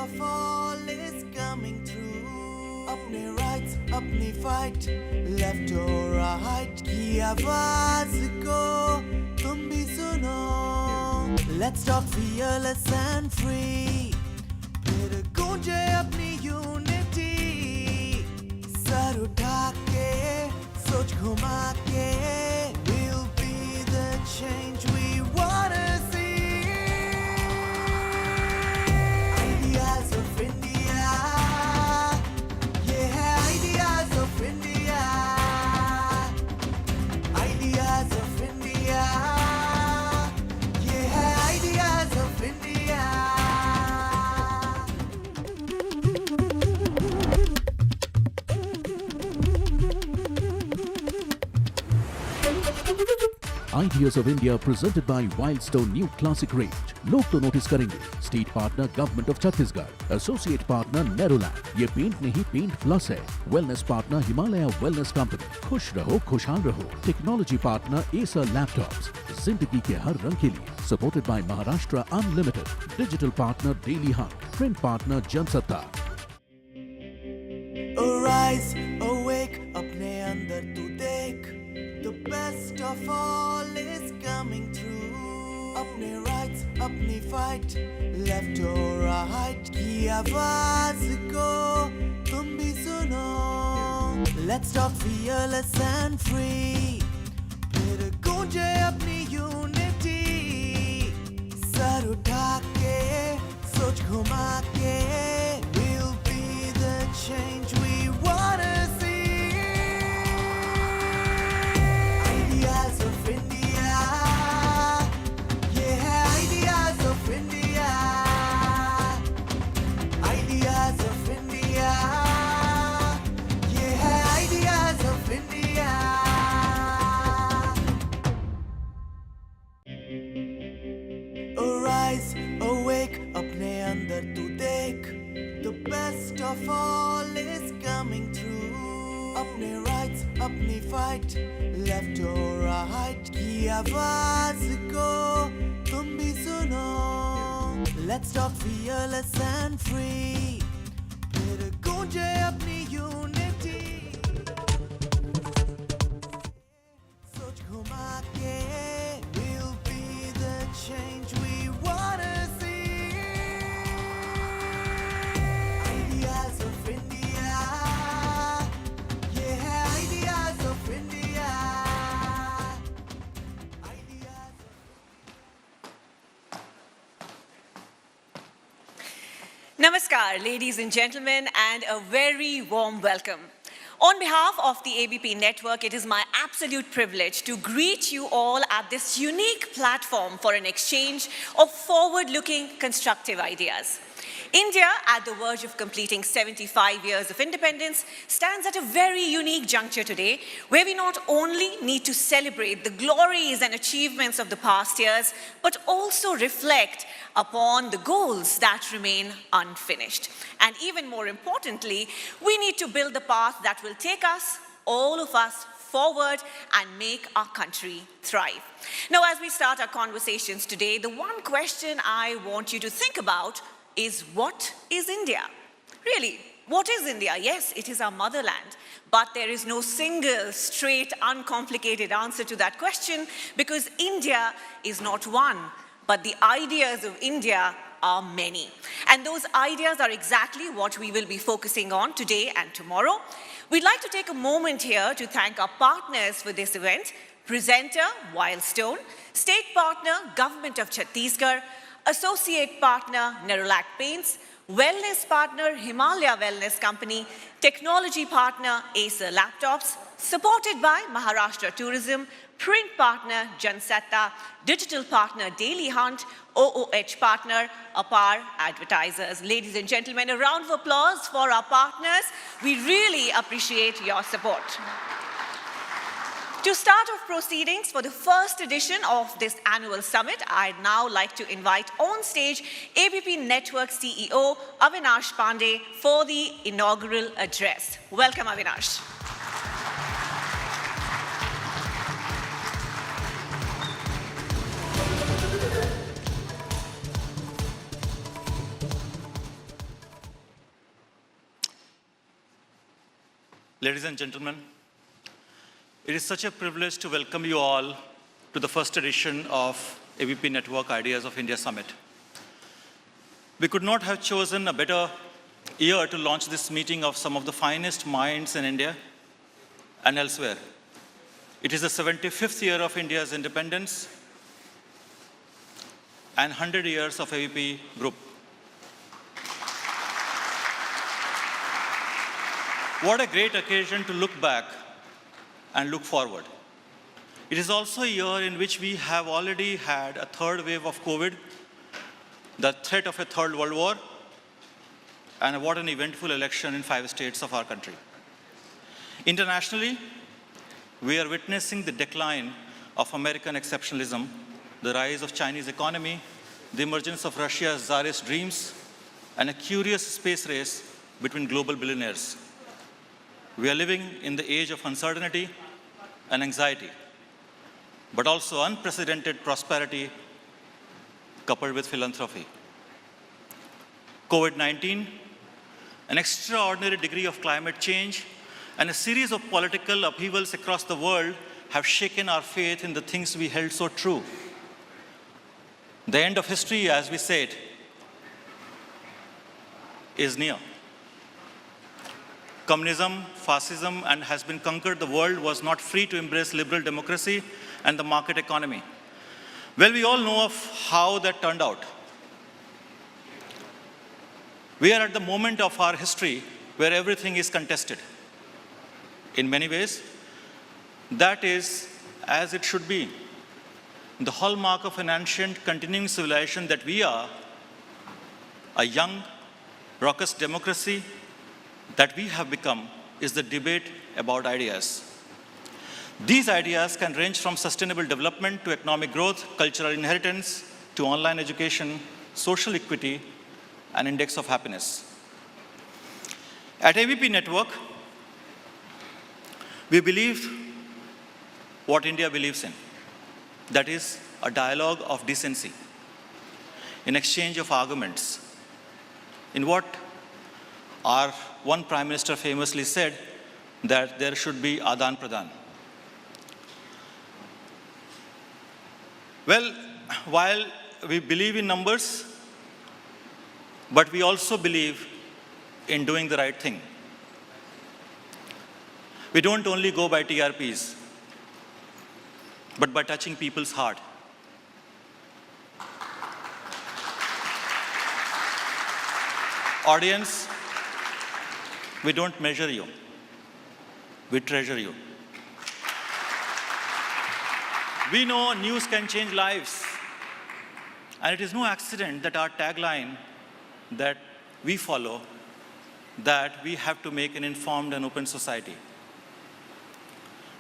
of all is coming through. अपने rights, अपनी fight, left or right की आवाज को तुम भी सुनो. Let's talk fearless and free. फिर गूंजे अपनी unity. सर उठा के, सोच घुमा के, we'll be the change we wanna see. Ideas of India. Yeah, ideas of India. Ideas of India. Yeah, ideas of India. Ideas of India presented by Wildstone New Classic Range. लोग तो notice करेंगे. State partner government of Chhattisgarh. Associate partner नेरोलैंड. ये paint नहीं paint plus है. Wellness partner Himalaya wellness company. खुश रहो खुशहाल रहो. Technology partner Acer laptops. जिंदगी के हर रंग के लिए. Supported by Maharashtra unlimited. Digital partner daily hunt. Print partner Jansatta. Arise, awake, अपने अंदर तू देख. The best of all is coming through. अपने rights, अपनी fight, left or right की आवाज को तुम भी सुनो. Let's talk fearless and free. फिर गूंजे अपनी unity. सर उठा के, सोच घुमा के, we'll be the change we wanna see. Ideas of India. Yeah, ideas of India. Ideas of India. Yeah, ideas of India. Arise, awake, अपने अंदर तू देख. The best of all is coming through. अपने rights, अपनी fight, left or right की आवाज को तुम भी सुनो. Let's talk fearless and free. फिर गूंजे अपनी unity. सोच घुमा के, we'll be the change we wanna see. Ideas of India. Yeah, ideas of India. Ideas Namaskar, ladies and gentlemen, and a very warm welcome. On behalf of the ABP network, it is my absolute privilege to greet you all at this unique platform for an exchange of forward-looking, constructive ideas. India, at the verge of completing 75 years of independence, stands at a very unique juncture today, where we not only need to celebrate the glories and achievements of the past years, but also reflect upon the goals that remain unfinished. And even more importantly, we need to build the path that will take us, all of us, forward and make our country thrive. Now, as we start our conversations today, the one question I want you to think about is, what is India? Really, what is India? Yes, it is our motherland, but there is no single, straight, uncomplicated answer to that question, because India is not one, but the ideas of India are many. And those ideas are exactly what we will be focusing on today and tomorrow. We'd like to take a moment here to thank our partners for this event: presenter, Wildstone; state partner, Government of Chhattisgarh; associate partner, Nerolac Paints; wellness partner, Himalaya Wellness Company; technology partner, Acer Laptops; supported by Maharashtra Tourism; print partner, Jansatta; digital partner, Daily Hunt; OOH partner, Apar Advertisers. Ladies and gentlemen, a round of applause for our partners. We really appreciate your support. To start off proceedings for the first edition of this annual summit, I'd now like to invite on stage ABP Network CEO Avinash Pandey for the inaugural address. Welcome, Avinash. Ladies and gentlemen, it is such a privilege to welcome you all to the first edition of ABP Network Ideas of India Summit. We could not have chosen a better year to launch this meeting of some of the finest minds in India and elsewhere. It is the 75th year of India's independence and 100 years of ABP Group. What a great occasion to look back and look forward. It is also a year in which we have already had a third wave of COVID, the threat of a third world war, and what an eventful election in 5 states of our country. Internationally, we are witnessing the decline of American exceptionalism, the rise of Chinese economy, the emergence of Russia's Tsarist dreams, and a curious space race between global billionaires. We are living in the age of uncertainty and anxiety, but also unprecedented prosperity coupled with philanthropy. COVID-19, an extraordinary degree of climate change, and a series of political upheavals across the world have shaken our faith in the things we held so true. The end of history, as we say it, is near. Communism, fascism, and has been conquered. The world was not free to embrace liberal democracy and the market economy. Well, we all know of how that turned out. We are at the moment of our history where everything is contested. In many ways, that is as it should be. The hallmark of an ancient continuing civilization that we are, a young, raucous democracy that we have become, is the debate about ideas. These ideas can range from sustainable development to economic growth, cultural inheritance, to online education, social equity, and index of happiness. At ABP Network, we believe what India believes in. That is a dialogue of decency, an exchange of arguments, in what our one Prime Minister famously said, that there should be Adan Pradan. Well, while we believe in numbers, but we also believe in doing the right thing. We don't only go by TRPs, but by touching people's heart. Audience, we don't measure you, we treasure you. We know news can change lives, and it is no accident that our tagline that we follow, that we have to make an informed and open society.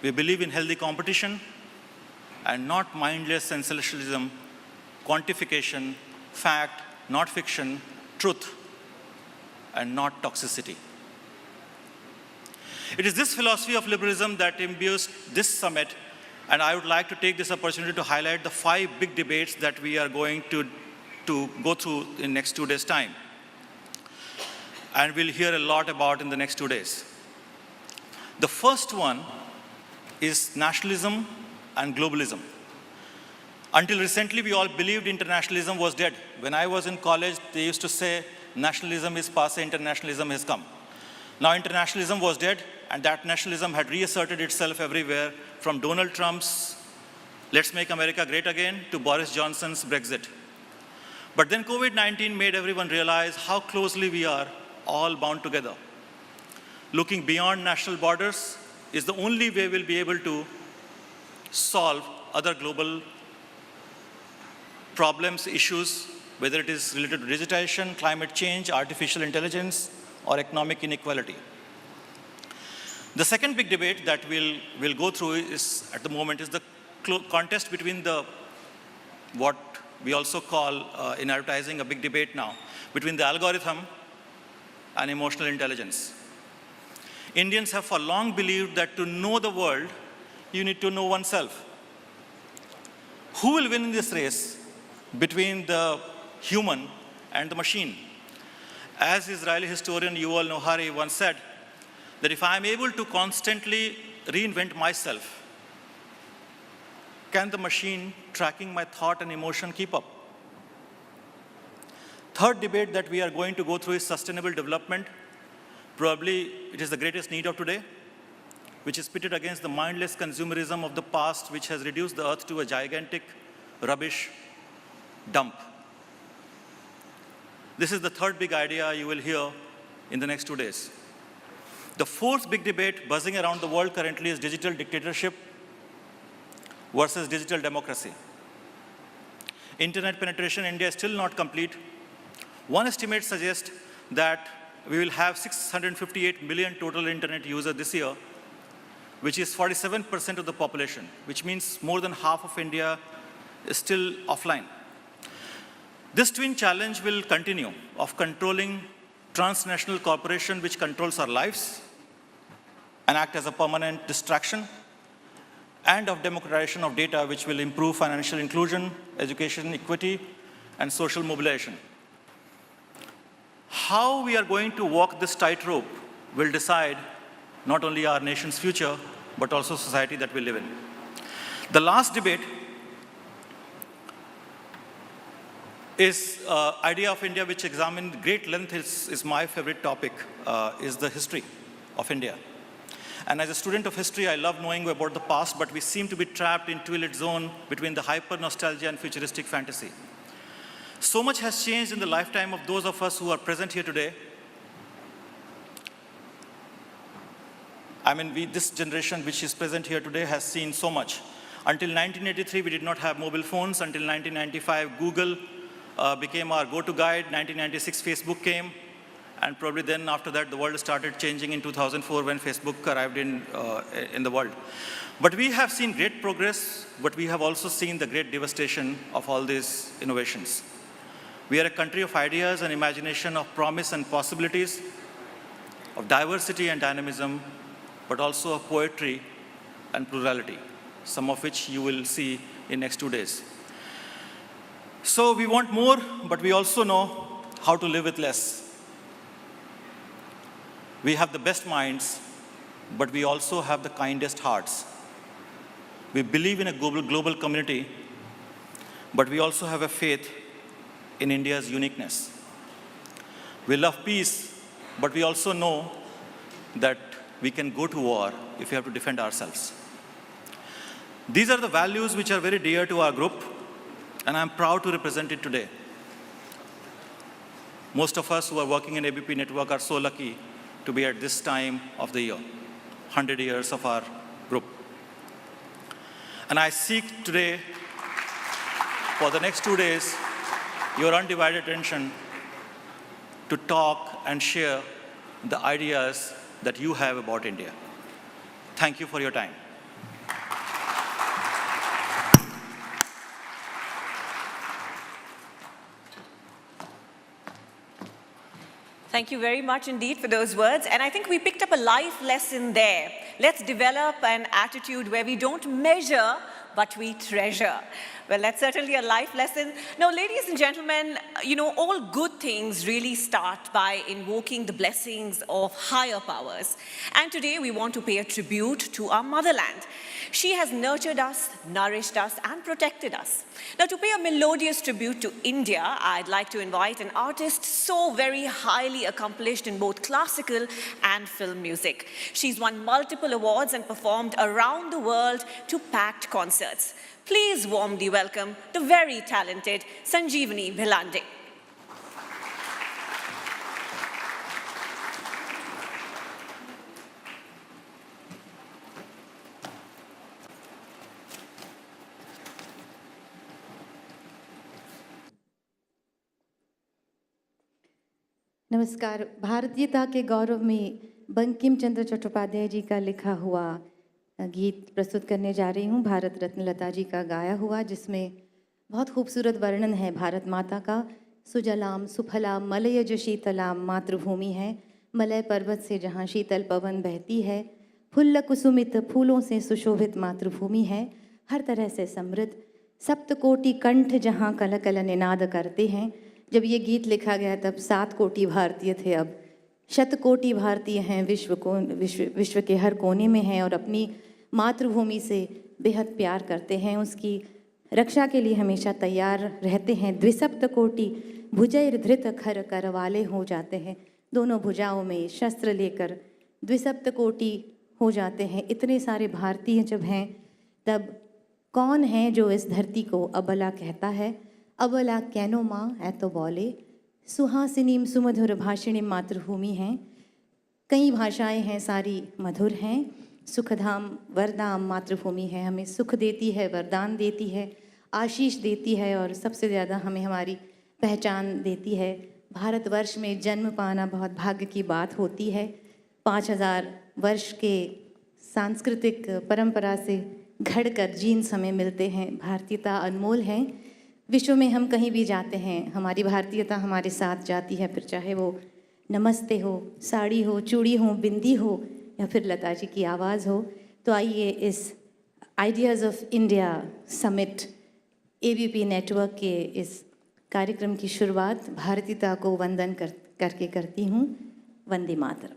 We believe in healthy competition and not mindless sensationalism, quantification, fact, not fiction, truth, and not toxicity. It is this philosophy of liberalism that imbues this summit, and I would like to take this opportunity to highlight the 5 big debates that we are going to go through in next 2 days' time. And we'll hear a lot about in the next 2 days. The first one is nationalism and globalism. Until recently, we all believed internationalism was dead. When I was in college, they used to say, nationalism is passé, internationalism has come. Now, internationalism was dead, and that nationalism had reasserted itself everywhere, from Donald Trump's "Let's make America great again" to Boris Johnson's Brexit. But then COVID-19 made everyone realize how closely we are all bound together. Looking beyond national borders is the only way we'll be able to solve other global problems, issues, whether it is related to digitization, climate change, artificial intelligence, or economic inequality. The second big debate that we'll go through is, at the moment, is the contest between what we also call in advertising a big debate now, between the algorithm and emotional intelligence. Indians have for long believed that to know the world, you need to know oneself. Who will win in this race between the human and the machine? As Israeli historian Yuval Noah Harari once said, that if I am able to constantly reinvent myself, can the machine tracking my thought and emotion keep up? Third debate that we are going to go through is sustainable development. Probably it is the greatest need of today, which is pitted against the mindless consumerism of the past, which has reduced the earth to a gigantic rubbish dump. This is the third big idea you will hear in the next 2 days. The fourth big debate buzzing around the world currently is digital dictatorship versus digital democracy. Internet penetration in India is still not complete. One estimate suggests that we will have 658 million total internet users this year, which is 47% of the population, which means more than half of India is still offline. This twin challenge will continue of controlling transnational corporation which controls our lives and act as a permanent distraction, and of democratization of data which will improve financial inclusion, education equity, and social mobilization. How we are going to walk this tightrope will decide not only our nation's future, but also society that we live in. The last debate is idea of India, which examined great length is my favorite topic, is the history of India. And as a student of history, I love knowing about the past, but we seem to be trapped in twilight zone between the hyper nostalgia and futuristic fantasy. So much has changed in the lifetime of those of us who are present here today. I mean, this generation which is present here today has seen so much. Until 1983, we did not have mobile phones. Until 1995, Google became our go-to guide. 1996, Facebook came. And probably then after that, the world started changing in 2004 when Facebook arrived in the world. But we have seen great progress, but we have also seen the great devastation of all these innovations. We are a country of ideas and imagination, of promise and possibilities, of diversity and dynamism, but also of poetry and plurality, some of which you will see in next 2 days. So we want more, but we also know how to live with less. We have the best minds, but we also have the kindest hearts. We believe in a global community, but we also have a faith in India's uniqueness. We love peace, but we also know that we can go to war if we have to defend ourselves. These are the values which are very dear to our group, and I'm proud to represent it today. Most of us who are working in ABP network are so lucky to be at this time of the year, 100 years of our group. And I seek today, for the next 2 days, your undivided attention to talk and share the ideas that you have about India. Thank you for your time. Thank you very much indeed for those words. And I think we picked up a life lesson there. Let's develop an attitude where we don't measure, but we treasure. Well, that's certainly a life lesson. Now, ladies and gentlemen, all good things really start by invoking the blessings of higher powers. And today we want to pay a tribute to our motherland. She has nurtured us, nourished us, and protected us. Now, to pay a melodious tribute to India, I'd like to invite an artist so very highly accomplished in both classical and film music. She's won multiple awards and performed around the world to packed concerts. Please warmly welcome the very talented Sanjeevani Bhelande. नमस्कार। भारतीयता के गौरव में बंकिम चंद्र चट्टोपाध्याय जी का लिखा हुआ गीत प्रस्तुत करने जा रही हूँ, भारत रत्न लता जी का गाया हुआ, जिसमें बहुत खूबसूरत वर्णन है भारत माता का। सुजलाम सुफलाम मलयज शीतलाम मातृभूमि है, मलय पर्वत से जहाँ शीतल पवन बहती है, फुल्ल कुसुमित फूलों से सुशोभित मातृभूमि है, हर तरह से समृद्ध, सप्तकोटि कंठ जहाँ कल कल निनाद करते हैं। जब ये गीत लिखा गया तब 7 कोटि भारतीय थे, अब शतकोटि भारतीय हैं, विश्व के हर कोने में हैं और अपनी मातृभूमि से बेहद प्यार करते हैं, उसकी रक्षा के लिए हमेशा तैयार रहते हैं। द्विसप्त कोटि भुजैर्धृत खर करवाले हो जाते हैं, दोनों भुजाओं में शस्त्र लेकर द्विसप्त कोटि हो जाते हैं। इतने सारे भारतीय जब हैं तब कौन है जो इस धरती को अबला कहता है? अबला कैनो माँ ऐतो बोले, सुहासिनीम सुमधुर भाषिणी मातृभूमि हैं। कई भाषाएं हैं, सारी मधुर हैं। सुखधाम वरदाम मातृभूमि है, हमें सुख देती है, वरदान देती है, आशीष देती है और सबसे ज़्यादा हमें हमारी पहचान देती है। भारतवर्ष में जन्म पाना बहुत भाग्य की बात होती है। 5000 वर्ष के सांस्कृतिक परंपरा से घड़कर जीन्स हमें मिलते हैं। भारतीयता अनमोल है। विश्व में हम कहीं भी जाते हैं, हमारी भारतीयता हमारे साथ जाती है, फिर चाहे वो नमस्ते हो, साड़ी हो, चूड़ी हो, बिंदी हो या फिर लता जी की आवाज़ हो। तो आइए इस ideas of India summit ABP network के इस कार्यक्रम की शुरुआत भारतीयता को वंदन करके करती हूँ। वंदे मातरम।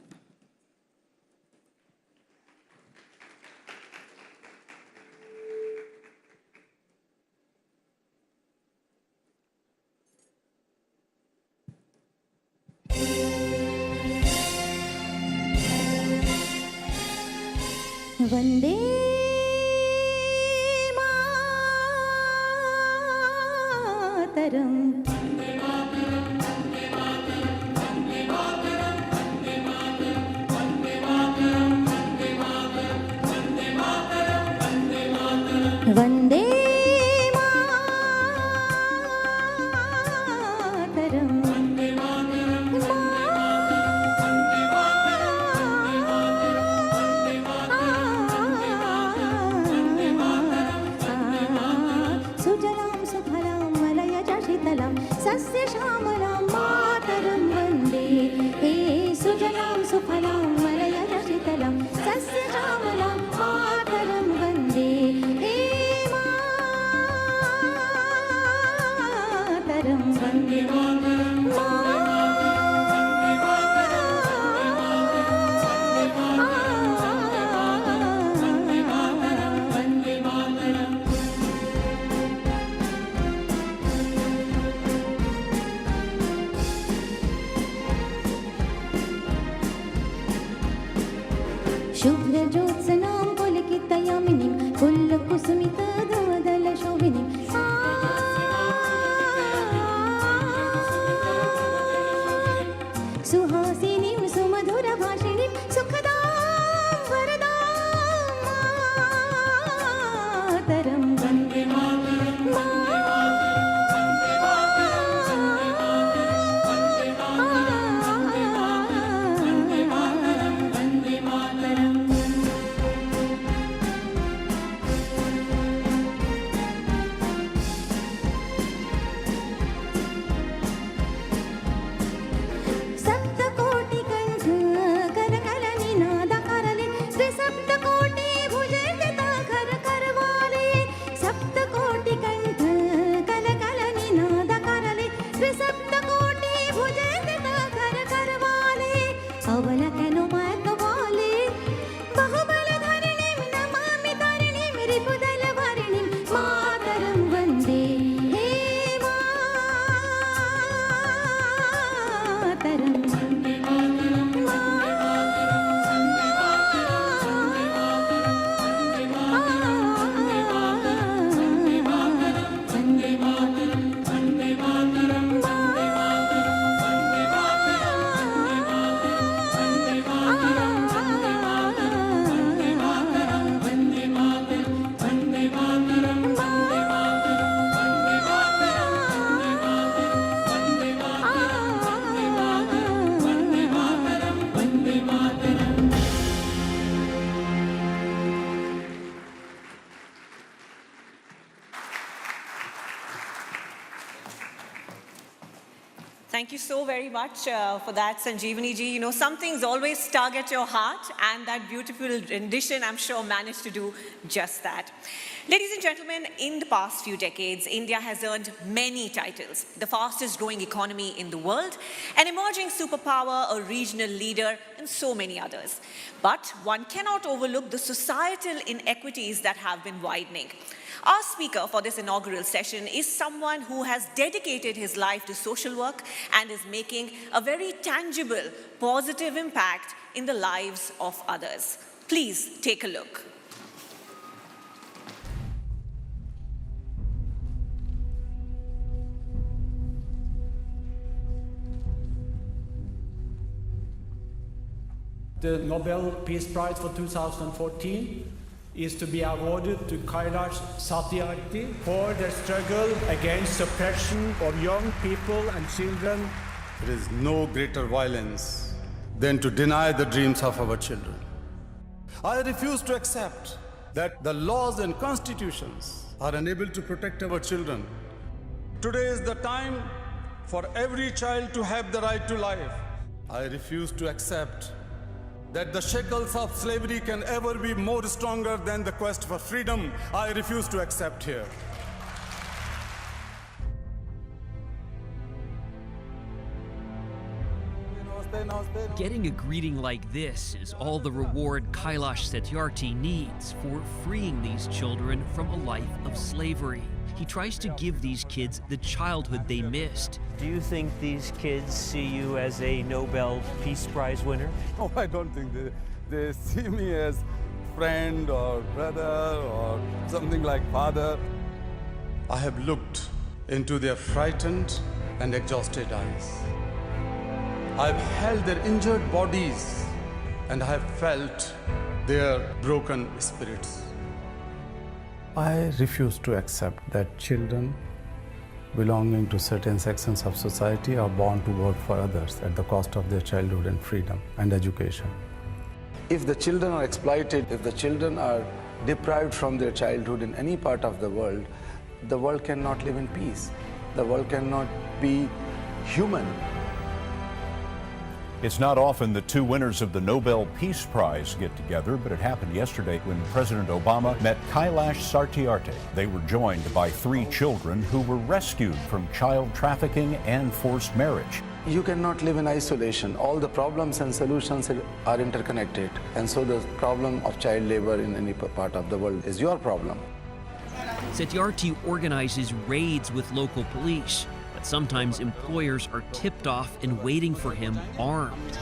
वंदे मातरम। वंदे सस्य श्यामलां मातरं वन्दे, हे सुजलां सुफलां मलयजशीतलां सस्य श्यामलां मातरं वन्दे, हे मातरं वन्दे शुभ्रज्योत्स्नां पुलकितयामिनीं कुल्लकुसुमितदलशोभिनीं सुहासिनीं सुमधुरभाषिणीं सुखदां वरदां मातरं वन्दे Thank you so very much for that, Sanjeevani ji. You know, some things always tug at your heart, and that beautiful rendition, I'm sure, managed to do just that. Ladies and gentlemen, in the past few decades, India has earned many titles: the fastest growing economy in the world, an emerging superpower, a regional leader, and so many others. But one cannot overlook the societal inequities that have been widening. Our speaker for this inaugural session is someone who has dedicated his life to social work and is making a very tangible, positive impact in the lives of others. Please take a look. The Nobel Peace Prize for 2014 is to be awarded to Kailash Satyarthi for their struggle against suppression of young people and children. There is no greater violence than to deny the dreams of our children. I refuse to accept that the laws and constitutions are unable to protect our children. Today is the time for every child to have the right to life. I refuse to accept that the shackles of slavery can ever be more stronger than the quest for freedom. I refuse to accept here. Getting a greeting like this is all the reward Kailash Satyarthi needs for freeing these children from a life of slavery. He tries to give these kids the childhood they missed. Do you think these kids see you as a Nobel Peace Prize winner? No, I don't think they see me as friend or brother or something like father. I have looked into their frightened and exhausted eyes. I've held their injured bodies and I have felt their broken spirits. I refuse to accept that children belonging to certain sections of society are born to work for others at the cost of their childhood and freedom and education. If the children are exploited, if the children are deprived from their childhood in any part of the world cannot live in peace. The world cannot be human. It's not often the two winners of the Nobel Peace Prize get together, but it happened yesterday when President Obama met Kailash Satyarthi. They were joined by 3 children who were rescued from child trafficking and forced marriage. You cannot live in isolation. All the problems and solutions are interconnected. And so the problem of child labor in any part of the world is your problem. Satyarthi organizes raids with local police, but sometimes employers are tipped off and waiting for him armed.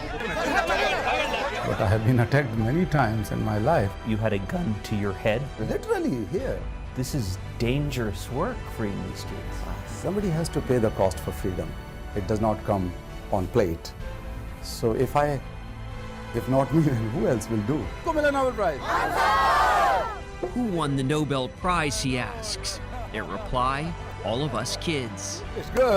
But I have been attacked many times in my life. You had a gun to your head? Literally here. This is dangerous work, freeing these kids. Somebody has to pay the cost for freedom. It does not come on plate. So if not me, then who else will do? Nobel Prize. Who won the Nobel Prize, he asks. Their reply, all of us kids. It's good.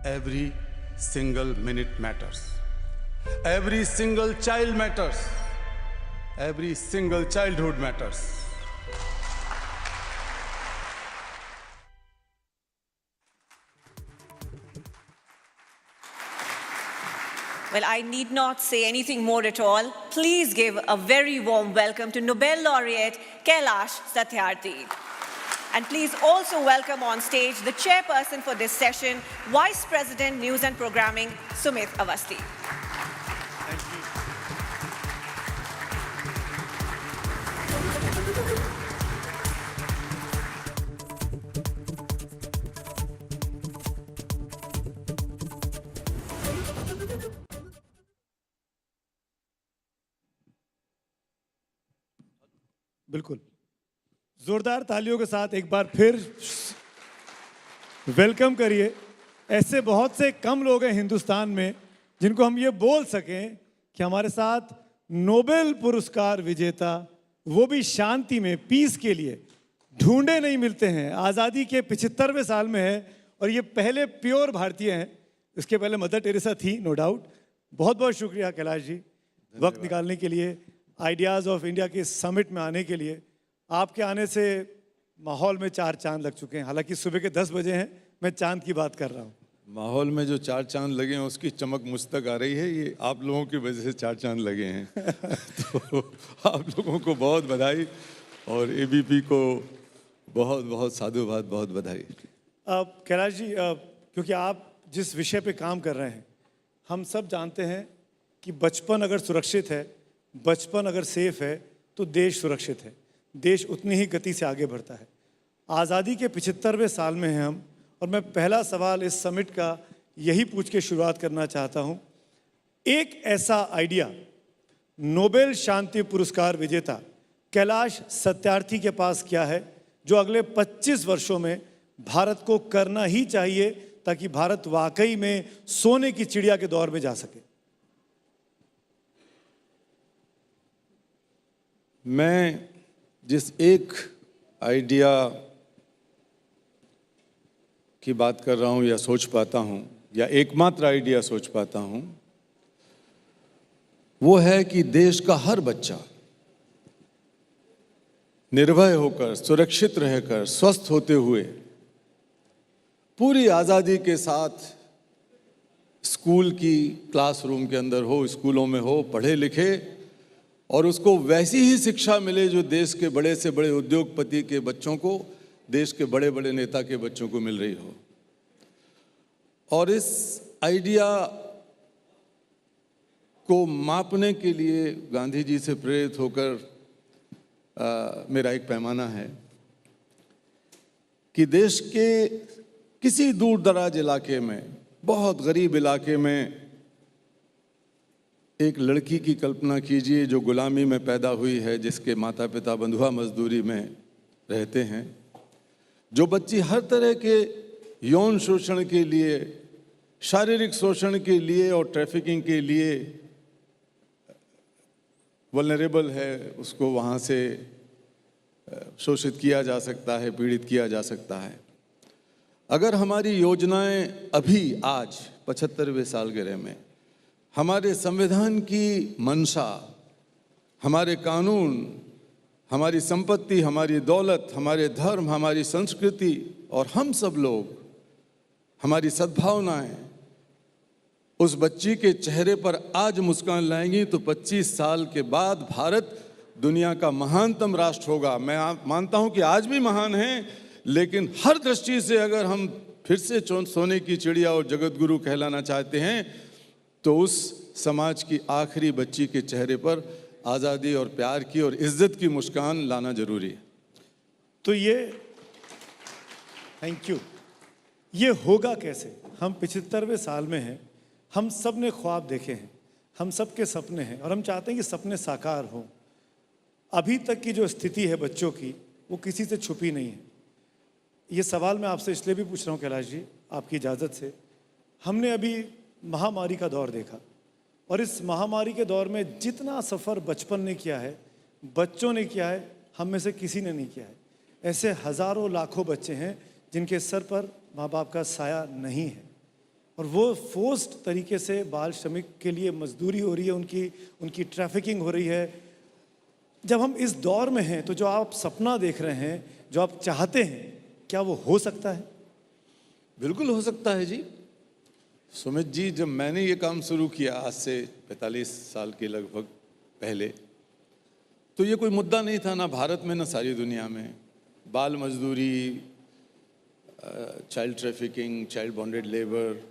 Every single minute matters. Every single child matters. Every single childhood matters. Well, I need not say anything more at all. Please give a very warm welcome to Nobel Laureate Kailash Satyarthi. And please also welcome on stage the chairperson for this session, Vice President News and Programming, Sumit Awasthi. Thank you. बिल्कुल जोरदार तालियों के साथ एक बार फिर welcome करिए। ऐसे बहुत से कम लोग हैं हिंदुस्तान में जिनको हम ये बोल सकें कि हमारे साथ नोबेल पुरस्कार विजेता, वो भी शांति में, पीस के लिए, ढूंढे नहीं मिलते हैं। आज़ादी के 75वें साल में है और ये पहले प्योर भारतीय हैं। इसके पहले मदर टेरेसा थी, नो डाउट। बहुत बहुत शुक्रिया कैलाश जी। वक्त निकालने के लिए, आइडियाज़ ऑफ इंडिया के समिट में आने के लिए। आपके आने से माहौल में 4 चांद लग चुके हैं। हालांकि सुबह के 10 बजे हैं, मैं चांद की बात कर रहा हूँ। माहौल में जो 4 चांद लगे हैं उसकी चमक मुझ तक आ रही है, ये आप लोगों की वजह से 4 चांद लगे हैं। तो आप लोगों को बहुत बधाई और एबीपी को बहुत बहुत साधुवाद, बहुत बधाई। कैलाश जी, क्योंकि आप जिस विषय पे काम कर रहे हैं, हम सब जानते हैं कि बचपन अगर सुरक्षित है, बचपन अगर सेफ है तो देश सुरक्षित है, देश उतनी ही गति से आगे बढ़ता है। आज़ादी के 75वें साल में हैं हम, और मैं पहला सवाल इस समिट का यही पूछ के शुरुआत करना चाहता हूँ। एक ऐसा आइडिया नोबेल शांति पुरस्कार विजेता कैलाश सत्यार्थी के पास क्या है जो अगले 25 वर्षों में भारत को करना ही चाहिए ताकि भारत वाकई में सोने की चिड़िया के दौर में जा सके? मैं जिस एक आइडिया की बात कर रहा हूं या सोच पाता हूं, या एकमात्र आइडिया सोच पाता हूं, वो है कि देश का हर बच्चा निर्भय होकर, सुरक्षित रहकर, स्वस्थ होते हुए पूरी आज़ादी के साथ स्कूल की क्लासरूम के अंदर हो, स्कूलों में हो, पढ़े लिखे और उसको वैसी ही शिक्षा मिले जो देश के बड़े से बड़े उद्योगपति के बच्चों को, देश के बड़े बड़े नेता के बच्चों को मिल रही हो। और इस आइडिया को मापने के लिए गांधी जी से प्रेरित होकर मेरा एक पैमाना है कि देश के किसी दूर दराज इलाके में, बहुत गरीब इलाके में एक लड़की की कल्पना कीजिए जो गुलामी में पैदा हुई है, जिसके माता पिता बंधुआ मजदूरी में रहते हैं, जो बच्ची हर तरह के यौन शोषण के लिए, शारीरिक शोषण के लिए और ट्रैफिकिंग के लिए वल्नरेबल है, उसको वहाँ से शोषित किया जा सकता है, पीड़ित किया जा सकता है। अगर हमारी योजनाएं अभी आज 75वें सालगिरह में, हमारे संविधान की मंशा, हमारे कानून, हमारी संपत्ति, हमारी दौलत, हमारे धर्म, हमारी संस्कृति और हम सब लोग, हमारी सद्भावनाएं उस बच्ची के चेहरे पर आज मुस्कान लाएंगी तो 25 साल के बाद भारत दुनिया का महानतम राष्ट्र होगा। मैं मानता हूं कि आज भी महान है, लेकिन हर दृष्टि से अगर हम फिर से सोने की चिड़िया और जगत गुरु कहलाना चाहते हैं तो उस समाज की आखिरी बच्ची के चेहरे पर आज़ादी और प्यार की और इज्जत की मुस्कान लाना जरूरी है। तो ये, थैंक यू, ये होगा कैसे? हम 75वें साल में हैं, हम सब ने ख्वाब देखे हैं, हम सब के सपने हैं और हम चाहते हैं कि सपने साकार हों। अभी तक की जो स्थिति है बच्चों की, वो किसी से छुपी नहीं है। ये सवाल मैं आपसे इसलिए भी पूछ रहा हूँ कैलाश जी, आपकी इजाज़त से। हमने अभी महामारी का दौर देखा और इस महामारी के दौर में जितना सफ़र बचपन ने किया है, बच्चों ने किया है, हम में से किसी ने नहीं किया है। ऐसे हज़ारों लाखों बच्चे हैं जिनके सर पर माँ बाप का साया नहीं है और वो फोर्स्ड तरीके से बाल श्रमिक के लिए मजदूरी हो रही है, उनकी ट्रैफिकिंग हो रही है। जब हम इस दौर में हैं तो जो आप सपना देख रहे हैं, जो आप चाहते हैं, क्या वो हो सकता है? बिल्कुल हो सकता है जी। सुमित जी, जब मैंने ये काम शुरू किया आज से 45 साल के लगभग पहले, तो ये कोई मुद्दा नहीं था, ना भारत में ना सारी दुनिया में। बाल मजदूरी, child trafficking, child bonded labour,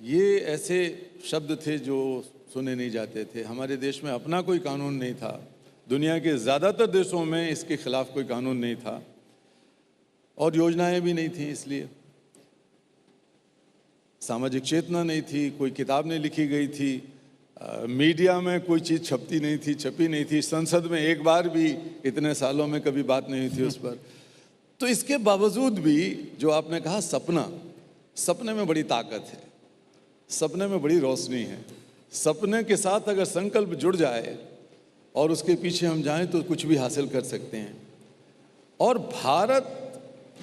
ये ऐसे शब्द थे जो सुने नहीं जाते थे। हमारे देश में अपना कोई कानून नहीं था, दुनिया के ज़्यादातर देशों में इसके खिलाफ कोई कानून नहीं था और योजनाएं भी नहीं थी, इसलिए सामाजिक चेतना नहीं थी, कोई किताब नहीं लिखी गई थी, मीडिया में कोई चीज़ छपी नहीं थी, संसद में एक बार भी इतने सालों में कभी बात नहीं थी उस पर। तो इसके बावजूद भी जो आपने कहा सपना, सपने में बड़ी ताकत है, सपने में बड़ी रोशनी है। सपने के साथ अगर संकल्प जुड़ जाए और उसके पीछे हम जाएं तो कुछ भी हासिल कर सकते हैं। और भारत,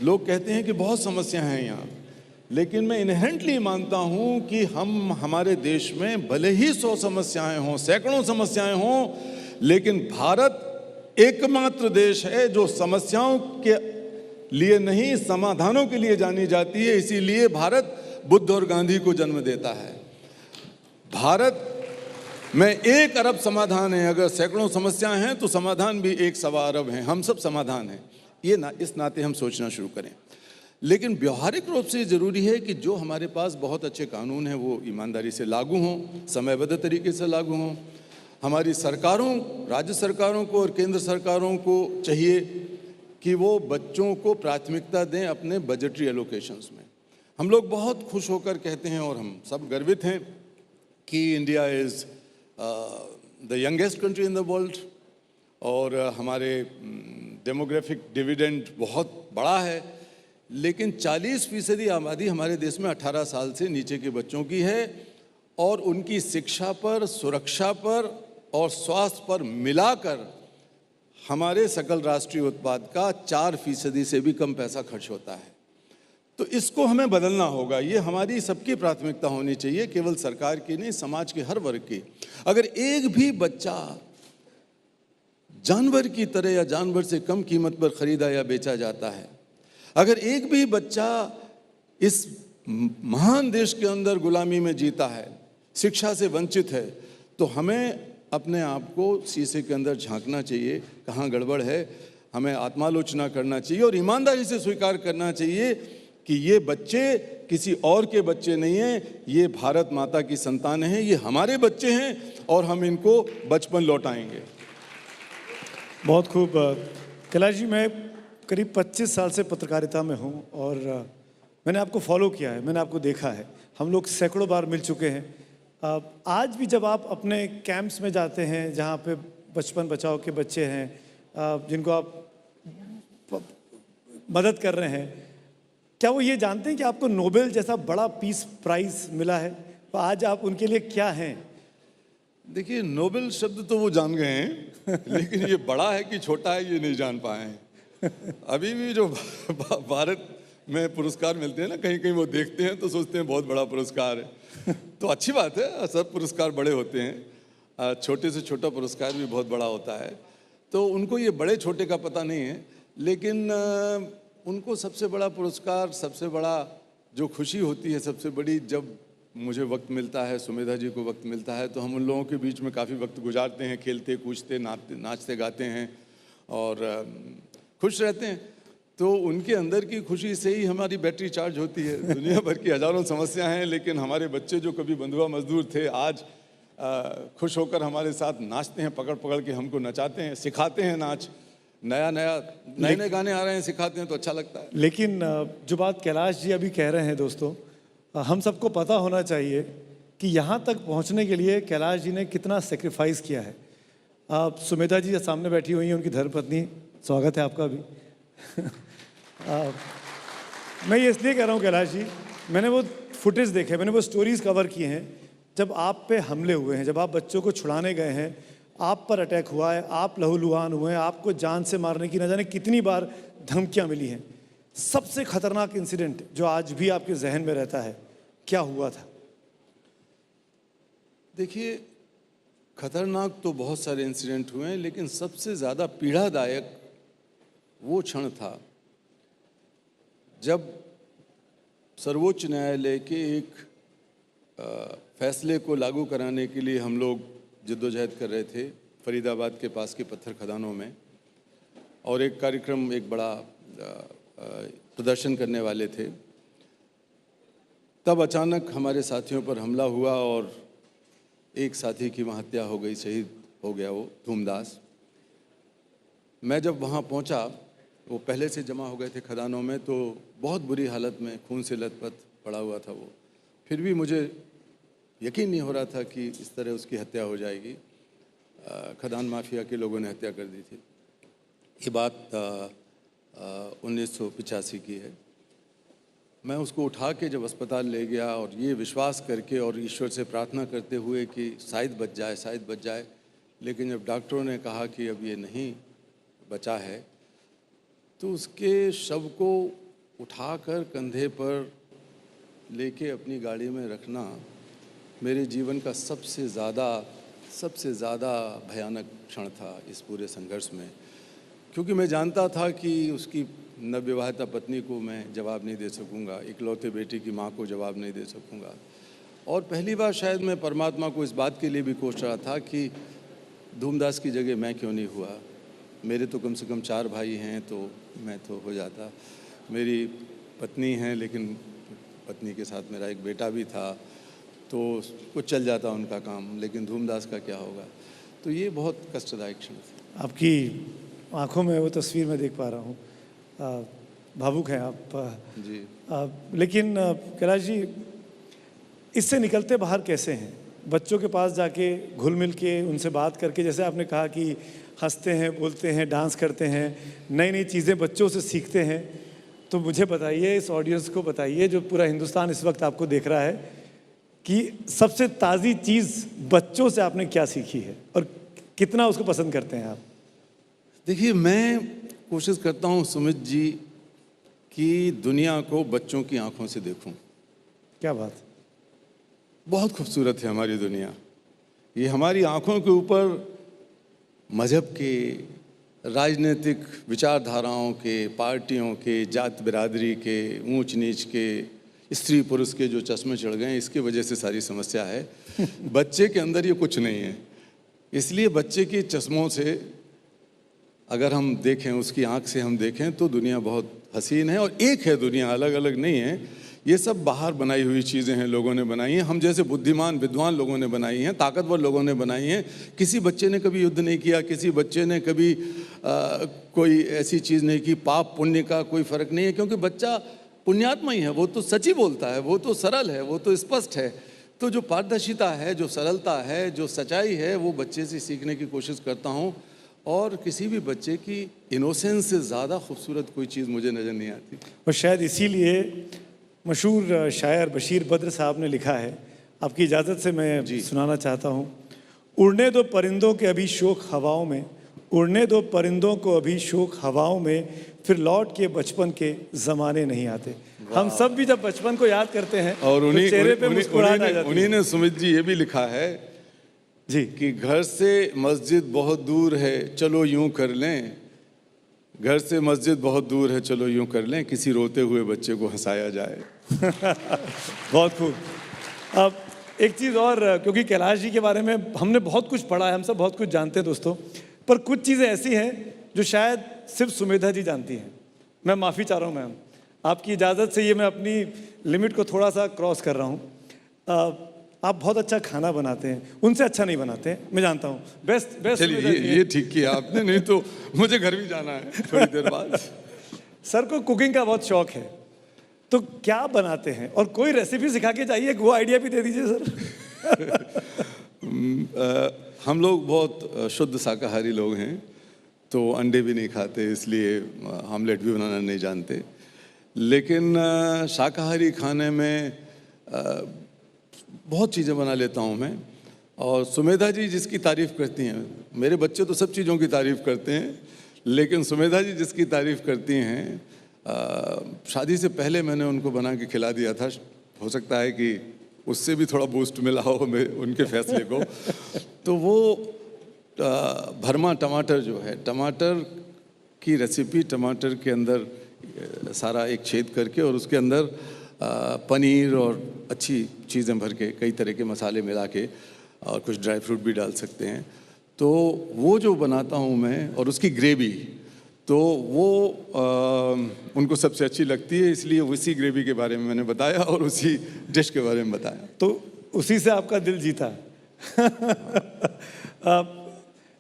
लोग कहते हैं कि बहुत समस्याएं हैं यहाँ, लेकिन मैं इनहेरेंटली मानता हूं कि हम हमारे देश में भले ही 100 समस्याएं हों, सैकड़ों समस्याएं हों, लेकिन भारत एकमात्र देश है जो समस्याओं के लिए नहीं समाधानों के लिए जानी जाती है। इसीलिए भारत बुद्ध और गांधी को जन्म देता है। भारत में 1 अरब समाधान है। अगर सैकड़ों समस्याएं हैं तो समाधान भी 1 सवा अरब हैं। हम सब समाधान हैं। इस नाते हम सोचना शुरू करें। लेकिन व्यवहारिक रूप से जरूरी है कि जो हमारे पास बहुत अच्छे कानून हैं वो ईमानदारी से लागू हों, समयबद्ध तरीके से लागू हों। हमारी सरकारों, राज्य सरकारों को और केंद्र सरकारों को चाहिए कि वो बच्चों को प्राथमिकता दें अपने बजटरी एलोकेशंस में। हम लोग बहुत खुश होकर कहते हैं और हम सब गर्वित हैं कि India is the youngest country in the world और हमारे डेमोग्राफिक डिविडेंड बहुत बड़ा है। लेकिन 40% आबादी हमारे देश में 18 साल से नीचे के बच्चों की है और उनकी शिक्षा पर, सुरक्षा पर और स्वास्थ्य पर मिलाकर हमारे सकल राष्ट्रीय उत्पाद का 4% से भी कम पैसा खर्च होता है। तो इसको हमें बदलना होगा। ये हमारी सबकी प्राथमिकता होनी चाहिए, केवल सरकार की नहीं, समाज के हर वर्ग की। अगर एक भी बच्चा जानवर की तरह या जानवर से कम कीमत पर खरीदा या बेचा जाता है, अगर एक भी बच्चा इस महान देश के अंदर गुलामी में जीता है, शिक्षा से वंचित है, तो हमें अपने आप को शीशे के अंदर झांकना चाहिए, कहाँ गड़बड़ है। हमें आत्मालोचना करना चाहिए और ईमानदारी से स्वीकार करना चाहिए कि ये बच्चे किसी और के बच्चे नहीं हैं, ये भारत माता की संतान हैं, ये हमारे बच्चे हैं और हम इनको बचपन लौटाएंगे। बहुत खूब। कैलाश जी, मैं करीब 25 साल से पत्रकारिता में हूँ और मैंने आपको फॉलो किया है, मैंने आपको देखा है। हम लोग सैकड़ों बार मिल चुके हैं। आज भी जब आप अपने कैंप्स में जाते हैं जहाँ पे बचपन बचाओ के बच्चे हैं, जिनको आप मदद कर रहे हैं, क्या वो ये जानते हैं कि आपको नोबेल जैसा बड़ा पीस प्राइज़ मिला है? तो आज आप उनके लिए क्या हैं? देखिए, नोबेल शब्द तो वो जान गए हैं लेकिन ये बड़ा है कि छोटा है ये नहीं जान पाए हैं। अभी भी जो भारत में पुरस्कार मिलते हैं ना, कहीं कहीं वो देखते हैं तो सोचते हैं बहुत बड़ा पुरस्कार है। तो अच्छी बात है, सब पुरस्कार बड़े होते हैं, छोटे से छोटा पुरस्कार भी बहुत बड़ा होता है। तो उनको ये बड़े छोटे का पता नहीं है, लेकिन उनको सबसे बड़ा पुरस्कार, सबसे बड़ा जो खुशी होती है सबसे बड़ी, जब मुझे वक्त मिलता है, सुमेधा जी को वक्त मिलता है, तो हम उन लोगों के बीच में काफ़ी वक्त गुजारते हैं, खेलते कूदते नाचते गाते हैं और खुश रहते हैं। तो उनके अंदर की खुशी से ही हमारी बैटरी चार्ज होती है। दुनिया भर की हज़ारों समस्याएं हैं, लेकिन हमारे बच्चे जो कभी बंधुआ मजदूर थे, आज खुश होकर हमारे साथ नाचते हैं, पकड़ पकड़ के हमको नचाते हैं, सिखाते हैं नाच, नए गाने आ रहे हैं, सिखाते हैं, तो अच्छा लगता है। लेकिन जो बात कैलाश जी अभी कह रहे हैं दोस्तों, हम सबको पता होना चाहिए कि यहाँ तक पहुँचने के लिए कैलाश जी ने कितना सेक्रीफाइस किया है। सुमेधा जी सामने बैठी हुई हैं, उनकी धर्मपत्नी, स्वागत है आपका भी। मैं ये इसलिए कह रहा हूँ कैलाश जी, मैंने वो फुटेज देखे, मैंने वो स्टोरीज कवर किए हैं जब आप पे हमले हुए हैं, जब आप बच्चों को छुड़ाने गए हैं, आप पर अटैक हुआ है, आप लहूलुहान हुए हैं, आपको जान से मारने की न जाने कितनी बार धमकियाँ मिली हैं। सबसे खतरनाक इंसिडेंट जो आज भी आपके जहन में रहता है, क्या हुआ था? देखिए, खतरनाक तो बहुत सारे इंसिडेंट हुए हैं, लेकिन सबसे ज़्यादा पीड़ादायक वो क्षण था जब सर्वोच्च न्यायालय के एक फैसले को लागू कराने के लिए हम लोग जद्दोजहद कर रहे थे फरीदाबाद के पास के पत्थर खदानों में, और एक कार्यक्रम, एक बड़ा प्रदर्शन करने वाले थे। तब अचानक हमारे साथियों पर हमला हुआ और एक साथी की वहाँ हत्या हो गई, शहीद हो गया वो धूमदास। मैं जब वहाँ पहुँचा, वो पहले से जमा हो गए थे खदानों में, तो बहुत बुरी हालत में खून से लथपथ पड़ा हुआ था वो। फिर भी मुझे यकीन नहीं हो रहा था कि इस तरह उसकी हत्या हो जाएगी। खदान माफिया के लोगों ने हत्या कर दी थी। ये बात 1985 की है। मैं उसको उठा के जब अस्पताल ले गया और ये विश्वास करके और ईश्वर से प्रार्थना करते हुए कि शायद बच जाए, शायद बच जाए, लेकिन जब डॉक्टरों ने कहा कि अब ये नहीं बचा है, तो उसके शव को उठाकर कंधे पर लेके अपनी गाड़ी में रखना मेरे जीवन का सबसे ज़्यादा भयानक क्षण था इस पूरे संघर्ष में, क्योंकि मैं जानता था कि उसकी नवविवाहिता पत्नी को मैं जवाब नहीं दे सकूंगा, इकलौते बेटे की माँ को जवाब नहीं दे सकूंगा। और पहली बार शायद मैं परमात्मा को इस बात के लिए भी कोस रहा था कि धूमदास की जगह मैं क्यों नहीं हुआ। मेरे तो कम से कम 4 भाई हैं, तो मैं तो हो जाता। मेरी पत्नी हैं, लेकिन पत्नी के साथ मेरा एक बेटा भी था, तो कुछ चल जाता उनका काम, लेकिन धूमदास का क्या होगा। तो ये बहुत कष्टदायक क्षण था। आपकी आंखों में वो तस्वीर मैं देख पा रहा हूँ, भावुक हैं आप जी। लेकिन कैलाश जी, इससे निकलते बाहर कैसे हैं? बच्चों के पास जाके घुल मिल के उनसे बात करके, जैसे आपने कहा कि हंसते हैं, बोलते हैं, डांस करते हैं, नई नई चीज़ें बच्चों से सीखते हैं। तो मुझे बताइए, इस ऑडियंस को बताइए जो पूरा हिंदुस्तान इस वक्त आपको देख रहा है, कि सबसे ताज़ी चीज़ बच्चों से आपने क्या सीखी है और कितना उसको पसंद करते हैं आप? देखिए, मैं कोशिश करता हूँ सुमित जी कि दुनिया को बच्चों की आंखों से देखूं। क्या बात! बहुत खूबसूरत है हमारी दुनिया। ये हमारी आंखों के ऊपर मज़हब के, राजनीतिक विचारधाराओं के, पार्टियों के, जात बिरादरी के, ऊंच नीच के, स्त्री पुरुष के जो चश्मे चढ़ गए, इसकी वजह से सारी समस्या है। बच्चे के अंदर ये कुछ नहीं है। इसलिए बच्चे के चश्मों से अगर हम देखें, उसकी आंख से हम देखें, तो दुनिया बहुत हसीन है और एक है दुनिया, अलग अलग नहीं है। ये सब बाहर बनाई हुई चीज़ें हैं, लोगों ने बनाई हैं, हम जैसे बुद्धिमान विद्वान लोगों ने बनाई हैं, ताकतवर लोगों ने बनाई हैं। किसी बच्चे ने कभी युद्ध नहीं किया, किसी बच्चे ने कभी कोई ऐसी चीज़ नहीं की। पाप पुण्य का कोई फ़र्क नहीं है, क्योंकि बच्चा पुण्यात्मा ही है, वो तो सच ही बोलता है, वो तो सरल है, वो तो स्पष्ट है। तो जो पारदर्शिता है, जो सरलता है, जो सच्चाई है, वो बच्चे से सीखने की कोशिश करता हूँ। और किसी भी बच्चे की इनोसेंस से ज़्यादा खूबसूरत कोई चीज़ मुझे नज़र नहीं आती। और शायद इसीलिए मशहूर शायर बशीर बद्र साहब ने लिखा है, आपकी इजाज़त से मैं सुनाना चाहता हूँ। उड़ने दो परिंदों के अभी शोक हवाओं में, उड़ने दो परिंदों को अभी शोक हवाओं में, फिर लौट के बचपन के ज़माने नहीं आते। हम सब भी जब बचपन को याद करते हैं और तो चेहरे पे मुस्कुराहट आ जाती है। उन्हीं ने सुमित जी ये भी लिखा है जी कि घर से मस्जिद बहुत दूर है, चलो यूं कर लें। घर से मस्जिद बहुत दूर है, चलो यूं कर लें, किसी रोते हुए बच्चे को हंसाया जाए। बहुत खूब। अब एक चीज़ और, क्योंकि कैलाश जी के बारे में हमने बहुत कुछ पढ़ा है, हम सब बहुत कुछ जानते हैं दोस्तों, पर कुछ चीज़ें ऐसी हैं जो शायद सिर्फ सुमेधा जी जानती हैं। मैं माफ़ी चाह रहा हूँ मैम, आपकी इजाज़त से ये मैं अपनी लिमिट को थोड़ा सा क्रॉस कर रहा हूँ। आप बहुत अच्छा खाना बनाते हैं, उनसे अच्छा नहीं बनाते हैं, मैं जानता हूँ। बेस्ट चलिए ये ठीक किया आपने, नहीं तो मुझे घर भी जाना है थोड़ी देर बाद। सर को कुकिंग का बहुत शौक है, तो क्या बनाते हैं? और कोई रेसिपी सिखा के जाइए, वो आइडिया भी दे दीजिए सर। हम लोग बहुत शुद्ध शाकाहारी लोग हैं, तो अंडे भी नहीं खाते, इसलिए ऑमलेट भी बनाना नहीं जानते। लेकिन शाकाहारी खाने में बहुत चीज़ें बना लेता हूँ मैं। और सुमेधा जी जिसकी तारीफ़ करती हैं, मेरे बच्चे तो सब चीज़ों की तारीफ़ करते हैं, लेकिन सुमेधा जी जिसकी तारीफ़ करती हैं, शादी से पहले मैंने उनको बना के खिला दिया था। हो सकता है कि उससे भी थोड़ा बूस्ट मिला हो उनके फैसले को। तो वो भरमा टमाटर जो है, टमाटर की रेसिपी, टमाटर के अंदर सारा एक छेद करके और उसके अंदर पनीर और अच्छी चीज़ें भर के, कई तरह के मसाले मिला के, और कुछ ड्राई फ्रूट भी डाल सकते हैं। तो वो जो बनाता हूँ मैं, और उसकी ग्रेवी, तो वो उनको सबसे अच्छी लगती है, इसलिए उसी ग्रेवी के बारे में मैंने बताया और उसी डिश के बारे में बताया। तो उसी से आपका दिल जीता।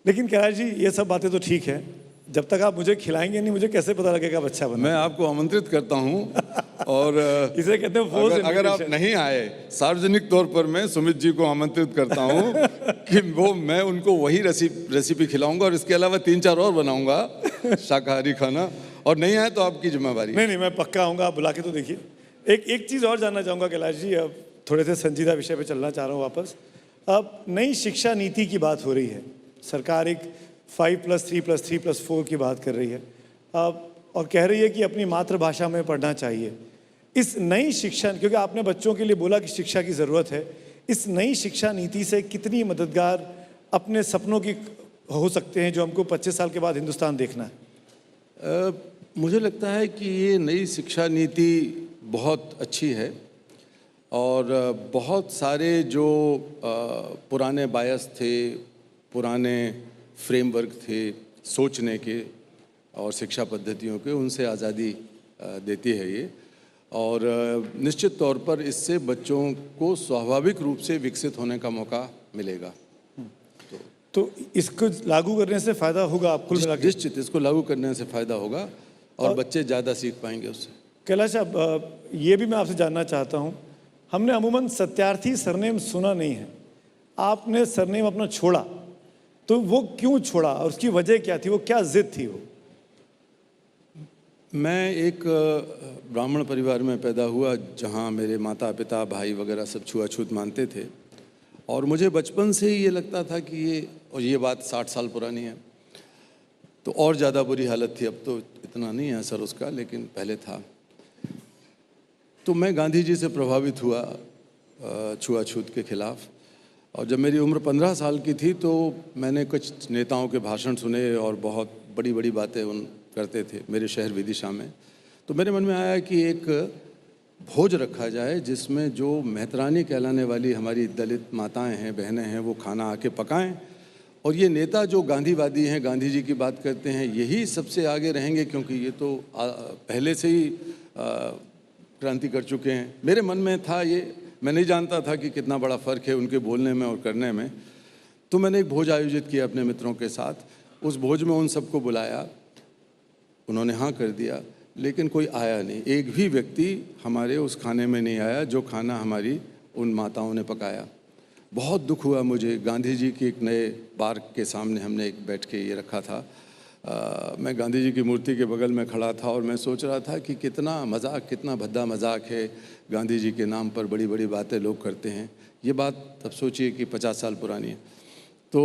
लेकिन कैलाश जी, ये सब बातें तो ठीक है, जब तक आप मुझे खिलाएंगे नहीं, मुझे कैसे पता लगेगा बच्चा बना? मैं आपको आमंत्रित करता हूँ और इसे कहते हैं अगर आप नहीं आए, सार्वजनिक तौर पर मैं सुमित जी को आमंत्रित करता हूँ कि मैं उनको वही रेसिपी खिलाऊंगा और इसके अलावा 3-4 और बनाऊंगा शाकाहारी खाना, और नहीं आए तो आपकी जिम्मेवारी। नहीं, मैं पक्का आऊँगा, आप बुला के तो देखिए। एक चीज़ और जानना चाहूँगा कैलाश जी, अब थोड़े से संजीदा विषय पर चलना चाह रहा हूँ वापस। अब नई शिक्षा नीति की बात हो रही है, सरकार एक 5+3+3+4 की बात कर रही है अब, और कह रही है कि अपनी मातृभाषा में पढ़ना चाहिए। इस नई शिक्षा, क्योंकि आपने बच्चों के लिए बोला कि शिक्षा की ज़रूरत है, इस नई शिक्षा नीति से कितनी मददगार अपने सपनों की हो सकते हैं जो हमको 25 साल के बाद हिंदुस्तान देखना है? मुझे लगता है कि ये नई शिक्षा नीति बहुत अच्छी है और बहुत सारे जो पुराने बायस थे, पुराने फ्रेमवर्क थे सोचने के और शिक्षा पद्धतियों के, उनसे आज़ादी देती है ये। और निश्चित तौर पर इससे बच्चों को स्वाभाविक रूप से विकसित होने का मौका मिलेगा। तो इसको लागू करने से फ़ायदा होगा आपको? निश्चित इसको लागू करने से फ़ायदा होगा और बच्चे ज़्यादा सीख पाएंगे उससे। कैलाश, अब ये भी मैं आपसे जानना चाहता हूँ, हमने अमूमन सत्यार्थी सरनेम सुना नहीं है, आपने सरनेम अपना छोड़ा, तो वो क्यों छोड़ा और उसकी वजह क्या थी, वो क्या जिद थी? वो मैं एक ब्राह्मण परिवार में पैदा हुआ जहाँ मेरे माता पिता भाई वगैरह सब छुआछूत मानते थे और मुझे बचपन से ही ये लगता था कि ये बात 60 साल पुरानी है, तो और ज़्यादा बुरी हालत थी। अब तो इतना नहीं है असर उसका, लेकिन पहले था। तो मैं गांधी जी से प्रभावित हुआ छुआछूत के खिलाफ, और जब मेरी उम्र 15 साल की थी तो मैंने कुछ नेताओं के भाषण सुने और बहुत बड़ी बड़ी बातें उन करते थे मेरे शहर विदिशा में। तो मेरे मन में आया कि एक भोज रखा जाए जिसमें जो मेहतरानी कहलाने वाली हमारी दलित माताएं हैं, बहनें हैं, वो खाना आके पकाएं, और ये नेता जो गांधीवादी हैं, गांधी जी की बात करते हैं, यही सबसे आगे रहेंगे क्योंकि ये तो पहले से ही क्रांति कर चुके हैं। मेरे मन में था ये, मैं नहीं जानता था कि कितना बड़ा फ़र्क है उनके बोलने में और करने में। तो मैंने एक भोज आयोजित किया अपने मित्रों के साथ। उस भोज में उन सबको बुलाया, उन्होंने हाँ कर दिया, लेकिन कोई आया नहीं। एक भी व्यक्ति हमारे उस खाने में नहीं आया जो खाना हमारी उन माताओं ने पकाया। बहुत दुख हुआ मुझे। गांधी जी की एक नए पार्क के सामने हमने एक बैठ के ये रखा था। मैं गांधी जी की मूर्ति के बगल में खड़ा था और मैं सोच रहा था कि कितना मजाक, कितना भद्दा मजाक है, गांधी जी के नाम पर बड़ी बड़ी बातें लोग करते हैं। ये बात अब सोचिए कि 50 साल पुरानी है। तो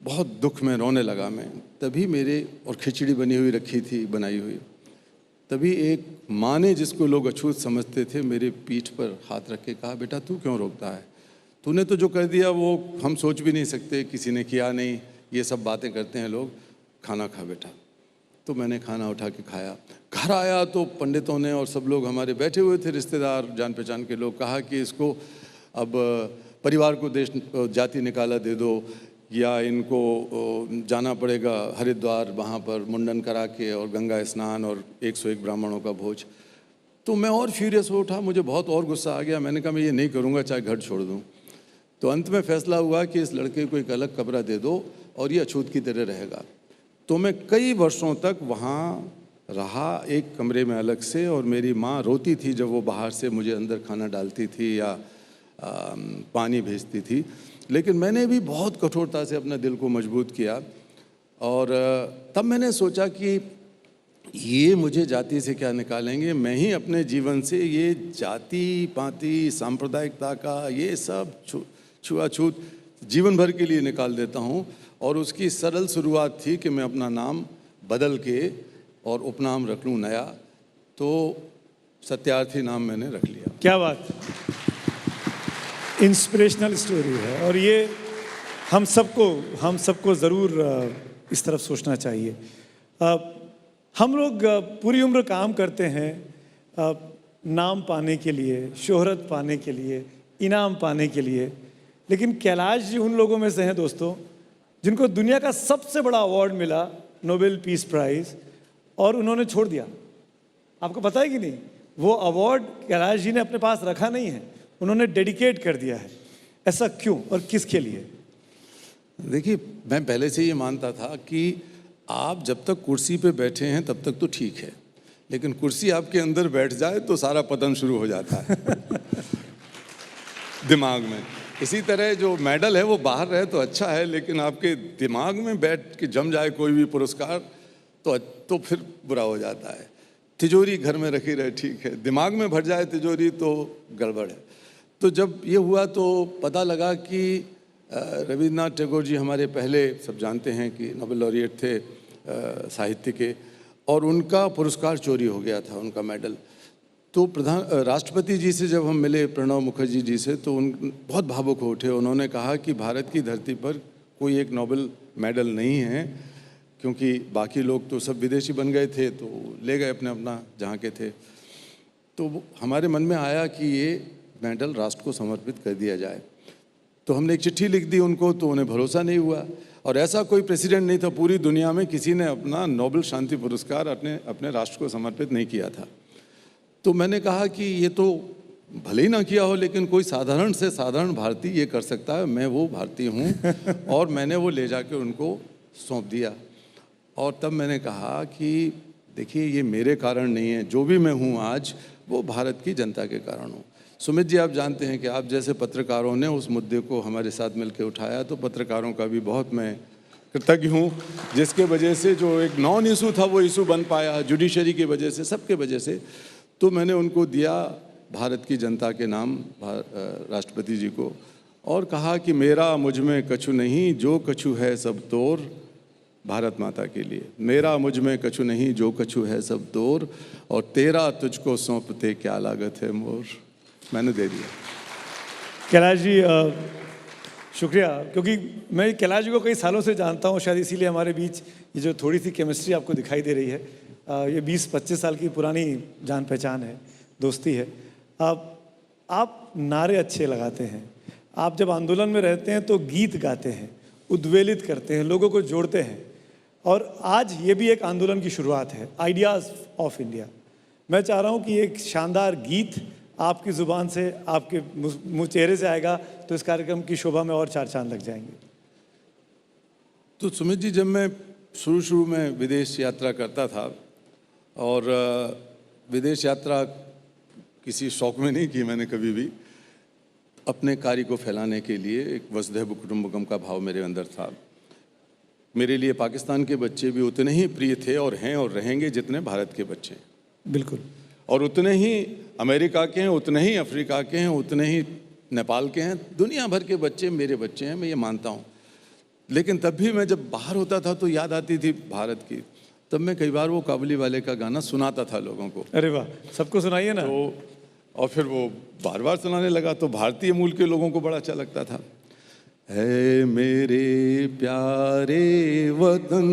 बहुत दुख में रोने लगा मैं। तभी मेरे, और खिचड़ी बनी हुई रखी थी, बनाई हुई, तभी एक माँ ने, जिसको लोग अछूत समझते थे, मेरे पीठ पर हाथ रख के कहा, बेटा तू क्यों रोकता है, तूने तो जो कर दिया वो हम सोच भी नहीं सकते, किसी ने किया नहीं, ये सब बातें करते हैं लोग, खाना खा बेटा। तो मैंने खाना उठा के खाया। घर आया तो पंडितों ने और सब लोग हमारे बैठे हुए थे, रिश्तेदार, जान पहचान के लोग, कहा कि इसको अब परिवार को देश जाति निकाला दे दो, या इनको जाना पड़ेगा हरिद्वार, वहाँ पर मुंडन करा के और गंगा स्नान और 101 ब्राह्मणों का भोज। तो मैं और फ्यूरियस हो उठा, मुझे बहुत और गुस्सा आ गया। मैंने कहा मैं ये नहीं करूँगा, चाहे घर छोड़ दूँ। तो अंत में फैसला हुआ कि इस लड़के को एक अलग कमरा दे दो और ये अछूत की तरह रहेगा। तो मैं कई वर्षों तक वहाँ रहा, एक कमरे में अलग से, और मेरी माँ रोती थी जब वो बाहर से मुझे अंदर खाना डालती थी या पानी भेजती थी। लेकिन मैंने भी बहुत कठोरता से अपने दिल को मजबूत किया, और तब मैंने सोचा कि ये मुझे जाति से क्या निकालेंगे, मैं ही अपने जीवन से ये जाति पाति सांप्रदायिकता का ये सब छुआछूत जीवन भर के लिए निकाल देता हूँ। और उसकी सरल शुरुआत थी कि मैं अपना नाम बदल के और उपनाम रख लूँ नया। तो सत्यार्थी नाम मैंने रख लिया। क्या बात, इंस्पिरेशनल स्टोरी है, और ये हम सबको ज़रूर इस तरफ सोचना चाहिए। हम लोग पूरी उम्र काम करते हैं नाम पाने के लिए, शोहरत पाने के लिए, इनाम पाने के लिए, लेकिन कैलाश जी उन लोगों में से हैं दोस्तों जिनको दुनिया का सबसे बड़ा अवार्ड मिला, नोबेल पीस प्राइज़, और उन्होंने छोड़ दिया। आपको पता है कि नहीं? वो अवार्ड कैलाश जी ने अपने पास रखा नहीं है, उन्होंने डेडिकेट कर दिया है। ऐसा क्यों और किसके लिए? देखिए, मैं पहले से ये मानता था कि आप जब तक कुर्सी पे बैठे हैं तब तक तो ठीक है, लेकिन कुर्सी आपके अंदर बैठ जाए तो सारा पतन शुरू हो जाता है दिमाग में। इसी तरह जो मेडल है वो बाहर रहे तो अच्छा है, लेकिन आपके दिमाग में बैठ के जम जाए कोई भी पुरस्कार तो फिर बुरा हो जाता है। तिजोरी घर में रखी रहे ठीक है, दिमाग में भर जाए तिजोरी तो गड़बड़ है। तो जब ये हुआ तो पता लगा कि रविन्द्रनाथ टैगोर जी हमारे पहले, सब जानते हैं कि नोबेल लॉरिएट थे साहित्य के, और उनका पुरस्कार चोरी हो गया था, उनका मेडल। तो राष्ट्रपति जी से जब हम मिले, प्रणब मुखर्जी जी से, तो उन बहुत भावुक हो उठे। उन्होंने कहा कि भारत की धरती पर कोई एक नोबेल मेडल नहीं है, क्योंकि बाकी लोग तो सब विदेशी बन गए थे, तो ले गए अपने अपना जहाँ के थे। तो हमारे मन में आया कि ये मेडल राष्ट्र को समर्पित कर दिया जाए। तो हमने एक चिट्ठी लिख दी उनको, तो उन्हें भरोसा नहीं हुआ। और ऐसा कोई प्रेसिडेंट नहीं था पूरी दुनिया में किसी ने अपना नोबेल शांति पुरस्कार अपने राष्ट्र को समर्पित नहीं किया था। तो मैंने कहा कि ये तो भले ही ना किया हो, लेकिन कोई साधारण से साधारण भारतीय ये कर सकता है। मैं वो भारतीय हूँ और मैंने वो ले जाकर उनको सौंप दिया। और तब मैंने कहा कि देखिए, ये मेरे कारण नहीं है, जो भी मैं हूँ आज वो भारत की जनता के कारण हूँ। सुमित जी, आप जानते हैं कि आप जैसे पत्रकारों ने उस मुद्दे को हमारे साथ मिलकर उठाया, तो पत्रकारों का भी बहुत मैं कृतज्ञ हूँ, जिसके वजह से जो एक नॉन इशू था वो इशू बन पाया, जुडिशरी की वजह से, सबके वजह से। तो मैंने उनको दिया भारत की जनता के नाम, राष्ट्रपति जी को, और कहा कि मेरा मुझ में कछु नहीं, जो कछु है सब तोर, भारत माता के लिए। मेरा मुझ में कछु नहीं, जो कछु है सब तोर, और तेरा तुझको सौंपते क्या लागत है मोर। मैंने दे दिया। कैलाश जी शुक्रिया, क्योंकि मैं कैलाश जी को कई सालों से जानता हूँ, शायद इसीलिए हमारे बीच ये जो थोड़ी सी केमिस्ट्री आपको दिखाई दे रही है, ये 20-25 साल की पुरानी जान पहचान है, दोस्ती है। आप नारे अच्छे लगाते हैं, आप जब आंदोलन में रहते हैं तो गीत गाते हैं, उद्वेलित करते हैं, लोगों को जोड़ते हैं। और आज ये भी एक आंदोलन की शुरुआत है, आइडियाज़ ऑफ इंडिया। मैं चाह रहा हूँ कि एक शानदार गीत आपकी ज़ुबान से, आपके मुँह चेहरे से आएगा, तो इस कार्यक्रम की शोभा में और 4 चांद लग जाएंगे। तो सुमित जी, जब मैं शुरू में विदेश यात्रा करता था, और विदेश यात्रा किसी शौक में नहीं की मैंने कभी भी, अपने कार्य को फैलाने के लिए एक वसुधैव कुटुंबकम का भाव मेरे अंदर था। मेरे लिए पाकिस्तान के बच्चे भी उतने ही प्रिय थे और हैं और रहेंगे जितने भारत के बच्चे। बिल्कुल। और उतने ही अमेरिका के हैं, उतने ही अफ्रीका के हैं, उतने ही नेपाल के हैं। दुनिया भर के बच्चे मेरे बच्चे हैं, मैं ये मानता हूँ। लेकिन तब भी मैं जब बाहर होता था तो याद आती थी भारत की। तब मैं कई बार वो काबुली वाले का गाना सुनाता था लोगों को। अरे वाह, सबको सुनाइए ना। तो और फिर वो बार बार सुनाने लगा, तो भारतीय मूल के लोगों को बड़ा अच्छा लगता था। है मेरे प्यारे वतन,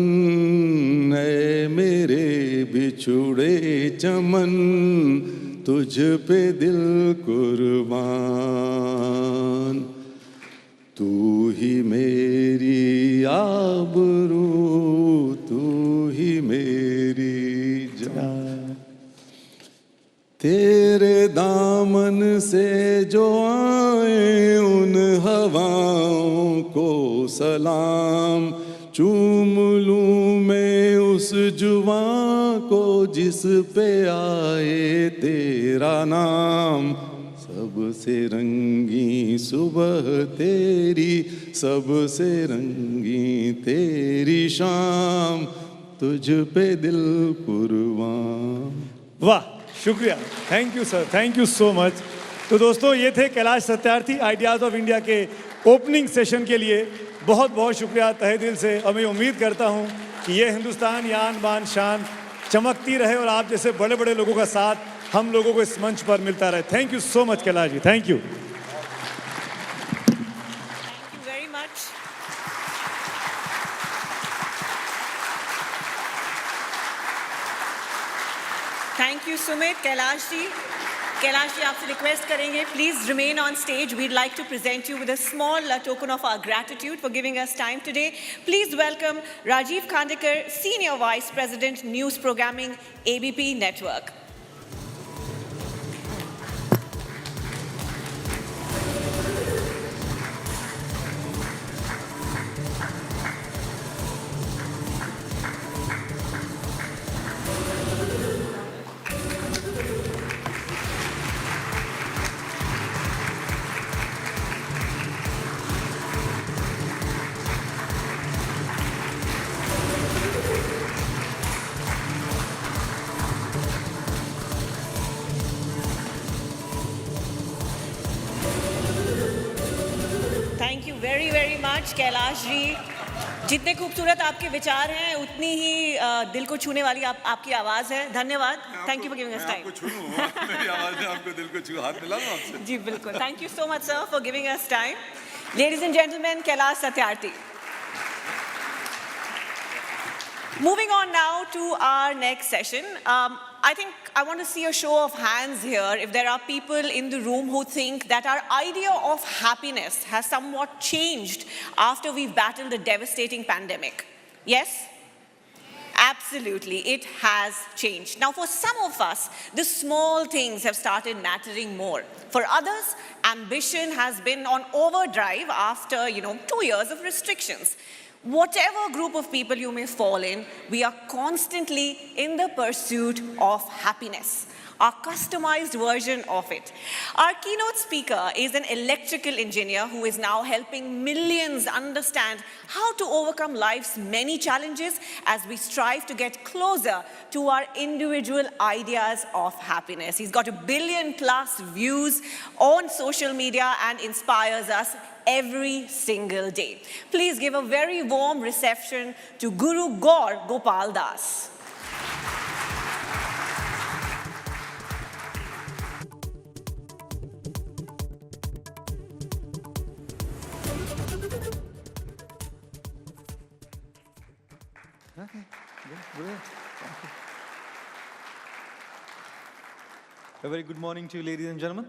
है मेरे बिछुड़े चमन, तुझ पे दिल कुर्बान, तू ही मेरी आबरू, तू ही मेरी जान। तेरे दामन से जो आए उन हवाओं को सलाम, चूम लूं मैं उस जुबां को जिस पे आए तेरा नाम। सबसे रंगी सुबह तेरी, सबसे रंगी तेरी शाम, तुझ पे दिल कुर्बान। वाह, शुक्रिया, thank you sir, thank you so much. तो दोस्तों, ये थे Kailash Satyarthi ideas of India के ओपनिंग सेशन के लिए बहुत बहुत शुक्रिया तहे दिल से। और मैं उम्मीद करता हूँ कि ये हिंदुस्तान यान बान शान चमकती रहे और आप जैसे बड़े बड़े लोगों का साथ हम लोगों को इस मंच पर मिलता रहे। Thank you so much Kailash ji, thank you. Thank you, Sumit. Kailash ji, आपसे रिक्वेस्ट करेंगे, please remain on stage. We'd like to present you with a small token of our gratitude for giving us time today. Please welcome Rajiv Khandekar, Senior Vice President, News Programming, ABP Network. Kailash ji, जितने खूबसूरत आपके विचार हैं उतनी ही दिल को छूने वाली आपकी आवाज़ है. धन्यवाद. Thank you for giving us time. आपको छू लूं, मेरी आवाज़ ने आपको दिल को छू, हाथ मिला लूं आपसे. जी बिल्कुल. Thank you so much, sir, for giving us time. Ladies and gentlemen, Kailash Satyarthi. Moving on now to our next session. I think I want to see a show of hands here if there are people in the room who think that our idea of happiness has somewhat changed after we've battled a devastating pandemic. Yes? Absolutely, it has changed. Now, for some of us, the small things have started mattering more. For others, ambition has been on overdrive after, 2 years of restrictions. Whatever group of people you may fall in, we are constantly in the pursuit of happiness, our customized version of it. Our keynote speaker is an electrical engineer who is now helping millions understand how to overcome life's many challenges as we strive to get closer to our individual ideas of happiness. He's got 1 billion+ views on social media and inspires us every single day. Please give a very warm reception to Guru Gaur Gopal Das. Okay, good. Thank you. A very good morning to you, ladies and gentlemen.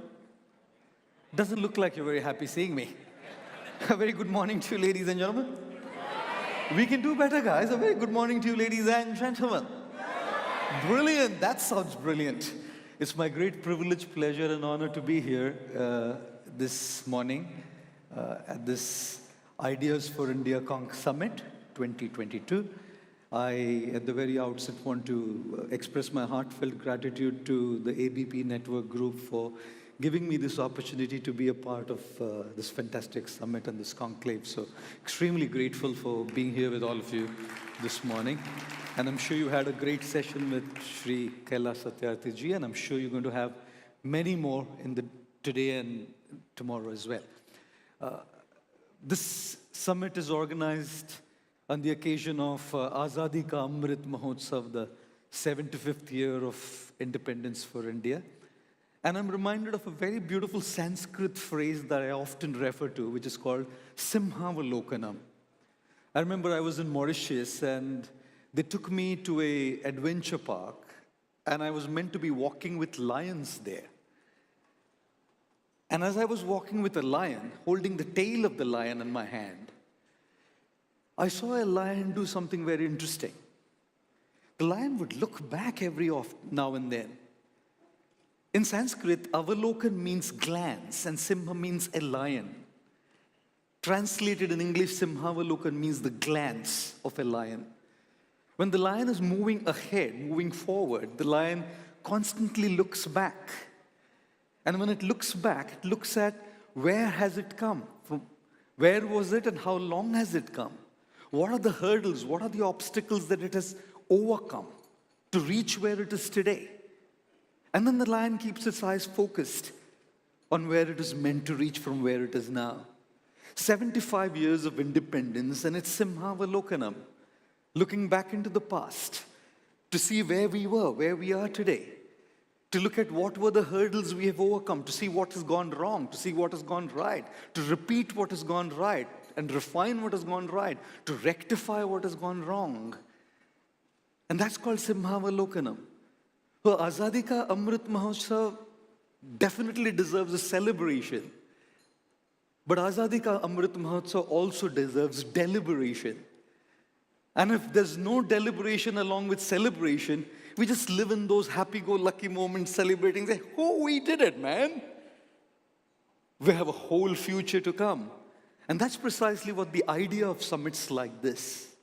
Doesn't look like you're very happy seeing me. A very good morning to you, ladies and gentlemen. We can do better, guys. A very good morning to you, ladies and gentlemen. Brilliant. That sounds brilliant. It's my great privilege, pleasure, and honor to be here this morning at this Ideas for India Conk Summit 2022. I, at the very outset, want to express my heartfelt gratitude to the ABP Network Group for giving me this opportunity to be a part of this fantastic summit and this conclave. So extremely grateful for being here with all of you this morning. And I'm sure you had a great session with Shri Kailash Satyarthi ji, and I'm sure you're going to have many more in today and tomorrow as well. This summit is organized on the occasion of Azadi Ka Amrit Mahotsav, the 75th year of independence for India. And I'm reminded of a very beautiful Sanskrit phrase that I often refer to, which is called Simhavalokanam. I remember I was in Mauritius and they took me to an adventure park and I was meant to be walking with lions there. And as I was walking with a lion, holding the tail of the lion in my hand, I saw a lion do something very interesting. The lion would look back every now and then. In Sanskrit, avalokan means glance and simha means a lion. Translated in English, simhavalokan means the glance of a lion. When the lion is moving ahead, moving forward, the lion constantly looks back. And when it looks back, it looks at where has it come? From where was it and how long has it come? What are the hurdles? What are the obstacles that it has overcome to reach where it is today? And then the lion keeps its eyes focused on where it is meant to reach from where it is now. 75 years of independence, and it's Simhavalokanam, looking back into the past to see where we were, where we are today, to look at what were the hurdles we have overcome, to see what has gone wrong, to see what has gone right, to repeat what has gone right, and refine what has gone right, to rectify what has gone wrong. And that's called Simhavalokanam. Well, Azadi Ka Amrit Mahotsav definitely deserves a celebration. But Azadi Ka Amrit Mahotsav also deserves deliberation. And if there's no deliberation along with celebration, we just live in those happy-go-lucky moments celebrating, say, oh, we did it, man. We have a whole future to come. And that's precisely what the idea of summits like this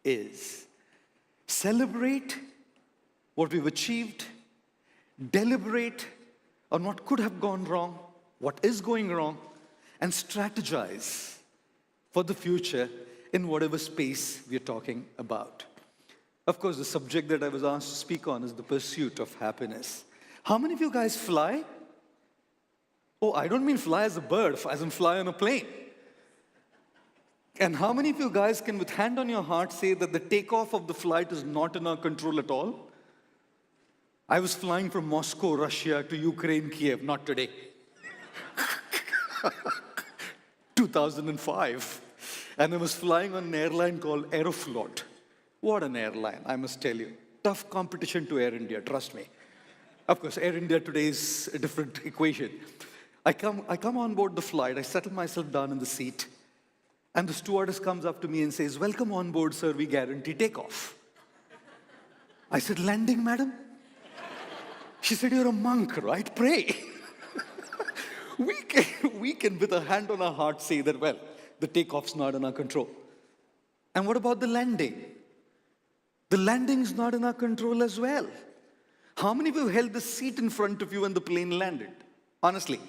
is. Celebrate what we've achieved, deliberate on what could have gone wrong, what is going wrong, and strategize for the future in whatever space we're talking about. Of course, the subject that I was asked to speak on is the pursuit of happiness. How many of you guys fly? Oh, I don't mean fly as a bird, as in fly on a plane. And how many of you guys can, with hand on your heart, say that the takeoff of the flight is not in our control at all? I was flying from Moscow, Russia to Ukraine, Kiev, not today. 2005. And I was flying on an airline called Aeroflot. What an airline, I must tell you. Tough competition to Air India, trust me. Of course, Air India today is a different equation. I come on board the flight, I settle myself down in the seat, and the stewardess comes up to me and says, "Welcome on board, sir, we guarantee takeoff." I said, "Landing, madam?" She said, "You're a monk, right? Pray." we can, with a hand on our heart, say that, well, the takeoff's not in our control. And what about the landing? The landing is not in our control as well. How many of you held the seat in front of you when the plane landed? Honestly.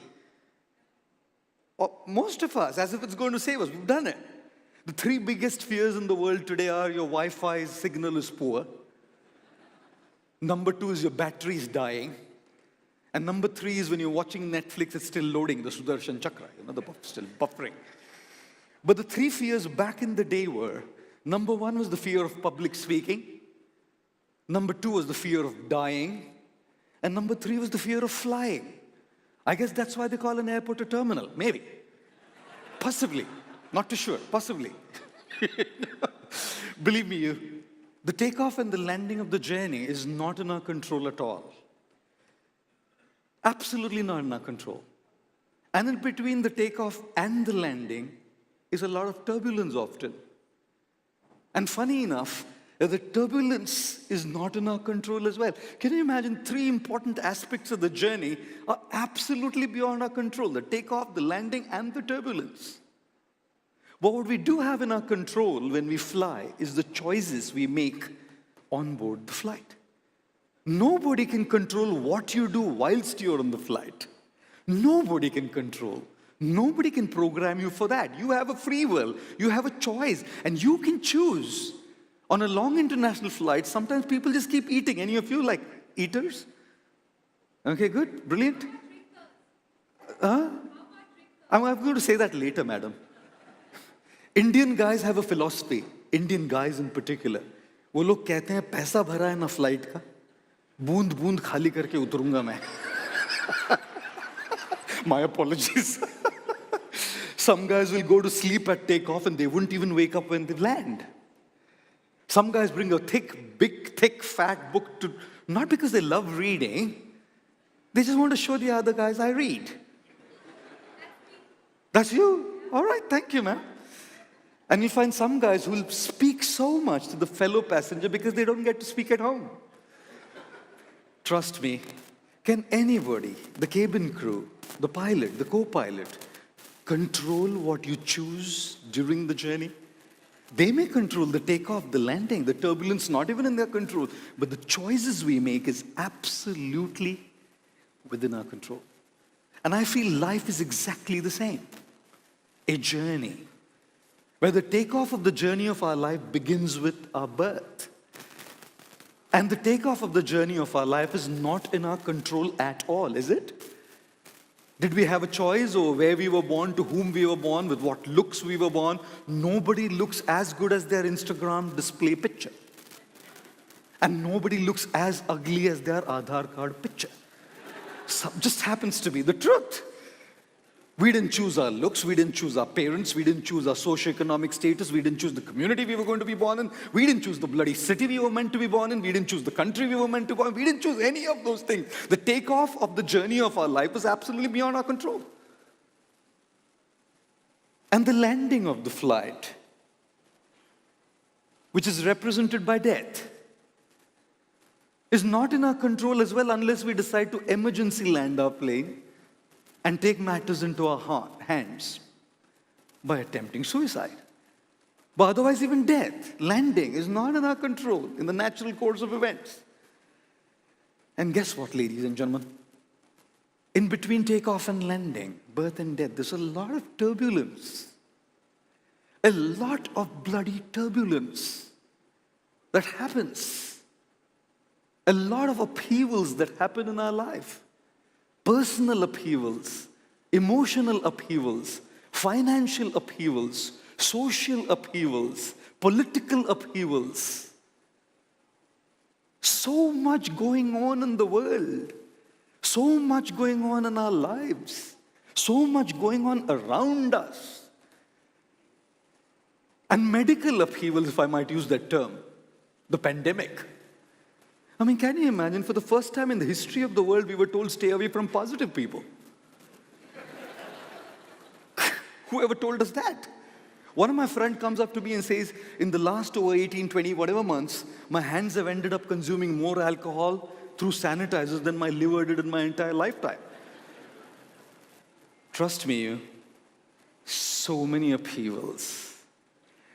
Most of us, as if it's going to save us. We've done it. The 3 biggest fears in the world today are your Wi-Fi signal is poor. Number 2 is your battery is dying. And number 3 is when you're watching Netflix, it's still loading, the Sudarshan Chakra, still buffering. But the 3 fears back in the day were, number 1 was the fear of public speaking. Number 2 was the fear of dying. And number 3 was the fear of flying. I guess that's why they call an airport a terminal, maybe. Possibly. Not too sure, possibly. Believe me, the takeoff and the landing of the journey is not in our control at all. Absolutely not in our control. And in between the takeoff and the landing is a lot of turbulence often. And funny enough, the turbulence is not in our control as well. Can you imagine 3 important aspects of the journey are absolutely beyond our control? The takeoff, the landing, and the turbulence. But what we do have in our control when we fly is the choices we make on board the flight. Nobody can control what you do whilst you're on the flight. Nobody can control. Nobody can program you for that. You have a free will. You have a choice. And you can choose. On a long international flight, sometimes people just keep eating. Any of you like eaters? Okay, good, brilliant. I'm going to say that later, madam. Indian guys have a philosophy. Indian guys in particular. वो लोग कहते हैं पैसा भरा है ना flight का, बूंद बूंद खाली करके उतरूंगा मैं. My apologies. Some guys will go to sleep at takeoff and they wouldn't even wake up when they land. Some guys bring a big, thick, fat book to, not because they love reading, they just want to show the other guys, I read. That's you? All right, thank you, man. And you find some guys who will speak so much to the fellow passenger because they don't get to speak at home. Trust me, can anybody, the cabin crew, the pilot, the co-pilot, control what you choose during the journey? They may control the takeoff, the landing, the turbulence, not even in their control. But the choices we make is absolutely within our control. And I feel life is exactly the same. A journey. Where the takeoff of the journey of our life begins with our birth. And the takeoff of the journey of our life is not in our control at all, is it? Did we have a choice over where we were born, to whom we were born, with what looks we were born? Nobody looks as good as their Instagram display picture. And nobody looks as ugly as their Aadhaar card picture. Just happens to be the truth. We didn't choose our looks, we didn't choose our parents, we didn't choose our socioeconomic status, we didn't choose the community we were going to be born in, we didn't choose the bloody city we were meant to be born in, we didn't choose the country we were meant to be born in, we didn't choose any of those things. The takeoff of the journey of our life was absolutely beyond our control. And the landing of the flight, which is represented by death, is not in our control as well unless we decide to emergency land our plane and take matters into our hands by attempting suicide. But otherwise, even death, landing, is not in our control in the natural course of events. And guess what, ladies and gentlemen? In between takeoff and landing, birth and death, there's a lot of turbulence. A lot of bloody turbulence that happens. A lot of upheavals that happen in our life. Personal upheavals, emotional upheavals, financial upheavals, social upheavals, political upheavals. So much going on in the world, so much going on in our lives, so much going on around us. And medical upheavals, if I might use that term, the pandemic. I mean, can you imagine, for the first time in the history of the world, we were told stay away from positive people. Whoever told us that? One of my friends comes up to me and says, in the last over 18, 20, whatever months, my hands have ended up consuming more alcohol through sanitizers than my liver did in my entire lifetime. Trust me, so many upheavals.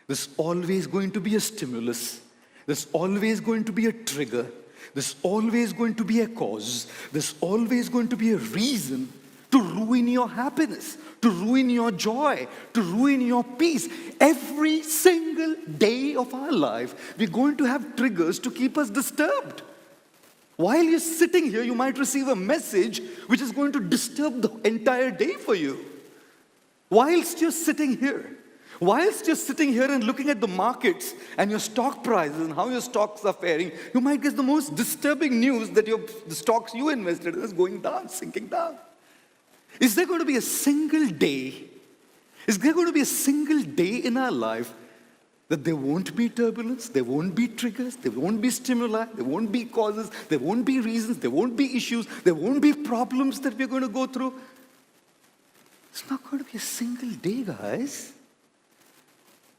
There's always going to be a stimulus. There's always going to be a trigger. There's always going to be a cause. There's always going to be a reason to ruin your happiness, to ruin your joy, to ruin your peace. Every single day of our life, we're going to have triggers to keep us disturbed. While you're sitting here, you might receive a message which is going to disturb the entire day for you. Whilst you're sitting here, and looking at the markets and your stock prices and how your stocks are faring, you might get the most disturbing news that the stocks you invested in is going down, sinking down. Is there going to be a single day? Is there going to be a single day in our life that there won't be turbulence, there won't be triggers, there won't be stimuli, there won't be causes, there won't be reasons, there won't be issues, there won't be problems that we're going to go through? It's not going to be a single day, guys.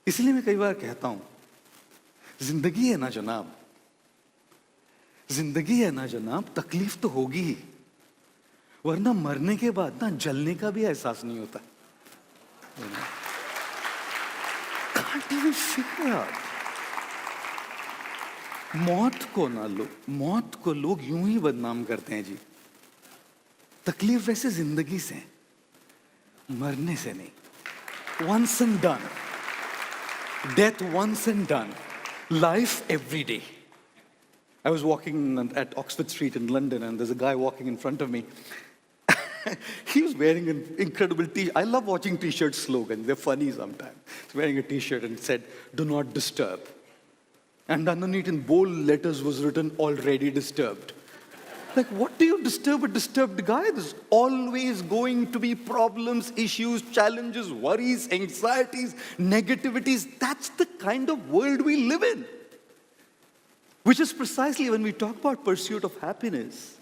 इसलिए मैं कई बार कहता हूं, जिंदगी है ना जनाब, जिंदगी है ना जनाब, तकलीफ तो होगी ही, वरना मरने के बाद ना जलने का भी एहसास नहीं होता. Can't even figure out. मौत को लोग यूं ही बदनाम करते हैं जी. तकलीफ वैसे जिंदगी से है, मरने से नहीं. Once and done. Death once and done. Life every day. I was walking at Oxford Street in London, and there's a guy walking in front of me. He was wearing an incredible t-shirt. I love watching t-shirt slogans. They're funny sometimes. He's wearing a t-shirt and it said, "Do not disturb." And underneath in bold letters was written, "Already disturbed." Like, what do you disturb a disturbed guy? There's always going to be problems, issues, challenges, worries, anxieties, negativities. That's the kind of world we live in. Which is precisely when we talk about pursuit of happiness,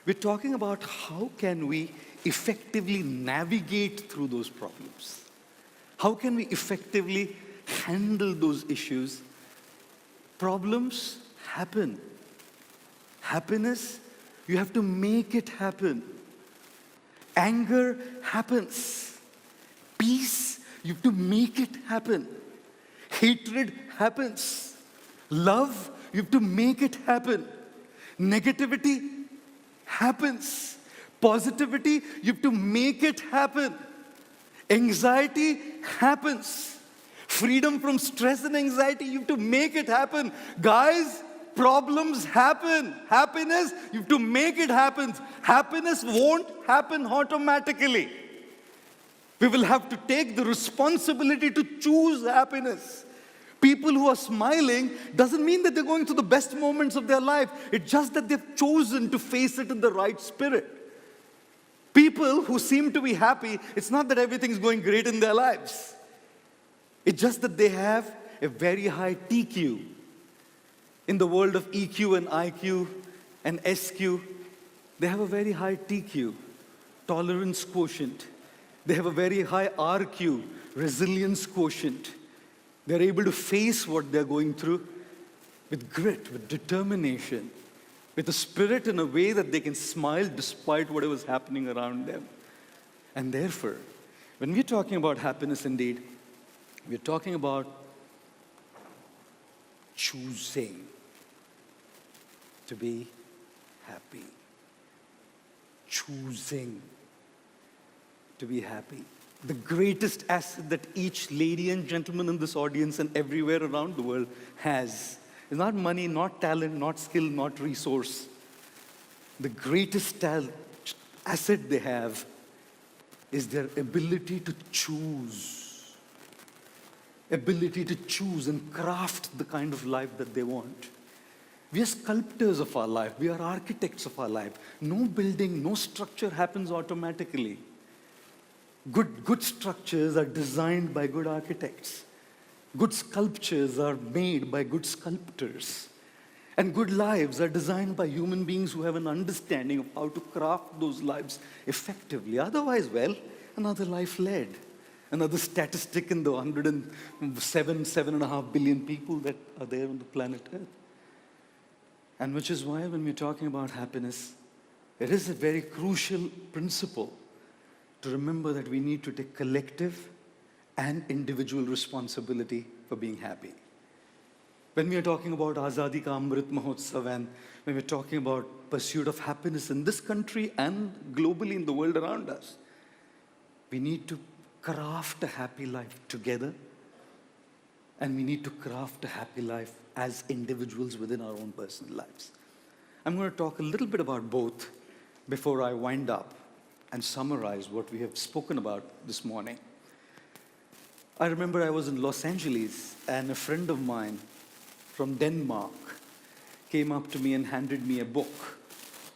we're talking about how can we effectively navigate through those problems. How can we effectively handle those issues? Problems happen. Happiness, you have to make it happen. Anger happens. Peace, you have to make it happen. Hatred happens. Love, you have to make it happen. Negativity happens. Positivity, you have to make it happen. Anxiety happens. Freedom from stress and anxiety, you have to make it happen. Guys, problems happen. Happiness, you have to make it happen. Happiness won't happen automatically. We will have to take the responsibility to choose happiness. People who are smiling doesn't mean that they're going through the best moments of their life. It's just that they've chosen to face it in the right spirit. People who seem to be happy, it's not that everything's going great in their lives. It's just that they have a very high TQ. In the world of EQ and IQ and SQ, they have a very high TQ, tolerance quotient. They have a very high RQ, resilience quotient. They're able to face what they're going through with grit, with determination, with a spirit in a way that they can smile despite whatever's happening around them. And therefore, when we're talking about happiness indeed, we're talking about choosing to be happy. Choosing to be happy. The greatest asset that each lady and gentleman in this audience and everywhere around the world has is not money, not talent, not skill, not resource. The greatest asset they have is their ability to choose. ability to choose and craft the kind of life that they want. We are sculptors of our life. We are architects of our life. No building, no structure happens automatically. Good structures are designed by good architects. Good sculptures are made by good sculptors. And good lives are designed by human beings who have an understanding of how to craft those lives effectively. Otherwise, well, another life led. Another statistic in the 7.5 billion people that are there on the planet Earth. And which is why when we're talking about happiness, it is a very crucial principle to remember that we need to take collective and individual responsibility for being happy. When we are talking about Azadi Ka Amrit Mahotsav and when we're talking about pursuit of happiness in this country and globally in the world around us, we need to craft a happy life together, and we need to craft a happy life as individuals within our own personal lives. I'm going to talk a little bit about both before I wind up and summarize what we have spoken about this morning. I remember I was in Los Angeles and a friend of mine from Denmark came up to me and handed me a book.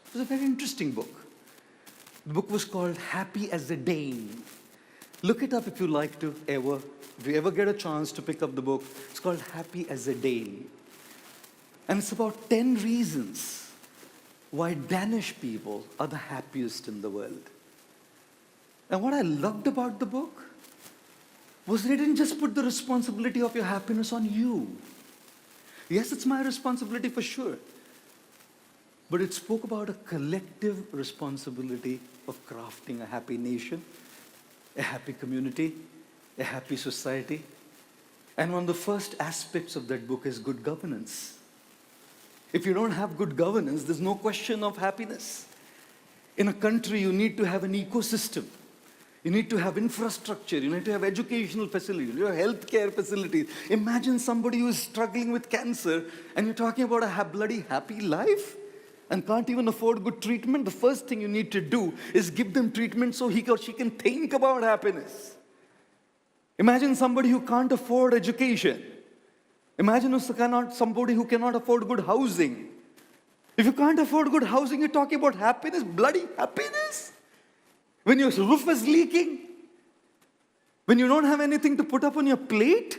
It was a very interesting book. The book was called Happy as a Dane. Look it up if you like to ever. If you ever get a chance to pick up the book, it's called Happy as a Dane. And it's about 10 reasons why Danish people are the happiest in the world. And what I loved about the book was they didn't just put the responsibility of your happiness on you. Yes, it's my responsibility for sure. But it spoke about a collective responsibility of crafting a happy nation, a happy community, a happy society. And one of the first aspects of that book is good governance. If you don't have good governance, there's no question of happiness. In a country, you need to have an ecosystem. You need to have infrastructure. You need to have educational facilities. You have healthcare facilities. Imagine somebody who is struggling with cancer and you're talking about a bloody happy life and can't even afford good treatment. The first thing you need to do is give them treatment so he or she can think about happiness. Imagine somebody who can't afford education. Imagine somebody who cannot afford good housing. If you can't afford good housing, you're talking about happiness, bloody happiness? When your roof is leaking? When you don't have anything to put up on your plate?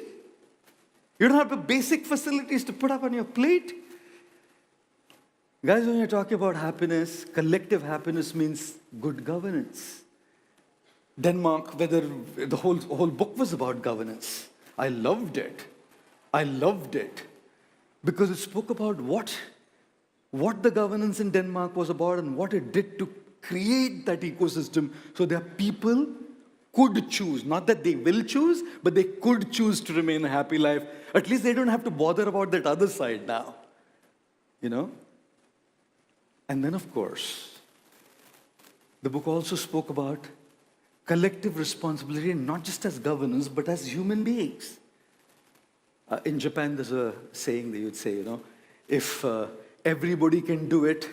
You don't have the basic facilities to put up on your plate? Guys, when you're talking about happiness, collective happiness means good governance. Denmark, whether the whole book was about governance. I loved it. I loved it. Because it spoke about what the governance in Denmark was about and what it did to create that ecosystem so their people could choose. Not that they will choose, but they could choose to remain a happy life. At least they don't have to bother about that other side now. You know? And then, of course, the book also spoke about collective responsibility, not just as governance, but as human beings. In Japan, there's a saying they would say, if everybody can do it,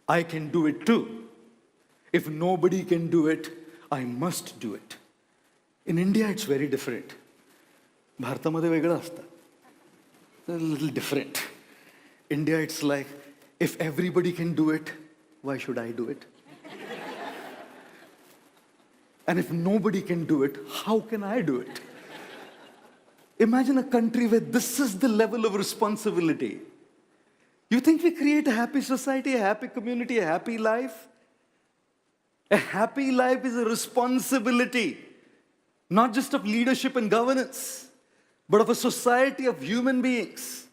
I can do it too. If nobody can do it, I must do it. In India, it's very different. Bharataमध्ये वेगळं असतं. A little different. India, it's like, if everybody can do it, why should I do it? And if nobody can do it, how can I do it? Imagine a country where this is the level of responsibility. You think we create a happy society, a happy community, a happy life? A happy life is a responsibility, not just of leadership and governance, but of a society of human beings.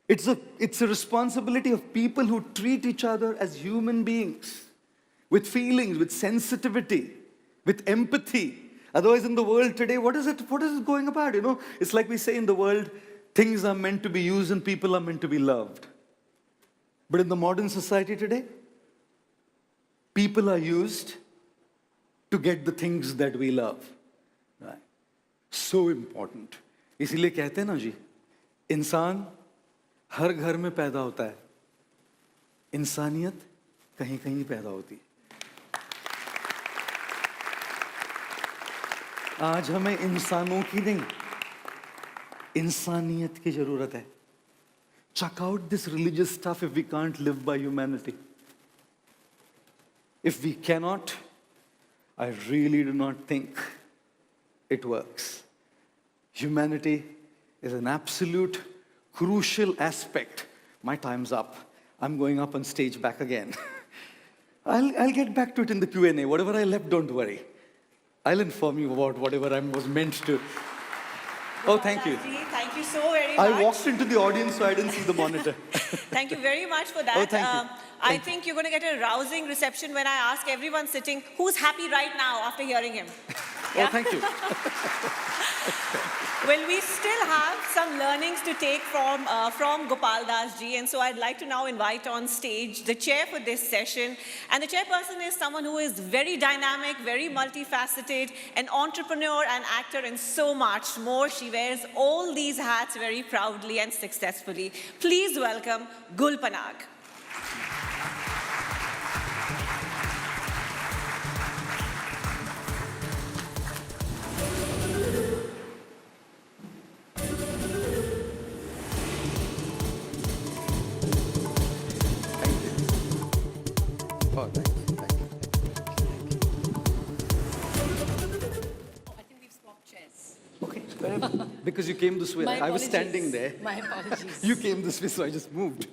It's a responsibility of people who treat each other as human beings, with feelings, with sensitivity, with empathy. Otherwise, in the world today, what is it going about? It's like we say in the world, things are meant to be used and people are meant to be loved. But in the modern society today, people are used to get the things that we love. Right? So important. इसीलिए कहते हैं ना जी, इंसान हर घर में पैदा होता है, इंसानियत कहीं कहीं पैदा होती है. आज हमें इंसानों की नहीं, इंसानियत की जरूरत है. Chuck out this religious stuff if we can't live by humanity. If we cannot, I really do not think it works. Humanity is an absolute crucial aspect. My time's up. I'm going up on stage back again. I'll get back to it in the Q&A. Whatever I left, don't worry. I'll inform you about whatever I was meant to. Oh, thank you. Thank you so very much. I walked into the audience, so I didn't see the monitor. Thank you very much for that. Oh, thank you. I think you're going to get a rousing reception when I ask everyone sitting who's happy right now after hearing him. Oh, thank you. Well, we still have some learnings to take from Gopal Das ji, and so I'd like to now invite on stage the chair for this session. And the chairperson is someone who is very dynamic, very multifaceted, an entrepreneur, an actor, and so much more. She wears all these hats very proudly and successfully. Please welcome Gul Panag. Because you came this way. I was standing there. My apologies. You came this way, so I just moved.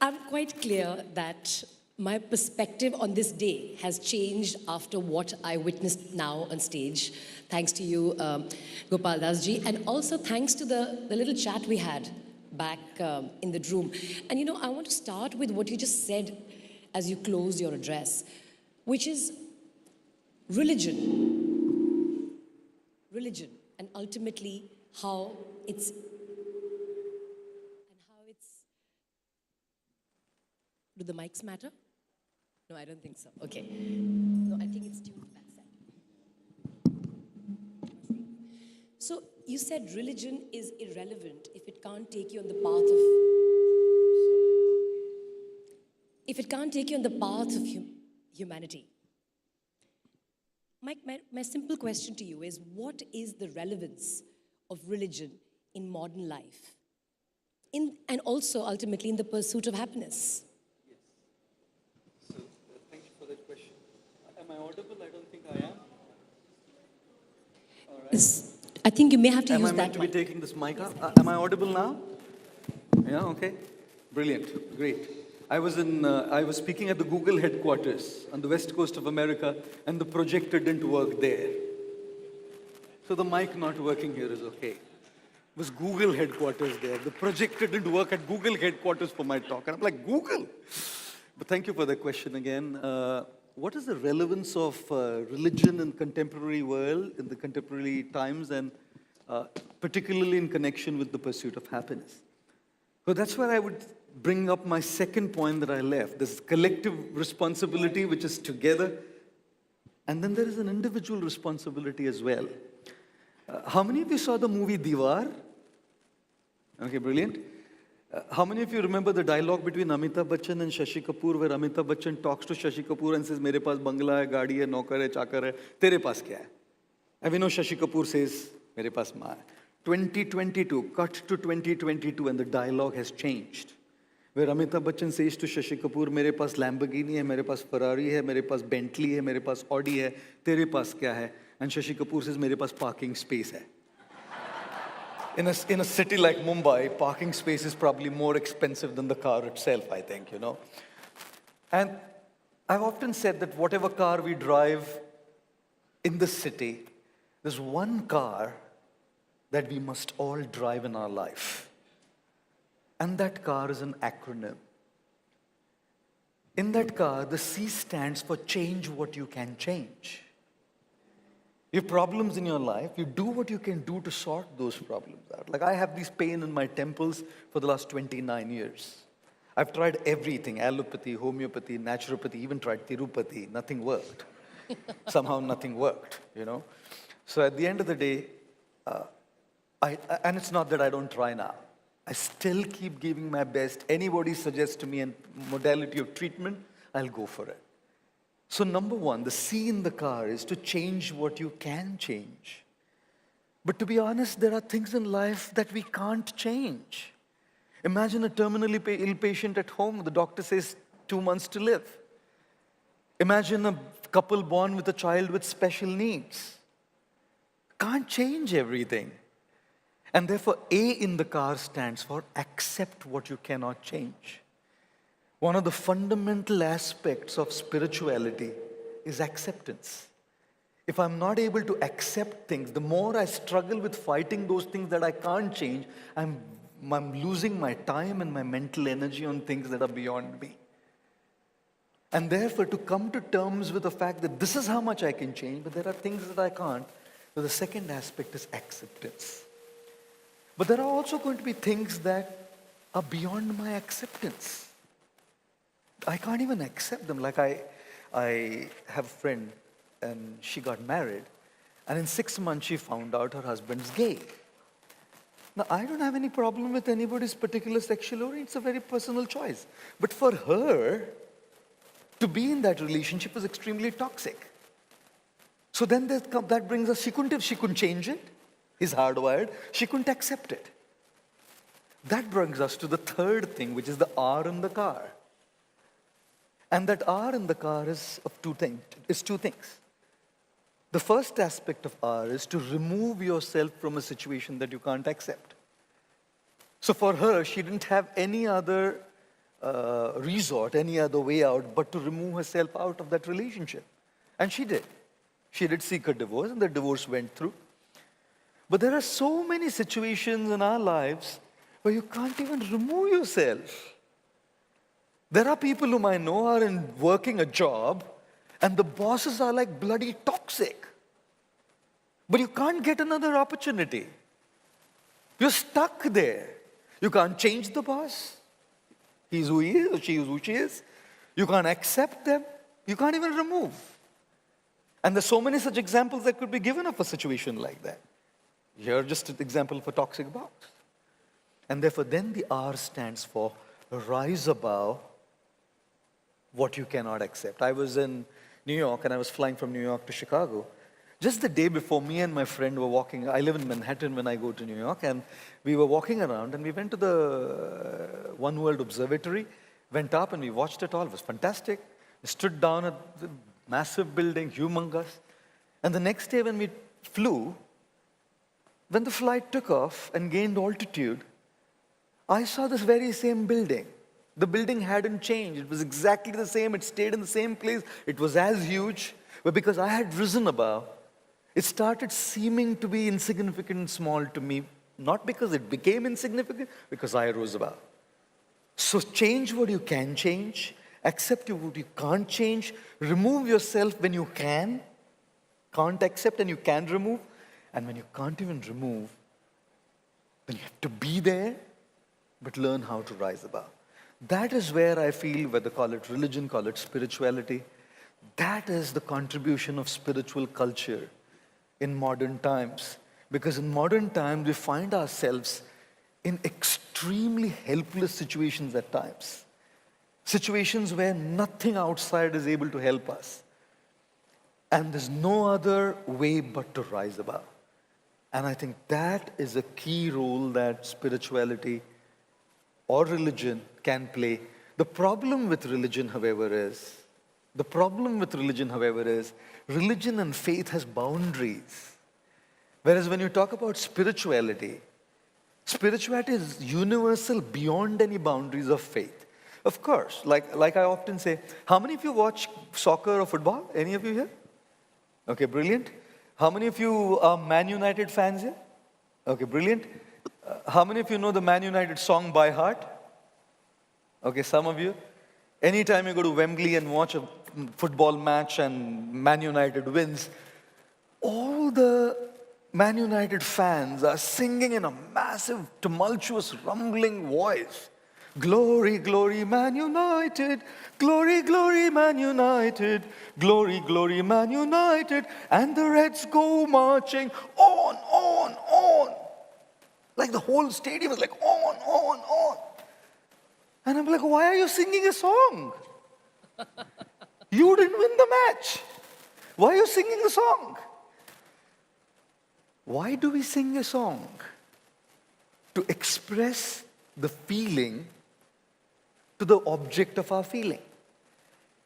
I'm quite clear that my perspective on this day has changed after what I witnessed now on stage. Thanks to you, Gopal Das ji, and also thanks to the little chat we had back in the room. And you know, I want to start with what you just said as you closed your address, which is religion, and ultimately how it's, do the mics matter? No, I don't think so. Okay. No, I think it's tuned that side. So you said religion is irrelevant if it can't take you on the path of, humanity. My simple question to you is, what is the relevance of religion in modern life? And also, ultimately, in the pursuit of happiness? Yes. So, thank you for that question. Am I audible? I don't think I am. All right. I think you may have to use that. Am I meant to be taking this mic up? Am I audible now? Yeah, okay. Brilliant. Great. I was speaking at the Google headquarters on the west coast of America, and the projector didn't work there. So the mic not working here is okay. It was Google headquarters there. The projector didn't work at Google headquarters for my talk. And I'm like, Google? But thank you for the question again. What is the relevance of religion in contemporary world, in the contemporary times, and particularly in connection with the pursuit of happiness? So that's where I would bring up my second point that I left, this collective responsibility which is together, and then there is an individual responsibility as well. How many of you saw the movie Diwar? Okay, brilliant. How many of you remember the dialogue between Amitabh Bachchan and Shashi Kapoor, where Amitabh Bachchan talks to Shashi Kapoor and says, "Mere paas bangla hai, gaadi hai, naukar hai, chakar hai, tere paas kya hai?" And we know Shashi Kapoor says, "Mere paas maa hai." 2022, cut to 2022, and the dialogue has changed. Where Amitabh Bachchan says to Shashi Kapoor, "Mere paas Lamborghini hai, mere paas Ferrari hai, mere paas Bentley hai, mere paas Audi hai, tere paas kya hai?" And Shashi Kapoor says, "Mere paas parking space hai." In a city like Mumbai, parking space is probably more expensive than the car itself, I think, you know. And I've often said that whatever car we drive in this city, there's one car that we must all drive in our life. And that car is an acronym. In that car, the C stands for change what you can change. You have problems in your life, you do what you can do to sort those problems out. Like I have this pain in my temples for the last 29 years. I've tried everything, allopathy, homeopathy, naturopathy, even tried Tirupati, nothing worked. Somehow nothing worked, you know. So at the end of the day, and it's not that I don't try now. I still keep giving my best. Anybody suggests to me a modality of treatment, I'll go for it. So number one, the C in the car is to change what you can change. But to be honest, there are things in life that we can't change. Imagine a terminally ill patient at home. The doctor says 2 months to live. Imagine a couple born with a child with special needs. Can't change everything. And therefore, A in the car stands for accept what you cannot change. One of the fundamental aspects of spirituality is acceptance. If I'm not able to accept things, the more I struggle with fighting those things that I can't change, I'm losing my time and my mental energy on things that are beyond me. And therefore, to come to terms with the fact that this is how much I can change, but there are things that I can't, so the second aspect is acceptance. But there are also going to be things that are beyond my acceptance. I can't even accept them. Like I have a friend, and she got married, and in 6 months she found out her husband's gay. Now, I don't have any problem with anybody's particular sexual orientation. It's a very personal choice. But for her, to be in that relationship was extremely toxic. So then that brings us, she couldn't change it. He's hardwired. She couldn't accept it. That brings us to the third thing, which is the R in the car. And that R in the car is two things. The first aspect of R is to remove yourself from a situation that you can't accept. So for her, she didn't have any other resort, any other way out, but to remove herself out of that relationship. And she did. She did seek a divorce, and the divorce went through. But there are so many situations in our lives where you can't even remove yourself. There are people whom I know are working a job, and the bosses are like bloody toxic. But you can't get another opportunity. You're stuck there. You can't change the boss. He's who he is, or she is who she is. You can't accept them. You can't even remove. And there's so many such examples that could be given of a situation like that. Here, just an example of a toxic boss. And therefore, then the R stands for rise above what you cannot accept. I was in New York, and I was flying from New York to Chicago. Just the day before, me and my friend were walking. I live in Manhattan when I go to New York, and we were walking around, and we went to the One World Observatory, went up, and we watched it all. It was fantastic. We stood down at the massive building, humongous. And the next day when we flew, when the flight took off and gained altitude, I saw this very same building. The building hadn't changed. It was exactly the same. It stayed in the same place. It was as huge. But because I had risen above, it started seeming to be insignificant and small to me. Not because it became insignificant, because I rose above. So change what you can change. Accept what you can't change. Remove yourself when you can. Can't accept and you can remove. And when you can't even remove, then you have to be there, but learn how to rise above. That is where I feel, whether call it religion, call it spirituality, that is the contribution of spiritual culture in modern times. Because in modern times, we find ourselves in extremely helpless situations at times. Situations where nothing outside is able to help us. And there's no other way but to rise above. And I think that is a key role that spirituality or religion can play. The problem with religion, however, is religion and faith has boundaries. Whereas when you talk about spirituality, spirituality is universal beyond any boundaries of faith. Of course, like I often say, how many of you watch soccer or football? Any of you here? Okay, brilliant. How many of you are Man United fans here? Okay, brilliant. How many of you know the Man United song by heart? Okay, some of you. Anytime you go to Wembley and watch a football match and Man United wins, all the Man United fans are singing in a massive, tumultuous, rumbling voice. Glory, glory, Man United. Glory, glory, Man United. Glory, glory, Man United. And the Reds go marching on, on, on. Like the whole stadium is like on, on, on. And I'm like, why are you singing a song? You didn't win the match. Why are you singing the song? why do we sing a song? To express the feeling to the object of our feeling.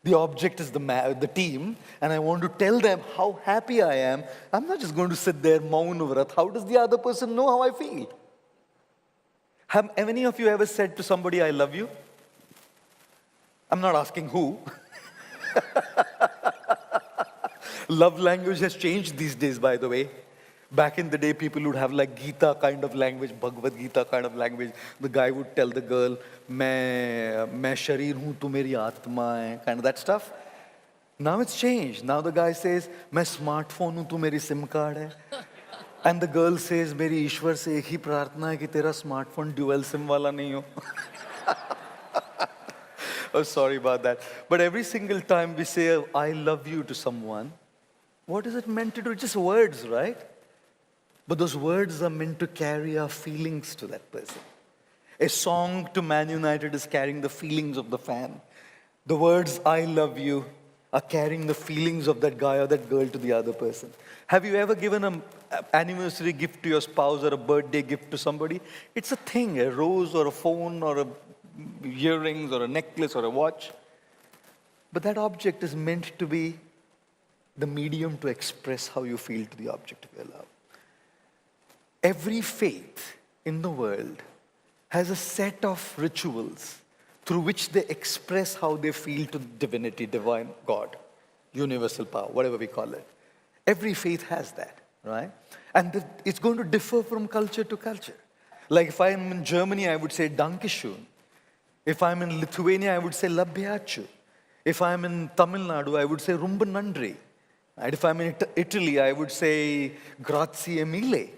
The object is the team, and I want to tell them how happy I am. I'm not just going to sit there, maun vrat. How does the other person know how I feel? Have any of you ever said to somebody, I love you? I'm not asking who. Love language has changed these days, by the way. Back in the day, people would have like Gita kind of language, Bhagavad Gita kind of language. The guy would tell the girl, मैं शरीर हूँ, तू मेरी आत्मा है, kind of that stuff. Now it's changed. Now the guy says, मैं smartphone हूँ, तू मेरी SIM card है. And the girl says, मेरी ईश्वर से एक ही प्रार्थना है कि तेरा smartphone dual SIM वाला नहीं हो. Oh, sorry about that. But every single time we say, I love you to someone, what is it meant to do? It's just words, right? But those words are meant to carry our feelings to that person. A song to Man United is carrying the feelings of the fan. The words, I love you, are carrying the feelings of that guy or that girl to the other person. Have you ever given an anniversary gift to your spouse or a birthday gift to somebody? It's a thing, a rose or a phone or earrings or a necklace or a watch. But that object is meant to be the medium to express how you feel to the object of your love. Every faith in the world has a set of rituals through which they express how they feel to divinity, divine, God, universal power, whatever we call it. Every faith has that, right? And it's going to differ from culture to culture. Like if I'm in Germany, I would say Dankeschön. If I'm in Lithuania, I would say Labbiachu. If I'm in Tamil Nadu, I would say Rumba Nandri. And if I'm in Italy, I would say Grazie mille.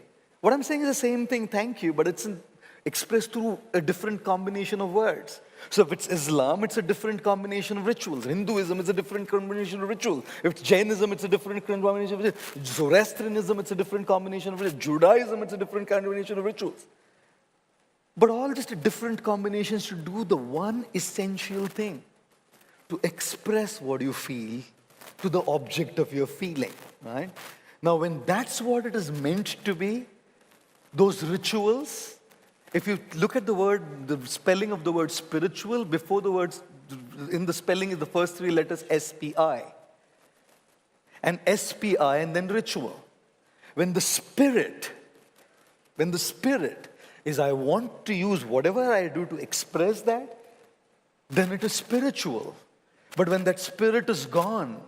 What I'm saying is the same thing, thank you, but it's expressed through a different combination of words. So if it's Islam, it's a different combination of rituals. Hinduism is a different combination of rituals. If it's Jainism, it's a different combination of rituals. Zoroastrianism, it's a different combination of rituals. Judaism, it's a different combination of rituals. But all just different combinations to do the one essential thing, to express what you feel to the object of your feeling, right? Now, when that's what it is meant to be, those rituals, if you look at the word, the spelling of the word spiritual, before the words, in the spelling is the first three letters S-P-I. And S-P-I and then ritual. When the spirit is I want to use whatever I do to express that, then it is spiritual. But when that spirit is gone,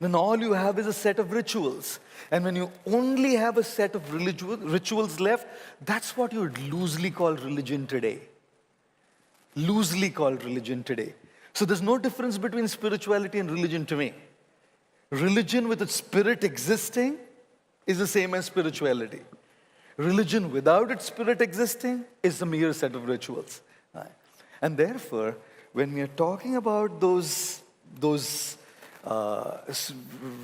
then all you have is a set of rituals. And when you only have a set of rituals left, that's what you would loosely call religion today. Loosely called religion today. So there's no difference between spirituality and religion to me. Religion with its spirit existing is the same as spirituality. Religion without its spirit existing is a mere set of rituals. And therefore, when we are talking about those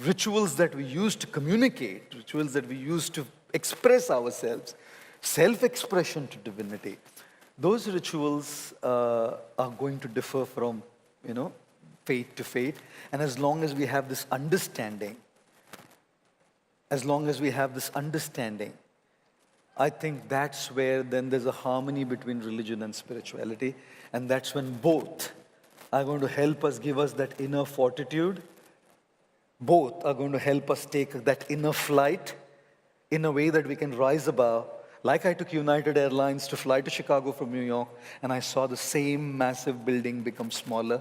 rituals that we use to communicate, rituals that we use to express ourselves, self-expression to divinity, those rituals are going to differ from, faith to faith. And as long as we have this understanding, I think that's where then there's a harmony between religion and spirituality. And that's when both are going to help us, give us that inner fortitude. Both are going to help us take that inner flight in a way that we can rise above. Like I took United Airlines to fly to Chicago from New York, and I saw the same massive building become smaller.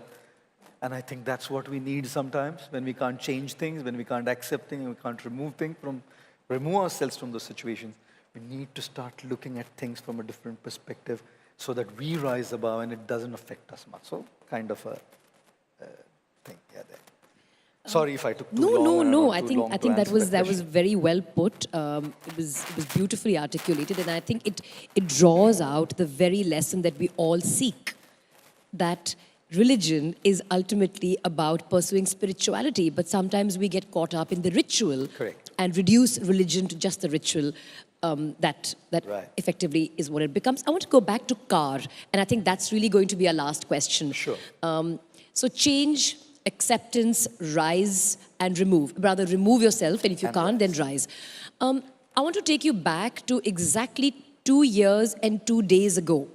And I think that's what we need sometimes when we can't change things, when we can't accept things, we can't remove ourselves from those situations. We need to start looking at things from a different perspective so that we rise above and it doesn't affect us much. So, kind of a thing, yeah, there. Sorry if I took too long. No. I think that was very well put. It was beautifully articulated, and I think it draws out the very lesson that we all seek, that religion is ultimately about pursuing spirituality, but sometimes we get caught up in the ritual. Correct. And reduce religion to just the ritual. That right. Effectively is what it becomes. I want to go back to Car, and I think that's really going to be our last question. Sure. So change, acceptance, rise, and remove. Rather, remove yourself, and if you can't, then rise. I want to take you back to exactly 2 years and 2 days ago.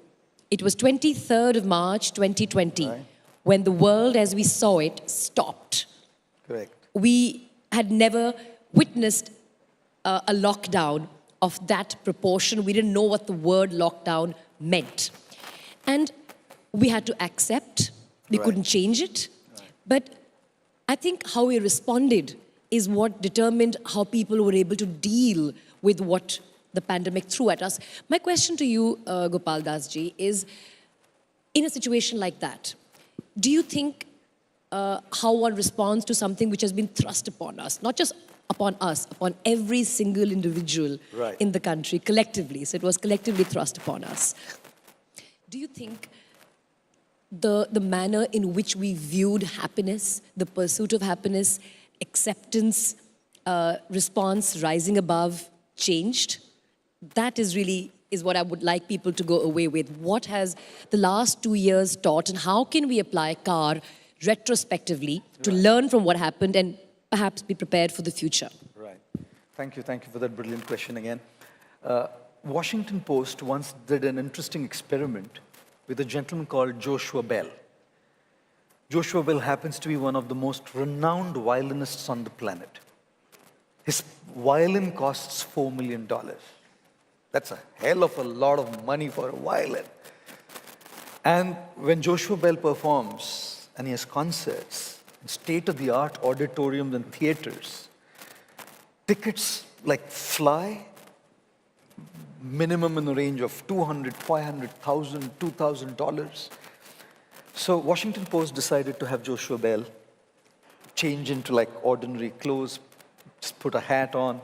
It was 23rd of March, 2020, when the world as we saw it stopped. Correct. We had never witnessed a lockdown of that proportion. We didn't know what the word lockdown meant. And we had to accept. We couldn't change it. But I think how we responded is what determined how people were able to deal with what the pandemic threw at us. My question to you, Gopal Dasji, is in a situation like that, do you think how one responds to something which has been thrust upon us, not just upon us, upon every single individual in the country collectively, so it was collectively thrust upon us. Do you think the manner in which we viewed happiness, the pursuit of happiness, acceptance, response, rising above, changed? That is what I would like people to go away with. What has the last 2 years taught, and how can we apply CAR retrospectively to learn from what happened and perhaps be prepared for the future? Right. Thank you for that brilliant question again. Washington Post once did an interesting experiment with a gentleman called Joshua Bell. Joshua Bell happens to be one of the most renowned violinists on the planet. His violin costs $4 million. That's a hell of a lot of money for a violin. And when Joshua Bell performs and he has concerts in state-of-the-art auditoriums and theaters, tickets like fly, minimum in the range of $200,000, $500,000, $2,000. So Washington Post decided to have Joshua Bell change into like ordinary clothes, just put a hat on,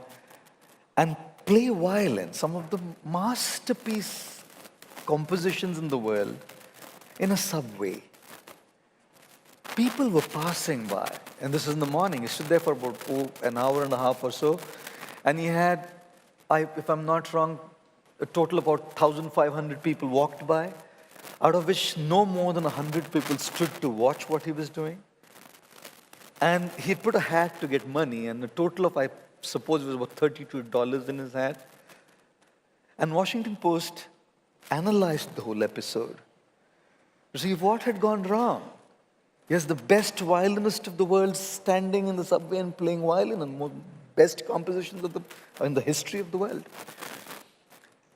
and play violin, some of the masterpiece compositions in the world, in a subway. People were passing by, and this is in the morning. He stood there for about an hour and a half or so, and he had, if I'm not wrong, a total of about 1,500 people walked by, out of which no more than 100 people stood to watch what he was doing. And he put a hat to get money, and a total of, I suppose it was about $32 in his hat. And Washington Post analyzed the whole episode to see what had gone wrong. Yes, the best violinist of the world standing in the subway and playing violin, and best compositions in the history of the world.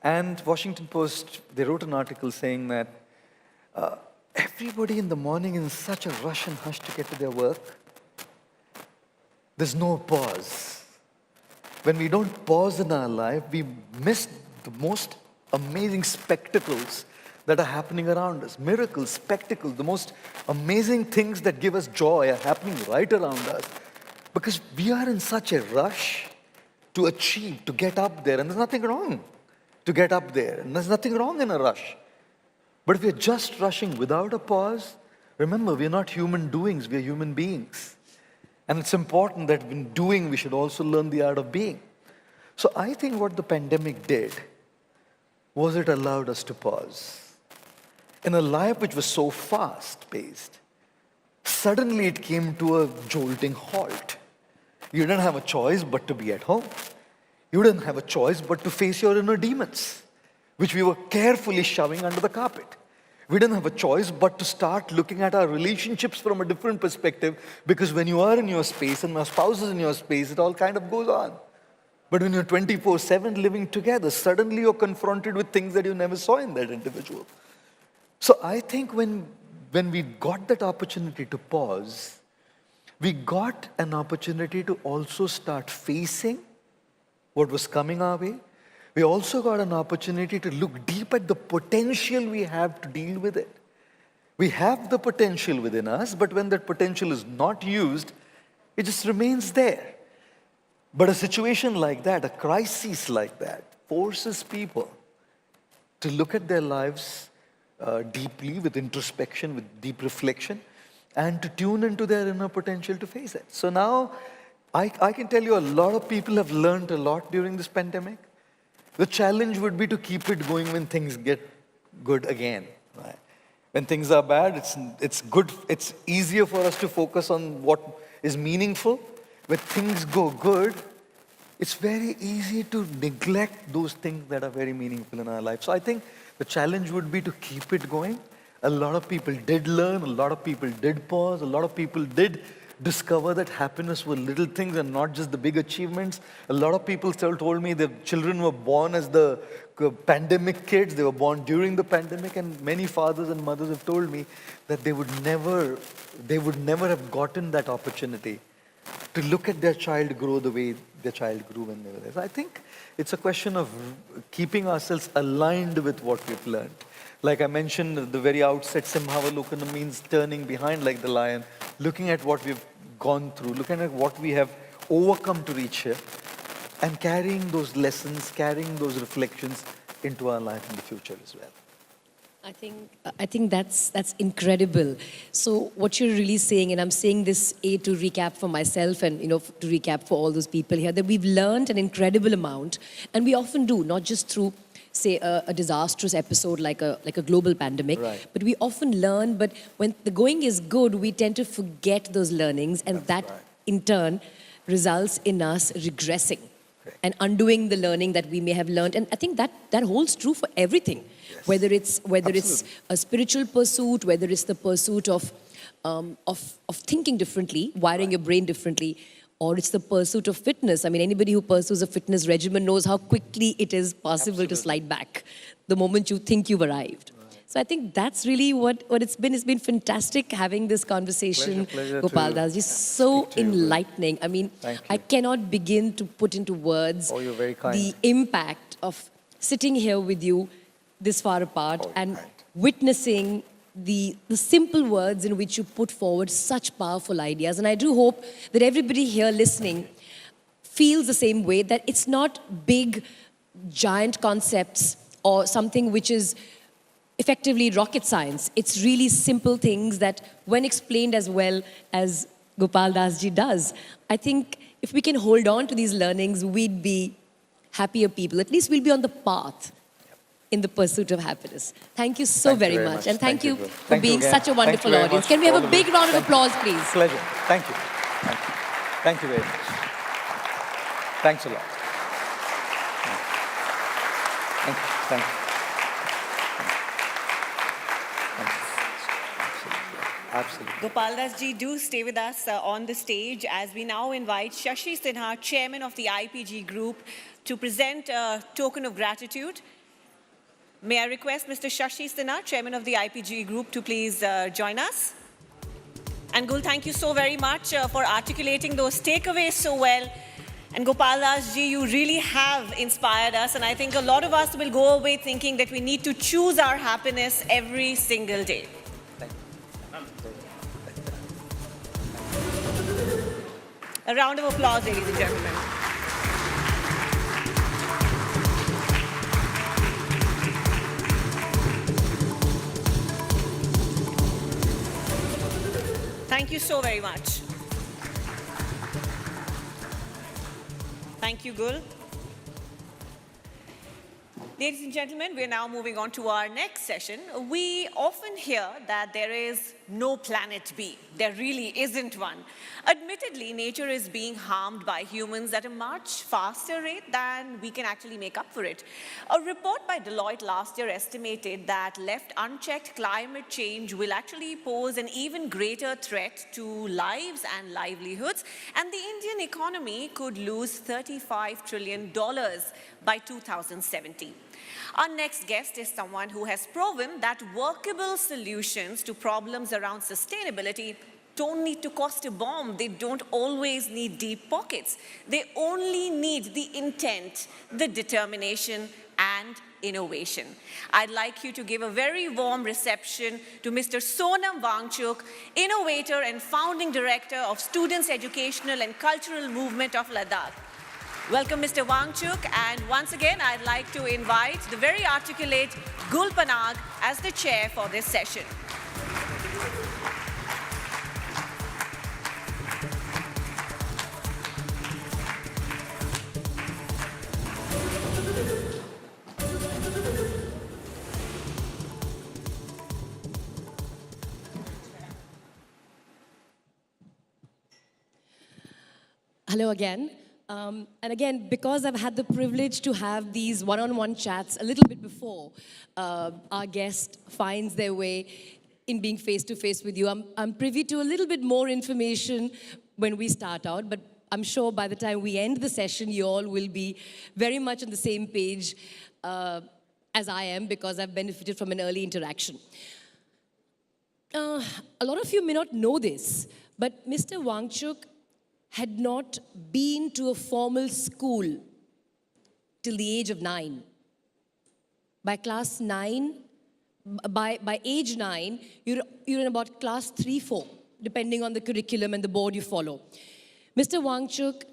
And Washington Post, they wrote an article saying that everybody in the morning is in such a rush and hush to get to their work. There's no pause. When we don't pause in our life, we miss the most amazing spectacles that are happening around us. Miracles, spectacles, the most amazing things that give us joy are happening right around us. Because we are in such a rush to achieve, to get up there. And there's nothing wrong to get up there. And there's nothing wrong in a rush. But if we're just rushing without a pause, remember, we're not human doings, we're human beings. And it's important that in doing, we should also learn the art of being. So I think what the pandemic did was it allowed us to pause. In a life which was so fast-paced, suddenly it came to a jolting halt. You didn't have a choice but to be at home. You didn't have a choice but to face your inner demons, which we were carefully shoving under the carpet. We didn't have a choice but to start looking at our relationships from a different perspective, because when you are in your space and your spouse is in your space, it all kind of goes on. But when you're 24/7 living together, suddenly you're confronted with things that you never saw in that individual. So I think when we got that opportunity to pause, we got an opportunity to also start facing what was coming our way. We also got an opportunity to look deep at the potential we have to deal with it. We have the potential within us, but when that potential is not used, it just remains there. But a situation like that, a crisis like that, forces people to look at their lives deeply, with introspection, with deep reflection, and to tune into their inner potential to face it. So now, I can tell you a lot of people have learned a lot during this pandemic. The challenge would be to keep it going when things get good again. Right? When things are bad, it's good. It's easier for us to focus on what is meaningful. When things go good, it's very easy to neglect those things that are very meaningful in our life. So I think the challenge would be to keep it going. A lot of people did learn, a lot of people did pause, a lot of people did discover that happiness were little things and not just the big achievements. A lot of people still told me their children were born as the pandemic kids, they were born during the pandemic, and many fathers and mothers have told me that they would never have gotten that opportunity to look at their child grow the way their child grew when they were there. So I think it's a question of keeping ourselves aligned with what we've learned. Like I mentioned at the very outset, Simhavalokana means turning behind like the lion, looking at what we've gone through, looking at what we have overcome to reach here, and carrying those lessons, carrying those reflections into our life in the future as well. I think that's incredible. So what you're really saying, and I'm saying this to recap for myself and to recap for all those people here, that we've learned an incredible amount, and we often do, not just through say a disastrous episode like a global pandemic, Right. but we often learn. But when the going is good, we tend to forget those learnings, and that in turn results in us regressing and undoing the learning that we may have learned. And I think that holds true for everything, whether it's a spiritual pursuit, whether it's the pursuit of thinking differently, wiring your brain differently, or it's the pursuit of fitness. I mean, anybody who pursues a fitness regimen knows how quickly it is possible to slide back the moment you think you've arrived. So I think that's really what it's been. It's been fantastic having this conversation, Pleasure Gopal to Das. It's so speak to you. enlightening. I mean, I cannot begin to put into words Oh, you're very kind. the impact of sitting here with you this far apart and witnessing the simple words in which you put forward such powerful ideas. And I do hope that everybody here listening feels the same way, that it's not big, giant concepts or something which is effectively rocket science. It's really simple things that, when explained as well as Gopal Das ji does, I think if we can hold on to these learnings, we'd be happier people. At least we'll be on the path in the pursuit of happiness. Thank you so very much. And thank you for being such a wonderful audience. Can we have a big round of applause, please? Pleasure. Thank you. Thank you very much. Thanks a lot. Thank you. Thank you. Absolutely. Gopal Das ji, do stay with us on the stage as we now invite Shashi Sinha, Chairman of the IPG Group, to present a token of gratitude. May I request Mr. Shashi Sinha, Chairman of the IPG Group, to please join us. And Gul, thank you so very much for articulating those takeaways so well. And Gopal Das ji, you really have inspired us. And I think a lot of us will go away thinking that we need to choose our happiness every single day. A round of applause, ladies and gentlemen. Thank you so very much. Thank you, Gul. Ladies and gentlemen, we are now moving on to our next session. We often hear that there is no planet B. There really isn't one. Admittedly, nature is being harmed by humans at a much faster rate than we can actually make up for it. A report by Deloitte last year estimated that left unchecked, climate change will actually pose an even greater threat to lives and livelihoods, and the Indian economy could lose $35 trillion by 2070. Our next guest is someone who has proven that workable solutions to problems around sustainability don't need to cost a bomb. They don't always need deep pockets. They only need the intent, the determination, and innovation. I'd like you to give a very warm reception to Mr. Sonam Wangchuk, Innovator and Founding Director of Students' Educational and Cultural Movement of Ladakh. Welcome, Mr. Wangchuk, and once again, I'd like to invite the very articulate Gul Panag as the chair for this session. Hello again. And again, because I've had the privilege to have these one-on-one chats a little bit before our guest finds their way in being face-to-face with you, I'm privy to a little bit more information when we start out, but I'm sure by the time we end the session, you all will be very much on the same page as I am, because I've benefited from an early interaction. A lot of you may not know this, but Mr. Wangchuk had not been to a formal school till the age of 9. By class 9, by age 9, you're in about class 3, 4, depending on the curriculum and the board you follow. Mr. Wangchuk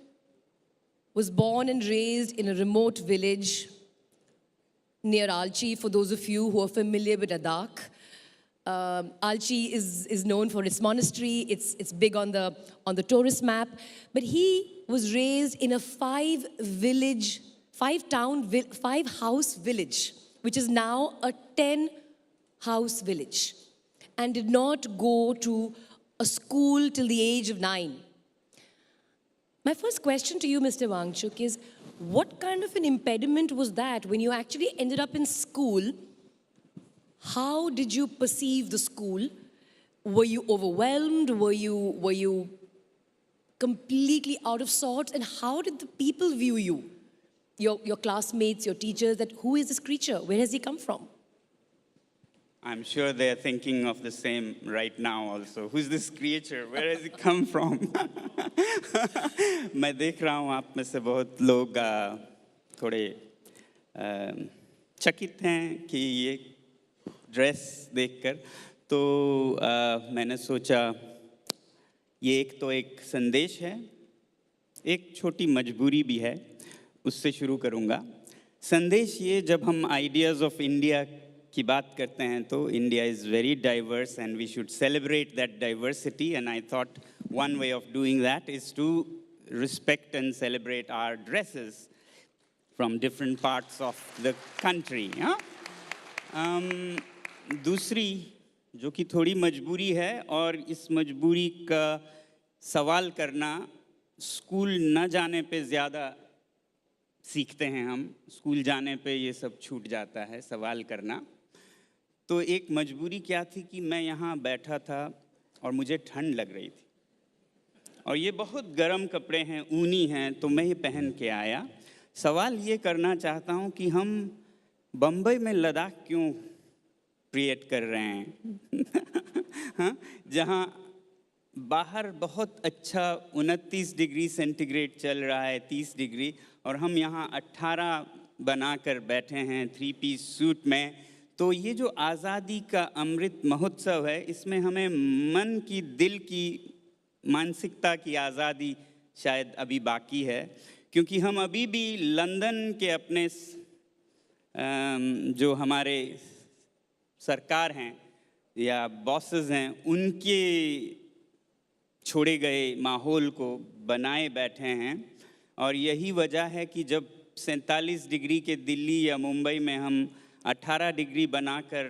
was born and raised in a remote village near Alchi, for those of you who are familiar with Ladakh. Alchi is known for its monastery. It's big on the tourist map. But he was raised in a 5-house village, which is now a 10-house village, and did not go to a school till the age of 9. My first question to you, Mr. Wangchuk, is what kind of an impediment was that when you actually ended up in school? How did you perceive the school? Were you overwhelmed? Were you completely out of sorts? And how did the people view you? Your classmates, your teachers, that who is this creature? Where has he come from? I'm sure they're thinking of the same right now also. Who's this creature? Where has it come from? मैं देख रहा हूँ आप में से बहुत लोग थोड़े चकित हैं कि ये ड्रेस देखकर, तो मैंने सोचा ये एक संदेश है, एक छोटी मजबूरी भी है, उससे शुरू करूँगा। संदेश ये, जब हम आइडियाज़ ऑफ इंडिया की बात करते हैं तो India is very diverse and we should celebrate that diversity, and I thought one way of doing that is to respect and celebrate our dresses from different parts of the country. दूसरी जो कि थोड़ी मजबूरी है, और इस मजबूरी का सवाल करना, स्कूल न जाने पे ज़्यादा सीखते हैं हम, स्कूल जाने पे ये सब छूट जाता है सवाल करना। तो एक मजबूरी क्या थी कि मैं यहाँ बैठा था और मुझे ठंड लग रही थी, और ये बहुत गर्म कपड़े हैं, ऊनी हैं, तो मैं ये पहन के आया। सवाल ये करना चाहता हूँ कि हम बम्बई में लद्दाख क्यों क्रिएट कर रहे हैं हाँ, जहाँ बाहर बहुत अच्छा 29 डिग्री सेंटीग्रेड चल रहा है, 30 डिग्री, और हम यहाँ 18 बनाकर बैठे हैं 3 पीस सूट में। तो ये जो आज़ादी का अमृत महोत्सव है, इसमें हमें मन की, दिल की, मानसिकता की आज़ादी शायद अभी बाकी है, क्योंकि हम अभी भी लंदन के अपने जो हमारे सरकार हैं या बॉसेस हैं, उनके छोड़े गए माहौल को बनाए बैठे हैं। और यही वजह है कि जब 47 डिग्री के दिल्ली या मुंबई में हम 18 डिग्री बनाकर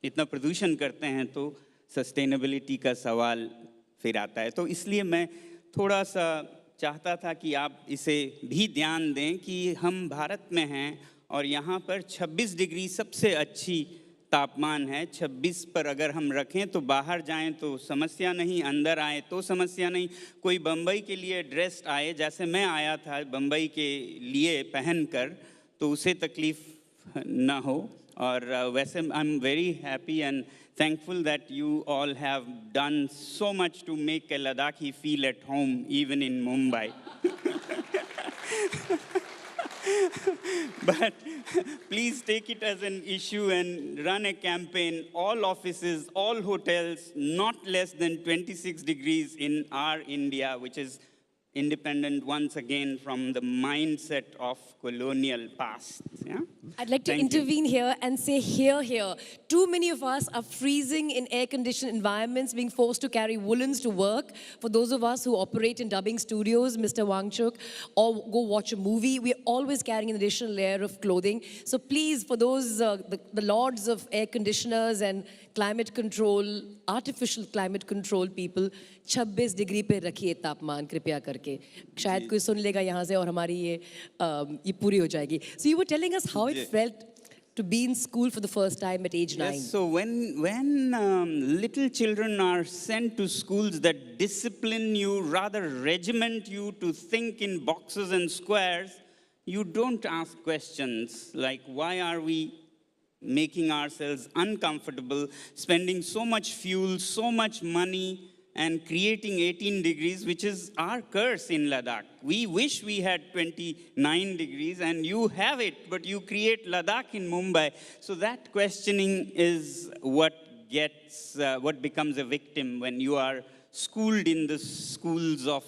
इतना प्रदूषण करते हैं, तो सस्टेनेबिलिटी का सवाल फिर आता है। तो इसलिए मैं थोड़ा सा चाहता था कि आप इसे भी ध्यान दें कि हम भारत में हैं और यहाँ पर 26 डिग्री सबसे अच्छी तापमान है। 26 पर अगर हम रखें तो बाहर जाएं तो समस्या नहीं, अंदर आए तो समस्या नहीं। कोई बम्बई के लिए ड्रेस्ड आए, जैसे मैं आया था बम्बई के लिए पहनकर, तो उसे तकलीफ़ ना हो। और वैसे I am very happy and thankful that you all have done so much to make a Ladakhi feel at home, even in Mumbai. But please take it as an issue and run a campaign. All offices, all hotels, not less than 26 degrees in our India, which is independent once again from the mindset of colonial past. Yeah? I'd like to Thank you. intervene here and say here. Too many of us are freezing in air-conditioned environments, being forced to carry woolens to work. For those of us who operate in dubbing studios, Mr. Wangchuk, or go watch a movie, we're always carrying an additional layer of clothing. So please, for those, the lords of air conditioners and climate control, artificial climate control people, 26 degree पे रखिए तापमान कृपया करके. शायद कोई सुन लेगा यहाँ से और हमारी ये पूरी हो जाएगी. So you were telling us how it felt to be in school for the first time at age 9. Yes, so when little children are sent to schools that discipline you, rather regiment you to think in boxes and squares, you don't ask questions like, why are we making ourselves uncomfortable, spending so much fuel, so much money, and creating 18 degrees, which is our curse in Ladakh. We wish we had 29 degrees, and you have it, but you create Ladakh in Mumbai. So that questioning is what becomes a victim when you are schooled in the schools of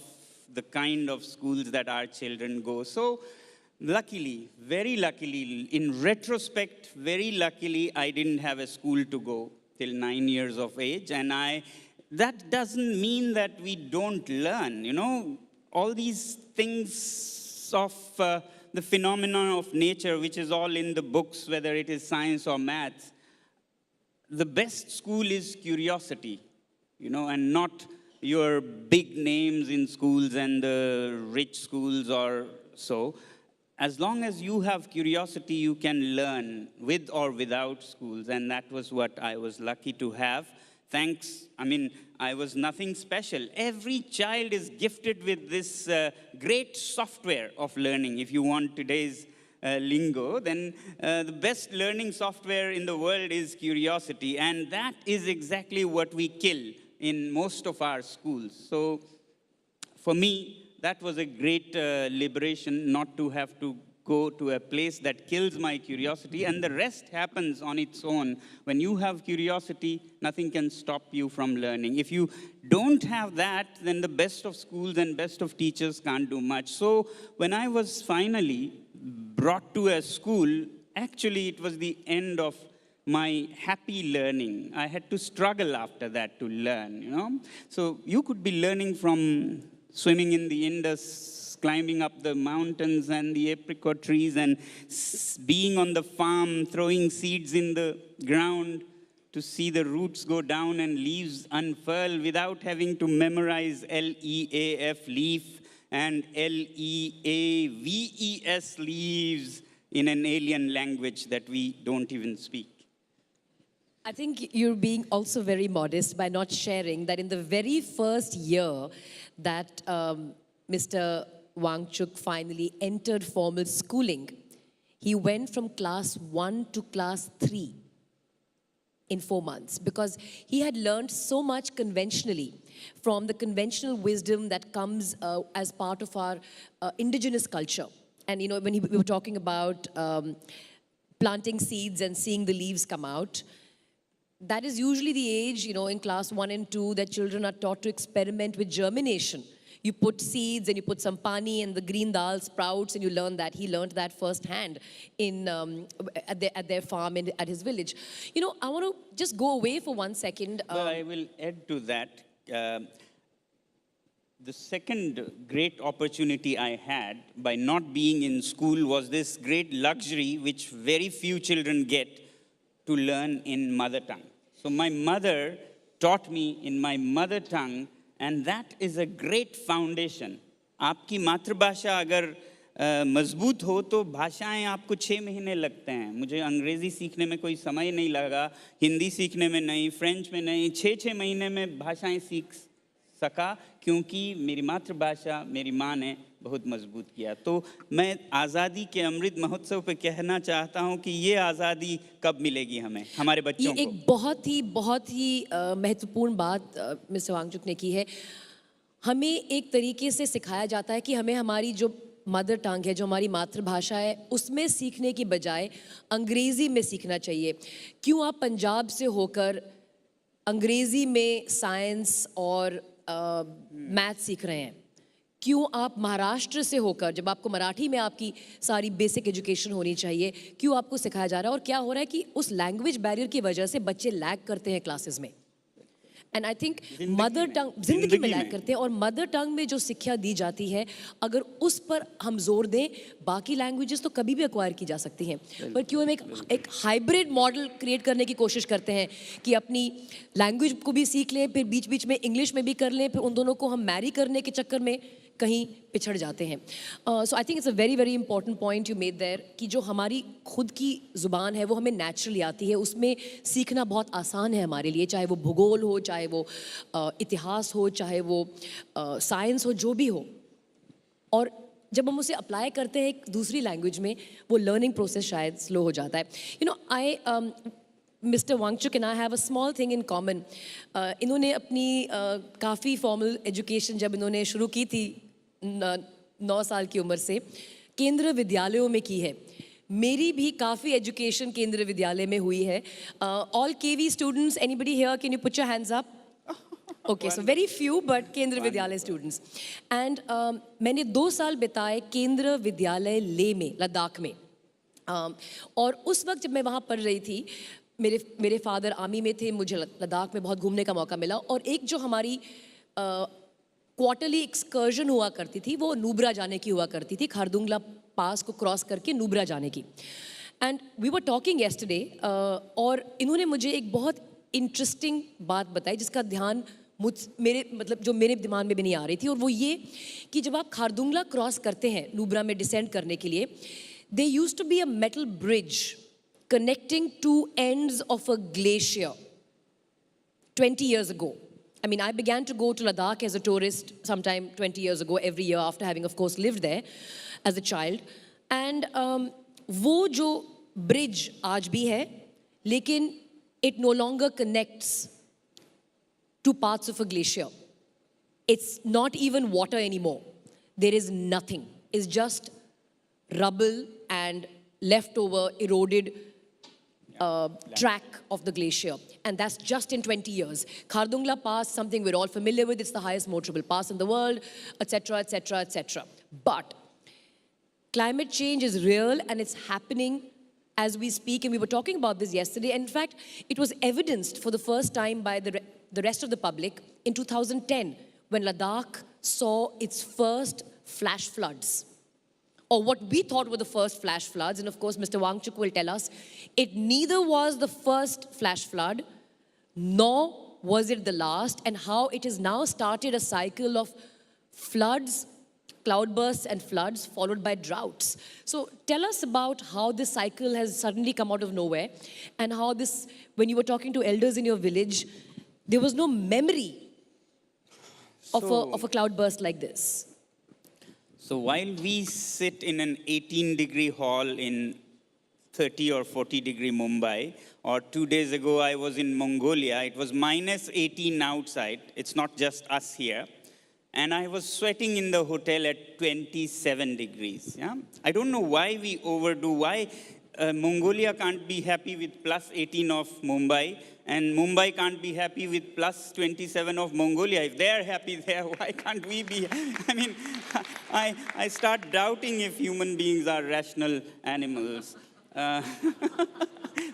the kind of schools that our children go. So luckily, very luckily, in retrospect, very luckily, I didn't have a school to go till 9 years of age, and that doesn't mean that we don't learn. You know, all these things of the phenomenon of nature, which is all in the books, whether it is science or maths, the best school is curiosity, you know, and not your big names in schools and the rich schools or so. As long as you have curiosity, you can learn with or without schools, and that was what I was lucky to have. Thanks, I was nothing special. Every child is gifted with this great software of learning. If you want today's lingo, then the best learning software in the world is curiosity, and that is exactly what we kill in most of our schools. So for me, that was a great liberation not to have to go to a place that kills my curiosity, and the rest happens on its own. When you have curiosity, nothing can stop you from learning. If you don't have that, then the best of schools and best of teachers can't do much. So when I was finally brought to a school, actually it was the end of my happy learning. I had to struggle after that to learn, you know. So you could be learning from swimming in the Indus, climbing up the mountains and the apricot trees, and being on the farm, throwing seeds in the ground to see the roots go down and leaves unfurl without having to memorize L-E-A-F, leaf, and L-E-A-V-E-S, leaves, in an alien language that we don't even speak. I think you're being also very modest by not sharing that in the very first year that Mr. Wangchuk finally entered formal schooling, he went from class 1 to class 3 in 4 months, because he had learned so much conventionally from the conventional wisdom that comes as part of our indigenous culture. And you know, when we were talking about planting seeds and seeing the leaves come out, that is usually the age, you know, in class 1 and 2 that children are taught to experiment with germination. You put seeds and you put some pani and the green dal sprouts, and you learn that. He learned that firsthand at their farm at his village. You know, I want to just go away for 1 second. Well, I will add to that. The second great opportunity I had by not being in school was this great luxury which very few children get, to learn in mother tongue. So my mother taught me in my mother tongue, and that is a great foundation. आपकी मातृभाषा अगर मजबूत हो तो भाषाएं आपको 6 महीने लगते हैं. मुझे अंग्रेजी सीखने में कोई समय नहीं लगा, हिंदी सीखने में नहीं, फ्रेंच में नहीं. 6 महीने में भाषाएं सीख सका, क्योंकि मेरी मातृभाषा मेरी माँ ने बहुत मजबूत किया. तो मैं आज़ादी के अमृत महोत्सव पे कहना चाहता हूँ कि ये आज़ादी कब मिलेगी हमें, हमारे बच्चों को. ये एक बहुत ही महत्वपूर्ण बात मिस्टर वांगचुक ने की है. हमें एक तरीके से सिखाया जाता है कि हमें हमारी जो मदर टंग है, जो हमारी मातृभाषा है, उसमें सीखने की बजाय अंग्रेज़ी में सीखना चाहिए. क्यों आप पंजाब से होकर अंग्रेज़ी में साइंस और मैथ सीख रहे हैं? क्यों आप महाराष्ट्र से होकर, जब आपको मराठी में आपकी सारी बेसिक एजुकेशन होनी चाहिए, क्यों आपको सिखाया जा रहा है? और क्या हो रहा है कि उस लैंग्वेज बैरियर की वजह से बच्चे लैग करते हैं क्लासेस में. And I think mother tongue जिंदगी में लैग करते हैं, और मदर टंग में जो शिक्षा दी जाती है, अगर उस पर हम जोर दें, बाकी लैंग्वेजेस तो कभी भी एक्वायर की जा सकती हैं. पर क्यों हम एक हाइब्रिड मॉडल क्रिएट करने की कोशिश करते हैं कि अपनी लैंग्वेज को भी सीख लें, फिर बीच बीच में इंग्लिश में भी कर लें, फिर उन दोनों को हम मैरी करने के चक्कर में कहीं पिछड़ जाते हैं. So I think it's a very very important point you made there कि जो हमारी खुद की ज़ुबान है वो हमें नेचुरली आती है, उसमें सीखना बहुत आसान है हमारे लिए, चाहे वो भूगोल हो, चाहे वो इतिहास हो, चाहे वो साइंस हो, जो भी हो. और जब हम उसे अप्लाई करते हैं एक दूसरी लैंग्वेज में, वो लर्निंग प्रोसेस शायद स्लो हो जाता है. You know, Mr. Wangchuk and I have a small thing in common. इन्होंने अपनी काफ़ी फॉर्मल एजुकेशन जब इन्होंने शुरू की थी 9 साल की उम्र से, केंद्र विद्यालयों में की है. मेरी भी काफ़ी एजुकेशन केंद्र विद्यालय में हुई है. All KV students, anybody here, can you put your hands up? Okay, so very few, but केंद्र विद्यालय students. And मैंने 2 साल बिताए केंद्र विद्यालय ले में, लद्दाख में. और उस वक्त जब मैं वहाँ पढ़ रही थी, मेरे फादर आर्मी में थे, मुझे लद्दाख में बहुत घूमने का मौका मिला. और एक जो हमारी क्वार्टरली एक्सकर्जन हुआ करती थी, वो नुब्रा जाने की हुआ करती थी, खारदुंगला पास को क्रॉस करके नुब्रा जाने की. And we were talking yesterday, और इन्होंने मुझे एक बहुत इंटरेस्टिंग बात बताई जिसका ध्यान जो मेरे दिमाग में भी नहीं आ रही थी. और वो ये कि जब आप खारदुंगला क्रॉस करते हैं नुब्रा में डिसेंड करने के लिए, they used to be a metal bridge connecting two ends of a glacier 20 years ago. I mean, I began to go to Ladakh as a tourist sometime 20 years ago, every year after having, of course, lived there as a child. And वो जो bridge आज भी है, लेकिन it no longer connects two parts of a glacier. It's not even water anymore. There is nothing. It's just rubble and leftover eroded track of the glacier, and that's just in 20 years. Khardungla Pass, something we're all familiar with, it's the highest motorable pass in the world, etc., etc., etc. But climate change is real, and it's happening as we speak, and we were talking about this yesterday. And in fact, it was evidenced for the first time by the rest of the public in 2010, when Ladakh saw its first flash floods. Or what we thought were the first flash floods, and of course Mr. Wangchuk will tell us, it neither was the first flash flood, nor was it the last, and how it has now started a cycle of floods, cloudbursts and floods followed by droughts. So tell us about how this cycle has suddenly come out of nowhere, and how this, when you were talking to elders in your village, there was no memory of a cloudburst like this. So while we sit in an 18-degree hall in 30 or 40-degree Mumbai, or 2 days ago I was in Mongolia, it was minus 18 outside. It's not just us here. And I was sweating in the hotel at 27 degrees. Yeah? I don't know why we overdo, why Mongolia can't be happy with plus 18 of Mumbai, and Mumbai can't be happy with plus 27 of Mongolia. If they're happy there, why can't we be? I mean, I start doubting if human beings are rational animals.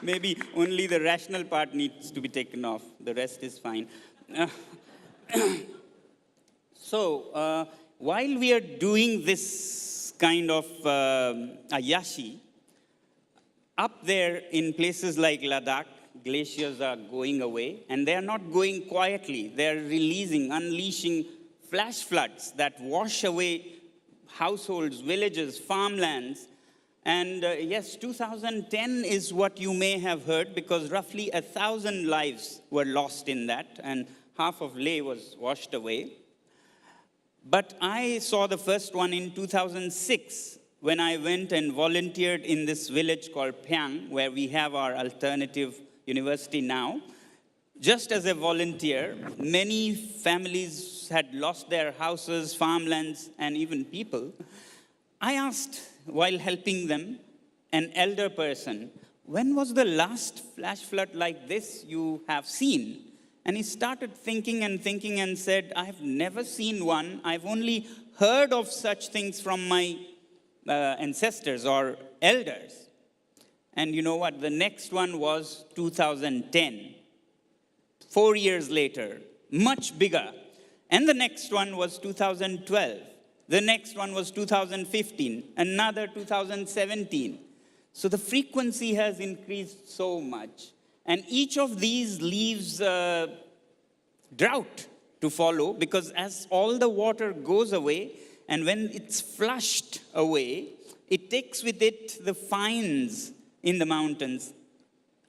Maybe only the rational part needs to be taken off. The rest is fine. So, while we are doing this kind of ayashi, up there in places like Ladakh, glaciers are going away, and they are not going quietly. They are releasing, unleashing flash floods that wash away households, villages, farmlands. And yes, 2010 is what you may have heard, because roughly 1,000 lives were lost in that, and half of Leh was washed away. But I saw the first one in 2006, when I went and volunteered in this village called Phyang, where we have our alternative university now. Just as a volunteer, many families had lost their houses, farmlands, and even people. I asked, while helping them, an elder person, when was the last flash flood like this you have seen? And he started thinking and said, I've never seen one. I've only heard of such things from my ancestors or elders. And you know what? The next one was 2010. 4 years later, much bigger. And the next one was 2012. The next one was 2015. Another 2017. So the frequency has increased so much. And each of these leaves drought to follow, because as all the water goes away, and when it's flushed away, it takes with it the fines in the mountains,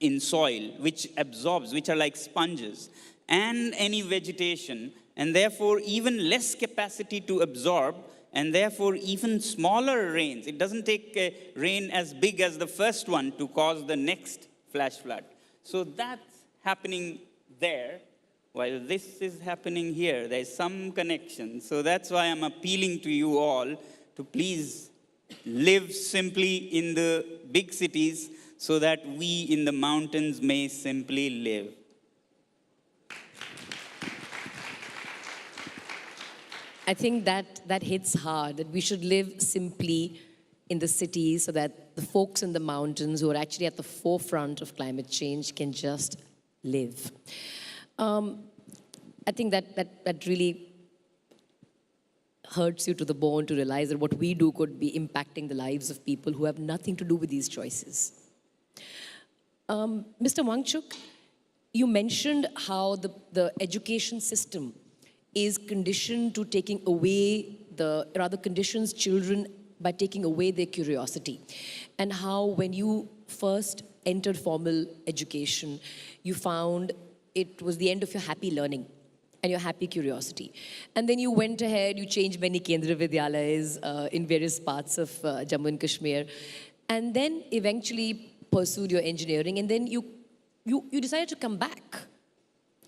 in soil, which absorbs, which are like sponges, and any vegetation, and therefore even less capacity to absorb, and therefore even smaller rains. It doesn't take a rain as big as the first one to cause the next flash flood. So that's happening there, while this is happening here. There's some connection. So that's why I'm appealing to you all to please live simply in the big cities so that we in the mountains may simply live. I think that hits hard, that we should live simply in the cities so that the folks in the mountains who are actually at the forefront of climate change can just live. I think that really hurts you to the bone to realize that what we do could be impacting the lives of people who have nothing to do with these choices. Mr. Wangchuk, you mentioned how the education system is conditioned to taking away conditions children by taking away their curiosity. And how when you first entered formal education, you found it was the end of your happy learning and your happy curiosity. And then you went ahead, you changed many Kendra Vidyalayas in various parts of Jammu and Kashmir, and then eventually pursued your engineering, and then you decided to come back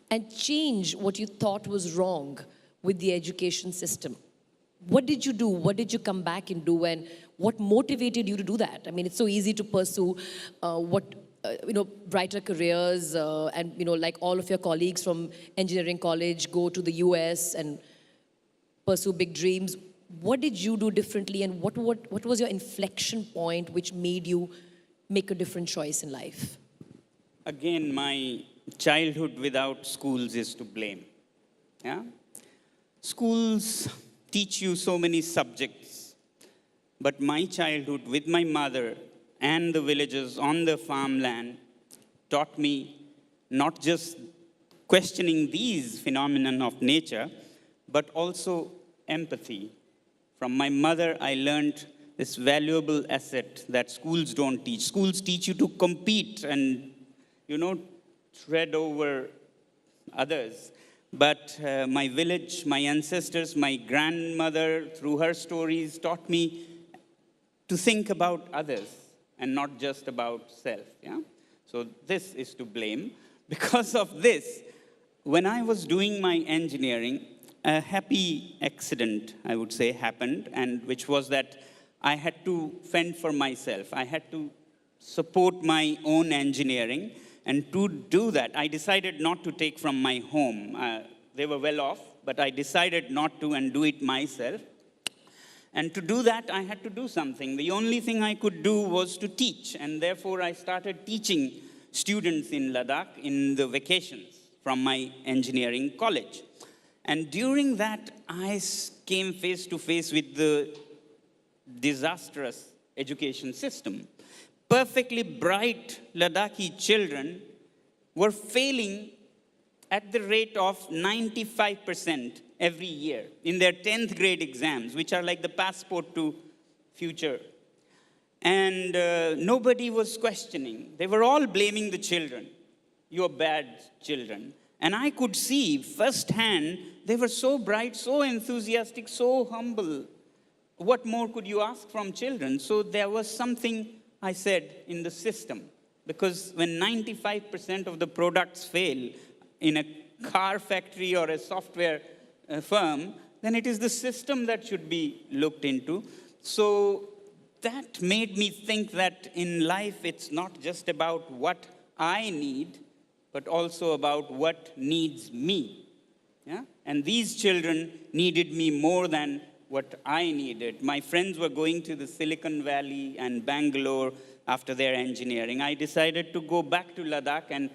and change what you thought was wrong with the education system. What did you do? What did you come back and do? And what motivated you to do that? I mean, it's so easy to pursue brighter careers and, like all of your colleagues from engineering college, go to the US and pursue big dreams. What did you do differently, and what was your inflection point which made you make a different choice in life? Again, my childhood without schools is to blame. Yeah? Schools teach you so many subjects, but my childhood with my mother and the villagers on the farmland taught me not just questioning these phenomena of nature, but also empathy. From my mother, I learned this valuable asset that schools don't teach. Schools teach you to compete and, tread over others. But my village, my ancestors, my grandmother, through her stories, taught me to think about others and not just about self. Yeah? So this is to blame. Because of this, when I was doing my engineering, a happy accident, I would say, happened, and which was that I had to fend for myself. I had to support my own engineering. And to do that, I decided not to take from my home. They were well off, but I decided not to and do it myself. And to do that, I had to do something. The only thing I could do was to teach. And therefore, I started teaching students in Ladakh in the vacations from my engineering college. And during that, I came face to face with the disastrous education system. Perfectly bright Ladakhi children were failing at the rate of 95% every year in their 10th grade exams, which are like the passport to future. And nobody was questioning. They were all blaming the children. You're bad children. And I could see firsthand, they were so bright, so enthusiastic, so humble. What more could you ask from children? So there was something, I said, in the system. Because when 95% of the products fail in a car factory or a software firm, then it is the system that should be looked into. So that made me think that in life, it's not just about what I need, but also about what needs me. Yeah? And these children needed me more than what I needed. My friends were going to the Silicon Valley and Bangalore after their engineering. I decided to go back to Ladakh and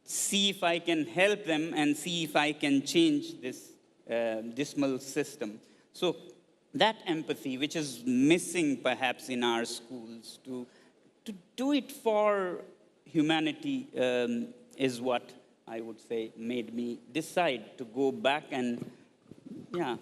see if I can help them and see if I can change this dismal system. So that empathy, which is missing perhaps in our schools, to do it for humanity is what I would say made me decide to go back and, yeah.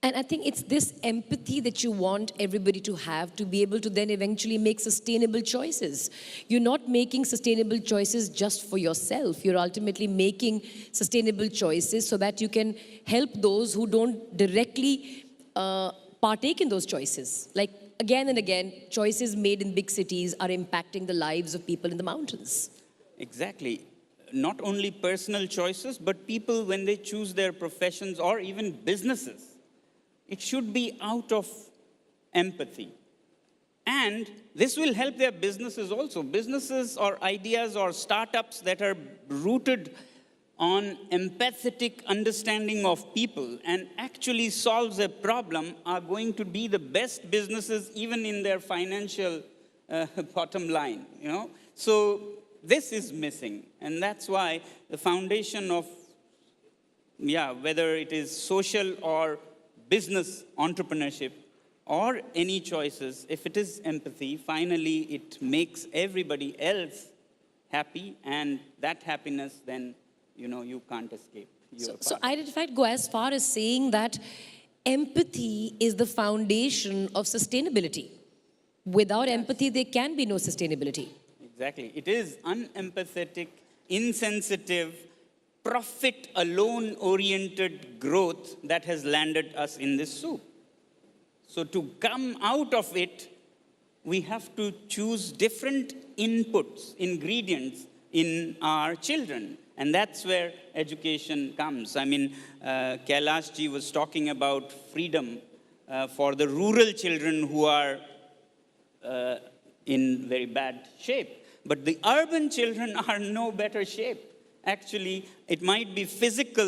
And I think it's this empathy that you want everybody to have to be able to then eventually make sustainable choices. You're not making sustainable choices just for yourself. You're ultimately making sustainable choices so that you can help those who don't directly partake in those choices. Like, again and again, choices made in big cities are impacting the lives of people in the mountains. Exactly. Not only personal choices, but people when they choose their professions or even businesses. It should be out of empathy. And this will help their businesses also. Businesses or ideas or startups that are rooted on empathetic understanding of people and actually solves a problem are going to be the best businesses even in their financial bottom line, you know. So this is missing. And that's why the foundation of, whether it is social or business entrepreneurship or any choices, if it is empathy, finally it makes everybody else happy, and that happiness then, you can't escape. So I did in fact go as far as saying that empathy is the foundation of sustainability. Without empathy, there can be no sustainability. Exactly. It is unempathetic, insensitive, profit alone oriented growth that has landed us in this soup. So to come out of it, we have to choose different inputs, ingredients in our children. And that's where education comes. I mean, Kailash ji was talking about freedom for the rural children who are in very bad shape. But the urban children are no better shape. Actually, it might be physical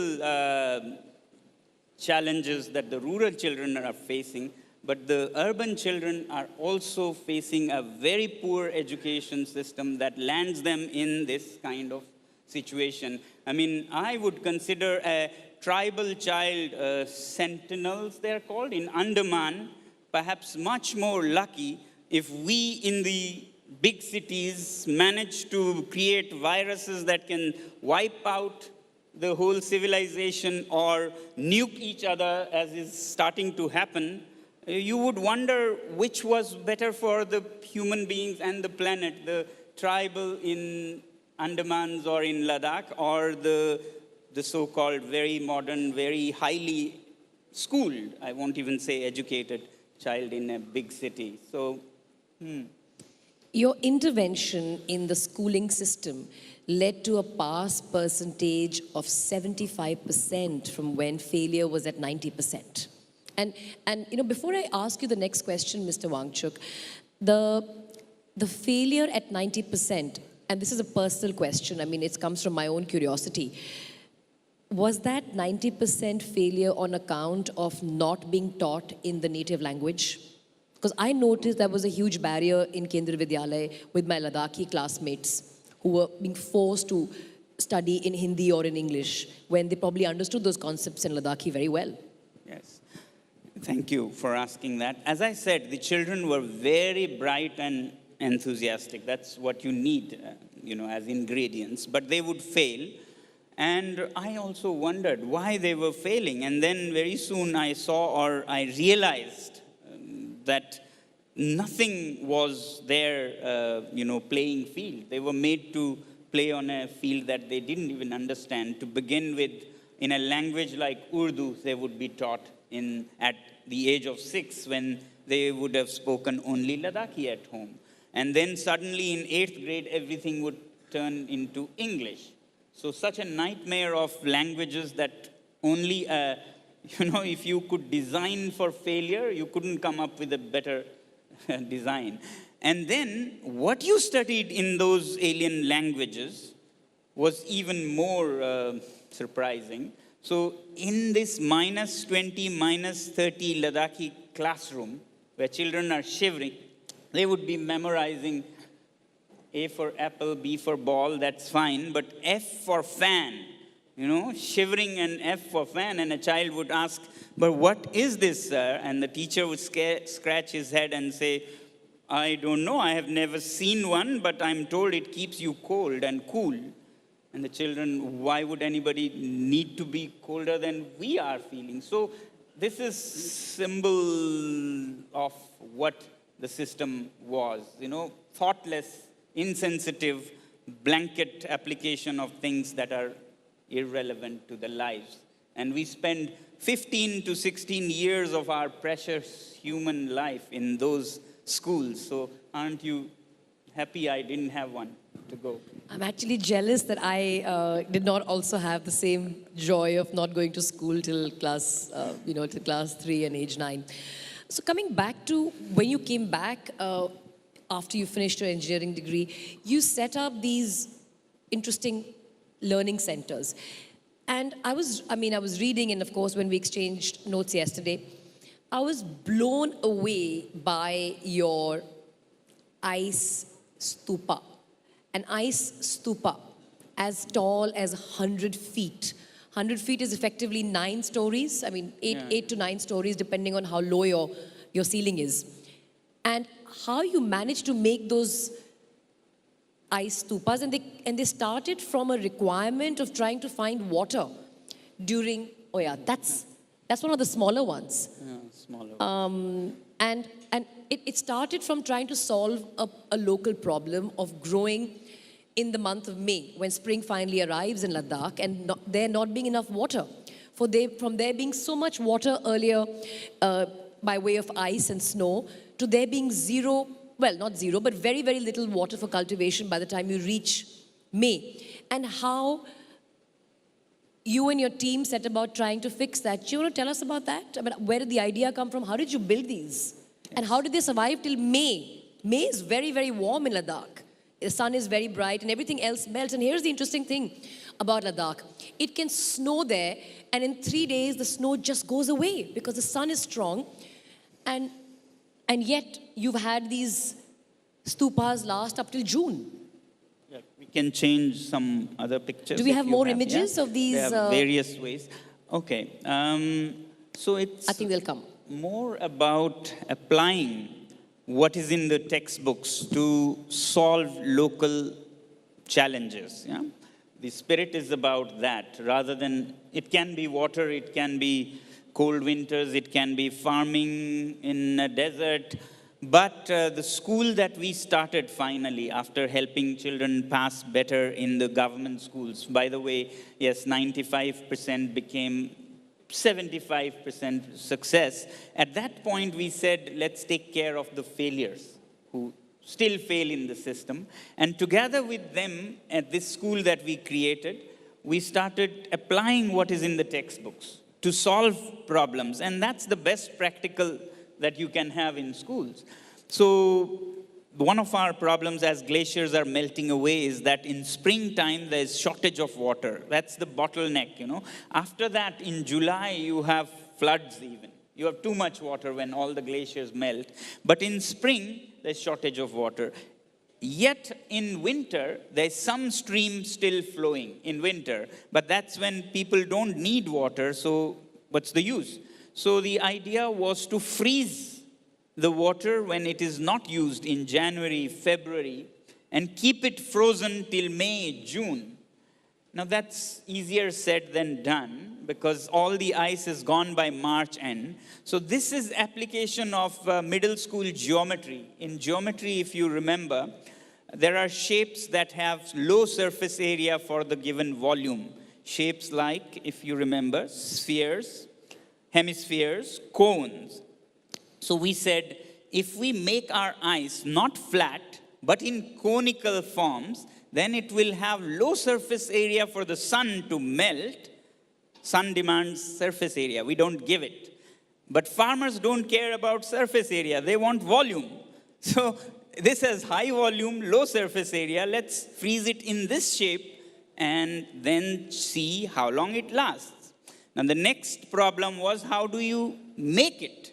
challenges that the rural children are facing, but the urban children are also facing a very poor education system that lands them in this kind of situation. I mean, I would consider a tribal child, sentinels they're called, in Andaman, perhaps much more lucky if we in the big cities manage to create viruses that can wipe out the whole civilization or nuke each other, as is starting to happen. You would wonder which was better for the human beings and the planet, the tribal in Andamans or in Ladakh, or the so-called very modern, very highly schooled, I won't even say educated, child in a big city. So, Your intervention in the schooling system led to a pass percentage of 75% from when failure was at 90%. And before I ask you the next question, Mr. Wangchuk, the failure at 90%, and this is a personal question, I mean, it comes from my own curiosity, was that 90% failure on account of not being taught in the native language? Because I noticed there was a huge barrier in Kendra Vidyalaya with my Ladakhi classmates who were being forced to study in Hindi or in English when they probably understood those concepts in Ladakhi very well. Yes. Thank you for asking that. As I said, the children were very bright and enthusiastic. That's what you need, as ingredients. But they would fail. And I also wondered why they were failing. And then very soon I realized that nothing was their, playing field. They were made to play on a field that they didn't even understand. To begin with, in a language like Urdu, they would be taught at the age of 6 when they would have spoken only Ladakhi at home. And then suddenly in 8th grade, everything would turn into English. So such a nightmare of languages that only, if you could design for failure, you couldn't come up with a better design. And then what you studied in those alien languages was even more surprising. So in this -20, -30 Ladakhi classroom, where children are shivering, they would be memorizing A for apple, B for ball, that's fine, but F for fan, shivering and F for fan, and a child would ask, but what is this, sir? And the teacher would scratch his head and say, I don't know, I have never seen one, but I'm told it keeps you cold and cool. And the children, why would anybody need to be colder than we are feeling? So this is symbol of what the system was, thoughtless, insensitive, blanket application of things that are irrelevant to the lives. And we spend 15 to 16 years of our precious human life in those schools. So aren't you happy I didn't have one to go? I'm actually jealous that I did not also have the same joy of not going to school till class, till class 3 and age 9. So coming back to when you came back after you finished your engineering degree, you set up these interesting learning centers. And I was reading, and of course, when we exchanged notes yesterday, I was blown away by your ice stupa. An ice stupa as tall as 100 feet. 100 feet is effectively 9 stories. 8 to 9 stories, depending on how low your ceiling is. And how you managed to make those ice stupas, and they started from a requirement of trying to find water during, that's one of the smaller ones. Yeah, smaller. And it started from trying to solve a local problem of growing in the month of May, when spring finally arrives in Ladakh, and there not being enough water. From there being so much water earlier by way of ice and snow, to there being zero, well, not zero, but very, very little water for cultivation by the time you reach May. And how you and your team set about trying to fix that. Do you want to tell us about that? Where did the idea come from? How did you build these? Yes. And how did they survive till May? May is very, very warm in Ladakh. The sun is very bright and everything else melts. And here's the interesting thing about Ladakh. It can snow there, and in 3 days, the snow just goes away because the sun is strong. And yet, you've had these stupas last up till June. Yeah, we can change some other pictures. Do we have more images of these? There are various ways. Okay. So it's... I think they'll come. More about applying what is in the textbooks to solve local challenges. Yeah? The spirit is about that, rather than, it can be water, it can be cold winters, it can be farming in a desert. But the school that we started finally, after helping children pass better in the government schools, by the way, yes, 95% became 75% success. At that point, we said, let's take care of the failures who still fail in the system. And together with them, at this school that we created, we started applying what is in the textbooks to solve problems. And that's the best practical that you can have in schools. So one of our problems as glaciers are melting away is that in springtime, there's shortage of water. That's the bottleneck, you know. After that, in July, you have floods even. You have too much water when all the glaciers melt. But in spring, there's shortage of water. Yet in winter, there's some stream still flowing in winter. But that's when people don't need water, so what's the use? So the idea was to freeze the water when it is not used in January, February, and keep it frozen till May, June. Now that's easier said than done, because all the ice is gone by March end. So this is application of middle school geometry. In geometry, if you remember, there are shapes that have low surface area for the given volume. Shapes like, if you remember, spheres, hemispheres, cones. So we said, if we make our ice not flat, but in conical forms, then it will have low surface area for the sun to melt. Sun demands surface area. We don't give it. But farmers don't care about surface area. They want volume. So this has high volume, low surface area. Let's freeze it in this shape and then see how long it lasts. Now the next problem was, how do you make it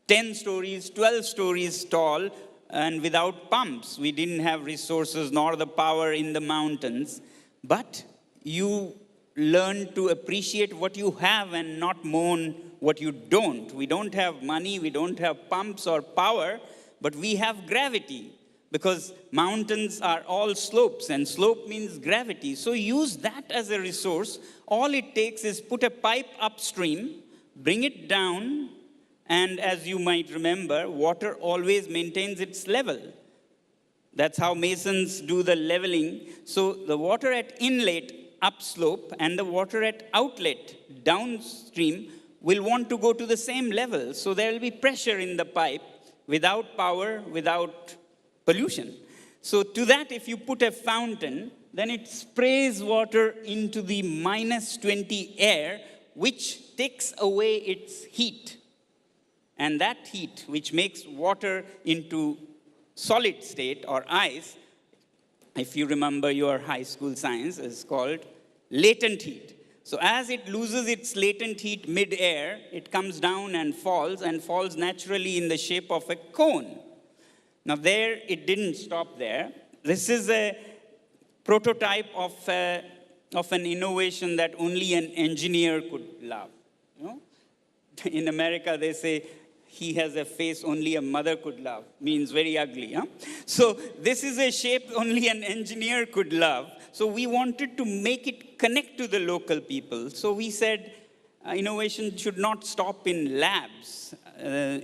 10 stories, 12 stories tall and without pumps? We didn't have resources nor the power in the mountains, but you learn to appreciate what you have and not mourn what you don't. We don't have money, we don't have pumps or power, but we have gravity, because mountains are all slopes, and slope means gravity. So use that as a resource. All it takes is put a pipe upstream, bring it down, and as you might remember, water always maintains its level. That's how masons do the leveling. So the water at inlet upslope and the water at outlet downstream will want to go to the same level. So there will be pressure in the pipe without power, without pollution. So to that, if you put a fountain, then it sprays water into the -20 air, which takes away its heat. And that heat, which makes water into solid state or ice, if you remember your high school science, is called latent heat. So as it loses its latent heat mid-air, it comes down and falls naturally in the shape of a cone. Now there, it didn't stop there. This is a prototype of an innovation that only an engineer could love. You know? In America, they say, he has a face only a mother could love. Means very ugly, huh? So this is a shape only an engineer could love. So we wanted to make it connect to the local people. So we said innovation should not stop in labs.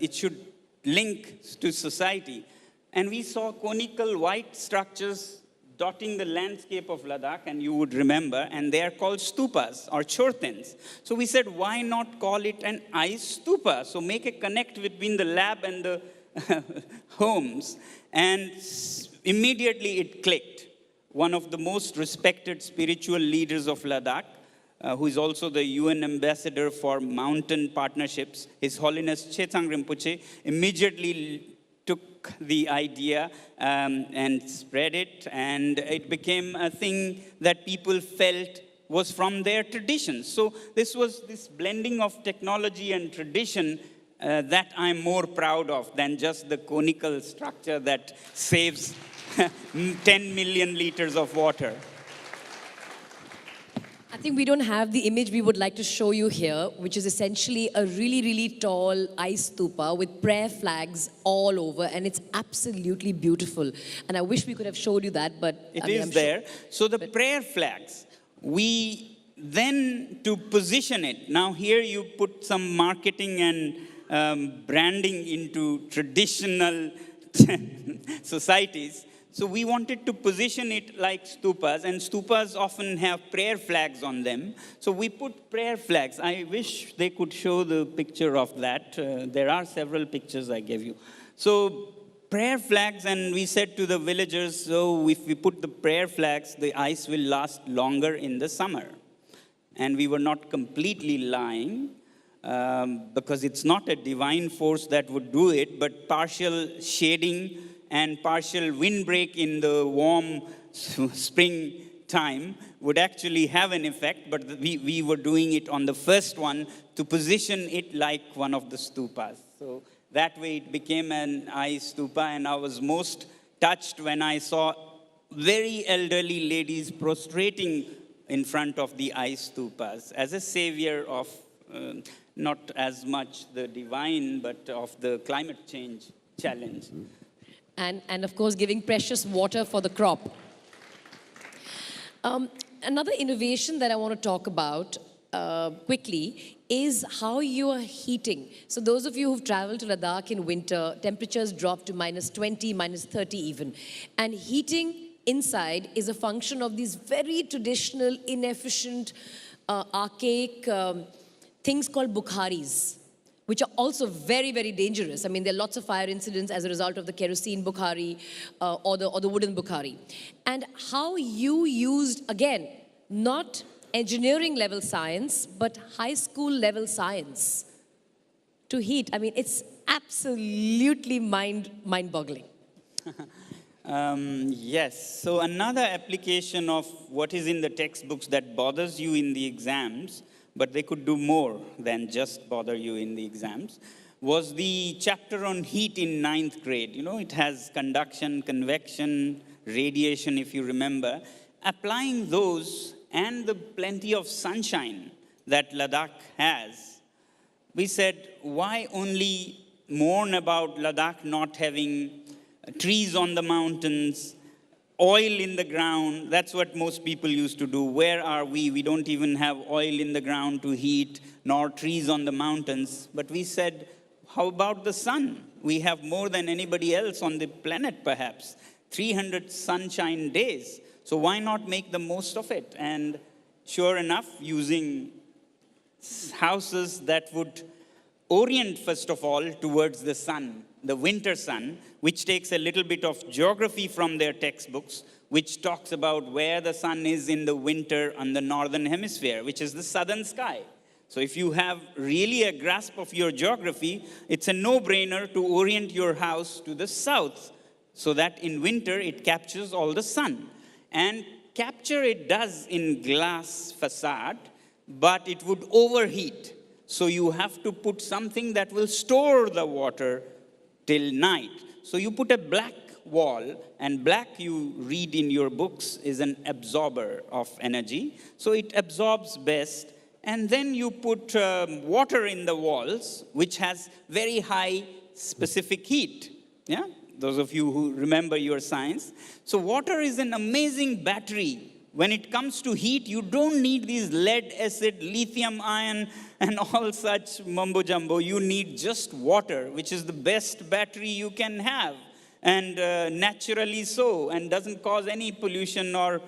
It should link to society. And we saw conical white structures dotting the landscape of Ladakh, and you would remember, and they are called stupas or chortens. So we said, why not call it an ice stupa? So make a connect between the lab and the homes. And immediately it clicked. One of the most respected spiritual leaders of Ladakh, who is also the UN ambassador for mountain partnerships, His Holiness Chetsang Rinpoche, immediately took the idea and spread it, and it became a thing that people felt was from their traditions. So this was this blending of technology and tradition that I'm more proud of than just the conical structure that saves 10 million liters of water. I think we don't have the image we would like to show you here, which is essentially a really, really tall ice stupa with prayer flags all over, and it's absolutely beautiful. And I wish we could have showed you that, but it is there. So the prayer flags, we then to position it. Now here you put some marketing and branding into traditional societies. So we wanted to position it like stupas, and stupas often have prayer flags on them. So we put prayer flags. I wish they could show the picture of that. There are several pictures I gave you. So prayer flags, and we said to the villagers, so if we put the prayer flags, the ice will last longer in the summer. And we were not completely lying, because it's not a divine force that would do it, but partial shading and partial windbreak in the warm spring time would actually have an effect, but we were doing it on the first one to position it like one of the stupas. So that way it became an ice stupa, and I was most touched when I saw very elderly ladies prostrating in front of the ice stupas as a savior of not as much the divine, but of the climate change challenge. And of course, giving precious water for the crop. Another innovation that I want to talk about quickly is how you are heating. So those of you who've traveled to Ladakh in winter, temperatures drop to -20, -30 even. And heating inside is a function of these very traditional, inefficient, archaic things called bukharis, which are also very, very dangerous. I mean, there are lots of fire incidents as a result of the kerosene bukhari or the wooden bukhari. And how you used, again, not engineering level science, but high school level science to heat. I mean, it's absolutely mind-boggling. Yes, so another application of what is in the textbooks that bothers you in the exams, but they could do more than just bother you in the exams, was the chapter on heat in 9th grade. You know, it has conduction, convection, radiation, if you remember. Applying those and the plenty of sunshine that Ladakh has, we said, why only mourn about Ladakh not having trees on the mountains, oil in the ground? That's what most people used to do. Where are we? We don't even have oil in the ground to heat, nor trees on the mountains. But we said, how about the sun? We have more than anybody else on the planet, perhaps. 300 sunshine days. So why not make the most of it? And sure enough, using houses that would orient, first of all, towards the sun, the winter sun, which takes a little bit of geography from their textbooks, which talks about where the sun is in the winter on the northern hemisphere, which is the southern sky. So if you have really a grasp of your geography, it's a no-brainer to orient your house to the south, so that in winter it captures all the sun. And capture it does in glass facade, but it would overheat. So you have to put something that will store the water till night. So you put a black wall, and black, you read in your books, is an absorber of energy. So it absorbs best. And then you put water in the walls, which has very high specific heat. Yeah? Those of you who remember your science. So water is an amazing battery. When it comes to heat, you don't need these lead acid, lithium ion, and all such mumbo jumbo. You need just water, which is the best battery you can have, and naturally so, and doesn't cause any pollution or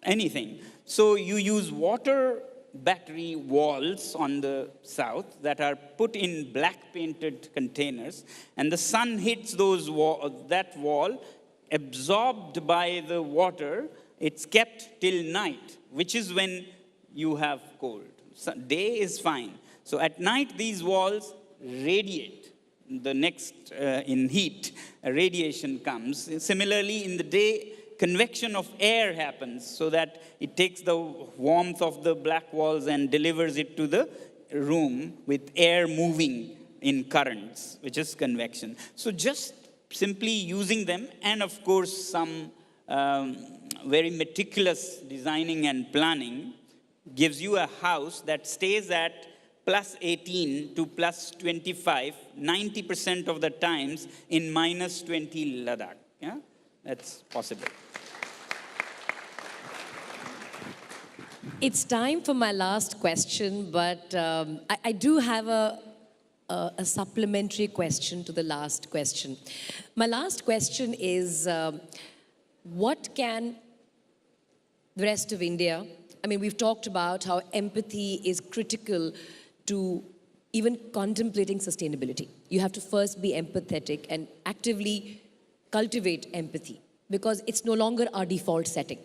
anything. So you use water battery walls on the south that are put in black painted containers, and the sun hits that wall, absorbed by the water. It's kept till night, which is when you have cold. So day is fine. So at night, these walls radiate. The next, in heat, radiation comes. Similarly, in the day, convection of air happens, so that it takes the warmth of the black walls and delivers it to the room with air moving in currents, which is convection. So just simply using them, and of course some very meticulous designing and planning, gives you a house that stays at plus 18 to plus 25, 90% of the times in minus 20 Ladakh. Yeah? That's possible. It's time for my last question, but I do have a supplementary question to the last question. My last question is, what can the rest of India, I mean, we've talked about how empathy is critical to even contemplating sustainability. You have to first be empathetic and actively cultivate empathy, because it's no longer our default setting.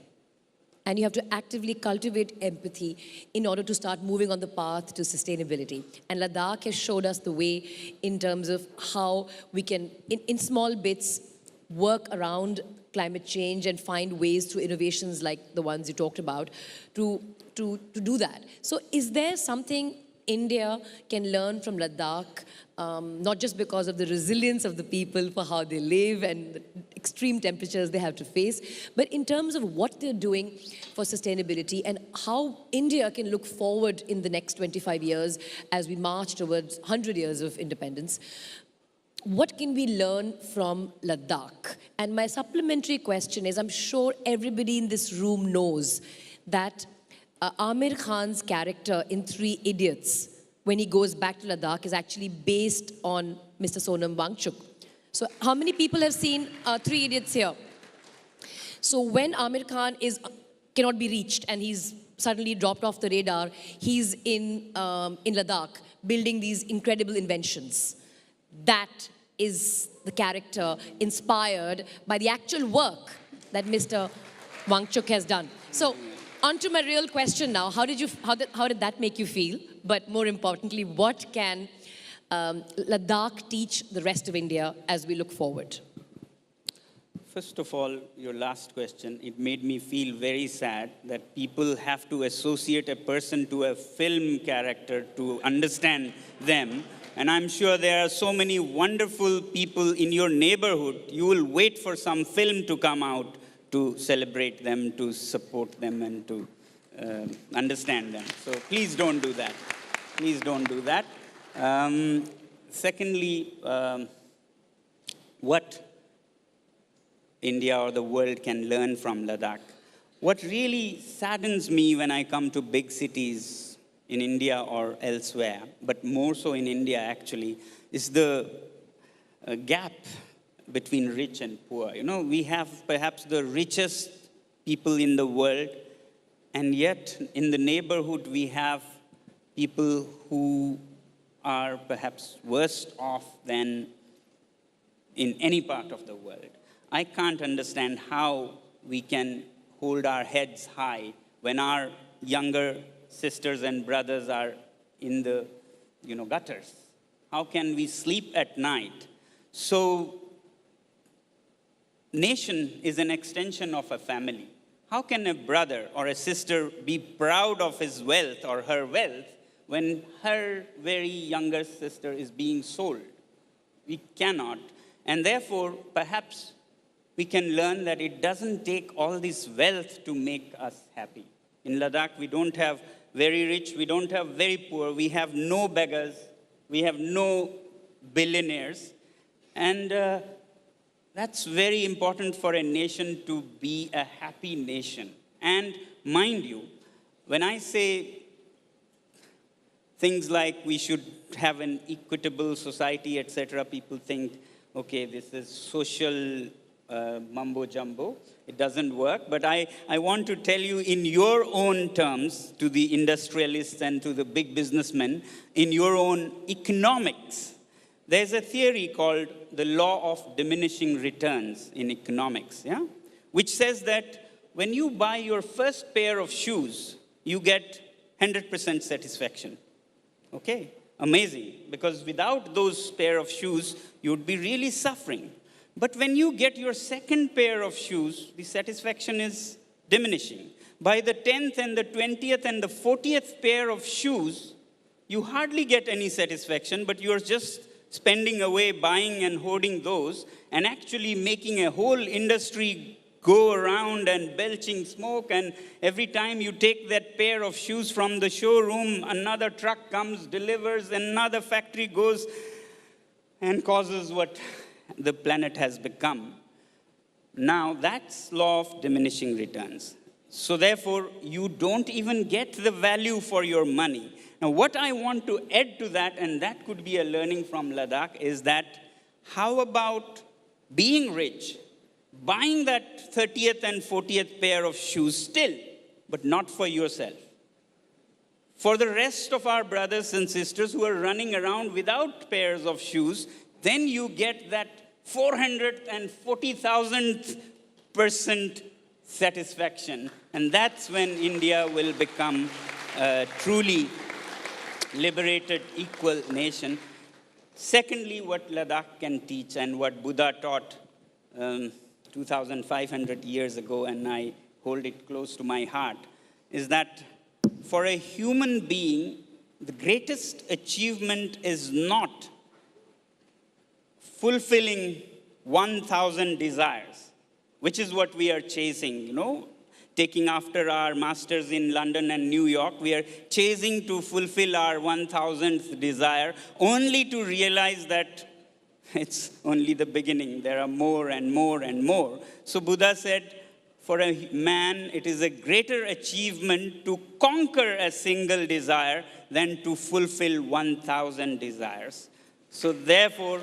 And you have to actively cultivate empathy in order to start moving on the path to sustainability. And Ladakh has showed us the way in terms of how we can, in small bits, work around climate change and find ways through innovations like the ones you talked about to do that. So is there something India can learn from Ladakh, not just because of the resilience of the people for how they live and the extreme temperatures they have to face, but in terms of what they're doing for sustainability and how India can look forward in the next 25 years as we march towards 100 years of independence? What can we learn from Ladakh? And my supplementary question is, I'm sure everybody in this room knows that Amir Khan's character in 3 Idiots, when he goes back to Ladakh, is actually based on Mr. Sonam Wangchuk. So how many people have seen 3 Idiots here? So when Amir Khan cannot be reached and he's suddenly dropped off the radar, he's in Ladakh building these incredible inventions. That is the character inspired by the actual work that Mr. Wangchuk has done. So, on to my real question now. How did that make you feel? But more importantly, what can Ladakh teach the rest of India as we look forward? First of all, your last question, it made me feel very sad that people have to associate a person to a film character to understand them. And I'm sure there are so many wonderful people in your neighborhood. You will wait for some film to come out to celebrate them, to support them, and to understand them. So please don't do that. Please don't do that. Secondly, what India or the world can learn from Ladakh. What really saddens me when I come to big cities in India or elsewhere, but more so in India actually, is the gap between rich and poor. You know, we have perhaps the richest people in the world, and yet in the neighborhood we have people who are perhaps worse off than in any part of the world. I can't understand how we can hold our heads high when our younger sisters and brothers are in the, gutters. How can we sleep at night? So, nation is an extension of a family. How can a brother or a sister be proud of his wealth or her wealth when her very younger sister is being sold? We cannot. And therefore, perhaps we can learn that it doesn't take all this wealth to make us happy. In Ladakh, we don't have very rich, we don't have very poor, we have no beggars, we have no billionaires. And that's very important for a nation to be a happy nation. And mind you, when I say things like we should have an equitable society, etc., people think, okay, this is social mumbo jumbo. It doesn't work. But I want to tell you in your own terms, to the industrialists and to the big businessmen, in your own economics, there's a theory called the law of diminishing returns in economics, which says that when you buy your first pair of shoes, you get 100% satisfaction. Okay, amazing, because without those pair of shoes, you would be really suffering. But when you get your second pair of shoes, the satisfaction is diminishing. By the 10th and the 20th and the 40th pair of shoes, you hardly get any satisfaction, but you're just spending away buying and hoarding those and actually making a whole industry go around and belching smoke. And every time you take that pair of shoes from the showroom, another truck comes, delivers, another factory goes and causes what the planet has become. Now, that's law of diminishing returns. So therefore, you don't even get the value for your money. Now, what I want to add to that, and that could be a learning from Ladakh, is that how about being rich, buying that 30th and 40th pair of shoes still, but not for yourself. For the rest of our brothers and sisters who are running around without pairs of shoes, then you get that 440,000% satisfaction. And that's when India will become a truly liberated, equal nation. Secondly, what Ladakh can teach and what Buddha taught 2,500 years ago, and I hold it close to my heart, is that for a human being, the greatest achievement is not fulfilling 1,000 desires, which is what we are chasing, taking after our masters in London and New York. We are chasing to fulfill our 1,000th desire, only to realize that it's only the beginning. There are more and more and more. So Buddha said, for a man, it is a greater achievement to conquer a single desire than to fulfill 1,000 desires. So therefore,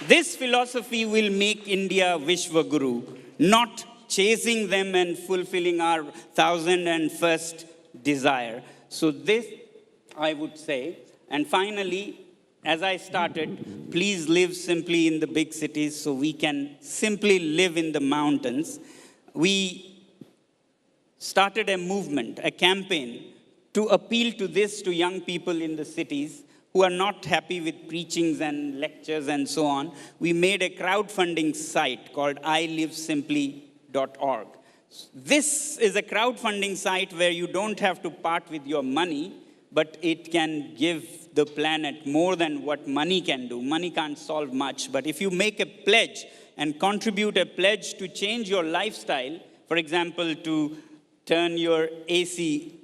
this philosophy will make India Vishwaguru, not chasing them and fulfilling our 1,001st desire. So this, I would say. And finally, as I started, please live simply in the big cities so we can simply live in the mountains. We started a movement, a campaign, to appeal to young people in the cities. who are not happy with preachings and lectures and so on, we made a crowdfunding site called ilivesimply.org. This is a crowdfunding site where you don't have to part with your money, but it can give the planet more than what money can do. Money can't solve much, but if you make a pledge and contribute a pledge to change your lifestyle, for example, to turn your AC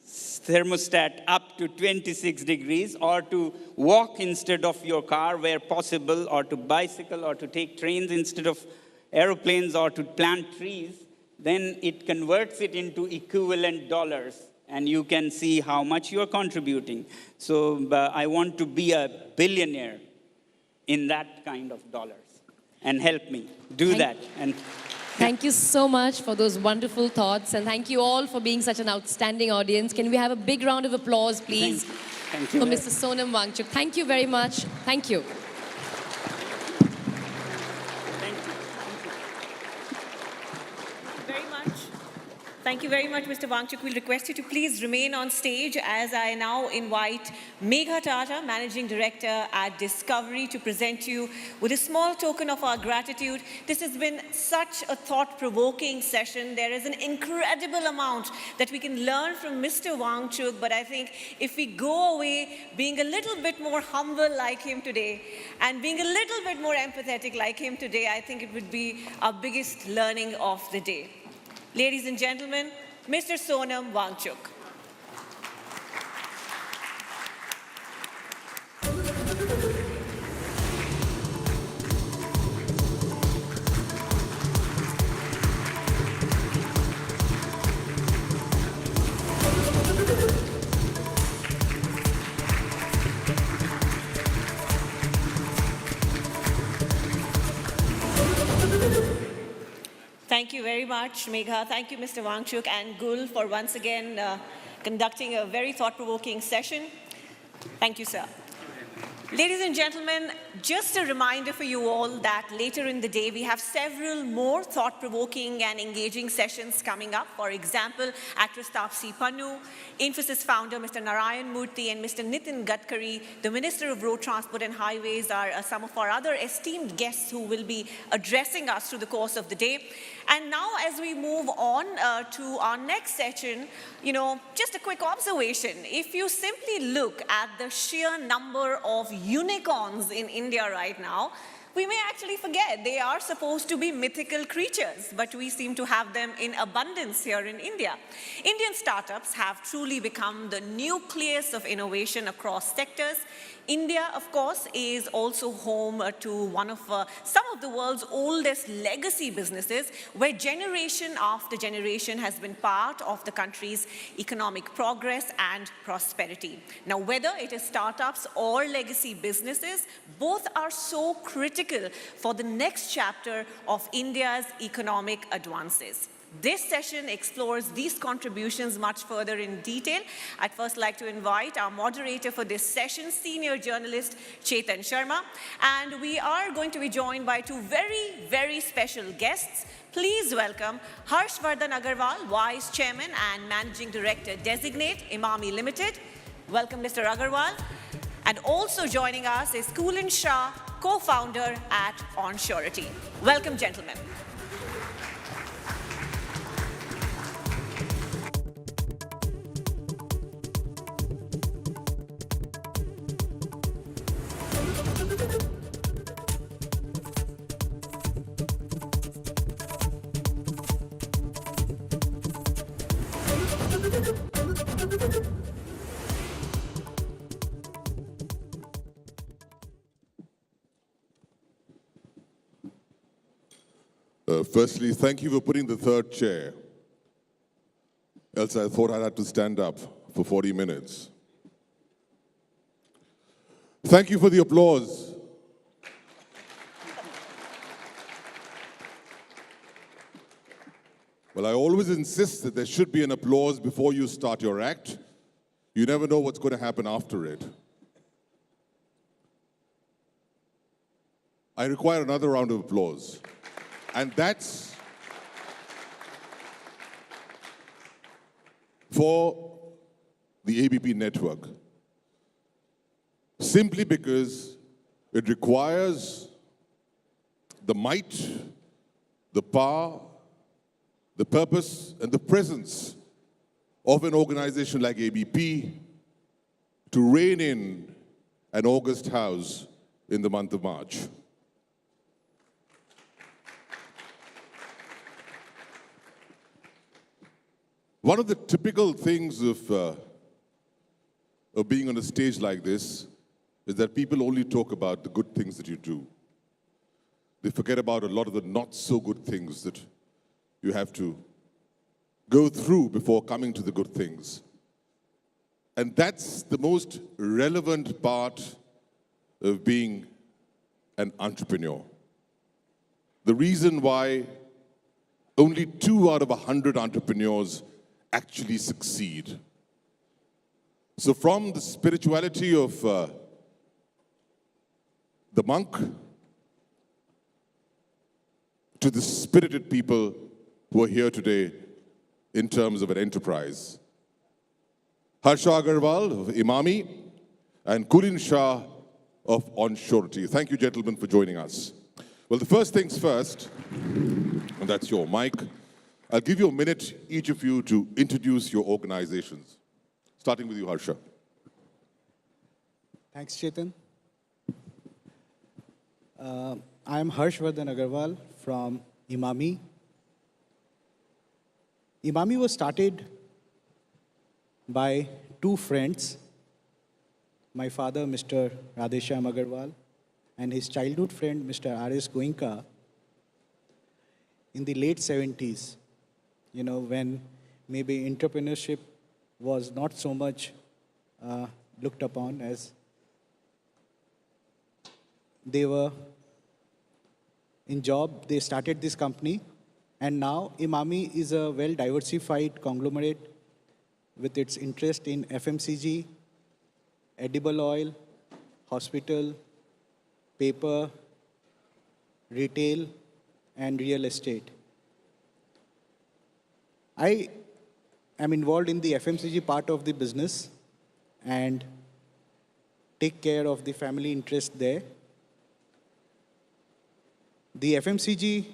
thermostat up to 26 degrees, or to walk instead of your car where possible, or to bicycle, or to take trains instead of aeroplanes, or to plant trees, then it converts it into equivalent dollars, and you can see how much you're contributing. So I want to be a billionaire in that kind of dollars, and help me do that. And thank you so much for those wonderful thoughts, and thank you all for being such an outstanding audience. Can we have a big round of applause, please, thank you. for Mr. Sonam Wangchuk. Thank you very much. Thank you. Thank you very much, Mr. Wangchuk. We'll request you to please remain on stage as I now invite Megha Tata, Managing Director at Discovery, to present you with a small token of our gratitude. This has been such a thought-provoking session. There is an incredible amount that we can learn from Mr. Wangchuk, but I think if we go away being a little bit more humble like him today and being a little bit more empathetic like him today, I think it would be our biggest learning of the day. Ladies and gentlemen, Mr. Sonam Wangchuk. Thank you very much, Megha. Thank you, Mr. Wangchuk and Gul, for once again conducting a very thought-provoking session. Thank you, sir. Ladies and gentlemen, just a reminder for you all that later in the day we have several more thought-provoking and engaging sessions coming up. For example, actress Taapsee Pannu, Infosys founder Mr. Narayan Murthy, and Mr. Nitin Gadkari, the Minister of Road Transport and Highways, are some of our other esteemed guests who will be addressing us through the course of the day. And now, as we move on to our next session, just a quick observation. If you simply look at the sheer number of unicorns in India right now, we may actually forget they are supposed to be mythical creatures, but we seem to have them in abundance here in India. Indian startups have truly become the nucleus of innovation across sectors. India, of course, is also home to one of some of the world's oldest legacy businesses, where generation after generation has been part of the country's economic progress and prosperity. Now, whether it is startups or legacy businesses, both are so critical for the next chapter of India's economic advances. This session explores these contributions much further in detail. I'd first like to invite our moderator for this session, senior journalist Chetan Sharma. And we are going to be joined by two very, very special guests. Please welcome Vardhan Agarwal, Vice Chairman and Managing Director Designate, Emami Limited. Welcome, Mr. Agarwal. And also joining us is Kulin Shah, co-founder at Onsurity. Welcome, gentlemen. Firstly, thank you for putting the third chair. Else I thought I'd have to stand up for 40 minutes. Thank you for the applause. Well, I always insist that there should be an applause before you start your act. You never know what's going to happen after it. I require another round of applause. And that's for the ABP network. simply because it requires the might, the power, the purpose, and the presence of an organization like ABP to rein in an August house in the month of March. One of the typical things of being on a stage like this is that people only talk about the good things that you do. They forget about a lot of the not so good things that you have to go through before coming to the good things. And that's the most relevant part of being an entrepreneur. The reason why only 2 out of 100 entrepreneurs actually succeed. So from the spirituality of the monk to the spirited people who are here today in terms of an enterprise. Harsha Agarwal of Emami and Kulin Shah of Onsurity. Thank you, gentlemen, for joining us. Well, the first things first, and that's your mic. I'll give you a minute, each of you, to introduce your organizations. Starting with you, Harsha. Thanks, Chetan. I am Vardhan Agarwal from Emami. Emami was started by 2 friends, my father, Mr. Radheshyam Agarwal, and his childhood friend, Mr. R.S. Goenka, in the late 70s, you know, when maybe entrepreneurship was not so much looked upon, as they were in job. They started this company, and now Emami is a well-diversified conglomerate with its interest in FMCG, edible oil, hospital, paper, retail, and real estate. I am involved in the FMCG part of the business and take care of the family interest there. The FMCG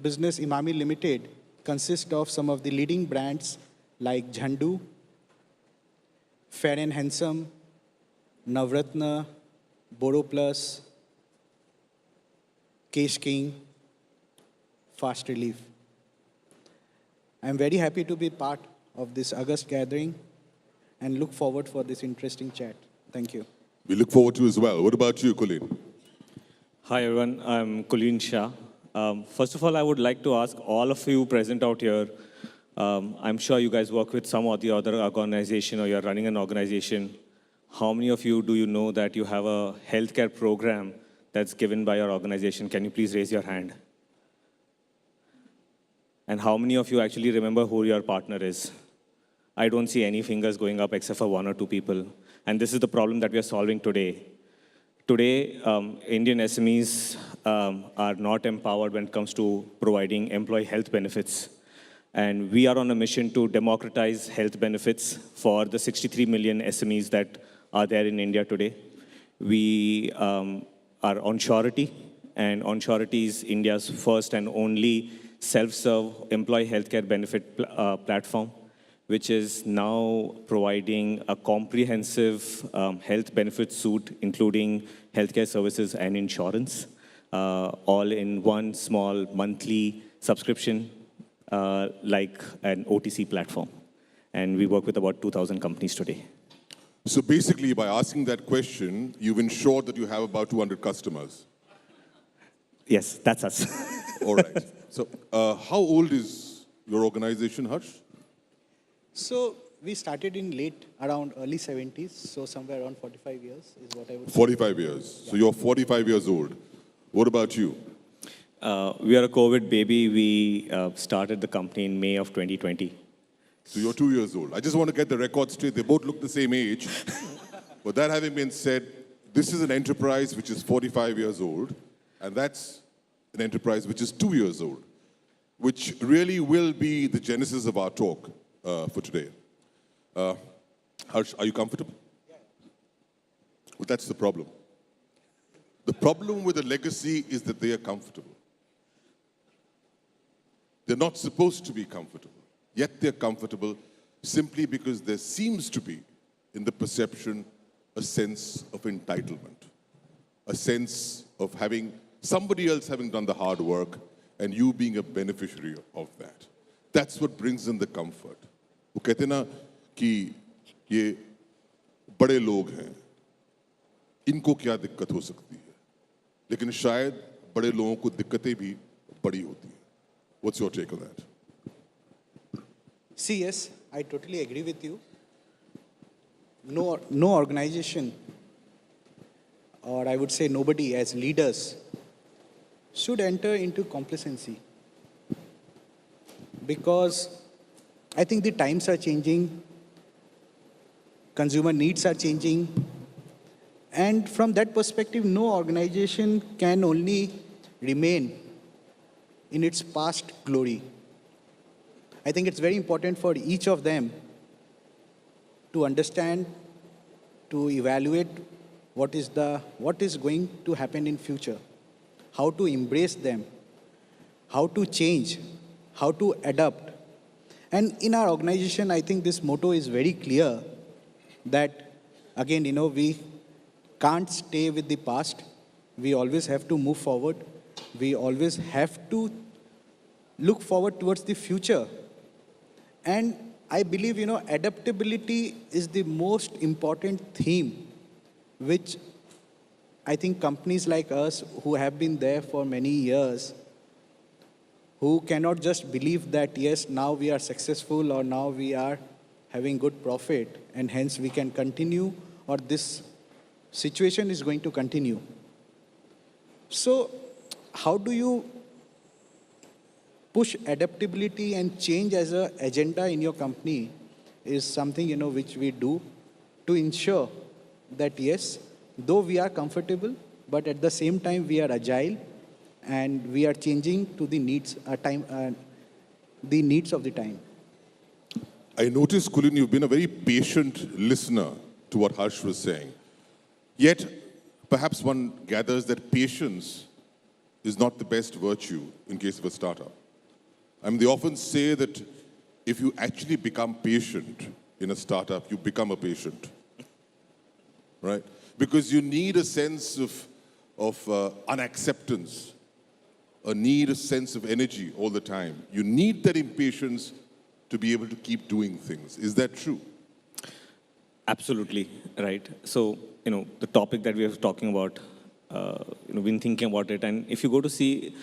business, Emami Limited, consists of some of the leading brands like Jhandu, Fair and Handsome, Navratna, Boro Plus, Kesh King, Fast Relief. I am very happy to be part of this August gathering and look forward for this interesting chat. Thank you. We look forward to as well. What about you, Kulin? Hi, everyone. I'm Kulin Shah. First of all, I would like to ask all of you present out here, I'm sure you guys work with some or the other organization, or you're running an organization. How many of you do you know that you have a healthcare program that's given by your organization? Can you please raise your hand? And how many of you actually remember who your partner is? I don't see any fingers going up except for 1 or 2 people. And this is the problem that we are solving today. Today, Indian SMEs are not empowered when it comes to providing employee health benefits. And we are on a mission to democratize health benefits for the 63 million SMEs that are there in India today. We are Onsurity, and Onsurity is India's first and only self-serve employee healthcare benefit platform, which is now providing a comprehensive health benefit suite, including healthcare services and insurance, all in one small monthly subscription, like an OTC platform. And we work with about 2,000 companies today. So basically, by asking that question, you've ensured that you have about 200 customers. Yes, that's us. All right. So how old is your organization, Harsh? So we started in around early 70s, so somewhere around 45 years is what I would say. 45 years. Yeah. So you're 45 years old. What about you? We are a COVID baby. We started the company in May of 2020. So you're 2 years old. I just want to get the record straight. They both look the same age. But that having been said, this is an enterprise which is 45 years old, and that's an enterprise which is 2 years old, which really will be the genesis of our talk for today. Harsh, are you comfortable? Well, that's the problem. The problem with a legacy is that they are comfortable. They're not supposed to be comfortable, yet they're comfortable simply because there seems to be, in the perception, a sense of entitlement, a sense of having somebody else having done the hard work and you being a beneficiary of that. That's what brings in the comfort. वो कहते हैं ना कि ये बड़े लोग हैं, इनको क्या दिक्कत हो सकती है, लेकिन शायद बड़े लोगों को दिक्कतें भी बड़ी होती हैं. What's your take on that? See, yes, I totally agree with you. No organization, or I would say nobody as leaders, should enter into complacency. Because I think the times are changing, consumer needs are changing, and from that perspective, no organization can only remain in its past glory. I think it's very important for each of them to understand, to evaluate what is going to happen in future, how to embrace them, how to change, how to adapt. And in our organization, I think this motto is very clear that, again, we can't stay with the past. We always have to move forward. We always have to look forward towards the future. And I believe, adaptability is the most important theme, which I think companies like us who have been there for many years, who cannot just believe that, yes, now we are successful or now we are having good profit and hence we can continue or this situation is going to continue. So how do you push adaptability and change as an agenda in your company is something, which we do to ensure that, yes, though we are comfortable, but at the same time we are agile and we are changing to the needs, the needs of the time. I noticed, Kulin, you've been a very patient listener to what Harsh was saying. Yet, perhaps one gathers that patience is not the best virtue in case of a startup. I mean, they often say that if you actually become patient in a startup, you become a patient, right? Because you need a sense of unacceptance, a sense of energy all the time. You need that impatience to be able to keep doing things. Is that true? Absolutely, right. So, the topic that we are talking about, been thinking about it, and if you go to see,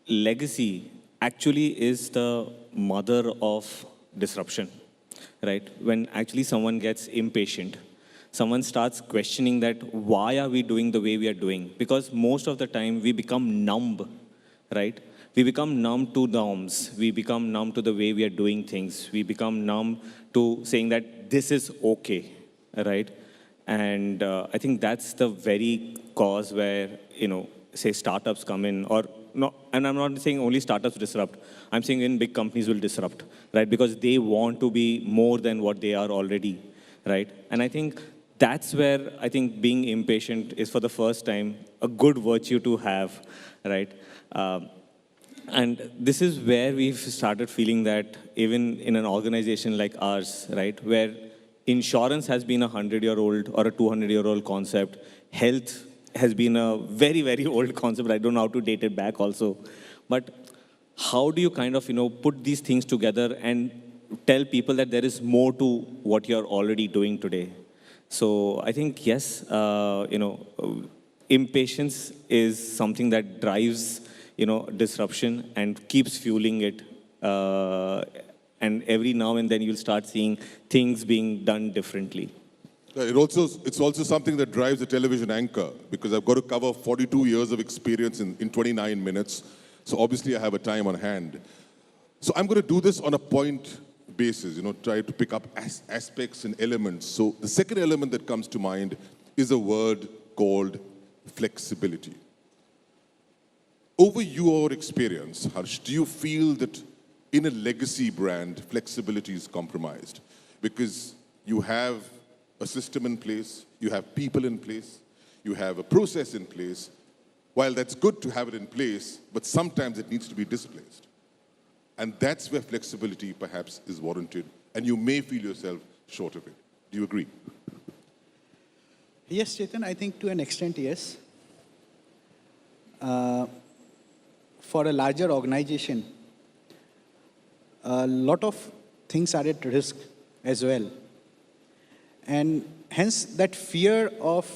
legacy actually is the mother of disruption, right? When actually someone gets impatient, someone starts questioning that why are we doing the way we are doing? Because most of the time we become numb, right? We become numb to norms. We become numb to the way we are doing things. We become numb to saying that this is okay, right? And I think that's the very cause where, say startups come in, or no, and I'm not saying only startups disrupt. I'm saying in big companies will disrupt, right? Because they want to be more than what they are already, right? And I think that's where I think being impatient is for the first time a good virtue to have, right? And this is where we've started feeling that even in an organization like ours, right, where insurance has been a 100-year-old or a 200-year-old concept, health has been a very, very old concept. I don't know how to date it back also. But how do you kind of, put these things together and tell people that there is more to what you're already doing today? So I think, yes, impatience is something that drives, disruption and keeps fueling it. And every now and then you'll start seeing things being done differently. It's also something that drives a television anchor, because I've got to cover 42 years of experience in 29 minutes. So obviously I have a time on hand. So I'm going to do this on a point basis, try to pick up aspects and elements. So the second element that comes to mind is a word called flexibility. Over your experience, Harsh, do you feel that in a legacy brand, flexibility is compromised? Because you have a system in place, you have people in place, you have a process in place. While that's good to have it in place, but sometimes it needs to be displaced. And that's where flexibility perhaps is warranted, and you may feel yourself short of it. Do you agree? Yes, Chetan, I think to an extent, yes. For a larger organization, a lot of things are at risk as well. And hence that fear of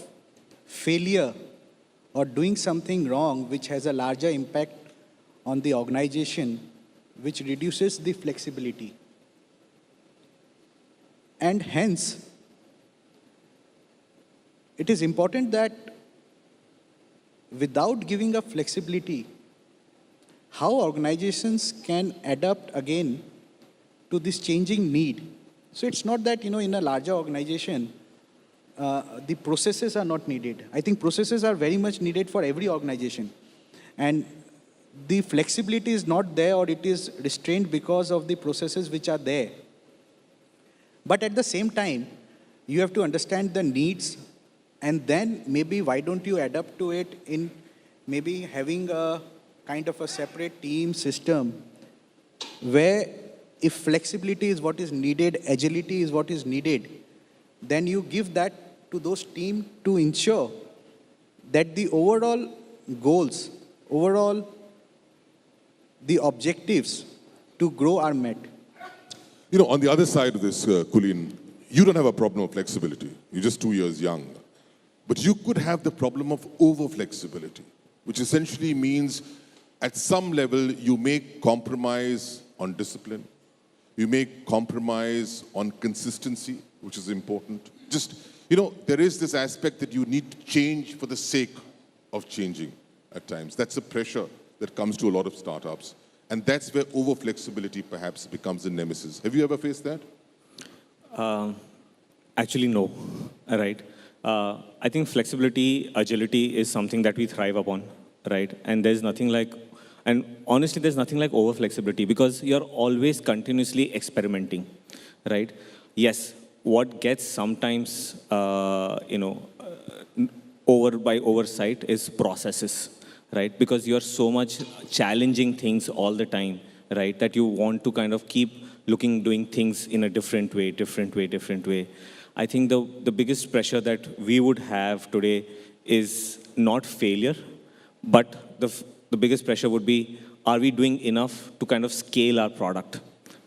failure or doing something wrong which has a larger impact on the organization, which reduces the flexibility. And hence, it is important that without giving up flexibility, how organizations can adapt again to this changing need. So it's not that, in a larger organization, the processes are not needed. I think processes are very much needed for every organization. And the flexibility is not there, or it is restrained because of the processes which are there. But at the same time, you have to understand the needs, and then maybe why don't you adapt to it in maybe having a kind of a separate team system where if flexibility is what is needed, agility is what is needed, then you give that to those teams to ensure that the overall goals, the objectives to grow are met. On the other side of this, Kulin, you don't have a problem of flexibility. You're just 2 years young. But you could have the problem of over-flexibility, which essentially means at some level you may compromise on discipline. You may compromise on consistency, which is important. Just, there is this aspect that you need to change for the sake of changing at times. That's a pressure that comes to a lot of startups. And that's where over-flexibility perhaps becomes a nemesis. Have you ever faced that? Actually, no. Right. I think flexibility, agility is something that we thrive upon, right? And there's nothing like, and honestly, there's nothing like over-flexibility because you're always continuously experimenting, right? Yes, what gets sometimes, over by oversight is processes, right? Because you're so much challenging things all the time, right? That you want to kind of keep doing things in a different way. I think the biggest pressure that we would have today is not failure, but the biggest pressure would be, are we doing enough to kind of scale our product,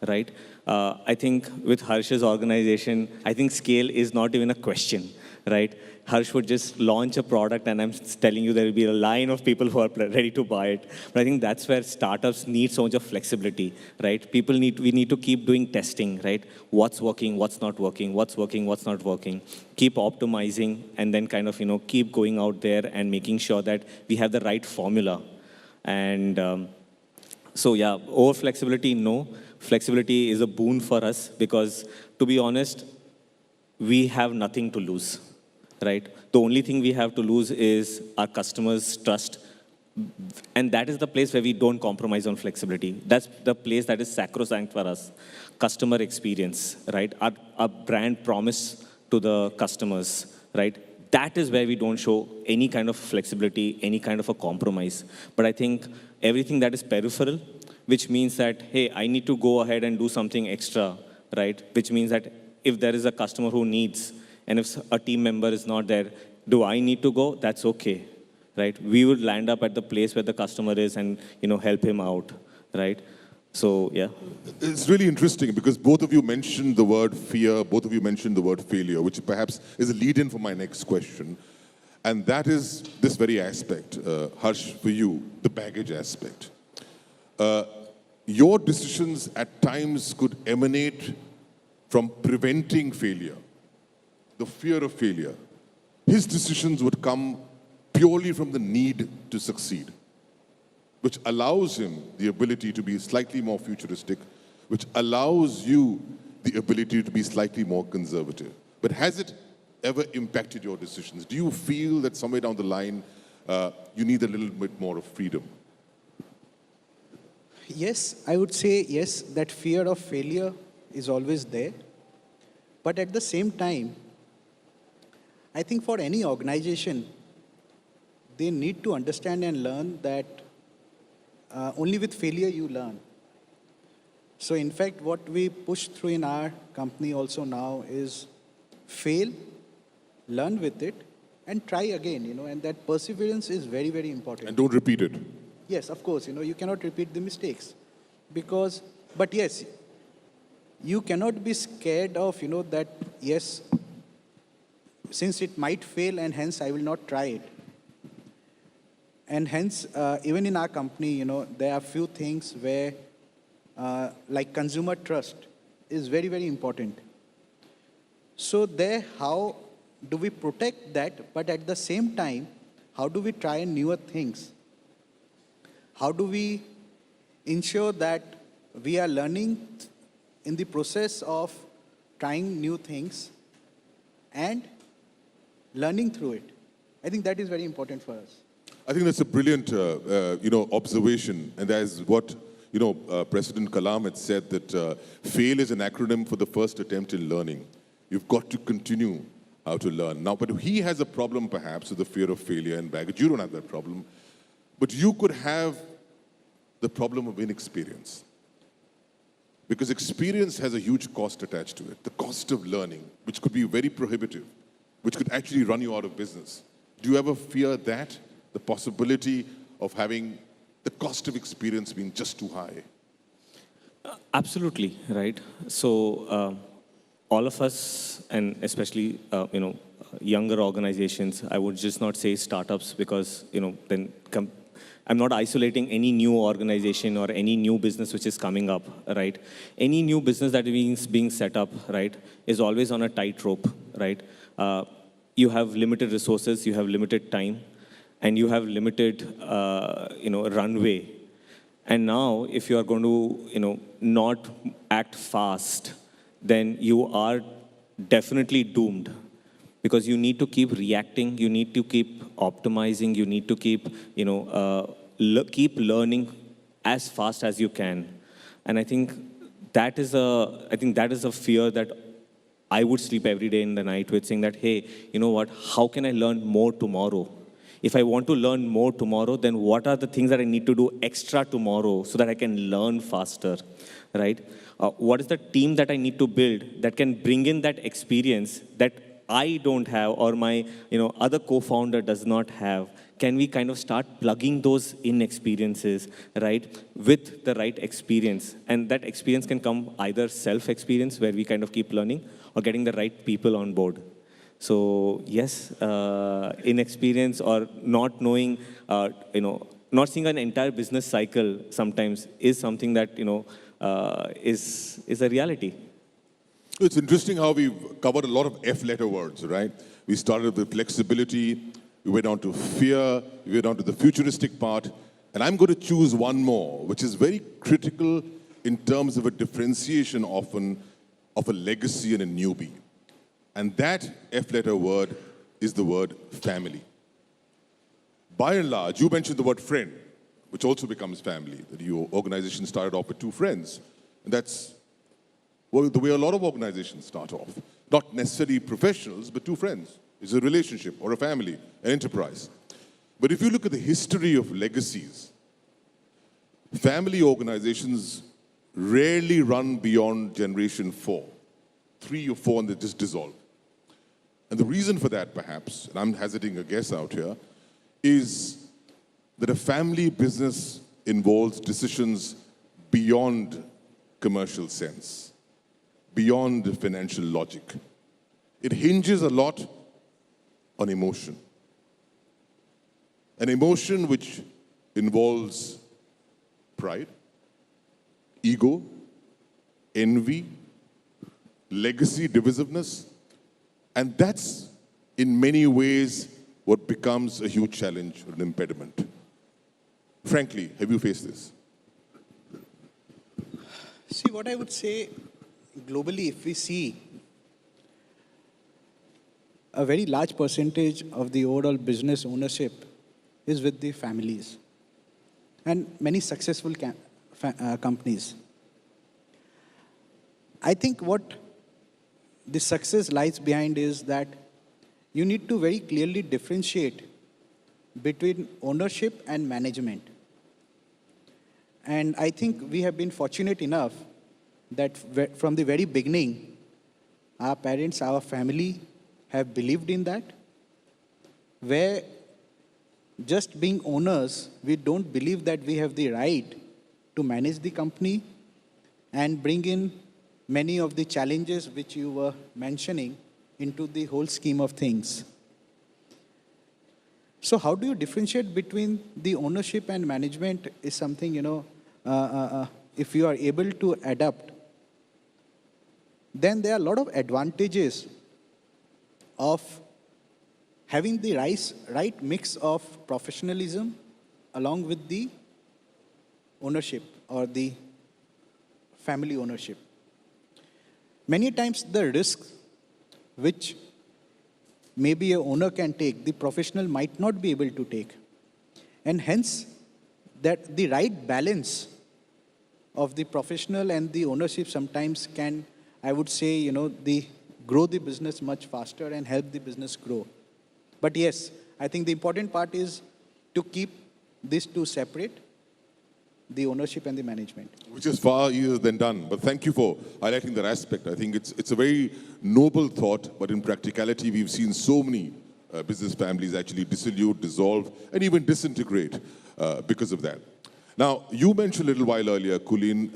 right? I think with Harsha's organization, I think scale is not even a question, right? Harsh would just launch a product and I'm telling you there will be a line of people who are ready to buy it. But I think that's where startups need so much of flexibility, right? We need to keep doing testing, right? What's working, what's not working, what's working, what's not working. Keep optimizing and then kind of, keep going out there and making sure that we have the right formula. And so yeah, over flexibility, no. Flexibility is a boon for us because to be honest, we have nothing to lose. Right? The only thing we have to lose is our customers' trust. And that is the place where we don't compromise on flexibility. That's the place that is sacrosanct for us. Customer experience, right? Our brand promise to the customers, right? That is where we don't show any kind of flexibility, any kind of a compromise. But I think everything that is peripheral, which means that, hey, I need to go ahead and do something extra, right? Which means that if there is a customer who needs, and if a team member is not there, do I need to go? That's okay, right? We would land up at the place where the customer is and, help him out, right? So, yeah. It's really interesting because both of you mentioned the word fear, both of you mentioned the word failure, which perhaps is a lead-in for my next question. And that is this very aspect, Harsh, for you, the baggage aspect. Your decisions at times could emanate from preventing failure. The fear of failure. His decisions would come purely from the need to succeed, which allows him the ability to be slightly more futuristic, which allows you the ability to be slightly more conservative. But has it ever impacted your decisions? Do you feel that somewhere down the line, you need a little bit more of freedom? Yes, I would say yes, that fear of failure is always there. But at the same time, I think for any organization, they need to understand and learn that only with failure you learn. So in fact, what we push through in our company also now is fail, learn with it, and try again, and that perseverance is very, very important. And don't repeat it. Yes, of course, you cannot repeat the mistakes. But yes, you cannot be scared of, that, yes, since it might fail and hence I will not try it. And hence, even in our company, there are few things where, like consumer trust is very, very important. So there, how do we protect that, but at the same time, how do we try newer things? How do we ensure that we are learning in the process of trying new things and learning through it? I think that is very important for us. I think that's a brilliant, observation, and that is what, President Kalam had said, that FAIL is an acronym for the first attempt in learning. You've got to continue how to learn. Now, but he has a problem perhaps with the fear of failure and baggage. You don't have that problem. But you could have the problem of inexperience. Because experience has a huge cost attached to it. The cost of learning, which could be very prohibitive, which could actually run you out of business. Do you ever fear that? The possibility of having the cost of experience being just too high? Absolutely, right. So all of us, and especially, younger organizations, I would just not say startups because, then I'm not isolating any new organization or any new business which is coming up, right? Any new business that is being set up, right, is always on a tightrope, right? You have limited resources, you have limited time, and you have limited, runway. And now, if you are going to, not act fast, then you are definitely doomed. Because you need to keep reacting, you need to keep optimizing, you need to keep, keep learning as fast as you can. And I think that is a fear that I would sleep every day in the night with, saying that, hey, you know what, how can I learn more tomorrow? If I want to learn more tomorrow, then what are the things that I need to do extra tomorrow so that I can learn faster, right? What is the team that I need to build that can bring in that experience that I don't have or my other co-founder does not have? Can we kind of start plugging those inexperiences, right, with the right experience? And that experience can come either self-experience, where we kind of keep learning, or getting the right people on board. So yes, inexperience or not knowing, not seeing an entire business cycle sometimes is something that, is a reality. It's interesting how we've covered a lot of F-letter words, right? We started with flexibility, we went on to fear, we went on to the futuristic part, and I'm going to choose one more, which is very critical in terms of a differentiation often of a legacy and a newbie. And that F-letter word is the word family. By and large, you mentioned the word friend, which also becomes family, that your organization started off with two friends. And that's the way a lot of organizations start off. Not necessarily professionals, but two friends. It's a relationship or a family, an enterprise. But if you look at the history of legacies, family organizations rarely run beyond generation 4. 3 or 4 and they just dissolve. And the reason for that, perhaps, and I'm hazarding a guess out here, is that a family business involves decisions beyond commercial sense, beyond financial logic. It hinges a lot on emotion. An emotion which involves pride, ego, envy, legacy, divisiveness, and that's in many ways what becomes a huge challenge or an impediment. Frankly, have you faced this? See, what I would say, globally, if we see a very large percentage of the overall business ownership is with the families and many successful companies. I think what the success lies behind is that you need to very clearly differentiate between ownership and management. And I think we have been fortunate enough that from the very beginning, our parents, our family have believed in that, where just being owners, we don't believe that we have the right to manage the company and bring in many of the challenges which you were mentioning into the whole scheme of things. So how do you differentiate between the ownership and management is something, if you are able to adapt, then there are a lot of advantages of having the right mix of professionalism along with the ownership or the family ownership. Many times the risks which maybe an owner can take, the professional might not be able to take. And hence, that the right balance of the professional and the ownership sometimes can, I would say, grow the business much faster and help the business grow. But yes, I think the important part is to keep these two separate, the ownership and the management. Which is far easier than done. But thank you for highlighting that aspect. I think it's a very noble thought, but in practicality, we've seen so many business families actually dissolve, dissolve, and even disintegrate because of that. Now, you mentioned a little while earlier, Kulin,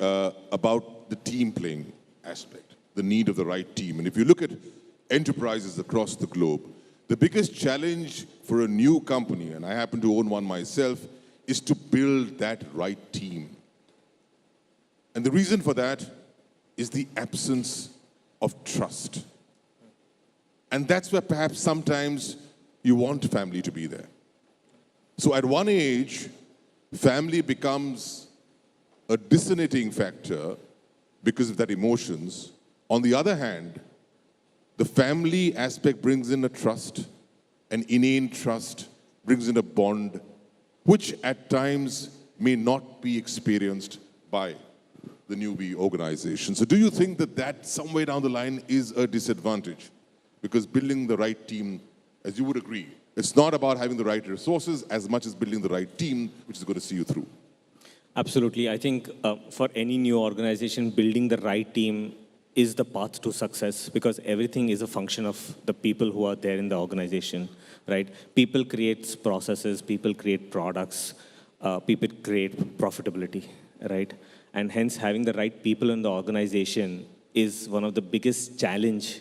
about the team playing aspect, the need of the right team. And if you look at enterprises across the globe, the biggest challenge for a new company, and I happen to own one myself, is to build that right team. And the reason for that is the absence of trust. And that's where perhaps sometimes you want family to be there. So at one age, family becomes a dissonating factor because of that emotions. On the other hand, the family aspect brings in a trust, an inane trust, brings in a bond, which at times may not be experienced by the newbie organization. So do you think that that somewhere down the line is a disadvantage? Because building the right team, as you would agree, it's not about having the right resources as much as building the right team, which is going to see you through. Absolutely. I think for any new organization, building the right team is the path to success, because everything is a function of the people who are there in the organization, right? People create processes, people create products, people create profitability, right? And hence having the right people in the organization is one of the biggest challenge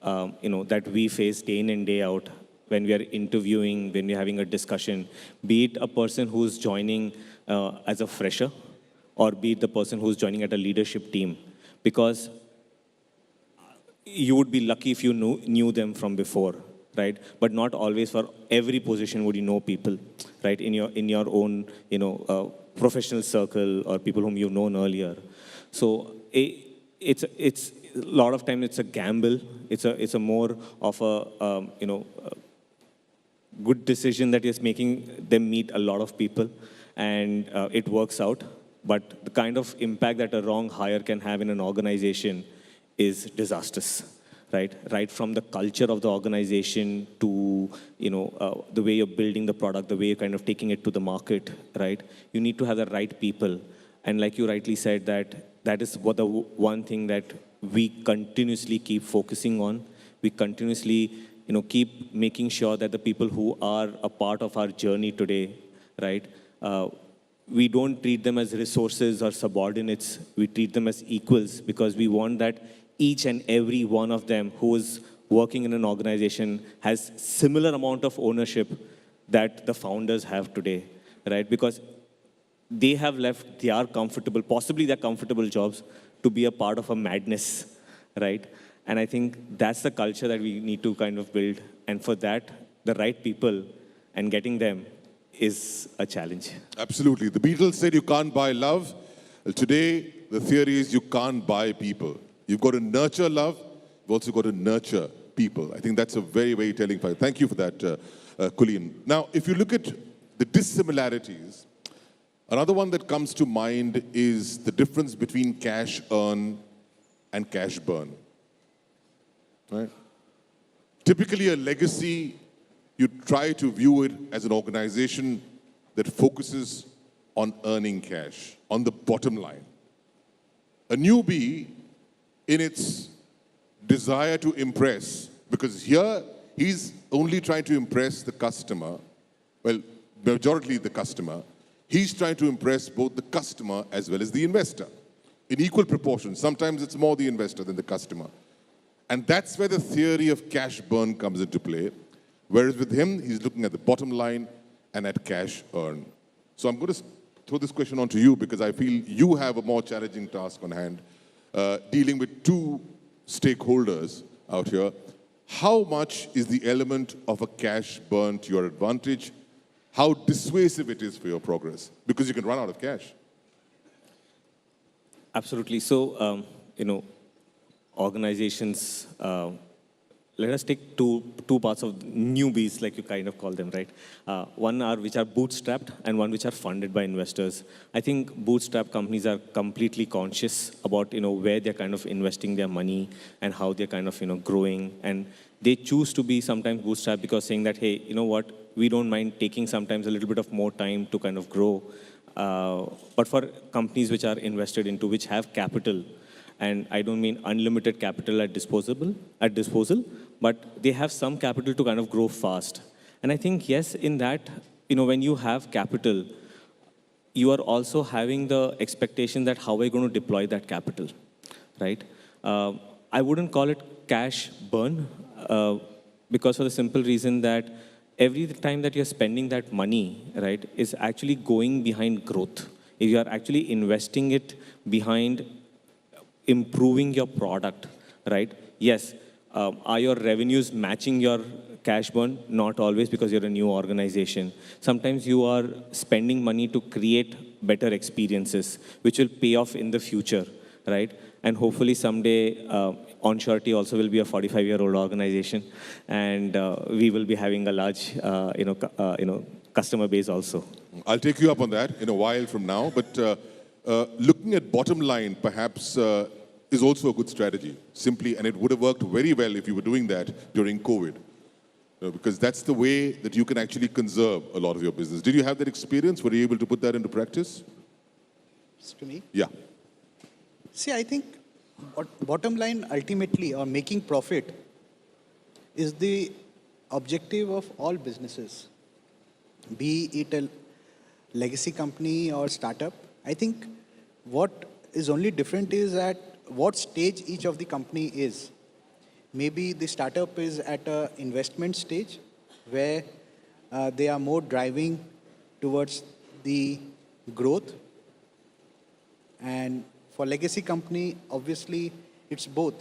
that we face day in and day out when we are interviewing, when we're having a discussion, be it a person who's joining as a fresher or be it the person who's joining at a leadership team. Because you would be lucky if you knew them from before, right? But not always for every position would you know people, right? In your own, professional circle or people whom you've known earlier. So it's a lot of time it's a gamble. It's a more of a good decision that is making them meet a lot of people, and it works out. But the kind of impact that a wrong hire can have in an organization is disastrous, right? Right from the culture of the organization to, the way you're building the product, the way you're kind of taking it to the market, right? You need to have the right people. And like you rightly said, that is what the one thing that we continuously keep focusing on. We continuously, keep making sure that the people who are a part of our journey today, right? We don't treat them as resources or subordinates. We treat them as equals, because we want that each and every one of them who is working in an organization has similar amount of ownership that the founders have today, right? Because they have left their possibly their comfortable jobs to be a part of a madness, right? And I think that's the culture that we need to kind of build. And for that, the right people and getting them is a challenge. Absolutely. The Beatles said you can't buy love. Well, today, the theory is you can't buy people. You've got to nurture love. You've also got to nurture people. I think that's a very, very telling point. Thank you for that, Kulin. Now, if you look at the dissimilarities, another one that comes to mind is the difference between cash earn and cash burn. Right? Typically, a legacy, you try to view it as an organization that focuses on earning cash, on the bottom line. A newbie, in its desire to impress, because here he's only trying to impress the customer, well, majority the customer, he's trying to impress both the customer as well as the investor in equal proportion. Sometimes it's more the investor than the customer. And that's where the theory of cash burn comes into play. Whereas with him, he's looking at the bottom line and at cash earned. So I'm going to throw this question on to you because I feel you have a more challenging task on hand, dealing with two stakeholders out here. How much is the element of a cash burn to your advantage? How dissuasive it is for your progress? Because you can run out of cash. Absolutely. So, organizations, let us take two parts of newbies, like you kind of call them, right? One are which are bootstrapped and one which are funded by investors. I think bootstrap companies are completely conscious about, where they're kind of investing their money and how they're kind of, growing. And they choose to be sometimes bootstrap because saying that, hey, you know what, we don't mind taking sometimes a little bit of more time to kind of grow. But for companies which are invested into, which have capital, and I don't mean unlimited capital at disposal, but they have some capital to kind of grow fast. And I think, yes, in that, when you have capital, you are also having the expectation that how are you going to deploy that capital, right? I wouldn't call it cash burn because for the simple reason that every time that you're spending that money, right, is actually going behind growth. If you are actually investing it behind improving your product, right? Yes, are your revenues matching your cash burn? Not always, because you're a new organization. Sometimes you are spending money to create better experiences, which will pay off in the future, right? And hopefully someday, Onsurity also will be a 45-year-old organization, and we will be having a large, customer base also. I'll take you up on that in a while from now, but looking at bottom line perhaps is also a good strategy, simply, and it would have worked very well if you were doing that during COVID, because that's the way that you can actually conserve a lot of your business. Did you have that experience? Were you able to put that into practice? To me? Yeah. See, I think bottom line ultimately, or making profit, is the objective of all businesses, be it a legacy company or startup. I think what is only different is at what stage each of the company is. Maybe the startup is at an investment stage where they are more driving towards the growth. And for legacy company, obviously, it's both.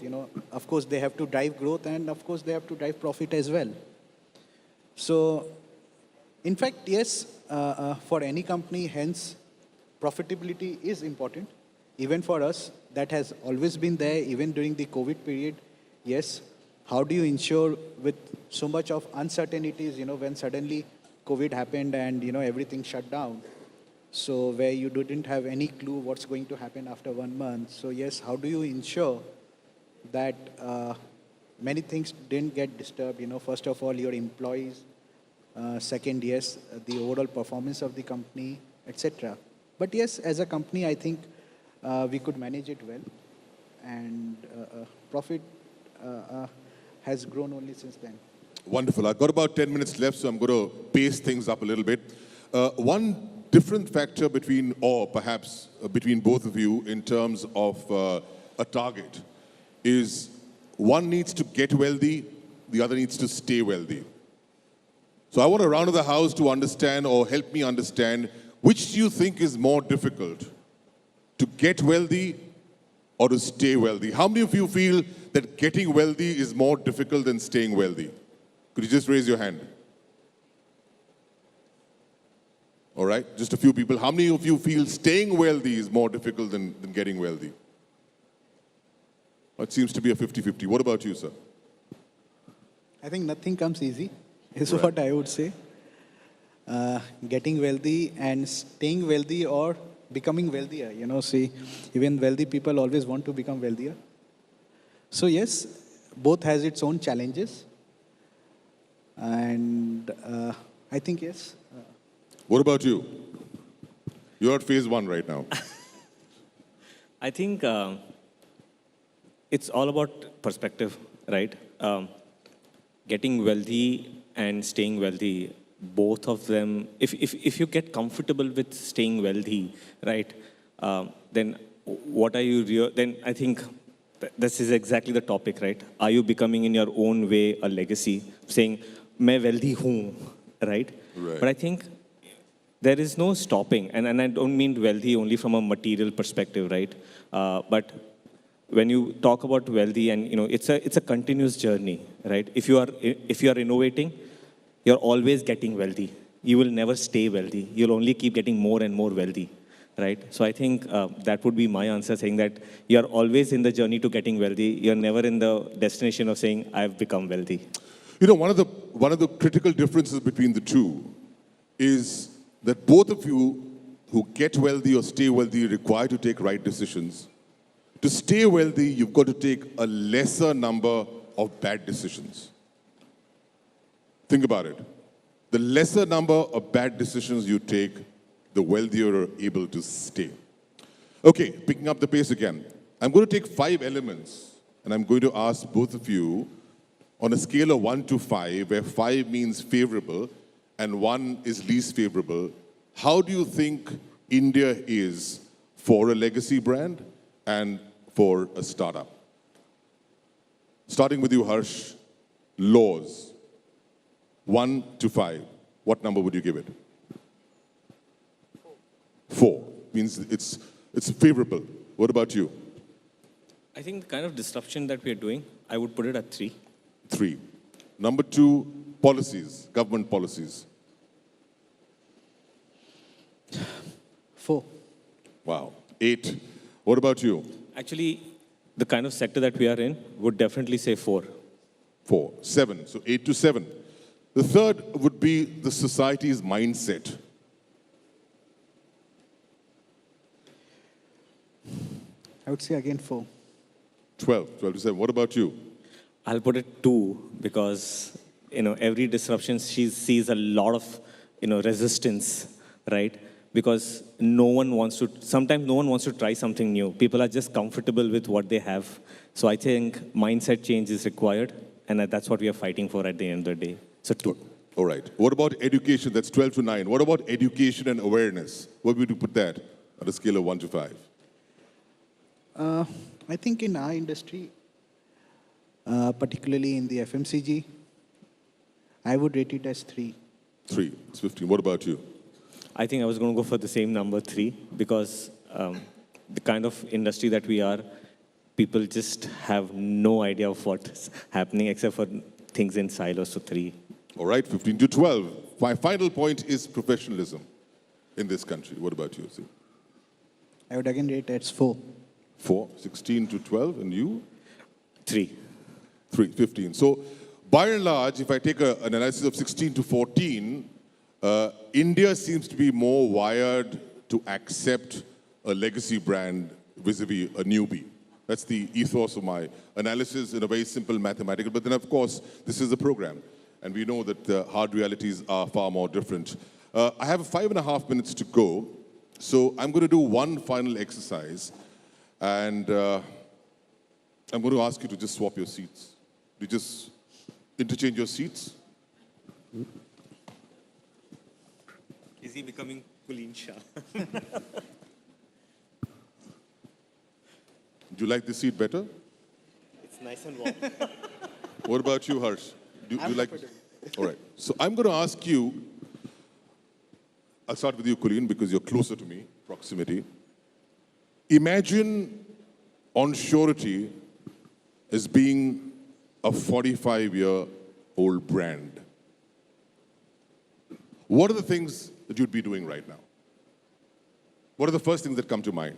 Of course, they have to drive growth and, of course, they have to drive profit as well. So, in fact, yes, for any company, hence, profitability is important. Even for us, that has always been there, even during the COVID period. Yes, how do you ensure with so much of uncertainties, when suddenly COVID happened and, everything shut down. So where you didn't have any clue what's going to happen after 1 month. So yes, how do you ensure that many things didn't get disturbed? First of all, your employees. Second, yes, the overall performance of the company, etc. But yes, as a company, I think we could manage it well. And profit has grown only since then. Wonderful. I've got about 10 minutes left, so I'm going to pace things up a little bit. One different factor between, or perhaps between both of you in terms of a target is one needs to get wealthy, the other needs to stay wealthy. So I want a round of the house to understand or help me understand which do you think is more difficult, to get wealthy or to stay wealthy? How many of you feel that getting wealthy is more difficult than staying wealthy? Could you just raise your hand? All right, just a few people. How many of you feel staying wealthy is more difficult than getting wealthy? It seems to be a 50-50. What about you, sir? I think nothing comes easy, is what I would say. Getting wealthy and staying wealthy or becoming wealthier. See, even wealthy people always want to become wealthier. So yes, both has its own challenges. And I think yes. What about you? You're at phase 1 right now. I think it's all about perspective, right? Getting wealthy and staying wealthy, both of them, if you get comfortable with staying wealthy, right, then what are you, then I think this is exactly the topic, right? Are you becoming in your own way a legacy, saying, मैं wealthy हूँ, right? But I think there is no stopping, and I don't mean wealthy only from a material perspective, right? But when you talk about wealthy, and it's a continuous journey, right? If you are innovating, you're always getting wealthy. You will never stay wealthy. You'll only keep getting more and more wealthy, right? So I think that would be my answer, saying that you're always in the journey to getting wealthy. You're never in the destination of saying, I've become wealthy. One of the critical differences between the two is that both of you who get wealthy or stay wealthy require to take right decisions. To stay wealthy, you've got to take a lesser number of bad decisions. Think about it. The lesser number of bad decisions you take, the wealthier you're able to stay. Okay, picking up the pace again. I'm going to take 5 elements, and I'm going to ask both of you on a scale of 1 to 5, where 5 means favorable and 1 is least favorable. How do you think India is for a legacy brand and for a startup? Starting with you, Harsh. Laws. 1 to 5. What number would you give it? 4. Means it's favorable. What about you? I think the kind of disruption that we're doing, I would put it at 3. 3. Number 2, policies, government policies. 4. Wow. 8. What about you? Actually, the kind of sector that we are in would definitely say 4. 4. 7. So 8 to 7. The third would be the society's mindset. I would say again 4. 12 to 7. What about you? I'll put it 2 because, every disruption she sees a lot of, resistance, right? Because sometimes no one wants to try something new. People are just comfortable with what they have. So I think mindset change is required, and that's what we are fighting for at the end of the day. So 2. All right. What about education? That's 12 to 9. What about education and awareness? Where would you put that on a scale of 1 to 5? I think in our industry, particularly in the FMCG, I would rate it as 3. 3. It's 15. What about you? I think I was going to go for the same number, 3, because the kind of industry that we are, people just have no idea of what's happening except for things in silos, so 3. All right, 15 to 12. My final point is professionalism in this country. What about you, Sir? I would again rate it as 4. 4, 16 to 12, and you? 3. 3, 15. So, by and large, if I take an analysis of 16 to 14, India seems to be more wired to accept a legacy brand vis-a-vis a newbie. That's the ethos of my analysis in a very simple mathematical. But then, of course, this is a program, and we know that the hard realities are far more different. I have 5.5 minutes to go, so I'm going to do one final exercise, and I'm going to ask you to just swap your seats. You just interchange your seats. Is he becoming Kulin Shah? Do you like this seat better? It's nice and warm. What about you, Harsh? Do you like? All right. So I'm going to ask you. I'll start with you, Kulin, because you're closer to me, proximity. Imagine Onsurity as being a 45-year-old brand. What are the things that you'd be doing right now? What are the first things that come to mind?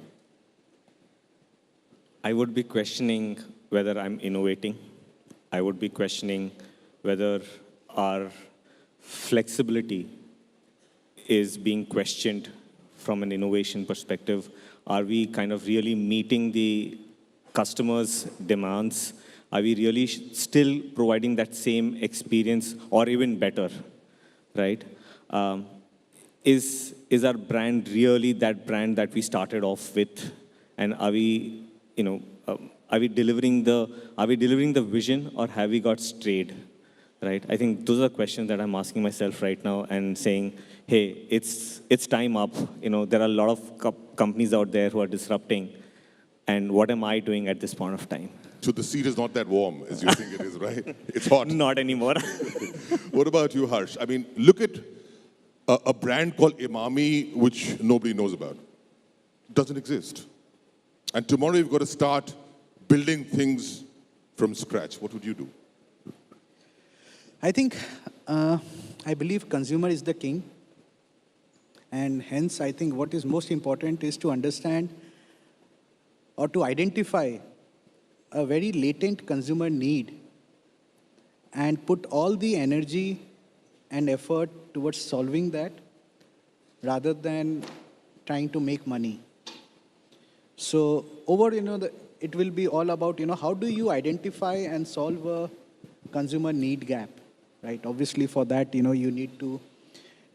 I would be questioning whether I'm innovating. I would be questioning whether our flexibility is being questioned from an innovation perspective. Are we kind of really meeting the customers' demands? Are we really still providing that same experience or even better, right? Is our brand really that brand that we started off with? And are we, are we delivering the vision, or have we got strayed, right? I think those are questions that I'm asking myself right now and saying, hey, it's time up. There are a lot of companies out there who are disrupting, and what am I doing at this point of time? So the seat is not that warm as you think it is, right? It's hot. Not anymore. What about you, Harsh? I mean, look at a brand called Emami, which nobody knows about. Doesn't exist. And tomorrow you've got to start building things from scratch. What would you do? I think, I believe consumer is the king. And hence, I think what is most important is to understand or to identify a very latent consumer need and put all the energy and effort towards solving that rather than trying to make money. So it will be all about, how do you identify and solve a consumer need gap, right? Obviously for that, you need to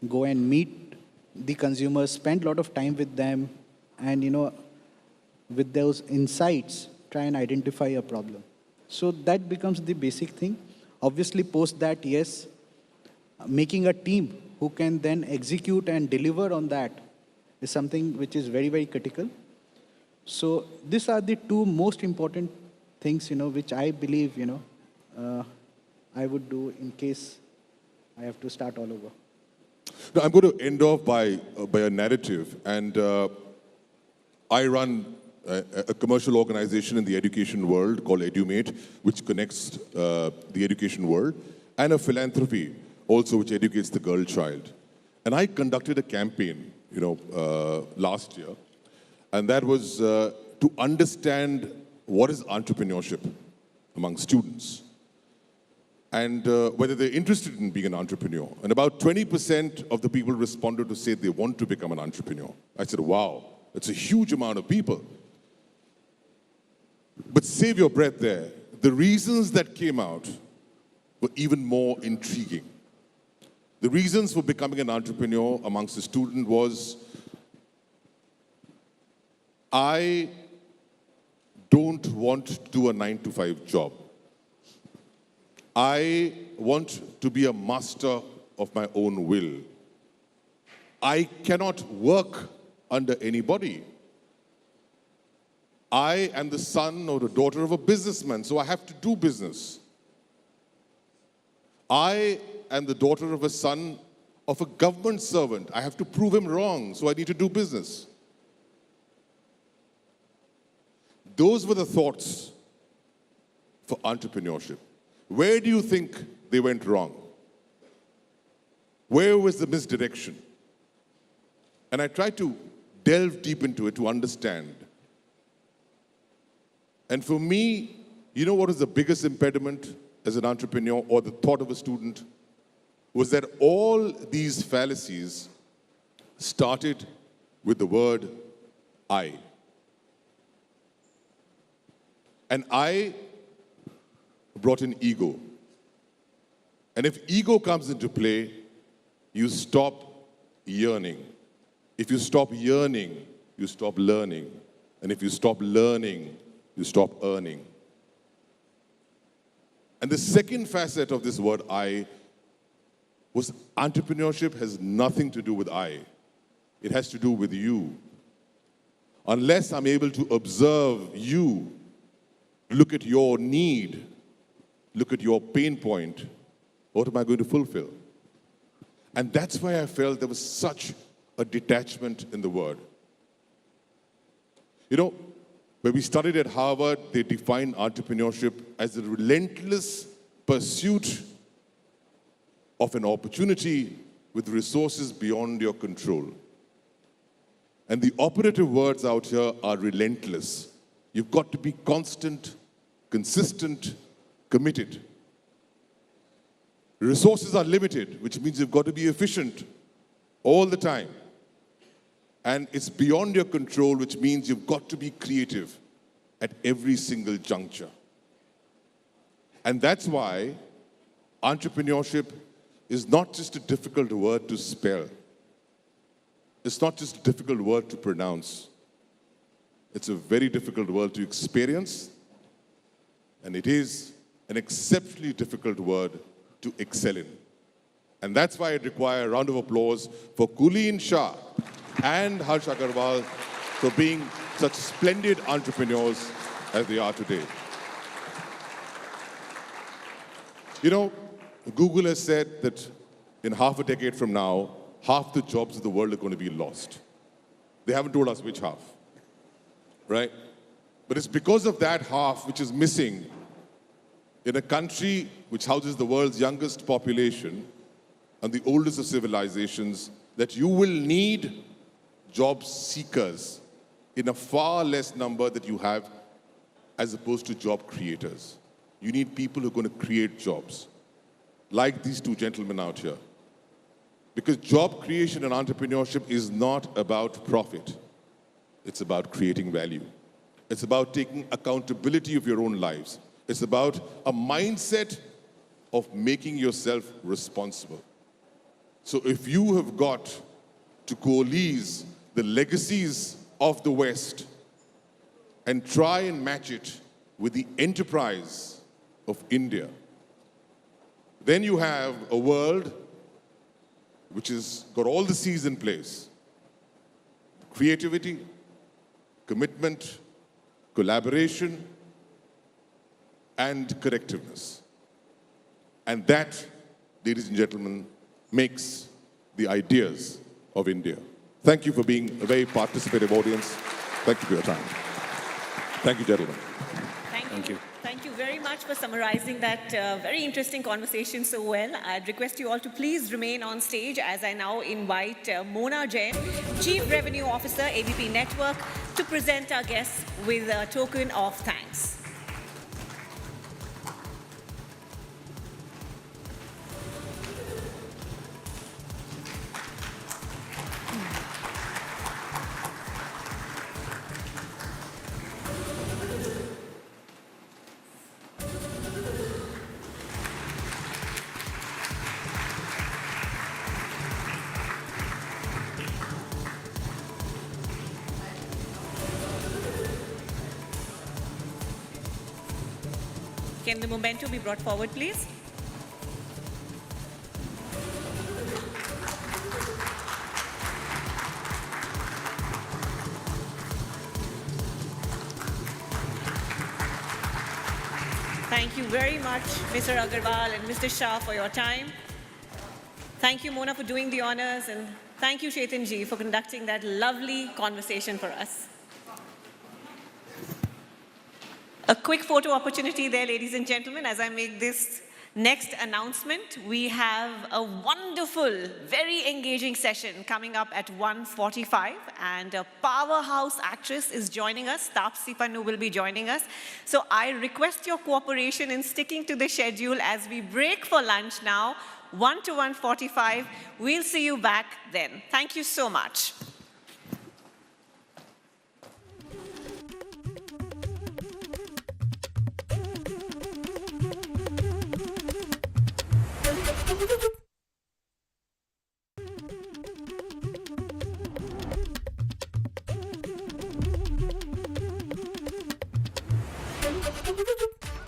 go and meet the consumers, spend a lot of time with them, and, with those insights, try and identify a problem. So that becomes the basic thing. Obviously post that, yes, making a team who can then execute and deliver on that is something which is very, very critical. So these are the two most important things, which I believe, I would do in case I have to start all over. Now, I'm going to end off by a narrative. And I run a commercial organization in the education world called EduMate, which connects the education world, and a philanthropy also which educates the girl child. And I conducted a campaign, last year, and that was to understand what is entrepreneurship among students and whether they're interested in being an entrepreneur. And about 20% of the people responded to say they want to become an entrepreneur. I said, wow, that's a huge amount of people. But save your breath there. The reasons that came out were even more intriguing. The reasons for becoming an entrepreneur amongst the student was, I don't want to do a 9-to-5 job. I want to be a master of my own will. I cannot work under anybody. I am the son or the daughter of a businessman, so I have to do business. I am the daughter of a son of a government servant. I have to prove him wrong, so I need to do business. Those were the thoughts for entrepreneurship. Where do you think they went wrong? Where was the misdirection? And I tried to delve deep into it to understand. And for me, you know what is the biggest impediment as an entrepreneur or the thought of a student? Was that all these fallacies started with the word I. And I brought in ego. And if ego comes into play, you stop yearning. If you stop yearning, you stop learning. And if you stop learning, you stop earning. And the second facet of this word I was entrepreneurship has nothing to do with I. It has to do with you. Unless I'm able to observe you, look at your need, look at your pain point, what am I going to fulfill? And that's why I felt there was such a detachment in the word. When we studied at Harvard, they defined entrepreneurship as a relentless pursuit of an opportunity with resources beyond your control. And the operative words out here are relentless. You've got to be constant, consistent, committed. Resources are limited, which means you've got to be efficient all the time. And it's beyond your control, which means you've got to be creative at every single juncture. And that's why entrepreneurship is not just a difficult word to spell. It's not just a difficult word to pronounce. It's a very difficult word to experience, and it is an exceptionally difficult word to excel in. And that's why I require a round of applause for Kulin, Shah and Harsha Agarwal for being such splendid entrepreneurs as they are today. You know, Google has said that in half a decade from now, half the jobs in the world are going to be lost. They haven't told us which half, right? But it's because of that half which is missing in a country which houses the world's youngest population and the oldest of civilizations, that you will need job seekers in a far less number that you have as opposed to job creators. You need people who are going to create jobs, like these two gentlemen out here. Because job creation and entrepreneurship is not about profit. It's about creating value. It's about taking accountability of your own lives. It's about a mindset of making yourself responsible. So if you have got to coalesce the legacies of the West and try and match it with the enterprise of India, then you have a world which has got all the C's in place: creativity, commitment, collaboration, and correctiveness. And that, ladies and gentlemen, makes the ideas of India. Thank you for being a very participative audience. Thank you for your time. Thank you, gentlemen. Thank you. Thank you very much for summarizing that very interesting conversation so well. I'd request you all to please remain on stage as I now invite Mona Jain, Chief Revenue Officer, ABP Network, to present our guests with a token of thanks. Can the memento be brought forward, please? Thank you very much, Mr. Agarwal and Mr. Shah, for your time. Thank you, Mona, for doing the honors, and thank you, Chetanji, for conducting that lovely conversation for us. A quick photo opportunity there, ladies and gentlemen, as I make this next announcement. We have a wonderful, very engaging session coming up at 1:45, and a powerhouse actress is joining us. Taapsee Pannu will be joining us. So I request your cooperation in sticking to the schedule as we break for lunch now, 1 to 1:45. We'll see you back then. Thank you so much.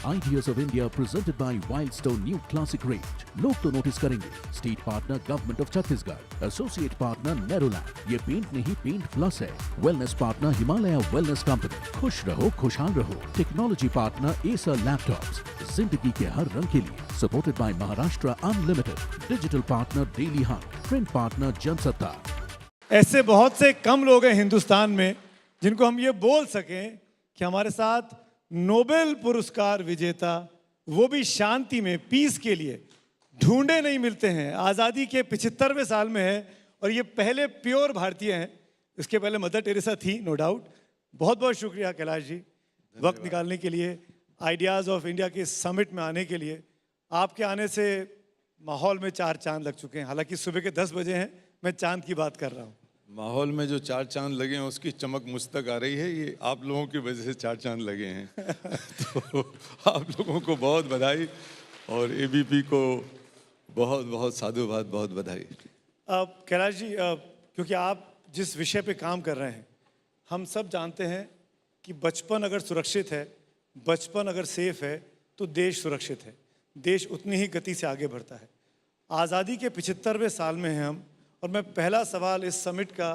Ideas of India presented by Wildstone New Classic Range. लोग तो notice करेंगे. State partner Government of Chhattisgarh. Associate partner Nerolac. ये paint नहीं paint plus है. Wellness partner Himalaya Wellness Company. खुश रहो खुशहाल रहो. Technology partner Acer Laptops. जिंदगी के हर रंग के लिए. Supported by Maharashtra Unlimited. Digital partner Daily Hunt. Print partner Jansatta. ऐसे बहुत से कम लोग हैं हिंदुस्तान में जिनको हम ये बोल सकें कि हमारे साथ नोबेल पुरस्कार विजेता, वो भी शांति में, पीस के लिए, ढूंढे नहीं मिलते हैं. आज़ादी के 75वें साल में है और ये पहले प्योर भारतीय हैं. इसके पहले मदर टेरेसा थी, नो डाउट. बहुत बहुत शुक्रिया कैलाश जी, वक्त निकालने के लिए, आइडियाज़ ऑफ इंडिया के समिट में आने के लिए. आपके आने से माहौल में 4 चांद लग चुके हैं. हालांकि सुबह के 10 बजे हैं, मैं चांद की बात कर रहा हूँ. माहौल में जो चार चांद लगे हैं उसकी चमक मुझ तक आ रही है, ये आप लोगों की वजह से चार चांद लगे हैं। तो आप लोगों को बहुत बधाई और एबीपी को बहुत बहुत साधुवाद, बहुत बधाई। कैलाश जी, क्योंकि आप जिस विषय पे काम कर रहे हैं, हम सब जानते हैं कि बचपन अगर सुरक्षित है, बचपन अगर सेफ है तो देश सुरक्षित है, देश उतनी ही गति से आगे बढ़ता है। आज़ादी के 75वें साल में हैं हम, और मैं पहला सवाल इस समिट का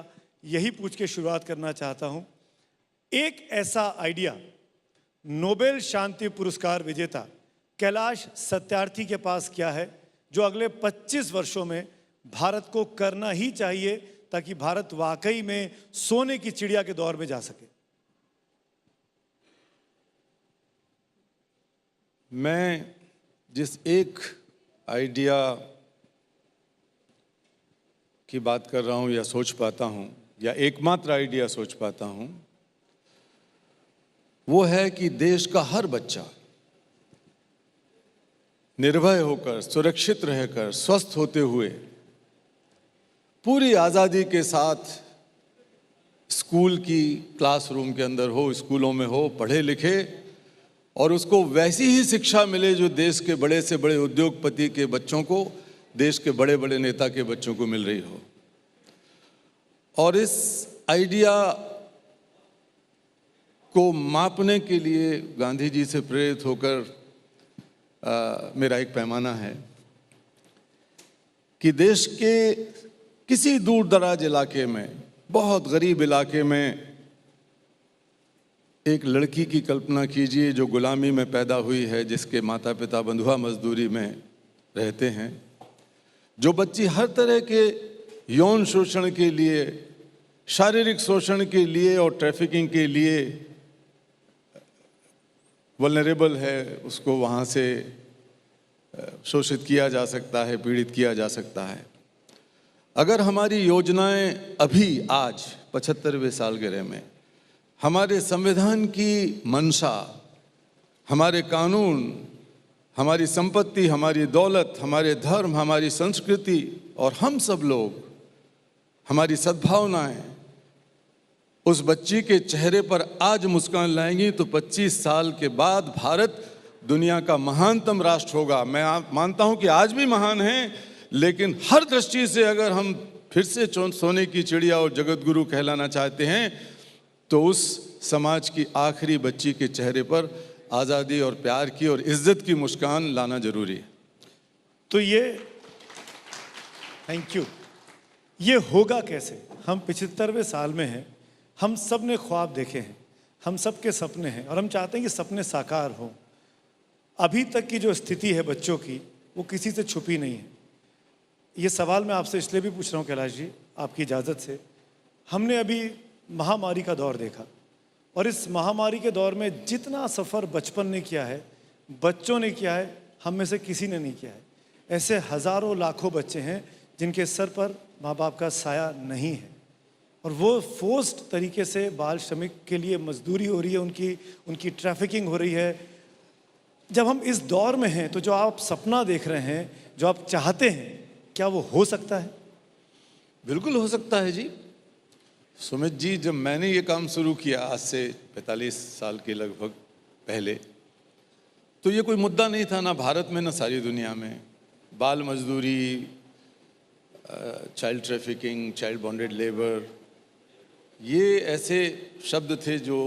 यही पूछ के शुरुआत करना चाहता हूँ। एक ऐसा आइडिया नोबेल शांति पुरस्कार विजेता कैलाश सत्यार्थी के पास क्या है जो अगले 25 वर्षों में भारत को करना ही चाहिए ताकि भारत वाकई में सोने की चिड़िया के दौर में जा सके? मैं जिस एक आइडिया की बात कर रहा हूँ या सोच पाता हूँ, या एकमात्र आइडिया सोच पाता हूँ, वो है कि देश का हर बच्चा निर्भय होकर, सुरक्षित रहकर, स्वस्थ होते हुए पूरी आज़ादी के साथ स्कूल की क्लासरूम के अंदर हो, स्कूलों में हो, पढ़े लिखे और उसको वैसी ही शिक्षा मिले जो देश के बड़े से बड़े उद्योगपति के बच्चों को, देश के बड़े बड़े नेता के बच्चों को मिल रही हो। और इस आइडिया को मापने के लिए गांधी जी से प्रेरित होकर मेरा एक पैमाना है कि देश के किसी दूर दराज इलाके में, बहुत गरीब इलाके में एक लड़की की कल्पना कीजिए जो गुलामी में पैदा हुई है, जिसके माता पिता बंधुआ मजदूरी में रहते हैं, जो बच्ची हर तरह के यौन शोषण के लिए, शारीरिक शोषण के लिए और ट्रैफिकिंग के लिए वल्नरेबल है, उसको वहाँ से शोषित किया जा सकता है, पीड़ित किया जा सकता है। अगर हमारी योजनाएं अभी आज 75वें सालगिरह में हमारे संविधान की मंशा, हमारे कानून, हमारी संपत्ति, हमारी दौलत, हमारे धर्म, हमारी संस्कृति और हम सब लोग, हमारी सद्भावनाएं उस बच्ची के चेहरे पर आज मुस्कान लाएंगी तो 25 साल के बाद भारत दुनिया का महानतम राष्ट्र होगा। मैं मानता हूं कि आज भी महान है, लेकिन हर दृष्टि से अगर हम फिर से सोने की चिड़िया और जगत गुरु कहलाना चाहते हैं तो उस समाज की आखिरी बच्ची के चेहरे पर आज़ादी और प्यार की और इज्जत की मुस्कान लाना जरूरी है। तो ये, थैंक यू, ये होगा कैसे? हम 75वें साल में हैं, हम सब ने ख्वाब देखे हैं, हम सब के सपने हैं और हम चाहते हैं कि सपने साकार हों। अभी तक की जो स्थिति है बच्चों की, वो किसी से छुपी नहीं है। ये सवाल मैं आपसे इसलिए भी पूछ रहा हूँ कैलाश जी, आपकी इजाज़त से। हमने अभी महामारी का दौर देखा और इस महामारी के दौर में जितना सफ़र बचपन ने किया है, बच्चों ने किया है, हम में से किसी ने नहीं किया है। ऐसे हज़ारों लाखों बच्चे हैं जिनके सर पर माँ बाप का साया नहीं है और वो फोर्स्ड तरीके से बाल श्रमिक के लिए मजदूरी हो रही है, उनकी ट्रैफिकिंग हो रही है। जब हम इस दौर में हैं तो जो आप सपना देख रहे हैं, जो आप चाहते हैं, क्या वो हो सकता है? बिल्कुल हो सकता है जी। सुमित जी, जब मैंने ये काम शुरू किया आज से 45 साल के लगभग पहले, तो ये कोई मुद्दा नहीं था, ना भारत में ना सारी दुनिया में। बाल मजदूरी, child trafficking, child bonded labour, ये ऐसे शब्द थे जो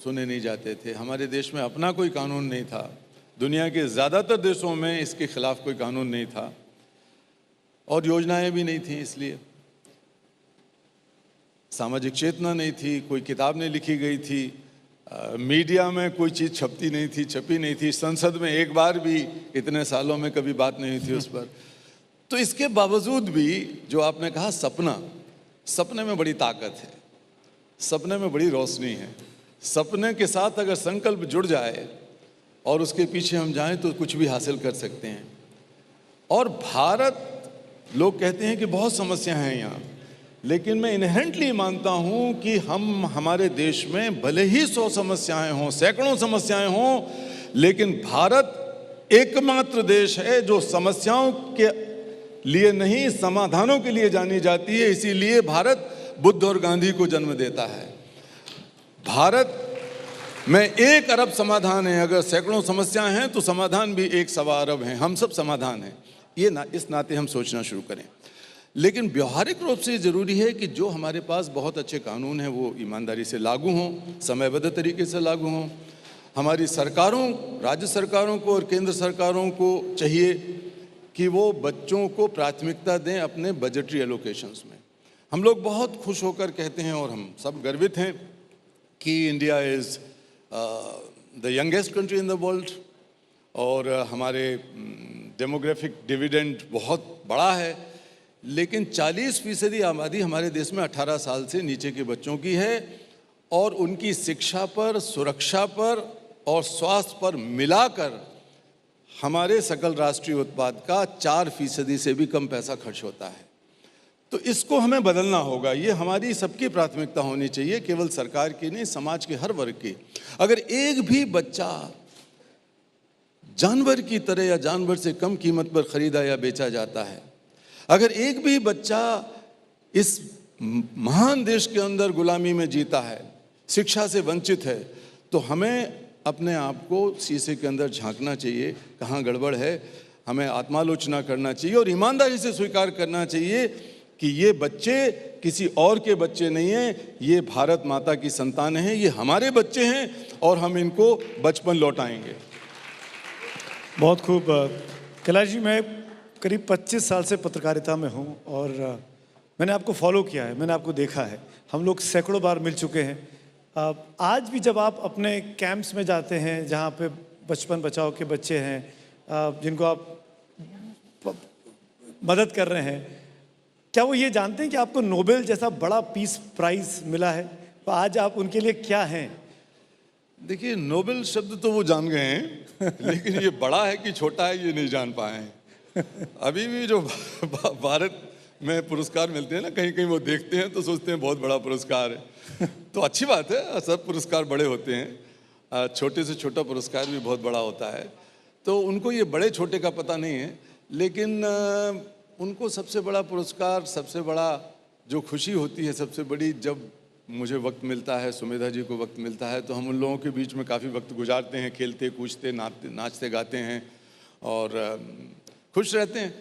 सुने नहीं जाते थे। हमारे देश में अपना कोई कानून नहीं था, दुनिया के ज़्यादातर देशों में इसके खिलाफ कोई कानून नहीं था और योजनाएं भी नहीं थी, इसलिए सामाजिक चेतना नहीं थी, कोई किताब नहीं लिखी गई थी, मीडिया में कोई चीज़ छपी नहीं थी, संसद में एक बार भी इतने सालों में कभी बात नहीं थी उस पर। तो इसके बावजूद भी जो आपने कहा सपना, सपने में बड़ी ताकत है, सपने में बड़ी रोशनी है। सपने के साथ अगर संकल्प जुड़ जाए और उसके पीछे हम जाएं तो कुछ भी हासिल कर सकते हैं। और भारत, लोग कहते हैं कि बहुत समस्याएं हैं यहाँ, लेकिन मैं इनहेरेंटली मानता हूँ कि हमारे देश में भले ही 100 समस्याएं हों, सैकड़ों समस्याएं हों, लेकिन भारत एकमात्र देश है जो समस्याओं के लिए नहीं, समाधानों के लिए जानी जाती है। इसीलिए भारत बुद्ध और गांधी को जन्म देता है। भारत में 1 अरब समाधान है। अगर सैकड़ों समस्याएं हैं तो समाधान भी 1 सवा अरब हैं। हम सब समाधान हैं। इस नाते हम सोचना शुरू करें। लेकिन व्यवहारिक रूप से ज़रूरी है कि जो हमारे पास बहुत अच्छे कानून हैं वो ईमानदारी से लागू हों, समयबद्ध तरीके से लागू हों। हमारी सरकारों, राज्य सरकारों को और केंद्र सरकारों को चाहिए कि वो बच्चों को प्राथमिकता दें अपने बजटरी एलोकेशंस में। हम लोग बहुत खुश होकर कहते हैं और हम सब गर्वित हैं कि India is the youngest country in the world और हमारे डेमोग्राफिक डिविडेंड बहुत बड़ा है। लेकिन 40% आबादी हमारे देश में 18 साल से नीचे के बच्चों की है और उनकी शिक्षा पर, सुरक्षा पर और स्वास्थ्य पर मिलाकर हमारे सकल राष्ट्रीय उत्पाद का 4% से भी कम पैसा खर्च होता है। तो इसको हमें बदलना होगा। ये हमारी सबकी प्राथमिकता होनी चाहिए, केवल सरकार की नहीं, समाज के हर वर्ग की। अगर एक भी बच्चा जानवर की तरह या जानवर से कम कीमत पर खरीदा या बेचा जाता है, अगर एक भी बच्चा इस महान देश के अंदर गुलामी में जीता है, शिक्षा से वंचित है, तो हमें अपने आप को शीशे के अंदर झांकना चाहिए, कहाँ गड़बड़ है। हमें आत्मालोचना करना चाहिए और ईमानदारी से स्वीकार करना चाहिए कि ये बच्चे किसी और के बच्चे नहीं हैं, ये भारत माता की संतान हैं, ये हमारे बच्चे हैं और हम इनको बचपन लौटाएंगे। बहुत खूब। कैलाश जी, मैं करीब 25 साल से पत्रकारिता में हूँ और मैंने आपको फॉलो किया है, मैंने आपको देखा है। हम लोग सैकड़ों बार मिल चुके हैं। आज भी जब आप अपने कैंप्स में जाते हैं जहाँ पे बचपन बचाओ के बच्चे हैं, जिनको आप मदद कर रहे हैं, क्या वो ये जानते हैं कि आपको नोबेल जैसा बड़ा पीस प्राइज़ मिला है? तो आज आप उनके लिए क्या हैं? देखिए, नोबेल शब्द तो वो जान गए हैं लेकिन ये बड़ा है कि छोटा है ये नहीं जान पाए हैं। अभी भी जो भारत में पुरस्कार मिलते हैं ना, कहीं कहीं वो देखते हैं तो सोचते हैं बहुत बड़ा पुरस्कार है। तो अच्छी बात है, सब पुरस्कार बड़े होते हैं, छोटे से छोटा पुरस्कार भी बहुत बड़ा होता है। तो उनको ये बड़े छोटे का पता नहीं है, लेकिन उनको सबसे बड़ा पुरस्कार, सबसे बड़ा जो खुशी होती है, सबसे बड़ी, जब मुझे वक्त मिलता है, सुमेधा जी को वक्त मिलता है, तो हम उन लोगों के बीच में काफ़ी वक्त गुजारते हैं, खेलते कूदते नाचते गाते हैं और खुश रहते हैं।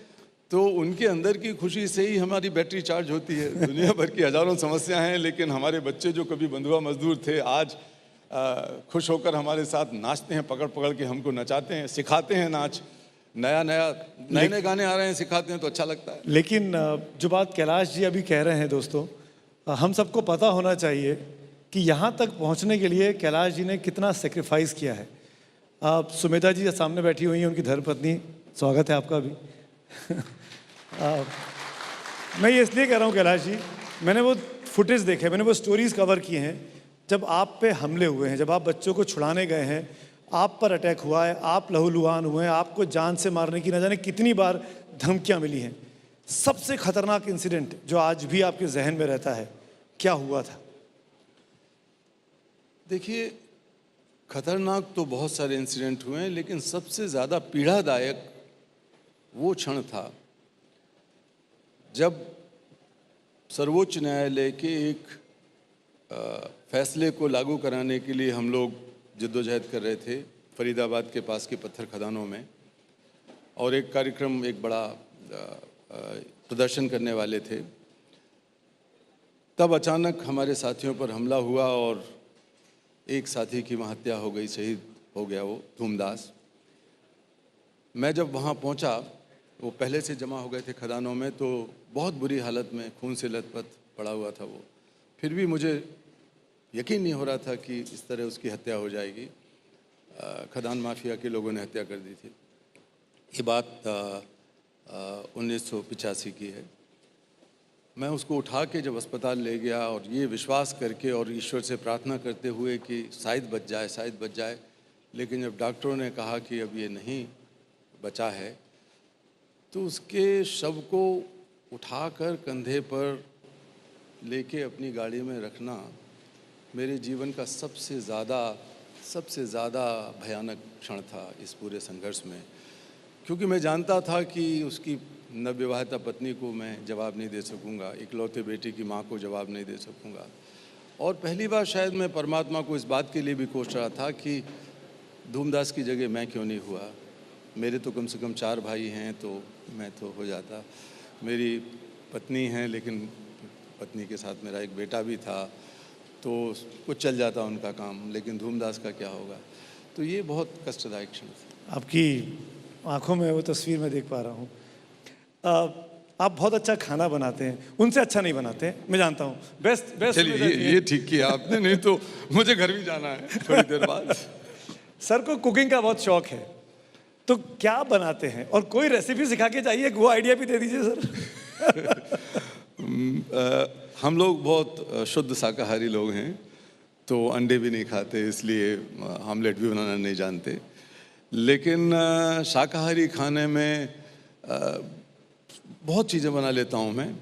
तो उनके अंदर की खुशी से ही हमारी बैटरी चार्ज होती है। दुनिया भर की हज़ारों समस्याएं हैं, लेकिन हमारे बच्चे जो कभी बंधुआ मजदूर थे, आज खुश होकर हमारे साथ नाचते हैं, पकड़ पकड़ के हमको नचाते हैं, सिखाते हैं नाच, नए गाने आ रहे हैं, सिखाते हैं, तो अच्छा लगता है। लेकिन जो बात कैलाश जी अभी कह रहे हैं दोस्तों, हम सबको पता होना चाहिए कि यहाँ तक पहुँचने के लिए कैलाश जी ने कितना सेक्रीफाइस किया है। आप सुमेधा जी सामने बैठी हुई हैं, उनकी धर्मपत्नी, स्वागत है आपका भी। मैं ये इसलिए कह रहा हूँ कैलाश जी, मैंने वो फुटेज देखे, मैंने वो स्टोरीज कवर किए हैं जब आप पे हमले हुए हैं, जब आप बच्चों को छुड़ाने गए हैं, आप पर अटैक हुआ है, आप लहूलुहान हुए हैं, आपको जान से मारने की न जाने कितनी बार धमकियाँ मिली हैं। सबसे खतरनाक इंसिडेंट जो आज भी आपके जहन में रहता है, क्या हुआ था? देखिए, खतरनाक तो बहुत सारे इंसिडेंट हुए हैं, लेकिन सबसे ज़्यादा पीड़ादायक वो क्षण था जब सर्वोच्च न्यायालय के एक फैसले को लागू कराने के लिए हम लोग जद्दोजहद कर रहे थे फरीदाबाद के पास के पत्थर खदानों में, और एक कार्यक्रम, एक बड़ा प्रदर्शन करने वाले थे। तब अचानक हमारे साथियों पर हमला हुआ और एक साथी की वहाँ हत्या हो गई, शहीद हो गया वो धूमदास। मैं जब वहाँ पहुँचा, वो पहले से जमा हो गए थे खदानों में, तो बहुत बुरी हालत में खून से लथपथ पड़ा हुआ था वो। फिर भी मुझे यकीन नहीं हो रहा था कि इस तरह उसकी हत्या हो जाएगी। खदान माफिया के लोगों ने हत्या कर दी थी। ये बात 1985 की है। मैं उसको उठा के जब अस्पताल ले गया और ये विश्वास करके और ईश्वर से प्रार्थना करते हुए कि शायद बच जाए, शायद बच जाए, लेकिन जब डॉक्टरों ने कहा कि अब ये नहीं बचा है, तो उसके शव को उठाकर कंधे पर लेके अपनी गाड़ी में रखना मेरे जीवन का सबसे ज़्यादा भयानक क्षण था इस पूरे संघर्ष में, क्योंकि मैं जानता था कि उसकी नवविवाहिता पत्नी को मैं जवाब नहीं दे सकूंगा, इकलौते बेटे की माँ को जवाब नहीं दे सकूंगा। और पहली बार शायद मैं परमात्मा को इस बात के लिए भी कोस रहा था कि धूमदास की जगह मैं क्यों नहीं हुआ। मेरे तो कम से कम 4 भाई हैं, तो मैं तो हो जाता। मेरी पत्नी हैं, लेकिन पत्नी के साथ मेरा एक बेटा भी था, तो कुछ चल जाता उनका काम, लेकिन धूमदास का क्या होगा। तो ये बहुत कष्टदायक क्षण था। आपकी आंखों में वो तस्वीर मैं देख पा रहा हूँ। आप बहुत अच्छा खाना बनाते हैं, उनसे अच्छा नहीं बनाते हैं, मैं जानता हूँ। बेस्ट चलिए ये ठीक किया आपने, नहीं तो मुझे घर भी जाना है थोड़ी देर बाद। सर को कुकिंग का बहुत शौक है, तो क्या बनाते हैं? और कोई रेसिपी सिखा के चाहिए, वो आइडिया भी दे दीजिए सर। हम लोग बहुत शुद्ध शाकाहारी लोग हैं, तो अंडे भी नहीं खाते, इसलिए ऑमलेट भी बनाना नहीं जानते। लेकिन शाकाहारी खाने में बहुत चीज़ें बना लेता हूँ मैं।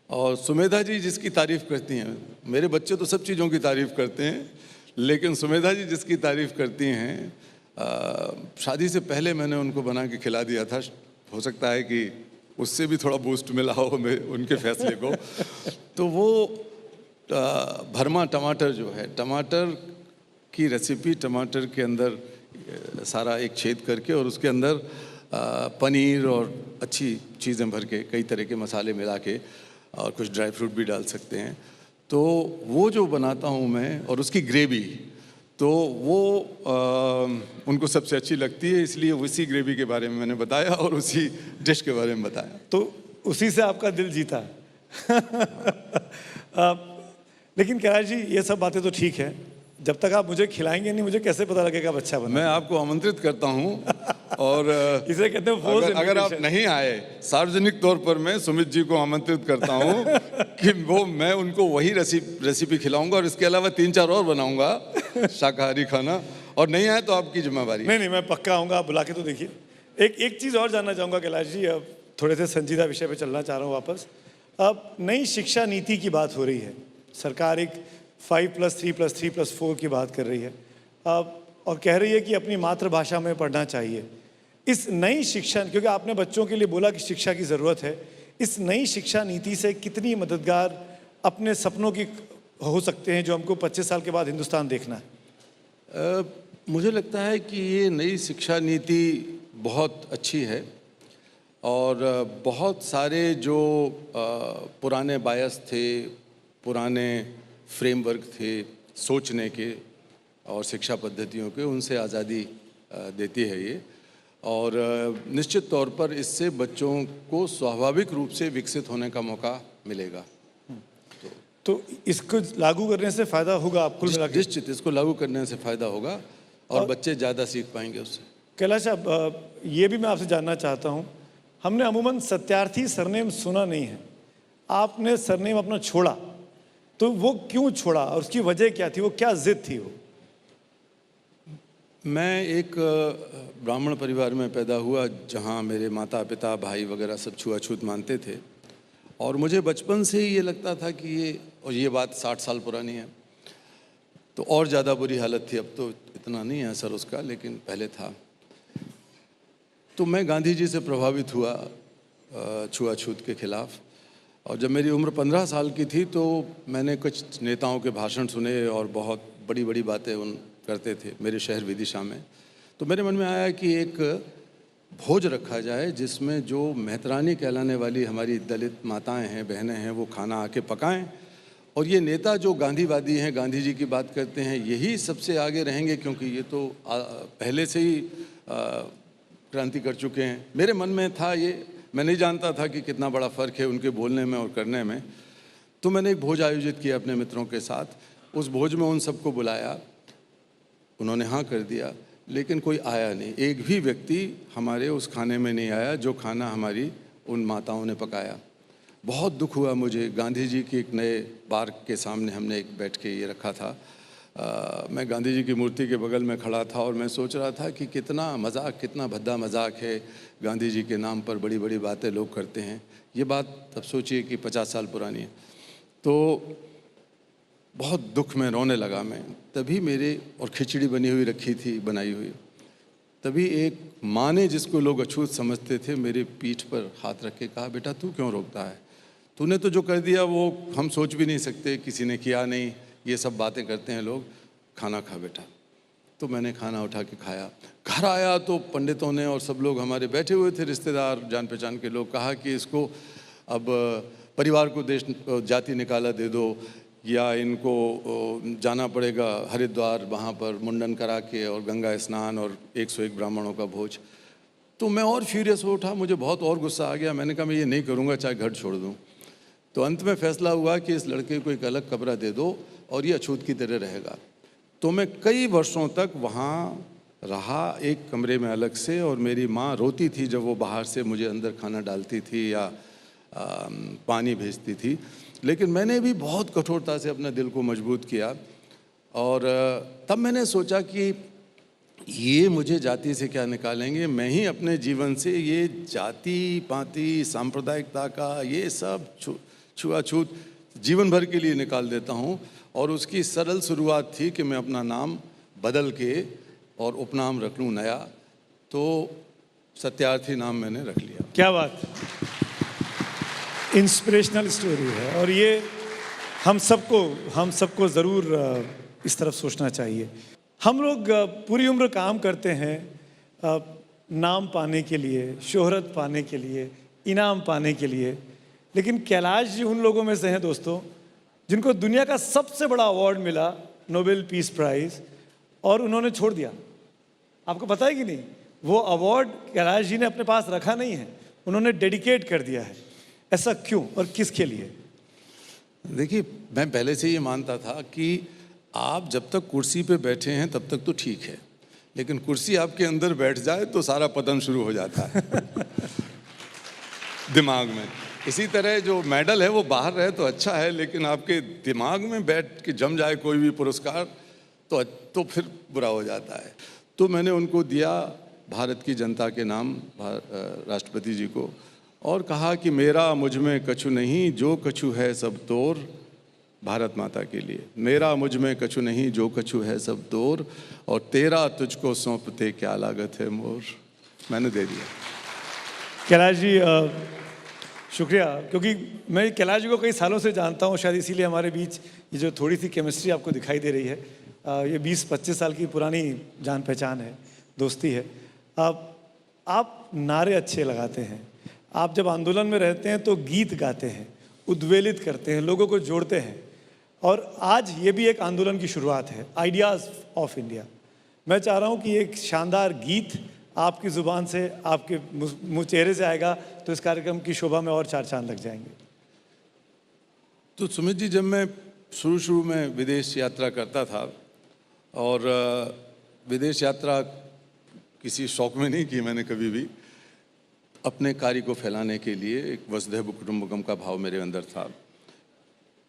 और सुमेधा जी जिसकी तारीफ़ करती हैं, मेरे बच्चे तो सब चीज़ों की तारीफ़ करते हैं, लेकिन सुमेधा जी जिसकी तारीफ़ करती हैं, शादी से पहले मैंने उनको बना के खिला दिया था। हो सकता है कि उससे भी थोड़ा बूस्ट मिला हो उनके फैसले को। तो वो भरमा टमाटर जो है, टमाटर की रेसिपी, टमाटर के अंदर सारा एक छेद करके और उसके अंदर पनीर और अच्छी चीज़ें भर के, कई तरह के मसाले मिला के, और कुछ ड्राई फ्रूट भी डाल सकते हैं। तो वो जो बनाता हूँ मैं, और उसकी ग्रेवी, तो वो उनको सबसे अच्छी लगती है, इसलिए उसी ग्रेवी के बारे में मैंने बताया और उसी डिश के बारे में बताया। तो उसी से आपका दिल जीता। लेकिन कैलाश जी, ये सब बातें तो ठीक है, जब तक आप मुझे खिलाएंगे नहीं, मुझे कैसे पता लगेगा आप अच्छा बना? मैं आपको आमंत्रित करता हूँ, और इसे कहते हैं अगर आप नहीं आए, सार्वजनिक तौर पर मैं सुमित जी को आमंत्रित करता हूँ कि मैं उनको वही रेसिपी खिलाऊंगा, और इसके अलावा 3-4 और बनाऊंगा शाकाहारी खाना। और नहीं आए तो आपकी जिम्मेवारी। नहीं, मैं पक्का आऊँगा, आप बुला के तो देखिए। एक चीज़ और जानना चाहूँगा कैलाश जी, अब थोड़े से संजीदा विषय पे चलना चाह रहा हूँ वापस। अब नई शिक्षा नीति की बात हो रही है, सरकार एक 5+3+3+4 की बात कर रही है अब, और कह रही है कि अपनी मातृभाषा में पढ़ना चाहिए। इस नई शिक्षा, क्योंकि आपने बच्चों के लिए बोला कि शिक्षा की ज़रूरत है, इस नई शिक्षा नीति से कितनी मददगार अपने सपनों की हो सकते हैं जो हमको 25 साल के बाद हिंदुस्तान देखना है? मुझे लगता है कि ये नई शिक्षा नीति बहुत अच्छी है, और बहुत सारे जो पुराने बायस थे, पुराने फ्रेमवर्क थे सोचने के और शिक्षा पद्धतियों के, उनसे आज़ादी देती है ये। और निश्चित तौर पर इससे बच्चों को स्वाभाविक रूप से विकसित होने का मौका मिलेगा। तो इसको लागू करने से फ़ायदा होगा आपको? निश्चित इसको लागू करने से फ़ायदा होगा, और बच्चे ज़्यादा सीख पाएंगे उससे। कैलाश साहब, ये भी मैं आपसे जानना चाहता हूँ, हमने अमूमन सत्यार्थी सरनेम सुना नहीं है, आपने सरनेम अपना छोड़ा, तो वो क्यों छोड़ा और उसकी वजह क्या थी, वो क्या जिद थी? वो मैं एक ब्राह्मण परिवार में पैदा हुआ, जहाँ मेरे माता पिता भाई वगैरह सब छुआछूत मानते थे, और मुझे बचपन से ही ये लगता था कि ये बात 60 साल पुरानी है, तो और ज़्यादा बुरी हालत थी। अब तो इतना नहीं है असर उसका, लेकिन पहले था। तो मैं गांधी जी से प्रभावित हुआ छुआछूत के खिलाफ़, और जब मेरी उम्र 15 साल की थी तो मैंने कुछ नेताओं के भाषण सुने, और बहुत बड़ी बड़ी बातें उन करते थे मेरे शहर विदिशा में। तो मेरे मन में आया कि एक भोज रखा जाए जिसमें जो मेहतरानी कहलाने वाली हमारी दलित माताएं हैं, बहनें हैं, वो खाना आके पकाएं, और ये नेता जो गांधीवादी हैं, गांधी जी की बात करते हैं, यही सबसे आगे रहेंगे, क्योंकि ये तो पहले से ही क्रांति कर चुके हैं। मेरे मन में था ये, मैं नहीं जानता था कि कितना बड़ा फ़र्क है उनके बोलने में और करने में। तो मैंने एक भोज आयोजित किया अपने मित्रों के साथ। उस भोज में उन सबको बुलाया, उन्होंने हाँ कर दिया, लेकिन कोई आया नहीं। एक भी व्यक्ति हमारे उस खाने में नहीं आया जो खाना हमारी उन माताओं ने पकाया। बहुत दुख हुआ मुझे। गांधी जी के एक नए पार्क के सामने हमने एक बैठ के ये रखा था। मैं गांधी जी की मूर्ति के बगल में खड़ा था, और मैं सोच रहा था कि कितना मजाक, कितना भद्दा मजाक है, गांधी जी के नाम पर बड़ी बड़ी बातें लोग करते हैं। ये बात अब सोचिए कि 50 साल पुरानी है। तो बहुत दुख में रोने लगा मैं। तभी मेरे, और खिचड़ी बनी हुई रखी थी, बनाई हुई, तभी एक माँ ने, जिसको लोग अछूत समझते थे, मेरे पीठ पर हाथ रख के कहा, बेटा तू क्यों रोकता है, तूने तो जो कर दिया वो हम सोच भी नहीं सकते, किसी ने किया नहीं, ये सब बातें करते हैं लोग, खाना खा बेटा। तो मैंने खाना उठा के खाया। घर आया तो पंडितों ने और सब लोग हमारे बैठे हुए थे, रिश्तेदार जान पहचान के लोग, कहा कि इसको अब परिवार को देश जाति निकाला दे दो, या इनको जाना पड़ेगा हरिद्वार, वहाँ पर मुंडन करा के और गंगा स्नान और 101 ब्राह्मणों का भोज। तो मैं और फ्यूरियस हो उठा, मुझे बहुत और गुस्सा आ गया। मैंने कहा मैं ये नहीं करूँगा, चाहे घर छोड़ दूँ। तो अंत में फैसला हुआ कि इस लड़के को एक अलग कमरा दे दो और ये अछूत की तरह रहेगा। तो मैं कई वर्षों तक वहाँ रहा, एक कमरे में अलग से, और मेरी माँ रोती थी जब वो बाहर से मुझे अंदर खाना डालती थी या पानी भेजती थी। लेकिन मैंने भी बहुत कठोरता से अपने दिल को मजबूत किया, और तब मैंने सोचा कि ये मुझे जाति से क्या निकालेंगे, मैं ही अपने जीवन से ये जाति पाति सांप्रदायिकता का ये सब छुआछूत जीवन भर के लिए निकाल देता हूँ। और उसकी सरल शुरुआत थी कि मैं अपना नाम बदल के और उपनाम रख लूँ नया, तो सत्यार्थी नाम मैंने रख लिया। क्या बात, इंस्पिरेशनल स्टोरी है, और ये हम सबको ज़रूर इस तरफ सोचना चाहिए। हम लोग पूरी उम्र काम करते हैं नाम पाने के लिए, शोहरत पाने के लिए, इनाम पाने के लिए, लेकिन कैलाश जी उन लोगों में से हैं दोस्तों जिनको दुनिया का सबसे बड़ा अवार्ड मिला, नोबेल पीस प्राइज़, और उन्होंने छोड़ दिया। आपको पता है कि नहीं, वो अवार्ड कैलाश जी ने अपने पास रखा नहीं है, उन्होंने डेडिकेट कर दिया है। ऐसा क्यों और किसके लिए? देखिए, मैं पहले से ये मानता था कि आप जब तक कुर्सी पे बैठे हैं तब तक तो ठीक है, लेकिन कुर्सी आपके अंदर बैठ जाए तो सारा पतन शुरू हो जाता है दिमाग में। इसी तरह जो मेडल है वो बाहर रहे तो अच्छा है, लेकिन आपके दिमाग में बैठ के जम जाए कोई भी पुरस्कार तो फिर बुरा हो जाता है। तो मैंने उनको दिया भारत की जनता के नाम, राष्ट्रपति जी को, और कहा कि मेरा मुझ में कछु नहीं, जो कछु है सब तोर, भारत माता के लिए। मेरा मुझ में कछु नहीं, जो कछु है सब तोर, और तेरा तुझको सौंपते क्या लागत है मोर। मैंने दे दिया। कैलाश जी शुक्रिया, क्योंकि मैं कैलाश जी को कई सालों से जानता हूँ, शायद इसीलिए हमारे बीच ये जो थोड़ी सी केमिस्ट्री आपको दिखाई दे रही है, ये 20-25 साल की पुरानी जान पहचान है, दोस्ती है। आप नारे अच्छे लगाते हैं, आप जब आंदोलन में रहते हैं तो गीत गाते हैं, उद्वेलित करते हैं, लोगों को जोड़ते हैं, और आज ये भी एक आंदोलन की शुरुआत है, आइडियाज़ ऑफ इंडिया। मैं चाह रहा हूँ कि एक शानदार गीत आपकी ज़ुबान से, आपके मुँह चेहरे से आएगा तो इस कार्यक्रम की शोभा में और 4 चांद लग जाएंगे। तो सुमित जी, जब मैं शुरू में विदेश यात्रा करता था, और विदेश यात्रा किसी शौक में नहीं की मैंने कभी भी, अपने कार्य को फैलाने के लिए एक वसुधैव कुटुंबकम का भाव मेरे अंदर था।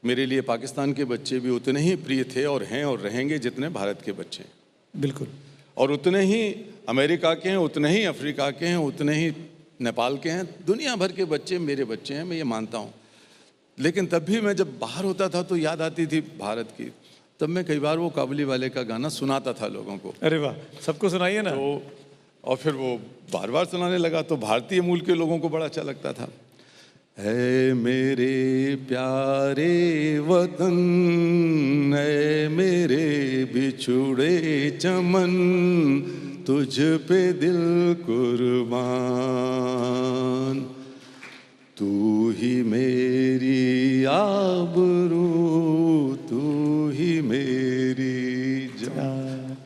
मेरे लिए पाकिस्तान के बच्चे भी उतने ही प्रिय थे और हैं और रहेंगे जितने भारत के बच्चे। बिल्कुल। और उतने ही अमेरिका के हैं, उतने ही अफ्रीका के हैं, उतने ही नेपाल के हैं, दुनिया भर के बच्चे मेरे बच्चे हैं, मैं ये मानता हूँ। लेकिन तब भी मैं जब बाहर होता था तो याद आती थी भारत की। तब मैं कई बार वो काबुली वाले का गाना सुनाता था लोगों को। अरे वाह, सबको सुनाइए ना। तो और फिर वो बार बार सुनाने लगा तो भारतीय मूल के लोगों को बड़ा अच्छा लगता था। है मेरे प्यारे वतन, है मेरे बिछुड़े चमन, तुझ पे दिल कुर्बान, तू ही मेरी आबरू, तू ही मेरी जान,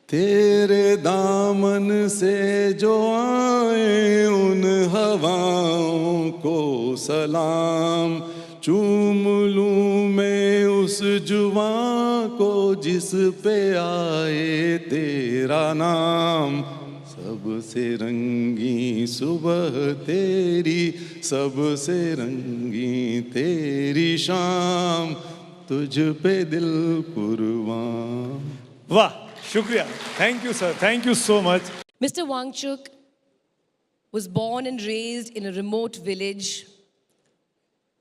तेरे दामन से जो आए उन हवाओं को सलाम, चूम लूं मैं उस जुबां को जिस पे आए तेरा नाम, सबसे रंगी सुबह तेरी, सबसे रंगी तेरी शाम, तुझ पे दिल कुर्बान। वाह, shukriya. Thank you, sir. Thank you so much. Mr. Wangchuk was born and raised in a remote village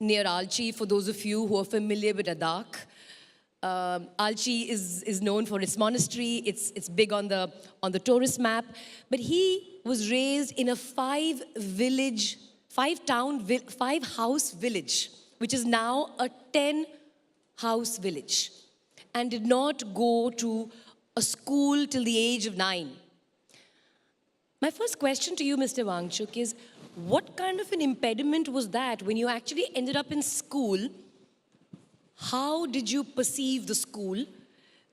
near Alchi, for those of you who are familiar with Ladakh. Alchi is known for its monastery. It's big on the tourist map. But he was raised in a 5-house village, which is now a 10-house village, and did not go to a school till the age of 9. My first question to you, Mr. Wangchuk, is what kind of an impediment was that when you actually ended up in school? How did you perceive the school?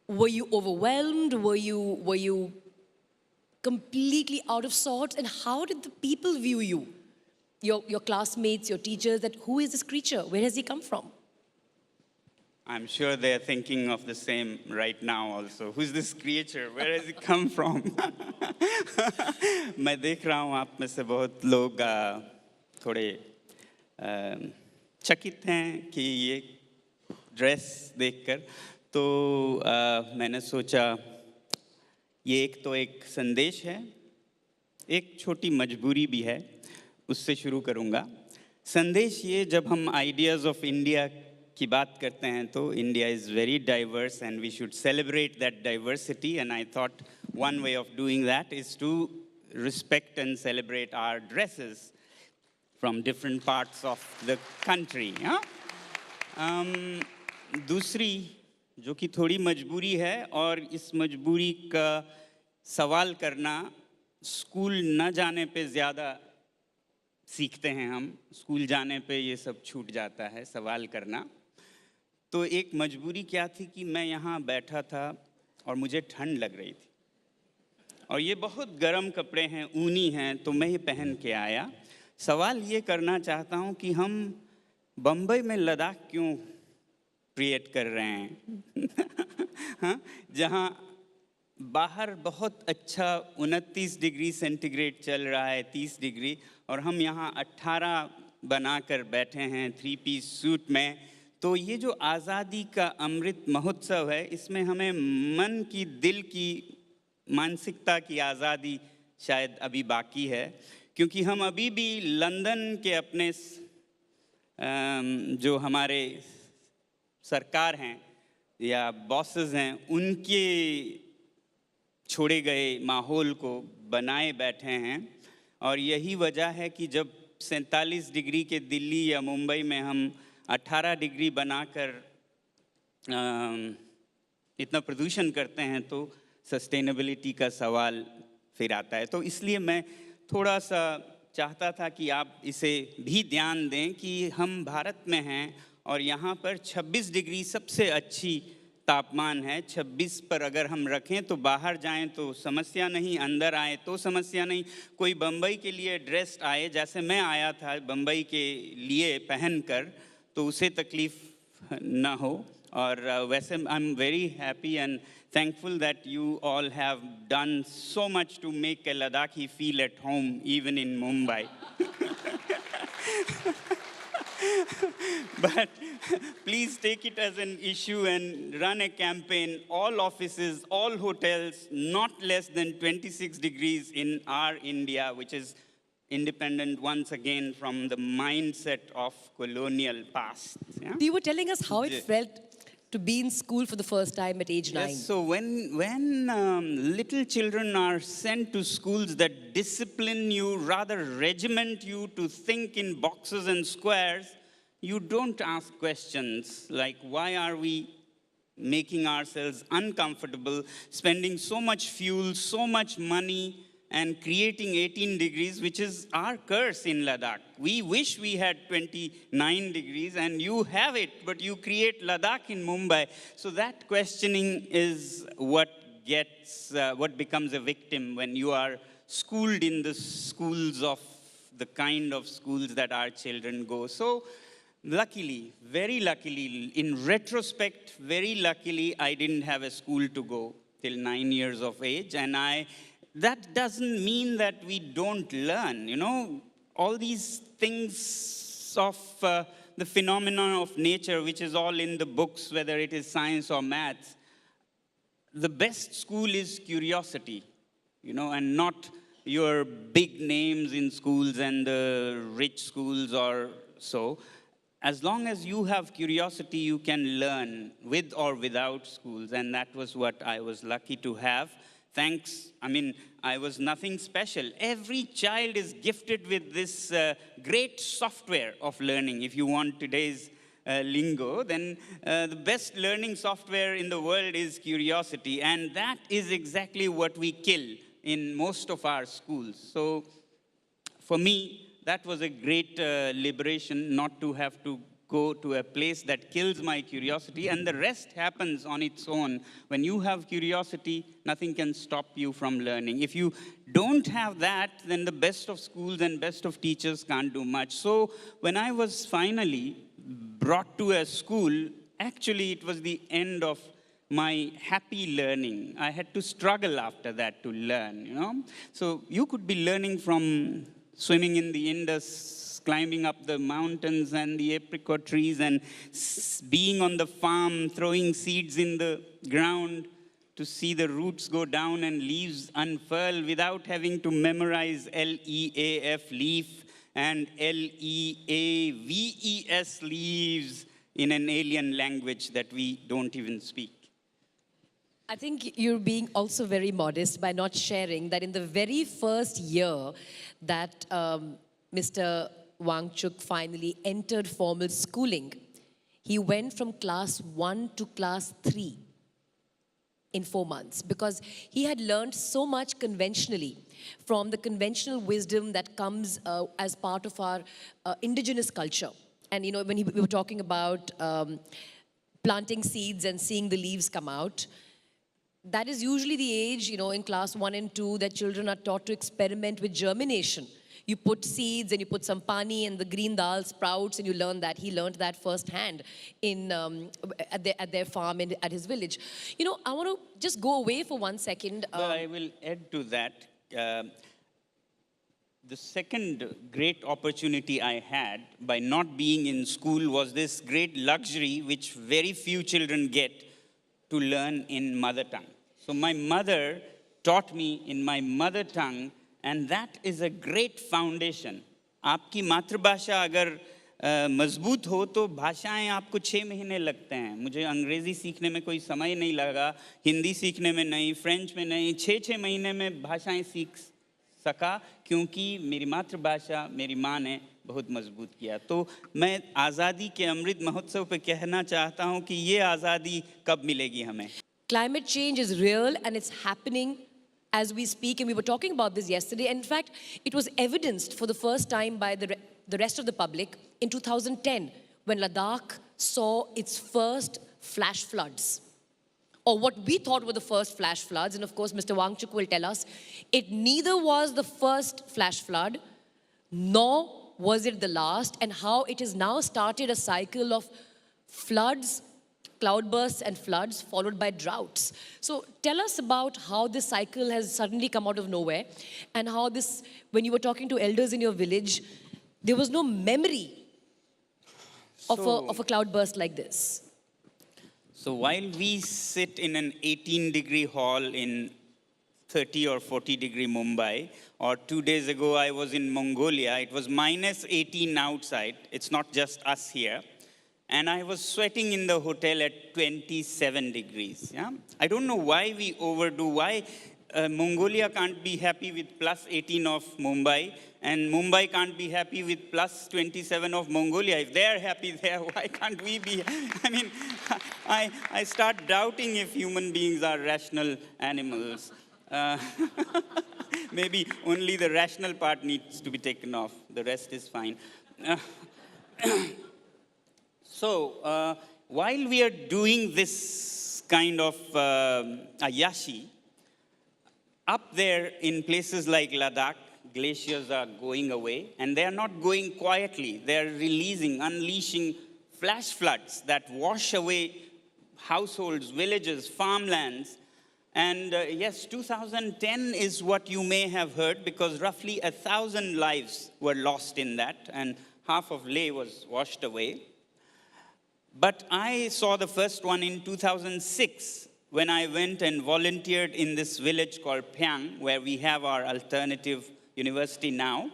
Were you overwhelmed? Were you completely out of sorts? And how did the people view you? Your classmates, your teachers, that who is this creature? Where has he come from? I'm sure they're thinking of the same right now also. Who's this creature? Where has it come from? मैं देख रहा हूँ आप में से बहुत लोग थोड़े चकित हैं कि ये ड्रेस देखकर, तो मैंने सोचा ये एक संदेश है, एक छोटी मजबूरी भी है, उससे शुरू करूँगा। संदेश ये, जब हम आइडियाज़ ऑफ इंडिया की बात करते हैं तो India is very diverse and we should celebrate that diversity, and I thought one way of doing that is to respect and celebrate our dresses from different parts of the country. दूसरी जो कि थोड़ी मजबूरी है, और इस मजबूरी का सवाल करना स्कूल न जाने पे ज़्यादा सीखते हैं हम, स्कूल जाने पे ये सब छूट जाता है सवाल करना। तो एक मजबूरी क्या थी कि मैं यहाँ बैठा था और मुझे ठंड लग रही थी, और ये बहुत गर्म कपड़े हैं, ऊनी हैं, तो मैं ये पहन के आया। सवाल ये करना चाहता हूँ कि हम बम्बई में लद्दाख क्यों क्रिएट कर रहे हैं हाँ, जहाँ बाहर बहुत अच्छा 29 डिग्री सेंटीग्रेड चल रहा है, 30 डिग्री, और हम यहाँ 18 बनाकर बैठे हैं 3 पीस सूट में। तो ये जो आज़ादी का अमृत महोत्सव है, इसमें हमें मन की, दिल की, मानसिकता की आज़ादी शायद अभी बाकी है, क्योंकि हम अभी भी लंदन के अपने जो हमारे सरकार हैं या बॉसेस हैं, उनके छोड़े गए माहौल को बनाए बैठे हैं। और यही वजह है कि जब 47 डिग्री के दिल्ली या मुंबई में हम 18 डिग्री बनाकर इतना प्रदूषण करते हैं, तो सस्टेनेबिलिटी का सवाल फिर आता है। तो इसलिए मैं थोड़ा सा चाहता था कि आप इसे भी ध्यान दें कि हम भारत में हैं और यहाँ पर 26 डिग्री सबसे अच्छी तापमान है। 26 पर अगर हम रखें तो बाहर जाएं तो समस्या नहीं, अंदर आए तो समस्या नहीं। कोई बम्बई के लिए ड्रेस्ड आए, जैसे मैं आया था बम्बई के लिए पहनकर, तो उसे तकलीफ़ ना हो। और वैसे I am very happy and thankful that you all have done so much to make a Ladakhi feel at home, even in Mumbai. But please take it as an issue and run a campaign. All offices, all hotels, not less than 26 degrees in our India, which is independent once again from the mindset of colonial past. Yeah? You were telling us how it felt to be in school for the first time at age 9. Yes, so when little children are sent to schools that discipline you, rather regiment you to think in boxes and squares, you don't ask questions like, why are we making ourselves uncomfortable, spending so much fuel, so much money, and creating 18 degrees, which is our curse in Ladakh. We wish we had 29 degrees, and you have it, but you create Ladakh in Mumbai. So that questioning is what becomes a victim when you are schooled in the schools of the kind of schools that our children go. So luckily, very luckily, in retrospect, very luckily, I didn't have a school to go till 9 years of age, and that doesn't mean that we don't learn, you know, all these things of the phenomena of nature, which is all in the books, whether it is science or maths. The best school is curiosity, you know, and not your big names in schools and the rich schools or so. as long as you have curiosity, you can learn with or without schools. And that was what I was lucky to have. Thanks, I was nothing special. Every child is gifted with this great software of learning. If you want today's lingo, then the best learning software in the world is curiosity. And that is exactly what we kill in most of our schools. So for me, that was a great liberation, not to have to go to a place that kills my curiosity, and the rest happens on its own. When you have curiosity, nothing can stop you from learning. If you don't have that, then the best of schools and best of teachers can't do much. So when I was finally brought to a school, actually it was the end of my happy learning. I had to struggle after that to learn, So you could be learning from swimming in the Indus, climbing up the mountains and the apricot trees, and being on the farm, throwing seeds in the ground to see the roots go down and leaves unfurl without having to memorize L-E-A-F, leaf, and L-E-A-V-E-S, leaves, in an alien language that we don't even speak. I think you're being also very modest by not sharing that in the very first year that Mr. Wangchuk finally entered formal schooling, he went from class 1 to class 3 in 4 months, because he had learned so much conventionally from the conventional wisdom that comes as part of our indigenous culture. And when we were talking about planting seeds and seeing the leaves come out, that is usually the age, in class 1 and 2, that children are taught to experiment with germination. You put seeds and you put some pani and the green dal sprouts, and you learn that. He learned that firsthand at their farm and at his village. I want to just go away for 1 second. Well, I will add to that. The second great opportunity I had by not being in school was this great luxury which very few children get, to learn in mother tongue. So my mother taught me in my mother tongue, and that is a great foundation. आपकी मातृभाषा अगर मजबूत हो तो भाषाएं आपको 6 महीने लगते हैं. मुझे अंग्रेजी सीखने में कोई समय नहीं लगा, हिंदी सीखने में नहीं, फ्रेंच में नहीं. 6 महीने में भाषाएं सीख सका, क्योंकि मेरी मातृभाषा मेरी माँ ने बहुत मजबूत किया. तो मैं आज़ादी के अमृत महोत्सव पे कहना चाहता हूँ कि ये आज़ादी कब मिलेगी हमें. Climate change is real and it's happening as we speak, and we were talking about this yesterday. And in fact, it was evidenced for the first time by the rest of the public in 2010 when Ladakh saw its first flash floods, or what we thought were the first flash floods. And of course, Mr. Wangchuk will tell us, it neither was the first flash flood, nor was it the last, and how it has now started a cycle of floods, cloudbursts and floods followed by droughts. So tell us about how this cycle has suddenly come out of nowhere, and how this, when you were talking to elders in your village, there was no memory of a cloudburst like this. So while we sit in an 18-degree hall in 30 or 40-degree Mumbai, or 2 days ago I was in Mongolia, it was minus 18 outside. It's not just us here. And I was sweating in the hotel at 27 degrees. Yeah? I don't know why we overdo, why Mongolia can't be happy with plus 18 of Mumbai, and Mumbai can't be happy with plus 27 of Mongolia. If they're happy there, why can't we be? I mean, I start doubting if human beings are rational animals. Maybe only the rational part needs to be taken off. The rest is fine. So, while we are doing this kind of ayashi, up there in places like Ladakh, glaciers are going away, and they are not going quietly. They are releasing, unleashing flash floods that wash away households, villages, farmlands. And yes, 2010 is what you may have heard, because roughly 1,000 lives were lost in that, and half of Leh was washed away. But I saw the first one in 2006 when I went and volunteered in this village called Phyang, where we have our alternative university now.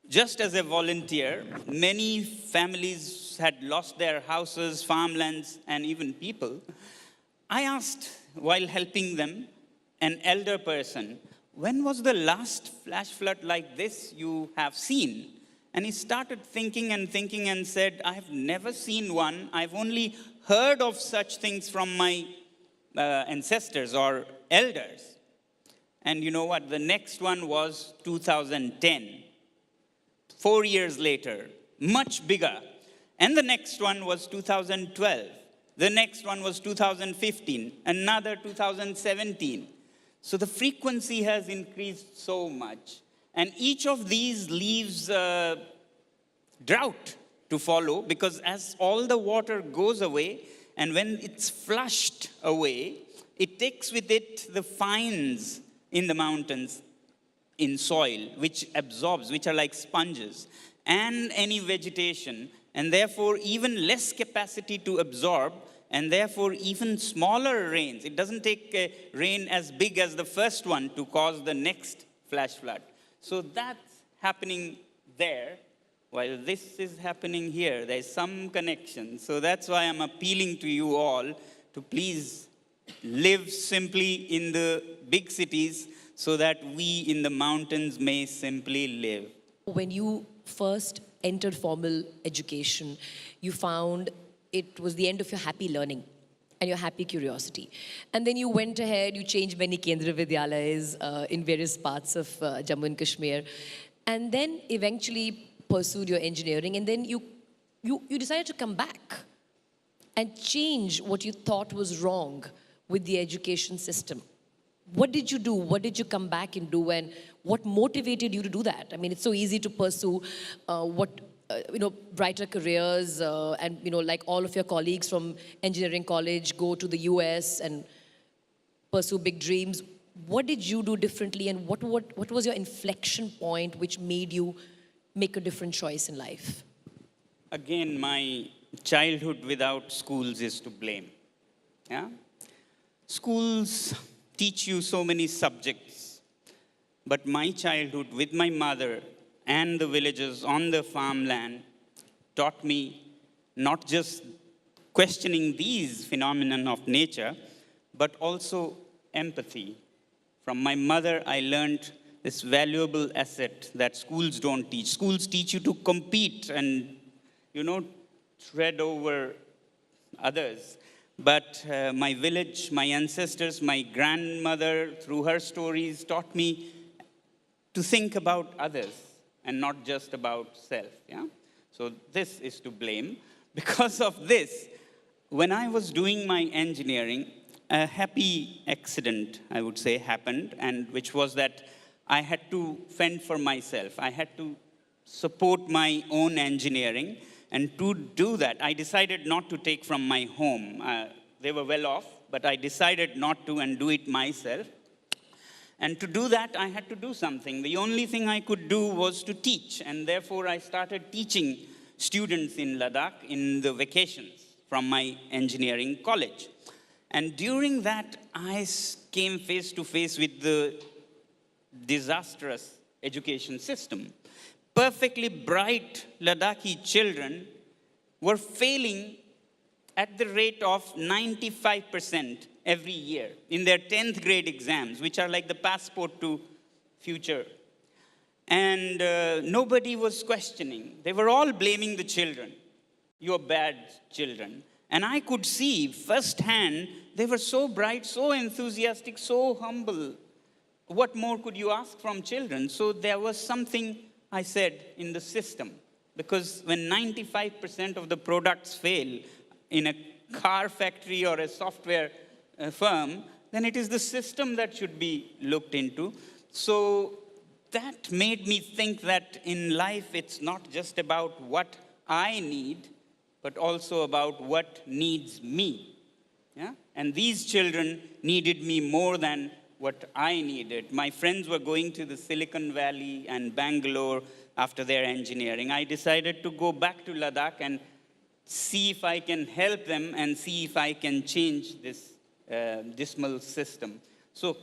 Just as a volunteer, many families who had lost their houses, farmlands, and even people, I asked, while helping them, an elder person, when was the last flash flood like this you have seen? And he started thinking and said, I have never seen one. I've only heard of such things from my ancestors or elders. And you know what? The next one was 2010. 4 years later, much bigger. And the next one was 2012. The next one was 2015. Another 2017. So the frequency has increased so much. And each of these leaves drought to follow, because as all the water goes away, and when it's flushed away, it takes with it the fines in the mountains, in soil, which absorbs, which are like sponges, and any vegetation, and therefore even less capacity to absorb, and therefore even smaller rains. It doesn't take a rain as big as the first one to cause the next flash flood. So that's happening there, while this is happening here. There's some connection. So that's why I'm appealing to you all to please live simply in the big cities so that we in the mountains may simply live. When you first entered formal education, you found it was the end of your happy learning and your happy curiosity. And then you went ahead, you changed many Kendra Vidyalayas in various parts of Jammu and Kashmir, and then eventually pursued your engineering, and then you decided to come back and change what you thought was wrong with the education system. What did you do? What did you come back and do? And what motivated you to do that? I mean, it's so easy to pursue brighter careers and, like all of your colleagues from engineering college, go to the US and pursue big dreams. What did you do differently, and what was your inflection point which made you make a different choice in life? Again, my childhood without schools is to blame. Yeah? Schools teach you so many subjects, but my childhood with my mother and the villagers on the farmland taught me not just questioning these phenomena of nature, but also empathy. From my mother, I learned this valuable asset that schools don't teach. Schools teach you to compete and, tread over others. But my village, my ancestors, my grandmother, through her stories, taught me to think about others and not just about self. Yeah? So this is to blame. Because of this, when I was doing my engineering, a happy accident, I would say, happened, and which was that I had to fend for myself. I had to support my own engineering. And to do that, I decided not to take from my home. They were well off, but I decided not to and do it myself. And to do that, I had to do something. The only thing I could do was to teach. And therefore, I started teaching students in Ladakh in the vacations from my engineering college. And during that, I came face to face with the disastrous education system. Perfectly bright Ladakhi children were failing at the rate of 95% every year in their 10th grade exams, which are like the passport to future. And nobody was questioning. They were all blaming the children. You're bad children. And I could see firsthand, they were so bright, so enthusiastic, so humble. What more could you ask from children? So there was something, I said, in the system. Because when 95% of the products fail in a car factory or a software firm, then it is the system that should be looked into. So that made me think that in life, it's not just about what I need, but also about what needs me. Yeah? And these children needed me more than what I needed. My friends were going to the Silicon Valley and Bangalore after their engineering. I decided to go back to Ladakh and see if I can help them and see if I can change this dismal system. So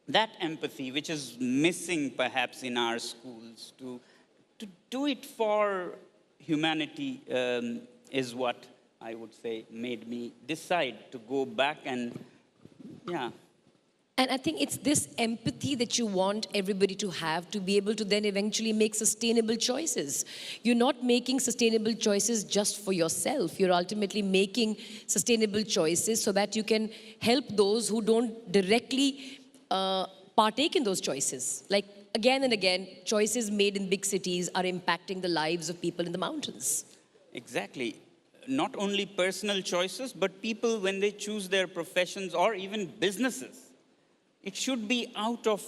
that empathy, which is missing perhaps in our schools, to do it for humanity, is what I would say made me decide to go back and, yeah. And I think it's this empathy that you want everybody to have to be able to then eventually make sustainable choices. You're not making sustainable choices just for yourself. You're ultimately making sustainable choices so that you can help those who don't directly partake in those choices. Like, again and again, choices made in big cities are impacting the lives of people in the mountains. Exactly. Not only personal choices, but people when they choose their professions or even businesses. It should be out of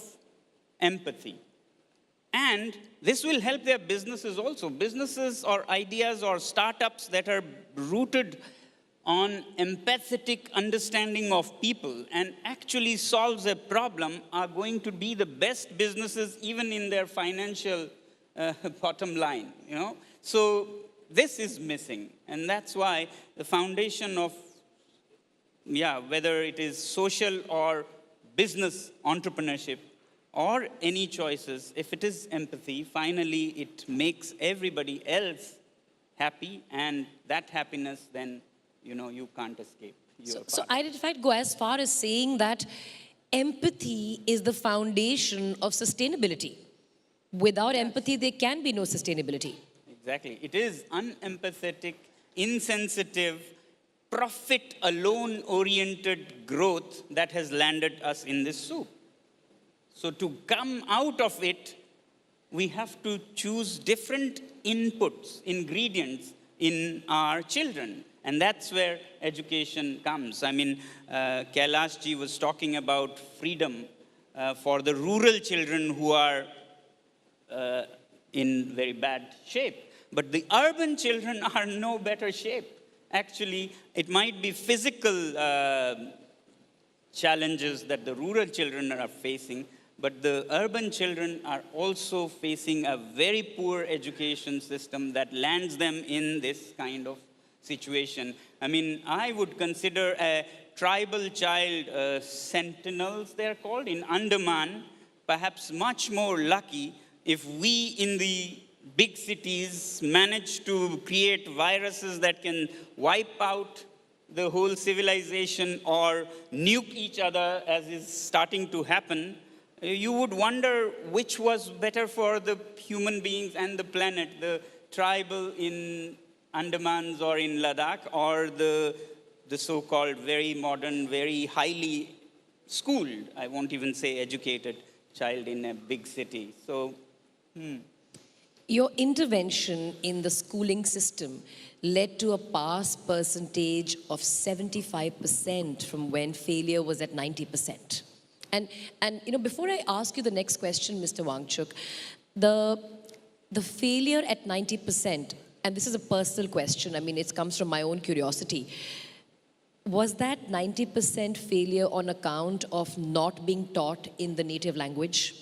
empathy. And this will help their businesses also. Businesses or ideas or startups that are rooted on empathetic understanding of people and actually solves a problem are going to be the best businesses even in their financial bottom line, you know. So this is missing. And that's why the foundation of, whether it is social or business entrepreneurship or any choices, if it is empathy, finally it makes everybody else happy, and that happiness then, you know, you can't escape. So I did in fact go as far as saying that empathy is the foundation of sustainability. Without empathy, there can be no sustainability. Exactly. It is unempathetic, insensitive, profit alone oriented growth that has landed us in this soup. So to come out of it, we have to choose different inputs, ingredients in our children. And that's where education comes. I mean, Kailash ji was talking about freedom for the rural children who are in very bad shape. But the urban children are in no better shape. Actually, it might be physical challenges that the rural children are facing, but the urban children are also facing a very poor education system that lands them in this kind of situation. I mean, I would consider a tribal child, sentinels they're called, in Andaman, perhaps much more lucky if we in the big cities manage to create viruses that can wipe out the whole civilization or nuke each other, as is starting to happen. You would wonder which was better for the human beings and the planet, the tribal in Andamans or in Ladakh, or the so-called very modern, very highly schooled, I won't even say educated, child in a big city. So, Your intervention in the schooling system led to a pass percentage of 75% from when failure was at 90%. And you know, before I ask you the next question, Mr. Wangchuk, the failure at 90%, and this is a personal question, I mean, it comes from my own curiosity. Was that 90% failure on account of not being taught in the native language?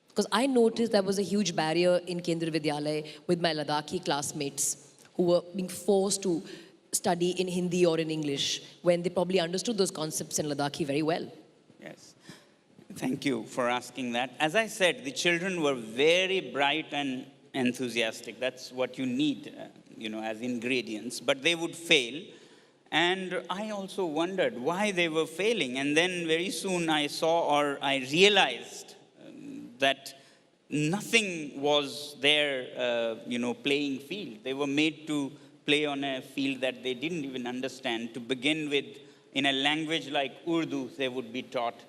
Because I noticed there was a huge barrier in Kendriya Vidyalaya with my Ladakhi classmates who were being forced to study in Hindi or in English when they probably understood those concepts in Ladakhi very well. Yes. Thank you for asking that. As I said, the children were very bright and enthusiastic. That's what you need, you know, as ingredients. But they would fail. And I also wondered why they were failing. And then very soon I saw, or I realized that nothing was their, playing field. They were made to play on a field that they didn't even understand. To begin with, in a language like Urdu, they would be taught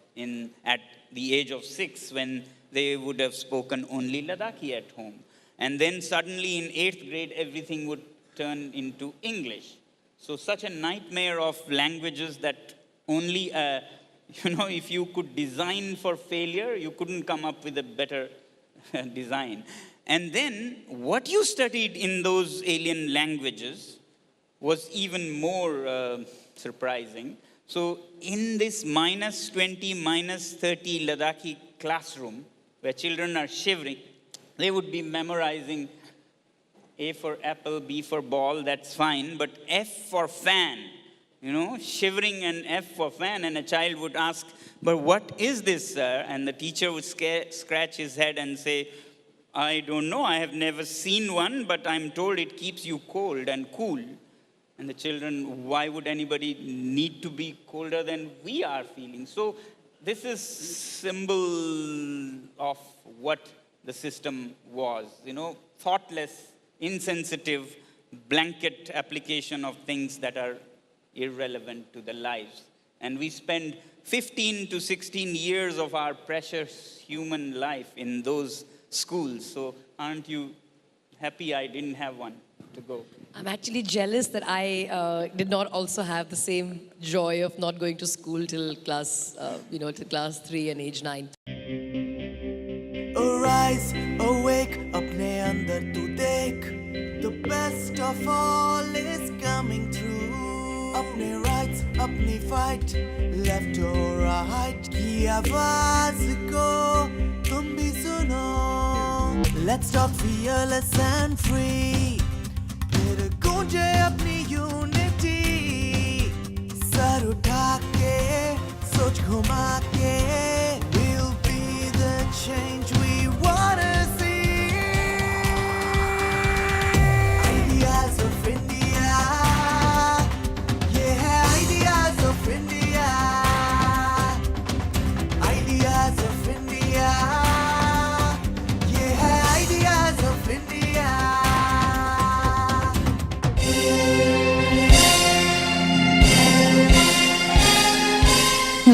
at the age of 6 when they would have spoken only Ladakhi at home. And then suddenly in 8th grade, everything would turn into English. So such a nightmare of languages that only, if you could design for failure, you couldn't come up with a better design. And then what you studied in those alien languages was even more surprising. So in this -20, -30 Ladakhi classroom, where children are shivering, they would be memorizing A for apple, B for ball, that's fine, but F for fan, shivering and F for fan. And a child would ask, but what is this, sir? And the teacher would scratch his head and say, I don't know, I have never seen one, but I'm told it keeps you cold and cool. And the children, why would anybody need to be colder than we are feeling? So this is symbol of what the system was, thoughtless, insensitive, blanket application of things that are irrelevant to the lives. And we spend 15 to 16 years of our precious human life in those schools. So aren't you happy I didn't have one to go? I'm actually jealous that I did not also have the same joy of not going to school till class, till class 3 and age 9. Arise, awake, अपने अंदर तू देख. The best of all is coming through. अपने rights, अपनी fight, left or right. की आवाज को तुम भी सुनो. Let's talk fearless and free. फिर गूंजे अपनी unity. सर उठा के, सोच घुमा के. We'll be the change we wanna see. Ideas of India. Yeah, ideas of India. Ideas of India. Yeah, ideas of India.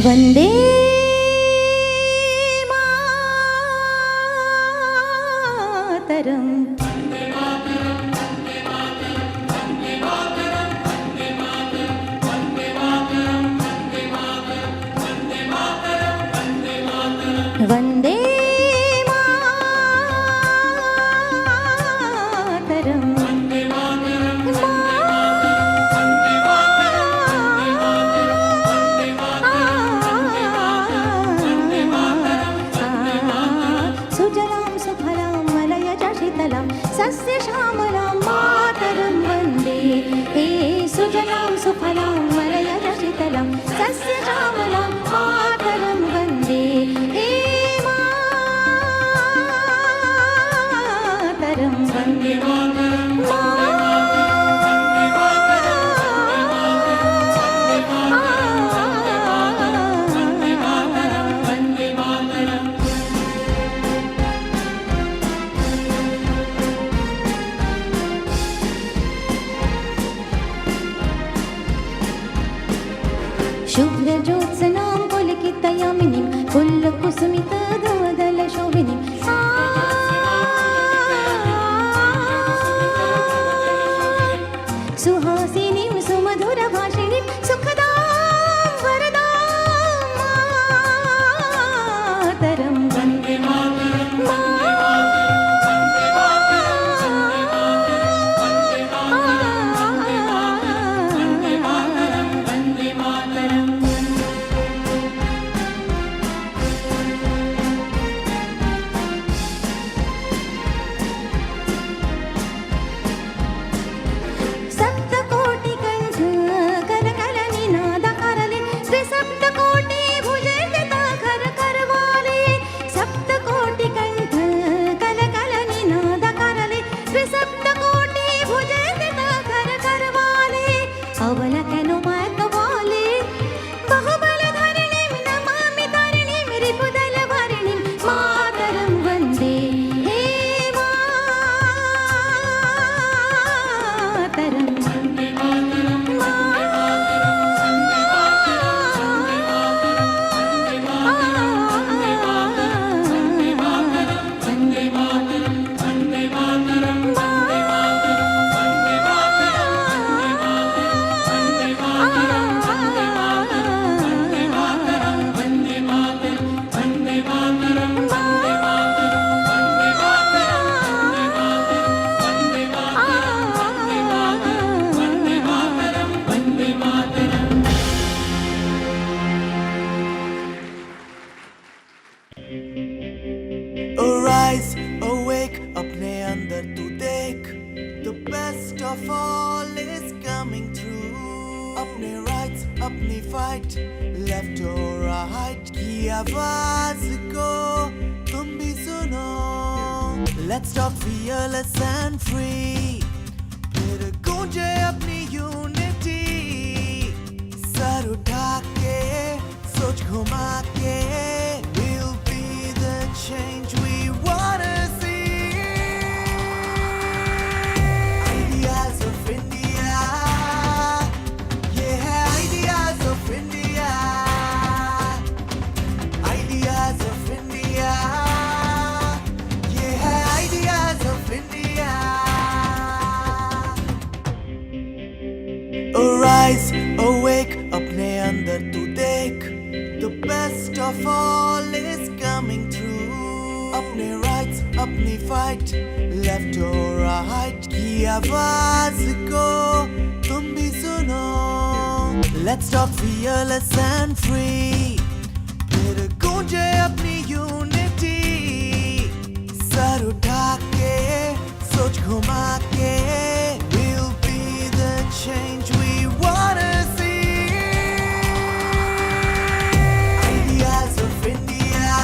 Vande Mataram. Vande Mataram. सुजलां सुफलां मलयज शीतलां सस्य श्यामलां मातरं वन्दे. हे सुजलां सुफलां मलयज शीतलां सस्य श्यामलां मातरं वन्दे. हे मातरं वन्दे. शुभ्रज्योत्स्नां पुलकितयामिनीं फुल्लकुसुमितधवदलशोभिनीं. सुहासिनीं सुमधुरभाषिणीं सुखदां वरदां मातरं वन्दे. सप्तकोटिकण्ठ करकलनिनादकरले त्रिसप्तकोटि भुजन्दिता करकरवाले. सप्तकोटिकण्ठ करकलनिनादकरले त्रिसप्तकोटि भुजन्दिता करकरवाले. अवलकनुमतवाले बहुबलधरणिं नमामि तरणिं रिपुदलवर्णिं मातरं वन्दे. हे मातरं वन्दे. Arise, awake, अपने अंदर तू देख. The best of all is coming through. अपने rights, अपनी fight, left or right. की आवाज को तुम भी सुनो. Let's talk fearless and free. फिर गूंजे अपनी unity. घुमा के we'll be the change we wanna see. Ideas of India, yeah, ideas of India. Ideas of India, yeah, ideas of India. Arise, awake, अपने अंदर तू देख. The best of all is coming through. अपने rights, अपनी fight, left or right की आवाज को तुम भी सुनो. Let's talk fearless and free. फिर गूंजे अपनी unity. सर उठा के, सोच घुमा के, we'll be the change we wanna see. Ideas of India,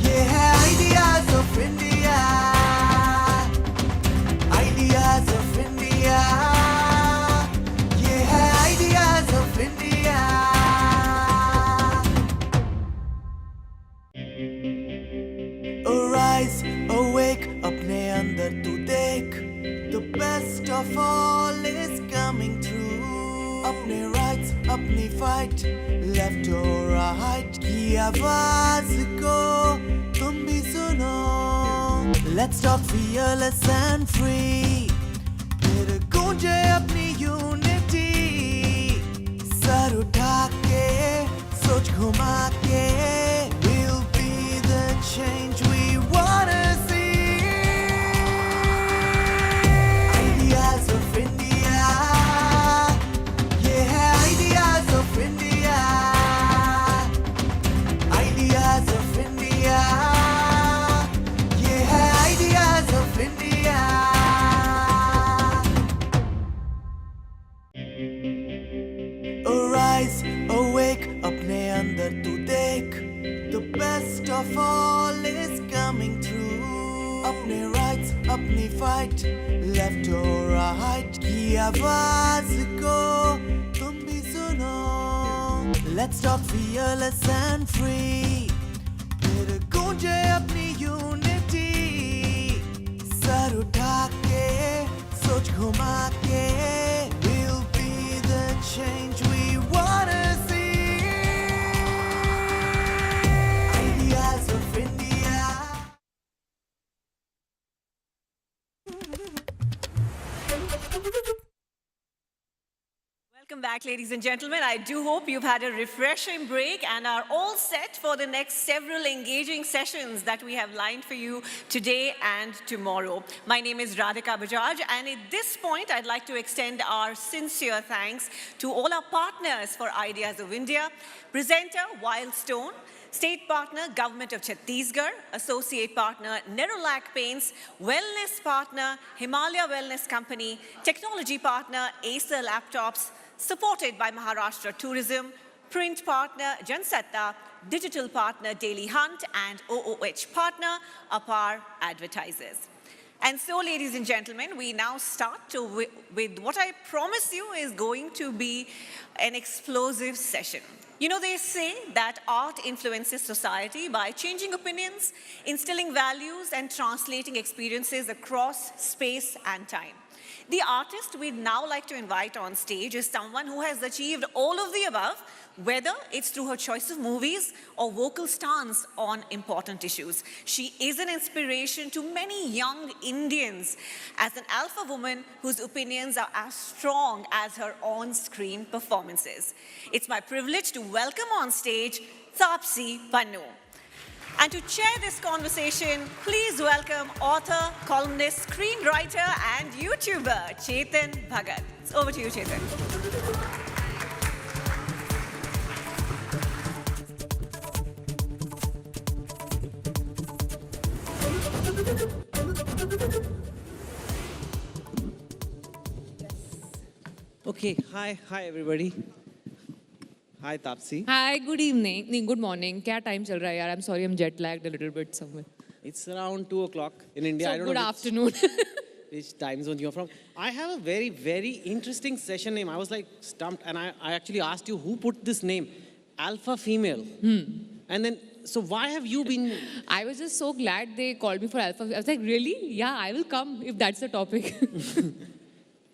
yeah, ideas of India. Ideas of India, yeah, ideas of India. Arise, awake, अपने अंदर तू देख. The best of all is coming through. अपने rights, अपनी fight, left or right की आवाज को तुम भी सुनो. Let's talk fearless and free. फिर गूंजे अपनी unity. सर उठा के, सोच घुमा के, we'll be the change we wanna see. Ideas of India, yeah, ideas of India. Ideas of India, yeah, ideas of India. Arise, awake, अपने अंदर तू देख. The best of all is coming through. अपने rights, अपनी fight, left or right की आवाज को तुम भी सुनो. Let's talk fearless and free. फिर गूंजे अपनी unity. सर उठा के, सोच घुमा के, we'll be the change we wanna see. Ideas of India. Welcome back, ladies and gentlemen. I do hope you've had a refreshing break and are all set for the next several engaging sessions that we have lined for you today and tomorrow. My name is Radhika Bajaj, and at this point, I'd like to extend our sincere thanks to all our partners for Ideas of India, presenter Wildstone, State Partner, Government of Chhattisgarh, Associate Partner, Nerolac Paints, Wellness Partner, Himalaya Wellness Company, Technology Partner, Acer Laptops, supported by Maharashtra Tourism, Print Partner, Jansatta, Digital Partner, Daily Hunt, and OOH Partner, Apar Advertisers. And so, ladies and gentlemen, we now start with what I promise you is going to be an explosive session. You know, they say that art influences society by changing opinions, instilling values, and translating experiences across space and time. The artist we'd now like to invite on stage is someone who has achieved all of the above, whether it's through her choice of movies or vocal stance on important issues. She is an inspiration to many young Indians as an alpha woman whose opinions are as strong as her on-screen performances. It's my privilege to welcome on stage Taapsee Pannu. And to chair this conversation, please welcome author, columnist, screenwriter, and YouTuber, Chetan Bhagat. It's over to you, Chetan. Okay, hi everybody. Hi Taapsee. Hi, good evening. नहीं, good morning. क्या time चल रहा है यार? I'm sorry, I'm jet lagged a little bit somewhere. It's around 2 o'clock in India. So I don't good know afternoon. which time zone you're from. I have a very, very interesting session name. I was like stumped, and I actually asked you who put this name. alpha female. And then, so why have you been... I was just so glad they called me for alpha. I was like, really? Yeah, I will come if that's the topic.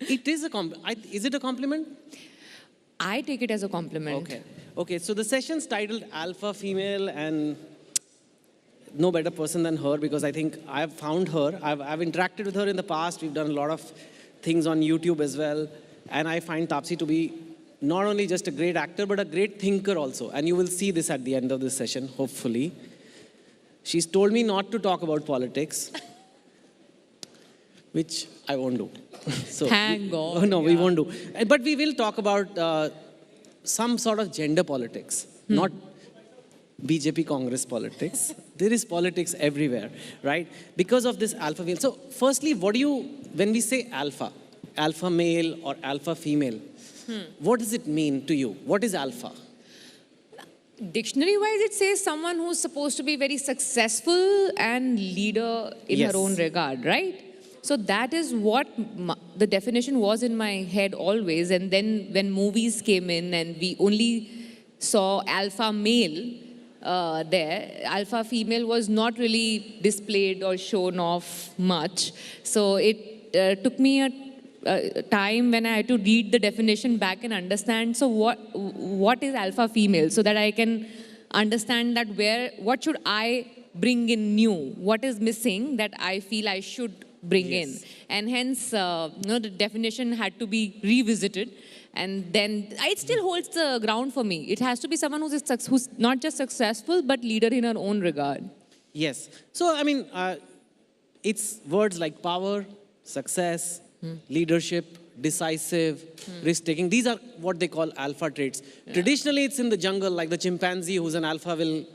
It is a is it a compliment? I take it as a compliment. Okay. Okay, so the session's titled Alpha Female, and no better person than her, because I think I've found her. I've interacted with her in the past. We've done a lot of things on YouTube as well. And I find Taapsee to be not only just a great actor, but a great thinker also. And you will see this at the end of this session, hopefully. She's told me not to talk about politics, which I won't do. So, Thank God. No, we won't do. But we will talk about some sort of gender politics, not BJP Congress politics. There is politics everywhere, right? Because of this alpha male. So firstly, what do you, when we say alpha male or alpha female, what does it mean to you? What is alpha? Dictionary-wise, it says someone who's supposed to be very successful and leader in her own regard, right? So that is what the definition was in my head always. And then when movies came in and we only saw alpha male there, alpha female was not really displayed or shown off much. So it took me a time when I had to read the definition back and understand, so what is alpha female, so that I can understand that what should I bring in new, what is missing that I feel I should bring in. And hence, the definition had to be revisited. And then it still holds the ground for me. It has to be someone who's not just successful, but leader in her own regard. Yes. So, I mean, it's words like power, success, leadership, decisive, risk-taking. These are what they call alpha traits. Traditionally, it's in the jungle, like the chimpanzee who's an alpha will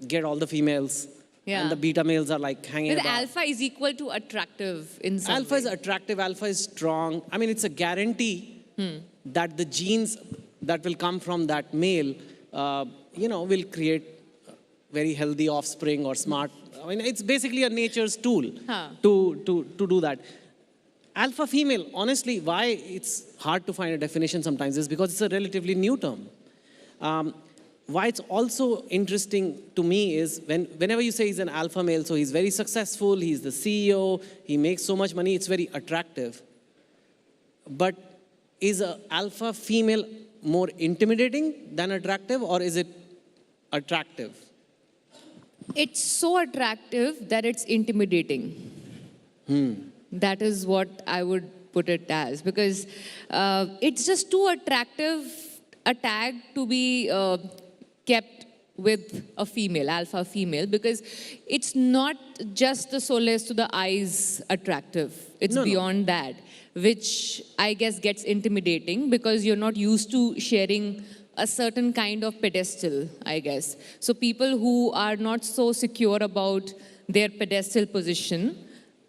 get all the females. And the beta males are like hanging But about. alpha is equal to attractive in some Alpha is attractive, alpha is strong. I mean, it's a guarantee that the genes that will come from that male, will create very healthy offspring or smart. I mean, it's basically a nature's tool to do that. Alpha female, honestly, why it's hard to find a definition sometimes is because it's a relatively new term. Why it's also interesting to me is whenever you say he's an alpha male, so he's very successful, he's the CEO, he makes so much money, it's very attractive. But is an alpha female more intimidating than attractive, or is it attractive? It's so attractive that it's intimidating. That is what I would put it as, because it's just too attractive a tag to be kept with a female, alpha female, because it's not just the solace to the eyes attractive. It's beyond that, which I guess gets intimidating because you're not used to sharing a certain kind of pedestal, I guess. So people who are not so secure about their pedestal position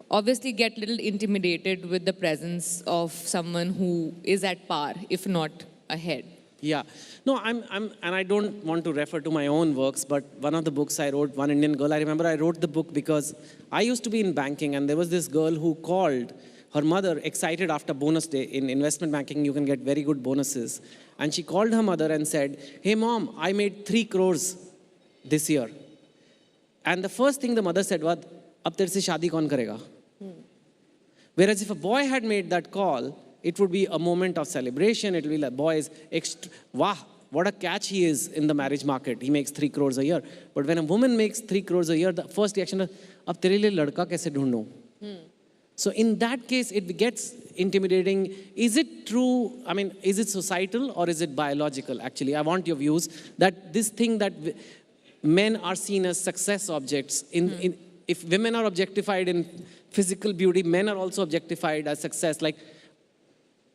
obviously get a little intimidated with the presence of someone who is at par, if not ahead. Yeah. No, and I don't want to refer to my own works, but one of the books I wrote, One Indian Girl, I remember I wrote the book because I used to be in banking, and there was this girl who called her mother excited after bonus day. In investment banking, you can get very good bonuses. And she called her mother and said, "Hey mom, I made 3 crores this year." And the first thing the mother said was, "Ab tere se shaadi kaun karega?" Whereas if a boy had made that call, it would be a moment of celebration. It would be like, boys, wow, what a catch he is in the marriage market. He makes 3 crores a year. But when a woman makes 3 crores a year, the first reaction is, "Ab tere liye ladka kaise dhoondu?" So in that case, it gets intimidating. Is it true? I mean, is it societal or is it biological? Actually, I want your views that this thing that men are seen as success objects. If women are objectified in physical beauty, men are also objectified as success. Like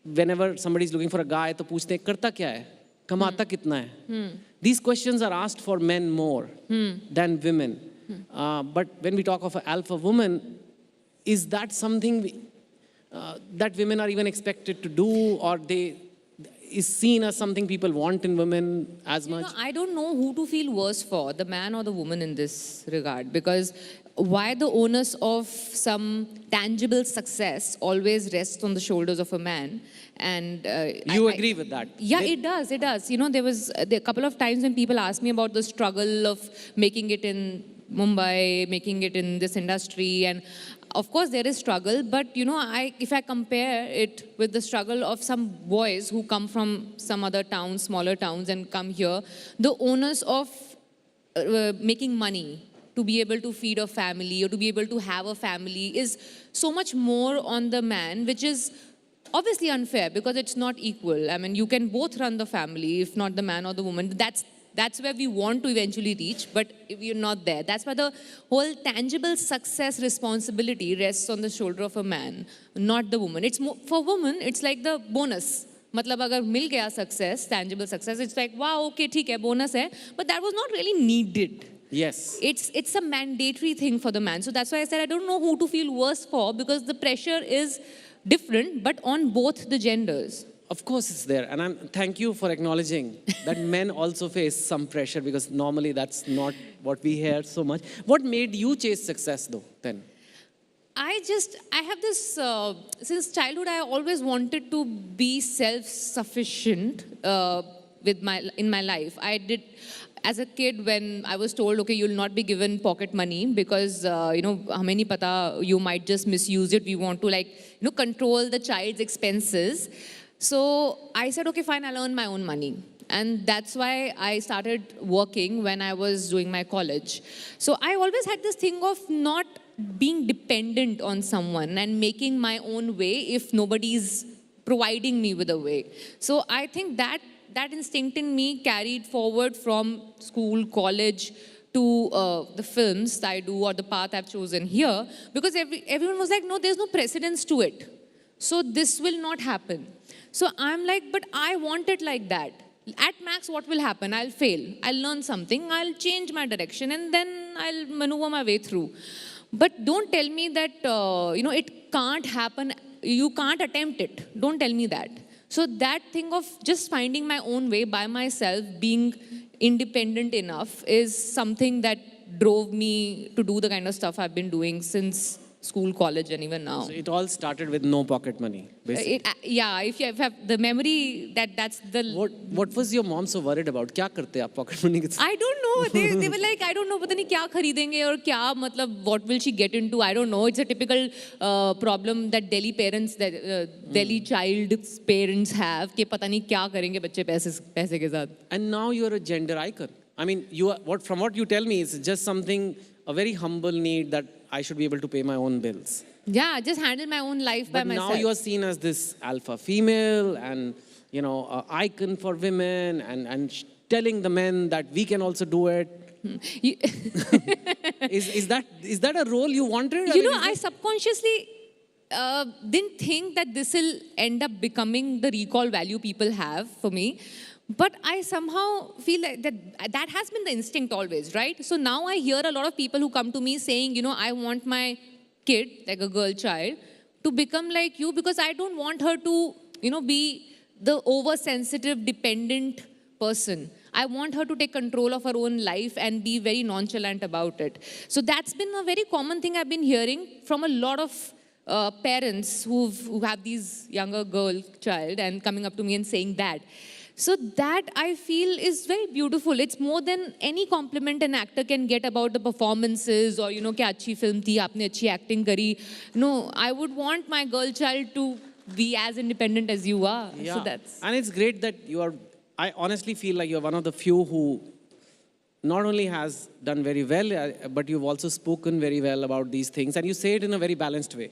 whenever somebody is looking for a guy, to पूछते हैं करता क्या है, कमाता कितना है. These questions are asked for men more than women. But when we talk of an alpha woman, is that something that women are even expected to do, or is seen as something people want in women as much? I don't know who to feel worse for, the man or the woman in this regard, because why the onus of some tangible success always rests on the shoulders of a man. And you agree with that? Yeah, it does. You know, there a couple of times when people ask me about the struggle of making it in Mumbai, making it in this industry, and of course there is struggle, but you know, if I compare it with the struggle of some boys who come from some other towns, smaller towns, and come here, the onus of making money to be able to feed a family or to be able to have a family is so much more on the man, which is obviously unfair because it's not equal. I mean, you can both run the family, if not the man or the woman. That's where we want to eventually reach, but if you're not there, that's why the whole tangible success responsibility rests on the shoulder of a man, not the woman. It's more, for women, it's like the bonus. मतलब अगर मिल गया success, tangible success, it's like, wow, okay, ठीक है, bonus है, but that was not really needed. Yes. It's a mandatory thing for the man. So that's why I said I don't know who to feel worse for, because the pressure is different, but on both the genders. Of course it's there. And thank you for acknowledging that men also face some pressure, because normally that's not what we hear so much. What made you chase success though, then? I have this, since childhood, I always wanted to be self-sufficient in my life. I did, as a kid, when I was told, okay, you'll not be given pocket money because, you know, hame nahi pata, you might just misuse it. We want to, like, you know, control the child's expenses. So I said, okay, fine, I'll earn my own money. And that's why I started working when I was doing my college. So I always had this thing of not being dependent on someone and making my own way if nobody's providing me with a way. So I think that instinct in me carried forward from school, college, to the films I do or the path I've chosen here, because everyone was like, no, there's no precedence to it. So this will not happen. So I'm like, but I want it like that. At max, what will happen? I'll fail. I'll learn something. I'll change my direction, and then I'll maneuver my way through. But don't tell me that, you know, it can't happen. You can't attempt it. Don't tell me that. So that thing of just finding my own way by myself, being independent enough, is something that drove me to do the kind of stuff I've been doing since school, college, and even now. So it all started with no pocket money, basically. Yeah, if you have the memory, that's the... What was your mom so worried about? क्या करते आप pocket money के साथ? I don't know. They were like, I don't know, पता नहीं क्या खरीदेंगे और क्या, मतलब, what will she get into? I don't know. It's a typical problem that Delhi parents, Delhi child's parents have, कि पता नहीं क्या करेंगे बच्चे पैसे के साथ. And now you're a gender icon. I mean, from what you tell me, it's just something, a very humble need that I should be able to pay my own bills. Yeah, just handle my own life by myself. But now you are seen as this alpha female and, you know, icon for women and telling the men that we can also do it. Is that a role you wanted? You know, I subconsciously didn't think that this will end up becoming the recall value people have for me. But I somehow feel like that has been the instinct always, right? So now I hear a lot of people who come to me saying, you know, I want my kid, like a girl child, to become like you, because I don't want her to, you know, be the oversensitive, dependent person. I want her to take control of her own life and be very nonchalant about it. So that's been a very common thing I've been hearing from a lot of parents who have these younger girl child and coming up to me and saying that. So that, I feel, is very beautiful. It's more than any compliment an actor can get about the performances or, you know, क्या अच्छी film थी, आपने अच्छी acting करी. No, I would want my girl child to be as independent as you are. Yeah. So that's... And it's great that you are, I honestly feel like you're one of the few who not only has done very well, but you've also spoken very well about these things. And you say it in a very balanced way.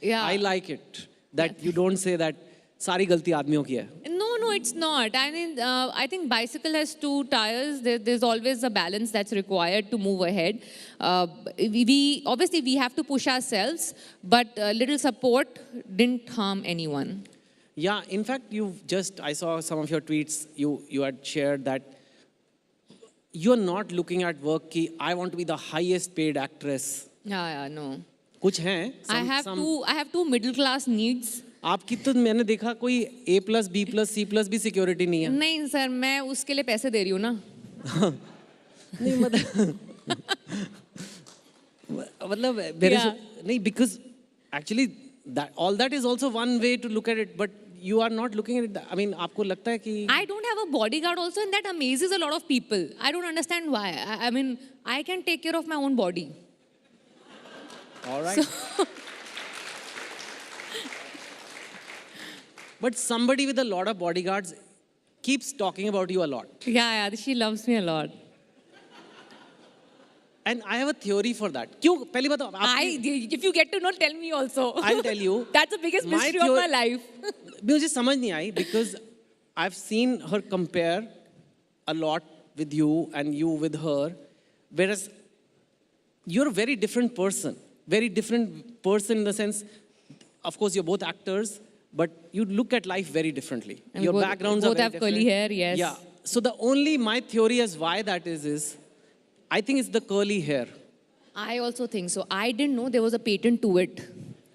Yeah. I like it, that you don't say that सारी गलती आदमियों की है. No, it's not. I mean, I think bicycle has two tires. There's always a balance that's required to move ahead. Obviously, we have to push ourselves, but little support didn't harm anyone. Yeah, in fact, I saw some of your tweets, you had shared that you're not looking at work ki, I want to be the highest paid actress. Yeah, no. कुछ हैं? I have two middle class needs. आपकी तो मैंने देखा कोई A+, B+, C+ भी security नहीं है. नहीं सर, मैं उसके लिए पैसे दे रही हूँ ना. नहीं मतलब Because actually all that is also one way to look at it, but you are not looking at it. I mean, आपको लगता है कि I don't have a bodyguard also, and that amazes a lot of people. I don't understand why. I mean, I can take care of my own body. All right. But somebody with a lot of bodyguards keeps talking about you a lot. Yeah, she loves me a lot. And I have a theory for that. क्यों? पहली बात if you get to know, tell me also. I'll tell you. That's the biggest mystery of my life. मुझे समझ नहीं आई because I've seen her compare a lot with you and you with her, whereas you're a very different person. Very different person in the sense, of course, you're both actors, but you look at life very differently. And Your both, backgrounds both are very have different. curly hair, yes. Yeah. So my theory as why that is I think it's the curly hair. I also think so. I didn't know there was a patent to it.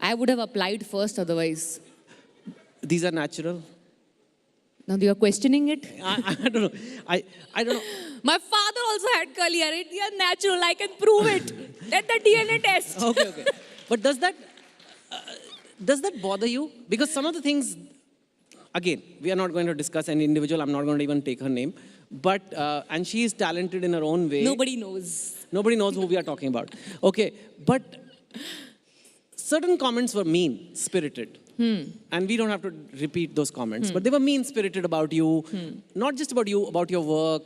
I would have applied first otherwise. These are natural. Now you are questioning it? I don't know. I don't know. My father also had curly hair. They are natural. I can prove it. Let the DNA test. Okay. But does that bother you? Because some of the things, again, we are not going to discuss any individual. I'm not going to even take her name. But, and she is talented in her own way. Nobody knows. Nobody knows who we are talking about. Okay, but certain comments were mean-spirited. And we don't have to repeat those comments. But they were mean-spirited about you. Not just about you, about your work,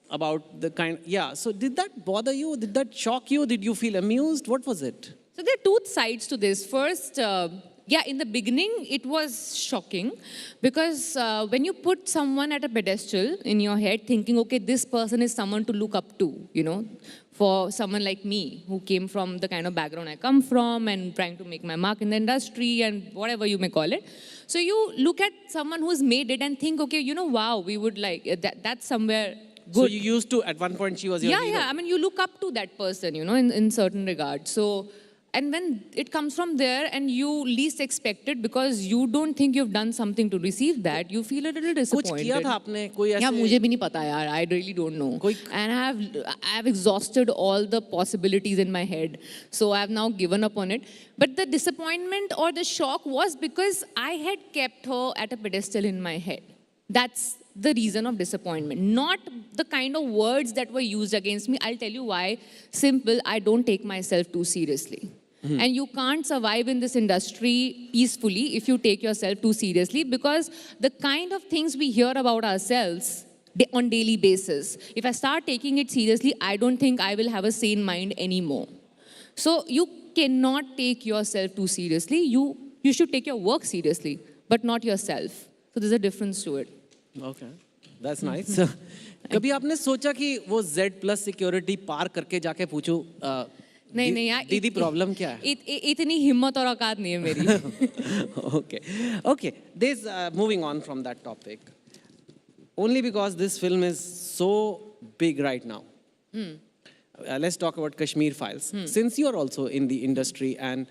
about the kind... Yeah, so did that bother you? Did that shock you? Did you feel amused? What was it? So there are two sides to this. First, in the beginning, it was shocking because when you put someone at a pedestal in your head thinking, okay, this person is someone to look up to, you know, for someone like me who came from the kind of background I come from and trying to make my mark in the industry and whatever you may call it. So you look at someone who's made it and think, okay, you know, wow, we would like, that's somewhere good. So you used to, at one point, she was your hero. Yeah, I mean, you look up to that person, you know, in certain regards. So... And when it comes from there and you least expect it because you don't think you've done something to receive that, you feel a little disappointed. कुछ किया था आपने कोई ऐसे? Yeah, मुझे भी नहीं पता यार. I really don't know. And I have exhausted all the possibilities in my head. So I have now given up on it. But the disappointment or the shock was because I had kept her at a pedestal in my head. That's the reason of disappointment. Not the kind of words that were used against me. I'll tell you why. Simple, I don't take myself too seriously. And you can't survive in this industry peacefully if you take yourself too seriously because the kind of things we hear about ourselves on daily basis, if I start taking it seriously, I don't think I will have a sane mind anymore. So you cannot take yourself too seriously. You should take your work seriously, but not yourself. So there's a difference to it. Okay, that's nice. कभी आपने सोचा कि वो Z+ security पार करके जाके पूछो नहीं यार दीदी प्रॉब्लम क्या है? इतनी हिम्मत और औकात नहीं है मेरी. Okay. This moving on from that topic. Only because this film is so big right now. Let's talk about Kashmir Files. Since you are also in the industry, and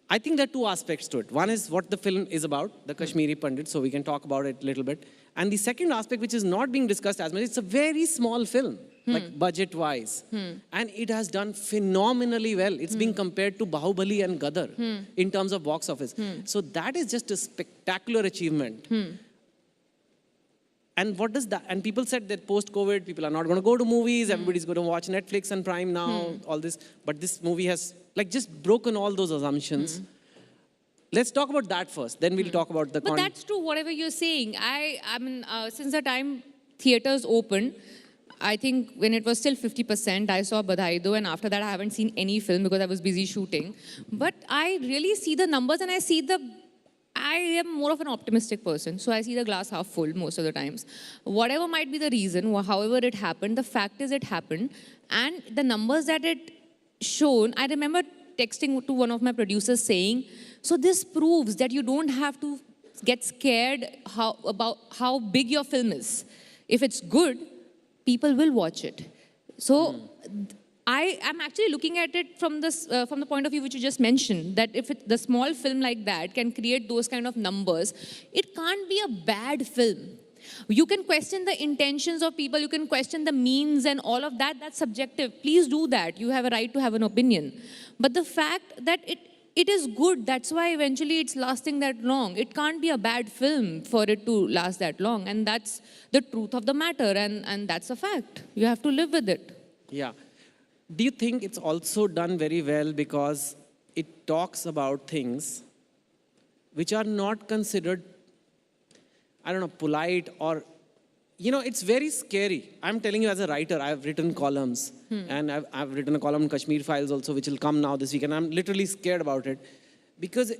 I think there are two aspects to it. One is what the film is about, the Kashmiri Pandit, so we can talk about it a little bit. And the second aspect, which is not being discussed as much, it's a very small film. Like budget-wise. And it has done phenomenally well. It's being compared to Bahubali and Gadar in terms of box office. So that is just a spectacular achievement. And what does that, and people said that post-COVID, people are not going to go to movies, everybody's going to watch Netflix and Prime now, all this. But this movie has like just broken all those assumptions. Let's talk about that first, then we'll talk about the But that's true, whatever you're saying. I mean, since the time theaters opened, I think when it was still 50%, I saw Badhai Do, and after that I haven't seen any film because I was busy shooting. But I really see the numbers and I am more of an optimistic person, so I see the glass half full most of the times. Whatever might be the reason, however it happened, the fact is it happened. And the numbers that it shown, I remember texting to one of my producers saying, so this proves that you don't have to get scared about how big your film is. If it's good, people will watch it. So I am actually looking at it from the point of view which you just mentioned, that if the small film like that can create those kind of numbers, it can't be a bad film. You can question the intentions of people, you can question the means and all of that, that's subjective. Please do that. You have a right to have an opinion. But the fact that it is good, that's why eventually it's lasting that long. It can't be a bad film for it to last that long. And that's the truth of the matter. And that's a fact. You have to live with it. Yeah. Do you think it's also done very well because it talks about things which are not considered, I don't know, polite or, you know, it's very scary. I'm telling you as a writer, I've written columns and I've written a column in Kashmir Files also, which will come now this week, and I'm literally scared about it because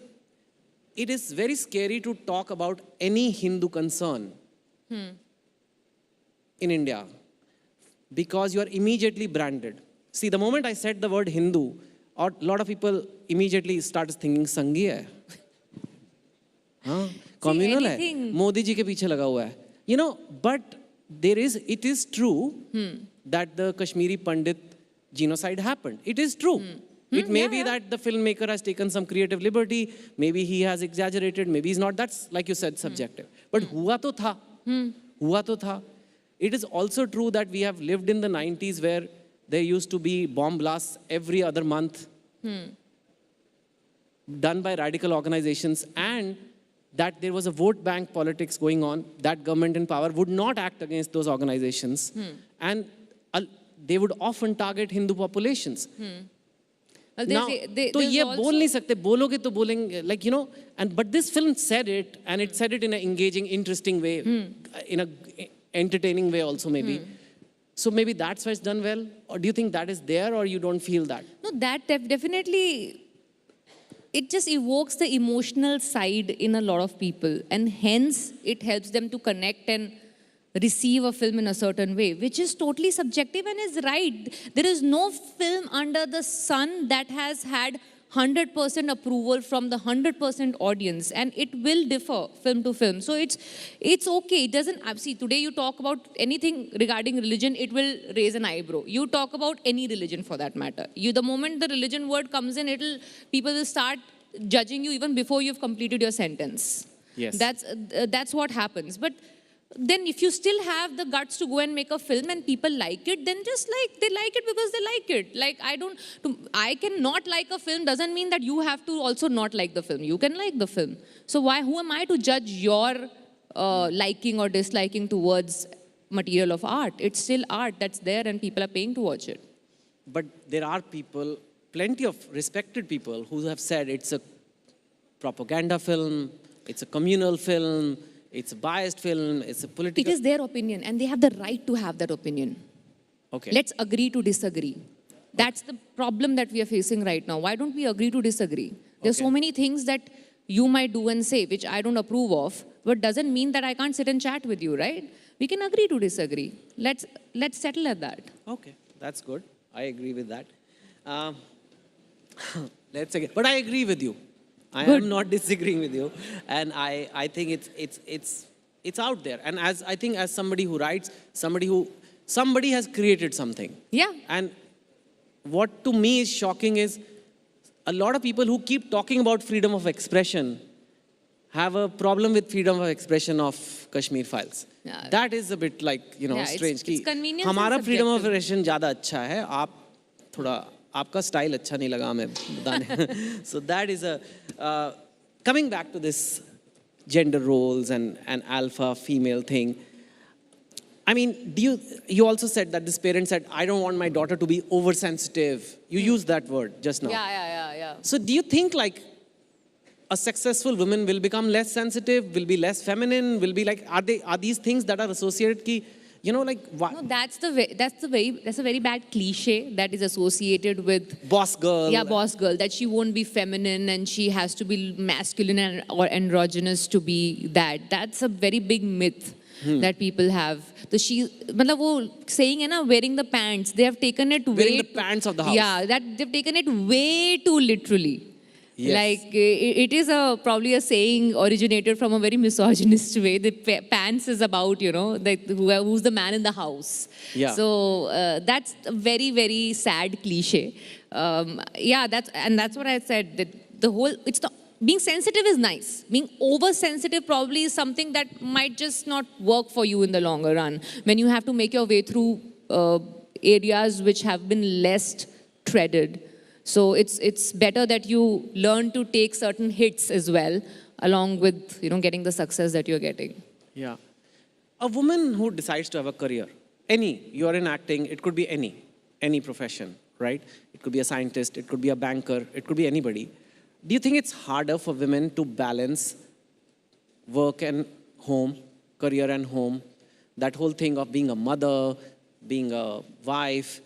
it is very scary to talk about any Hindu concern in India because you are immediately branded. See, the moment I said the word Hindu, a lot of people immediately start thinking Sangi hai. Communal hai. Modi ji ke piche laga hua hai. You know, but it is true that the Kashmiri Pandit genocide happened. It is true. It may be that the filmmaker has taken some creative liberty, maybe he has exaggerated, maybe he's not. That's, like you said, subjective. But hua to tha. Hua to tha. It is also true that we have lived in the 90s where there used to be bomb blasts every other month done by radical organizations, and that there was a vote bank politics going on. That government in power would not act against those organizations. And they would often target Hindu populations. Well, Now, तो ये बोल नहीं सकते, बोलोगे तो बोलेंगे, like, you know, but this film said it, and it said it in an engaging, interesting way, in an entertaining way also maybe. So maybe that's why it's done well? Or do you think that is there, or you don't feel that? No, that definitely, it just evokes the emotional side in a lot of people. And hence, it helps them to connect and receive a film in a certain way, which is totally subjective and is right. There is no film under the sun that has had 100% approval from the 100% audience, and it will differ film to film. So it's okay. It doesn't, see, today you talk about anything regarding religion, it will raise an eyebrow. You talk about any religion for that matter. The moment the religion word comes in, people will start judging you even before you've completed your sentence. Yes. That's what happens. But then if you still have the guts to go and make a film and people like it, then just like, they like it because they like it. Like, I can not like a film doesn't mean that you have to also not like the film. You can like the film. So who am I to judge your liking or disliking towards material of art? It's still art that's there and people are paying to watch it. But there are people, plenty of respected people who have said it's a propaganda film, it's a communal film, it's a biased film, it's a political... It is their opinion, and they have the right to have that opinion. Okay. Let's agree to disagree. That's the problem that we are facing right now. Why don't we agree to disagree? There's so many things that you might do and say, which I don't approve of, but doesn't mean that I can't sit and chat with you, right? We can agree to disagree. Let's settle at that. Okay, that's good. I agree with that. But I agree with you. I am not disagreeing with you, and I think it's out there. And I think as somebody who writes, somebody has created something. Yeah. And what to me is shocking is a lot of people who keep talking about freedom of expression have a problem with freedom of expression of Kashmir Files. Yeah. That is a bit like, strange. It's convenient. हमारा freedom of expression ज़्यादा अच्छा है. आप थोड़ा आपका style अच्छा नहीं लगा हमें बताने. So that is coming back to this gender roles and alpha female thing. I mean, you also said that this parent said, I don't want my daughter to be oversensitive. You used that word just now. Yeah. So do you think like a successful woman will become less sensitive, will be less feminine, will be like, are these things that are associated ki, like what? No, that's a very bad cliche that is associated with boss girl. Yeah, boss girl, that she won't be feminine and she has to be masculine or androgynous to be that. That's a very big myth that people have. So saying wearing the pants, they have taken it wearing the pants of the house. Yeah, they've taken it way too literally. Yes. Like, it is probably a saying originated from a very misogynist way. The pants is about, who's the man in the house. Yeah. So that's a very, very sad cliche. That's what I said. That being sensitive is nice. Being oversensitive probably is something that might just not work for you in the longer run. When you have to make your way through areas which have been less treaded. So it's better that you learn to take certain hits as well, along with getting the success that you're getting. Yeah. A woman who decides to have a career, you're in acting, it could be any profession, right? It could be a scientist, it could be a banker, it could be anybody. Do you think it's harder for women to balance work and home, career and home, that whole thing of being a mother, being a wife,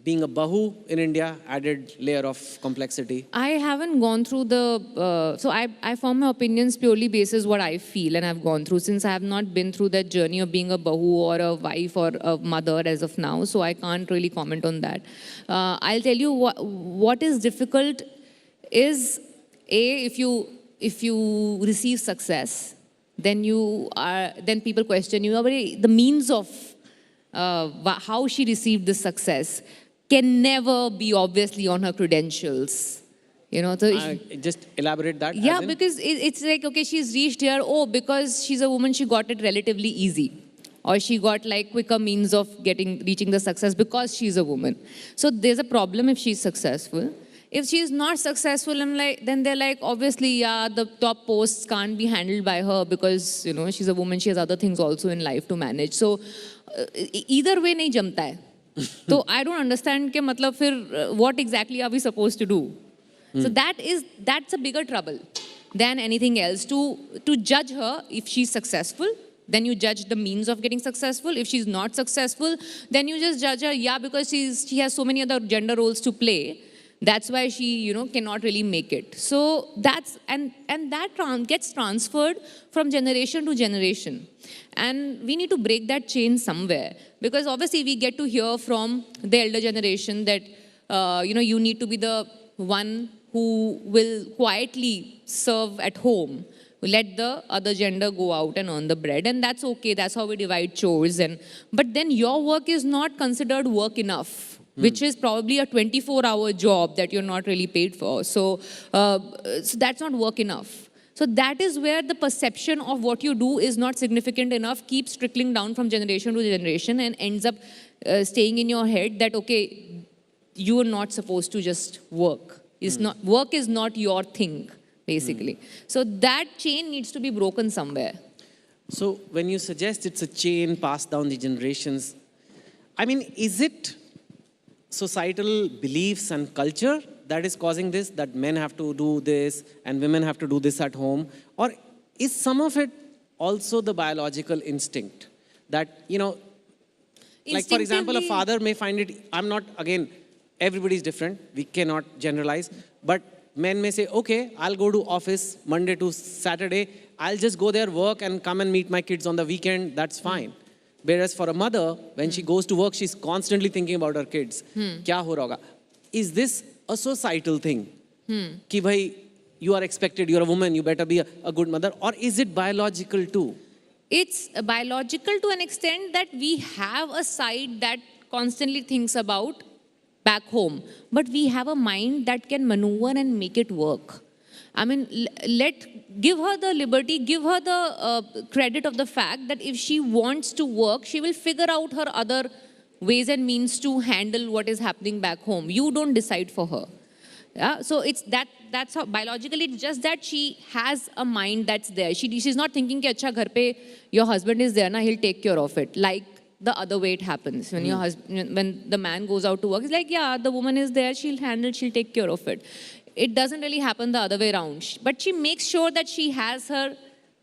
being a bahu in India, added layer of complexity? I haven't gone through so I form my opinions purely basis what I feel and I've gone through, since I have not been through that journey of being a bahu or a wife or a mother as of now, so I can't really comment on that. I'll tell you what is difficult is, if you receive success, then people question you, the means of how she received this success can never be obviously on her credentials. So just elaborate that. Yeah, because it's like, okay, she's reached here, because she's a woman, she got it relatively easy. Or she got like quicker means of reaching the success because she's a woman. So there's a problem if she's successful. If she's not successful, then they're like, obviously, yeah, the top posts can't be handled by her because, she's a woman, she has other things also in life to manage. So either way nahi jamta hai. So I don't understand ke matlab fir what exactly are we supposed to do? So that's a bigger trouble than anything else. To judge her, if she's successful, then you judge the means of getting successful. If she's not successful, then you just judge her, yeah, because she has so many other gender roles to play. That's why she, cannot really make it. So that gets transferred from generation to generation. And we need to break that chain somewhere. Because obviously we get to hear from the elder generation that, you need to be the one who will quietly serve at home. Let the other gender go out and earn the bread. And that's okay. That's how we divide chores. But then your work is not considered work enough, which is probably a 24-hour job that you're not really paid for. So that's not work enough. So that is where the perception of what you do is not significant enough keeps trickling down from generation to generation and ends up staying in your head that, okay, you are not supposed to just work. Work is not your thing, basically. So that chain needs to be broken somewhere. So when you suggest it's a chain passed down the generations, I mean, is it societal beliefs and culture that is causing this, that men have to do this and women have to do this at home? Or is some of it also the biological instinct that, like for example, a father may find it, everybody's different, we cannot generalize, but men may say, okay, I'll go to office Monday to Saturday, I'll just go there, work and come and meet my kids on the weekend, that's fine. Whereas for a mother, when she goes to work, she's constantly thinking about her kids. Kya ho raha hoga? Is this a societal thing? Ki bhai, you are expected, you're a woman, you better be a good mother. Or is it biological too? It's biological to an extent that we have a side that constantly thinks about back home. But we have a mind that can maneuver and make it work. I mean, give her the liberty, give her the credit of the fact that if she wants to work, she will figure out her other ways and means to handle what is happening back home. You don't decide for her. Yeah? So it's that's how biologically, it's just that she has a mind that's there. She's not thinking that ghar pe your husband is there, na, he'll take care of it. Like the other way it happens. When when the man goes out to work, it's like, yeah, the woman is there, she'll take care of it. It doesn't really happen the other way around. But she makes sure that she has her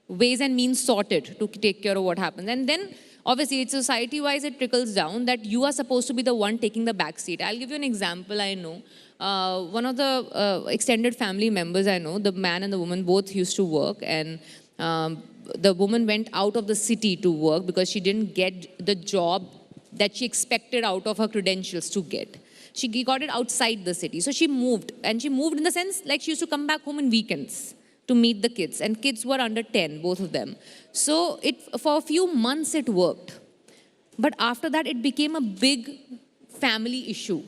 ways and means sorted to take care of what happens. And then, obviously, it's society-wise, it trickles down that you are supposed to be the one taking the back seat. I'll give you an example I know. One of the extended family members I know, the man and the woman both used to work, and the woman went out of the city to work because she didn't get the job that she expected out of her credentials to get. She got it outside the city. So she moved. And she moved in the sense like she used to come back home in weekends to meet the kids. And kids were under 10, both of them. So for a few months it worked. But after that, it became a big family issue.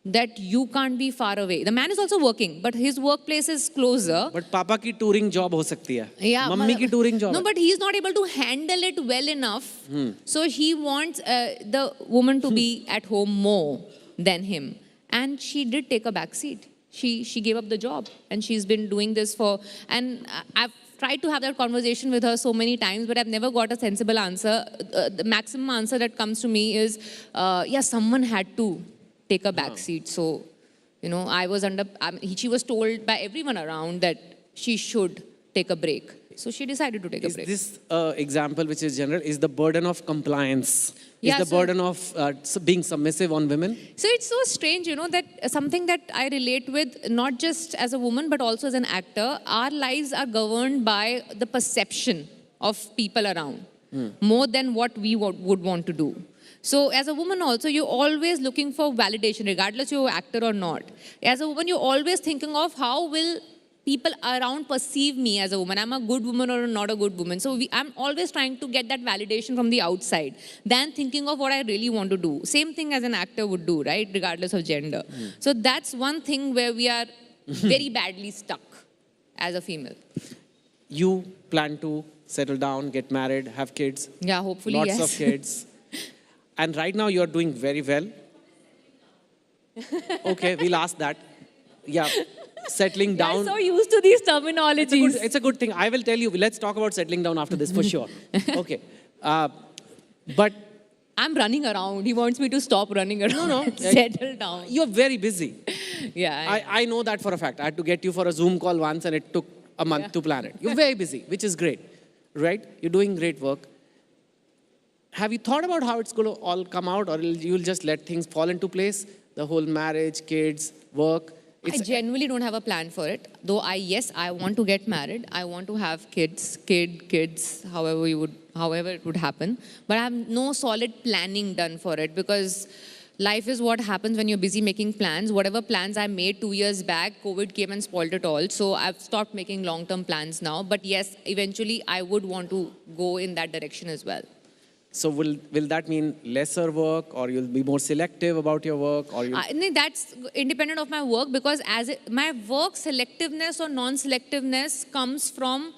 that you can't be far away. The man is also working, but his workplace is closer. But Papa की touring job हो सकती है. Yeah, mummy की touring job. No, but he's not able to handle it well enough. So he wants the woman to be at home more than him. And she did take a back seat. She gave up the job, and she's been doing this for, and I've tried to have that conversation with her so many times, but I've never got a sensible answer. The maximum answer that comes to me is, yeah, someone had to take a back seat. So, you know, she was told by everyone around that she should take a break. So she decided to take a break. This example, which is general, is the burden of compliance. Yeah, is the burden of being submissive on women? So it's so strange, you know, that something that I relate with, not just as a woman, but also as an actor, our lives are governed by the perception of people around, more than what we would want to do. So as a woman also, you're always looking for validation, regardless you're an actor or not. As a woman, you're always thinking of how will people around perceive me as a woman. I'm a good woman or not a good woman. So I'm always trying to get that validation from the outside than thinking of what I really want to do. Same thing as an actor would do, right? Regardless of gender. So that's one thing where we are very badly stuck as a female. You plan to settle down, get married, have kids. Yeah, hopefully, Lots yes. of kids. And right now you're doing very well. Okay, we'll ask that. Yeah. Settling down. I'm so used to these terminologies. It's a good thing. I will tell you. Let's talk about settling down after this for sure. Okay. But I'm running around. He wants me to stop running around. No. Settle down. You're very busy. Yeah. I know that for a fact. I had to get you for a Zoom call once and it took a month to plan it. You're very busy, which is great. Right? You're doing great work. Have you thought about how it's going to all come out, or you'll just let things fall into place? The whole marriage, kids, work. I genuinely don't have a plan for it. Though yes, I want to get married. I want to have kids, however it would happen. But I have no solid planning done for it, because life is what happens when you're busy making plans. Whatever plans I made 2 years back, COVID came and spoiled it all. So I've stopped making long-term plans now. But yes, eventually I would want to go in that direction as well. So will that mean lesser work, or you'll be more selective about your work? Or that's independent of my work, because my work selectiveness or non-selectiveness comes from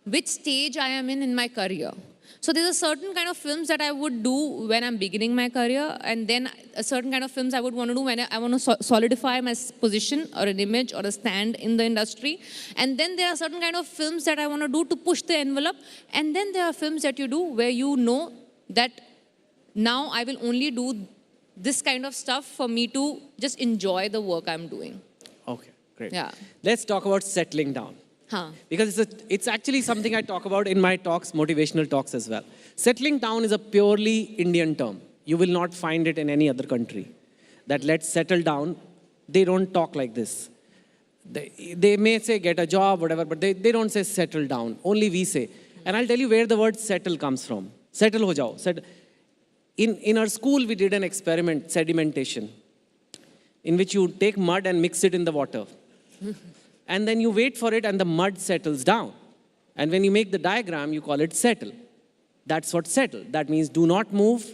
which stage I am in my career. So there's a certain kind of films that I would do when I'm beginning my career, and then a certain kind of films I would want to do when I want to solidify my position or an image or a stand in the industry. And then there are certain kind of films that I want to do to push the envelope. And then there are films that you do where you know that now I will only do this kind of stuff for me to just enjoy the work I'm doing. Okay, great. Yeah. Let's talk about settling down. Because it's actually something I talk about in my talks, motivational talks as well. Settling down is a purely Indian term. You will not find it in any other country. That let's settle down, they don't talk like this. They may say get a job, whatever, but they don't say settle down. Only we say. And I'll tell you where the word settle comes from. Settle ho jao. In our school, we did an experiment, sedimentation, in which you take mud and mix it in the water. And then you wait for it and the mud settles down. And when you make the diagram, you call it settle. That's what settle. That means do not move,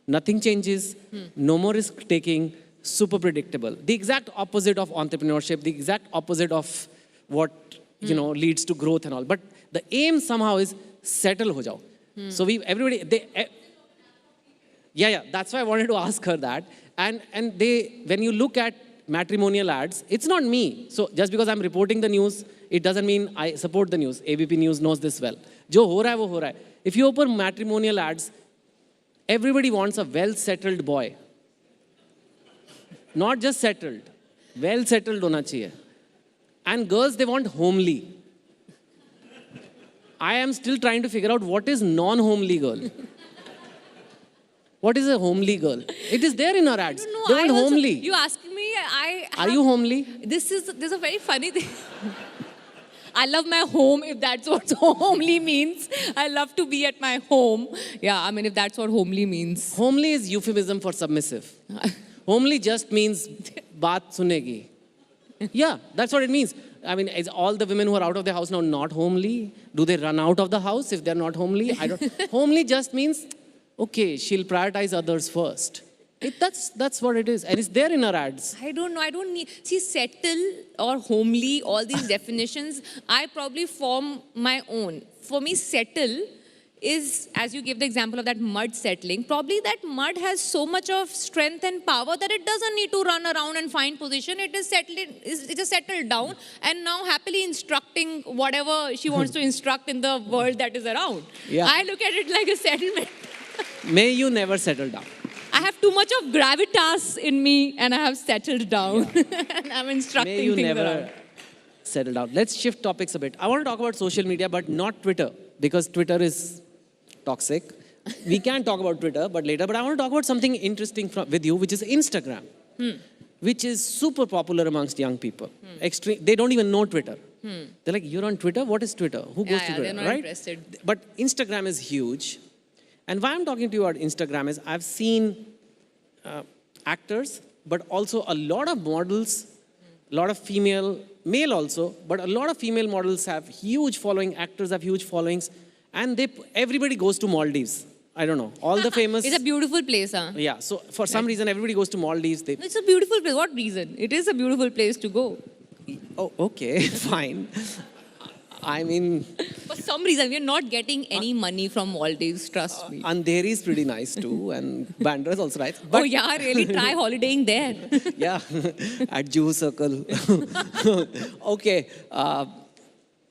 nothing changes, no more risk taking, super predictable. The exact opposite of entrepreneurship, the exact opposite of what leads to growth and all. But the aim somehow is settle ho jao. So that's why I wanted to ask her that. And when you look at matrimonial ads, it's not me. So just because I'm reporting the news, it doesn't mean I support the news. ABP News knows this well. Jo ho raha hai, wo ho raha hai. If you open matrimonial ads, everybody wants a well-settled boy. Not just settled. Well-settled hona chahiye. And girls, they want homely. I am still trying to figure out what is non-homely girl. What is a homely girl? It is there in our ads. They want homely. You asking me? Are you homely? This is a very funny thing. I love my home, if that's what homely means. I love to be at my home. Yeah, I mean, if that's what homely means. Homely is euphemism for submissive. Homely just means baat sunegi. Yeah, that's what it means. I mean, is all the women who are out of the house now not homely? Do they run out of the house if they're not homely? I don't. Homely just means, okay, she'll prioritize others first. That's what it is. And it's there in our ads. I don't know. I don't need... See, settle or homely, all these definitions, I probably form my own. For me, settle is, as you gave the example of that mud settling, probably that mud has so much of strength and power that it doesn't need to run around and find position. It is settled, it is settled down and now happily instructing whatever she wants to instruct in the world that is around. Yeah. I look at it like a settlement. May you never settle down. I have too much of gravitas in me and I have settled down. And I'm instructing May you things never around. settle down. Let's shift topics a bit. I want to talk about social media, but not Twitter, because Twitter is toxic. We can talk about Twitter, but later. But I want to talk about something interesting with you, which is Instagram, which is super popular amongst young people. They don't even know Twitter. They're like, you're on Twitter? What is Twitter? Who goes to Twitter? They're not right? interested. But Instagram is huge. And why I'm talking to you about Instagram is I've seen actors, but also a lot of models, a lot of male also, but a lot of female models have huge following, actors have huge followings, and everybody goes to Maldives. I don't know, all the famous... It's a beautiful place, huh? Yeah, so for some reason, everybody goes to Maldives. It's a beautiful place. What reason? It is a beautiful place to go. Oh, okay, fine. I mean... For some reason, we're not getting any money from Maldives, trust me. Andheri is pretty nice too, and Bandra is also nice. But oh yeah, really try holidaying there. Yeah, at Juhu Circle. Okay.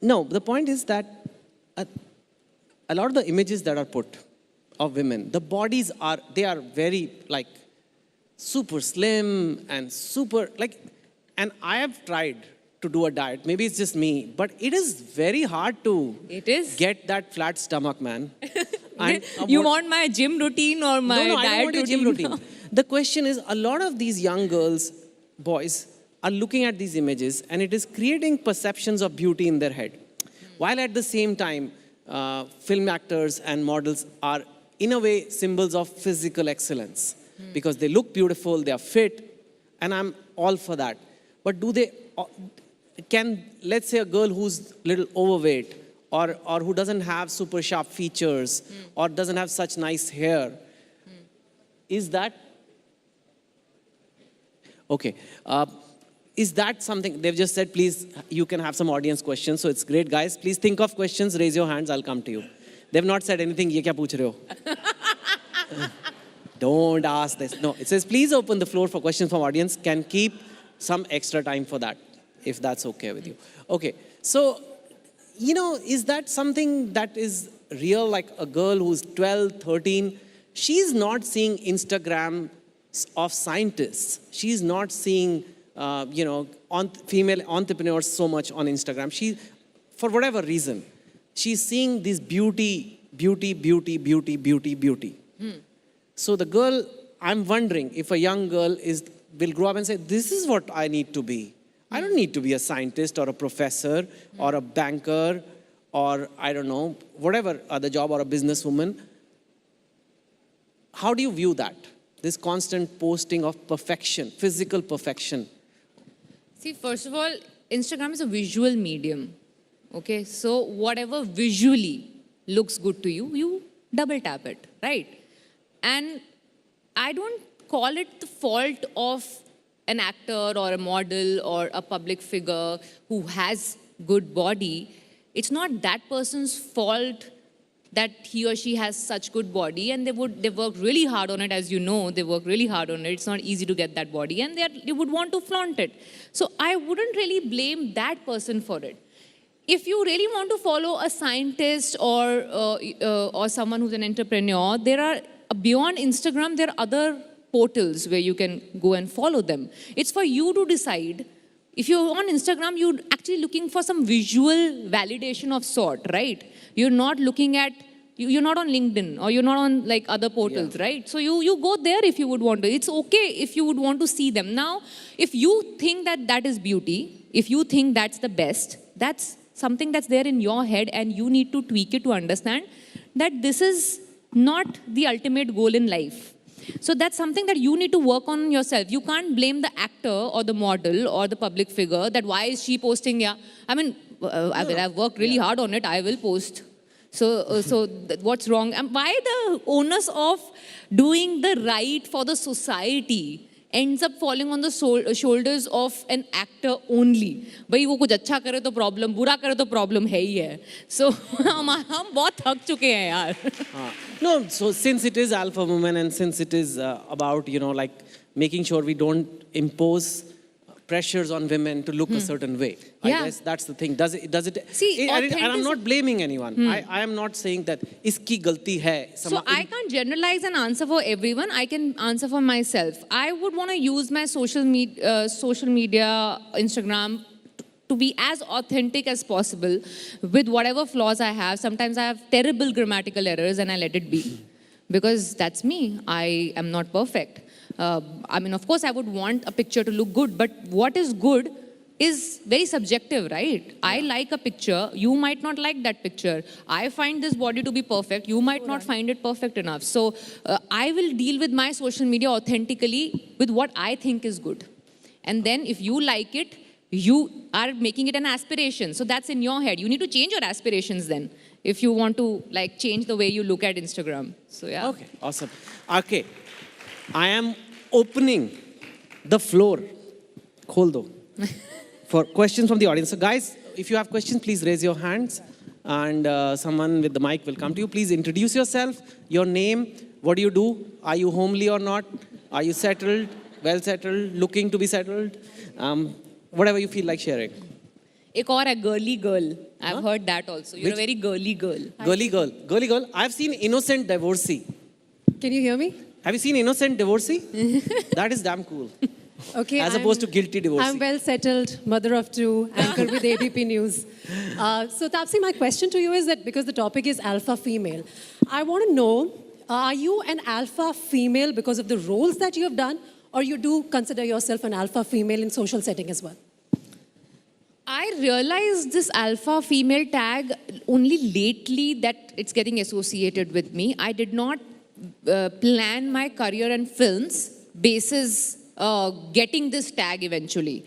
No, the point is that a lot of the images that are put of women, the bodies are very like super slim and super and I have tried to do a diet. Maybe it's just me, but it is very hard to get that flat stomach, man. You want my gym routine or my no, diet I don't want routine? your gym routine. The question is, a lot of these young girls, boys, are looking at these images and it is creating perceptions of beauty in their head. While at the same time, film actors and models are, in a way, symbols of physical excellence. Because they look beautiful, they are fit, and I'm all for that. But let's say a girl who's a little overweight or who doesn't have super sharp features or doesn't have such nice hair, is that, okay, is that something, they've just said, please, you can have some audience questions, so it's great, guys. Please think of questions, raise your hands, I'll come to you. They've not said anything, ye kya pooch rahe ho? Don't ask this. No, it says, please open the floor for questions from audience, can keep some extra time for that, if that's okay with you. Okay, so, is that something that is real, like a girl who's 12, 13, she's not seeing Instagram of scientists. She's not seeing, female entrepreneurs so much on Instagram. She, for whatever reason, she's seeing this beauty. So the girl, I'm wondering if a young girl will grow up and say, this is what I need to be. I don't need to be a scientist or a professor or a banker or, I don't know, whatever other job, or a businesswoman. How do you view that? This constant posting of perfection, physical perfection. See, first of all, Instagram is a visual medium. Okay, so whatever visually looks good to you, you double tap it, right? And I don't call it the fault of an actor or a model or a public figure who has good body. It's not that person's fault that he or she has such good body, and they work really hard on it, as you know, they work really hard on it. It's not easy to get that body, and they would want to flaunt it. So I wouldn't really blame that person for it. If you really want to follow a scientist or someone who's an entrepreneur, beyond Instagram, there are other portals where you can go and follow them. It's for you to decide. If you're on Instagram, you're actually looking for some visual validation of sort, right? You're not looking at, you're not on LinkedIn or you're not on like other portals, right? So you go there if you would want to. It's okay if you would want to see them. Now, if you think that is beauty, if you think that's the best, that's something that's there in your head and you need to tweak it to understand that this is not the ultimate goal in life. So that's something that you need to work on yourself. You can't blame the actor or the model or the public figure that why is she posting, I mean, I've worked really hard on it, I will post. What's wrong? And why the onus of doing the right for the society ends up falling on the shoulders of an actor only? भाई वो कुछ अच्छा करे तो problem, बुरा करे तो problem है ही है. So हम बहुत थक चुके हैं यार. No, so since it is Alpha Woman and since it is about, you know, like making sure we don't impose pressures on women to look a certain way. Yeah. I guess that's the thing. Does it? See, and I'm not blaming anyone. I am not saying that iski galti hai. So I can't generalize and answer for everyone. I can answer for myself. I would want to use my social media, Instagram, to be as authentic as possible with whatever flaws I have. Sometimes I have terrible grammatical errors and I let it be. Because that's me. I am not perfect. I mean, of course, I would want a picture to look good, but what is good is very subjective, right? I like a picture, you might not like that picture. I find this body to be perfect, you might not find it perfect enough. So I will deal with my social media authentically with what I think is good. And then if you like it, you are making it an aspiration. So that's in your head. You need to change your aspirations then, if you want to like change the way you look at Instagram. So yeah. Okay, awesome. Okay, I am opening the floor. Khol do. For questions from the audience. So guys, if you have questions, please raise your hands and someone with the mic will come to you. Please introduce yourself, your name, what do you do? Are you homely or not? Are you settled, well settled, looking to be settled? Whatever you feel like sharing. Ek aur hai, girly girl. I've heard that also. You're a very girly girl. Girly girl. Girly girl. I've seen Innocent Divorcee. Can you hear me? Have you seen Innocent Divorcee? That is damn cool. Okay. As opposed to Guilty Divorcee. I'm well settled, mother of two, anchor with ABP News. So Taapsee, my question to you is that because the topic is alpha female, I want to know, are you an alpha female because of the roles that you have done, or you do consider yourself an alpha female in social setting as well? I realized this alpha female tag only lately that it's getting associated with me. I did not plan my career in films basis getting this tag eventually.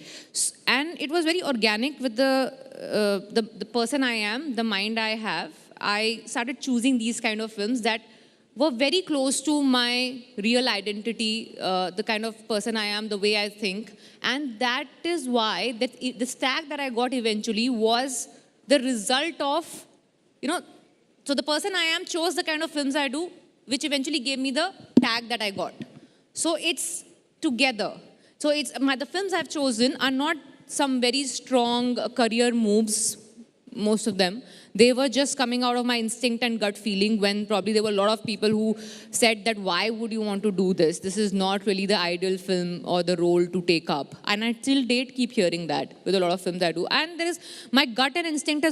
And it was very organic with the person I am, the mind I have. I started choosing these kind of films that were very close to my real identity, the kind of person I am, the way I think. And that is why this tag that I got eventually was the result of, you know, so the person I am chose the kind of films I do, which eventually gave me the tag that I got. So it's together. So it's the films I've chosen are not some very strong career moves, most of them. They were just coming out of my instinct and gut feeling when probably there were a lot of people who said that why would you want to do this? This is not really the ideal film or the role to take up. And I till date keep hearing that with a lot of films I do. And there is my gut and instinct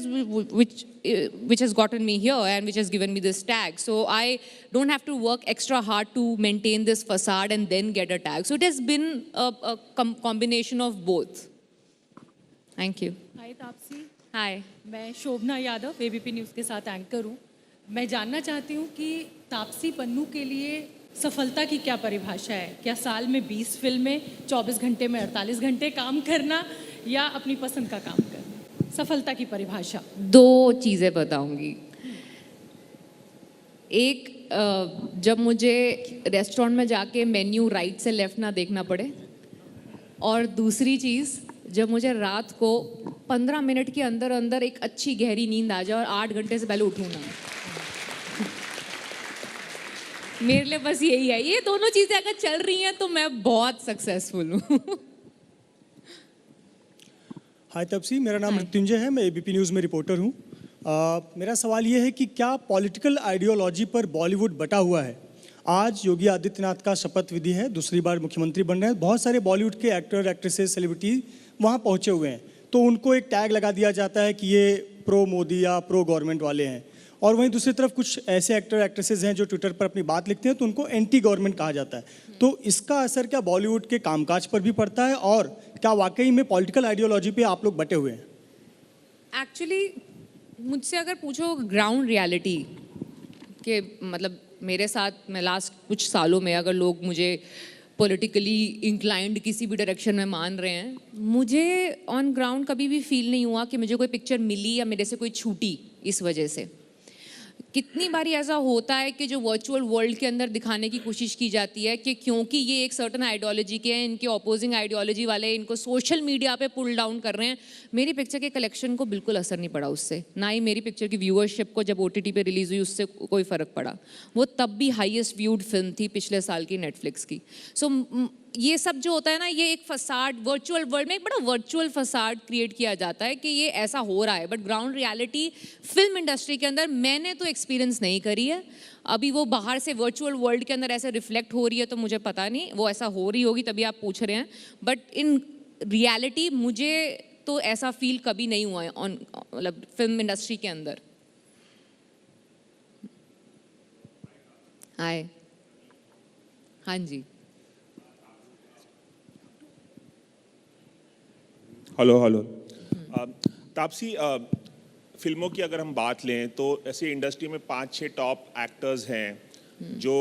which has gotten me here and which has given me this tag. So I don't have to work extra hard to maintain this facade and then get a tag. So it has been a combination of both. Thank you. Hi, Taapsee. Hi. मैं शोभना Yadav ABP news के साथ anchor हूँ. मैं जानना चाहती हूँ कि तापसी पन्नू के लिए सफलता की क्या परिभाषा है? क्या साल में 20 फिल्में, 24 घंटे में 48 घंटे काम करना या अपनी पसंद का काम करना? सफलता की परिभाषा. दो चीज़ें बताऊंगी. एक, जब मुझे रेस्टोरेंट में जाके मेन्यू राइट से लेफ्ट ना देखना पड़े, और दूसरी चीज़ जब मुझे रात को 15 मिनट के अंदर अंदर एक अच्छी गहरी नींद आ जाए और 8 घंटे से पहले उठूँ ना. मेरे लिए बस यही है. ये दोनों चीज़ें अगर चल रही हैं तो मैं बहुत सक्सेसफुल हूँ. हाय तापसी, मेरा नाम मृत्युंजय है, मैं एबीपी न्यूज़ में रिपोर्टर हूँ. मेरा सवाल ये है कि क्या पॉलिटिकल आइडियोलॉजी पर बॉलीवुड बटा हुआ है? आज योगी आदित्यनाथ का शपथ विधि है, दूसरी बार मुख्यमंत्री बन रहे हैं. बहुत सारे बॉलीवुड के एक्टर, एक्ट्रेसेस, सेलिब्रिटी वहाँ पहुँचे हुए हैं, तो उनको एक टैग लगा दिया जाता है कि ये प्रो मोदी या प्रो गवर्नमेंट वाले हैं. और वहीं दूसरी तरफ कुछ ऐसे एक्टर, एक्ट्रेसेस हैं जो ट्विटर पर अपनी बात लिखते हैं, तो उनको एंटी गवर्नमेंट कहा जाता है. तो इसका असर क्या बॉलीवुड के कामकाज पर भी पड़ता है, और क्या वाकई में पॉलिटिकल आइडियोलॉजी पे आप लोग बटे हुए हैं? एक्चुअली मुझसे अगर पूछो ग्राउंड रियलिटी के, मतलब मेरे साथ मैं लास्ट कुछ सालों में अगर लोग मुझे पॉलिटिकली इंक्लाइंड किसी भी डायरेक्शन में मान रहे हैं, मुझे ऑन ग्राउंड कभी भी फील नहीं हुआ कि मुझे कोई पिक्चर मिली या मेरे से कोई छूटी इस वजह से. कितनी बारी ऐसा होता है कि जो वर्चुअल वर्ल्ड के अंदर दिखाने की कोशिश की जाती है कि क्योंकि ये एक सर्टन आइडियोलॉजी के हैं, इनके ऑपोजिंग आइडियोलॉजी वाले इनको सोशल मीडिया पे पुल डाउन कर रहे हैं। मेरी पिक्चर के कलेक्शन को बिल्कुल असर नहीं पड़ा उससे, ना ही मेरी पिक्चर की व्यूअरशिप को जब OTT पे रिलीज़ हुई उससे कोई फ़र्क पड़ा। वो तब भी हाईएस्ट व्यूड फिल्म थी पिछले साल की नेटफ्लिक्स की। सो ये सब जो होता है ना, ये एक फसाड, वर्चुअल वर्ल्ड में एक बड़ा वर्चुअल फसाड क्रिएट किया जाता है कि ये ऐसा हो रहा है, but ground reality film industry के अंदर मैंने तो एक्सपीरियंस नहीं करी है। अभी वो बाहर से वर्चुअल वर्ल्ड के अंदर ऐसे रिफ्लेक्ट हो रही है तो मुझे पता नहीं, वो ऐसा हो रही होगी तभी आप पूछ रहे हैं, बट इन रियलिटी मुझे तो ऐसा फील कभी नहीं हुआ है मतलब फिल्म इंडस्ट्री के अंदर। हाय, हाँ जी, हेलो हेलो। तापसी, फिल्मों की अगर हम बात लें तो ऐसे इंडस्ट्री में 5-6 टॉप एक्टर्स हैं जो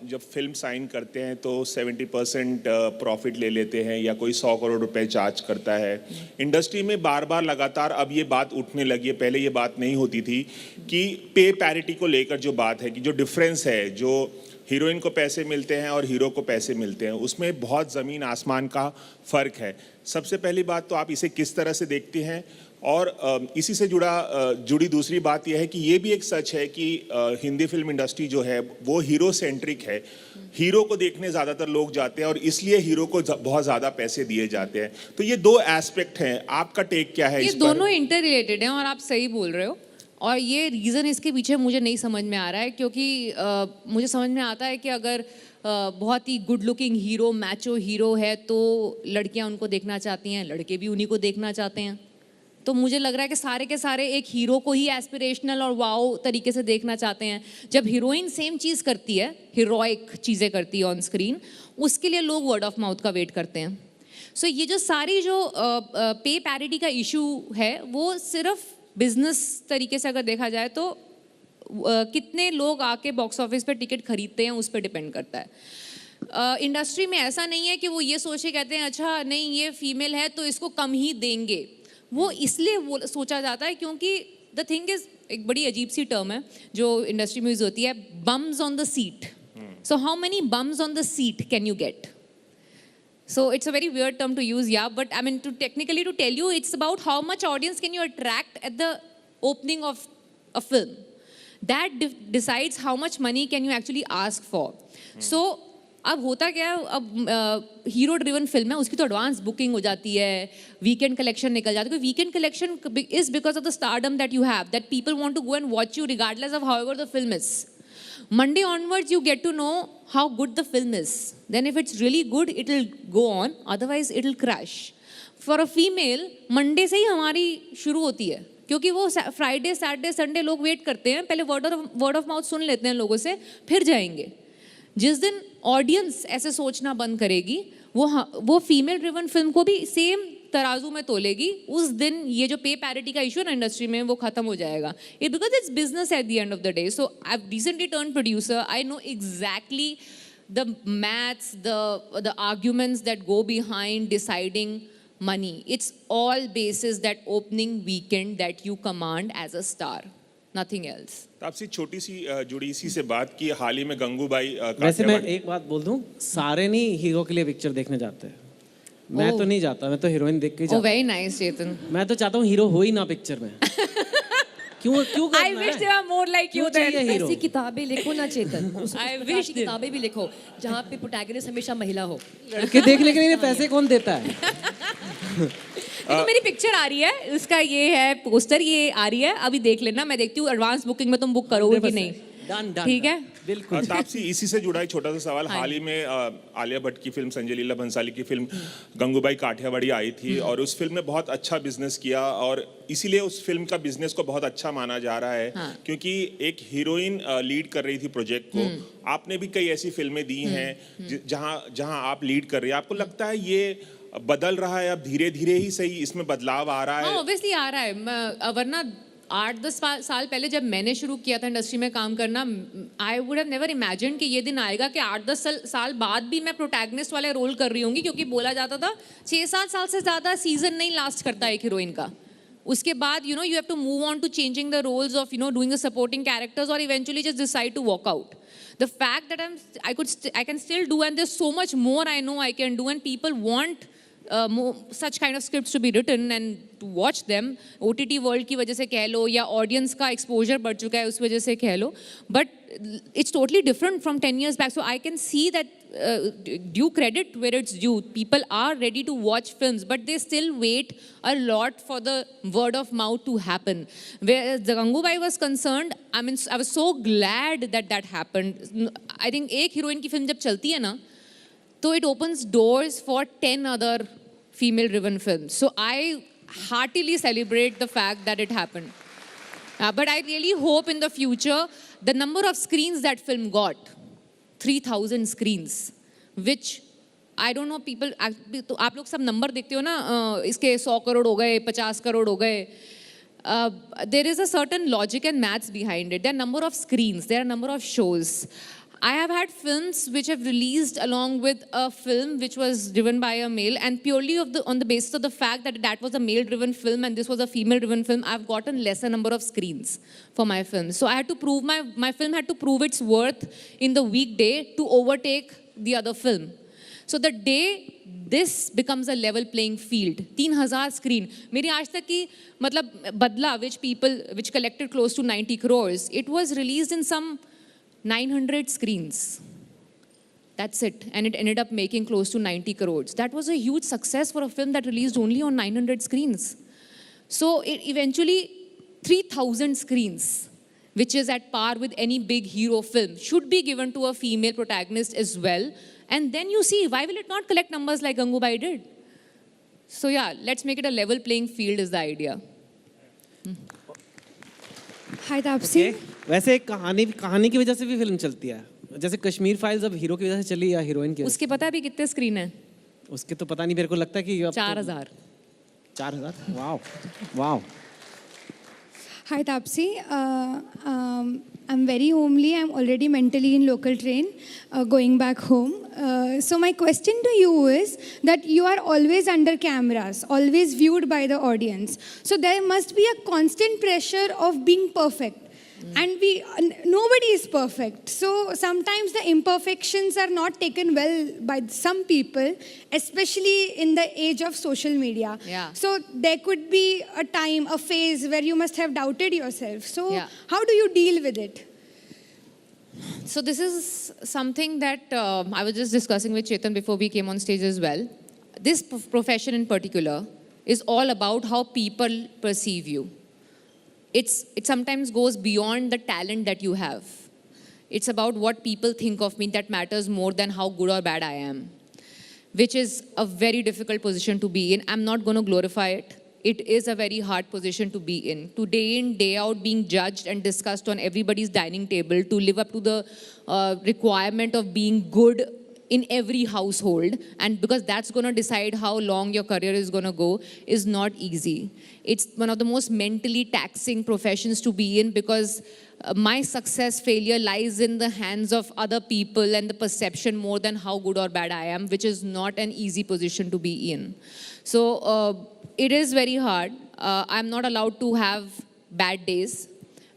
जब फिल्म साइन करते हैं तो 70% प्रॉफिट ले लेते हैं या कोई 100 करोड़ रुपए चार्ज करता है। इंडस्ट्री में बार बार लगातार अब ये बात उठने लगी है, पहले ये बात नहीं होती थी, कि पे पैरिटी को लेकर जो बात है, कि जो डिफरेंस है, जो हीरोइन को पैसे मिलते हैं और हीरो को पैसे मिलते हैं, उसमें बहुत ज़मीन आसमान का फ़र्क है। सबसे पहली बात तो आप इसे किस तरह से देखते हैं? और इसी से जुड़ी दूसरी बात यह है कि ये भी एक सच है कि हिंदी फिल्म इंडस्ट्री जो है वो हीरो सेंट्रिक है। हीरो को देखने ज़्यादातर लोग जाते हैं और इसलिए हीरो को बहुत ज़्यादा पैसे दिए जाते हैं। तो ये दो एस्पेक्ट हैं, आपका टेक क्या है? ये दोनों इंटर रिलेटेड हैं और आप सही बोल रहे हो। और ये रीज़न इसके पीछे मुझे नहीं समझ में आ रहा है, क्योंकि मुझे समझ में आता है कि अगर बहुत ही गुड लुकिंग हीरो, मैचो हीरो है तो लड़कियां उनको देखना चाहती हैं, लड़के भी उन्हीं को देखना चाहते हैं। तो मुझे लग रहा है कि सारे के सारे एक हीरो को ही एस्पिरेशनल और वाओ तरीके से देखना चाहते हैं। जब हीरोइन सेम चीज़ करती है, हीरोइक चीज़ें करती है ऑन स्क्रीन, उसके लिए लोग वर्ड ऑफ माउथ का वेट करते हैं। सो ये जो सारी जो पे पैरिटी का इशू है वो सिर्फ बिजनेस तरीके से अगर देखा जाए तो कितने लोग आके बॉक्स ऑफिस पे टिकट खरीदते हैं उस पर डिपेंड करता है। इंडस्ट्री में ऐसा नहीं है कि वो ये सोचे कहते हैं अच्छा नहीं ये फीमेल है तो इसको कम ही देंगे। वो इसलिए वो सोचा जाता है क्योंकि द थिंग इज, एक बड़ी अजीब सी टर्म है जो इंडस्ट्री में यूज होती है, bums on the seat. So how many bums on the seat can you get? So it's a very weird term to use, yeah, but I mean technically to tell you, it's about how much audience can you attract at the opening of a film. That decides how much money can you actually ask for. So अब होता क्या है, अब hero driven film है, उसकी तो advance booking हो जाती है, वीकेंड कलेक्शन निकल जाता है। Weekend collection is because of the stardom that you have, that people want to go and watch you regardless of however the film is. Monday onwards, you get to know how good the film is. Then if it's really good, it will go on. Otherwise, it will crash. For a female, Monday से ही हमारी शुरू होती है, क्योंकि वो Friday, Saturday, Sunday लोग wait करते हैं, पहले वर्ड ऑफ माउथ सुन लेते हैं लोगों से, फिर जाएंगे। जिस दिन ऑडियंस ऐसे सोचना बंद करेगी, वो फीमेल ड्रिवन फिल्म को भी सेम तराजू में तोलेगी, उस दिन ये जो पे पैरिटी का इशू है ना इंडस्ट्री में वो खत्म हो जाएगा। It because it's business at the end of the day. So I have recently turn producer, I know exactly the maths, the arguments that go behind deciding money. It's all basis that opening weekend that you command as a star, nothing else. Taapsee, छोटी सी जुड़ी इसी से बात की, हाल ही में गंगूबाई, वैसे मैं एक बात बोल दूं, सारे नहीं हीरो के लिए पिक्चर देखने जाते हैं। मैं तो नहीं जाता, मैं तो हीरोइन देख के जाता हूं। वेरी नाइस चेतन। मैं तो चाहता हूं हीरो हो ही ना पिक्चर में। क्यों करना है? I wish there were more like you then. ऐसी किताबें लिखो ना चेतन, I wish किताबें भी लिखो जहाँ पे प्रोटैगनिस्ट हमेशा महिला हो। लड़के देखने के लिए पैसे कौन देता है? तो मेरी पिक्चर आ रही है, उसका ये है पोस्टर, ये आ रही है, अभी देख लेना, मैं देखती हूँ एडवांस बुकिंग में तुम बुक करोगे कि नहीं। ठीक है, बिल्कुल। तापसी, इसी से जुड़ा एक छोटा सा सवाल, हाल ही में आलिया भट्ट की फिल्म, संजय लीला भंसाली की फिल्म गंगूबाई काठियावाड़ी आई थी और उस फिल्म ने बहुत अच्छा बिजनेस किया और इसीलिए उस फिल्म का बिजनेस को बहुत अच्छा माना जा रहा है। क्योंकि एक हीरोइन लीड कर रही थी प्रोजेक्ट को। आपने भी कई ऐसी फिल्में दी हैं जहां आप लीड कर रही है। आपको लगता है ये बदल रहा है, अब धीरे धीरे ही सही इसमें बदलाव आ रहा है? ऑब्वियसली आ रहा है, वरना 8-10 साल पहले जब मैंने शुरू किया था इंडस्ट्री में काम करना, I would have never imagined कि ये दिन आएगा कि 8-10 साल बाद भी मैं प्रोटैगनिस्ट वाले रोल कर रही होंगी। क्योंकि बोला जाता था 6-7 साल से ज़्यादा सीजन नहीं लास्ट करता एक हीरोइन का, उसके बाद, you know, you have to move on to changing the roles of, you know, doing the supporting characters, or eventually just decide to walk out. The fact that I can still do, and there's so much more I know I can do, and people want more, such kind of scripts to be written and to watch them. OTT world की वजह से कह लो, या audience का exposure बढ़ चुका है उस वजह से कह लो. But it's totally different from 10 years back. So I can see that due credit where it's due. People are ready to watch films, but they still wait a lot for the word of mouth to happen. Where the Gangubai was concerned, I mean, I was so glad that that happened. I think एक heroine की film जब चलती है ना, so it opens doors for 10 other female-driven films. So I heartily celebrate the fact that it happened. But I really hope in the future, the number of screens that film got, 3,000 screens, which I don't know, people, तो आप लोग सब number देखते हो ना, इसके 100 crore हो गए, 50 crore हो गए. There is a certain logic and maths behind it. There are a number of screens, there are a number of shows. I have had films which have released along with a film which was driven by a male, and purely on the basis of the fact that that was a male-driven film and this was a female-driven film, I've gotten lesser number of screens for my films. So I had to prove, my film had to prove its worth in the weekday to overtake the other film. So the day this becomes a level playing field, 3,000 screen. मेरी आज तक की मतलब बदला, which collected close to 90 crores, it was released in some 900 screens. That's it. And it ended up making close to 90 crores. That was a huge success for a film that released only on 900 screens. So it eventually 3,000 screens, which is at par with any big hero film, should be given to a female protagonist as well. And then you see, why will it not collect numbers like Gangubai did? So yeah, let's make it a level playing field is the idea. Hi, Taapsee. वैसे कहानी की वजह से भी film चलती है. जैसे Kashmir files अब हीरो की वजह से चली या हीरोइन की. उसके पता है अभी कितने स्क्रीन है? उसके तो पता नहीं, मेरे को लगता है कि 4,000. 4,000? Wow. Wow. Hi, Taapsee. I'm very homely. I'm already mentally in local train, going back home. So my question to you is that you are always under cameras, always viewed by the audience. So there must be a constant pressure of being perfect. And nobody is perfect. So sometimes the imperfections are not taken well by some people, especially in the age of social media. Yeah. So there could be a time, a phase where you must have doubted yourself. So how do you deal with it? So this is something that I was just discussing with Chetan before we came on stage as well. This profession in particular is all about how people perceive you. It sometimes goes beyond the talent that you have. It's about what people think of me that matters more than how good or bad I am, which is a very difficult position to be in. I'm not going to glorify it. It is a very hard position to be in, day out being judged and discussed on everybody's dining table, to live up to the requirement of being good in every household, and because that's going to decide how long your career is going to go, is not easy. It's one of the most mentally taxing professions to be in, because my success, failure lies in the hands of other people and the perception more than how good or bad I am, which is not an easy position to be in. So it is very hard. I'm not allowed to have bad days.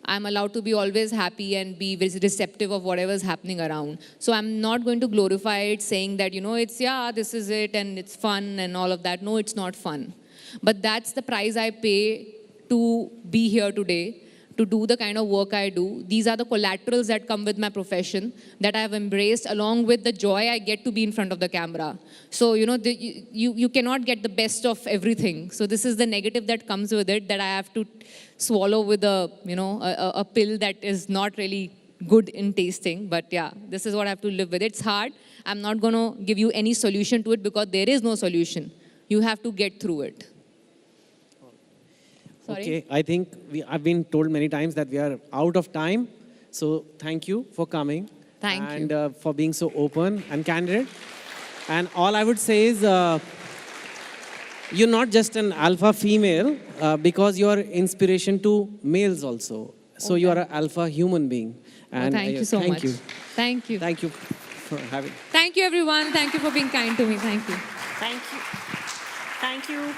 I'm allowed to be always happy and be very receptive of whatever is happening around. So I'm not going to glorify it saying that, you know, it's, yeah, this is it and it's fun and all of that. No, it's not fun. But that's the price I pay to be here today, to do the kind of work I do. These are the collaterals that come with my profession that I have embraced, along with the joy I get to be in front of the camera. So, you know, you cannot get the best of everything. So this is the negative that comes with it, that I have to swallow with a, you know, a pill that is not really good in tasting. But yeah, this is what I have to live with. It's hard. I'm not going to give you any solution to it, because there is no solution. You have to get through it. Sorry? Okay, I think I've been told many times that we are out of time. So thank you for coming. Thank you. And for being so open and candid. And all I would say is, you're not just an alpha female, because you're inspiration to males also. So you are an alpha human being. And thank you so much. Thank you. Thank you for having. Thank you, everyone. Thank you for being kind to me. Thank you. Thank you. Thank you.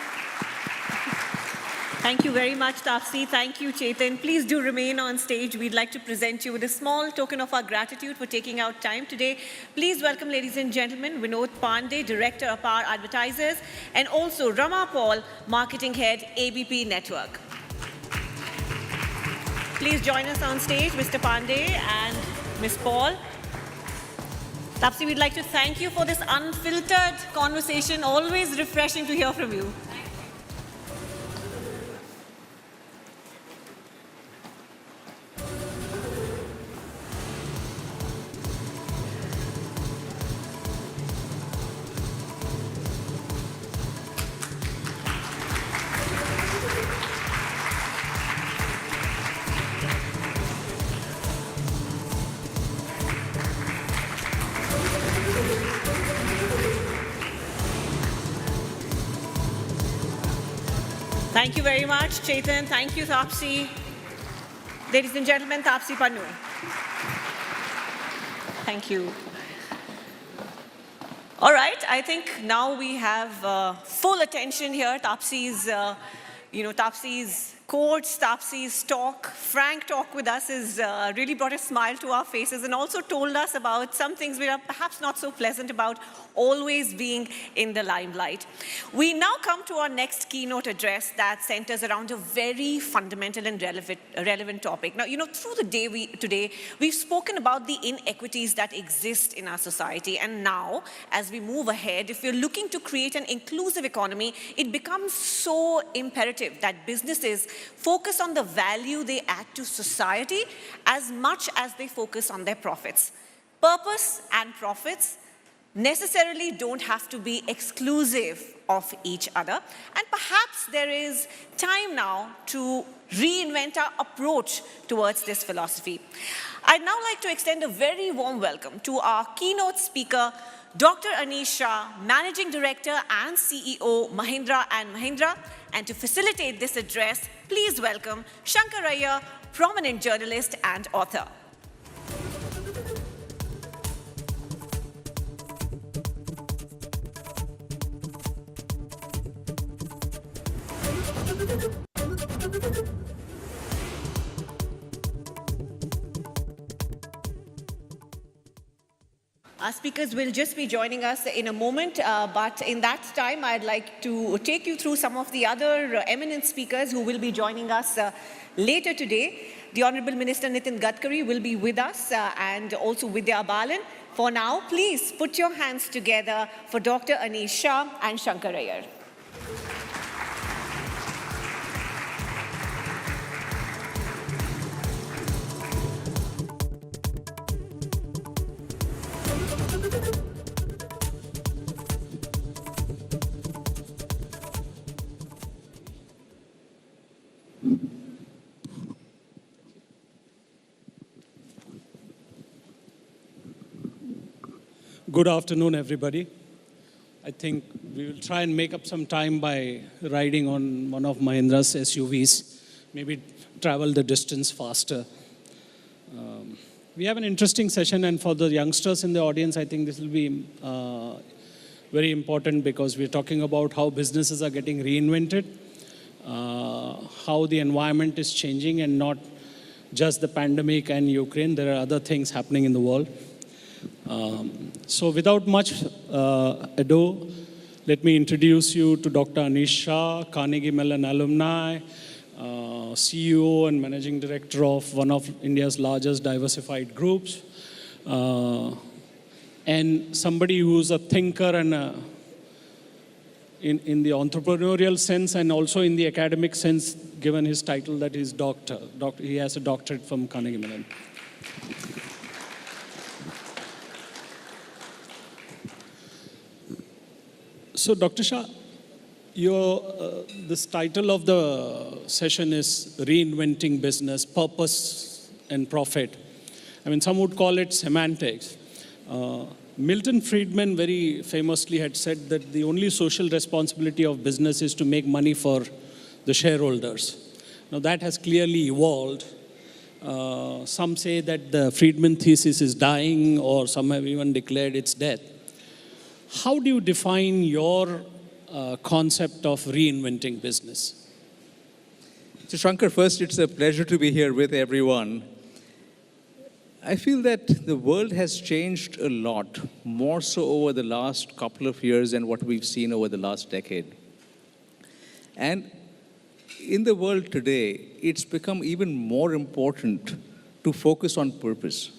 Thank you very much, Taapsee. Thank you, Chetan. Please do remain on stage. We'd like to present you with a small token of our gratitude for taking out time today. Please welcome, ladies and gentlemen, Vinod Pandey, Director of our Advertisers, and also Rama Paul, Marketing Head, ABP Network. Please join us on stage, Mr. Pandey and Ms. Paul. Taapsee, we'd like to thank you for this unfiltered conversation. Always refreshing to hear from you. Thank you very much, Chetan. Thank you, Taapsee. Ladies and gentlemen, Taapsee Pannu. Thank you. All right, I think now we have full attention here. Taapsee's, Taapsee's quotes, Taapsee's talk, frank talk with us has really brought a smile to our faces and also told us about some things we are perhaps not so pleasant about always being in the limelight. We now come to our next keynote address that centers around a very fundamental and relevant topic. Now, through the day today, we've spoken about the inequities that exist in our society. And now, as we move ahead, if we're looking to create an inclusive economy, it becomes so imperative that businesses focus on the value they add to society as much as they focus on their profits. Purpose and profits necessarily don't have to be exclusive of each other. And perhaps there is time now to reinvent our approach towards this philosophy. I'd now like to extend a very warm welcome to our keynote speaker, Dr. Anish Shah, Managing Director and CEO, Mahindra & Mahindra. And to facilitate this address, please welcome Shankaraya, prominent journalist and author. Our speakers will just be joining us in a moment, but in that time, I'd like to take you through some of the other eminent speakers who will be joining us later today. The Honorable Minister Nitin Gadkari will be with us and also Vidya Balan. For now, please put your hands together for Dr. Anish Shah and Shankaraya. Good afternoon, everybody. I think we will try and make up some time by riding on one of Mahindra's SUVs, maybe travel the distance faster. We have an interesting session, and for the youngsters in the audience, I think this will be very important because we're talking about how businesses are getting reinvented, how the environment is changing, and not just the pandemic and Ukraine. There are other things happening in the world. So without much ado, let me introduce you to Dr. Anish Shah, Carnegie Mellon alumni, CEO and Managing Director of one of India's largest diversified groups, and somebody who's a thinker and in the entrepreneurial sense and also in the academic sense, given his title that he's doctor. He has a doctorate from Carnegie Mellon. So, Dr. Shah, this title of the session is Reinventing Business, Purpose and Profit. I mean, some would call it semantics. Milton Friedman very famously had said that the only social responsibility of business is to make money for the shareholders. Now, that has clearly evolved. Some say that the Friedman thesis is dying, or some have even declared its death. How do you define your concept of reinventing business? So Shankar, first, it's a pleasure to be here with everyone. I feel that the world has changed a lot, more so over the last couple of years than what we've seen over the last decade. And in the world today, it's become even more important to focus on purpose.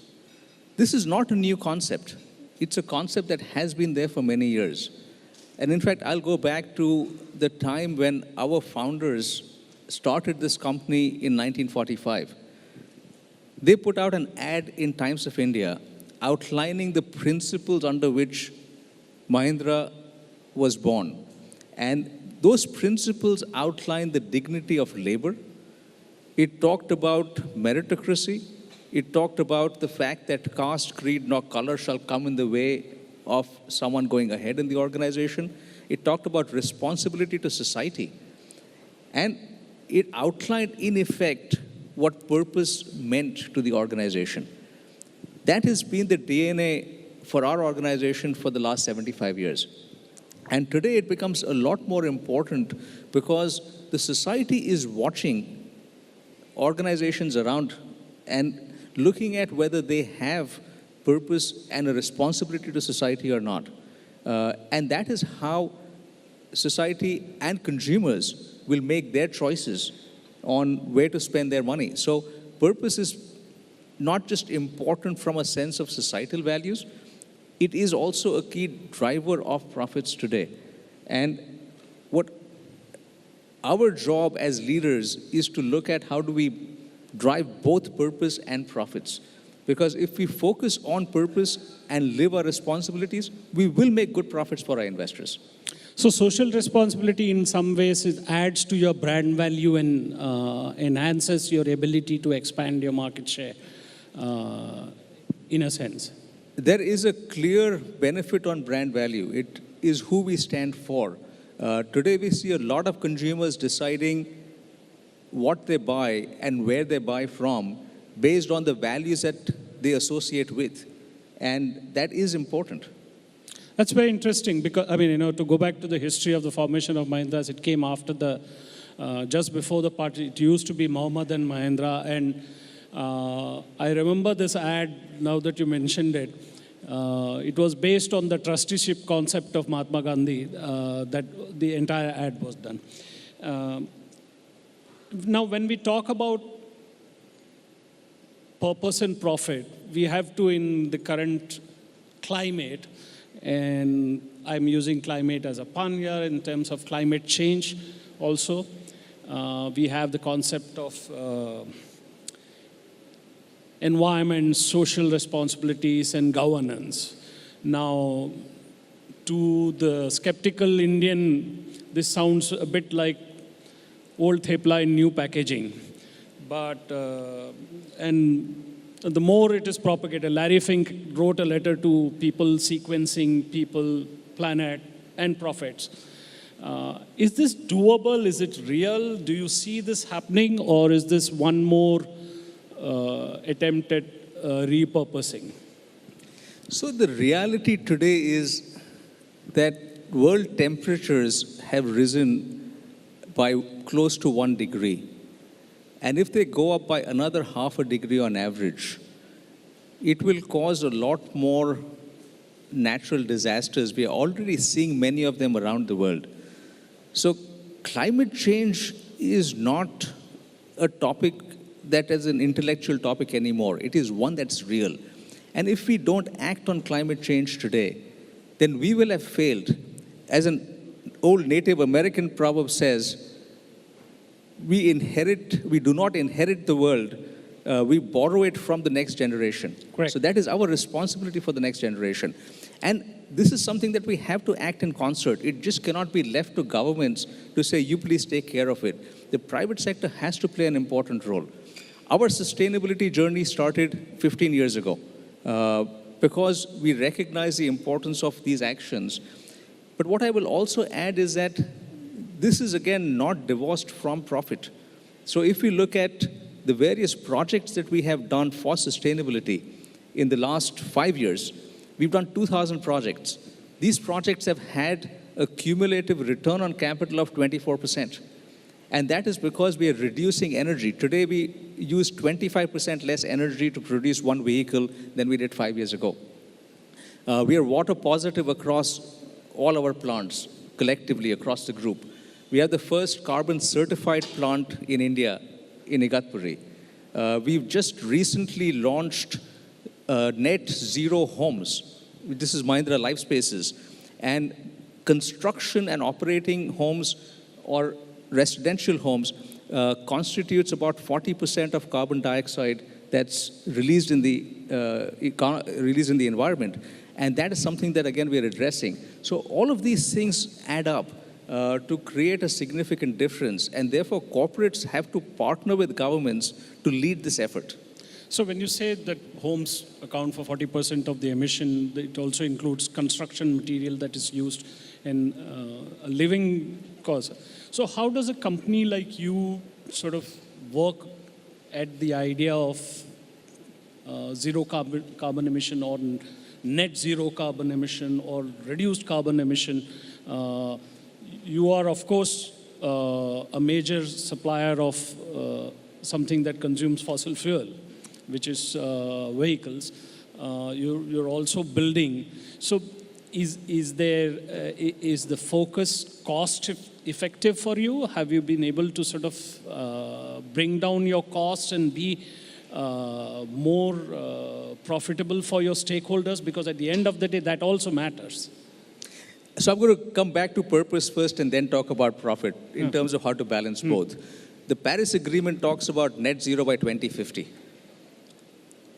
This is not a new concept. It's a concept that has been there for many years. And in fact, I'll go back to the time when our founders started this company in 1945. They put out an ad in Times of India outlining the principles under which Mahindra was born. And those principles outlined the dignity of labor. It talked about meritocracy. It talked about the fact that caste, creed, nor color shall come in the way of someone going ahead in the organization. It talked about responsibility to society. And it outlined, in effect, what purpose meant to the organization. That has been the DNA for our organization for the last 75 years. And today it becomes a lot more important because the society is watching organizations around and looking at whether they have purpose and a responsibility to society or not. And that is how society and consumers will make their choices on where to spend their money. So purpose is not just important from a sense of societal values, it is also a key driver of profits today. And what our job as leaders is to look at how do we drive both purpose and profits. Because if we focus on purpose and live our responsibilities, we will make good profits for our investors. So social responsibility in some ways adds to your brand value and enhances your ability to expand your market share, in a sense. There is a clear benefit on brand value. It is who we stand for. Today we see a lot of consumers deciding what they buy and where they buy from based on the values that they associate with. And that is important. That's very interesting because, I mean, to go back to the history of the formation of Mahindras, it came after the, just before the party. It used to be Mohammed and Mahindra. And I remember this ad, now that you mentioned it. It was based on the trusteeship concept of Mahatma Gandhi, that the entire ad was done. Now, when we talk about purpose and profit, we have to, in the current climate, and I'm using climate as a pun here in terms of climate change also. We have the concept of environment, social responsibilities, and governance. Now, to the skeptical Indian, this sounds a bit like old thepla in new packaging. But, and the more it is propagated, Larry Fink wrote a letter to people sequencing people, planet, and profits. Is this doable? Is it real? Do you see this happening? Or is this one more attempt at repurposing? So the reality today is that world temperatures have risen by close to 1 degree. And if they go up by another ½ degree on average, it will cause a lot more natural disasters. We are already seeing many of them around the world. So climate change is not a topic that is an intellectual topic anymore. It is one that's real. And if we don't act on climate change today, then we will have failed. As an old Native American proverb says, we do not inherit the world, we borrow it from the next generation. Correct. So that is our responsibility for the next generation. And this is something that we have to act in concert. It just cannot be left to governments to say, you please take care of it. The private sector has to play an important role. Our sustainability journey started 15 years ago because we recognize the importance of these actions. But what I will also add is that this is, again, not divorced from profit. So if we look at the various projects that we have done for sustainability in the last 5 years, we've done 2,000 projects. These projects have had a cumulative return on capital of 24%. And that is because we are reducing energy. Today, we use 25% less energy to produce one vehicle than we did 5 years ago. We are water positive across all our plants, collectively across the group. We have the first carbon certified plant in India, in Igatpuri. We've just recently launched net zero homes. This is Mahindra Life Spaces. And construction and operating homes or residential homes constitutes about 40% of carbon dioxide that's released in the environment. And that is something that, again, we are addressing. So all of these things add up to create a significant difference. And therefore, corporates have to partner with governments to lead this effort. So when you say that homes account for 40% of the emission, it also includes construction material that is used in a living cause. So how does a company like you sort of work at the idea of zero carbon emission or net zero carbon emission or reduced carbon emission? You are, of course, a major supplier of something that consumes fossil fuel, which is vehicles. You're also building. So is the focus cost effective for you? Have you been able to sort of bring down your costs and be more profitable for your stakeholders? Because at the end of the day, that also matters. So I'm going to come back to purpose first and then talk about profit in terms of how to balance both. The Paris Agreement talks about net zero by 2050.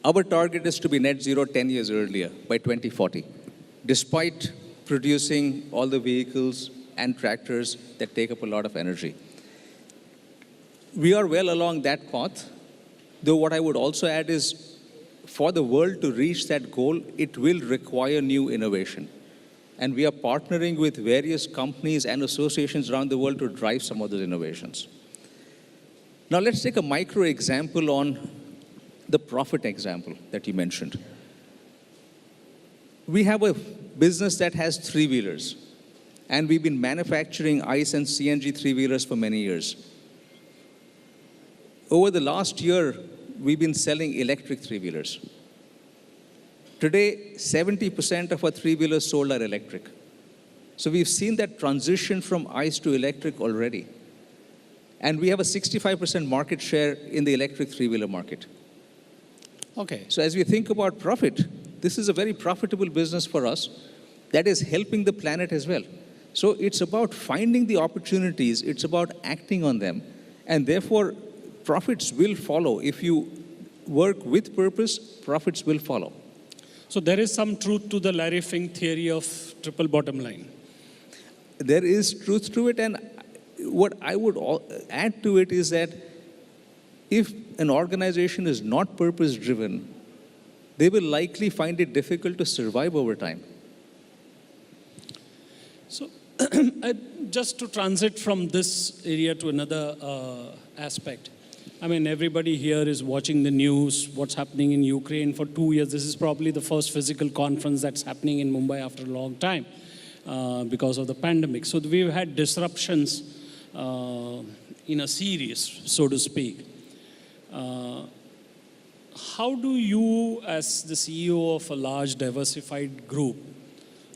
Our target is to be net zero 10 years earlier, by 2040, despite producing all the vehicles and tractors that take up a lot of energy. We are well along that path, though what I would also add is, for the world to reach that goal, it will require new innovation. And we are partnering with various companies and associations around the world to drive some of those innovations. Now let's take a micro example on the profit example that you mentioned. We have a business that has three-wheelers, and we've been manufacturing ICE and CNG three-wheelers for many years. Over the last year, we've been selling electric three-wheelers. Today, 70% of our three-wheelers sold are electric. So we've seen that transition from ICE to electric already. And we have a 65% market share in the electric three-wheeler market. Okay. So as we think about profit, this is a very profitable business for us that is helping the planet as well. So it's about finding the opportunities, it's about acting on them, and therefore profits will follow. If you work with purpose, profits will follow. So there is some truth to the Larry Fink theory of triple bottom line. There is truth to it, and what I would add to it is that if an organization is not purpose-driven, they will likely find it difficult to survive over time. So just to transit from this area to another aspect, I mean, everybody here is watching the news, what's happening in Ukraine for 2 years. This is probably the first physical conference that's happening in Mumbai after a long time because of the pandemic. So we've had disruptions in a series, so to speak. How do you, as the CEO of a large diversified group,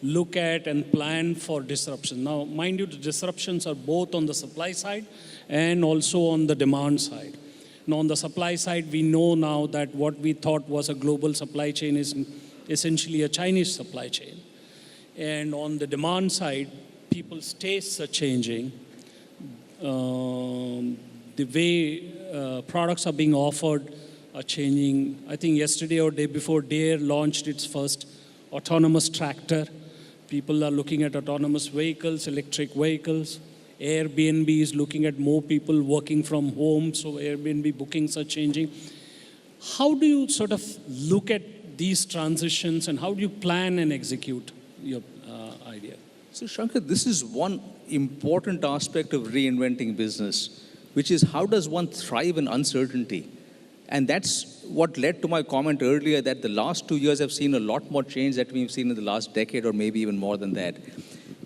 look at and plan for disruption? Now, mind you, the disruptions are both on the supply side and also on the demand side. Now, on the supply side, we know now that what we thought was a global supply chain is essentially a Chinese supply chain. And on the demand side, people's tastes are changing. The way products are being offered are changing. I think yesterday or day before, Deere launched its first autonomous tractor. People are looking at autonomous vehicles, electric vehicles. Airbnb is looking at more people working from home, so Airbnb bookings are changing. How do you sort of look at these transitions, and how do you plan and execute your idea? So Shankar, this is one important aspect of reinventing business, which is how does one thrive in uncertainty? And that's what led to my comment earlier that the last 2 years have seen a lot more change that we've seen in the last decade or maybe even more than that.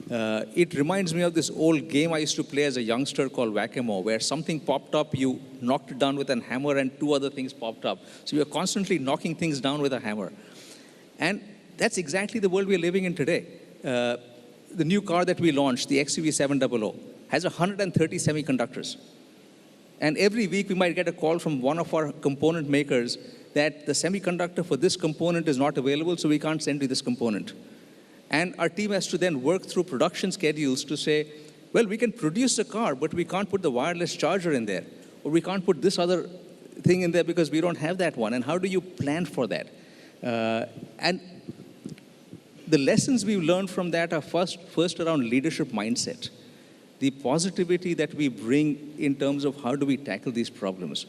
It reminds me of this old game I used to play as a youngster called Whack-A-Mole, where something popped up, you knocked it down with a hammer, and two other things popped up. So you're constantly knocking things down with a hammer. And that's exactly the world we're living in today. The new car that we launched, the XUV 700, has 130 semiconductors. And every week we might get a call from one of our component makers that the semiconductor for this component is not available, so we can't send you this component. And our team has to then work through production schedules to say, well, we can produce the car, but we can't put the wireless charger in there. Or we can't put this other thing in there because we don't have that one. And how do you plan for that? And the lessons we've learned from that are first around leadership mindset. The positivity that we bring in terms of how do we tackle these problems.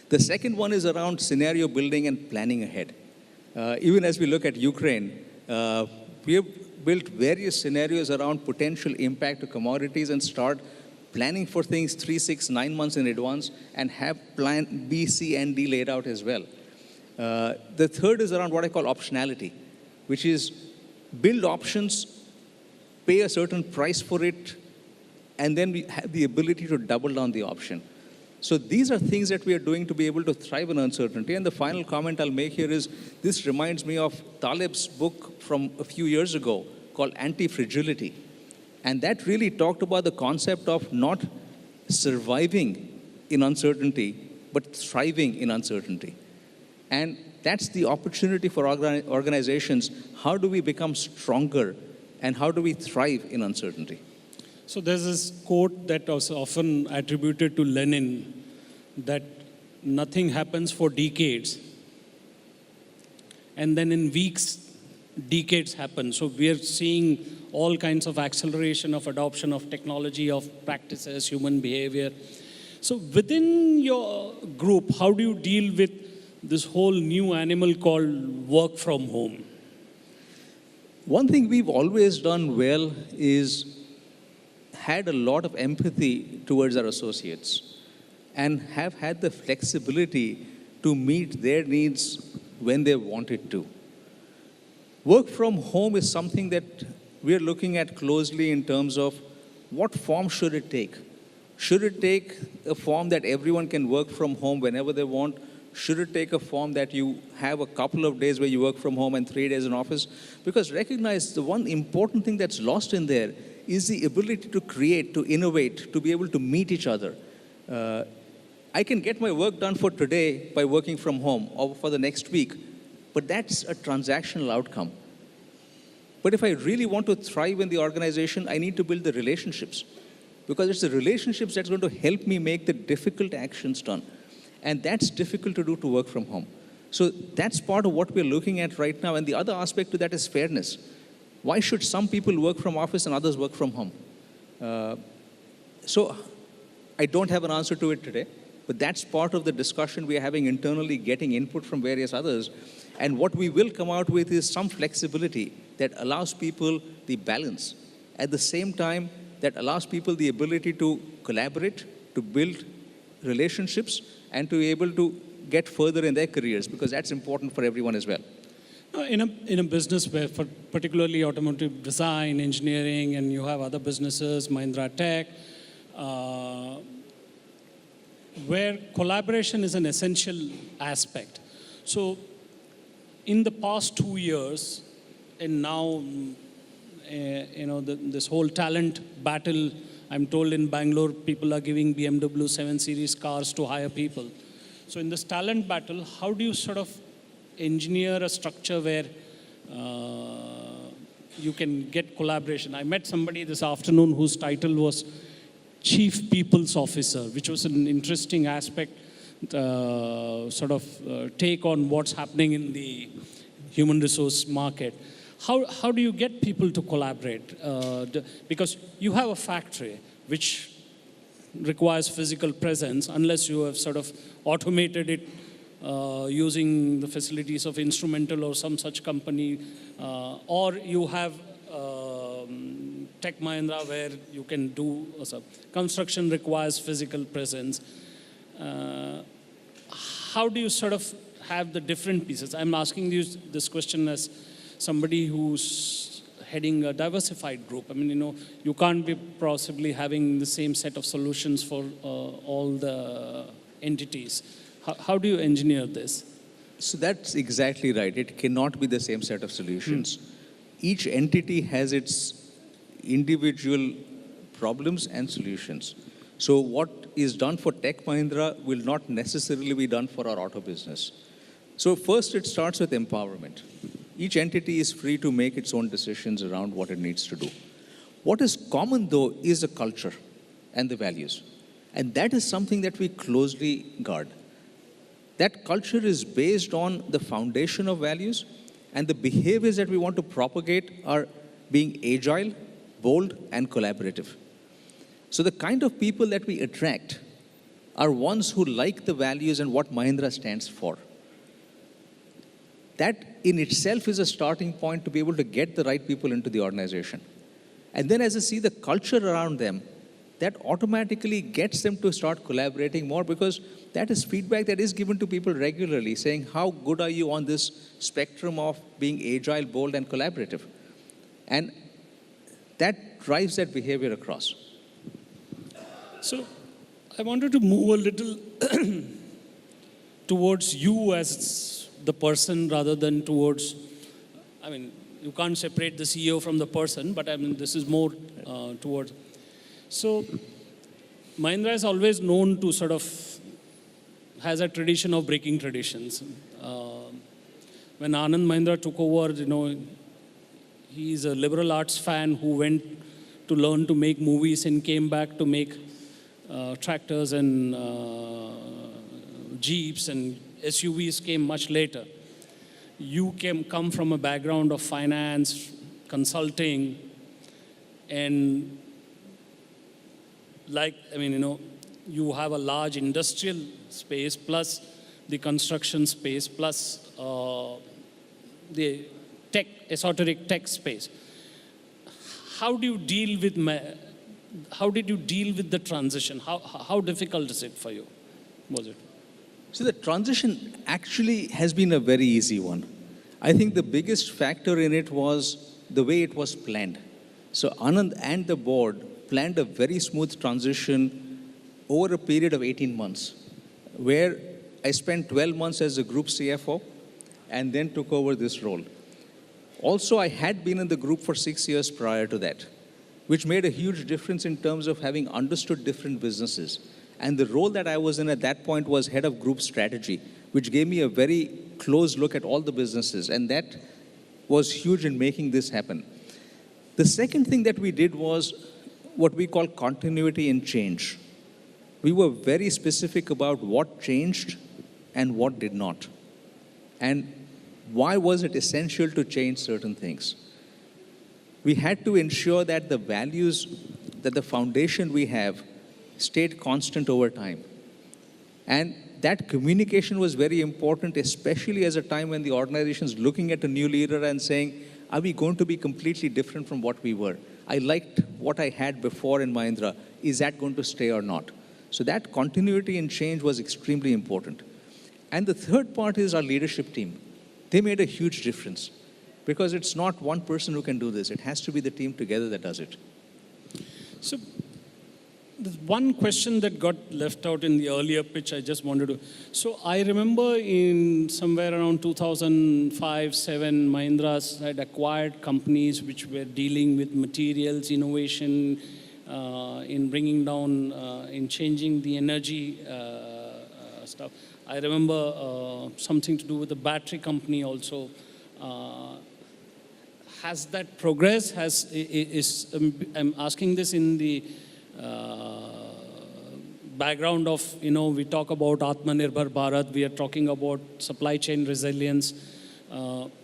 The second one is around scenario building and planning ahead. Even as we look at Ukraine, we have built various scenarios around potential impact to commodities and start planning for things 3, 6, 9 months in advance and have plan B, C, and D laid out as well. The third is around what I call optionality, which is build options, pay a certain price for it, and then we have the ability to double down the option. So these are things that we are doing to be able to thrive in uncertainty. And the final comment I'll make here is, this reminds me of Taleb's book from a few years ago called Anti-Fragility. And that really talked about the concept of not surviving in uncertainty, but thriving in uncertainty. And that's the opportunity for organizations. How do we become stronger and how do we thrive in uncertainty? So there's this quote that was often attributed to Lenin, that nothing happens for decades, and then in weeks, decades happen. So we are seeing all kinds of acceleration of adoption of technology, of practices, human behavior. So within your group, how do you deal with this whole new animal called work from home? One thing we've always done well is had a lot of empathy towards our associates and have had the flexibility to meet their needs when they wanted to. Work from home is something that we're looking at closely in terms of what form should it take? Should it take a form that everyone can work from home whenever they want? Should it take a form that you have a couple of days where you work from home and 3 days in office? Because recognize the one important thing that's lost in there is the ability to create, to innovate, to be able to meet each other. I can get my work done for today by working from home or for the next week, but that's a transactional outcome. But if I really want to thrive in the organization, I need to build the relationships, because it's the relationships that's going to help me make the difficult actions done. And that's difficult to do to work from home. So that's part of what we're looking at right now. And the other aspect to that is fairness. Why should some people work from office and others work from home? So I don't have an answer to it today, but that's part of the discussion we're having internally, getting input from various others. And what we will come out with is some flexibility that allows people the balance. At the same time, that allows people the ability to collaborate, to build relationships, and to be able to get further in their careers, because that's important for everyone as well. In a business where, for particularly automotive design, engineering, and you have other businesses, Mahindra Tech, where collaboration is an essential aspect. So in the past 2 years, and now, this whole talent battle, I'm told in Bangalore, people are giving BMW 7 Series cars to hire people. So in this talent battle, how do you sort of engineer a structure where you can get collaboration? I met somebody this afternoon whose title was Chief People's Officer, which was an interesting aspect, take on what's happening in the human resource market. How do you get people to collaborate? Because you have a factory which requires physical presence, unless you have sort of automated it using the facilities of Instrumental or some such company, or you have Tech Mahindra where you can do construction requires physical presence. How do you sort of have the different pieces? I'm asking you this question as somebody who's heading a diversified group. I mean, you can't be possibly having the same set of solutions for all the entities. How do you engineer this? So that's exactly right. It cannot be the same set of solutions. Each entity has its individual problems and solutions. So what is done for Tech Mahindra will not necessarily be done for our auto business. So first it starts with empowerment. Each entity is free to make its own decisions around what it needs to do. What is common though is the culture and the values. And that is something that we closely guard. That culture is based on the foundation of values, and the behaviors that we want to propagate are being agile, bold, and collaborative. So the kind of people that we attract are ones who like the values and what Mahindra stands for. That in itself is a starting point to be able to get the right people into the organization. And then as I see the culture around them, that automatically gets them to start collaborating more, because that is feedback that is given to people regularly, saying, how good are you on this spectrum of being agile, bold, and collaborative? And that drives that behavior across. So I wanted to move a little towards you as the person rather than towards, I mean, you can't separate the CEO from the person, but I mean, this is more towards. So Mahindra is always known to sort of has a tradition of breaking traditions. When Anand Mahindra took over, he's a liberal arts fan who went to learn to make movies and came back to make tractors and jeeps, and SUVs came much later. You come from a background of finance, consulting, and you have a large industrial space, plus the construction space, plus the tech, esoteric tech space. How do you deal with how did you deal with the transition? How difficult is it for you? Was it? So the transition actually has been a very easy one. I think the biggest factor in it was the way it was planned. So Anand and the board planned a very smooth transition over a period of 18 months, where I spent 12 months as a group CFO and then took over this role. Also, I had been in the group for 6 years prior to that, which made a huge difference in terms of having understood different businesses. And the role that I was in at that point was head of group strategy, which gave me a very close look at all the businesses. And that was huge in making this happen. The second thing that we did was what we call continuity and change. We were very specific about what changed and what did not. And why was it essential to change certain things? We had to ensure that the values, that the foundation we have stayed constant over time. And that communication was very important, especially as a time when the organization is looking at a new leader and saying, are we going to be completely different from what we were? I liked what I had before in Mahindra. Is that going to stay or not? So that continuity and change was extremely important. And the third part is our leadership team. They made a huge difference, because it's not one person who can do this. It has to be the team together that does it. So there's one question that got left out in the earlier pitch I just wanted to. So I remember in somewhere around 2005-07, Mahindra had acquired companies which were dealing with materials, innovation, in bringing down, in changing the energy stuff. I remember something to do with the battery company also. Has that progress? I'm asking this in the background of, we talk about Atmanirbhar Bharat, we are talking about supply chain resilience.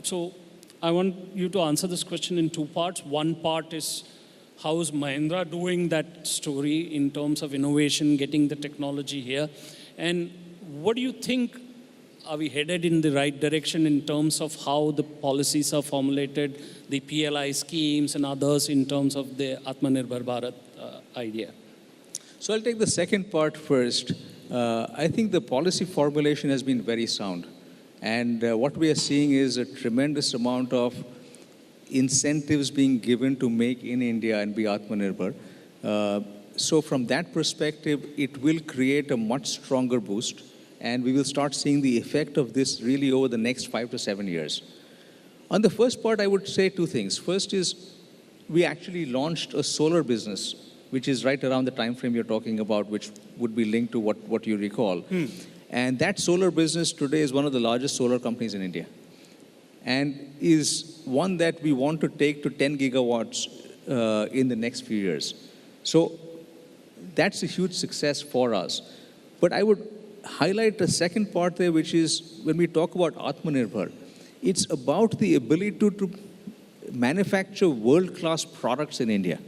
So I want you to answer this question in two parts. One part is, how is Mahindra doing that story in terms of innovation, getting the technology here? And what do you think, are we headed in the right direction in terms of how the policies are formulated, the PLI schemes and others in terms of the Atmanirbhar Bharat idea? So I'll take the second part first. I think the policy formulation has been very sound. And what we are seeing is a tremendous amount of incentives being given to make in India and be Atmanirbhar. So from that perspective, it will create a much stronger boost, and we will start seeing the effect of this really over the next 5 to 7 years. On the first part, I would say two things. First is, we actually launched a solar business, which is right around the time frame you're talking about, which would be linked to what you recall. And that solar business today is one of the largest solar companies in India, and is one that we want to take to 10 gigawatts in the next few years. So that's a huge success for us. But I would highlight the second part there, which is when we talk about Atmanirbhar, it's about the ability to manufacture world-class products in India.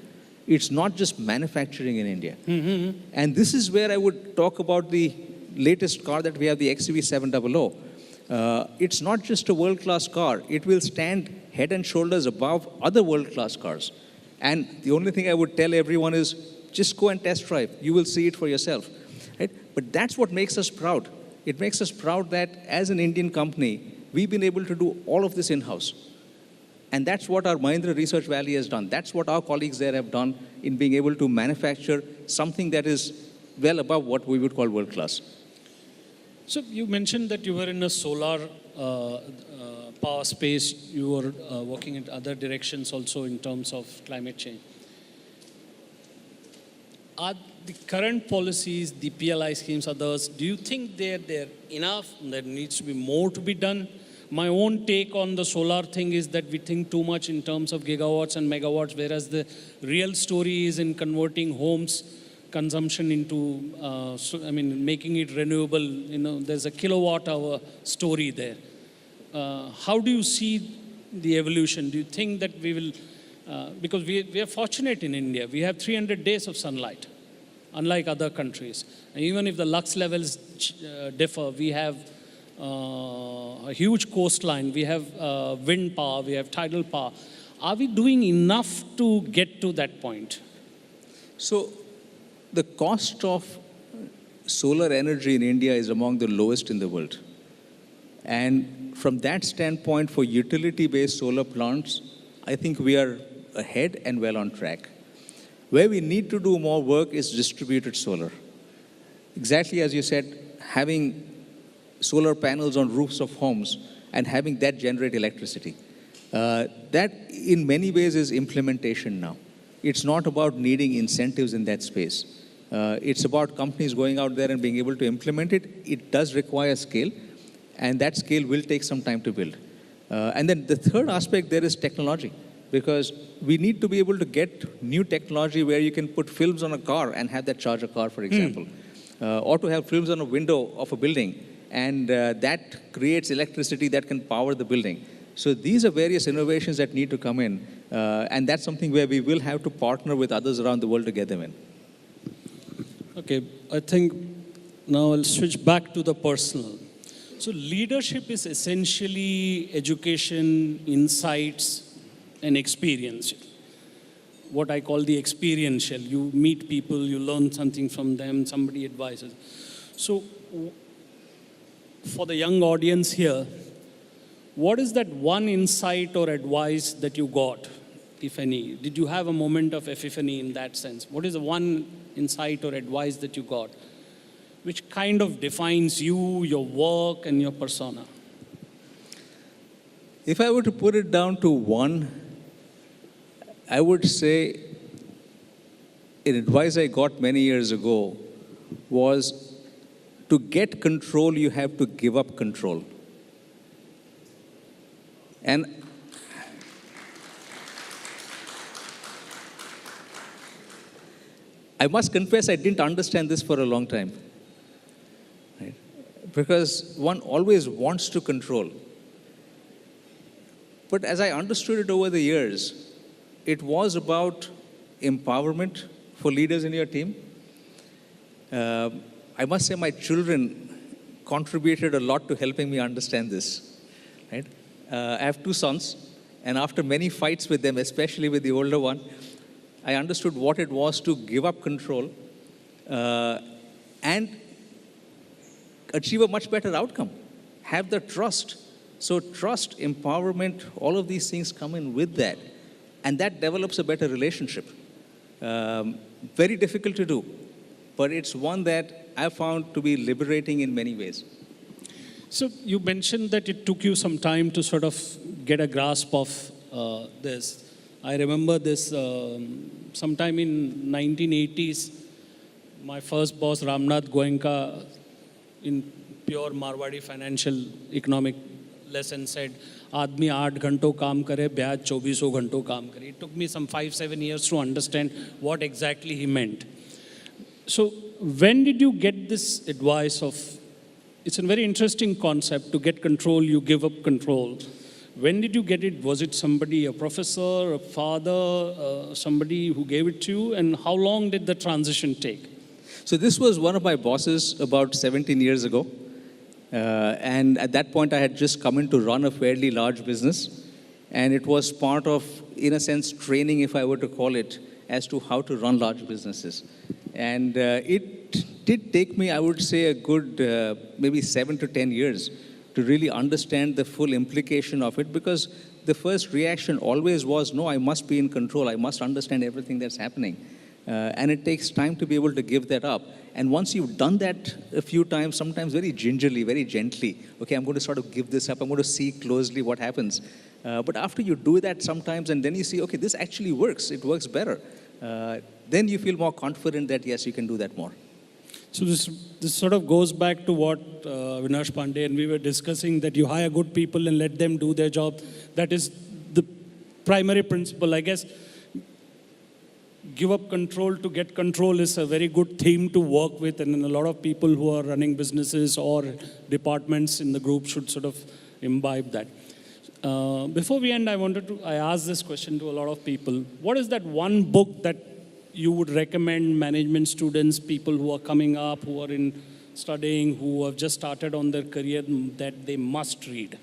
It's not just manufacturing in India. And this is where I would talk about the latest car that we have, the XUV 700. It's not just a world-class car. It will stand head and shoulders above other world-class cars. And the only thing I would tell everyone is, just go and test drive. You will see it for yourself. Right? But that's what makes us proud. It makes us proud that as an Indian company, we've been able to do all of this in-house. And that's what our Mahindra Research Valley has done. That's what our colleagues there have done in being able to manufacture something that is well above what we would call world-class. So you mentioned that you were in a solar power space. You were working in other directions also in terms of climate change. Are the current policies, the PLI schemes, others, do you think they're enough? There needs to be more to be done? My own take on the solar thing is that we think too much in terms of gigawatts and megawatts, whereas the real story is in converting homes consumption into, making it renewable. There's a kilowatt hour story there. How do you see the evolution? Do you think that we will, because we are fortunate in India, we have 300 days of sunlight, unlike other countries. And even if the lux levels differ, we have a huge coastline, we have wind power, we have tidal power. Are we doing enough to get to that point? So the cost of solar energy in India is among the lowest in the world. And from that standpoint, for utility-based solar plants, I think we are ahead and well on track. Where we need to do more work is distributed solar. Exactly as you said, having solar panels on roofs of homes and having that generate electricity. That in many ways is implementation now. It's not about needing incentives in that space. It's about companies going out there and being able to implement it. It does require scale, and that scale will take some time to build. And then the third aspect there is technology, because we need to be able to get new technology where you can put films on a car and have that charge a car, for example, or to have films on a window of a building, and that creates electricity that can power the building. So these are various innovations that need to come in, and that's something where we will have to partner with others around the world to get them in. Okay, I think now I'll switch back to the personal. So leadership is essentially education, insights, and experience. What I call the experiential. You meet people, you learn something from them, somebody advises. So for the young audience here, what is that one insight or advice that you got, if any? Did you have a moment of epiphany in that sense? What is the one insight or advice that you got, which kind of defines you, your work, and your persona? If I were to put it down to one, I would say an advice I got many years ago was, to get control, you have to give up control. And I must confess, I didn't understand this for a long time. Right? Because one always wants to control. But as I understood it over the years, it was about empowerment for leaders in your team. I must say my children contributed a lot to helping me understand this. Right? I have two sons, and after many fights with them, especially with the older one, I understood what it was to give up control and achieve a much better outcome. Have the trust So trust, empowerment, all of these things come in with that. And that develops a better relationship. Very difficult to do, but it's one that I found to be liberating in many ways. So you mentioned that it took you some time to sort of get a grasp of this. I remember this sometime in 1980s, my first boss, Ramnath Goenka, in pure Marwadi financial economic lesson said, आदमी 8 घंटों काम करे, ब्याज 24 घंटों काम करे. It took me some 5-7 years to understand what exactly he meant. So when did you get this advice of, it's a very interesting concept, to get control, you give up control. When did you get it? Was it somebody, a professor, a father, somebody who gave it to you? And how long did the transition take? So this was one of my bosses about 17 years ago. And at that point, I had just come in to run a fairly large business. And it was part of, in a sense, training, if I were to call it, as to how to run large businesses. And it did take me, I would say, a good maybe 7 to 10 years to really understand the full implication of it, because the first reaction always was, no, I must be in control. I must understand everything that's happening. And it takes time to be able to give that up. And once you've done that a few times, sometimes very gingerly, very gently, okay, I'm going to sort of give this up. I'm going to see closely what happens. But after you do that sometimes, and then you see, okay, this actually works. It works better. Then you feel more confident that, yes, you can do that more. So this sort of goes back to what Avinash Pandey and we were discussing, that you hire good people and let them do their job. That is the primary principle, I guess. Give up control to get control is a very good theme to work with, and a lot of people who are running businesses or departments in the group should sort of imbibe that. Before we end, I asked this question to a lot of people. What is that one book that you would recommend management students, people who are coming up, who are in studying, who have just started on their career, that they must read?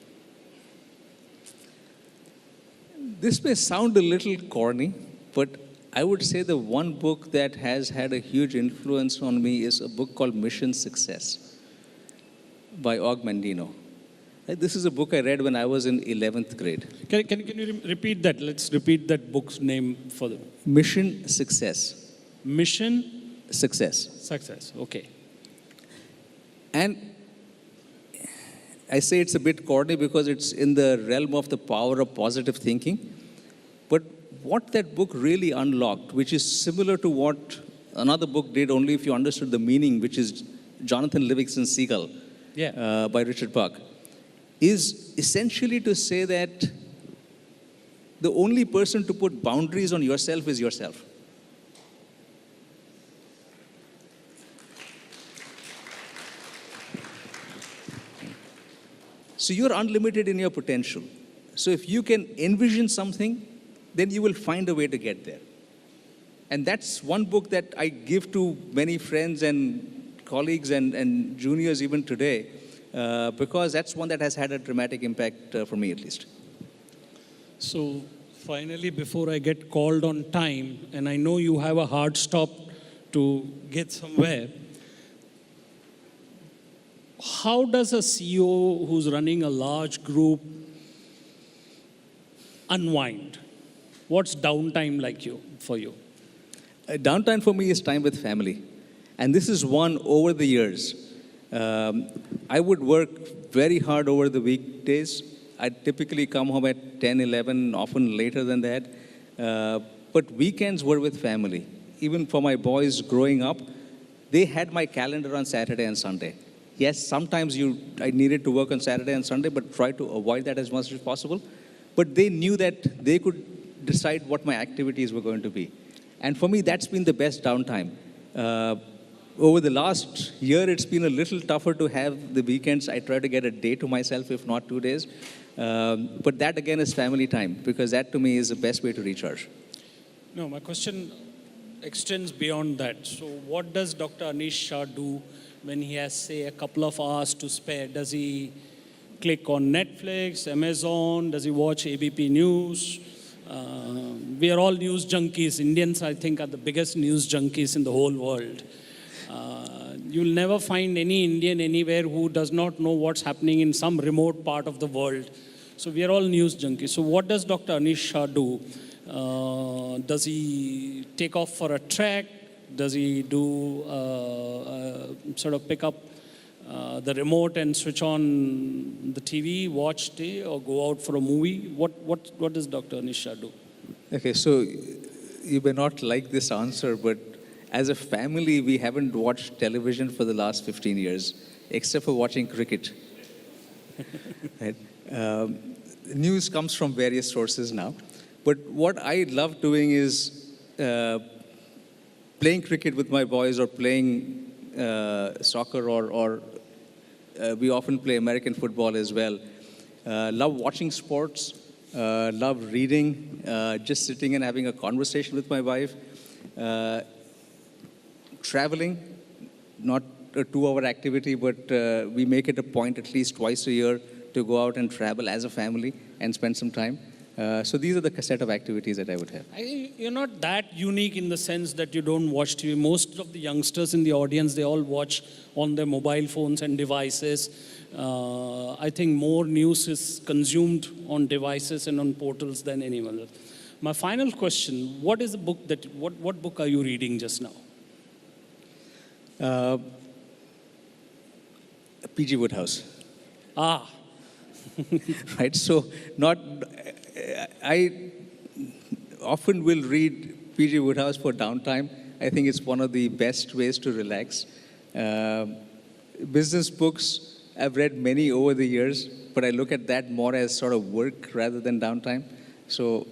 This may sound a little corny, but I would say the one book that has had a huge influence on me is a book called Mission Success by Og Mandino. This is a book I read when I was in 11th grade. Can you repeat that? Let's repeat that book's name for them. Mission Success. Mission? Success. Success, okay. And I say it's a bit corny because it's in the realm of the power of positive thinking. But what that book really unlocked, which is similar to what another book did, only if you understood the meaning, which is Jonathan Livingston Seagull by Richard Bach, is essentially to say that the only person to put boundaries on yourself is yourself. So you're unlimited in your potential. So if you can envision something, then you will find a way to get there. And that's one book that I give to many friends and colleagues and juniors even today, because that's one that has had a dramatic impact for me at least. So finally, before I get called on time, and I know you have a hard stop to get somewhere, how does a CEO who's running a large group unwind? What's downtime like for you? Downtime for me is time with family. And this is one over the years. I would work very hard over the weekdays. I'd typically come home at 10, 11, often later than that. But weekends were with family. Even for my boys growing up, they had my calendar on Saturday and Sunday. Yes, sometimes I needed to work on Saturday and Sunday, but try to avoid that as much as possible. But they knew that they could decide what my activities were going to be. And for me, that's been the best downtime. Over the last year, it's been a little tougher to have the weekends. I try to get a day to myself, if not 2 days. But that, again, is family time, because that, to me, is the best way to recharge. No, my question extends beyond that. So what does Dr. Anish Shah do when he has, say, a couple of hours to spare? Does he click on Netflix, Amazon? Does he watch ABP News? We are all news junkies. Indians, I think, are the biggest news junkies in the whole world. you'll never find any Indian anywhere who does not know what's happening in some remote part of the world. So we are all news junkies. So what does Dr. Anish Shah do? Does he take off for a trek? Does he do sort of pick up the remote and switch on the TV, watch TV, or go out for a movie? What does Dr. Anish Shah do? Okay, so you may not like this answer, but as a family, we haven't watched television for the last 15 years, except for watching cricket. Right? News comes from various sources now. But what I love doing is playing cricket with my boys or playing soccer or we often play American football as well. Love watching sports, love reading, just sitting and having a conversation with my wife. Traveling, not a 2-hour activity, but we make it a point at least twice a year to go out and travel as a family and spend some time. So these are the set of activities that I would have. You're not that unique in the sense that you don't watch TV. Most of the youngsters in the audience, they all watch on their mobile phones and devices. I think more news is consumed on devices and on portals than anyone else. My final question, what is the book that, what book are you reading just now? P.G. Wodehouse. Ah. Right, so I often will read P.G. Wodehouse for downtime. I think it's one of the best ways to relax. Business books, I've read many over the years, but I look at that more as sort of work rather than downtime. So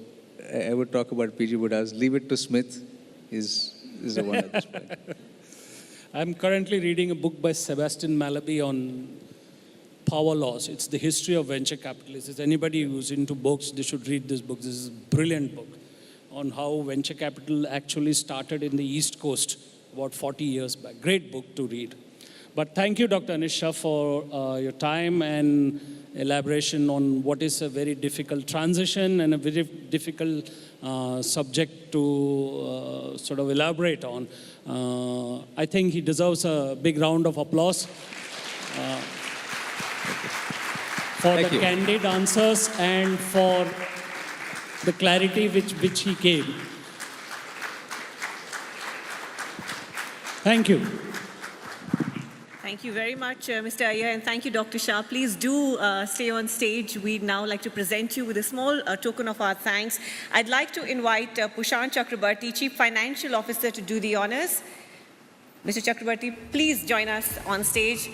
I would talk about P.G. Wodehouse. Leave It to Smith is the one at this point. I'm currently reading a book by Sebastian Mallaby on power laws. It's the history of venture capitalists. If anybody who's into books, they should read this book. This is a brilliant book on how venture capital actually started in the East Coast about 40 years back. Great book to read. But thank you, Dr. Anish Shah, for your time and elaboration on what is a very difficult transition and a very difficult subject to sort of elaborate on. I think he deserves a big round of applause for the candid answers and for the clarity which he gave. Thank you. Thank you very much, Mr. Iyer, and thank you, Dr. Shah. Please do stay on stage. We'd now like to present you with a small token of our thanks. I'd like to invite Pushan Chakrabarti, Chief Financial Officer, to do the honors. Mr. Chakrabarti, please join us on stage.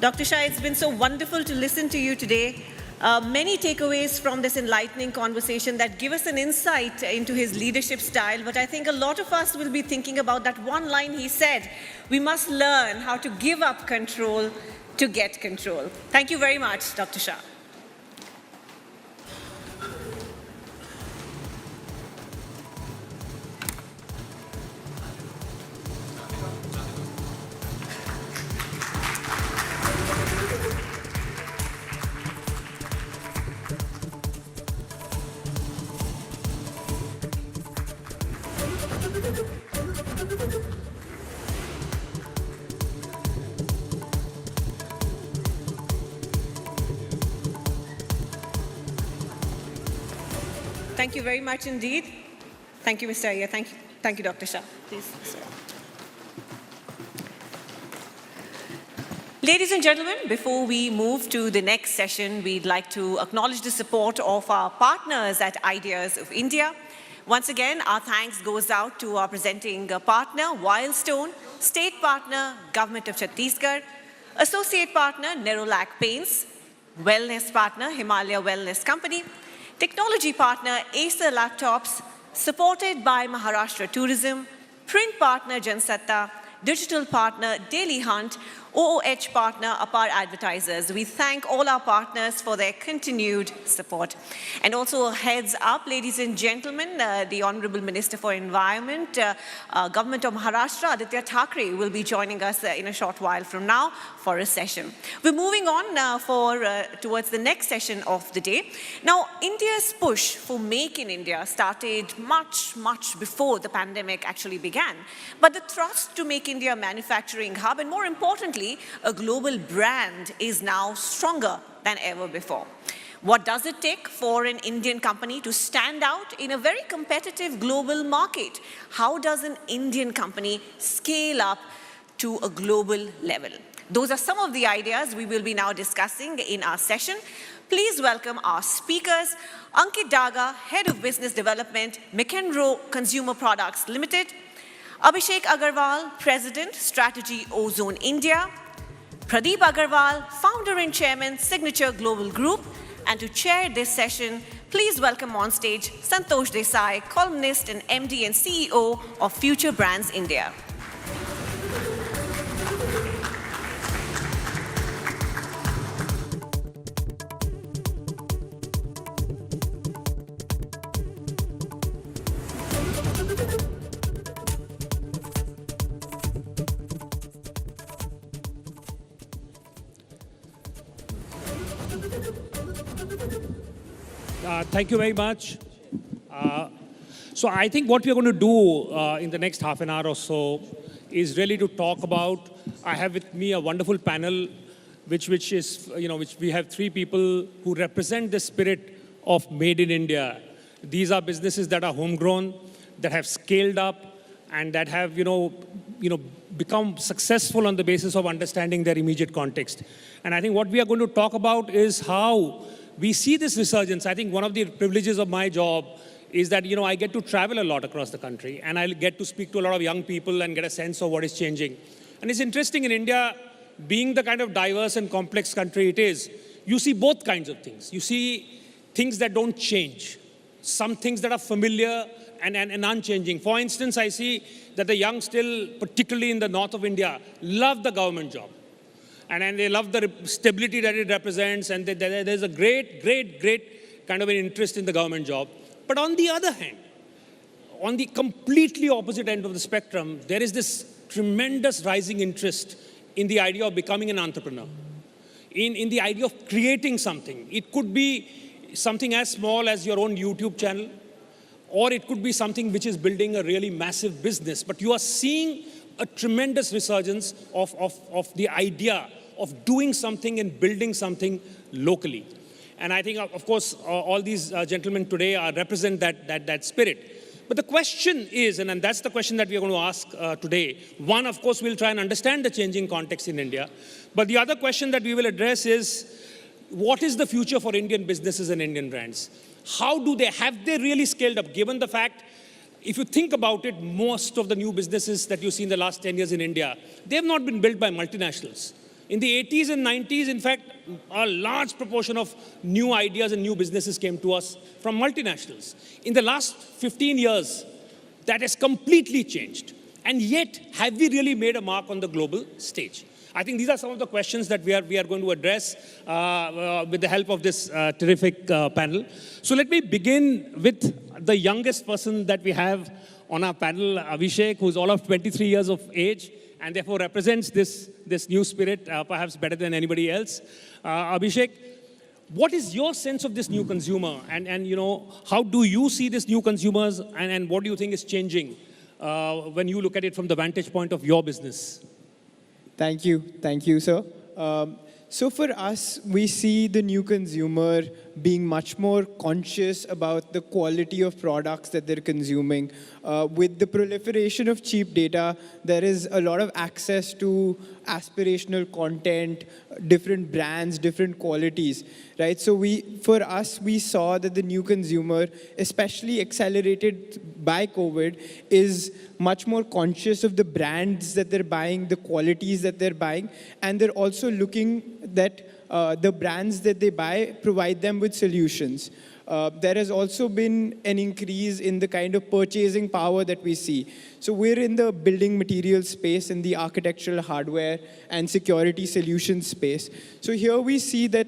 Dr. Shah, it's been so wonderful to listen to you today. Many takeaways from this enlightening conversation that give us an insight into his leadership style, but I think a lot of us will be thinking about that one line he said, we must learn how to give up control to get control. Thank you very much, Dr. Shah. Thank you very much indeed. Thank you, Mr. Iyer. Thank you, Dr. Shah. Please, sir. Ladies and gentlemen, before we move to the next session, we'd like to acknowledge the support of our partners at Ideas of India. Once again, our thanks goes out to our presenting partner, Wildstone, state partner, Government of Chhattisgarh, associate partner, Nerolac Paints, wellness partner, Himalaya Wellness Company, technology partner, Acer Laptops, supported by Maharashtra Tourism, print partner, Jansatta, digital partner, Daily Hunt, OOH partner, Apar Advertisers. We thank all our partners for their continued support. And also heads up, ladies and gentlemen, the Honorable Minister for Environment, Government of Maharashtra, Aditya Thackeray, will be joining us in a short while from now for a session. We're moving on towards the next session of the day. Now, India's push for Make in India started much before the pandemic actually began. But the thrust to make India a manufacturing hub, and more importantly, a global brand, is now stronger than ever before. What does it take for an Indian company to stand out in a very competitive global market? How does an Indian company scale up to a global level? Those are some of the ideas we will be now discussing in our session. Please welcome our speakers, Ankit Daga, Head of Business Development, McEnroe Consumer Products Limited, Abhishek Agarwal, President, Strategy Ozone India, Pradeep Agarwal, Founder and Chairman, Signature Global Group, and to chair this session, please welcome on stage Santosh Desai, columnist and MD and CEO of Future Brands India. Thank you very much. So I think what we're going to do in the next half an hour or so is really to talk about, I have with me a wonderful panel, which we have three people who represent the spirit of Made in India. These are businesses that are homegrown, that have scaled up, and that have, become successful on the basis of understanding their immediate context. And I think what we are going to talk about is how we see this resurgence. I think one of the privileges of my job is that, I get to travel a lot across the country, and I get to speak to a lot of young people and get a sense of what is changing. And it's interesting, in India, being the kind of diverse and complex country it is, you see both kinds of things. You see things that don't change, some things that are familiar and unchanging. For instance, I see that the young still, particularly in the north of India, love the government job. And they love the stability that it represents, and there's a great kind of an interest in the government job. But on the other hand, on the completely opposite end of the spectrum, there is this tremendous rising interest in the idea of becoming an entrepreneur, in the idea of creating something. It could be something as small as your own YouTube channel, or it could be something which is building a really massive business. But you are seeing a tremendous resurgence of the idea of doing something and building something locally. And I think, of course, all these gentlemen today represent that spirit. But the question is, and that's the question that we are going to ask today. One, of course, we'll try and understand the changing context in India. But the other question that we will address is, what is the future for Indian businesses and Indian brands? Have they really scaled up, given the fact, if you think about it, most of the new businesses that you see in the last 10 years in India, they have not been built by multinationals. In the 80s and 90s, in fact, a large proportion of new ideas and new businesses came to us from multinationals. In the last 15 years, that has completely changed. And yet, have we really made a mark on the global stage? I think these are some of the questions that we are going to address with the help of this terrific panel. So let me begin with the youngest person that we have on our panel, Abhishek, who's all of 23 years of age, and therefore represents this new spirit perhaps better than anybody else. Abhishek, what is your sense of this new consumer? And how do you see this new consumers, and what do you think is changing when you look at it from the vantage point of your business? Thank you, sir. So for us, we see the new consumer being much more conscious about the quality of products that they're consuming. With the proliferation of cheap data, there is a lot of access to aspirational content, different brands, different qualities, right? So for us, we saw that the new consumer, especially accelerated by COVID, is much more conscious of the brands that they're buying, the qualities that they're buying, and they're also looking that the brands that they buy provide them with solutions. There has also been an increase in the kind of purchasing power that we see. So we're in the building materials space, in the architectural hardware and security solutions space. So here we see that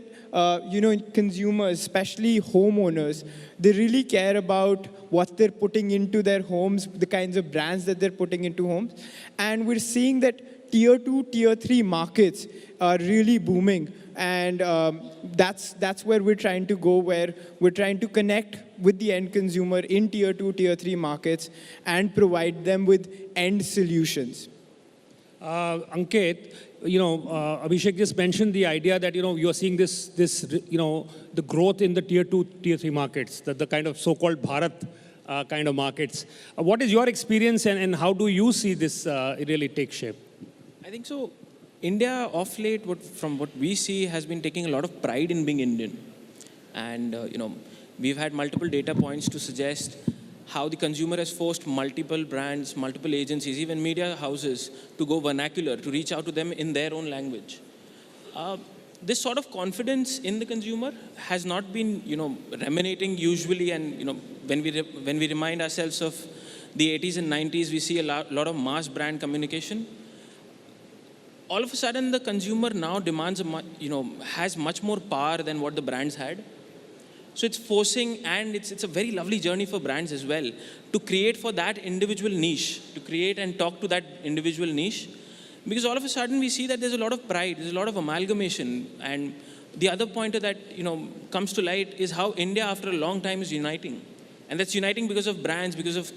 consumers, especially homeowners, they really care about what they're putting into their homes, the kinds of brands that they're putting into homes. And we're seeing that tier 2, tier 3 markets are really booming. And that's where we're trying to go, where we're trying to connect with the end consumer in tier 2, tier 3 markets and provide them with end solutions. Ankit, Abhishek just mentioned the idea that, you're seeing this, the growth in the tier 2, tier 3 markets, the kind of so-called Bharat kind of markets. What is your experience and how do you see this really take shape? I think so. India, of late, from what we see, has been taking a lot of pride in being Indian. And, we've had multiple data points to suggest how the consumer has forced multiple brands, multiple agencies, even media houses to go vernacular, to reach out to them in their own language. This sort of confidence in the consumer has not been, emanating usually. And, when we remind ourselves of the 80s and 90s, we see a lot of mass brand communication. All of a sudden, the consumer now demands, has much more power than what the brands had. So it's forcing, and it's a very lovely journey for brands as well, to create for that individual niche, to create and talk to that individual niche. Because all of a sudden, we see that there's a lot of pride, there's a lot of amalgamation. And the other pointer that, comes to light is how India, after a long time, is uniting. And that's uniting because of brands, because of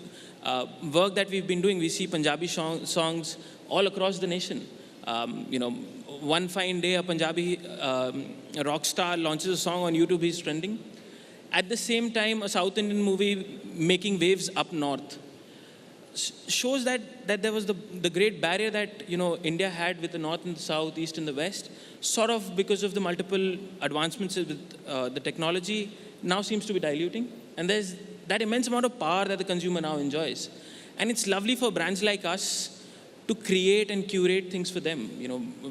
work that we've been doing. We see Punjabi songs all across the nation. One fine day, a Punjabi rock star launches a song on YouTube, he's trending. At the same time, a South Indian movie making waves up north shows that there was the great barrier that, India had with the north and the south, east and the west, sort of because of the multiple advancements with the technology, now seems to be diluting. And there's that immense amount of power that the consumer now enjoys. And it's lovely for brands like us to create and curate things for them.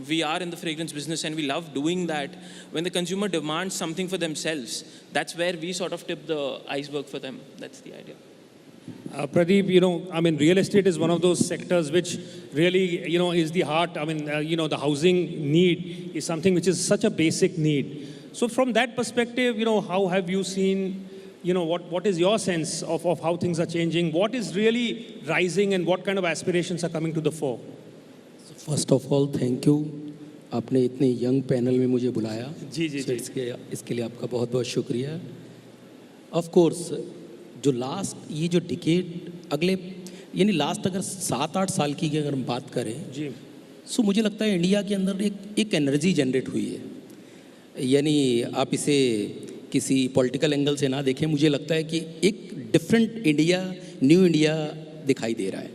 We are in the fragrance business and we love doing that. When the consumer demands something for themselves, that's where we sort of tip the iceberg for them. That's the idea. Pradeep, real estate is one of those sectors which really, is the heart. The housing need is something which is such a basic need. So from that perspective, how have you seen, what is your sense of how things are changing? What is really rising and what kind of aspirations are coming to the fore? First of all, thank you. आपने इतने young panel में मुझे बुलाया. जी. इसके लिए आपका बहुत बहुत शुक्रिया. Of course, ये जो डिकेड अगले लास्ट अगर 7-8 साल की अगर हम बात करें जी, सो मुझे लगता है इंडिया के अंदर एक एनर्जी जनरेट हुई है. आप इसे किसी पॉलिटिकल एंगल से ना देखें, मुझे लगता है कि एक डिफरेंट इंडिया, न्यू इंडिया दिखाई दे रहा है.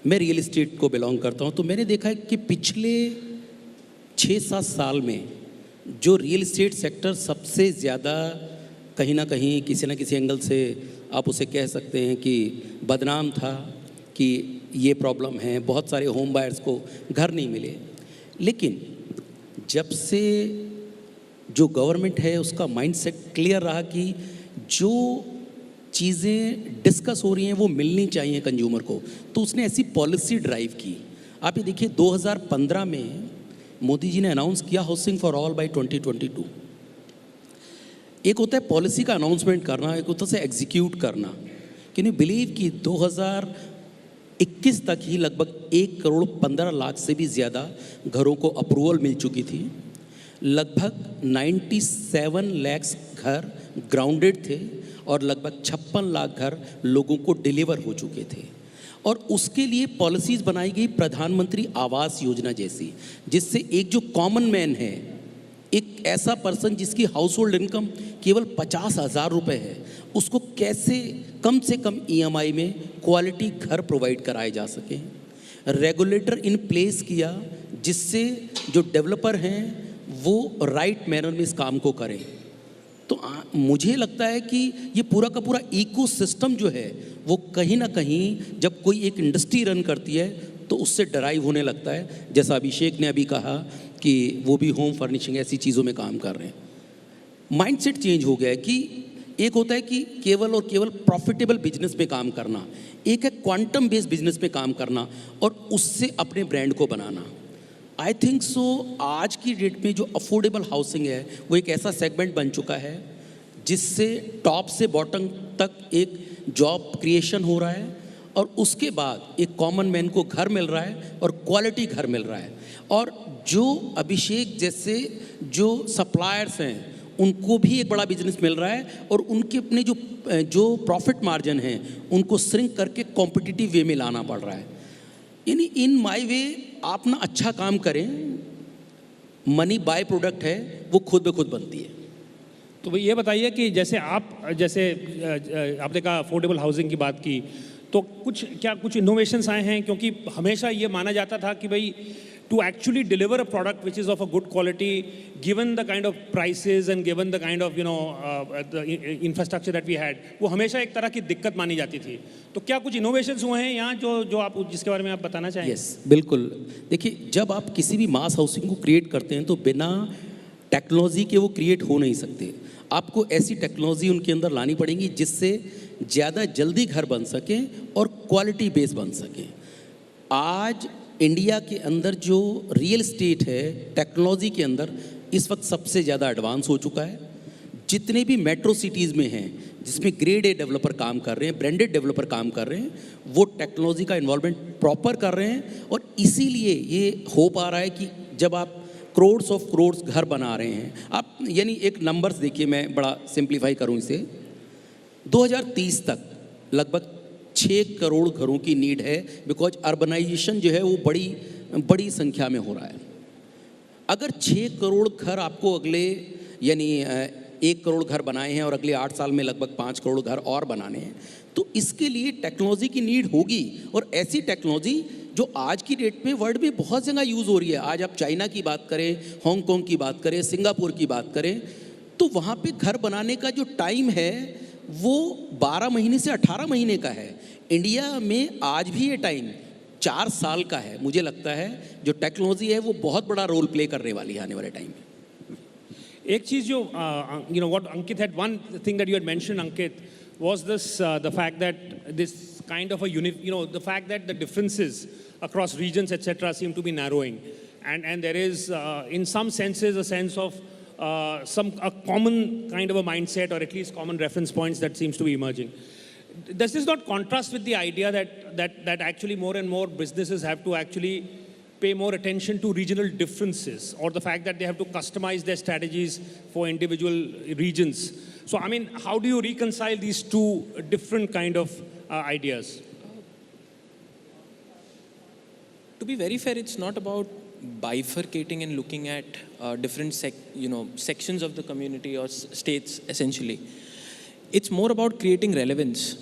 मैं रियल एस्टेट को बिलोंग करता हूं, तो मैंने देखा है कि पिछले 6-7 साल में जो रियल एस्टेट सेक्टर सबसे ज़्यादा कहीं ना कहीं किसी ना किसी एंगल से आप उसे कह सकते हैं कि बदनाम था, कि ये प्रॉब्लम है, बहुत सारे होम बायर्स को घर नहीं मिले. लेकिन जब से जो गवर्नमेंट है उसका माइंडसेट क्लियर रहा कि जो चीज़ें डिस्कस हो रही हैं वो मिलनी चाहिए कंज्यूमर को, तो उसने ऐसी पॉलिसी ड्राइव की. आप ये देखिए 2015 में मोदी जी ने अनाउंस किया हाउसिंग फॉर ऑल बाय 2022. एक होता है पॉलिसी का अनाउंसमेंट करना, एक होता है एग्जीक्यूट करना. कैन यू बिलीव कि 2021 तक ही लगभग 1,15,00,000 से भी ज़्यादा घरों को अप्रूवल मिल चुकी थी. लगभग 97 लाख घर ग्राउंडेड थे और लगभग 56 लाख घर लोगों को डिलीवर हो चुके थे. और उसके लिए पॉलिसीज़ बनाई गई प्रधानमंत्री आवास योजना जैसी, जिससे एक जो कॉमन मैन है, एक ऐसा पर्सन जिसकी हाउस होल्ड इनकम केवल 50,000 रुपये है, उसको कैसे कम से कम EMI में क्वालिटी घर प्रोवाइड कराए जा सके. रेगुलेटर इन प्लेस किया जिससे जो डेवलपर हैं वो राइट मैनर में इस काम को करें. तो मुझे लगता है कि ये पूरा का पूरा इकोसिस्टम जो है वो कहीं ना कहीं जब कोई एक इंडस्ट्री रन करती है तो उससे डराइव होने लगता है. जैसा अभिषेक ने अभी कहा कि वो भी होम फर्निशिंग ऐसी चीज़ों में काम कर रहे हैं। माइंडसेट चेंज हो गया है कि एक होता है कि केवल और केवल प्रॉफिटेबल बिजनेस पे काम करना, एक है क्वांटम बेस्ड बिजनेस पे काम करना और उससे अपने ब्रांड को बनाना। आई थिंक सो आज की डेट में जो अफोर्डेबल हाउसिंग है वो एक ऐसा सेगमेंट बन चुका है जिससे टॉप से बॉटम तक एक जॉब क्रिएशन हो रहा है और उसके बाद एक कॉमन मैन को घर मिल रहा है और क्वालिटी घर मिल रहा है। और जो अभिषेक जैसे जो सप्लायर्स हैं उनको भी एक बड़ा बिजनेस मिल रहा है और उनके अपने जो प्रॉफिट मार्जिन हैं उनको श्रिंक करके कॉम्पिटिटिव वे में लाना पड़ रहा है। यानी इन माय वे आप ना अच्छा काम करें, मनी बाय प्रोडक्ट है, वो खुद ब खुद बनती है। तो भाई ये बताइए कि जैसे आपने कहा अफोर्डेबल हाउसिंग की बात की, तो कुछ इनोवेशंस आए हैं? क्योंकि हमेशा ये माना जाता था कि भाई to actually deliver a product which is of a good quality, given the kind of prices and given the kind of the infrastructure that we had, वो हमेशा एक तरह की दिक्कत मानी जाती थी। तो क्या कुछ इनोवेशंस हुए हैं यहाँ जो आप जिसके बारे में आप बताना चाहेंगे? यस, बिल्कुल। देखिए, जब आप किसी भी मास हाउसिंग को क्रिएट करते हैं तो बिना टेक्नोलॉजी के वो क्रिएट हो नहीं सकते। आपको ऐसी टेक्नोलॉजी उनके अंदर लानी पड़ेगी जिससे ज़्यादा जल्दी घर बन सके और क्वालिटी बेस बन सके। आज इंडिया के अंदर जो रियल एस्टेट है टेक्नोलॉजी के अंदर इस वक्त सबसे ज़्यादा एडवांस हो चुका है। जितने भी मेट्रो सिटीज़ में हैं जिसमें ग्रेड ए डेवलपर काम कर रहे हैं, ब्रांडेड डेवलपर काम कर रहे हैं, वो टेक्नोलॉजी का इन्वॉल्वमेंट प्रॉपर कर रहे हैं और इसीलिए ये हो पा रहा है कि जब आप करोड्स ऑफ करोड्स घर बना रहे हैं आप, यानी एक नंबर्स देखिए, मैं बड़ा सिंप्लीफाई करूँ इसे, 2030 तक लगभग 6 करोड़ घरों की नीड है, बिकॉज अर्बनाइजेशन जो है वो बड़ी संख्या में हो रहा है। अगर 6 करोड़ घर आपको अगले, यानी 1 करोड़ घर बनाए हैं और अगले 8 साल में लगभग 5 करोड़ घर और बनाने हैं, तो इसके लिए टेक्नोलॉजी की नीड होगी। और ऐसी टेक्नोलॉजी जो आज की डेट में वर्ल्ड में बहुत जगह यूज़ हो रही है। आज आप चाइना की बात करें, हांगकांग की बात करें, सिंगापुर की बात करें, तो वहाँ पे घर बनाने का जो टाइम है वो 12 महीने से 18 महीने का है। इंडिया में आज भी ये टाइम 4 साल का है। मुझे लगता है जो टेक्नोलॉजी है वो बहुत बड़ा रोल प्ले करने वाली है आने वाले टाइम में। एक चीज़ जो what Ankit had, one thing that you had mentioned, Ankit, was this the fact that this kind of the fact that the differences across regions etc. seem to be narrowing, and there is in some senses a sense of a common kind of a mindset, or at least common reference points that seems to be emerging. Does this not contrast with the idea that actually more and more businesses have to actually pay more attention to regional differences, or the fact that they have to customize their strategies for individual regions? So, I mean, how do you reconcile these two different kind of ideas? To be very fair, it's not about bifurcating and looking at different sections of the community or states essentially. It's more about creating relevance.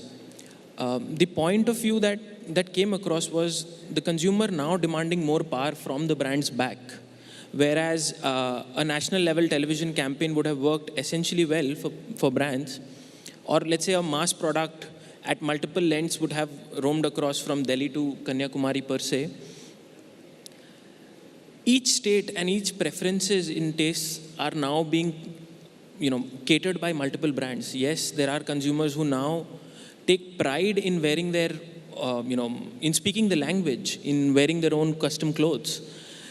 The point of view that came across was the consumer now demanding more power from the brands back, whereas a national level television campaign would have worked essentially well for brands, or let's say a mass product at multiple lengths would have roamed across from Delhi to Kanyakumari per se. Each state and each preferences in tastes are now being catered by multiple brands. Yes, there are consumers who now take pride in wearing their, in speaking the language, in wearing their own custom clothes.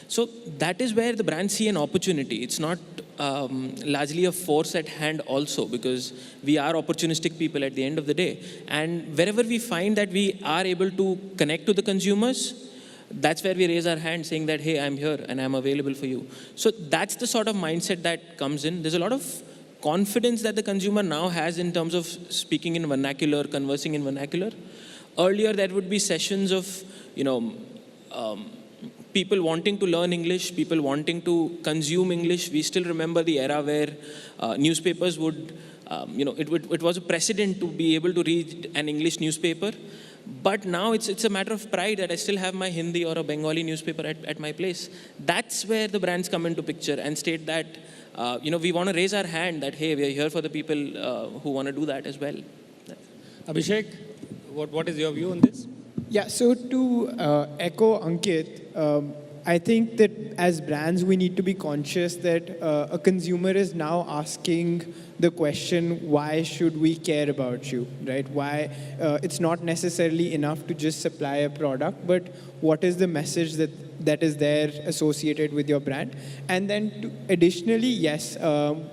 So that is where the brands see an opportunity. It's not largely a force at hand also, because we are opportunistic people at the end of the day. And wherever we find that we are able to connect to the consumers, that's where we raise our hand saying that, hey, I'm here and I'm available for you. So that's the sort of mindset that comes in. There's a lot of confidence that the consumer now has in terms of speaking in vernacular, conversing in vernacular. Earlier, there would be sessions of, people wanting to learn English, people wanting to consume English. We still remember the era where newspapers would, it was a precedent to be able to read an English newspaper. But now it's a matter of pride that I still have my Hindi or a Bengali newspaper at my place. That's where the brands come into picture and state that, we want to raise our hand that, hey, we are here for the people who want to do that as well. Abhishek, what is your view on this? Yeah, so to echo Ankit, I think that as brands, we need to be conscious that a consumer is now asking the question, why should we care about you, right? Why? It's not necessarily enough to just supply a product, but what is the message that is there associated with your brand? And then additionally, yes,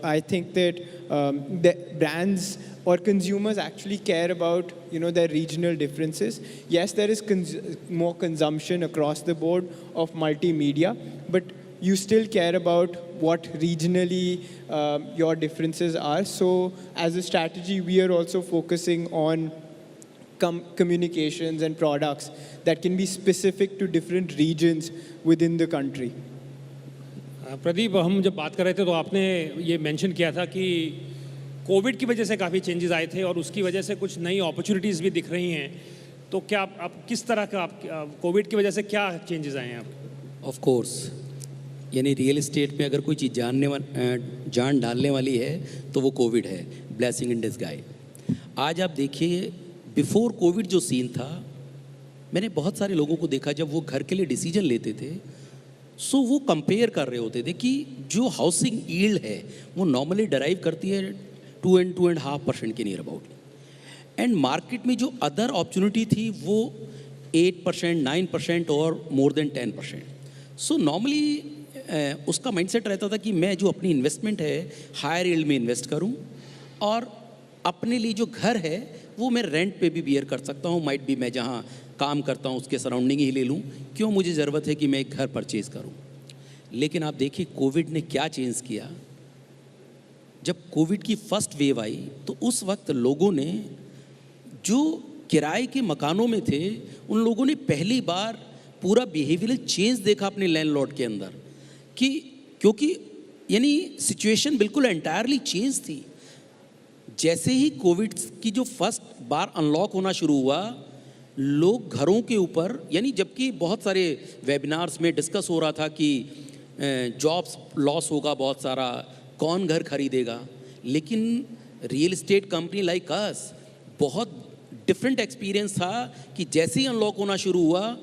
I think that the brands or consumers actually care about, their regional differences. Yes, there is more consumption across the board of multimedia, but you still care about what regionally your differences are. So as a strategy, we are also focusing on communications and products that can be specific to different regions within the country. Pradeep, हम जब बात कर रहे थे तो आपने ये mention किया था कि कोविड की वजह से काफ़ी चेंजेस आए थे और उसकी वजह से कुछ नई अपॉर्चुनिटीज़ भी दिख रही हैं, तो क्या आप किस तरह का कोविड की वजह से क्या चेंजेस आए हैं आप? ऑफ कोर्स, यानी रियल एस्टेट में अगर कोई चीज़ जान डालने वाली है तो वो कोविड है, ब्लेसिंग इन डिस्गाइज। आज आप देखिए, बिफोर कोविड जो सीन था, मैंने बहुत सारे लोगों को देखा जब वो घर के लिए डिसीजन लेते थे, सो वो कंपेयर कर रहे होते थे कि जो हाउसिंग यील्ड है वो नॉर्मली डराइव करती है 2.5% के नियर अबाउट, एंड मार्केट में जो अदर अपॉर्चुनिटी थी वो 8%, 9% और मोर देन 10%। सो नॉर्मली उसका माइंडसेट रहता था कि मैं जो अपनी इन्वेस्टमेंट है हायर यील्ड में इन्वेस्ट करूं और अपने लिए जो घर है वो मैं रेंट पे भी बियर कर सकता हूँ, माइट भी मैं जहाँ काम करता हूँ उसके सराउंडिंग ही ले लूँ, क्यों मुझे ज़रूरत है कि मैं एक घर परचेज़ करूँ। लेकिन आप देखिए कोविड ने क्या चेंज किया। जब कोविड की फर्स्ट वेव आई तो उस वक्त लोगों ने जो किराए के मकानों में थे उन लोगों ने पहली बार पूरा बिहेवियरल चेंज देखा अपने लैंडलॉर्ड के अंदर, कि क्योंकि यानी सिचुएशन बिल्कुल एंटायरली चेंज थी। जैसे ही कोविड की जो फर्स्ट बार अनलॉक होना शुरू हुआ, लोग घरों के ऊपर, यानी जबकि बहुत सारे वेबिनार्स में डिस्कस हो रहा था कि जॉब्स लॉस होगा बहुत सारा, कौन घर खरीदेगा, लेकिन real estate company like us बहुत डिफरेंट एक्सपीरियंस था कि जैसे ही अनलॉक होना शुरू हुआ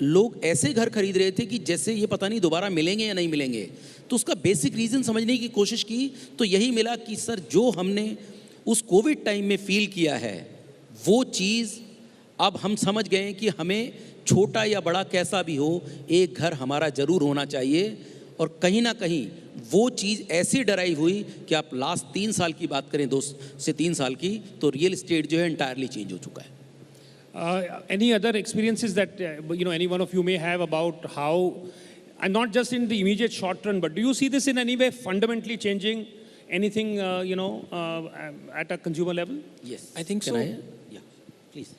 लोग ऐसे घर खरीद रहे थे कि जैसे ये पता नहीं दोबारा मिलेंगे या नहीं मिलेंगे। तो उसका बेसिक रीज़न समझने की कोशिश की तो यही मिला कि सर जो हमने उस कोविड टाइम में फील किया है वो चीज़ अब हम समझ गए कि हमें छोटा या बड़ा कैसा भी हो एक घर हमारा ज़रूर होना चाहिए। और कहीं ना कहीं वो चीज़ ऐसे डराइव हुई कि आप लास्ट 3 साल की बात करें, 2 से 3 साल की, तो रियल एस्टेट जो है एंटायरली चेंज हो चुका है। Any other experiences that any one of you may have about how, and not just in the immediate short run, but do you see this in any way fundamentally changing anything at a consumer level? Yes, I think so. Yeah, please.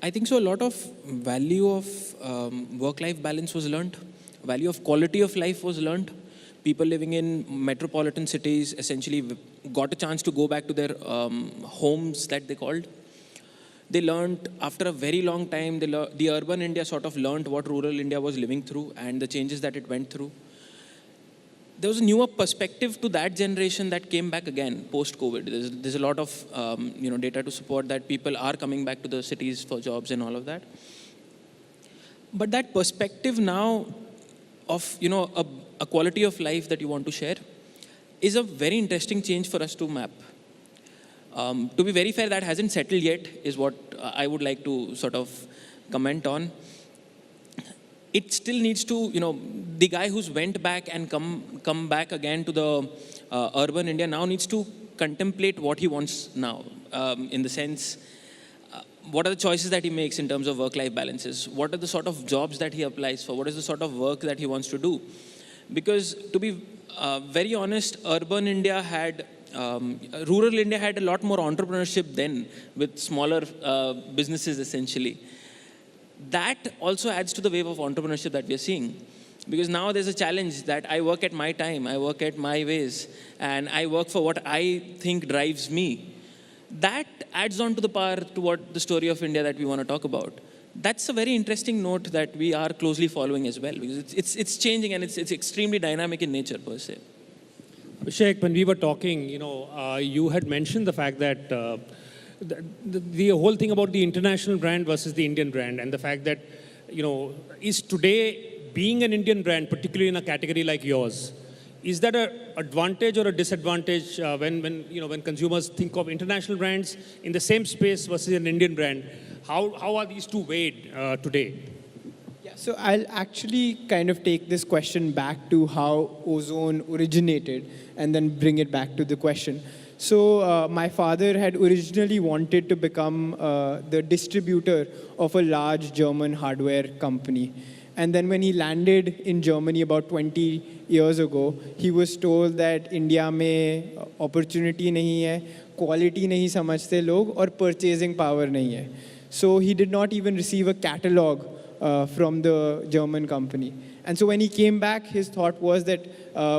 I think so. A lot of value of work-life balance was learned. Value of quality of life was learned. People living in metropolitan cities essentially got a chance to go back to their homes that they called. They learned after a very long time, the urban India sort of learned what rural India was living through and the changes that it went through. There was a newer perspective to that generation that came back again post-COVID. There's a lot of data to support that people are coming back to the cities for jobs and all of that. But that perspective now of a quality of life that you want to share is a very interesting change for us to map. To be very fair, that hasn't settled yet, is what I would like to sort of comment on. It still needs to, the guy who's went back and come back again to the urban India now needs to contemplate what he wants now, in the sense, what are the choices that he makes in terms of work-life balances? What are the sort of jobs that he applies for? What is the sort of work that he wants to do? Because to be very honest, urban India had rural India had a lot more entrepreneurship then, with smaller businesses essentially. That also adds to the wave of entrepreneurship that we are seeing. Because now there's a challenge that I work at my time, I work at my ways, and I work for what I think drives me. That adds on to the power to what the story of India that we want to talk about. That's a very interesting note that we are closely following as well, because it's changing and it's extremely dynamic in nature per se. Abhishek, when we were talking, you had mentioned the fact that the whole thing about the international brand versus the Indian brand, and the fact that, is today being an Indian brand, particularly in a category like yours, is that an advantage or a disadvantage when consumers think of international brands in the same space versus an Indian brand? How are these two weighed today? Yeah, so I'll actually kind of take this question back to how ozone originated and then bring it back to the question. So my father had originally wanted to become the distributor of a large German hardware company. And then when he landed in Germany about 20 years ago, he was told that India में opportunity नहीं है, quality नहीं समझते लोग और purchasing power नहीं है. So he did not even receive a catalog from the German company. And so when he came back, his thought was that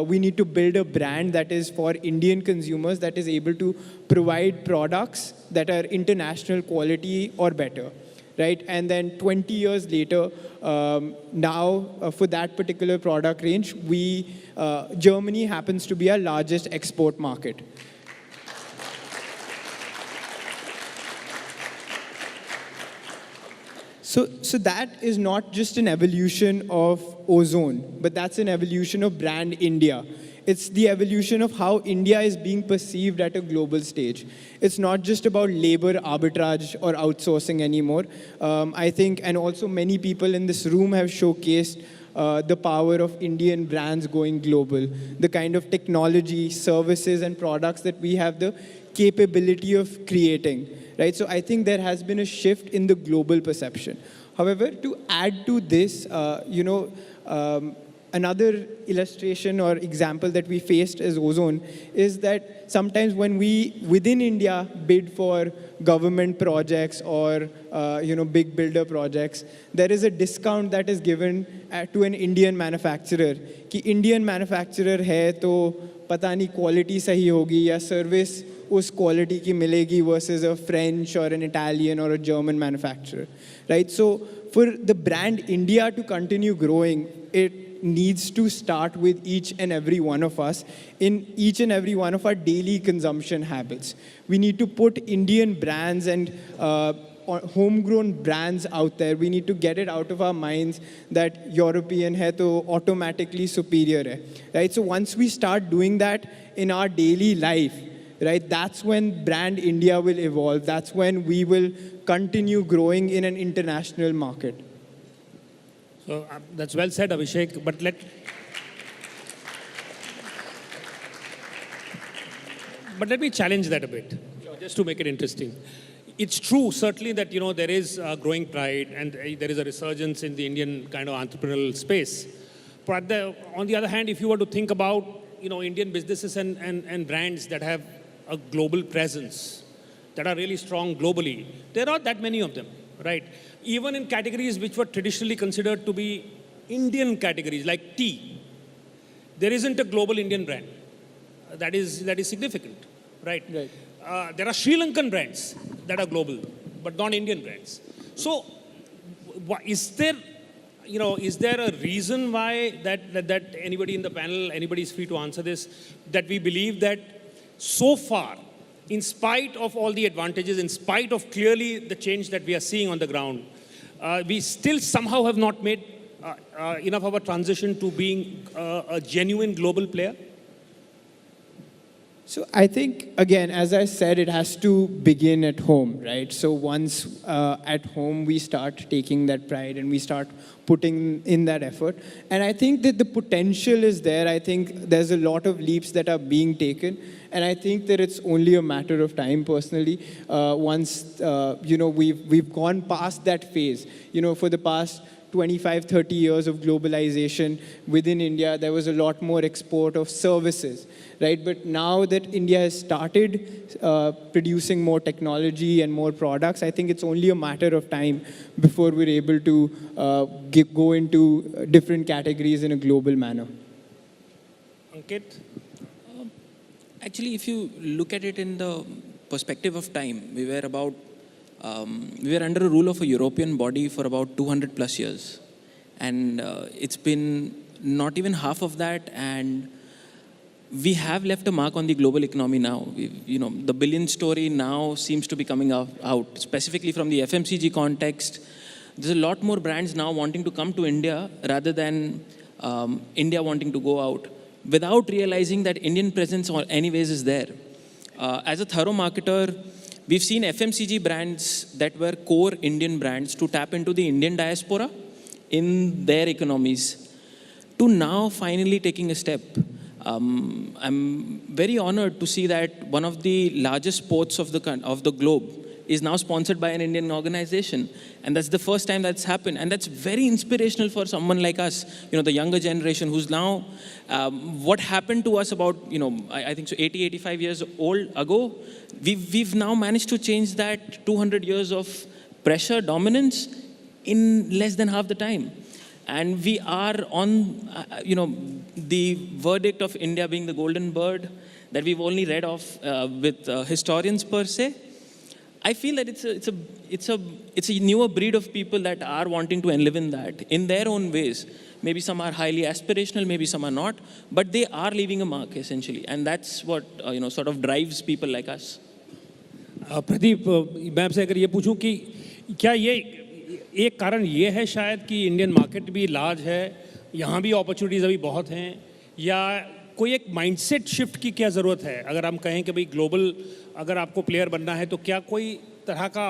we need to build a brand that is for Indian consumers, that is able to provide products that are international quality or better. Right? And then 20 years later, now for that particular product range, Germany happens to be our largest export market. So that is not just an evolution of ozone, but that's an evolution of brand India. It's the evolution of how India is being perceived at a global stage. It's not just about labor arbitrage or outsourcing anymore. I think, and also many people in this room have showcased the power of Indian brands going global, the kind of technology, services, and products that we have the capability of creating, right? So I think there has been a shift in the global perception. However, to add to this, another illustration or example that we faced as ozone is that sometimes when we, within India, bid for government projects or big builder projects, there is a discount that is given to an Indian manufacturer. कि Indian manufacturer है तो पता नहीं quality सही होगी या service उस quality की मिलेगी versus a French or an Italian or a German manufacturer, right? So for the brand India to continue growing, it needs to start with each and every one of us in each and every one of our daily consumption habits. We need to put Indian brands and homegrown brands out there. We need to get it out of our minds that European hai to automatically superior hai, right? So once we start doing that in our daily life, right, that's when brand India will evolve. That's when we will continue growing in an international market. So that's well said, Abhishek, but let me challenge that a bit, just to make it interesting. It's true, certainly, that there is growing pride and there is a resurgence in the Indian kind of entrepreneurial space. But on the other hand, if you were to think about Indian businesses and brands that have a global presence, that are really strong globally, there are that many of them, right? Even in categories which were traditionally considered to be Indian categories, like tea, there isn't a global Indian brand that is significant, right? There are Sri Lankan brands that are global, but not Indian brands. So, is there a reason why that anybody in the panel, anybody is free to answer this, that we believe that so far, in spite of all the advantages, in spite of clearly the change that we are seeing on the ground, we still somehow have not made enough of a transition to being a genuine global player? So I think, again, as I said, it has to begin at home, right? So once at home we start taking that pride and we start putting in that effort. And I think that the potential is there. I think there's a lot of leaps that are being taken. And I think that it's only a matter of time, personally, once, we've gone past that phase. For the past 25, 30 years of globalization within India, there was a lot more export of services, right? But now that India has started producing more technology and more products, I think it's only a matter of time before we're able to go into different categories in a global manner. Ankit? Actually, if you look at it in the perspective of time, we were under a rule of a European body for about 200 plus years. And it's been not even half of that, and we have left a mark on the global economy now. The billion story now seems to be coming out, specifically from the FMCG context. there's a lot more brands now wanting to come to India rather than India wanting to go out, without realizing that Indian presence anyways is there. As a thorough marketer, we've seen FMCG brands that were core Indian brands to tap into the Indian diaspora in their economies, to now finally taking a step. I'm very honored to see that one of the largest ports of the globe is now sponsored by an Indian organization. And that's the first time that's happened. And that's very inspirational for someone like us, the younger generation who's now, what happened to us about, I think so 80, 85 years old ago, we've now managed to change that 200 years of pressure, dominance in less than half the time. And we are on, the verdict of India being the golden bird that we've only read of with historians per se. I feel that it's a newer breed of people that are wanting to live in that in their own ways. Maybe some are highly aspirational, maybe some are not, but they are leaving a mark essentially, and that's what sort of drives people like us. Pradeep, मैं आपसे अगर ये पूछूं कि क्या ये एक कारण ये है शायद कि इंडियन मार्केट भी लार्ज है, यहाँ भी अपॉर्चुनिटीज़ अभी बहुत हैं, या कोई एक माइंडसेट शिफ्ट की क्या ज़रूरत है? अगर हम कहें कि भाई ग्लोबल अगर आपको प्लेयर बनना है तो क्या कोई तरह का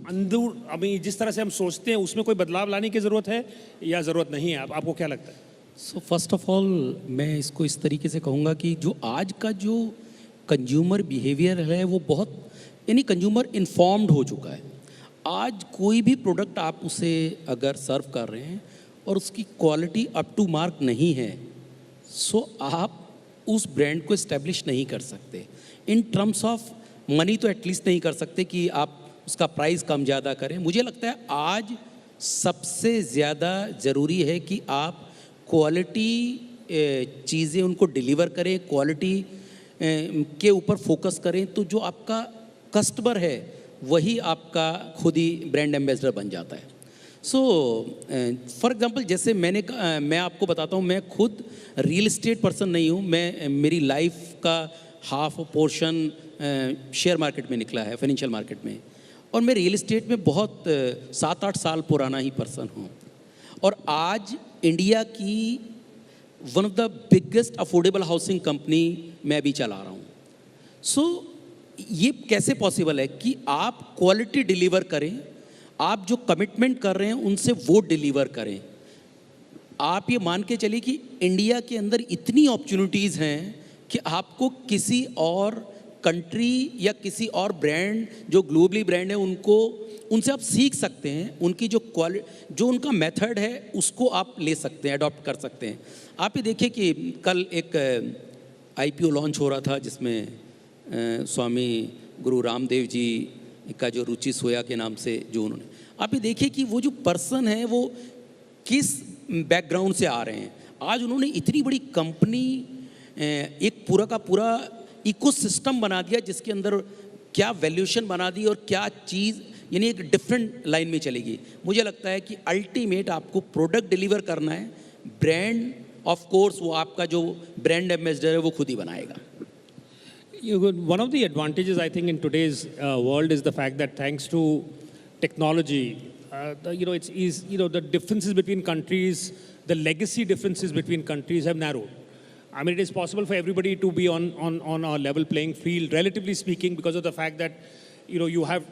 अंदर अभी जिस तरह से हम सोचते हैं उसमें कोई बदलाव लाने की ज़रूरत है या ज़रूरत नहीं है? आपको क्या लगता है? सो फर्स्ट ऑफ ऑल मैं इसको इस तरीके से कहूँगा कि जो आज का जो कंज्यूमर बिहेवियर है वो बहुत कंज्यूमर इन्फॉर्म्ड हो चुका है. आज कोई भी प्रोडक्ट आप उसे अगर सर्व कर रहे हैं और उसकी क्वालिटी अप टू मार्क नहीं है, सो आप उस ब्रांड को इस्टेब्लिश नहीं कर सकते. इन टर्म्स ऑफ मनी तो एटलीस्ट नहीं कर सकते कि आप उसका प्राइस कम ज़्यादा करें. मुझे लगता है आज सबसे ज़्यादा ज़रूरी है कि आप क्वालिटी चीज़ें उनको डिलीवर करें, क्वालिटी के ऊपर फोकस करें, तो जो आपका कस्टमर है वही आपका खुद ही ब्रांड एम्बेसडर बन जाता है. सो फॉर एग्जांपल जैसे मैं आपको बताता हूँ, मैं खुद रियल एस्टेट पर्सन नहीं हूँ. मेरी लाइफ का हाफ पोर्शन शेयर मार्केट में निकला है, फाइनेंशियल मार्केट में, और मैं रियल एस्टेट में बहुत 7-8 साल पुराना ही पर्सन हूँ. और आज इंडिया की one of the biggest affordable housing company मैं भी चला रहा हूँ. सो ये कैसे पॉसिबल है कि आप क्वालिटी डिलीवर करें, आप जो कमिटमेंट कर रहे हैं उनसे वो डिलीवर करें. आप ये मान के चलिए कि इंडिया के अंदर इतनी अपॉर्चुनिटीज़ हैं कि आपको किसी और कंट्री या किसी और ब्रांड जो ग्लोबली ब्रांड है उनसे आप सीख सकते हैं. उनकी जो उनका मेथड है उसको आप ले सकते हैं, अडॉप्ट कर सकते हैं. आप ये देखिए कि कल एक IPO लॉन्च हो रहा था जिसमें स्वामी गुरु रामदेव जी का जो रुचि सोया के नाम से जो उन्होंने, आप ये देखिए कि वो जो पर्सन है वो किस बैकग्राउंड से आ रहे हैं. आज उन्होंने इतनी बड़ी कंपनी, एक पूरा का पूरा इकोसिस्टम बना दिया जिसके अंदर क्या वैल्यूएशन बना दी और क्या चीज़ यानी एक डिफरेंट लाइन में चलेगी. मुझे लगता है कि अल्टीमेट आपको प्रोडक्ट डिलीवर करना है, ब्रांड ऑफ कोर्स वो आपका जो ब्रांड एम्बेसडर है वो खुद ही बनाएगा. One of the advantages, I think, in today's world is the fact that thanks to technology, the differences between countries, the legacy differences between countries have narrowed. I mean, it is possible for everybody to be on a level playing field, relatively speaking, because of the fact that, you have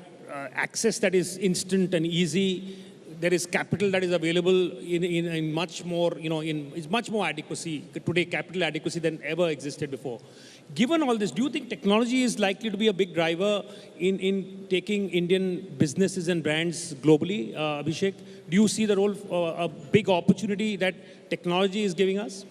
access that is instant and easy. There is capital that is available in much more, is much more adequacy, today capital adequacy than ever existed before. Given all this, do you think technology is likely to be a big driver in taking Indian businesses and brands globally, Abhishek? Do you see the role, a big opportunity that technology is giving us?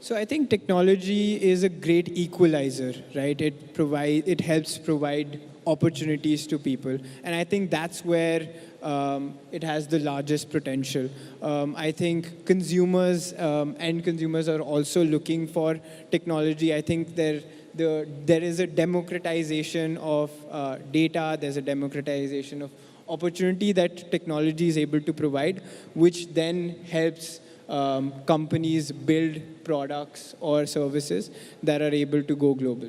So I think technology is a great equalizer, right? It helps provide opportunities to people, and I think that's where it has the largest potential. I think end consumers are also looking for technology. I think there is a democratization of data, there's a democratization of opportunity that technology is able to provide, which then helps companies build products or services that are able to go global.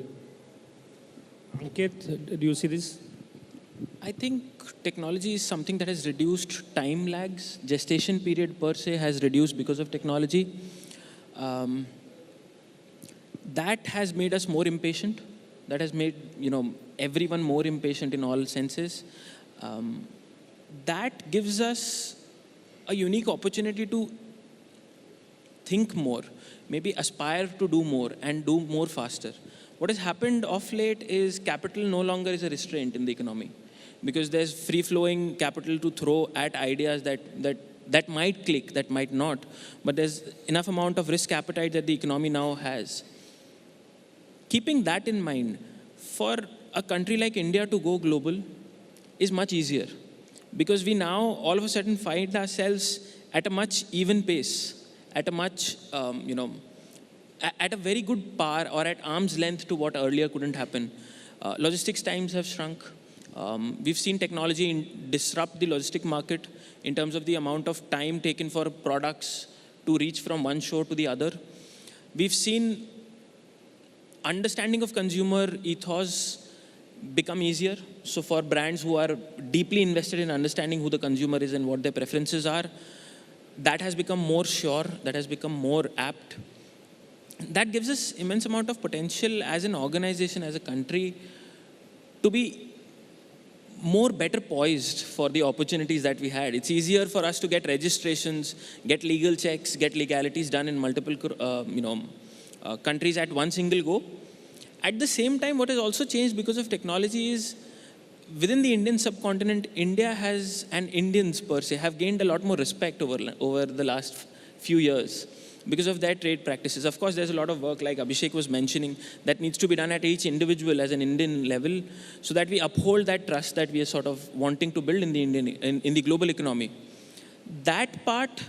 Ankit, do you see this? I think technology is something that has reduced time lags. Gestation period per se has reduced because of technology. That has made us more impatient. That has made everyone more impatient in all senses. That gives us a unique opportunity to think more, maybe aspire to do more and do more faster. What has happened of late is capital no longer is a restraint in the economy, because there's free-flowing capital to throw at ideas that might click, that might not, but there's enough amount of risk appetite that the economy now has. Keeping that in mind, for a country like India to go global is much easier, because we now all of a sudden find ourselves at a much even pace, at a much, at a very good par or at arm's length to what earlier couldn't happen. Logistics times have shrunk. We've seen technology disrupt the logistic market in terms of the amount of time taken for products to reach from one shore to the other. We've seen understanding of consumer ethos become easier. So for brands who are deeply invested in understanding who the consumer is and what their preferences are, that has become more sure, that has become more apt. That gives us immense amount of potential as an organization, as a country, to be more better poised for the opportunities that we had. It's easier for us to get registrations, get legal checks, get legalities done in multiple countries at one single go. At the same time, what has also changed because of technology is within the Indian subcontinent, India has, and Indians per se, have gained a lot more respect over the last few years because of their trade practices. Of course, there's a lot of work, like Abhishek was mentioning, that needs to be done at each individual as an Indian level, so that we uphold that trust that we are sort of wanting to build in the in the global economy. That part,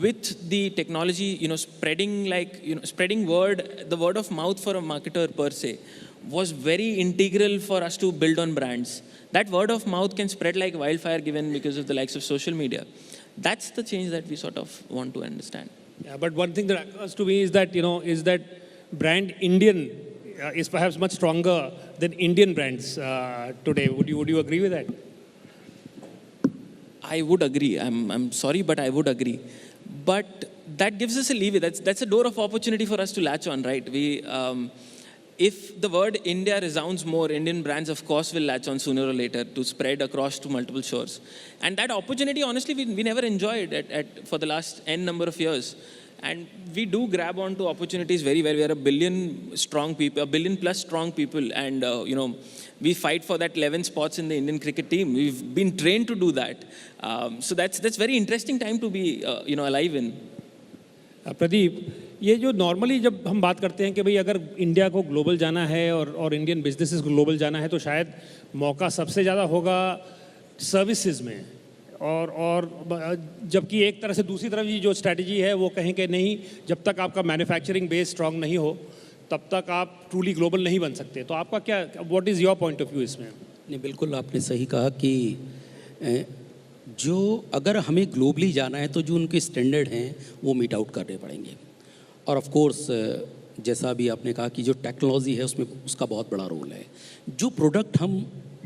with the technology, spreading word, the word of mouth for a marketer per se, was very integral for us to build on brands. That word of mouth can spread like wildfire given because of the likes of social media. That's the change that we sort of want to understand. Yeah, but one thing that occurs to me is that, brand Indian is perhaps much stronger than Indian brands today. Would you agree with that? I would agree. I'm sorry, but I would agree. But that gives us a leeway. That's a door of opportunity for us to latch on, right? If the word India resounds more, Indian brands, of course, will latch on sooner or later to spread across to multiple shores. And that opportunity, honestly, we never enjoyed for the last N number of years. And we do grab onto opportunities very well. We are a billion plus strong people. And, we fight for that 11 spots in the Indian cricket team. We've been trained to do that. So that's very interesting time to be, alive in. Pradeep, ये जो normally जब हम बात करते हैं कि भाई अगर इंडिया को ग्लोबल जाना है और इंडियन बिजनेसेस को ग्लोबल जाना है, तो शायद मौका सबसे ज़्यादा होगा सर्विसेज में, और जबकि एक तरह से दूसरी तरफ ये जो स्ट्रैटेजी है वो कहें कि नहीं, जब तक आपका मैन्युफैक्चरिंग बेस स्ट्रांग नहीं हो तब तक आप ट्रूली ग्लोबल नहीं बन सकते. तो आपका क्या, what is your point of view इसमें? नहीं, बिल्कुल आपने सही कहा कि जो अगर हमें ग्लोबली जाना है तो जो उनके स्टैंडर्ड हैं वो मीट आउट करने पड़ेंगे. और ऑफ कोर्स जैसा भी आपने कहा कि जो टेक्नोलॉजी है उसमें उसका बहुत बड़ा रोल है. जो प्रोडक्ट हम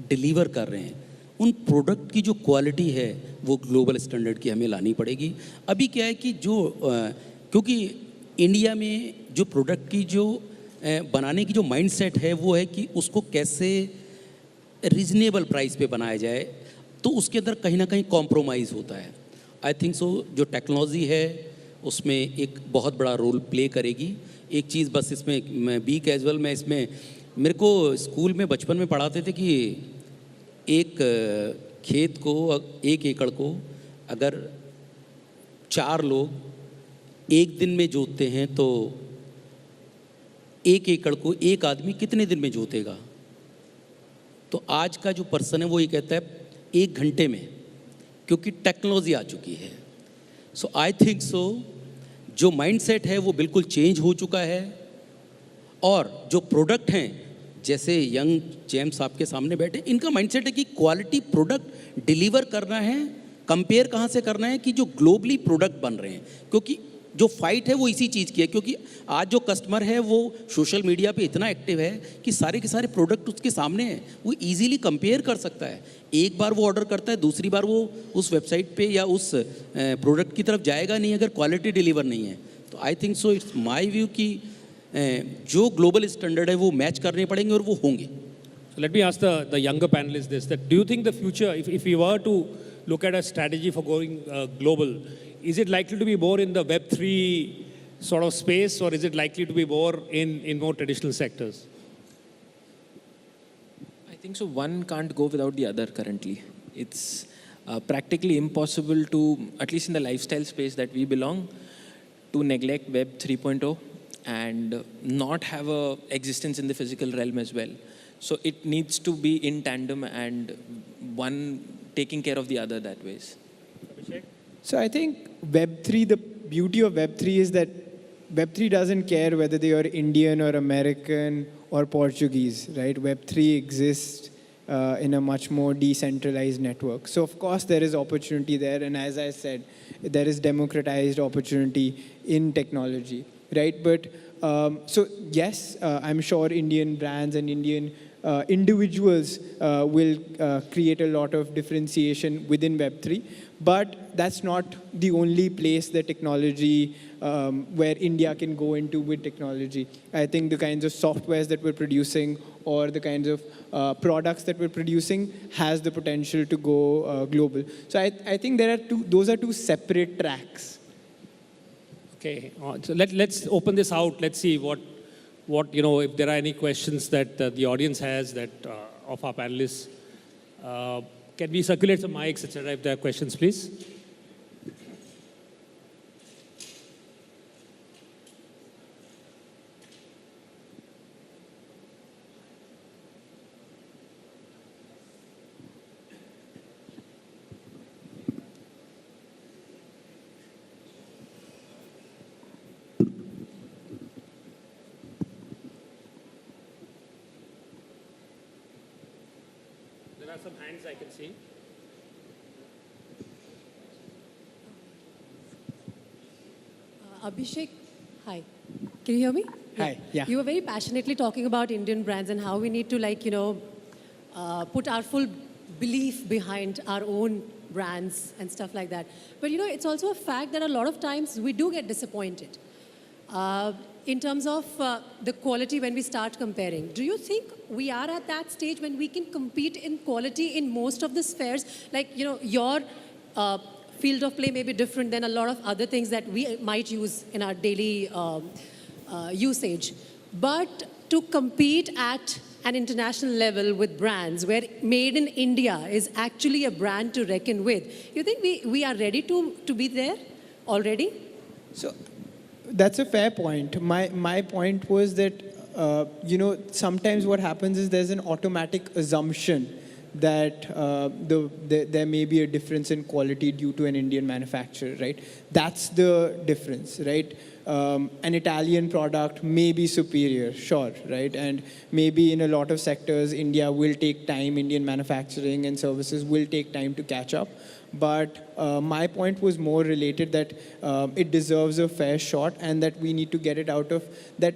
डिलीवर कर रहे हैं उन प्रोडक्ट की जो क्वालिटी है वो ग्लोबल स्टैंडर्ड की हमें लानी पड़ेगी. अभी क्या है कि क्योंकि इंडिया में जो प्रोडक्ट की जो बनाने की जो माइंडसेट है वो है कि उसको कैसे रीजनेबल प्राइस पे बनाया जाए, तो उसके अंदर कहीं ना कहीं कॉम्प्रोमाइज़ होता है. आई थिंक सो जो टेक्नोलॉजी है उसमें एक बहुत बड़ा रोल प्ले करेगी. एक चीज़ बस इसमें बी कैजुअल में इसमें मेरे को स्कूल में बचपन में पढ़ाते थे कि एक खेत को, 1 एकड़ को अगर 4 लोग एक दिन में जोतते हैं तो 1 एकड़ को एक आदमी कितने दिन में जोतेगा. तो आज का जो पर्सन है वो ये कहता है 1 घंटे में, क्योंकि टेक्नोलॉजी आ चुकी है. सो आई थिंक सो जो माइंडसेट है वो बिल्कुल चेंज हो चुका है. और जो प्रोडक्ट हैं, जैसे यंग जेम्स आपके सामने बैठे, इनका माइंडसेट है कि क्वालिटी प्रोडक्ट डिलीवर करना है. कंपेयर कहाँ से करना है कि जो ग्लोबली प्रोडक्ट बन रहे हैं, क्योंकि जो फाइट है वो इसी चीज़ की है, क्योंकि आज जो कस्टमर है वो सोशल मीडिया पे इतना एक्टिव है कि सारे के सारे प्रोडक्ट उसके सामने हैं, वो इजीली कंपेयर कर सकता है। एक बार वो ऑर्डर करता है, दूसरी बार वो उस वेबसाइट पे या उस प्रोडक्ट की तरफ जाएगा नहीं अगर क्वालिटी डिलीवर नहीं है। तो I think so, it's my view कि जो ग्लोबल स्टैंडर्ड है वो मैच करने पड़ेंगे और वो होंगे। So let me ask the younger panelists this, that do you think the future, if we were to look at a strategy for going global, is it likely to be more in the Web3 sort of space, or is it likely to be more in more traditional sectors? I think so. One can't go without the other currently. It's practically impossible to, at least in the lifestyle space that we belong, to neglect Web 3.0 and not have a existence in the physical realm as well. So it needs to be in tandem and one taking care of the other that ways. So I think Web3, the beauty of Web3 is that Web3 doesn't care whether they are Indian or American or Portuguese, right? Web3 exists in a much more decentralized network. So of course there is opportunity there, and as I said, there is democratized opportunity in technology, right? But so yes, I'm sure Indian brands and Indian individuals will create a lot of differentiation within Web3, but that's not the only place that technology, where India can go into with technology. I think the kinds of softwares that we're producing or the kinds of products that we're producing has the potential to go global. So I think there are those are two separate tracks. Okay, so let's open this out. Let's see what if there are any questions that the audience has that of our panelists. Can we circulate some mics, etc. if there are questions, please? Some hands I can see. Abhishek, hi. Can you hear me? Hi, yeah. You were very passionately talking about Indian brands and how we need to, put our full belief behind our own brands and stuff like that. But, it's also a fact that a lot of times we do get disappointed in terms of the quality when we start comparing. Do you think we are at that stage when we can compete in quality in most of the spheres? Your field of play may be different than a lot of other things that we might use in our daily usage. But to compete at an international level with brands where made in India is actually a brand to reckon with, you think we are ready to be there already? So that's a fair point. My point was that, sometimes what happens is there's an automatic assumption that there may be a difference in quality due to an Indian manufacturer, right? That's the difference, right? An Italian product may be superior, sure, right? And maybe in a lot of sectors, India will take time, Indian manufacturing and services will take time to catch up. But my point was more related that it deserves a fair shot and that we need to get it out of that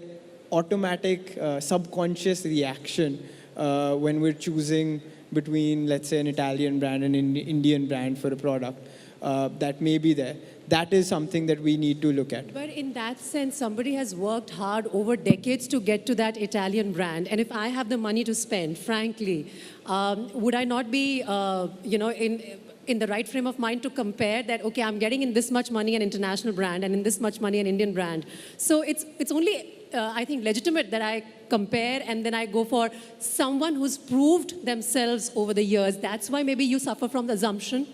automatic subconscious reaction when we're choosing between, let's say, an Italian brand and an Indian brand for a product that may be there. That is something that we need to look at. But in that sense, somebody has worked hard over decades to get to that Italian brand. And if I have the money to spend, frankly, would I not be, in the right frame of mind to compare that, okay, I'm getting in this much money an international brand and in this much money an Indian brand. So it's only, I think, legitimate that I compare and then I go for someone who's proved themselves over the years. That's why maybe you suffer from the assumption.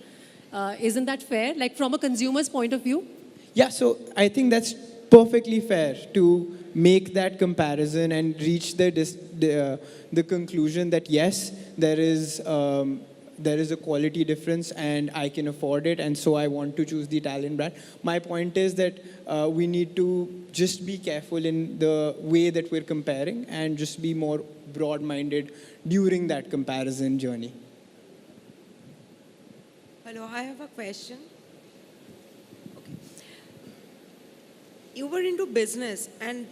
Isn't that fair? Like from a consumer's point of view? Yeah, so I think that's perfectly fair to make that comparison and reach the conclusion that yes, there is a quality difference and I can afford it, and so I want to choose the Italian brand. My point is that we need to just be careful in the way that we're comparing and just be more broad-minded during that comparison journey. Hello, I have a question. Okay. you were into business, and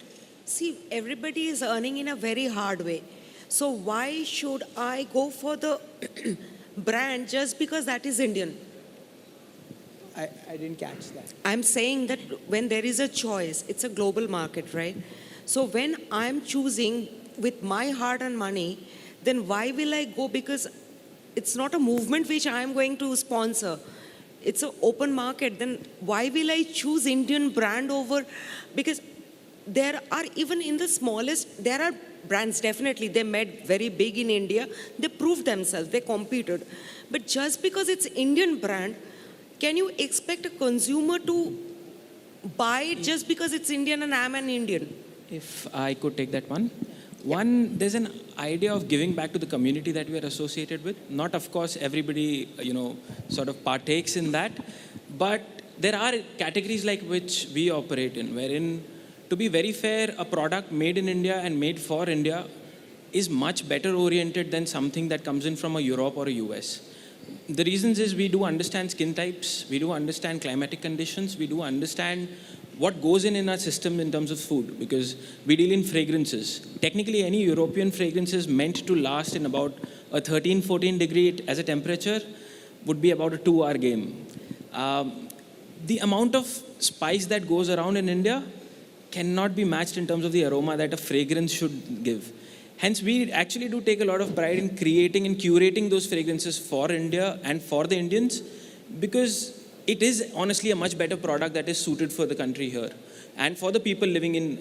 see, everybody is earning in a very hard way. So why should I go for the brand just because that is Indian? I didn't catch that. I'm saying that when there is a choice, it's a global market, right? So when I'm choosing with my heart and money, then why will I go? Because it's not a movement which I'm going to sponsor. It's an open market. Then why will I choose Indian brand over? Because there are, even in the smallest, there are brands, definitely, they made very big in India. They proved themselves, they competed. But just because it's Indian brand, can you expect a consumer to buy it just because it's Indian and I'm an Indian? If I could take that one. One, there's an idea of giving back to the community that we are associated with. Not, of course, everybody, sort of partakes in that. But there are categories like which we operate in, wherein, to be very fair, a product made in India and made for India is much better oriented than something that comes in from a Europe or a US. The reasons is we do understand skin types, we do understand climatic conditions, we do understand what goes in our system in terms of food, because we deal in fragrances. Technically, any European fragrance is meant to last in about a 13, 14 degree as a temperature would be about a 2-hour game. The amount of spice that goes around in India cannot be matched in terms of the aroma that a fragrance should give. Hence, we actually do take a lot of pride in creating and curating those fragrances for India and for the Indians, because it is honestly a much better product that is suited for the country here and for the people living in,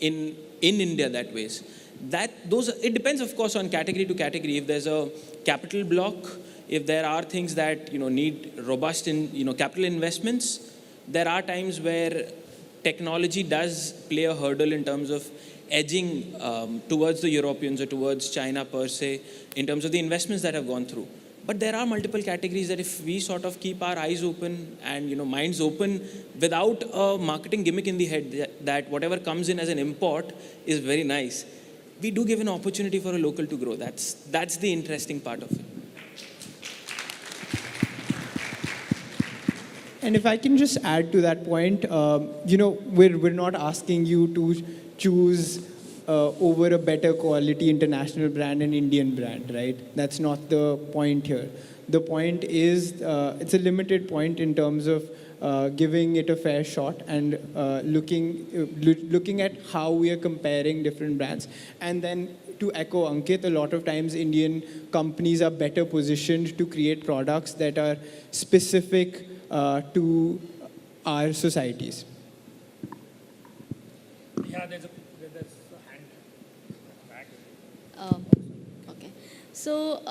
in India that ways. It depends, of course, on category to category. If there's a capital block, if there are things that need robust capital investments, there are times where technology does play a hurdle in terms of edging towards the Europeans or towards China per se, in terms of the investments that have gone through. But there are multiple categories that if we sort of keep our eyes open and minds open without a marketing gimmick in the head that whatever comes in as an import is very nice, we do give an opportunity for a local to grow. That's the interesting part of it. And if I can just add to that point, we're not asking you to choose over a better quality international brand and Indian brand, right? That's not the point here. The point is, it's a limited point in terms of giving it a fair shot and looking at how we are comparing different brands. And then to echo Ankit, a lot of times Indian companies are better positioned to create products that are specific to our societies. Yeah, there's a hand back. Okay. So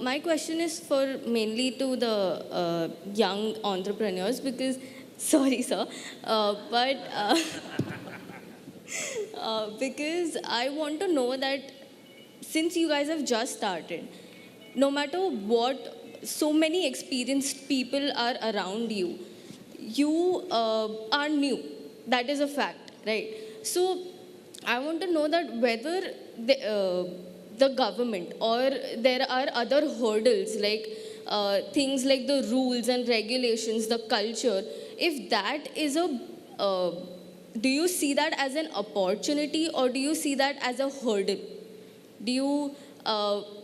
my question is for mainly to the young entrepreneurs because, sorry sir, because I want to know that since you guys have just started, no matter what, so many experienced people are around you, you are new. That is a fact, right? So I want to know that whether the government or there are other hurdles like things like the rules and regulations, the culture, if that is do you see that as an opportunity or do you see that as a hurdle? Do you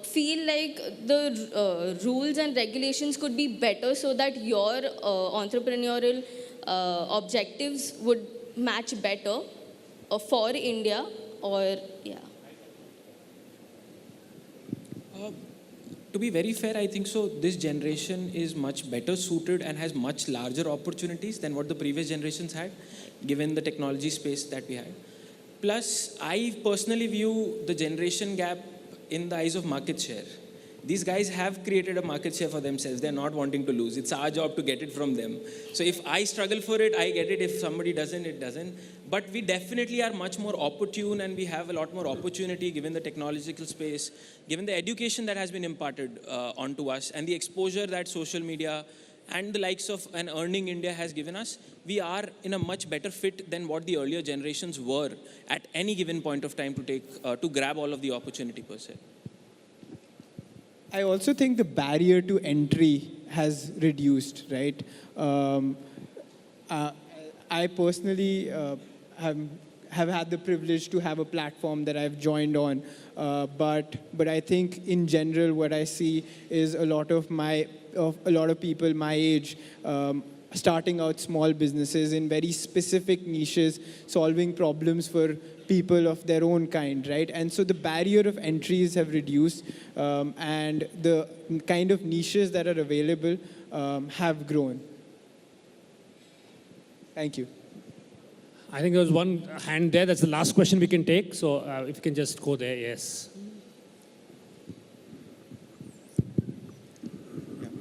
feel like the rules and regulations could be better so that your entrepreneurial objectives would match better for India or, yeah? To be very fair, I think so. This generation is much better suited and has much larger opportunities than what the previous generations had, given the technology space that we had. Plus, I personally view the generation gap in the eyes of market share. These guys have created a market share for themselves. They're not wanting to lose. It's our job to get it from them. So if I struggle for it, I get it. If somebody doesn't, it doesn't. But we definitely are much more opportune and we have a lot more opportunity given the technological space, given the education that has been imparted onto us and the exposure that social media and the likes of an Earning India has given us. We are in a much better fit than what the earlier generations were at any given point of time to take to grab all of the opportunity per se. I also think the barrier to entry has reduced, right? I personally have had the privilege to have a platform that I've joined on, but I think in general what I see is a lot of people my age starting out small businesses in very specific niches, solving problems for people of their own kind, right? And so the barrier of entries have reduced, and the kind of niches that are available have grown. Thank you. I think there was one hand there. That's the last question we can take. So if you can just go there, yes.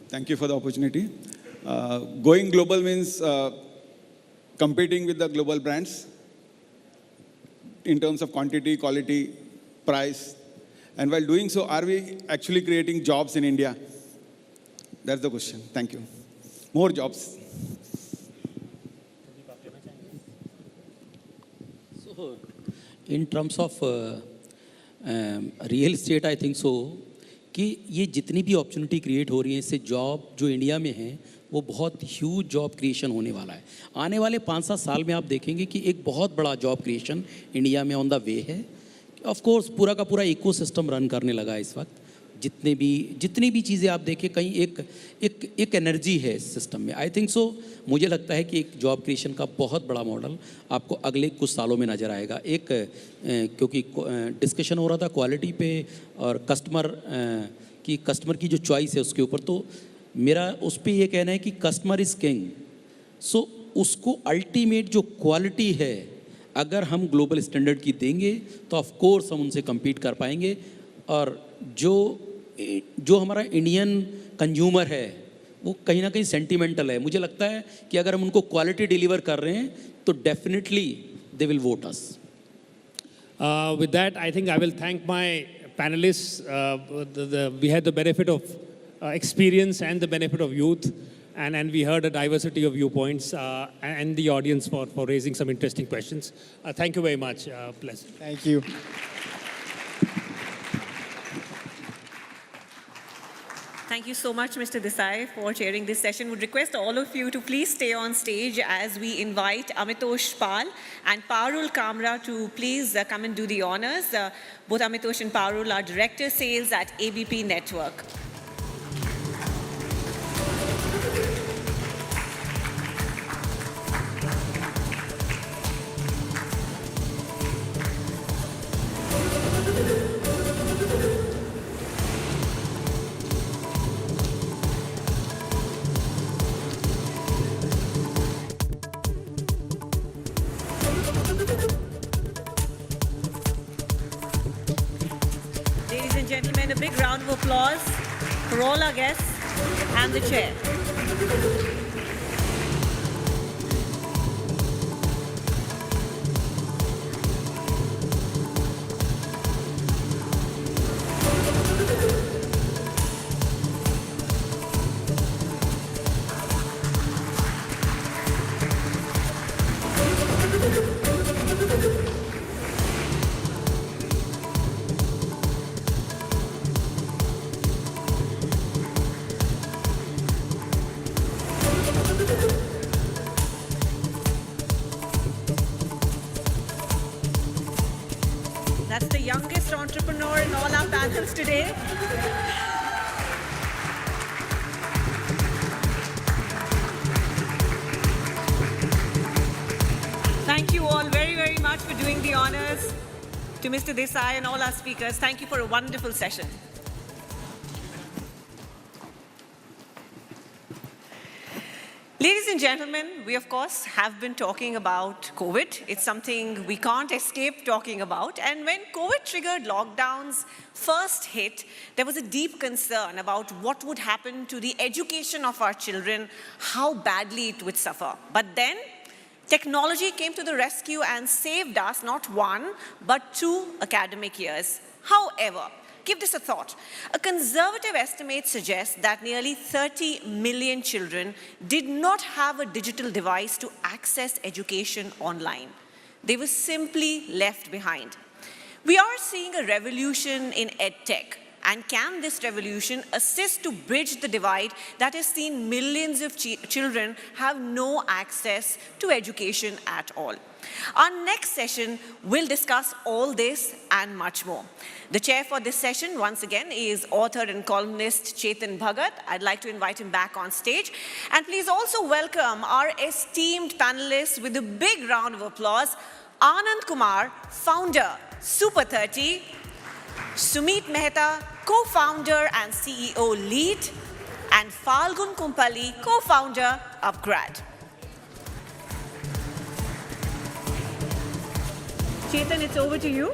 Thank you for the opportunity. Going global means competing with the global brands in terms of quantity, quality, price. And while doing so, are we actually creating jobs in India? That's the question. Thank you. More jobs. So, in terms of real estate, I think so, कि ये जितनी भी opportunity create हो रही है इससे job जो India में है वो बहुत ह्यूज जॉब क्रिएशन होने वाला है। आने वाले 5-7 साल में आप देखेंगे कि एक बहुत बड़ा जॉब क्रिएशन इंडिया में ऑन द वे है। ऑफ कोर्स पूरा का पूरा इकोसिस्टम रन करने लगा है इस वक्त। जितनी भी चीज़ें आप देखें कहीं एक एनर्जी है इस सिस्टम में। आई थिंक सो मुझे लगता है कि एक जॉब क्रिएशन का बहुत बड़ा मॉडल आपको अगले कुछ सालों में नज़र आएगा। क्योंकि डिस्कशन हो रहा था क्वालिटी पे और कस्टमर की जो चॉइस है उसके ऊपर, तो मेरा उस पर यह कहना है कि कस्टमर इज़ किंग। सो उसको अल्टीमेट जो क्वालिटी है अगर हम ग्लोबल स्टैंडर्ड की देंगे तो ऑफ कोर्स हम उनसे कम्पीट कर पाएंगे। और जो हमारा इंडियन कंज्यूमर है वो कहीं ना कहीं सेंटिमेंटल है। मुझे लगता है कि अगर हम उनको क्वालिटी डिलीवर कर रहे हैं तो definitely they will vote us. With that, I think I will thank my panelists. We had the benefit of experience and the benefit of youth, and we heard a diversity of viewpoints, and the audience for raising some interesting questions. Thank you very much. Pleasure. Thank you. Thank you so much, Mr. Desai, for chairing this session. Would request all of you to please stay on stage as we invite Amitosh Pal and Parul Kamra to please come and do the honors. Both Amitosh and Parul are Director Sales at ABP Network. Ladies and gentlemen, a big round of applause for all our guests and the chair. That's the youngest entrepreneur in all our panels today. Thank you all very, very much for doing the honors. To Mr. Desai and all our speakers, thank you for a wonderful session. Ladies and gentlemen, we of course have been talking about COVID. It's something we can't escape talking about. And when COVID-triggered lockdowns first hit, there was a deep concern about what would happen to the education of our children, how badly it would suffer. But then, technology came to the rescue and saved us not 1, but 2 academic years. However, give this a thought. A conservative estimate suggests that nearly 30 million children did not have a digital device to access education online. They were simply left behind. We are seeing a revolution in EdTech, And can this revolution assist to bridge the divide that has seen millions of children have no access to education at all? Our next session will discuss all this and much more. The chair for this session, once again, is author and columnist Chetan Bhagat. I'd like to invite him back on stage. And please also welcome our esteemed panelists with a big round of applause. Anand Kumar, founder, Super 30. Sumit Mehta, co-founder and CEO, Lead. And Falgun Kumpali, co-founder, Upgrad. Chetan, it's over to you.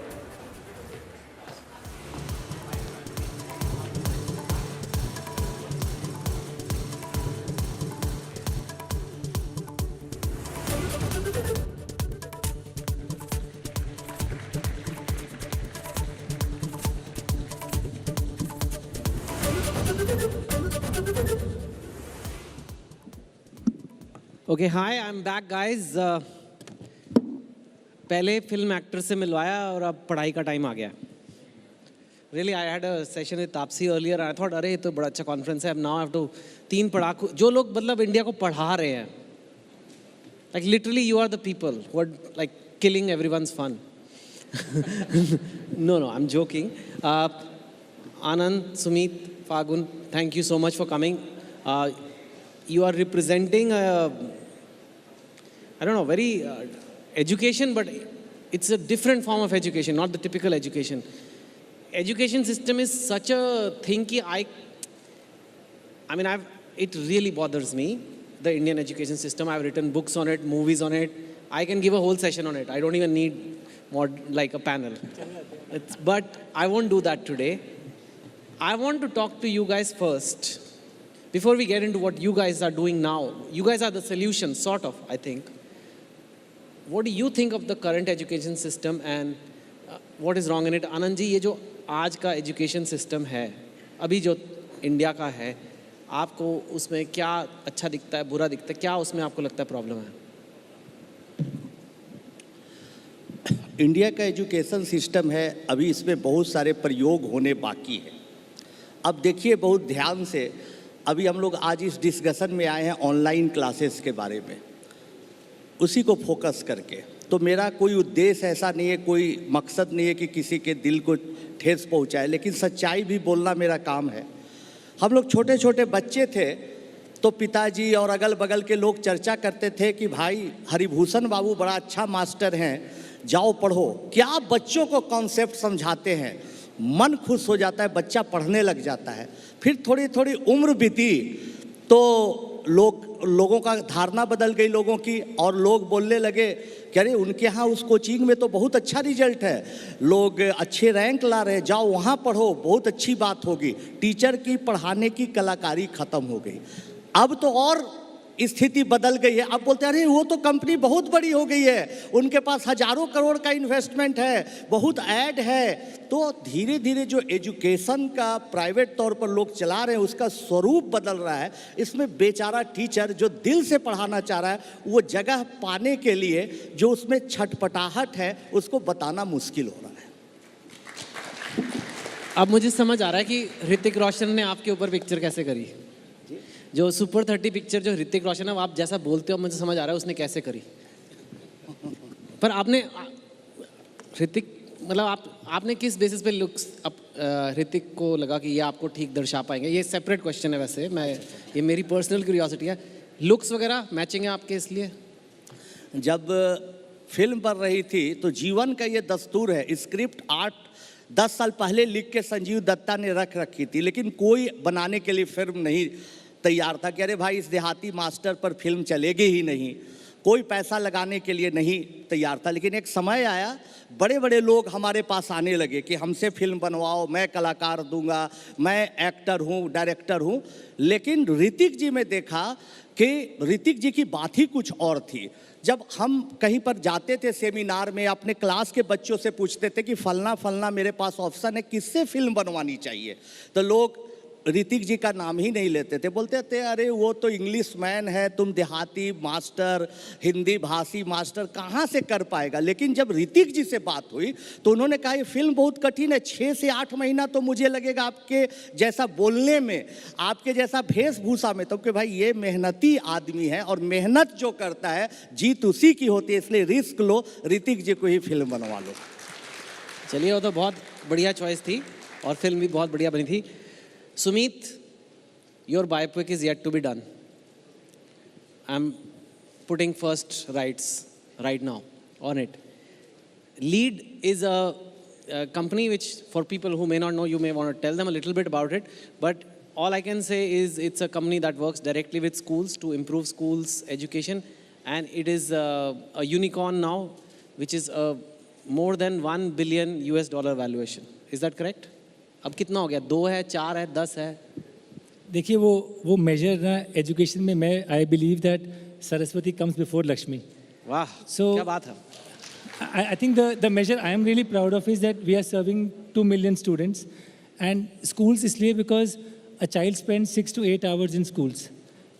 Okay, hi, I'm back, guys. पहले film actor से मिलवाया और अब पढ़ाई का time आ गया. Really, I had a session with Taapsee earlier and I thought, अरे ये तो बड़ा अच्छा conference है. अब now I have to 3 पढ़ाकू जो लोग मतलब इंडिया को पढ़ा रहे हैं. Like literally, you are the people who are like killing everyone's fun. No, I'm joking. Anand, Sumit, Fagun, thank you so much for coming. You are representing I don't know, very education, but it's a different form of education, not the typical education. Education system is such a thing that it really bothers me, the Indian education system. I've written books on it, movies on it. I can give a whole session on it. I don't even need more like a panel. But I won't do that today. I want to talk to you guys first. Before we get into what you guys are doing now, you guys are the solution, sort of, I think. What do you think of the current education system and what is wrong in it? Anand ji, ये जो आज का education system है, अभी जो India का है, आपको उसमें क्या अच्छा दिखता है, बुरा दिखता है, क्या उसमें आपको लगता है प्रॉब्लम है? इंडिया का एजुकेशन सिस्टम है, अभी इसमें बहुत सारे प्रयोग होने बाकी है. अब देखिए बहुत ध्यान से, अभी हम लोग आज इस डिस्कशन में आए हैं ऑनलाइन क्लासेस के बारे में, उसी को फोकस करके. तो मेरा कोई उद्देश्य ऐसा नहीं है, कोई मकसद नहीं है कि किसी के दिल को ठेस पहुंचाए, लेकिन सच्चाई भी बोलना मेरा काम है. हम लोग छोटे छोटे बच्चे थे तो पिताजी और अगल बगल के लोग चर्चा करते थे कि भाई हरिभूषण बाबू बड़ा अच्छा मास्टर हैं, जाओ पढ़ो. क्या बच्चों को कॉन्सेप्ट समझाते हैं, मन खुश हो जाता है, बच्चा पढ़ने लग जाता है. फिर थोड़ी थोड़ी उम्र बीती तो लोगों का धारणा बदल गई लोगों की, और लोग बोलने लगे कि अरे उनके यहाँ उस कोचिंग में तो बहुत अच्छा रिजल्ट है, लोग अच्छे रैंक ला रहे, जाओ वहाँ पढ़ो, बहुत अच्छी बात होगी. टीचर की पढ़ाने की कलाकारी ख़त्म हो गई. अब तो और स्थिति बदल गई है. अब बोलते हैं अरे वो तो कंपनी बहुत बड़ी हो गई है, उनके पास हजारों करोड़ का इन्वेस्टमेंट है, बहुत ऐड है. तो धीरे धीरे जो एजुकेशन का प्राइवेट तौर पर लोग चला रहे हैं उसका स्वरूप बदल रहा है. इसमें बेचारा टीचर जो दिल से पढ़ाना चाह रहा है, वो जगह पाने के लिए जो उसमें छटपटाहट है उसको बताना मुश्किल हो रहा है. अब मुझे समझ आ रहा है कि ऋतिक रोशन ने आपके ऊपर पिक्चर कैसे करी. जो सुपर 30 पिक्चर जो ऋतिक रोशन है, आप जैसा बोलते हो मुझे समझ आ रहा है उसने कैसे करी. पर आपने ऋतिक मतलब आपने किस बेसिस पे लुक्स ऋतिक को लगा कि ये आपको ठीक दर्शा पाएंगे? ये सेपरेट क्वेश्चन है वैसे, ये मेरी पर्सनल क्यूरियोसिटी है. लुक्स वगैरह मैचिंग है आपके इसलिए? जब फिल्म बन रही थी तो जीवन का ये दस्तूर है, स्क्रिप्ट 8-10 साल पहले लिख के संजीव दत्ता ने रख रखी थी, लेकिन कोई बनाने के लिए फिल्म नहीं तैयार था कि अरे भाई इस देहाती मास्टर पर फिल्म चलेगी ही नहीं, कोई पैसा लगाने के लिए नहीं तैयार था. लेकिन एक समय आया, बड़े बड़े लोग हमारे पास आने लगे कि हमसे फिल्म बनवाओ, मैं कलाकार दूंगा, मैं एक्टर हूँ, डायरेक्टर हूँ. लेकिन ऋतिक जी में देखा कि ऋतिक जी की बात ही कुछ और थी. जब हम कहीं पर जाते थे सेमिनार में, अपने क्लास के बच्चों से पूछते थे कि फलना फलना मेरे पास ऑप्शन है, किससे फिल्म बनवानी चाहिए, तो लोग ऋतिक जी का नाम ही नहीं लेते थे, बोलते थे अरे वो तो इंग्लिश मैन है, तुम देहाती मास्टर, हिंदी भाषी मास्टर कहाँ से कर पाएगा। लेकिन जब ऋतिक जी से बात हुई तो उन्होंने कहा ये फिल्म बहुत कठिन है, 6 से 8 महीना तो मुझे लगेगा आपके जैसा बोलने में, आपके जैसा वेशभूषा में। तो कि भाई ये मेहनती आदमी है और मेहनत जो करता है जीत उसी की होती है, इसलिए रिस्क लो, ऋतिक जी को ही फिल्म बनवा लो। चलिए, वो तो बहुत बढ़िया चॉइस थी और फिल्म भी बहुत बढ़िया बनी थी। Sumit, your biopic is yet to be done. I'm putting first rights right now on it. Lead is a company which, for people who may not know, you may want to tell them a little bit about it. But all I can say is it's a company that works directly with schools to improve schools' education. And it is a unicorn now, which is a more than $1 billion US valuation. Is that correct? अब कितना हो गया? 2 है, 4 है, 10 है? देखिए वो major ना एजुकेशन में मैं I believe that Saraswati comes before Lakshmi. वाह, सो क्या बात है. I think the measure I am really proud of is that we are serving 2 million students, and schools इसलिए because a child spends 6 to 8 hours in schools.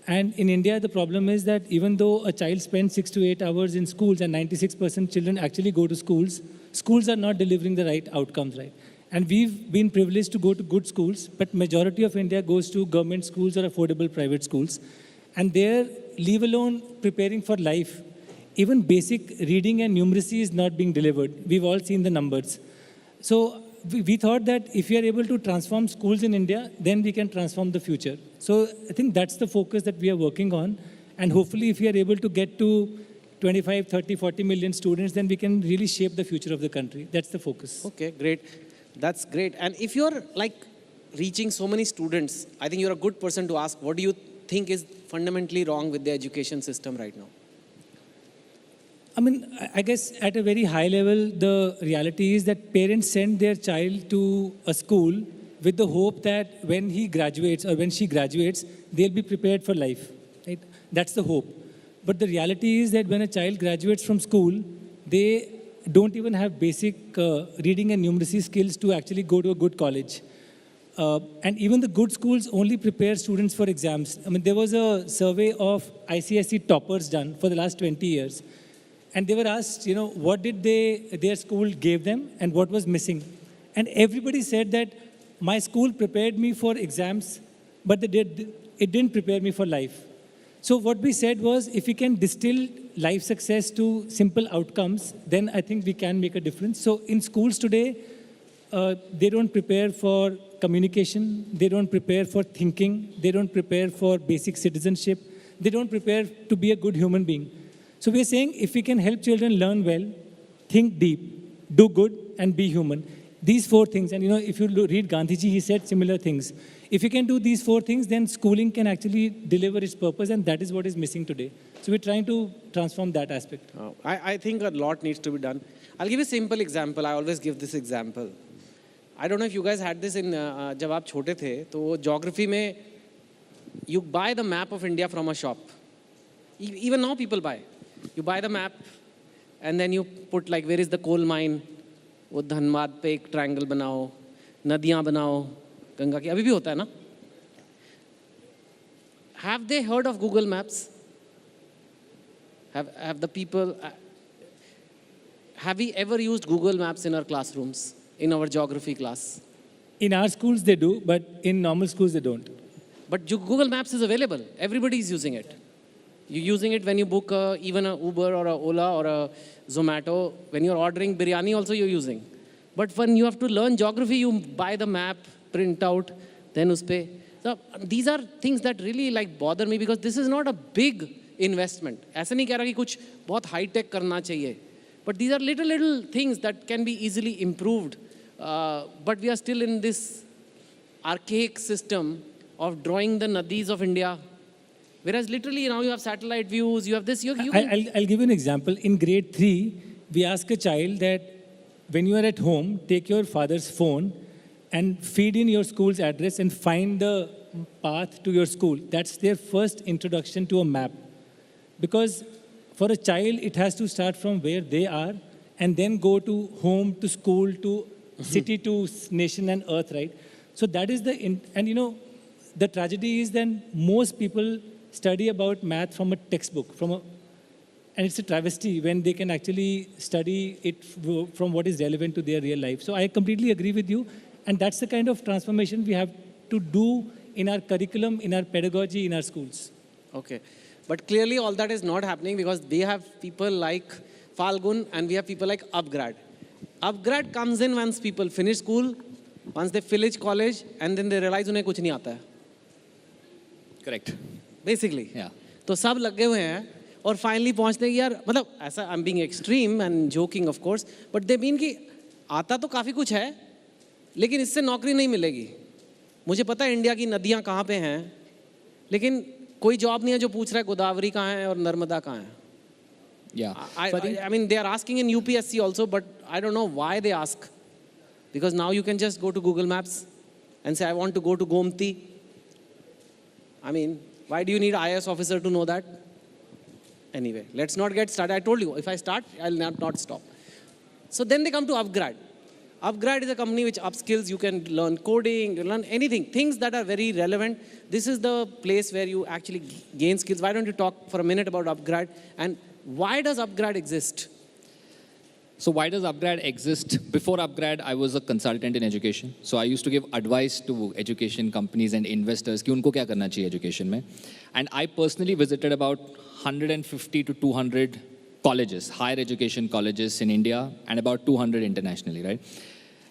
And in India, the problem is that even though a child spends 6 to 8 hours in schools and 96% children actually go to schools, schools are not delivering the right outcomes, right? And we've been privileged to go to good schools, but majority of India goes to government schools or affordable private schools. And there, leave alone preparing for life, even basic reading and numeracy is not being delivered. We've all seen the numbers. So we thought that if we are able to transform schools in India, then we can transform the future. So I think that's the focus that we are working on. And hopefully if we are able to get to 25, 30, 40 million students, then we can really shape the future of the country. That's the focus. Okay, great. That's great. And if you're like reaching so many students, I think you're a good person to ask, what do you think is fundamentally wrong with the education system right now? I mean, I guess at a very high level, the reality is that parents send their child to a school with the hope that when he graduates or when she graduates, they'll be prepared for life. Right? That's the hope. But the reality is that when a child graduates from school, they don't even have basic reading and numeracy skills to actually go to a good college. And even the good schools only prepare students for exams. I mean, there was a survey of ICSE toppers done for the last 20 years. And they were asked, you know, what did their school gave them and what was missing. And everybody said that my school prepared me for exams, but it didn't prepare me for life. So what we said was, if we can distill life success to simple outcomes, then I think we can make a difference. So in schools today, they don't prepare for communication, they don't prepare for thinking, they don't prepare for basic citizenship, they don't prepare to be a good human being. So we're saying if we can help children learn well, think deep, do good, and be human, these 4 things, and you know, if you read Gandhiji, he said similar things. If you can do these 4 things, then schooling can actually deliver its purpose, and that is what is missing today. So we're trying to transform that aspect. I think a lot needs to be done. I'll give a simple example. I always give this example. I don't know if you guys had this in, जब आप छोटे थे, तो geography में, you buy the map of India from a shop. Even now people buy. You buy the map, and then you put like, where is the coal mine? वो धनबाद पे एक triangle बनाओ, नदियाँ बनाओ, गंगा की, अभी भी होता है ना? Have they heard of Google Maps? Have the people, have we ever used Google Maps in our classrooms, in our geography class? In our schools they do, but in normal schools they don't. But Google Maps is available. Everybody is using it. You're using it when you book even an Uber or a Ola or a Zomato. When you're ordering biryani also you're using. But when you have to learn geography, you buy the map, print out, then uspe. So these are things that really like bother me because this is not a big investment. ऐसा नहीं कह रहा कि कुछ बहुत high tech करना चाहिए. But these are little things that can be easily improved. But we are still in this archaic system of drawing the nadis of India. Whereas literally now you have satellite views, you have this. I'll give you an example. In grade 3, we ask a child that when you are at home, take your father's phone and feed in your school's address and find the path to your school. That's their first introduction to a map. Because for a child, it has to start from where they are and then go to home, to school, to city, to nation and earth, right? So that is and you know, the tragedy is then most people study about math from a textbook, and it's a travesty when they can actually study it from what is relevant to their real life. So I completely agree with you, and that's the kind of transformation we have to do in our curriculum, in our pedagogy, in our schools. Okay. But clearly all that is not happening because we have people like Falgun and we have people like Upgrad. Upgrad comes in once people finish school, once they finish college, and then they realize उन्हें कुछ नहीं आता है. Correct. Basically. Yeah. तो सब लगे हुए हैं और finally पहुंचते हैं यार मतलब ऐसा I'm being extreme and joking of course, but they mean कि आता तो काफ़ी कुछ है, लेकिन इससे नौकरी नहीं मिलेगी. मुझे पता है इंडिया की नदियाँ कहाँ पे हैं, लेकिन कोई जॉब नहीं है जो पूछ रहा है गोदावरी कहाँ है और नर्मदा कहाँ है. Yeah. I mean, they are asking in UPSC also, but I don't know why they ask. Because now you can just go to Google Maps and say, I want to go to Gomti. I mean, why do you need IAS officer to know that? Anyway, let's not get started. I told you, if I start, I'll not stop. So then they come to Upgrad. Upgrad is a company which upskills. You can learn coding, you learn anything, things that are very relevant. This is the place where you actually gain skills. Why don't you talk for a minute about Upgrad and why does Upgrad exist? So why does Upgrad exist? Before Upgrad, I was a consultant in education. So I used to give advice to education companies and investors कि उनको क्या करना चाहिए education में. And I personally visited about 150 to 200 colleges, higher education colleges in India, and about 200 internationally, right?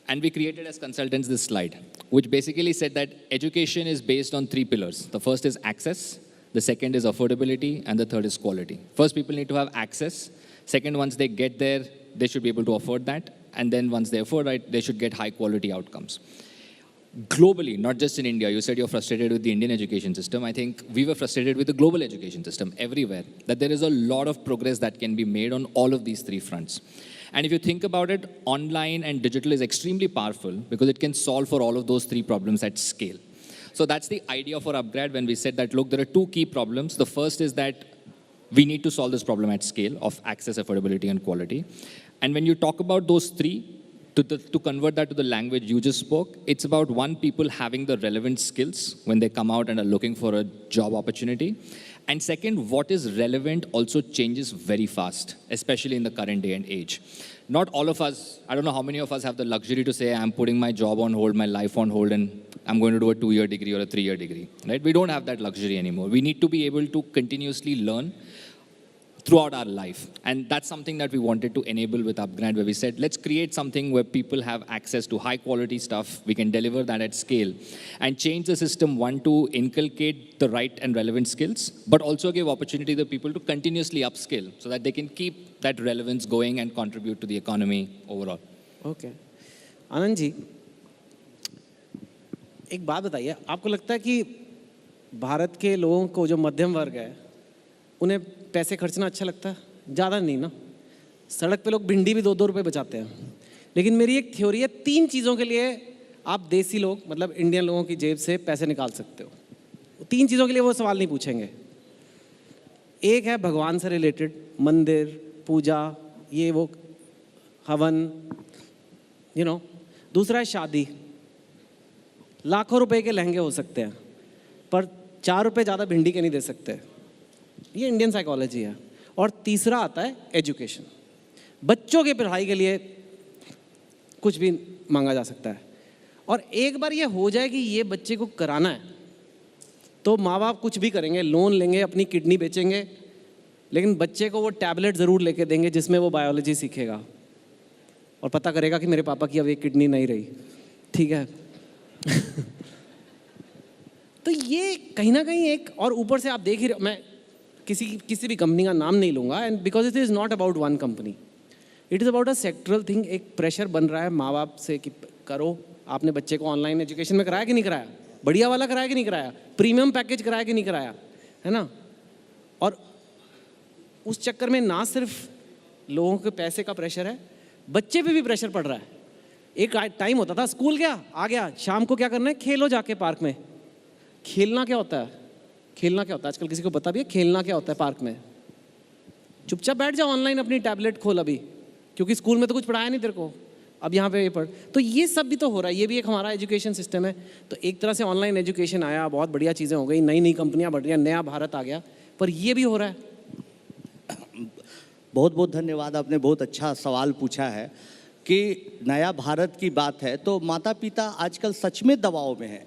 And we created as consultants this slide, which basically said that education is based on 3 pillars. The first is access, the second is affordability, and the third is quality. First, people need to have access. Second, once they get there, they should be able to afford that. And then once they afford it, they should get high quality outcomes. Globally, not just in India, you said you're frustrated with the Indian education system. I think we were frustrated with the global education system everywhere, that there is a lot of progress that can be made on all of these 3 fronts. And if you think about it, online and digital is extremely powerful because it can solve for all of those 3 problems at scale. So that's the idea for Upgrad when we said that, look, there are 2 key problems. The first is that we need to solve this problem at scale of access, affordability, and quality. And when you talk about those 3, to convert that to the language you just spoke, it's about 1, people having the relevant skills when they come out and are looking for a job opportunity. And second, what is relevant also changes very fast, especially in the current day and age. Not all of us, I don't know how many of us have the luxury to say, I'm putting my job on hold, my life on hold, and I'm going to do a 2-year degree or a 3-year degree, right? We don't have that luxury anymore. We need to be able to continuously learn throughout our life. And that's something that we wanted to enable with Upgrad, where we said, let's create something where people have access to high quality stuff. We can deliver that at scale and change the system, 1, to inculcate the right and relevant skills, but also give opportunity to people to continuously upskill so that they can keep that relevance going and contribute to the economy overall. Okay. Anand ji, एक बात बताइए, आपको लगता है कि भारत के लोगों को जो मध्यम वर्ग है, उन्हें पैसे खर्चना अच्छा लगता है? ज़्यादा नहीं ना. सड़क पे लोग भिंडी भी 2-2 रुपए बचाते हैं. लेकिन मेरी एक थ्योरी है, 3 चीज़ों के लिए आप देसी लोग, मतलब इंडियन लोगों की जेब से पैसे निकाल सकते हो. 3 चीज़ों के लिए वो सवाल नहीं पूछेंगे. एक है भगवान से रिलेटेड, मंदिर, पूजा, ये वो, हवन, दूसरा है शादी. लाखों रुपए के लहंगे हो सकते हैं, पर 4 रुपए ज़्यादा भिंडी के नहीं दे सकते. ये इंडियन साइकोलॉजी है. और तीसरा आता है एजुकेशन. बच्चों की पढ़ाई के लिए कुछ भी मांगा जा सकता है. और एक बार ये हो जाए कि ये बच्चे को कराना है, तो माँ बाप कुछ भी करेंगे, लोन लेंगे, अपनी किडनी बेचेंगे, लेकिन बच्चे को वो टैबलेट ज़रूर लेके देंगे जिसमें वो बायोलॉजी सीखेगा और पता करेगा कि मेरे पापा की अब एक किडनी नहीं रही. ठीक है. तो ये कहीं ना कहीं एक, और ऊपर से आप देख ही रहे, मैं किसी भी कंपनी का नाम नहीं लूँगा, and because it is not about one company, it is about a sectoral thing. एक प्रेशर बन रहा है माँ बाप से कि करो. आपने बच्चे को ऑनलाइन एजुकेशन में कराया कि नहीं कराया? बढ़िया वाला कराया कि नहीं कराया? प्रीमियम पैकेज कराया कि नहीं कराया? है ना. और उस चक्कर में ना सिर्फ लोगों के पैसे का प्रेशर है, बच्चे पे भी प्रेशर पड़ रहा है. एक टाइम होता था, स्कूल गया, आ गया, शाम को क्या करना है? खेलो जाके पार्क में. खेलना क्या होता है? खेलना क्या होता है? आजकल किसी को पता भी है खेलना क्या होता है पार्क में? चुपचाप बैठ जाओ, ऑनलाइन अपनी टैबलेट खोल अभी, क्योंकि स्कूल में तो कुछ पढ़ाया नहीं तेरे को. अब यहाँ पे पढ़, तो ये सब भी तो हो रहा है, ये भी एक हमारा एजुकेशन सिस्टम है। तो एक तरह से ऑनलाइन एजुकेशन आया, बहुत बढ़िया चीज़ें हो गई, नई नई कंपनियाँ बढ़ रही हैं, नया भारत आ गया, पर ये भी हो रहा है। बहुत बहुत धन्यवाद, आपने बहुत अच्छा सवाल पूछा है कि नया भारत की बात है तो माता पिता आजकल सच में दबाव में हैं।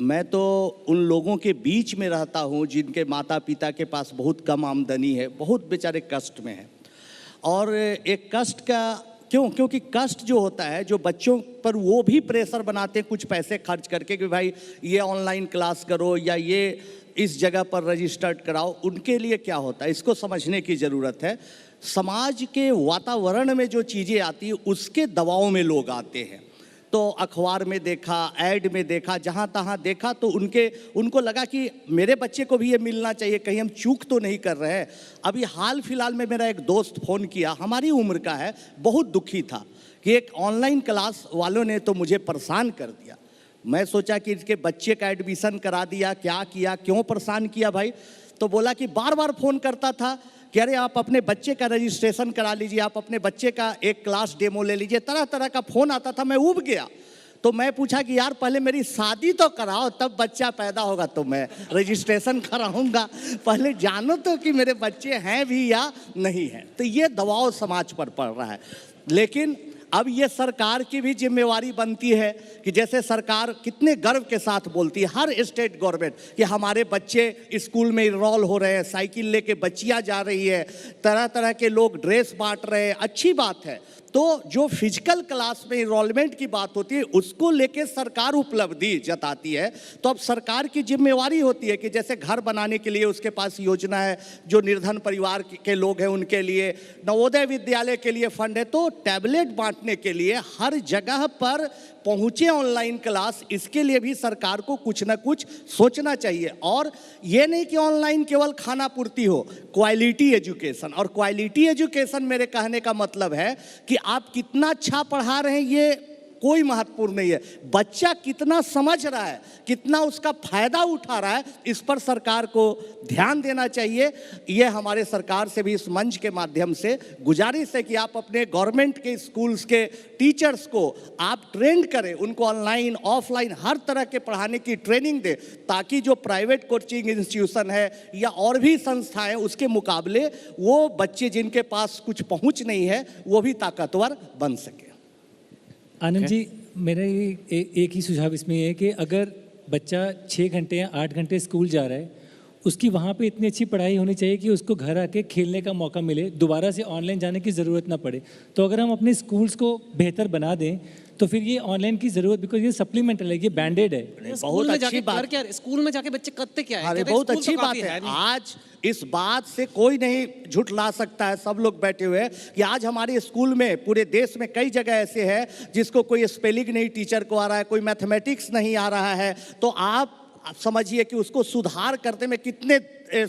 मैं तो उन लोगों के बीच में रहता हूँ जिनके माता पिता के पास बहुत कम आमदनी है, बहुत बेचारे कष्ट में हैं। और एक कष्ट का क्योंकि कष्ट जो होता है, जो बच्चों पर वो भी प्रेशर बनाते हैं कुछ पैसे खर्च करके कि भाई ये ऑनलाइन क्लास करो या ये इस जगह पर रजिस्टर्ड कराओ, उनके लिए क्या होता है इसको समझने की ज़रूरत है। समाज के वातावरण में जो चीज़ें आती हैं उसके दबाव में लोग आते हैं। तो अखबार में देखा, ऐड में देखा, जहाँ तहाँ देखा तो उनको लगा कि मेरे बच्चे को भी ये मिलना चाहिए, कहीं हम चूक तो नहीं कर रहे हैं। अभी हाल फिलहाल में मेरा एक दोस्त फ़ोन किया, हमारी उम्र का है, बहुत दुखी था कि एक ऑनलाइन क्लास वालों ने तो मुझे परेशान कर दिया। मैं सोचा कि इसके बच्चे का एडमिशन करा दिया, क्या किया, क्यों परेशान किया भाई। तो बोला कि बार बार फ़ोन करता था कि अरे आप अपने बच्चे का रजिस्ट्रेशन करा लीजिए, आप अपने बच्चे का एक क्लास डेमो ले लीजिए, तरह तरह का फ़ोन आता था। मैं ऊब गया। तो मैं पूछा कि यार पहले मेरी शादी तो कराओ, तब बच्चा पैदा होगा तो मैं रजिस्ट्रेशन कराऊंगा, पहले जानो तो कि मेरे बच्चे हैं भी या नहीं हैं। तो ये दबाव समाज पर पड़ रहा है। लेकिन अब ये सरकार की भी जिम्मेवारी बनती है कि जैसे सरकार कितने गर्व के साथ बोलती है, हर स्टेट गवर्नमेंट, कि हमारे बच्चे स्कूल में इनरोल हो रहे हैं, साइकिल लेके बच्चियां जा रही है, तरह तरह के लोग ड्रेस बांट रहे हैं, अच्छी बात है। तो जो फिजिकल क्लास में इनरोलमेंट की बात होती है उसको लेके सरकार उपलब्धि जताती है। तो अब सरकार की जिम्मेवारी होती है कि जैसे घर बनाने के लिए उसके पास योजना है, जो निर्धन परिवार के लोग हैं उनके लिए, नवोदय विद्यालय के लिए फंड है, तो टैबलेट बांटने के लिए हर जगह पर पहुँचे ऑनलाइन क्लास, इसके लिए भी सरकार को कुछ ना कुछ सोचना चाहिए। और ये नहीं कि ऑनलाइन केवल खाना पूर्ति हो, क्वालिटी एजुकेशन। और क्वालिटी एजुकेशन मेरे कहने का मतलब है कि आप कितना अच्छा पढ़ा रहे हैं ये कोई महत्वपूर्ण नहीं है, बच्चा कितना समझ रहा है, कितना उसका फायदा उठा रहा है, इस पर सरकार को ध्यान देना चाहिए। ये हमारे सरकार से भी इस मंच के माध्यम से गुजारिश है कि आप अपने गवर्नमेंट के स्कूल्स के टीचर्स को आप ट्रेंड करें, उनको ऑनलाइन ऑफलाइन हर तरह के पढ़ाने की ट्रेनिंग दें, ताकि जो प्राइवेट कोचिंग इंस्टीट्यूशन है या और भी संस्थाएं उसके मुकाबले वो बच्चे जिनके पास कुछ पहुंच नहीं है वो भी ताकतवर बन सके। आनंद जी, मेरा एक ही सुझाव इसमें है कि अगर बच्चा 6 घंटे या 8 घंटे स्कूल जा रहा है, उसकी वहाँ पे इतनी अच्छी पढ़ाई होनी चाहिए कि उसको घर आके खेलने का मौका मिले, दोबारा से ऑनलाइन जाने की ज़रूरत ना पड़े। तो अगर हम अपने स्कूल्स को बेहतर बना दें तो फिर ये ऑनलाइन की ज़रूरत, बिकॉज ये सप्लीमेंटल है, ये बैंडेड है। बहुत अच्छी बात, क्या स्कूल में जाके बच्चे करते क्या है? अरे बहुत अच्छी बात है। आज इस बात से कोई नहीं झुठला सकता है, सब लोग बैठे हुए हैं, कि आज हमारे स्कूल में पूरे देश में कई जगह ऐसे हैं जिसको कोई स्पेलिंग नहीं टीचर को आ रहा है, कोई मैथमेटिक्स नहीं आ रहा है। तो आप समझिए कि उसको सुधार करने में कितने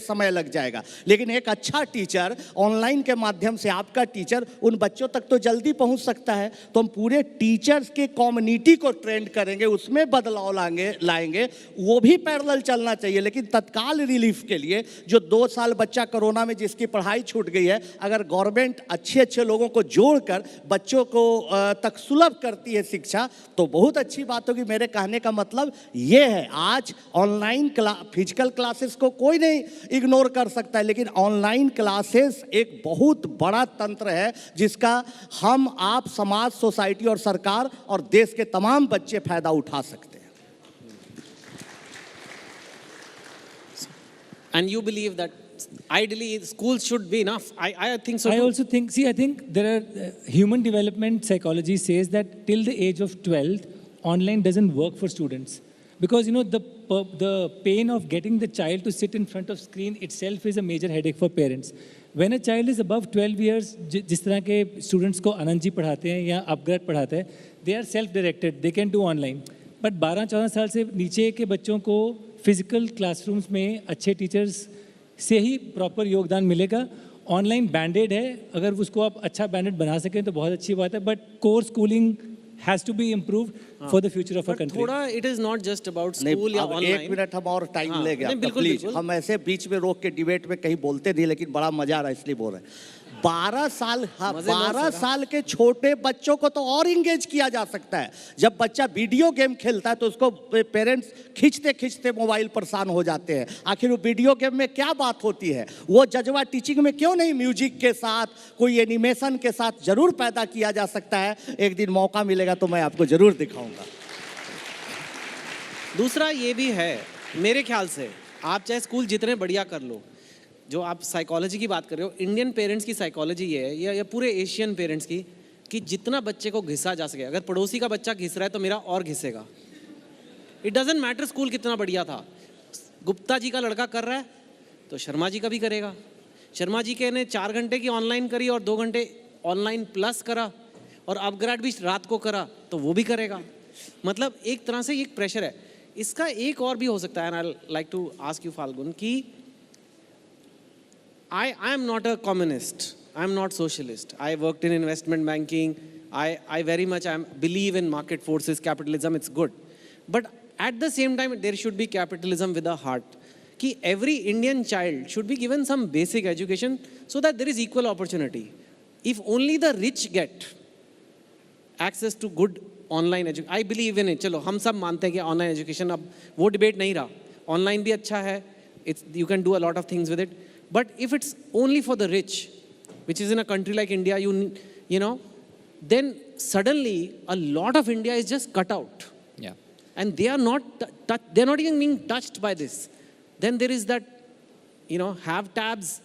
समय लग जाएगा। लेकिन एक अच्छा टीचर ऑनलाइन के माध्यम से, आपका टीचर उन बच्चों तक तो जल्दी पहुंच सकता है। तो हम पूरे टीचर्स के कम्युनिटी को ट्रेंड करेंगे, उसमें बदलाव लाएंगे, वो भी पैरेलल चलना चाहिए। लेकिन तत्काल रिलीफ के लिए जो 2 साल बच्चा कोरोना में जिसकी पढ़ाई छूट गई है, अगर गवर्नमेंट अच्छे अच्छे लोगों को जोड़कर बच्चों को तक सुलभ करती है शिक्षा, तो बहुत अच्छी बात होगी। मेरे कहने का मतलब ये है, आज ऑनलाइन फिजिकल क्लासेस को कोई नहीं इग्नोर कर सकता है, लेकिन ऑनलाइन क्लासेस एक बहुत बड़ा तंत्र है जिसका हम, आप, समाज, सोसाइटी और सरकार और देश के तमाम बच्चे फायदा उठा सकते हैं। And you believe that ideally schools should be enough? I think so. I also think, I think there are human development psychology says that till the age of 12, online doesn't work for students. Because, you know, the pain of getting the child to sit in front of screen itself is a major headache for parents. When a child is above 12 years, जिस तरह के students को आनंद जी पढ़ाते हैं या upgrade पढ़ाते हैं, they are self-directed, they can do online. But 12-14 साल से नीचे के बच्चों को physical classrooms में अच्छे teachers से ही proper योगदान मिलेगा। ऑनलाइन बैंडेड है, अगर उसको आप अच्छा बैंडेड बना सकें तो बहुत अच्छी बात है, but core schooling has to be improved for the future of our country. थोड़ा it is not just about school या online. 1 मिनट हम और टाइम ले गया, बिल्कुल, प्लीज। हम ऐसे बीच में रोक के डिबेट में कहीं बोलते नहीं, लेकिन बड़ा मजा आ रहा है इसलिए बोल रहे हैं। 12 साल, हाँ 12 साल के छोटे बच्चों को तो और इंगेज किया जा सकता है। जब बच्चा वीडियो गेम खेलता है तो उसको पेरेंट्स खींचते खींचते मोबाइल परेशान हो जाते हैं। आखिर वो वीडियो गेम में क्या बात होती है? वो जज्बा टीचिंग में क्यों नहीं म्यूजिक के साथ, कोई एनिमेशन के साथ जरूर पैदा किया जा सकता है। एक दिन मौका मिलेगा तो मैं आपको जरूर दिखाऊंगा। दूसरा ये भी है, मेरे ख्याल से आप चाहे स्कूल जितने बढ़िया कर लो, जो आप साइकोलॉजी की बात कर रहे हो, इंडियन पेरेंट्स की साइकोलॉजी ये है, या पूरे एशियन पेरेंट्स की, कि जितना बच्चे को घिसा जा सके। अगर पड़ोसी का बच्चा घिस रहा है तो मेरा और घिसेगा। इट डजंट मैटर स्कूल कितना बढ़िया था। गुप्ता जी का लड़का कर रहा है तो शर्मा जी का भी करेगा। शर्मा जी के ने 4 घंटे की ऑनलाइन करी और 2 घंटे ऑनलाइन प्लस करा, और अपग्रेड भी रात को करा तो वो भी करेगा। मतलब एक तरह से ये एक प्रेशर है। इसका एक और भी हो सकता है, and I like to ask you Falgun, कि I am not a communist. I am not socialist. I worked in investment banking. I very much believe in market forces, capitalism. It's good, but at the same time, there should be capitalism with a heart. Ki every Indian child should be given some basic education so that there is equal opportunity. If only the rich get access to good online education, I believe in it. चलो हम सब मानते हैं कि online education, अब वो debate नहीं रहा. Online भी अच्छा है. You can do a lot of things with it. But if it's only for the rich, which is in a country like India, you know, then suddenly a lot of India is just cut out. Yeah. And they are they're not even being touched by this. Then there is that, you know, have tabs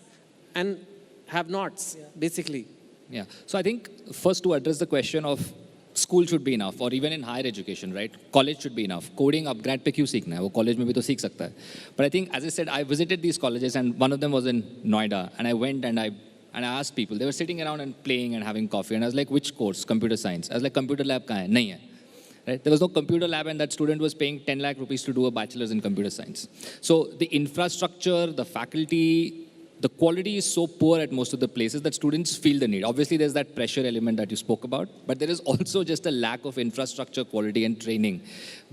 and have nots, basically. Yeah. So I think first to address the question of school should be enough, or even in higher education, right? College should be enough. Coding upgrade पे क्यों सीखना है? वो college में भी तो सीख सकता है. But I think, as I said, I visited these colleges, and one of them was in Noida, and I went and I asked people. They were sitting around and playing and having coffee, and I was like, "Which course? Computer science." I was like, "Computer lab कहाँ है?" नहीं है. Right? There was no computer lab, and that student was paying 10 lakh rupees to do a bachelor's in computer science. So the infrastructure, the faculty, the quality is so poor at most of the places that students feel the need. Obviously, there's that pressure element that you spoke about, but there is also just a lack of infrastructure, quality, and training,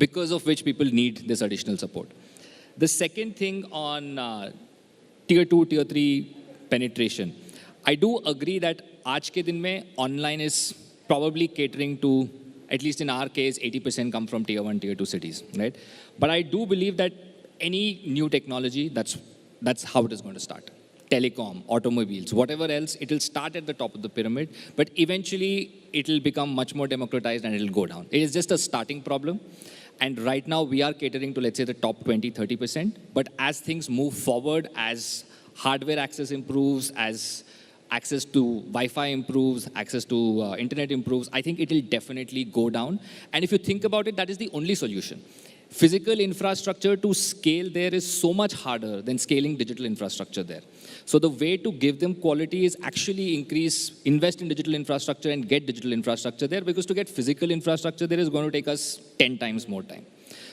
because of which people need this additional support. The second thing on tier 2, tier 3 penetration, I do agree that aaj ke din mein online is probably catering to, at least in our case, 80% come from tier 1, tier 2 cities, right? But I do believe that any new technology, that's how it is going to start. Telecom, automobiles, whatever else, it will start at the top of the pyramid, but eventually it will become much more democratized and it will go down. It is just a starting problem. And right now we are catering to, let's say, the top 20, 30%. But as things move forward, as hardware access improves, as access to Wi-Fi improves, access to internet improves, I think it will definitely go down. And if you think about it, that is the only solution. Physical infrastructure to scale there is so much harder than scaling digital infrastructure there. So the way to give them quality is actually invest in digital infrastructure and get digital infrastructure there, because to get physical infrastructure there is going to take us 10 times more time.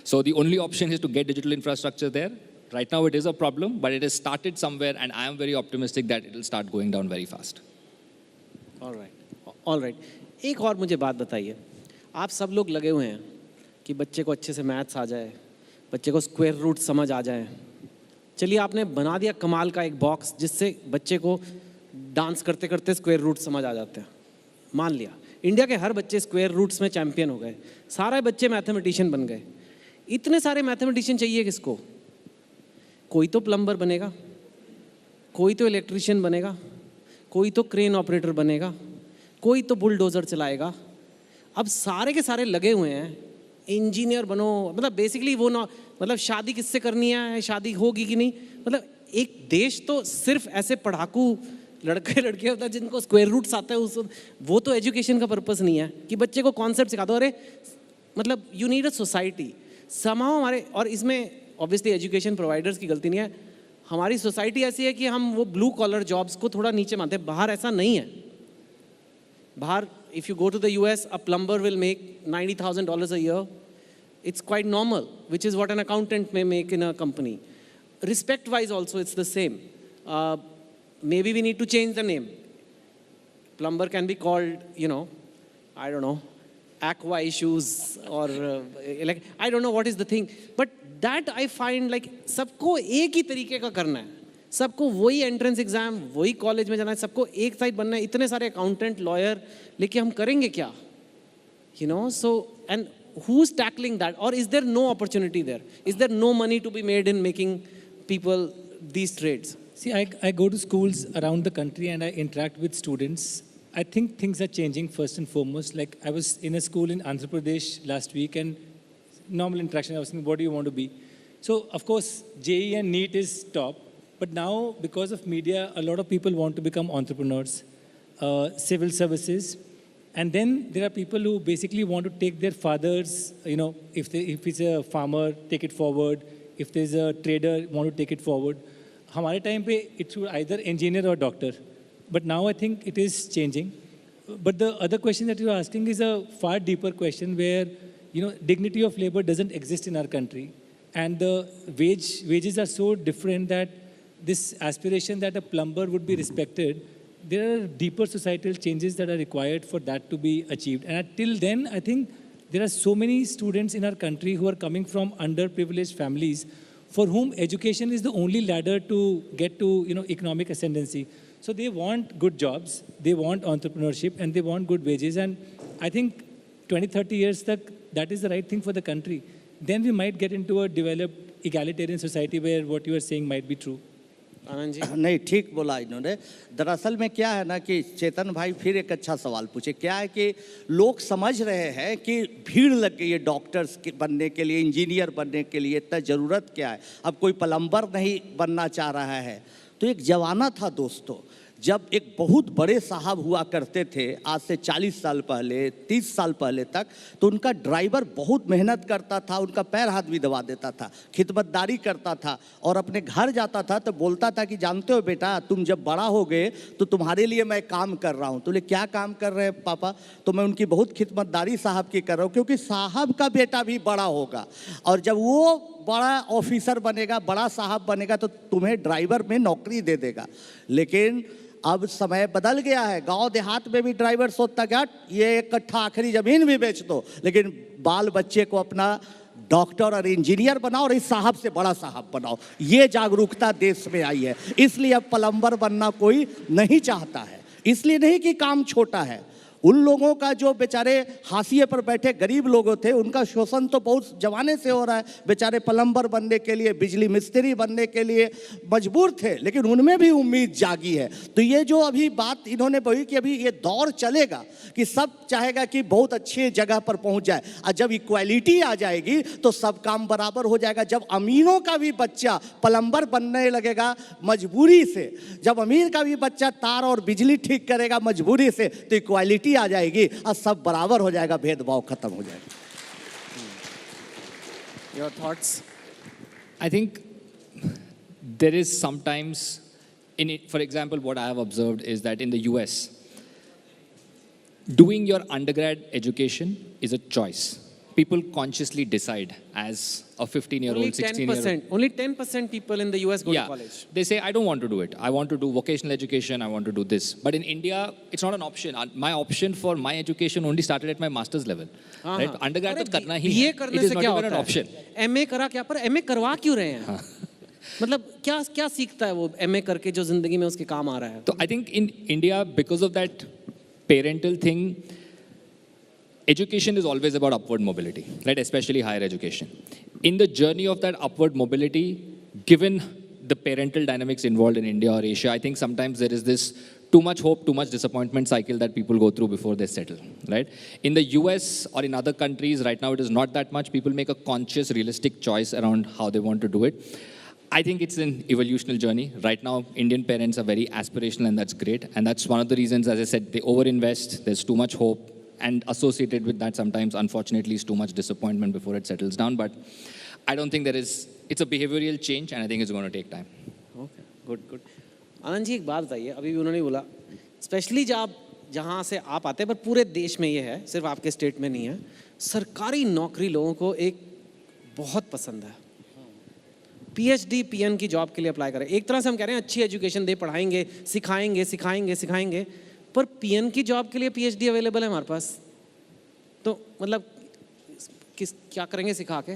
So the only option is to get digital infrastructure there. Right now it is a problem, but it has started somewhere, and I am very optimistic that it will start going down very fast. All right. एक और मुझे बात बताइए. आप सब लोग लगे हुए हैं कि बच्चे को अच्छे से मैथ्स आ जाए, बच्चे को स्क्वायर रूट समझ आ जाए. चलिए आपने बना दिया कमाल का एक बॉक्स जिससे बच्चे को डांस करते करते स्क्वायर रूट समझ आ जाते हैं. मान लिया इंडिया के हर बच्चे स्क्वायर रूट्स में चैंपियन हो गए, सारे बच्चे मैथमेटिशियन बन गए. इतने सारे मैथमेटिशियन चाहिए किसको? कोई तो प्लम्बर बनेगा, कोई तो इलेक्ट्रिशियन बनेगा, कोई तो क्रेन ऑपरेटर बनेगा, कोई तो बुलडोज़र चलाएगा. अब सारे के सारे लगे हुए हैं, इंजीनियर बनो. मतलब बेसिकली वो ना, मतलब शादी किससे करनी है, शादी होगी कि नहीं. मतलब एक देश तो सिर्फ ऐसे पढ़ाकू लड़के लड़के होता है जिनको स्क्वायर रूट्स आता है, उस वो तो एजुकेशन का पर्पस नहीं है कि बच्चे को कॉन्सेप्ट सिखा दो. अरे मतलब यू नीड अ सोसाइटी समाओ हमारे. और इसमें ऑब्वियसली एजुकेशन प्रोवाइडर्स की गलती नहीं है. हमारी सोसाइटी ऐसी है कि हम वो ब्लू कॉलर जॉब्स को थोड़ा नीचे मानते हैं. बाहर ऐसा नहीं है. बाहर if you go to the US, a plumber will make $90,000 a year. It's quite normal, which is what an accountant may make in a company. Respect-wise also, it's the same. Maybe we need to change the name. Plumber can be called, you know, I don't know, aqua issues or like, I don't know what is the thing. But that I find like सबको एक ही तरीके का करना है. सबको वही entrance exam, वही college में जाना है, सबको एक साइड बनना है, इतने सारे अकाउंटेंट, लॉयर, लेकिन हम करेंगे क्या? You know, so, and who's tackling that? Or is there no opportunity there? Is there no money to be made in making people these trades? See, I go to schools around the country and I interact with students. I think things are changing first and foremost. Like I was in a school in Andhra Pradesh last week and normal interaction, I was thinking, what do you want to be? So, of course, JEE and NEET is top. But now, because of media, a lot of people want to become entrepreneurs, civil services. And then there are people who basically want to take their fathers, you know, if it's a farmer, take it forward. If there's a trader, want to take it forward. Hamare time pe, it was either engineer or doctor. But now I think it is changing. But the other question that you're asking is a far deeper question where, you know, dignity of labor doesn't exist in our country. And the wages are so different that this aspiration that a plumber would be respected, there are deeper societal changes that are required for that to be achieved. And until then, I think there are so many students in our country who are coming from underprivileged families for whom education is the only ladder to get to, you know, economic ascendancy. So they want good jobs, they want entrepreneurship, and they want good wages. And I think 20, 30 years, that is the right thing for the country. Then we might get into a developed egalitarian society where what you are saying might be true. नहीं, ठीक बोला इन्होंने। दरअसल में क्या है ना कि चेतन भाई फिर एक अच्छा सवाल पूछे। क्या है कि लोग समझ रहे हैं कि भीड़ लग गई है डॉक्टर्स बनने के लिए, इंजीनियर बनने के लिए, इतना ज़रूरत क्या है, अब कोई प्लम्बर नहीं बनना चाह रहा है। तो एक जमाना था दोस्तों, जब एक बहुत बड़े साहब हुआ करते थे, आज से 40 साल पहले, 30 साल पहले तक, तो उनका ड्राइवर बहुत मेहनत करता था, उनका पैर हाथ भी दबा देता था, खिदमतदारी करता था और अपने घर जाता था तो बोलता था कि जानते हो बेटा, तुम जब बड़ा हो गए तो तुम्हारे लिए मैं काम कर रहा हूँ। तो बोले क्या काम कर रहे हैं पापा? तो मैं उनकी बहुत खिदमतदारी साहब की कर रहा हूँ, क्योंकि साहब का बेटा भी बड़ा होगा और जब वो बड़ा ऑफिसर बनेगा, बड़ा साहब बनेगा तो तुम्हें ड्राइवर में नौकरी दे देगा। लेकिन अब समय बदल गया है, गांव देहात में भी ड्राइवर सोचता क्या ये एक कट्ठा आखिरी जमीन भी बेच दो, लेकिन बाल बच्चे को अपना डॉक्टर और इंजीनियर बनाओ और इस साहब से बड़ा साहब बनाओ। ये जागरूकता देश में आई है, इसलिए अब प्लम्बर बनना कोई नहीं चाहता है। इसलिए नहीं कि काम छोटा है, उन लोगों का जो बेचारे हाशिए पर बैठे गरीब लोग थे उनका शोषण तो बहुत जमाने से हो रहा है। बेचारे प्लम्बर बनने के लिए, बिजली मिस्त्री बनने के लिए मजबूर थे, लेकिन उनमें भी उम्मीद जागी है। तो ये जो अभी बात इन्होंने कही कि अभी ये दौर चलेगा कि सब चाहेगा कि बहुत अच्छी जगह पर पहुंच जाए, और जब इक्वालिटी आ जाएगी तो सब काम बराबर हो जाएगा। जब अमीरों का भी बच्चा प्लम्बर बनने लगेगा मजबूरी से, जब अमीर का भी बच्चा तार और बिजली ठीक करेगा मजबूरी से, तो इक्वालिटी आ जाएगी और सब बराबर हो जाएगा, भेदभाव खत्म हो जाएगा। Your thoughts? I think there is sometimes, for example, what I have observed is that in the US, doing your undergrad education is a choice. People consciously decide as a 15-year-old, 16-year-old. Only 10% people in the US go to college. They say, I don't want to do it. I want to do vocational education. I want to do this. But in India, it's not an option. My option for my education only started at my master's level. Right? Undergrad तो करना ही है. It is not even an option. MA करा क्या, पर MA करवा क्यों रहे हैं? मतलब क्या सीखता है वो MA करके जो जिंदगी में उसके काम आ रहा है? तो I think in India, because of that parental thing, education is always about upward mobility, right? Especially higher education. In the journey of that upward mobility, given the parental dynamics involved in India or Asia, I think sometimes there is this too much hope, too much disappointment cycle that people go through before they settle, right? In the US or in other countries, right now it is not that much. People make a conscious, realistic choice around how they want to do it. I think it's an evolutionary journey. Right now, Indian parents are very aspirational, and that's great. And that's one of the reasons, as I said, they overinvest. There's too much hope. And associated with that sometimes, unfortunately, is too much disappointment before it settles down. But I don't think it's a behavioral change, and I think it's going to take time. Okay, good. Anand ji एक बात बताइए, अभी भी उन्होंने बोला, specially जहाँ से आप आते हैं, पर पूरे देश में ये है, सिर्फ आपके स्टेट में नहीं है, सरकारी नौकरी लोगों को एक बहुत पसंद है। PhD, PN की जॉब के लिए अप्लाई करें। एक तरह से हम कह रहे हैं अच्छी एजुकेशन दे, पढ़ाएंगे, सिखाएंगे, पर PN की जॉब के लिए PhD अवेलेबल है हमारे पास, तो मतलब क्या करेंगे सिखा के?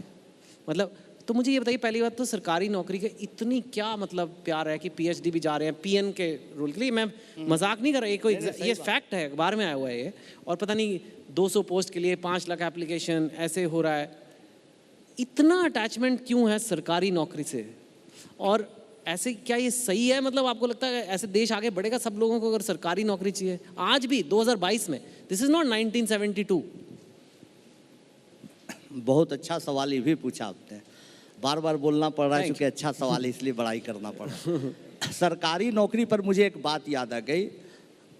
मतलब तो मुझे ये बताइए, पहली बात तो सरकारी नौकरी के इतनी क्या मतलब प्यार है कि पीएचडी भी जा रहे हैं पीएन के रोल के लिए। मैं मजाक नहीं कर रहा, ये फैक्ट है, अखबार में आया हुआ है ये। और पता नहीं 200 पोस्ट के लिए 5 लाख एप्लीकेशन ऐसे हो रहा है। इतना अटैचमेंट क्यों है सरकारी नौकरी से? और ऐसे क्या ये सही है? मतलब आपको लगता है ऐसे देश आगे बढ़ेगा सब लोगों को अगर सरकारी नौकरी चाहिए आज भी 2022 में? This is not 1972। बहुत अच्छा सवाल ये भी पूछा आपने, बार बार बोलना पड़ रहा है क्योंकि अच्छा सवाल है इसलिए बड़ाई करना पड़ा। सरकारी नौकरी पर मुझे एक बात याद आ गई।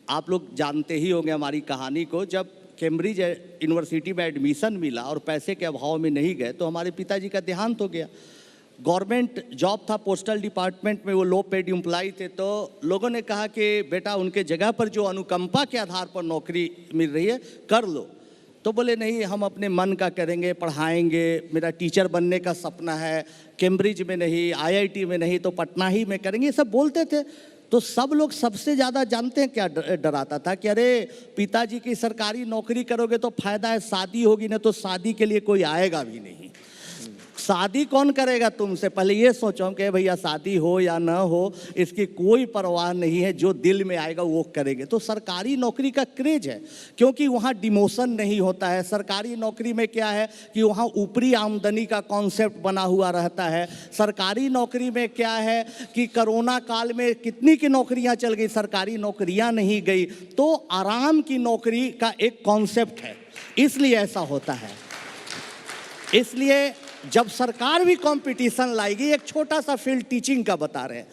आप लोग जानते ही होंगे हमारी कहानी को। जब कैम्ब्रिज यूनिवर्सिटी में एडमिशन मिला और पैसे के अभाव में नहीं गए तो हमारे पिताजी का देहांत हो गया। गवर्नमेंट जॉब था, पोस्टल डिपार्टमेंट में, वो लो पेड एम्प्लॉय थे। तो लोगों ने कहा कि बेटा उनके जगह पर जो अनुकंपा के आधार पर नौकरी मिल रही है कर लो। तो बोले नहीं, हम अपने मन का करेंगे, पढ़ाएंगे, मेरा टीचर बनने का सपना है, कैम्ब्रिज में नहीं, आईआईटी में नहीं तो पटना ही में करेंगे, ये सब बोलते थे। तो सब लोग सबसे ज़्यादा जानते हैं क्या डराता था कि अरे पिताजी की सरकारी नौकरी करोगे तो फायदा है, शादी होगी ना तो शादी के लिए कोई आएगा भी नहीं। शादी कौन करेगा तुमसे? पहले ये सोचो कि भैया शादी हो या ना हो इसकी कोई परवाह नहीं है, जो दिल में आएगा वो करेंगे। तो सरकारी नौकरी का क्रेज है क्योंकि वहाँ डिमोशन नहीं होता है। सरकारी नौकरी में क्या है कि वहाँ ऊपरी आमदनी का कॉन्सेप्ट बना हुआ रहता है। सरकारी नौकरी में क्या है कि कोरोना काल में कितनी की नौकरियाँ चल गई, सरकारी नौकरियाँ नहीं गई। तो आराम की नौकरी का एक कॉन्सेप्ट है, इसलिए ऐसा होता है। इसलिए जब सरकार भी कंपटीशन लाएगी, एक छोटा सा फील्ड टीचिंग का बता रहे हैं।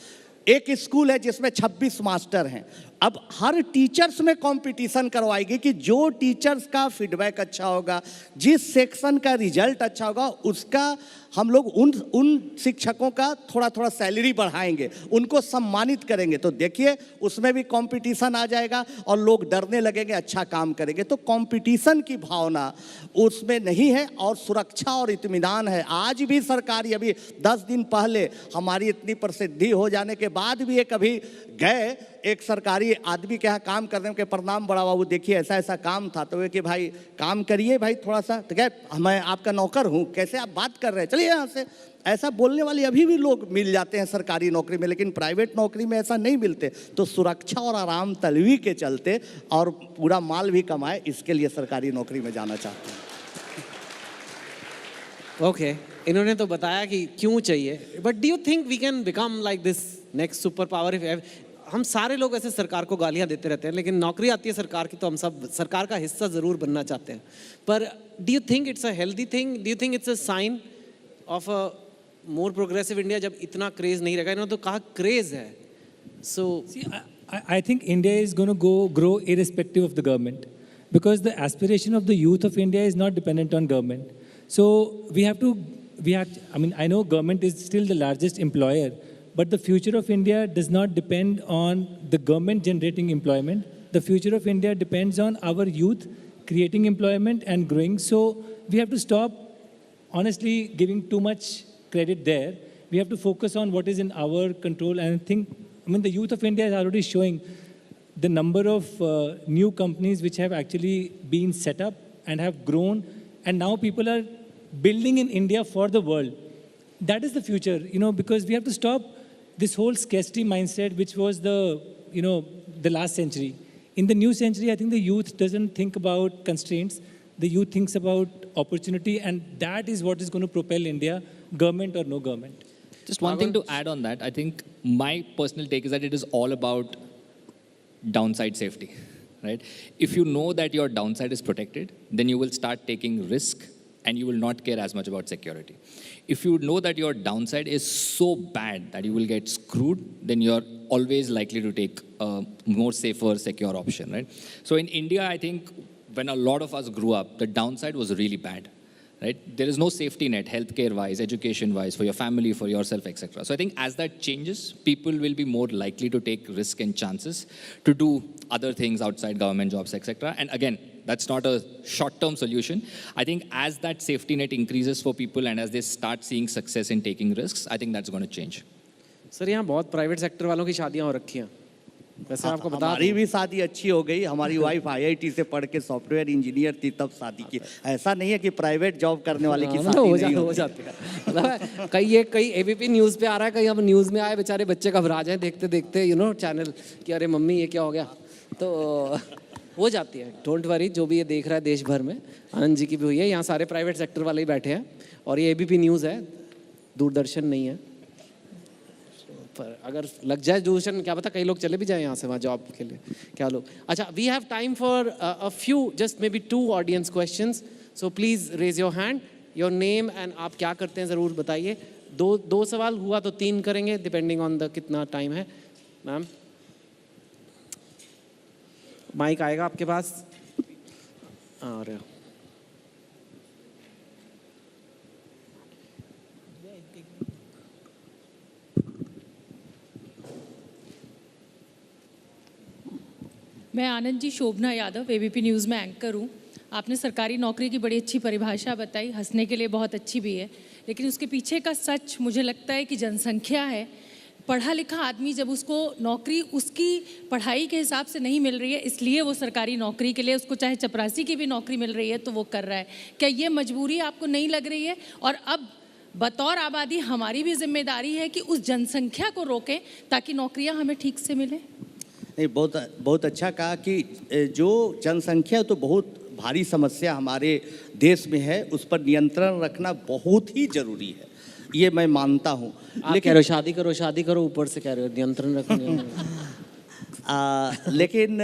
एक स्कूल है जिसमें 26 मास्टर हैं। अब हर टीचर्स में कंपटीशन करवाएगी कि जो टीचर्स का फीडबैक अच्छा होगा, जिस सेक्शन का रिजल्ट अच्छा होगा, उसका हम लोग उन शिक्षकों का थोड़ा थोड़ा सैलरी बढ़ाएंगे, उनको सम्मानित करेंगे। तो देखिए उसमें भी कंपटीशन आ जाएगा और लोग डरने लगेंगे, अच्छा काम करेंगे। तो कंपटीशन की भावना उसमें नहीं है और सुरक्षा और इत्मीनान है। आज भी सरकारी, अभी 10 दिन पहले हमारी इतनी प्रसिद्धि हो जाने के बाद भी एक अभी गए एक सरकारी आदमी के यहाँ काम करने के, प्रणाम बड़ा बाबू, देखिए ऐसा ऐसा काम था। तो वे कि भाई काम करिए भाई थोड़ा सा। तो क्या मैं आपका नौकर हूँ, कैसे आप बात कर रहे हैं, चलिए यहाँ से। ऐसा बोलने वाले अभी भी लोग मिल जाते हैं सरकारी नौकरी में, लेकिन प्राइवेट नौकरी में ऐसा नहीं मिलते। तो सुरक्षा और आराम तलवी के चलते और पूरा माल भी कमाए, इसके लिए सरकारी नौकरी में जाना चाहते हैं। ओके, इन्होंने तो बताया कि क्यों चाहिए, but do you think we can become like this next super power? If हम सारे लोग ऐसे सरकार को गालियां देते रहते हैं, लेकिन नौकरी आती है सरकार की तो हम सब सरकार का हिस्सा ज़रूर बनना चाहते हैं। पर do you think it's a healthy thing? Do you think it's a sign of a more progressive India जब इतना क्रेज नहीं रहेगा? इन्होंने तो कहा क्रेज है। सो I think India is going to grow irrespective of the government, because the aspiration of the youth of India is not dependent on government. So I mean, I know government is still the largest employer, but the future of India does not depend on the government generating employment. The future of India depends on our youth creating employment and growing. So we have to stop, honestly, giving too much credit there. We have to focus on what is in our control. And I mean, the youth of India is already showing the number of new companies which have actually been set up and have grown. And now people are building in India for the world. That is the future, because we have to stop this whole scarcity mindset, which was the last century. In the new century, I think the youth doesn't think about constraints. The youth thinks about opportunity, and that is what is going to propel India, government or no government. Just one thing to add on that, I think my personal take is that it is all about downside safety, right? If you know that your downside is protected, then you will start taking risk and you will not care as much about security. If you know that your downside is so bad that you will get screwed, then you're always likely to take a more safer, secure option, right? So in India, I think when a lot of us grew up, the downside was really bad, right? There is no safety net, healthcare-wise, education-wise, for your family, for yourself, etc. So I think as that changes, people will be more likely to take risk and chances to do other things outside government jobs, etc. And again, that's not a short-term solution. I think as that safety net increases for people and as they start seeing success in taking risks, I think that's going to change. Sir, यहाँ बहुत private sector वालों की शादियाँ हो रखी हैं, वैसे आपको बता हमारी भी शादी अच्छी हो गई। हमारी वाइफ आईआईटी से पढ़ के सॉफ्टवेयर इंजीनियर थी, तब शादी की। ऐसा नहीं है कि प्राइवेट जॉब करने वाले की शादी नहीं हो जाती है। मतलब कई एबीपी न्यूज़ पे आ रहा है, कहीं अब न्यूज़ में आए बेचारे बच्चे घबरा जाए देखते देखते चैनल कि अरे मम्मी ये क्या हो गया, तो हो जाती है। डोंट वरी, जो भी ये देख रहा है देश भर में, आनंद जी की भी हुई है। यहाँ सारे प्राइवेट सेक्टर वाले ही बैठे हैं और ये एबीपी न्यूज़ है, दूरदर्शन नहीं है। पर अगर लग जाए दूरदर्शन, क्या पता कई लोग चले भी जाए यहाँ से वहाँ जॉब के लिए, क्या लोग। अच्छा, we have time for a few, just maybe 2 audience questions, so please raise your hand, your name and आप क्या करते हैं ज़रूर बताइए। दो सवाल हुआ तो 3 करेंगे, डिपेंडिंग ऑन द कितना टाइम है। मैम, माइक आएगा आपके पास। और मैं आनंद जी, शोभना यादव, एबीपी न्यूज़ में एंकर हूँ। आपने सरकारी नौकरी की बड़ी अच्छी परिभाषा बताई, हंसने के लिए बहुत अच्छी भी है, लेकिन उसके पीछे का सच मुझे लगता है कि जनसंख्या है। पढ़ा लिखा आदमी जब उसको नौकरी उसकी पढ़ाई के हिसाब से नहीं मिल रही है, इसलिए वो सरकारी नौकरी के लिए, उसको चाहे चपरासी की भी नौकरी मिल रही है तो वो कर रहा है। क्या ये मजबूरी आपको नहीं लग रही है? और अब बतौर आबादी हमारी भी जिम्मेदारी है कि उस जनसंख्या को रोकें ताकि नौकरियां हमें ठीक से मिलें। नहीं, बहुत अच्छा कहा कि जो जनसंख्या तो बहुत भारी समस्या हमारे देश में है, उस पर नियंत्रण रखना बहुत ही जरूरी है, ये मैं मानता हूँ। लेकिन शादी करो ऊपर से कह रहे हो नियंत्रण रखने। लेकिन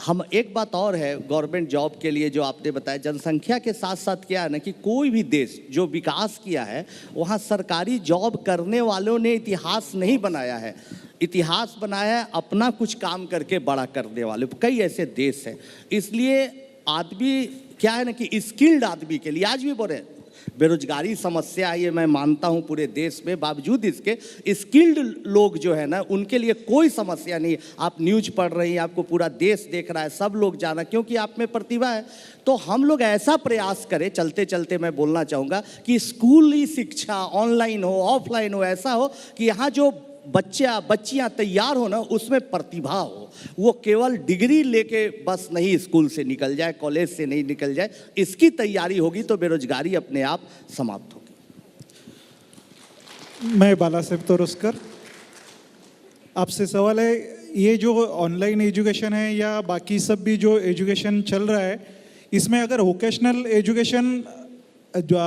हम एक बात और है, गवर्नमेंट जॉब के लिए जो आपने बताया, जनसंख्या के साथ साथ क्या है ना कि कोई भी देश जो विकास किया है वहाँ सरकारी जॉब करने वालों ने इतिहास नहीं बनाया है। इतिहास बनाया है अपना कुछ काम करके बड़ा करने वाले। कई ऐसे देश हैं। इसलिए आदमी क्या है ना कि स्किल्ड आदमी के लिए आज भी बोल रहे हैं, बेरोजगारी समस्या है, ये मैं मानता हूँ पूरे देश में, बावजूद इसके स्किल्ड लोग जो है ना उनके लिए कोई समस्या नहीं है। आप न्यूज़ पढ़ रही हैं, आपको पूरा देश देख रहा है, सब लोग जाना, क्योंकि आप में प्रतिभा है। तो हम लोग ऐसा प्रयास करें, चलते चलते मैं बोलना चाहूँगा कि स्कूली शिक्षा ऑनलाइन हो ऑफलाइन हो, ऐसा हो कि यहाँ जो बच्चियाँ तैयार हो ना उसमें प्रतिभा हो। वो केवल डिग्री लेके बस नहीं स्कूल से निकल जाए, कॉलेज से नहीं निकल जाए, इसकी तैयारी होगी तो बेरोजगारी अपने आप समाप्त होगी। मैं बाला साहब तोरस्कर, आपसे सवाल है, ये जो ऑनलाइन एजुकेशन है या बाकी सब भी जो एजुकेशन चल रहा है, इसमें अगर वोकेशनल एजुकेशन जो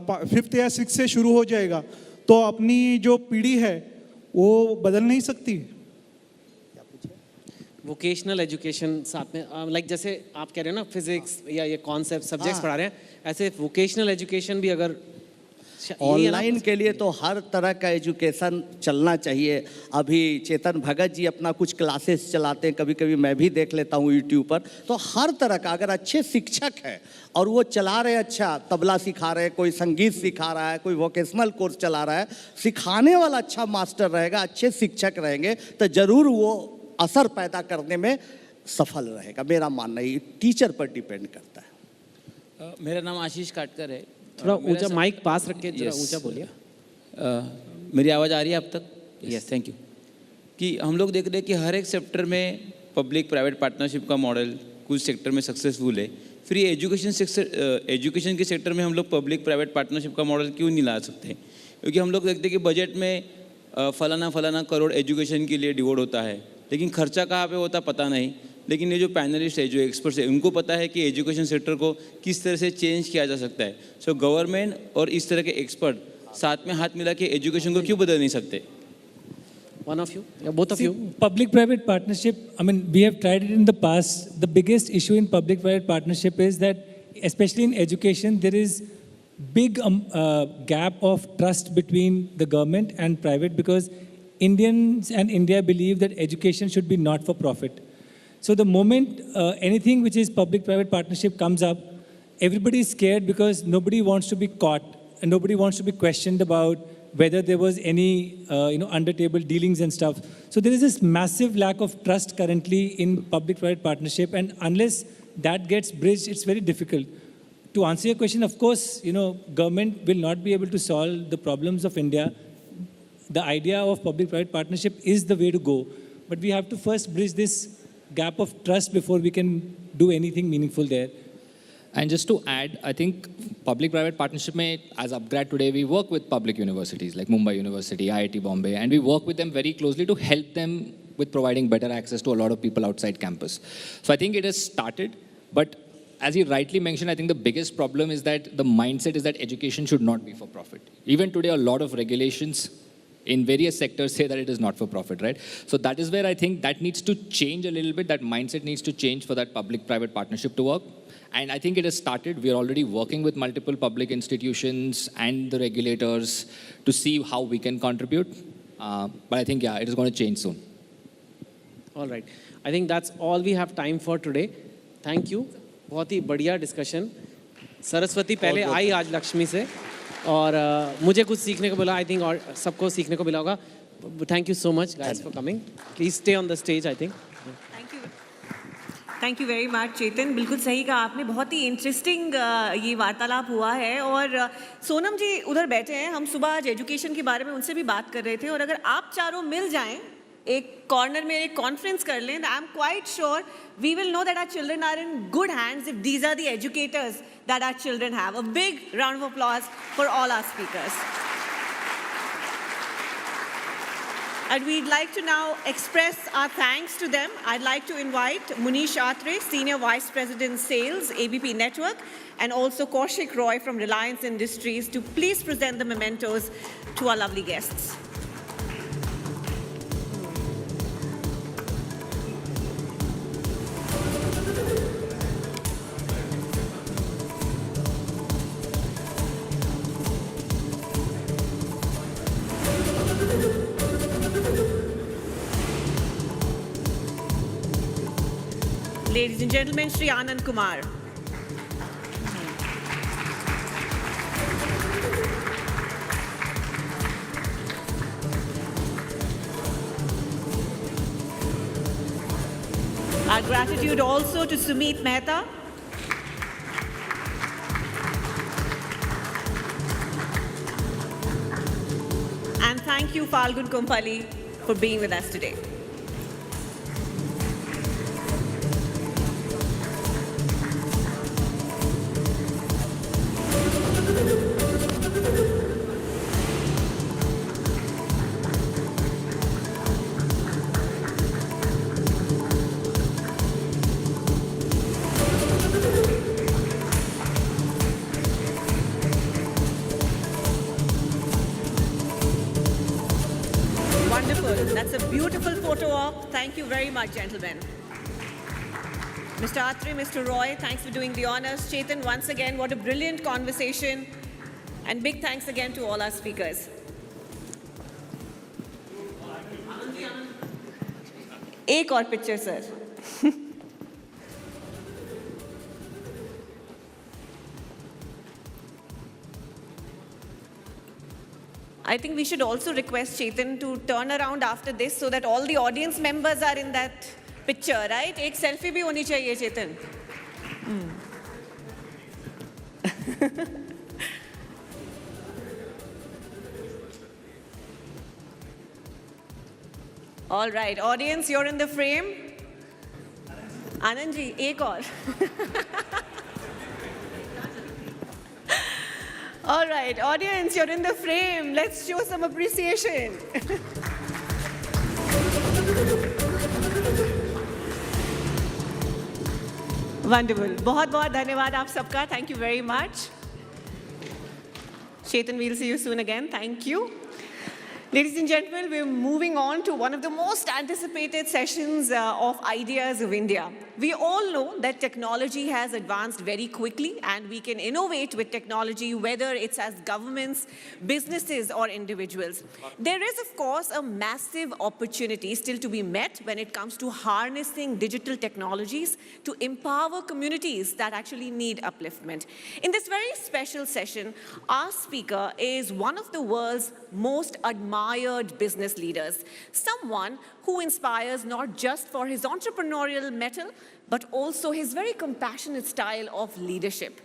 5th या 6th से शुरू हो जाएगा तो अपनी जो पीढ़ी है वो बदल नहीं सकती। वोकेशनल एजुकेशन साथ में लाइक जैसे आप कह रहे हो ना फिजिक्स या ये कॉन्सेप्ट सब्जेक्ट्स पढ़ा रहे हैं, ऐसे वोकेशनल एजुकेशन भी अगर ऑनलाइन के लिए तो हर तरह का एजुकेशन चलना चाहिए। अभी चेतन भगत जी अपना कुछ क्लासेस चलाते हैं, कभी कभी मैं भी देख लेता हूँ यूट्यूब पर। तो हर तरह का अगर अच्छे शिक्षक है और वो चला रहे, अच्छा तबला सिखा रहे, कोई संगीत सिखा रहा है, कोई वोकेशनल कोर्स चला रहा है, सिखाने वाला अच्छा मास्टर रहेगा, अच्छे शिक्षक रहेंगे तो ज़रूर वो असर पैदा करने में सफल रहेगा। मेरा मानना ये टीचर पर डिपेंड करता है। मेरा नाम आशीष काटकर है। थोड़ा ऊंचा माइक पास रख के जरा ऊंचा बोलिए। मेरी आवाज़ आ रही है अब तक? Yes, thank you. कि हम लोग देख रहे हैं कि हर एक सेक्टर में पब्लिक प्राइवेट पार्टनरशिप का मॉडल कुछ सेक्टर में सक्सेसफुल है, फिर ये एजुकेशन के सेक्टर में हम लोग पब्लिक प्राइवेट पार्टनरशिप का मॉडल क्यों नहीं ला सकते? क्योंकि हम लोग देखते हैं कि बजट में फलाना करोड़ एजुकेशन के लिए डिवोट होता है, लेकिन खर्चा कहाँ पे होता पता नहीं। लेकिन ये जो पैनलिस्ट है, जो एक्सपर्ट्स है, उनको पता है कि एजुकेशन सेक्टर को किस तरह से चेंज किया जा सकता है। सो गवर्नमेंट और इस तरह के एक्सपर्ट साथ में हाथ मिला के एजुकेशन को क्यों बदल नहीं सकते? One of you, yeah, both of you. Public-private partnership, I mean, we have tried it in the past. The biggest issue in public-private partnership is that, especially in education, there is big gap of trust between the government and private, because Indians and India believe that education should be not for profit. So the moment anything which is public-private partnership comes up, everybody is scared because nobody wants to be caught and nobody wants to be questioned about whether there was any under-table dealings and stuff. So there is this massive lack of trust currently in public-private partnership, and unless that gets bridged, it's very difficult. To answer your question, of course, government will not be able to solve the problems of India. The idea of public-private partnership is the way to go. but we have to first bridge this gap of trust before we can do anything meaningful there. And just to add, I think public-private partnership mein, as Upgrad today, we work with public universities like Mumbai University, IIT Bombay, and we work with them very closely to help them with providing better access to a lot of people outside campus. So I think it has started, but as you rightly mentioned, I think the biggest problem is that the mindset is that education should not be for profit. Even today, a lot of regulations in various sectors say that it is not for profit, right? So that is where I think that needs to change a little bit. That mindset needs to change for that public-private partnership to work. And I think it has started. We are already working with multiple public institutions and the regulators to see how we can contribute. But I think, yeah, it is going to change soon. All right. I think that's all we have time for today. Thank you. बहुत ही बढ़िया discussion. Saraswati पहले आई आज लक्ष्मी से और मुझे कुछ सीखने को मिला. I think और सबको सीखने को मिला होगा. Thank you so much guys for coming. Please stay on the stage, I think. Thank you very much Chetan. बिल्कुल सही कहा आपने. बहुत ही इंटरेस्टिंग ये वार्तालाप हुआ है. और सोनम जी उधर बैठे हैं. हम सुबह आज एजुकेशन के बारे में उनसे भी बात कर रहे थे. और अगर आप चारों मिल जाएं एक कॉर्नर में एक कॉन्फ्रेंस कर लें, I am quite sure we will know that our children are in good hands if these are the educators that our children have. A big round of applause for all our speakers. And we'd like to now express our thanks to them. I'd like to invite Munish Atre, Senior Vice President Sales, ABP Network, and also Kaushik Roy from Reliance Industries to please present the mementos to our lovely guests. Ladies and gentlemen, Shri Anand Kumar. Our gratitude also to Sumit Mehta. And thank you, Falgun Kompally, for being with us today. That's a beautiful photo op. Thank you very much, gentlemen. Mr. Atre, Mr. Roy, thanks for doing the honors. Chetan, once again, what a brilliant conversation. And big thanks again to all our speakers. एक और picture, sir. I think we should also request Chetan to turn around after this so that all the audience members are in that picture, right? एक selfie भी होनी चाहिए, Chetan. All right, audience, you're in the frame. Anand ji, एक और. All right, audience, you're in the frame. Let's show some appreciation. Wonderful. बहुत धन्यवाद आप सबका. Thank you very much. Chetan, we'll see you soon again. Thank you. Ladies and gentlemen, we're moving on to one of the most anticipated sessions of Ideas of India. We all know that technology has advanced very quickly and we can innovate with technology, whether it's as governments, businesses, or individuals. There is, of course, a massive opportunity still to be met when it comes to harnessing digital technologies to empower communities that actually need upliftment. In this very special session, our speaker is one of the world's most admired business leaders, someone who inspires not just for his entrepreneurial mettle, but also his very compassionate style of leadership.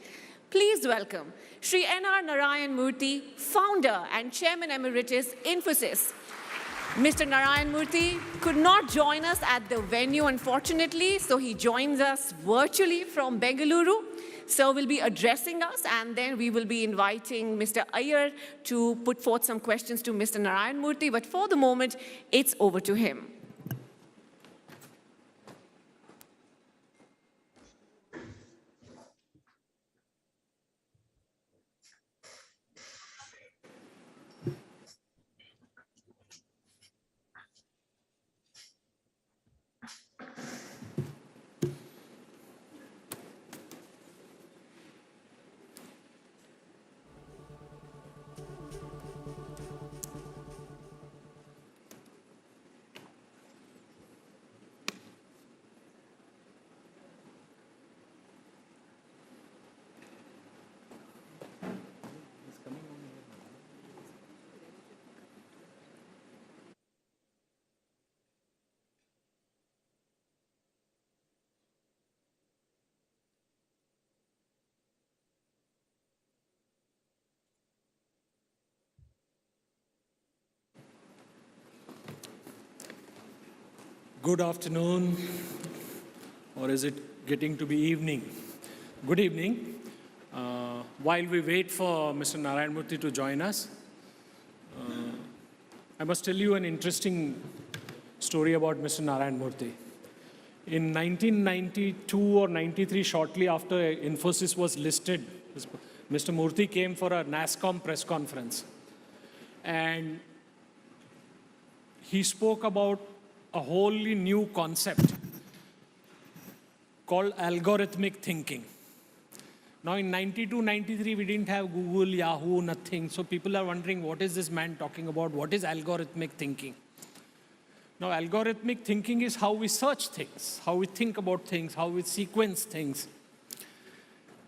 Please welcome Shri N.R. Narayan Murthy, founder and chairman emeritus, Infosys. Mr. Narayan Murthy could not join us at the venue, unfortunately, so he joins us virtually from Bengaluru. Sir will be addressing us, and then we will be inviting Mr. Iyer to put forth some questions to Mr. Narayan Murthy. But for the moment, it's over to him. Good afternoon, or is it getting to be evening? Good evening. While we wait for Mr. Narayan Murthy to join us, I must tell you an interesting story about Mr. Narayan Murthy. In 1992 or 93, shortly after Infosys was listed, Mr. Murthy came for a NASSCOM press conference. And he spoke about a wholly new concept called algorithmic thinking. Now in 92, 93, we didn't have Google, Yahoo, nothing. So people are wondering, what is this man talking about? What is algorithmic thinking? Now algorithmic thinking is how we search things, how we think about things, how we sequence things.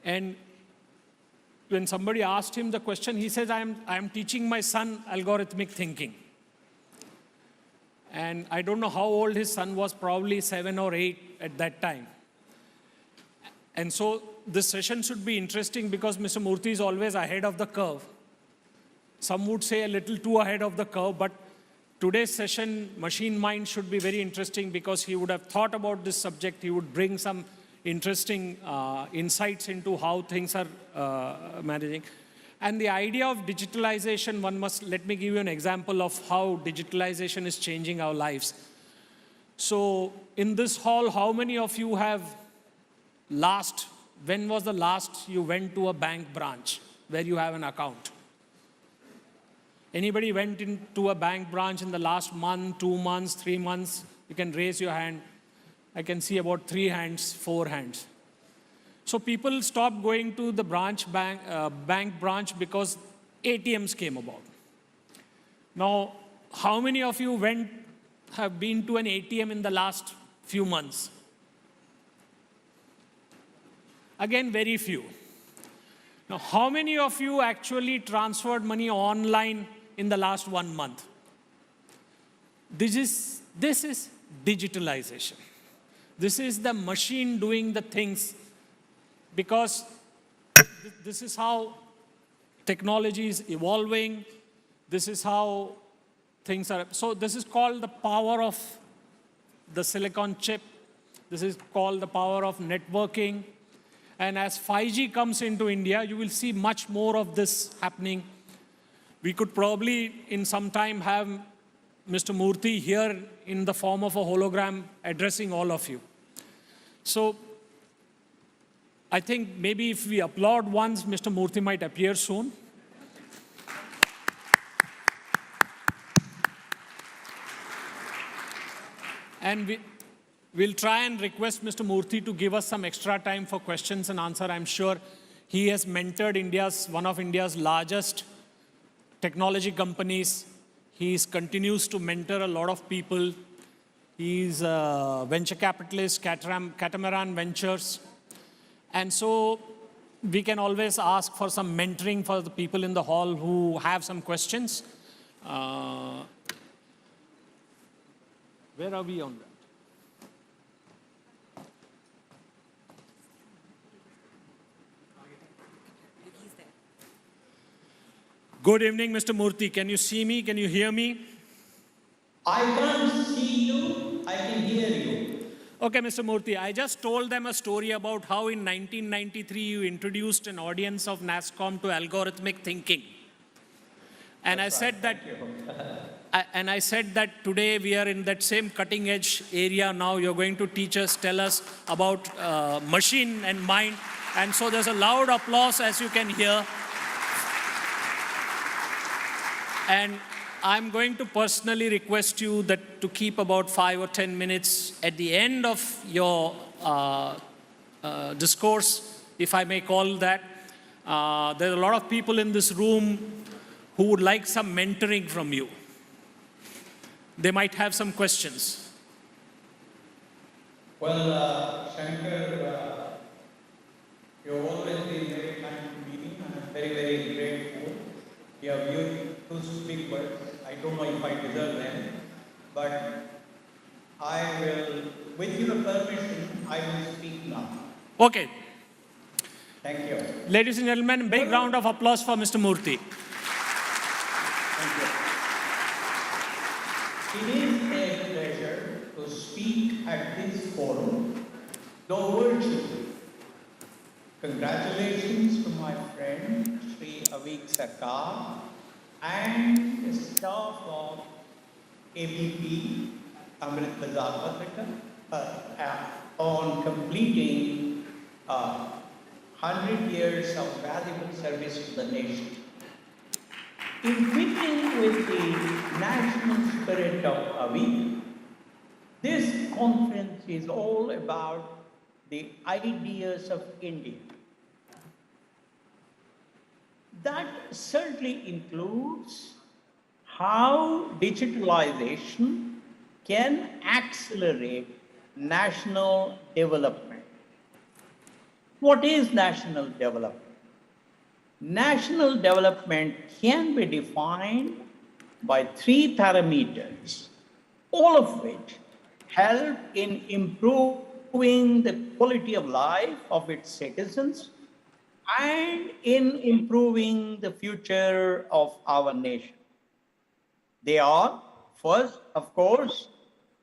And when somebody asked him the question, he says, I am teaching my son algorithmic thinking. And I don't know how old his son was, probably 7 or 8 at that time. And so this session should be interesting because Mr. Murthy is always ahead of the curve. Some would say a little too ahead of the curve, but today's session, Machine Mind, should be very interesting because he would have thought about this subject. He would bring some interesting insights into how things are managing. And the idea of digitalization, let me give you an example of how digitalization is changing our lives. So in this hall, how many of you have when was the last you went to a bank branch where you have an account? Anybody went into a bank branch in the last month, 2 months, 3 months? You can raise your hand. I can see about 3 hands, 4 hands. So people stopped going to the bank branch because ATMs came about. Now, how many of you have been to an ATM in the last few months? Again, very few. Now, how many of you actually transferred money online in the last 1 month? This is digitalization. This is the machine doing the things, because this is how technology is evolving. This is how things are. So this is called the power of the silicon chip. This is called the power of networking. And as 5G comes into India, you will see much more of this happening. We could probably, in some time, have Mr. Murthy here in the form of a hologram addressing all of you. So I think maybe if we applaud once, Mr. Murthy might appear soon. And we'll try and request Mr. Murthy to give us some extra time for questions and answer. I'm sure he has mentored one of India's largest technology companies. He continues to mentor a lot of people. He's a venture capitalist, Catamaran Ventures. And so we can always ask for some mentoring for the people in the hall who have some questions. Where are we on that? Good evening, Mr. Murthy. Can you see me? Can you hear me? I can't see you, I can hear you. Okay, Mr. Murthy, I just told them a story about how in 1993 you introduced an audience of NASSCOM to algorithmic thinking. And I said that today we are in that same cutting edge area now. You're going to tell us about machine and mind. And so there's a loud applause, as you can hear. And I'm going to personally request you that to keep about 5 or 10 minutes at the end of your discourse, if I may call that. There are a lot of people in this room who would like some mentoring from you. They might have some questions. Well, Shankar, you've always been very kind to me. I'm very, very grateful. You have used big words. I don't know if I deserve them, but I will, with your permission, I will speak now. Okay. Thank you. Ladies and gentlemen, big round of applause for Mr. Murthy. Thank you. It is a pleasure to speak at this forum, though virtually. Congratulations to my friend, Sri Avik Sarkar, and the staff of ABP Amrit Bazar Patrika on completing 100 years of valuable service to the nation. In keeping with the national spirit of Avik, this conference is all about the ideas of India. That certainly includes how digitalization can accelerate national development. What is national development? National development can be defined by 3 parameters, all of which help in improving the quality of life of its citizens and in improving the future of our nation. They are, first, of course,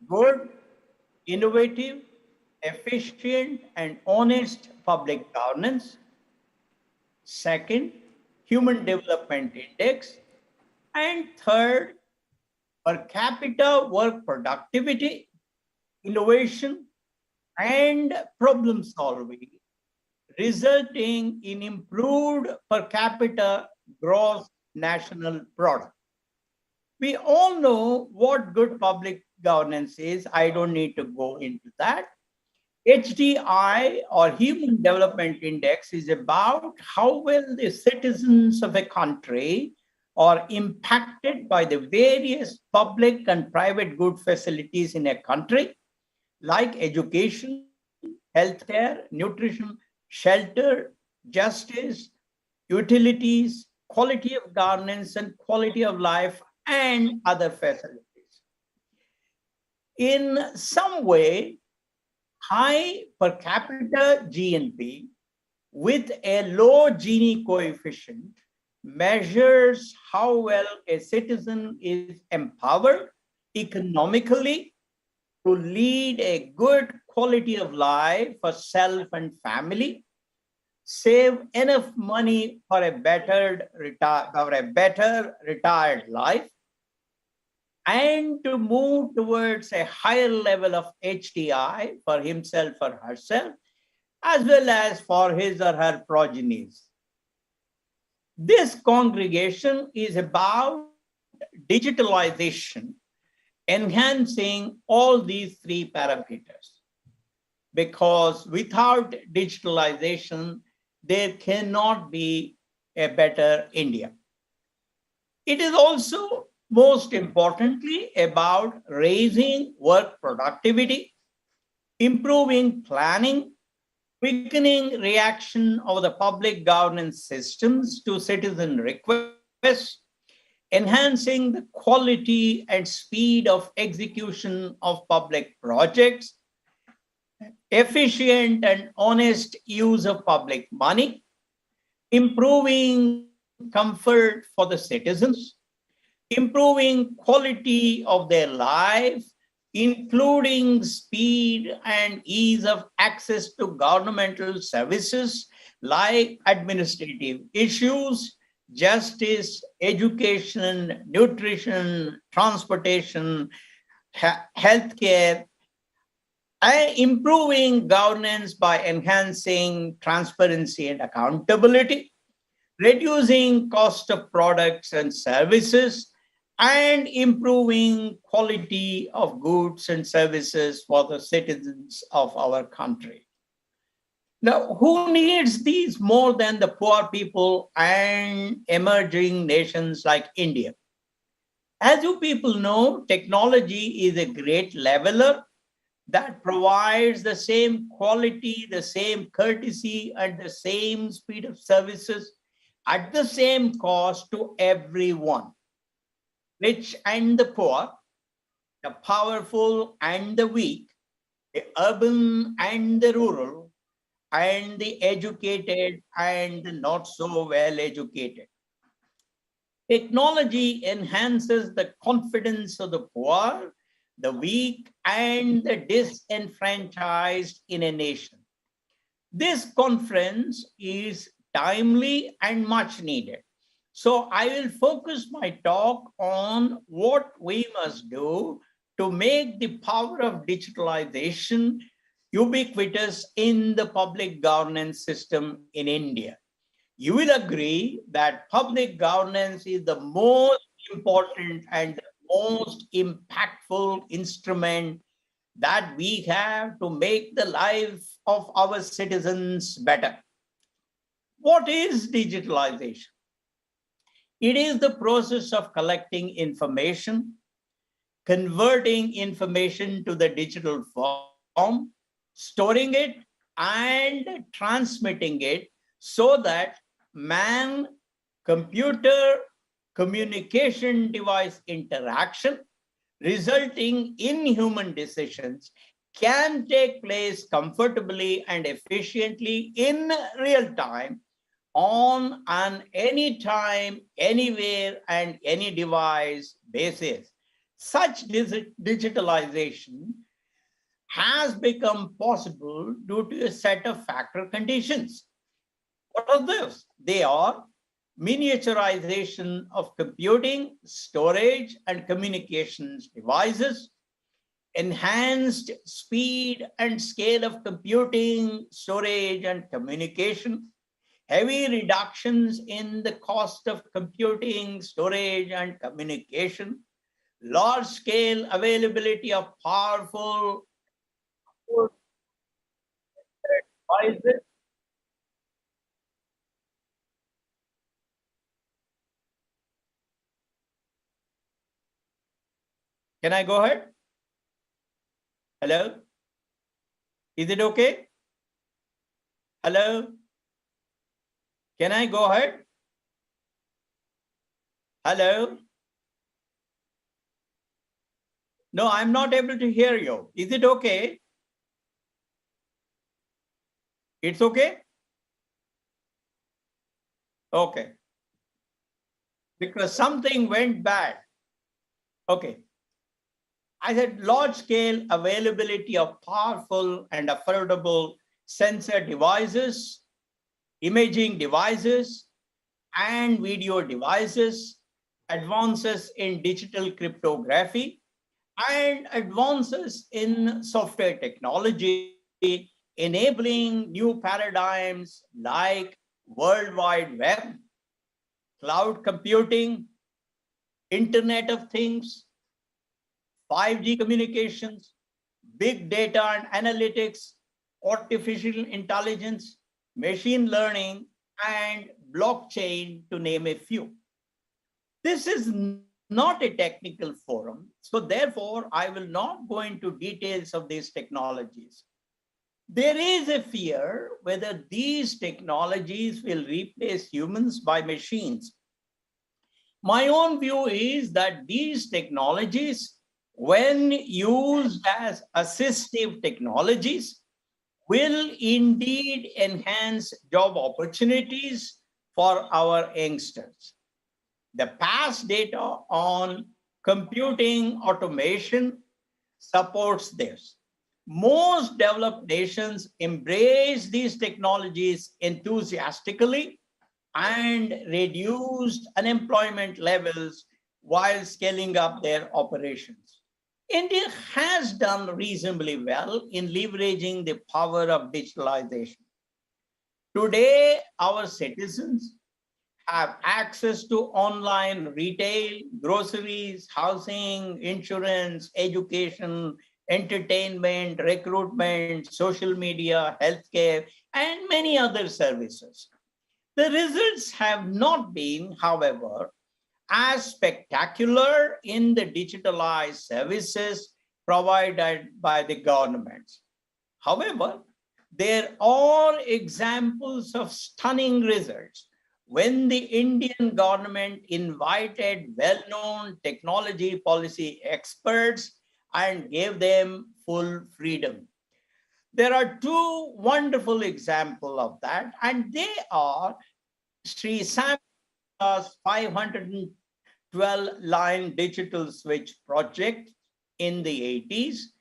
good, innovative, efficient, and honest public governance. Second, Human Development Index. And third, per capita work productivity, innovation, and problem solving, resulting in improved per capita gross national product. We all know what good public governance is. I don't need to go into that. HDI, or Human Development Index, is about how well the citizens of a country are impacted by the various public and private good facilities in a country, like education, healthcare, nutrition, shelter, justice, utilities, quality of governance, and quality of life, and other facilities. In some way, high per capita GNP with a low Gini coefficient measures how well a citizen is empowered economically to lead a good quality of life for self and family, save enough money for a better retired life, and to move towards a higher level of HDI for himself or herself, as well as for his or her progenies. This congregation is about digitalization, enhancing all these 3 parameters. Because without digitalization, there cannot be a better India. It is also, most importantly, about raising work productivity, improving planning, quickening reaction of the public governance systems to citizen requests, enhancing the quality and speed of execution of public projects, efficient and honest use of public money, improving comfort for the citizens, improving quality of their life, including speed and ease of access to governmental services like administrative issues, justice, education, nutrition, transportation, healthcare, and improving governance by enhancing transparency and accountability, reducing cost of products and services, and improving quality of goods and services for the citizens of our country. Now, who needs these more than the poor people and emerging nations like India? As you people know, technology is a great leveler that provides the same quality, the same courtesy, and the same speed of services at the same cost to everyone, rich and the poor, the powerful and the weak, the urban and the rural, and the educated and the not so well educated. Technology enhances the confidence of the poor, the weak, and the disenfranchised in a nation. This conference is timely and much needed. So I will focus my talk on what we must do to make the power of digitalization ubiquitous in the public governance system in India. You will agree that public governance is the most important and the most impactful instrument that we have to make the life of our citizens better. What is digitalization? It is the process of collecting information, converting information to the digital form, storing it, and transmitting it so that man-computer communication device interaction resulting in human decisions can take place comfortably and efficiently in real time on an anytime, anywhere, and any device basis. Such digitalization has become possible due to a set of factor conditions. What are those? They are miniaturization of computing, storage, and communications devices, enhanced speed and scale of computing, storage, and communication, heavy reductions in the cost of computing, storage, and communication, large-scale availability of powerful devices. Can I go ahead? Hello? Is it okay? Hello? Can I go ahead? Hello? No, I'm not able to hear you. Is it okay? It's okay? Okay. Because something went bad. Okay. I said large-scale availability of powerful and affordable sensor devices, imaging devices, and video devices, advances in digital cryptography, and advances in software technology, enabling new paradigms like World Wide Web, cloud computing, Internet of Things, 5G communications, big data and analytics, artificial intelligence, machine learning, and blockchain, to name a few. This is not a technical forum, so therefore I will not go into details of these technologies. There is a fear whether these technologies will replace humans by machines. My own view is that these technologies, when used as assistive technologies, will indeed enhance job opportunities for our youngsters. The past data on computing automation supports this. Most developed nations embrace these technologies enthusiastically and reduced unemployment levels while scaling up their operations. India has done reasonably well in leveraging the power of digitalization. Today, our citizens have access to online retail, groceries, housing, insurance, education, entertainment, recruitment, social media, healthcare, and many other services. The results have not been, however, as spectacular in the digitalized services provided by the governments. However, there are examples of stunning results when the Indian government invited well-known technology policy experts and gave them full freedom. There are two wonderful examples of that, and they are Sri Sam's 512-line digital switch project in the 80s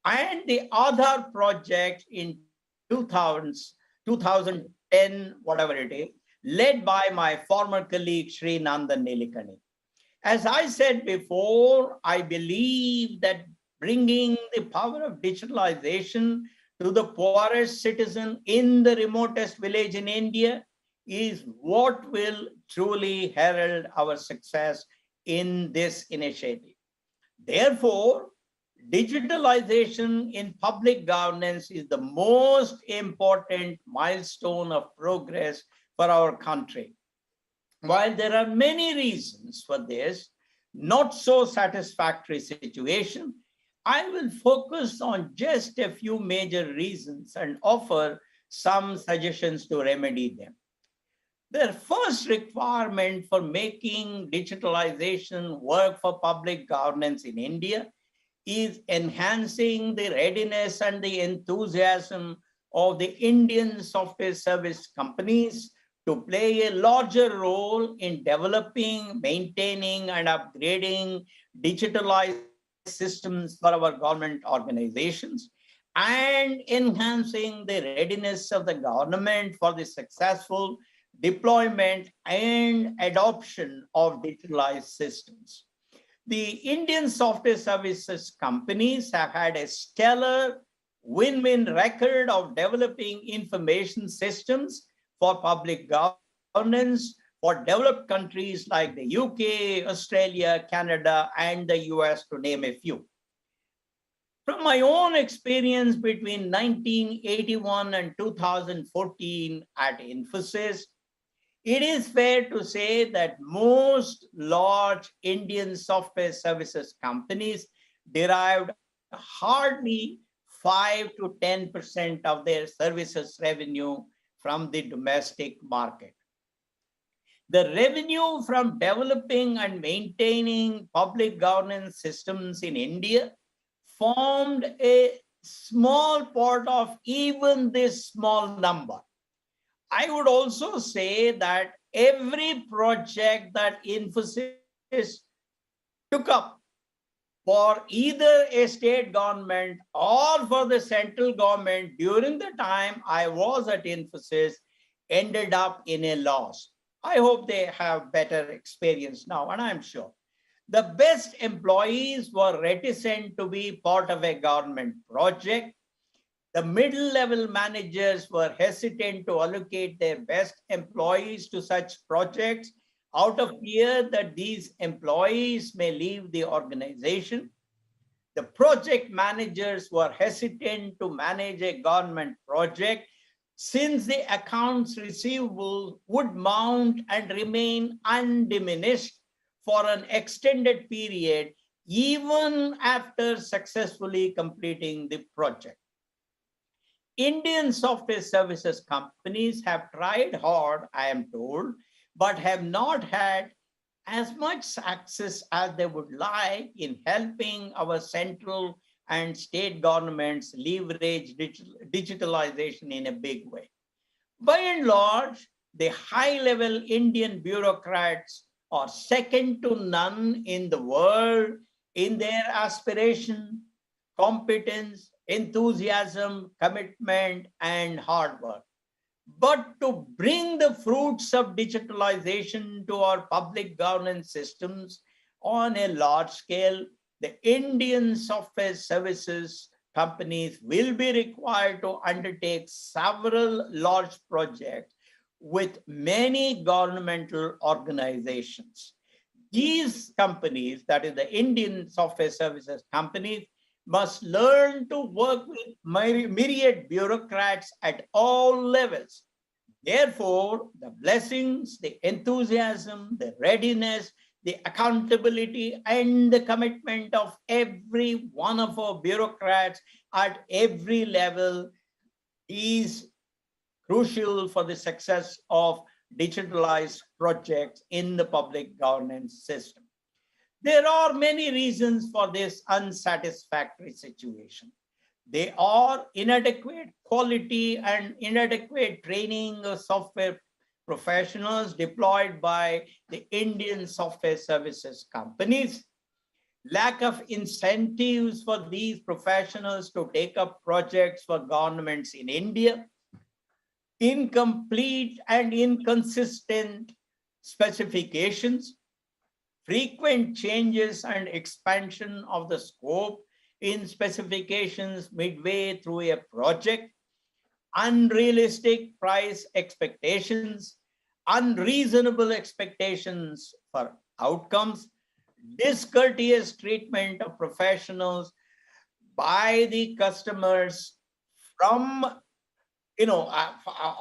and the Aadhaar project in 2010, whatever it is, led by my former colleague, Sri Nandan Nilikani. As I said before, I believe that bringing the power of digitalization to the poorest citizen in the remotest village in India is what will truly herald our success in this initiative. Therefore, digitalization in public governance is the most important milestone of progress for our country. While there are many reasons for this not so satisfactory situation, I will focus on just a few major reasons and offer some suggestions to remedy them. The first requirement for making digitalization work for public governance in India is enhancing the readiness and the enthusiasm of the Indian software service companies to play a larger role in developing, maintaining, and upgrading digitalized systems for our government organizations and enhancing the readiness of the government for the successful deployment and adoption of digitalized systems. The Indian software services companies have had a stellar win-win record of developing information systems for public governance for developed countries like the UK, Australia, Canada, and the US, to name a few. From my own experience between 1981 and 2014 at Infosys, it is fair to say that most large Indian software services companies derived hardly 5 to 10% of their services revenue from the domestic market. The revenue from developing and maintaining public governance systems in India formed a small part of even this small number. I would also say that every project that Infosys took up for either a state government or for the central government during the time I was at Infosys ended up in a loss. I hope they have better experience now, and I'm sure. The best employees were reticent to be part of a government project. The middle-level managers were hesitant to allocate their best employees to such projects out of fear that these employees may leave the organization. The project managers were hesitant to manage a government project since the accounts receivable would mount and remain undiminished for an extended period, even after successfully completing the project. Indian software services companies have tried hard, I am told, but have not had as much success as they would like in helping our central and state governments leverage digitalization in a big way. By and large, the high-level Indian bureaucrats or second to none in the world in their aspiration, competence, enthusiasm, commitment, and hard work. But to bring the fruits of digitalization to our public governance systems on a large scale, the Indian software services companies will be required to undertake several large projects with many governmental organizations. These companies, that is the Indian software services companies, must learn to work with myriad bureaucrats at all levels. Therefore, the blessings, the enthusiasm, the readiness, the accountability, and the commitment of every one of our bureaucrats at every level is crucial for the success of digitalized projects in the public governance system. There are many reasons for this unsatisfactory situation. They are inadequate quality and inadequate training of software professionals deployed by the Indian software services companies, lack of incentives for these professionals to take up projects for governments in India, incomplete and inconsistent specifications, frequent changes and expansion of the scope in specifications midway through a project, unrealistic price expectations, unreasonable expectations for outcomes, discourteous treatment of professionals by the customers from,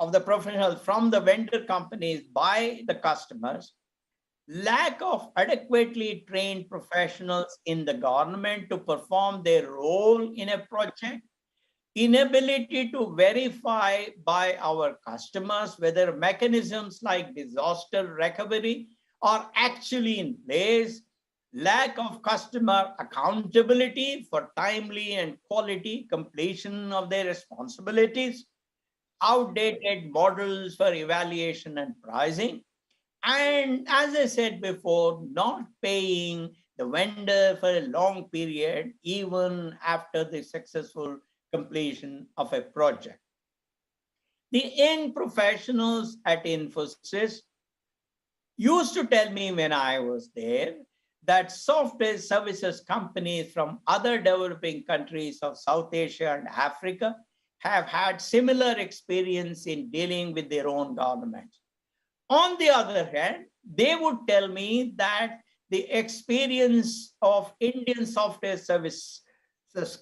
of the professionals from the vendor companies by the customers, lack of adequately trained professionals in the government to perform their role in a project, inability to verify by our customers whether mechanisms like disaster recovery are actually in place, lack of customer accountability for timely and quality completion of their responsibilities, outdated models for evaluation and pricing, and as I said before, not paying the vendor for a long period, even after the successful completion of a project. The young professionals at Infosys used to tell me when I was there that software services companies from other developing countries of South Asia and Africa have had similar experience in dealing with their own governments. On the other hand, they would tell me that the experience of Indian software services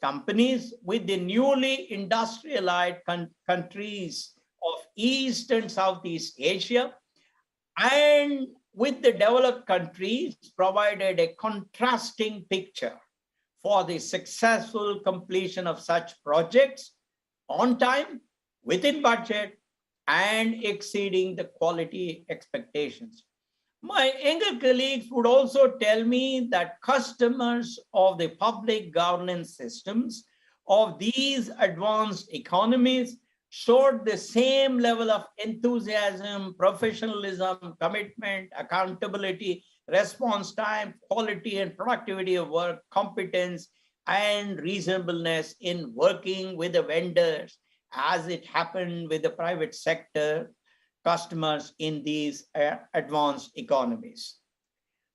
companies with the newly industrialized countries of East and Southeast Asia and with the developed countries provided a contrasting picture for the successful completion of such projects on time, within budget, and exceeding the quality expectations. My younger colleagues would also tell me that customers of the public governance systems of these advanced economies showed the same level of enthusiasm, professionalism, commitment, accountability, response time, quality and productivity of work, competence, and reasonableness in working with the vendors as it happened with the private sector customers in these advanced economies.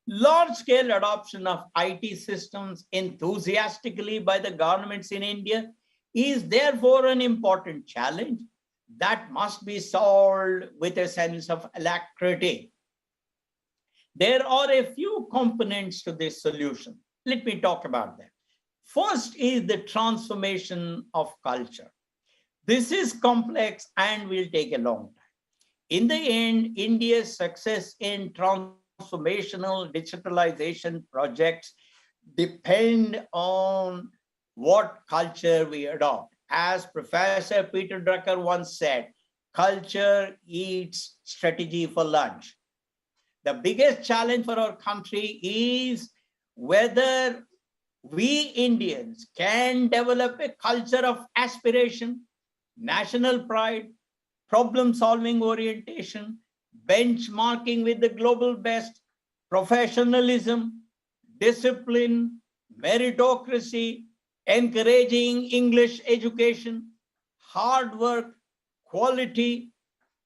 Large-scale adoption of IT systems enthusiastically by the governments in India is therefore an important challenge that must be solved with a sense of alacrity. There are a few components to this solution. Let me talk about them. First is the transformation of culture. This is complex and will take a long time. In the end, India's success in transformational digitalization projects depend on what culture we adopt. As Professor Peter Drucker once said, culture eats strategy for lunch. The biggest challenge for our country is whether we Indians can develop a culture of aspiration, national pride, problem-solving orientation, benchmarking with the global best, professionalism, discipline, meritocracy, encouraging English education, hard work, quality,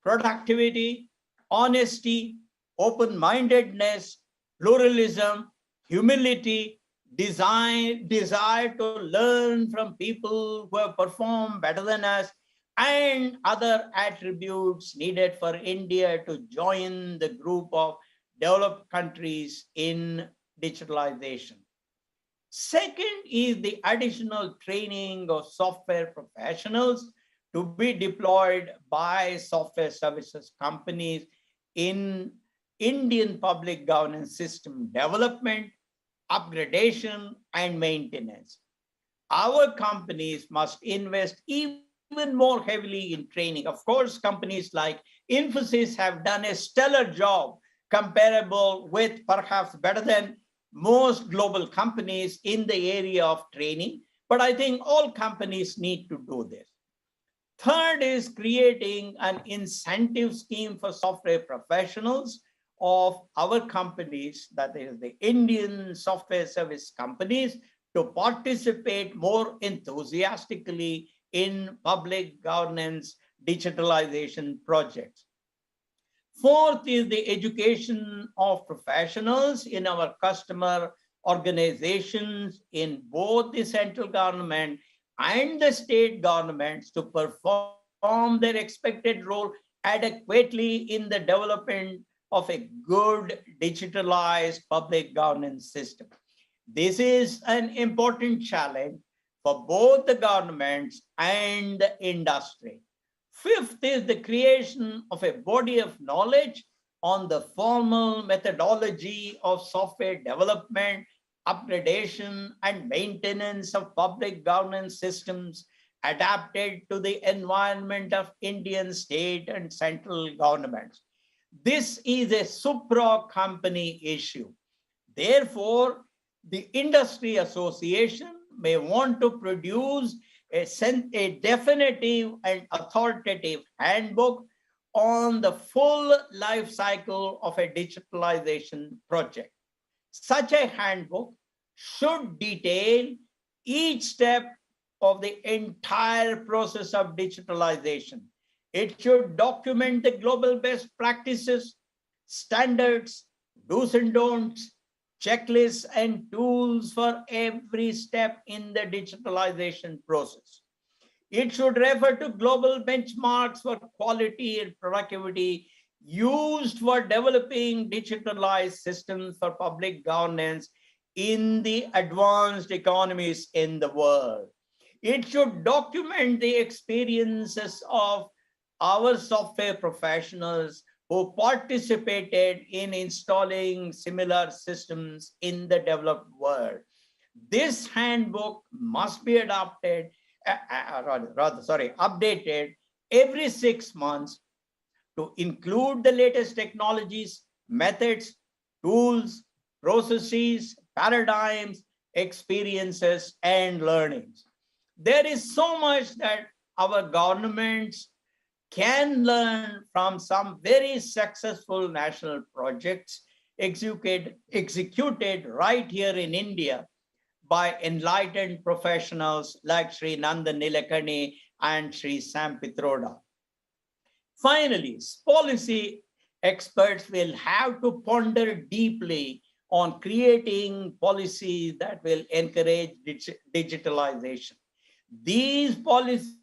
productivity, honesty, open-mindedness, pluralism, humility, desire to learn from people who have performed better than us, and other attributes needed for India to join the group of developed countries in digitalization. Second is the additional training of software professionals to be deployed by software services companies in Indian public governance system development, upgradation, and maintenance. Our companies must invest even more heavily in training. Of course, companies like Infosys have done a stellar job comparable with perhaps better than most global companies in the area of training, but I think all companies need to do this. Third is creating an incentive scheme for software professionals of our companies, that is the Indian software service companies, to participate more enthusiastically in public governance digitalization projects. Fourth is the education of professionals in our customer organizations in both the central government and the state governments to perform their expected role adequately in the development of a good digitalized public governance system. This is an important challenge for both the governments and the industry. Fifth is the creation of a body of knowledge on the formal methodology of software development, upgradation, and maintenance of public governance systems adapted to the environment of Indian state and central governments. This is a supra-company issue. Therefore, the industry association may want to produce a definitive and authoritative handbook on the full life cycle of a digitalization project. Such a handbook should detail each step of the entire process of digitalization. It should document the global best practices, standards, do's and don'ts, checklists, and tools for every step in the digitalization process. It should refer to global benchmarks for quality and productivity used for developing digitalized systems for public governance in the advanced economies in the world. It should document the experiences of our software professionals who participated in installing similar systems in the developed world. This handbook must be updated every 6 months to include the latest technologies, methods, tools, processes, paradigms, experiences, and learnings. There is so much that our governments can learn from some very successful national projects executed right here in India by enlightened professionals like Sri Nandan Nilekani and Sri Sam Pitroda. Finally, policy experts will have to ponder deeply on creating policies that will encourage digitalization. These policies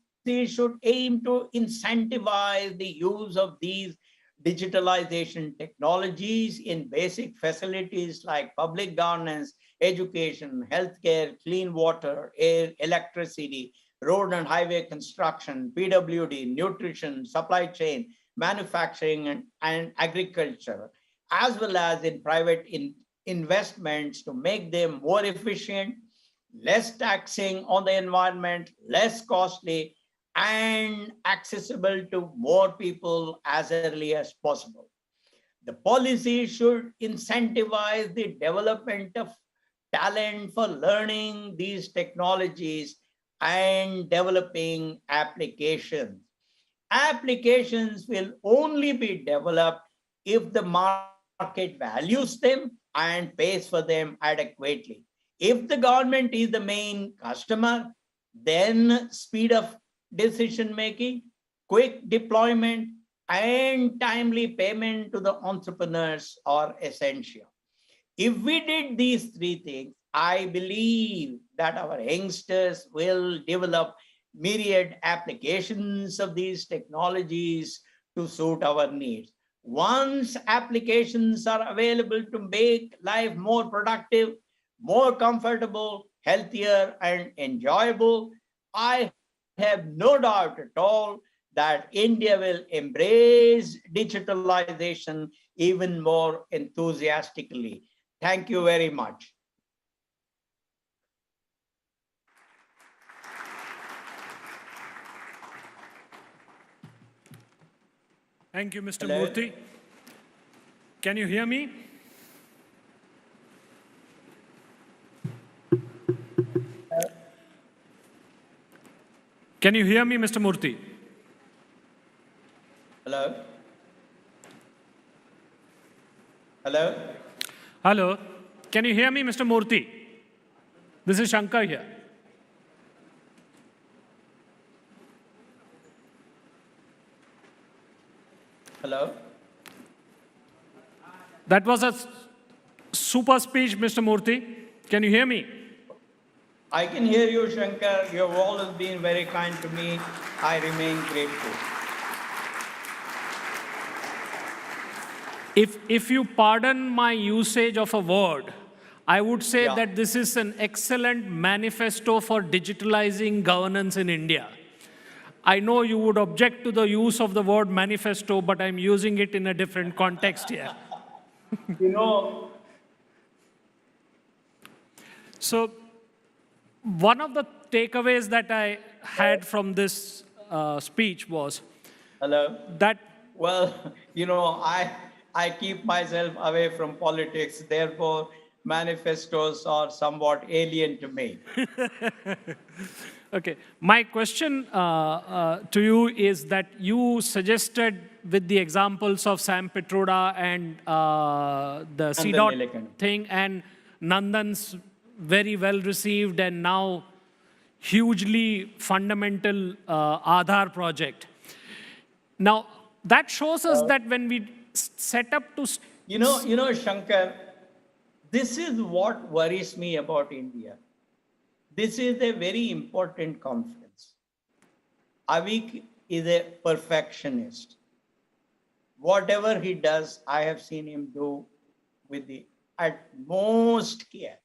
should aim to incentivize the use of these digitalization technologies in basic facilities like public governance, education, healthcare, clean water, air, electricity, road and highway construction, PWD, nutrition, supply chain, manufacturing, and agriculture, as well as in private investments to make them more efficient, less taxing on the environment, less costly, and accessible to more people as early as possible. The policy should incentivize the development of talent for learning these technologies and developing applications. Applications will only be developed if the market market values them and pays for them adequately. If the government is the main customer, then speed of decision making, quick deployment, and timely payment to the entrepreneurs are essential. If we did these three things, I believe that our youngsters will develop myriad applications of these technologies to suit our needs. Once applications are available to make life more productive, more comfortable, healthier, and enjoyable, I have no doubt at all that India will embrace digitalization even more enthusiastically. Thank you very much. Thank you, Mr. Hello? Murthy. Can you hear me? Can you hear me, Mr. Murthy? Hello? Hello? Hello. Can you hear me, Mr. Murthy? This is Shankar here. Hello? That was a super speech, Mr. Murthy. Can you hear me? I can hear you, Shankar. You have always been very kind to me. I remain grateful. If you pardon my usage of a word, I would say that this is an excellent manifesto for digitalizing governance in India. I know you would object to the use of the word manifesto, but I'm using it in a different context here. You know. So, one of the takeaways that I had from this speech was that. Well, you know, I keep myself away from politics, therefore manifestos are somewhat alien to me. Okay, my question to you is that you suggested with the examples of Sam Pitroda and the C-Dot thing and Nandan's very well received and now hugely fundamental Aadhaar project. Now, that shows us that when we set up to... You know, Shankar, this is what worries me about India. This is a very important conference. Avik is a perfectionist. Whatever he does, I have seen him do with the utmost care.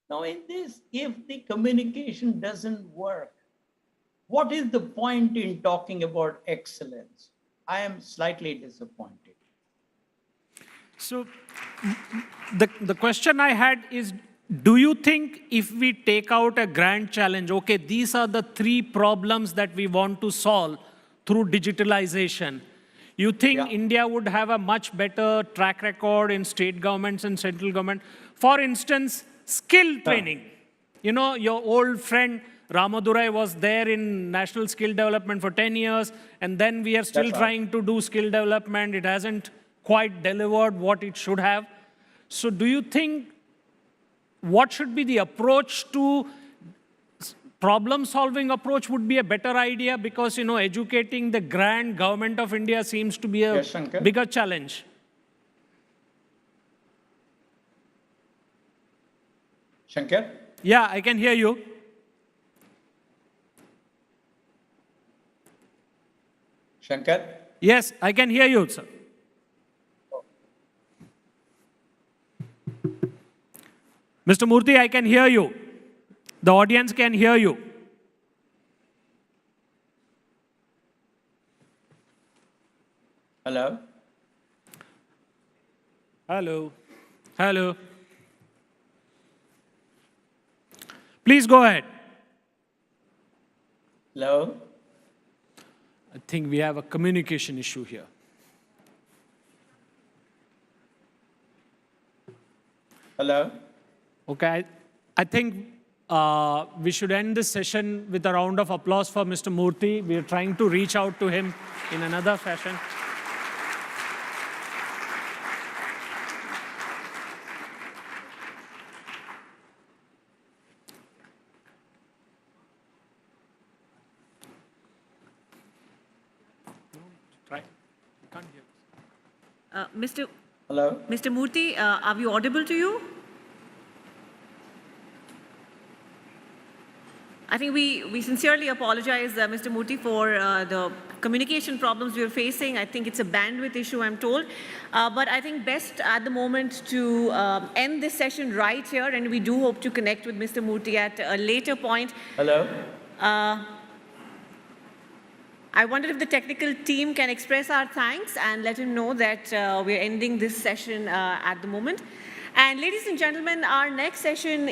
Now in this, if the communication doesn't work, what is the point in talking about excellence? I am slightly disappointed. So the question I had is, do you think if we take out a grand challenge, okay, these are the three problems that we want to solve through digitalization, you think India would have a much better track record in state governments and central government? For instance, skill training. You know, your old friend Ramadurai was there in national skill development for 10 years, and then we are still trying to do skill development. It hasn't quite delivered what it should have. So do you think what should be the approach to problem-solving approach would be a better idea? Because, you know, educating the grand government of India seems to be a bigger challenge. Shankar? Yeah, I can hear you. Shankar? Yes, I can hear you, sir. Mr. Murthy, I can hear you. The audience can hear you. Hello? Hello. Hello. Please go ahead. Hello? I think we have a communication issue here. Hello? Okay, I think we should end this session with a round of applause for Mr. Murthy. We are trying to reach out to him in another fashion. Try. Can't hear. Mr. Hello? Mr. Murthy, are we audible to you? I think we sincerely apologize, Mr. Murthy, for the communication problems we're facing. I think it's a bandwidth issue, I'm told. But I think best at the moment to end this session right here, and we do hope to connect with Mr. Murthy at a later point. Hello? I wonder if the technical team can express our thanks and let him know that we're ending this session at the moment. And ladies and gentlemen, our next session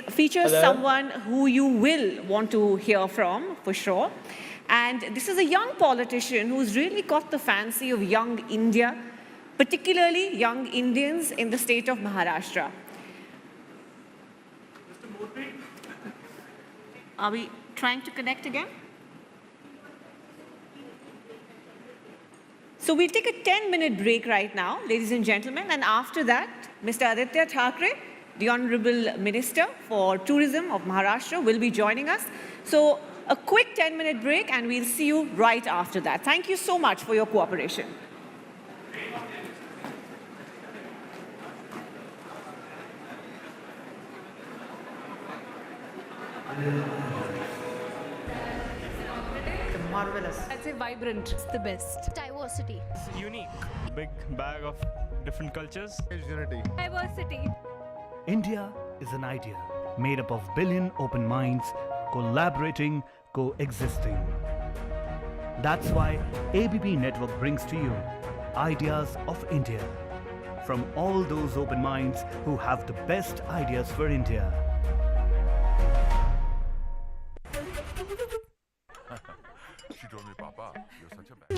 features Hello? someone who you will want to hear from, for sure. And this is a young politician who's really caught the fancy of young India, particularly young Indians in the state of Maharashtra. Are we trying to connect again? So we'll take a 10-minute break right now, ladies and gentlemen, and after that, Mr. Aditya Thackeray, the Honorable Minister for Tourism of Maharashtra, will be joining us. So a quick 10-minute break, and we'll see you right after that. Thank you so much for your cooperation. Marvelous. I'd say vibrant. It's the best. Diversity. It's unique. Big bag of different cultures. Unity. Diversity. India is an idea made up of billion open minds collaborating, coexisting. That's why ABP Network brings to you Ideas of India. From all those open minds who have the best ideas for India. She told me, Papa, you're such a bad.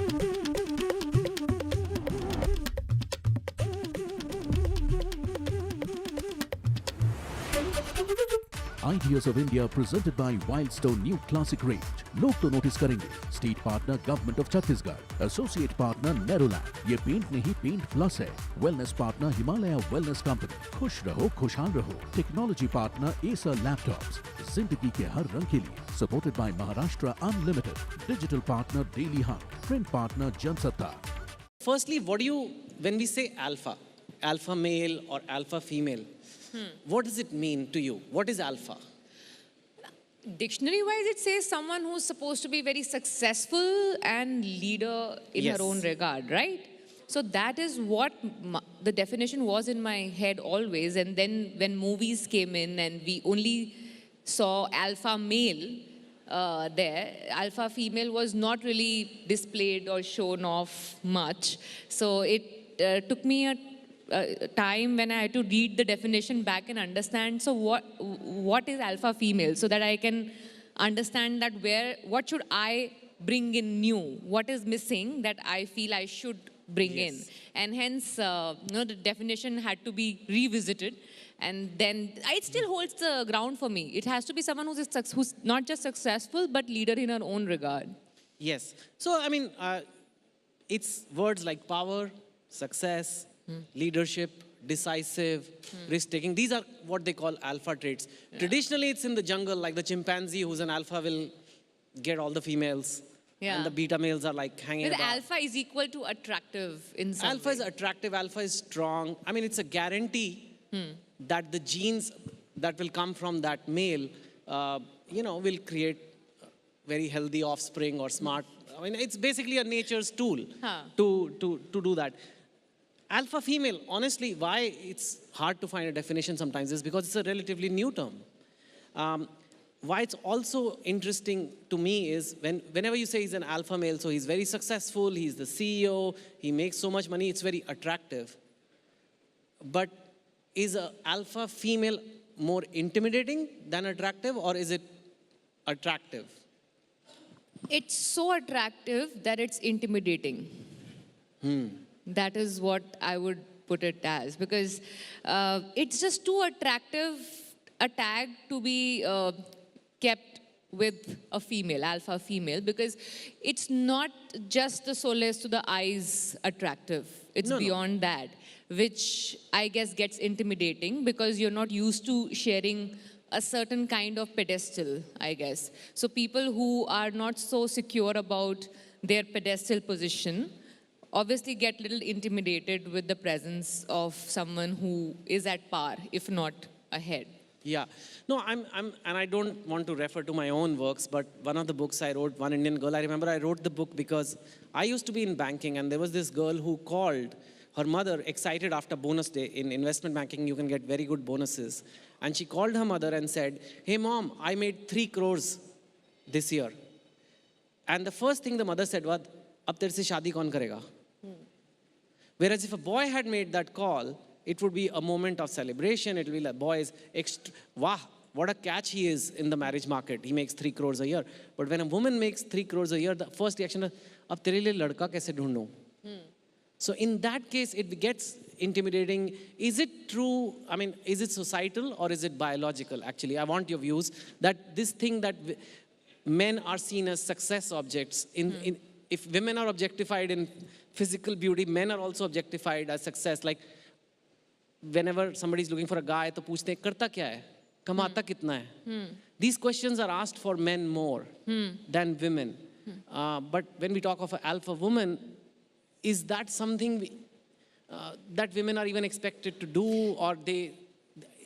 Ideas of India presented by Wildstone New Classic Range. लोग तो notice करेंगे. State partner Government of Chhattisgarh. Associate partner Neroland. ये paint नहीं paint plus है. Wellness partner Himalaya Wellness Company. खुश रहो खुशहाल रहो. Technology partner Acer Laptops. जिंदगी के हर रंग के लिए. Supported by Maharashtra Unlimited. Digital partner Daily Hunt. Print partner Jansatta. Firstly, when we say alpha male or alpha female, what does it mean to you? What is alpha? Dictionary-wise, it says someone who's supposed to be very successful and leader in her own regard, right? So that is what the definition was in my head always. And then when movies came in and we only saw alpha male there, alpha female was not really displayed or shown off much. So it took me a time when I had to read the definition back and understand, so what is alpha female, so that I can understand that what should I bring in new, what is missing that I feel I should bring in, and hence the definition had to be revisited, and then it still holds the ground for me. It has to be someone who's not just successful but leader in her own regard. Yes. So I mean, it's words like power, success, leadership, decisive, risk-taking. These are what they call alpha traits. Traditionally, it's in the jungle, like the chimpanzee who's an alpha will get all the females. And the beta males are like hanging But about. alpha is equal to attractive in some Alpha is attractive, alpha is strong. I mean, it's a guarantee that the genes that will come from that male, will create very healthy offspring or smart. I mean, it's basically a nature's tool to do that. Alpha female, honestly, why it's hard to find a definition sometimes is because it's a relatively new term. Why it's also interesting to me is whenever you say he's an alpha male, so he's very successful, he's the CEO, he makes so much money, it's very attractive. But is an alpha female more intimidating than attractive, or is it attractive? It's so attractive that it's intimidating. That is what I would put it as, because it's just too attractive a tag to be kept with a female, alpha female, because it's not just the solace to the eyes attractive. It's beyond that, which I guess gets intimidating because you're not used to sharing a certain kind of pedestal, I guess. So people who are not so secure about their pedestal position obviously get a little intimidated with the presence of someone who is at par, if not ahead. Yeah. No, and I don't want to refer to my own works, but one of the books I wrote, One Indian Girl, I remember I wrote the book because I used to be in banking and there was this girl who called her mother, excited after bonus day. In investment banking, you can get very good bonuses. And she called her mother and said, "Hey mom, I made 3 crores this year." And the first thing the mother said was, "Ab tere se shaadi kaun karega?" Whereas if a boy had made that call, it would be a moment of celebration. It will be like, boys, wow, what a catch he is in the marriage market. He makes 3 crores a year. But when a woman makes 3 crores a year, the first reaction is, "Ab tere liye ladka kaise dhoondun?" So in that case, it gets intimidating. Is it true? I mean, is it societal or is it biological? Actually, I want your views that this thing that men are seen as success objects. If women are objectified in physical beauty, men are also objectified as success. Like whenever somebody is looking for a guy, to पूछते हैं करता क्या है, कमाता कितना है. These questions are asked for men more than women. But when we talk of an alpha woman, is that something that women are even expected to do, or they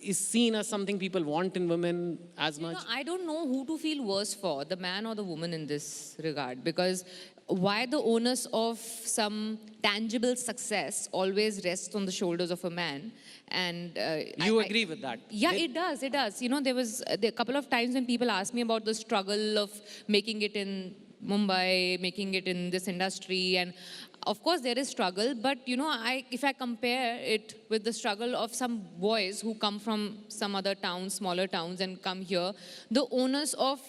is seen as something people want in women as much? I don't know who to feel worse for, the man or the woman in this regard, because why the onus of some tangible success always rests on the shoulders of a man. And you agree with that? Yeah, it does. It does. You know, there was a couple of times when people asked me about the struggle of making it in Mumbai, making it in this industry, and of course there is struggle, but you know, if I compare it with the struggle of some boys who come from some other towns, smaller towns, and come here, the onus of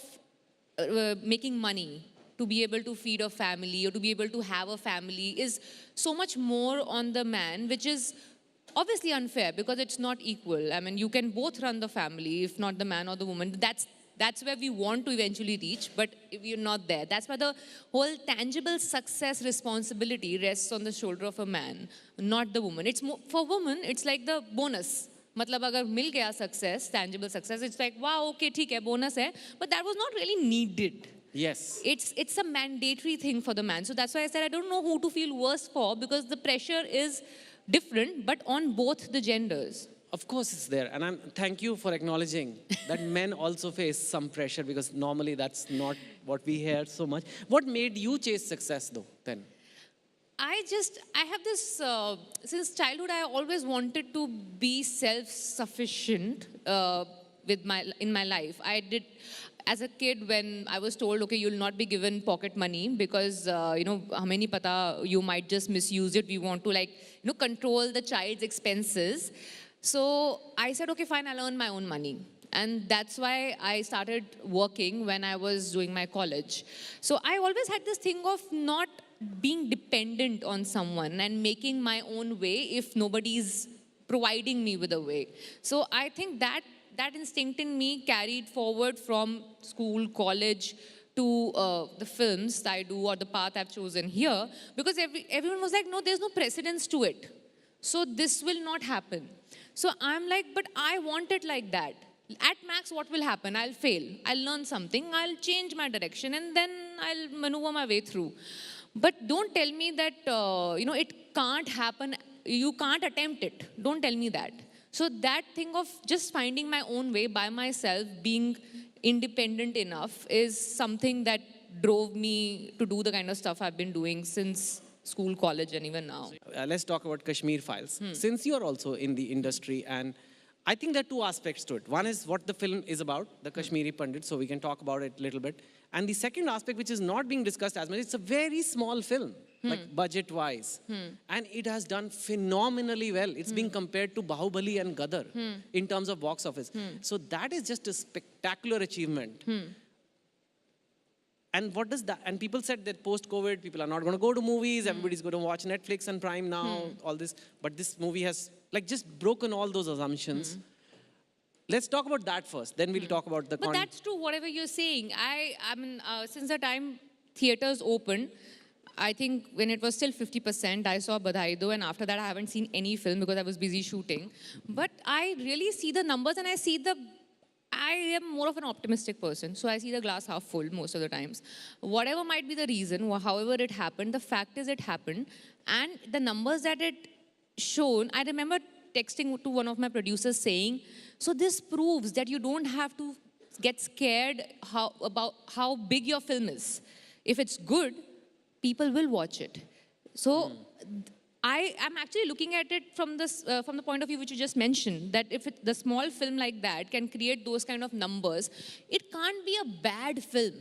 making money to be able to feed a family or to be able to have a family is so much more on the man, which is obviously unfair because it's not equal. I mean, you can both run the family, if not the man or the woman. That's where we want to eventually reach, but if you're not there. That's why the whole tangible success responsibility rests on the shoulder of a man, not the woman. It's more, for women, it's like the bonus. मतलब अगर मिल गया success, tangible success, it's like, wow, okay, ठीक है, bonus है, but that was not really needed. Yes. It's a mandatory thing for the man. So that's why I said I don't know who to feel worse for, because the pressure is different, but on both the genders. Of course it's there. And thank you for acknowledging that men also face some pressure, because normally that's not what we hear so much. What made you chase success though, then? I have this, since childhood, I always wanted to be self-sufficient in my life. I did, as a kid, when I was told, okay, you'll not be given pocket money because, you know, hame nahi pata, you might just misuse it. We want to, like, you know, control the child's expenses. So I said, okay, fine, I'll earn my own money. And that's why I started working when I was doing my college. So I always had this thing of not being dependent on someone and making my own way if nobody's providing me with a way. So I think that instinct in me carried forward from school, college, to the films that I do or the path I've chosen here, because everyone was like, no, there's no precedence to it. So this will not happen. So I'm like, but I want it like that. At max, what will happen? I'll fail. I'll learn something. I'll change my direction, and then I'll maneuver my way through. But don't tell me that, you know, it can't happen. You can't attempt it. Don't tell me that. So that thing of just finding my own way by myself, being independent enough, is something that drove me to do the kind of stuff I've been doing since school, college, and even now. Let's talk about Kashmir Files. Since you're also in the industry, and I think there are two aspects to it. One is what the film is about, the Kashmiri Pandit, so we can talk about it a little bit. And the second aspect, which is not being discussed as much, it's a very small film, like budget-wise. And it has done phenomenally well. It's being compared to Bahubali and Gadar in terms of box office. So that is just a spectacular achievement. And what does that, and people said that post-COVID, people are not going to go to movies, everybody's going to watch Netflix and Prime now, all this. But this movie has like just broken all those assumptions. Let's talk about that first, then we'll talk about the But that's true, whatever you're saying. I mean, since the time theaters opened, I think when it was still 50%, I saw Badhai Do, and after that I haven't seen any film because I was busy shooting. But I really see the numbers and I see the I am more of an optimistic person, so I see the glass half full most of the times. Whatever might be the reason, or however it happened, the fact is it happened. And the numbers that it shown, I remember texting to one of my producers saying, so this proves that you don't have to get scared about how big your film is. If it's good, people will watch it. So I am actually looking at it from the point of view which you just mentioned, that if the small film like that can create those kind of numbers, it can't be a bad film.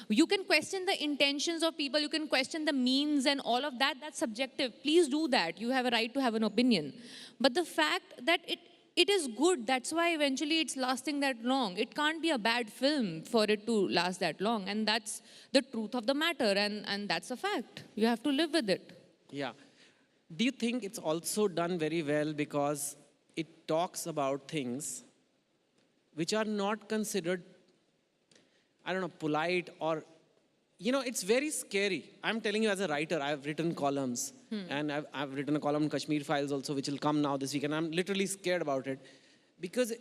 You can question the intentions of people, you can question the means and all of that, that's subjective. Please do that. You have a right to have an opinion. But the fact that it is good, that's why eventually it's lasting that long. It can't be a bad film for it to last that long. And that's the truth of the matter, and that's a fact. You have to live with it. Yeah. Do you think it's also done very well because it talks about things which are not considered, I don't know, polite or, you know, it's very scary. I'm telling you as a writer, I've written columns and I've written a column in Kashmir Files also, which will come now this week, and I'm literally scared about it because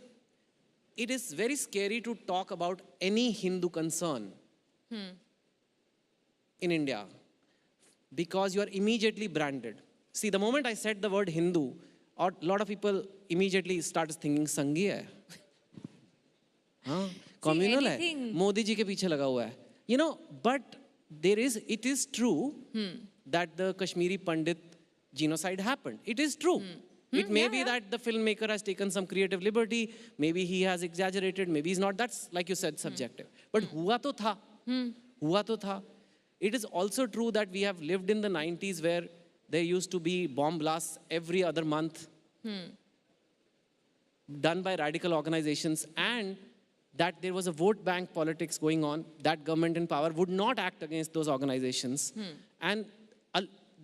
it is very scary to talk about any Hindu concern in India because you are immediately branded. See, the moment I said the word Hindu, a lot of people immediately start thinking Sanghi hai. Communal hai. Modi ji ke piche laga hua hai. You know, but it is true that the Kashmiri Pandit genocide happened. It is true. It may be that the filmmaker has taken some creative liberty, maybe he has exaggerated, maybe he's not. That's, like you said, subjective. But hua to tha. Hua to tha. It is also true that we have lived in the 90s where there used to be bomb blasts every other month done by radical organizations, and that there was a vote bank politics going on. That government in power would not act against those organizations. And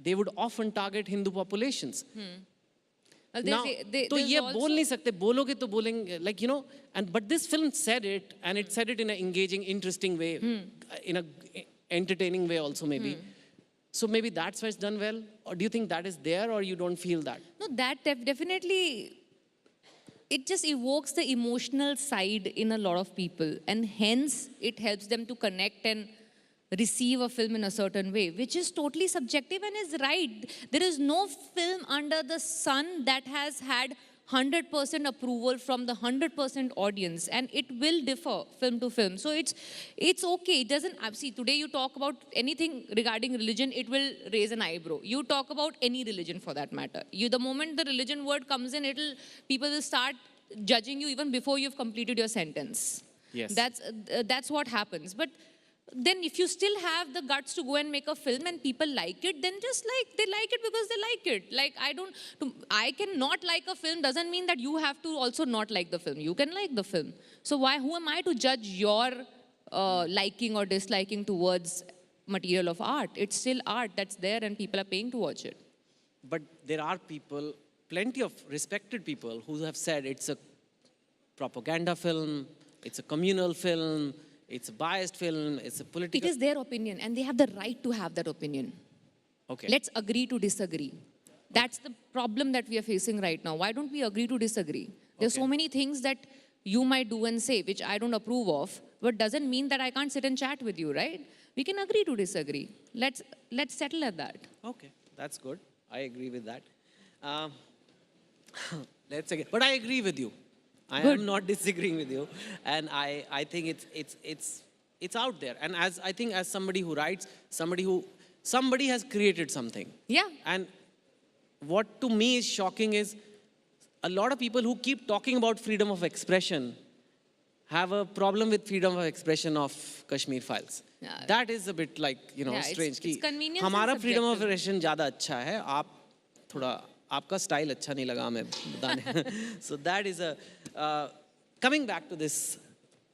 they would often target Hindu populations. Now, तो ये बोल नहीं सकते, बोलोगे तो बोलेंगे, like, you know, but this film said it, and it said it in an engaging, interesting way, in an entertaining way also maybe. So maybe that's why it's done well? Or do you think that is there, or you don't feel that? No, that definitely, it just evokes the emotional side in a lot of people. And hence, it helps them to connect and receive a film in a certain way, which is totally subjective and is right. There is no film under the sun that has had 100% approval from the 100% audience, and it will differ film to film. So it's okay. It doesn't, see, today you talk about anything regarding religion, it will raise an eyebrow. You talk about any religion for that matter. The moment the religion word comes in, people will start judging you even before you've completed your sentence. Yes. That's what happens. But then if you still have the guts to go and make a film and people like it, then just they like it because they like it. Like, I can not like a film doesn't mean that you have to also not like the film. You can like the film. So who am I to judge your liking or disliking towards material of art? It's still art that's there and people are paying to watch it. But there are people, plenty of respected people who have said it's a propaganda film, it's a communal film, it's a biased film, it's a political... It is their opinion, and they have the right to have that opinion. Okay. Let's agree to disagree. That's the problem that we are facing right now. Why don't we agree to disagree? There's so many things that you might do and say, which I don't approve of, but doesn't mean that I can't sit and chat with you, right? We can agree to disagree. Let's settle at that. Okay, that's good. I agree with that. But I agree with you. I am not disagreeing with you, and I think it's out there. And I think as somebody who writes, somebody has created something. Yeah. And what to me is shocking is a lot of people who keep talking about freedom of expression have a problem with freedom of expression of Kashmir Files. Yeah. That is a bit like, strange. It's convenient. हमारा freedom of expression ज़्यादा अच्छा है. आप थोड़ा आपका style अच्छा नहीं लगा हमें बताने. So that is coming back to this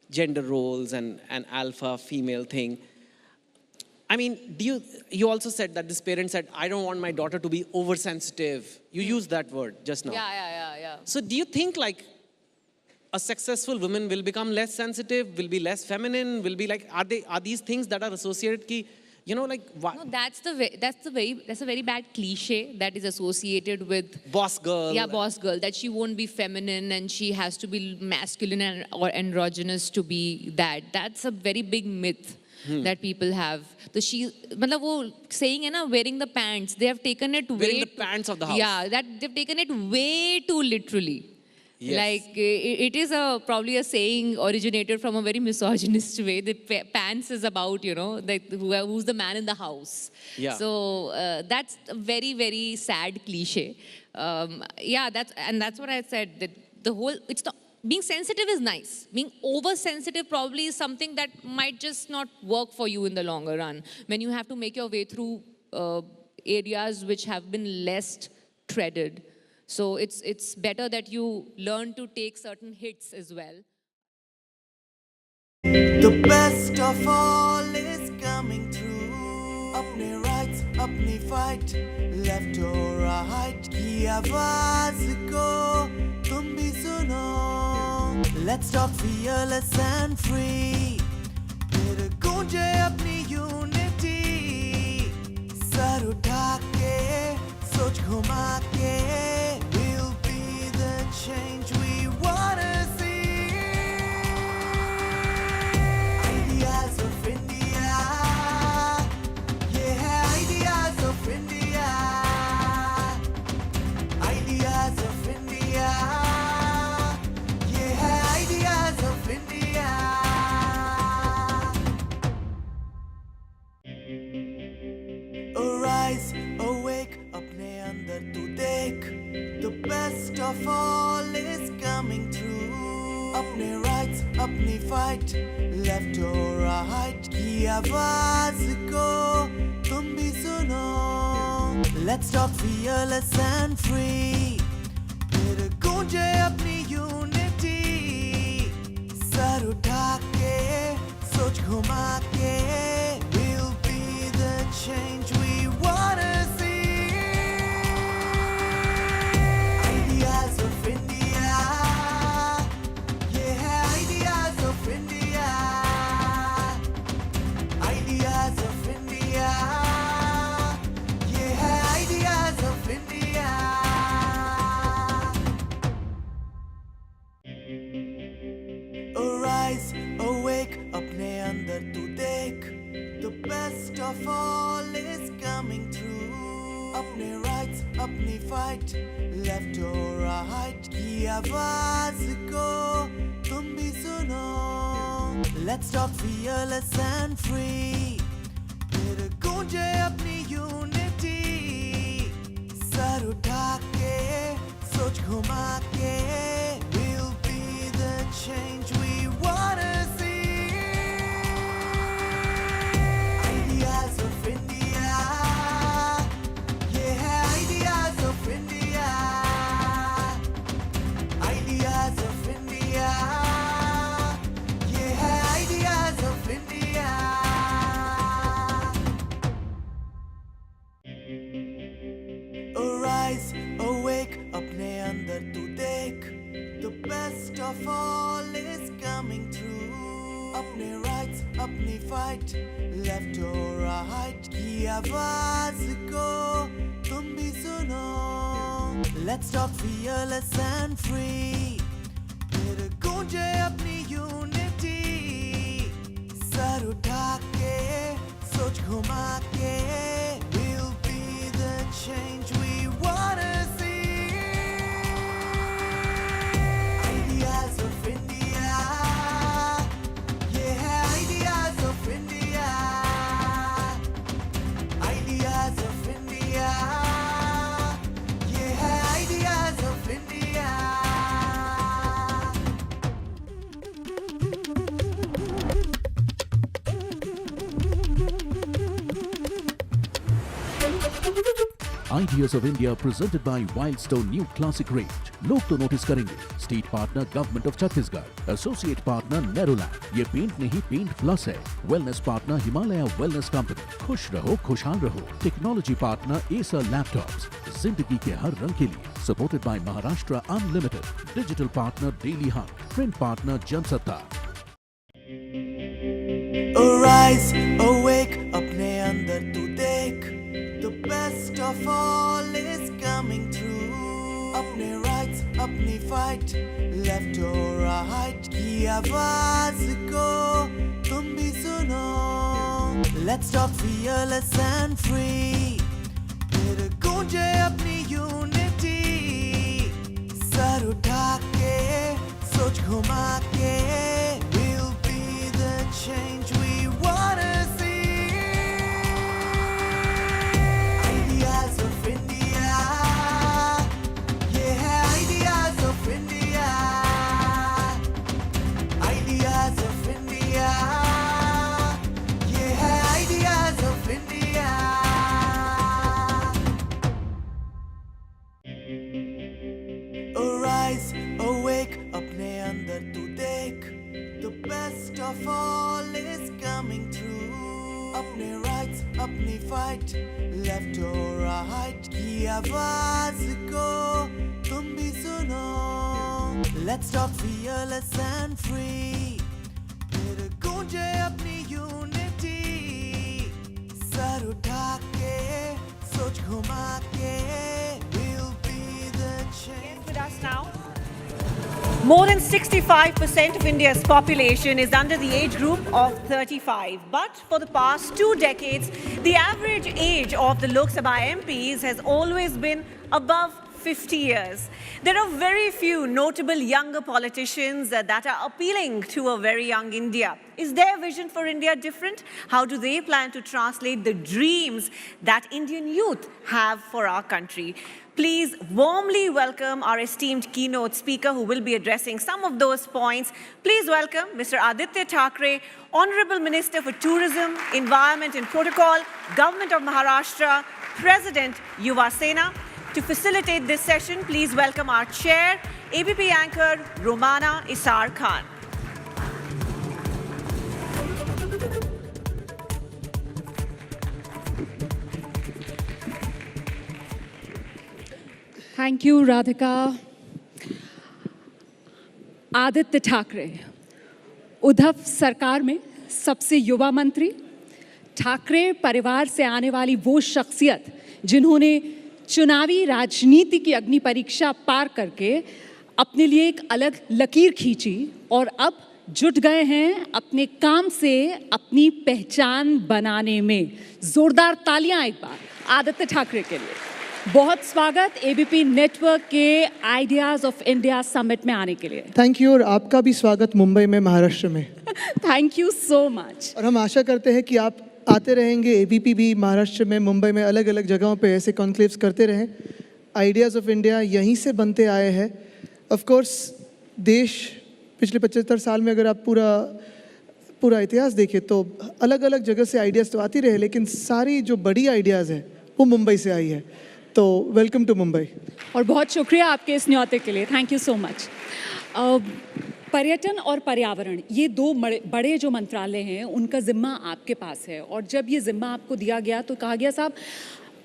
gender roles and alpha female thing. I mean, you also said that this parent said, I don't want my daughter to be oversensitive. You used that word just now. Yeah. So do you think like a successful woman will become less sensitive, will be less feminine, will be like, are these things that are associated ki You know, like why? No, that's a very bad cliche that is associated with Boss girl. Yeah, boss girl, that she won't be feminine and she has to be masculine or androgynous to be that. That's a very big myth that people have. So मतलब वो saying है ना, wearing the pants, they have taken it Wearing the pants of the house. Yeah, that they've taken it way too literally. Yes. Like it is probably a saying originated from a very misogynist way. The pants is about, you know, like who's the man in the house. Yeah. So that's a very, very sad cliche. Yeah, that's what I said. That the whole being sensitive is nice. Being oversensitive probably is something that might just not work for you in the longer run. When you have to make your way through areas which have been less treaded. So it's better that you learn to take certain hits as well. The best of all is coming through. Apne rights, apni fight, left or right, ki आवाज को तुम भी सुनो. Let's talk fearless and free. फिर गूंजे अपनी unity. Sir उठा के, सोच घुमा के. Change we wanna see. Ideas of India. Yeah, ideas of India. Ideas of India. Yeah, ideas of India. Arise, awake, apne andar tu dekh. The best of all is coming through. Apne rights, apni fight, left or right, ki आवाज को तुम भी सुनो. Let's talk fearless and free. फिर गूंजे अपनी unity. Sir उठा के, सोच घुमा के. We'll be the change we wanna see. Ideas of India. Yeah, ideas of India. Ideas of India. Yeah, ideas of India. Arise, awake, apne andar tu dekh. The best of all is coming through. Apne rights, apni fight, left or right, ki आवाज को तुम भी सुनो. Let's talk fearless and free. फिर गूंजे अपनी unity. Sir उठा के, सोच घुमा के. We'll be the change we wanna see. Ideas of India. Yeah, ideas of India. Ideas of India. Yeah, ideas of India. Arise, awake, apne andar tu dekh. The best of all is coming through. Apne rights, apni fight, left or right, ki आवाज को तुम भी सुनो. Let's talk fearless and free. फिर गूंजे अपनी unity. Sir उठा के, सोच घुमा के. We'll be the change we wanna see. Ideas of India. Yeah, ideas of India. Ideas of India. Yeah, ideas of India. Ideas of India presented by Wildstone New Classic Range. लोग तो notice करेंगे. State partner government of Chhattisgarh. Associate partner नेरोलैंड. ये paint नहीं paint plus है. Wellness partner Himalaya wellness company. खुश रहो खुशहाल रहो. Technology partner Acer laptops. जिंदगी के हर रंग के लिए. Supported by Maharashtra unlimited. Digital partner daily hunt. Print partner Jansatta. Arise, awake, apne andar all is coming through. अपने rights, अपनी fight, left or right, की आवाज को तुम भी सुनो. Let's talk fearless and free. फिर गूंजे अपनी unity. सर उठा के, सोच घुमा के, we'll be the change we wanna see. Ideas of India, yeah, ideas of India, ideas of India, yeah, ideas of India. Arise, awake, अपने अंदर तू देख, the best of all is coming through. अपने rights, अपनी fight, left or right, की आवाज को तुम भी सुनो. Let's talk fearless and free. फिर गूंजे अपनी unity. सर उठा के, सोच घुमा के, we'll be the change. With us now. More than 65% of India's population is under the age group of 35. But for the past 2 decades, the average age of the Lok Sabha MPs has always been above 50 years. There are very few notable younger politicians that are appealing to a very young India. Is their vision for India different? How do they plan to translate the dreams that Indian youth have for our country? Please warmly welcome our esteemed keynote speaker who will be addressing some of those points. Please welcome Mr. Aditya Thackeray, Honorable Minister for Tourism, Environment and Protocol, Government of Maharashtra, President Yuva Sena. To facilitate this session, please welcome our chair, ABP anchor Romana Isar Khan. Thank you, Radhika. Aditya Thackeray, Uddhav सरकार में सबसे युवा मंत्री, ठाकरे परिवार से आने वाली वो शख्सियत जिन्होंने चुनावी राजनीति की अग्नि परीक्षा पार करके अपने लिए एक अलग लकीर खींची और अब जुट गए हैं अपने काम से अपनी पहचान बनाने में. जोरदार तालियां एक बार आदित्य ठाकरे के लिए. बहुत स्वागत एबीपी नेटवर्क के आइडियाज ऑफ इंडिया समिट में आने के लिए. थैंक यू और आपका भी स्वागत मुंबई में, महाराष्ट्र में. Thank you so much. और हम आशा करते हैं कि आप आते रहेंगे. एबीपी भी महाराष्ट्र में, मुंबई में अलग अलग जगहों पे ऐसे कॉन्क्लेव्स करते रहें. आइडियाज़ ऑफ इंडिया यहीं से बनते आए हैं. ऑफ कोर्स देश पिछले 75 साल में अगर आप पूरा इतिहास देखें तो अलग अलग जगह से आइडियाज़ तो आती रहे, लेकिन सारी जो बड़ी आइडियाज़ है वो मुंबई से आई है. तो वेलकम टू मुंबई. और बहुत शुक्रिया आपके इस न्योते के लिए. Thank you so much. पर्यटन और पर्यावरण ये दो बड़े जो मंत्रालय हैं उनका जिम्मा आपके पास है. और जब ये जिम्मा आपको दिया गया तो कहा गया साहब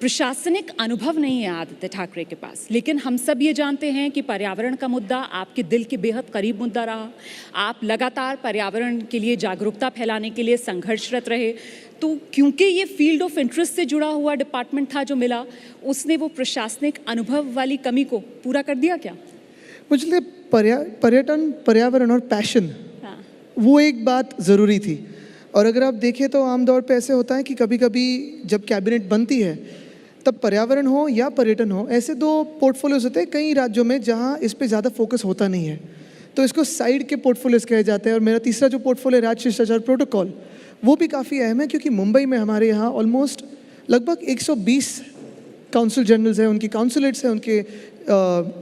प्रशासनिक अनुभव नहीं है आदित्य ठाकरे के पास, लेकिन हम सब ये जानते हैं कि पर्यावरण का मुद्दा आपके दिल के बेहद करीब मुद्दा रहा. आप लगातार पर्यावरण के लिए जागरूकता फैलाने के लिए संघर्षरत रहे. तो क्योंकि ये फील्ड ऑफ इंटरेस्ट से जुड़ा हुआ डिपार्टमेंट था जो मिला, उसने वो प्रशासनिक अनुभव वाली कमी को पूरा कर दिया क्या? मुझे पर्यटन, पर्यावरण और पैशन वो एक बात ज़रूरी थी. और अगर आप देखें तो आमतौर पे ऐसे होता है कि कभी कभी जब कैबिनेट बनती है तब पर्यावरण हो या पर्यटन हो, ऐसे दो पोर्टफोलियोज होते हैं कई राज्यों में जहाँ इस पे ज़्यादा फोकस होता नहीं है, तो इसको साइड के पोर्टफोलियोज कहे जाते हैं. और मेरा तीसरा जो पोर्टफोलियो राज्य शिष्टाचार प्रोटोकॉल वो भी काफ़ी अहम है, क्योंकि मुंबई में हमारे यहाँ ऑलमोस्ट लगभग 120 काउंसिल जनरल्स हैं, उनकी काउंसिलेट्स हैं, उनके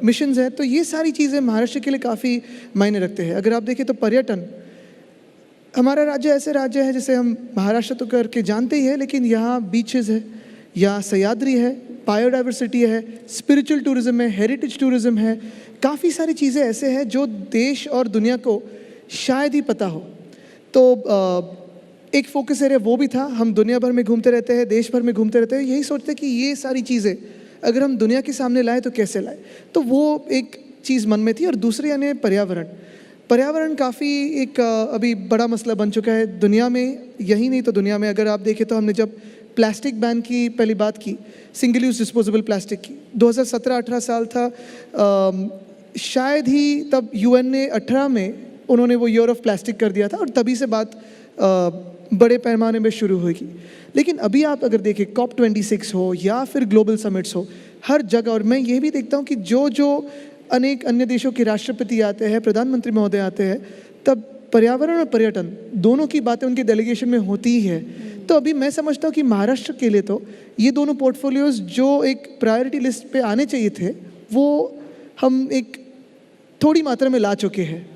मिशंस हैं. तो ये सारी चीज़ें महाराष्ट्र के लिए काफ़ी मायने रखते हैं. अगर आप देखें तो पर्यटन, हमारा राज्य ऐसे राज्य है जैसे हम महाराष्ट्र तो करके जानते ही है, लेकिन यहाँ बीचेस है, यहाँ सह्याद्री है, बायोडाइवर्सिटी है, स्पिरिचुअल टूरिज़्म है, हेरिटेज टूरिज़्म है. काफ़ी सारी चीज़ें ऐसे हैं जो देश और दुनिया को शायद ही पता हो. तो एक फोकस एरिया वो भी था. हम दुनिया भर में घूमते रहते हैं, देश भर में घूमते रहते हैं, यही सोचते हैं कि ये सारी चीज़ें अगर हम दुनिया के सामने लाएँ तो कैसे लाएँ. तो वो एक चीज़ मन में थी. और दूसरी यानी पर्यावरण काफ़ी एक अभी बड़ा मसला बन चुका है दुनिया में. यही नहीं तो दुनिया में अगर आप देखें तो हमने जब प्लास्टिक बैन की पहली बात की, सिंगल यूज डिस्पोजेबल प्लास्टिक की, 2017-18 साल था, शायद ही तब यूएन ने 18 में उन्होंने वो ईयर ऑफ प्लास्टिक कर दिया था और तभी से बात बड़े पैमाने में शुरू होगी। लेकिन अभी आप अगर देखें COP26 हो या फिर ग्लोबल समिट्स हो, हर जगह, और मैं ये भी देखता हूँ कि जो अनेक अन्य देशों के राष्ट्रपति आते हैं, प्रधानमंत्री महोदय आते हैं, तब पर्यावरण और पर्यटन दोनों की बातें उनके डेलीगेशन में होती ही है। तो अभी मैं समझता हूँ कि महाराष्ट्र के लिए तो ये दोनों पोर्टफोलियोज जो एक प्रायोरिटी लिस्ट पे आने चाहिए थे, वो हम एक थोड़ी मात्रा में ला चुके हैं।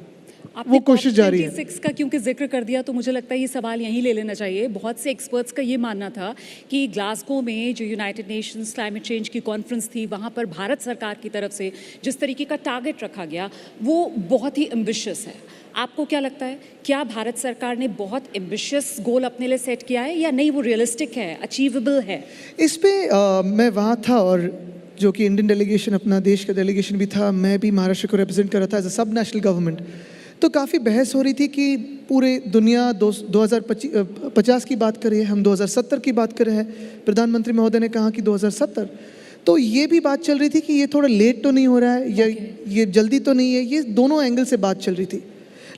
वो कोशिश जारी है। 26 का क्योंकि जिक्र कर दिया तो मुझे लगता है ये सवाल यहीं ले लेना चाहिए। बहुत से एक्सपर्ट्स का ये मानना था कि ग्लासगो में जो यूनाइटेड नेशंस क्लाइमेट चेंज की कॉन्फ्रेंस थी, वहाँ पर भारत सरकार की तरफ से जिस तरीके का टारगेट रखा गया वो बहुत ही एम्बिशियस है। आपको क्या लगता है, क्या भारत सरकार ने बहुत एम्बिशियस गोल अपने लिए सेट किया है या नहीं, वो रियलिस्टिक है, अचीवेबल है? इस पे मैं वहाँ था और जो कि इंडियन डेलीगेशन, अपना देश का डेलीगेशन भी था, मैं भी महाराष्ट्र को रिप्रेजेंट कर रहा था एज अ सब नेशनल गवर्नमेंट। तो काफ़ी बहस हो रही थी कि पूरे दुनिया 2050 की बात कर रही है, हम 2070 की बात कर रहे हैं, प्रधानमंत्री महोदय ने कहा कि 2070। तो ये भी बात चल रही थी कि ये थोड़ा लेट तो नहीं हो रहा है या ये जल्दी तो नहीं है, ये दोनों एंगल से बात चल रही थी।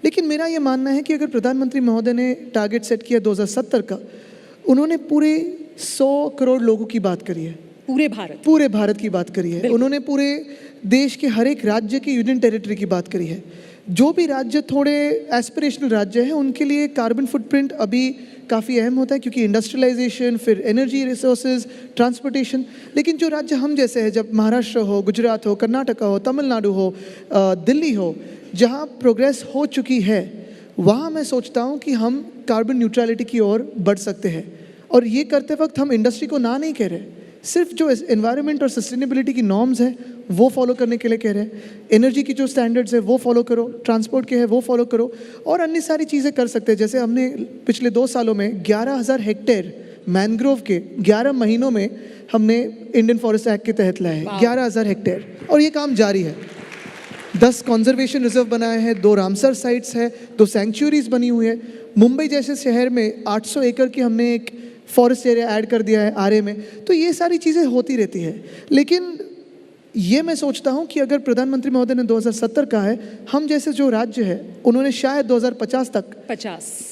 लेकिन मेरा ये मानना है कि अगर प्रधानमंत्री महोदय ने टारगेट सेट किया 2070 का, उन्होंने पूरे 100 करोड़ लोगों की बात करी है, पूरे भारत की बात करी है, उन्होंने पूरे देश के हर एक राज्य की यूनियन टेरिटरी की बात करी है। जो भी राज्य थोड़े एस्पिरेशनल राज्य हैं उनके लिए कार्बन फुटप्रिंट अभी काफ़ी अहम होता है, क्योंकि इंडस्ट्रियलाइजेशन, फिर एनर्जी रिसोर्सेज, ट्रांसपोर्टेशन। लेकिन जो राज्य हम जैसे हैं, जब महाराष्ट्र हो, गुजरात हो, कर्नाटका हो, तमिलनाडु हो, दिल्ली हो, जहाँ प्रोग्रेस हो चुकी है, वहाँ मैं सोचता हूँ कि हम कार्बन न्यूट्रलिटी की ओर बढ़ सकते हैं। और ये करते वक्त हम इंडस्ट्री को ना नहीं कह रहे, सिर्फ जो एनवायरनमेंट और सस्टेनेबिलिटी की नॉर्म्स हैं वो फॉलो करने के लिए कह रहे हैं। एनर्जी की जो स्टैंडर्ड्स है वो फॉलो करो, ट्रांसपोर्ट के है वो फॉलो करो, और अन्य सारी चीज़ें कर सकते हैं। जैसे हमने पिछले 2 सालों में 11,000 हेक्टेयर मैनग्रोव के 11 महीनों में हमने इंडियन फॉरेस्ट एक्ट के तहत लाए हैं 11,000 हेक्टेयर, और ये काम जारी है। 10 कंजर्वेशन रिजर्व बनाए हैं, 2 रामसर साइट्स है, 2 सेंचुरीज बनी हुई है। मुंबई जैसे शहर में 800 एकड़ की हमने एक फॉरेस्ट एरिया ऐड कर दिया है आरए में। तो ये सारी चीज़ें होती रहती है। लेकिन ये मैं सोचता हूँ कि अगर प्रधानमंत्री महोदय ने 2070 कहा है, हम जैसे जो राज्य है उन्होंने शायद 2050 तक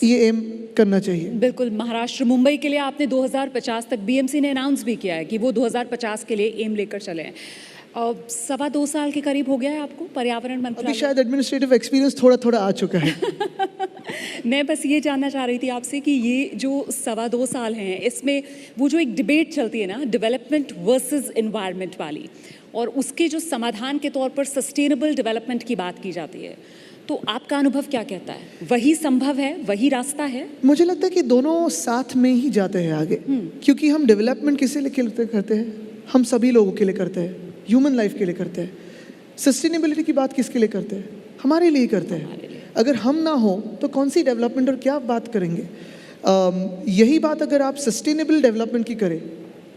ये एम करना चाहिए। बिल्कुल, महाराष्ट्र, मुंबई के लिए आपने 2050 तक, बीएमसी ने अनाउंस भी किया है कि वो 2050 के लिए एम लेकर चले हैं। 2.25 साल के करीब हो गया है आपको पर्यावरण मंत्रालय? अभी शायद एडमिनिस्ट्रेटिव एक्सपीरियंस थोड़ा आ चुका है। मैं बस ये जानना चाह रही थी आपसे कि ये जो 2.25 साल हैं, इसमें वो जो एक डिबेट चलती है ना, डेवलपमेंट वर्सेस एनवायरनमेंट वाली, और उसके जो समाधान के तौर पर सस्टेनेबल डेवलपमेंट की बात की जाती है, तो आपका अनुभव क्या कहता है? वही संभव है, वही रास्ता है? मुझे लगता है कि दोनों साथ में ही जाते हैं आगे, क्योंकि हम डेवलपमेंट किसी लिए करते हैं? हम सभी लोगों के लिए करते हैं, ह्यूमन लाइफ के लिए करते हैं। सस्टेनेबिलिटी की बात किसके लिए करते हैं? हमारे लिए करते हैं। अगर हम ना हो तो कौन सी डेवलपमेंट और क्या बात करेंगे? यही बात अगर आप सस्टेनेबल डेवलपमेंट की करें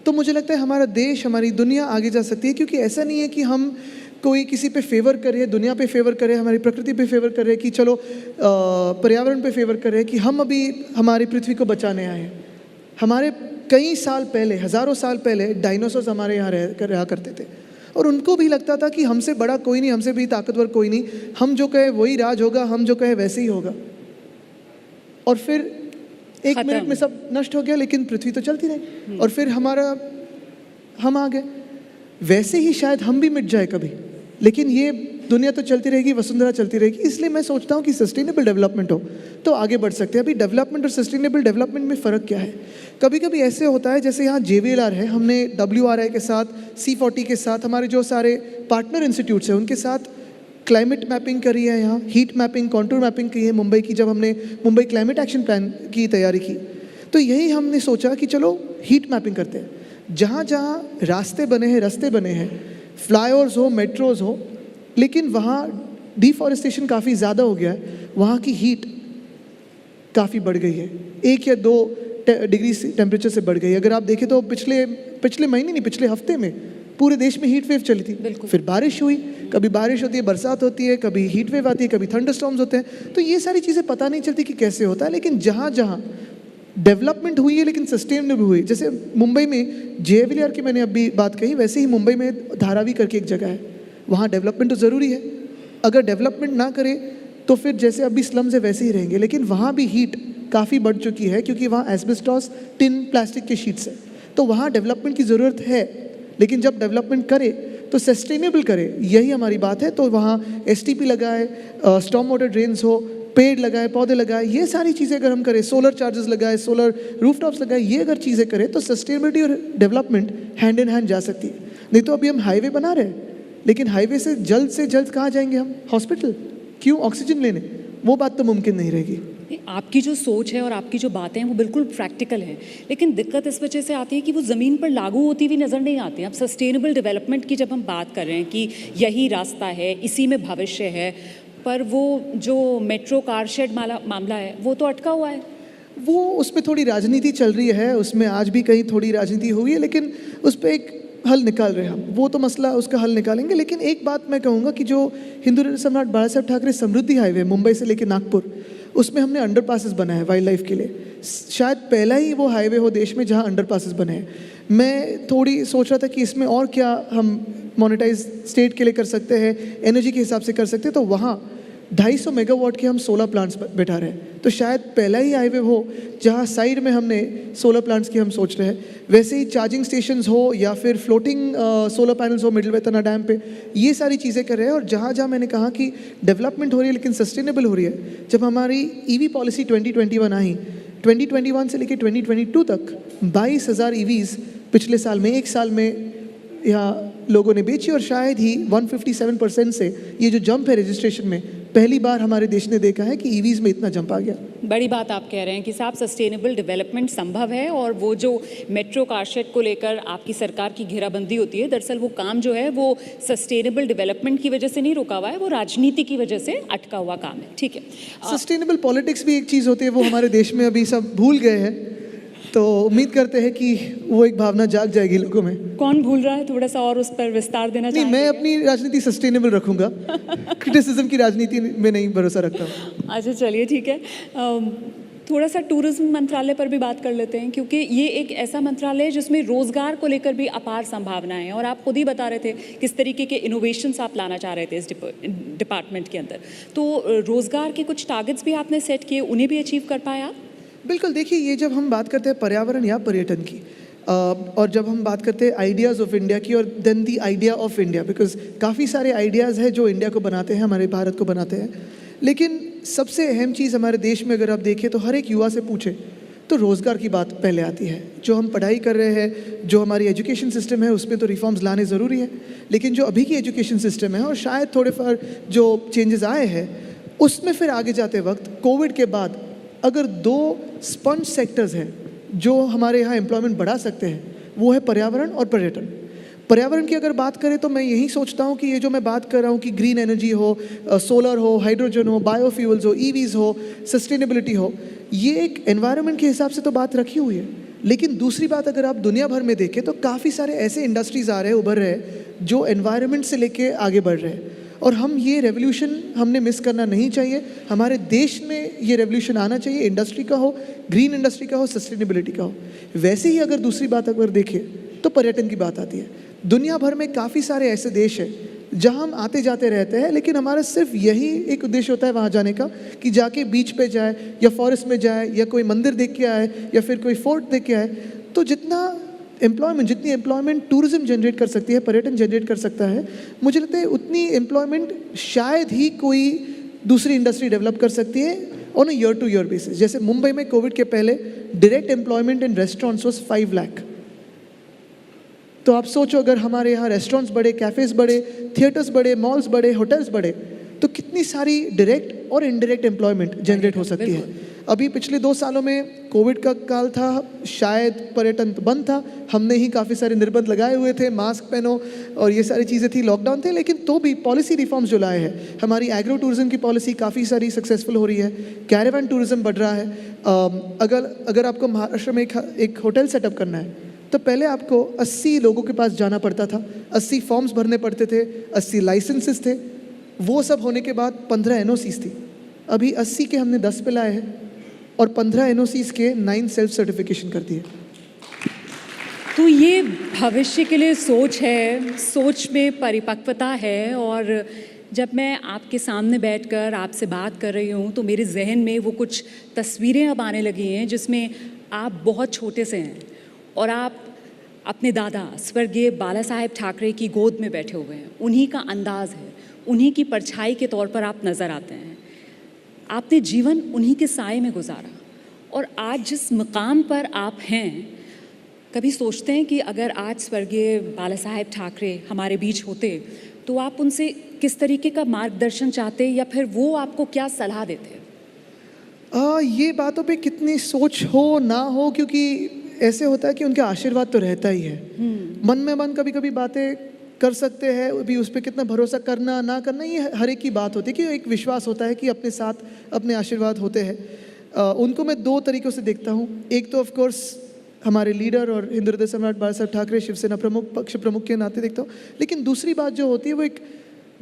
तो मुझे लगता है हमारा देश, हमारी दुनिया आगे जा सकती है। क्योंकि ऐसा नहीं है कि हम कोई किसी पे फेवर करे, दुनिया पे फेवर करे, हमारी प्रकृति पे फेवर करे, कि चलो पर्यावरण पे फेवर करे, कि हम अभी हमारी पृथ्वी को बचाने आए हैं। हमारे कई साल पहले, हज़ारों साल पहले डायनासोर्स हमारे यहाँ रहा करते थे, और उनको भी लगता था कि हमसे बड़ा कोई नहीं, हमसे भी ताकतवर कोई नहीं, हम जो कहे वही राज होगा, हम जो कहे वैसे ही होगा। और फिर 1 मिनट में सब नष्ट हो गया, लेकिन पृथ्वी तो चलती रही, और फिर हम आ गए। वैसे ही शायद हम भी मिट जाए कभी, लेकिन ये दुनिया तो चलती रहेगी, वसुंधरा चलती रहेगी। इसलिए मैं सोचता हूँ कि सस्टेनेबल डेवलपमेंट हो तो आगे बढ़ सकते हैं। अभी डेवलपमेंट और सस्टेनेबल डेवलपमेंट में फ़र्क क्या है? कभी कभी ऐसे होता है, जैसे यहाँ JVLR है, हमने WRI के साथ, C40 के साथ, हमारे जो सारे पार्टनर इंस्टीट्यूट्स हैं उनके साथ क्लाइमेट मैपिंग करी है, यहाँ हीट मैपिंग, कॉन्टूर मैपिंग की है मुंबई की। जब हमने मुंबई क्लाइमेट एक्शन प्लान की तैयारी की तो यही हमने सोचा कि चलो हीट मैपिंग करते हैं। जहाँ जहाँ रास्ते बने हैं, रास्ते बने हैं, फ्लाईओवर्स हो, मेट्रोज हो, लेकिन वहाँ डिफॉरेस्टेशन काफ़ी ज़्यादा हो गया है, वहाँ की हीट काफ़ी बढ़ गई है, 1 या 2 डिग्री टेम्परेचर से बढ़ गई। अगर आप देखें तो पिछले महीने नहीं, पिछले हफ्ते में पूरे देश में हीट वेव चली थी। फिर बारिश हुई, कभी बारिश होती है, बरसात होती है, कभी हीट वेव आती है, कभी थंडरस्टॉर्म्स होते हैं। तो ये सारी चीज़ें पता नहीं चलती कि कैसे होता है, लेकिन जहाँ जहाँ डेवलपमेंट हुई है लेकिन सस्टेनेबल हुई। जैसे मुंबई में JVLR की मैंने अभी बात कही, वैसे ही मुंबई में धारावी करके एक जगह है, वहाँ डेवलपमेंट तो ज़रूरी है। अगर डेवलपमेंट ना करे तो फिर जैसे अभी स्लम्स है वैसे ही रहेंगे, लेकिन वहाँ भी हीट काफ़ी बढ़ चुकी है क्योंकि वहाँ एस्बेस्टॉस, टिन, प्लास्टिक के शीट्स है, तो वहाँ डेवलपमेंट की ज़रूरत है। लेकिन जब डेवलपमेंट करे तो सस्टेनेबल करे, यही हमारी बात है। तो वहाँ STP लगाए, स्टॉर्म वाटर ड्रेन्स हो, पेड़ लगाए, पौधे लगाए, ये सारी चीज़ें अगर हम करें, सोलर चार्जेस लगाए, सोलर रूफटॉप्स लगाए, ये अगर चीज़ें करें तो सस्टेनेबिलिटी और डेवलपमेंट हैंड इन हैंड जा सकती है। नहीं तो अभी हम हाईवे बना रहे हैं, लेकिन हाईवे से जल्द कहाँ जाएंगे हम? हॉस्पिटल, क्यों? ऑक्सीजन लेने। वो बात तो मुमकिन नहीं रहेगी। आपकी जो सोच है और आपकी जो बातें हैं वो बिल्कुल प्रैक्टिकल हैं, लेकिन दिक्कत इस वजह से आती है कि वो ज़मीन पर लागू होती हुई नज़र नहीं आती। अब सस्टेनेबल डेवलपमेंट की जब हम बात कर रहे हैं कि यही रास्ता है, इसी में भविष्य है, पर वो जो मेट्रो कार शेड मामला है वो तो अटका हुआ है। वो उसमें थोड़ी राजनीति चल रही है, उसमें आज भी कहीं थोड़ी राजनीति हुई है, लेकिन उस पर एक हल निकाल रहे हैं हम। वो तो मसला, उसका हल निकालेंगे। लेकिन एक बात मैं कहूँगा कि जो हिंदू सम्राट बाला साहब ठाकरे समृद्धि हाईवे मुंबई से लेकर नागपुर, उसमें हमने अंडरपासेस बनाए हैं वाइल्ड लाइफ के लिए। शायद पहला ही वो हाईवे हो देश में जहाँ अंडरपासेस बने हैं। मैं थोड़ी सोच रहा था कि इसमें और क्या हम मोनेटाइज स्टेट के लिए कर सकते हैं, एनर्जी के हिसाब से कर सकते हैं, तो वहाँ 250 मेगावाट के हम सोलर प्लांट्स बैठा रहे हैं। तो शायद पहला ही हाईवे हो जहाँ साइड में हमने सोलर प्लांट्स की हम सोच रहे हैं। वैसे ही चार्जिंग स्टेशंस हो या फिर फ्लोटिंग सोलर पैनल्स हो मिडिल वेतना डैम पे, ये सारी चीज़ें कर रहे हैं। और जहाँ जहाँ मैंने कहा कि डेवलपमेंट हो रही है लेकिन सस्टेनेबल हो रही है, जब हमारी EV पॉलिसी 2021 आई, 2021 से लेकर 2022 तक 22,000 EVs पिछले साल में, एक साल में यहाँ लोगों ने बेची। और शायद ही 157% से ये जो जंप है रजिस्ट्रेशन में, पहली बार हमारे देश ने देखा है कि EVs में इतना जंप आ गया। बड़ी बात आप कह रहे हैं कि साहब सस्टेनेबल डेवलपमेंट संभव है, और वो जो मेट्रो कारशेड को लेकर आपकी सरकार की घेराबंदी होती है, दरअसल वो काम जो है वो सस्टेनेबल डेवलपमेंट की वजह से नहीं रुका हुआ है, वो राजनीति की वजह से अटका हुआ काम है। ठीक है, सस्टेनेबल पॉलिटिक्स भी एक चीज़ होती है, वो हमारे देश में अभी सब भूल गए हैं। तो उम्मीद करते हैं कि वो एक भावना जाग जाएगी लोगों में। कौन भूल रहा है? थोड़ा सा और उस पर विस्तार देना चाहिए। मैं अपनी राजनीति सस्टेनेबल रखूंगा, क्रिटिसिज्म की राजनीति में नहीं भरोसा रखता हूँ। अच्छा चलिए ठीक है, थोड़ा सा टूरिज्म मंत्रालय पर भी बात कर लेते हैं, क्योंकि ये एक ऐसा मंत्रालय है जिसमें रोजगार को लेकर भी अपार संभावनाएं हैं, और आप खुद ही बता रहे थे किस तरीके के इनोवेशंस आप लाना चाह रहे थे इस डिपार्टमेंट के अंदर। तो रोजगार के कुछ टारगेट्स भी आपने सेट किए, उन्हें भी अचीव कर पाया? बिल्कुल, देखिए ये जब हम बात करते हैं पर्यावरण या पर्यटन की, और जब हम बात करते हैं आइडियाज़ ऑफ इंडिया की, और then the idea of India, because काफ़ी सारे आइडियाज़ हैं जो इंडिया को बनाते हैं, हमारे भारत को बनाते हैं। लेकिन सबसे अहम चीज़ हमारे देश में अगर आप देखें तो हर एक युवा से पूछे तो रोज़गार की बात पहले आती है। जो हम पढ़ाई कर रहे हैं, जो हमारी एजुकेशन सिस्टम है, उसमें तो रिफॉर्म्स लाने ज़रूरी है, लेकिन जो अभी की एजुकेशन सिस्टम है और शायद थोड़े फार जो चेंजेस आए हैं उसमें फिर आगे जाते वक्त कोविड के बाद अगर 2 स्पंज सेक्टर्स हैं जो हमारे यहाँ एम्प्लॉयमेंट बढ़ा सकते हैं, वो है पर्यावरण और पर्यटन। पर्यावरण की अगर बात करें तो मैं यही सोचता हूँ कि ये जो मैं बात कर रहा हूँ कि ग्रीन एनर्जी हो, सोलर हो, हाइड्रोजन हो, बायोफ्यूल्स हो, EVs हो, सस्टेनेबिलिटी हो, ये एक एनवायरनमेंट के हिसाब से तो बात रखी हुई है। लेकिन दूसरी बात अगर आप दुनिया भर में देखें तो काफ़ी सारे ऐसे इंडस्ट्रीज़ आ रहे हैं, उभर रहे हैं, जो एनवायरनमेंट से लेके आगे बढ़ रहे हैं, और हम ये रेवोल्यूशन हमने मिस करना नहीं चाहिए। हमारे देश में ये रेवोल्यूशन आना चाहिए, इंडस्ट्री का हो, ग्रीन इंडस्ट्री का हो, सस्टेनेबिलिटी का हो। वैसे ही अगर दूसरी बात अगर देखें तो पर्यटन की बात आती है। दुनिया भर में काफ़ी सारे ऐसे देश हैं जहाँ हम आते जाते रहते हैं, लेकिन हमारा सिर्फ यही एक उद्देश्य होता है वहाँ जाने का कि जाके बीच पे जाए या फॉरेस्ट में जाए या कोई मंदिर देख के आए या फिर कोई फोर्ट देख के आए। तो जितनी एम्प्लॉयमेंट टूरिज्म जनरेट कर सकती है, पर्यटन जनरेट कर सकता है, मुझे लगता है उतनी एम्प्लॉयमेंट शायद ही कोई दूसरी इंडस्ट्री डेवलप कर सकती है on a year two year basis. जैसे मुंबई में कोविड के पहले direct employment in restaurants was 5 lakh. तो आप सोचो अगर हमारे यहाँ रेस्टोरेंट्स बढ़े, कैफ़ेज़ बढ़े, थिएटर्स बढ़े, मॉल्स बढ़े, होटल्स बढ़े, तो कितनी सारी डायरेक्ट और इनडायरेक्ट एम्प्लॉयमेंट जनरेट हो सकती है। अभी पिछले 2 सालों में कोविड का काल था, शायद पर्यटन तो बंद था, हमने ही काफ़ी सारे निर्बंध लगाए हुए थे, मास्क पहनो और ये सारी चीज़ें थी, लॉकडाउन थे, लेकिन तो भी पॉलिसी रिफॉर्म्स जो लाए हैं, हमारी एग्रो टूरिज्म की पॉलिसी काफ़ी सारी सक्सेसफुल हो रही है, कैरावान टूरिज्म बढ़ रहा है। अगर आपको महाराष्ट्र में एक होटल सेटअप करना है तो पहले आपको 80 लोगों के पास जाना पड़ता था, 80 फॉर्म्स भरने पड़ते थे, 80 लाइसेंसेस थे, वो सब होने के बाद 15 NOCs थी। अभी 80 के हमने 10 पे लाए हैं। और 15 NOCs के 9 सेल्फ सर्टिफिकेशन कर दिए। तो ये भविष्य के लिए सोच है, सोच में परिपक्वता है। और जब मैं आपके सामने बैठकर आपसे बात कर रही हूँ तो मेरे जहन में वो कुछ तस्वीरें अब आने लगी हैं जिसमें आप बहुत छोटे से हैं और आप अपने दादा स्वर्गीय बाला साहेब ठाकरे की गोद में बैठे हुए हैं। उन्हीं का अंदाज़ है, उन्हीं की परछाई के तौर पर आप नज़र आते हैं। आपने जीवन उन्हीं के साए में गुजारा और आज जिस मकाम पर आप हैं, कभी सोचते हैं कि अगर आज स्वर्गीय बाला साहेब ठाकरे हमारे बीच होते तो आप उनसे किस तरीके का मार्गदर्शन चाहते या फिर वो आपको क्या सलाह देते? ये बातों पे कितनी सोच हो ना हो, क्योंकि ऐसे होता है कि उनका आशीर्वाद तो रहता ही है। मन में मन कभी कभी बातें कर सकते हैं, अभी उस पर कितना भरोसा करना ना करना ये हर एक की बात होती है कि एक विश्वास होता है कि अपने साथ अपने आशीर्वाद होते हैं। उनको मैं 2 तरीक़ों से देखता हूँ। एक तो ऑफ कोर्स हमारे लीडर और हिंदू हृदय सम्राट बाला साहब ठाकरे शिवसेना प्रमुख, पक्ष प्रमुख के नाते देखता हूँ। लेकिन दूसरी बात जो होती है वो एक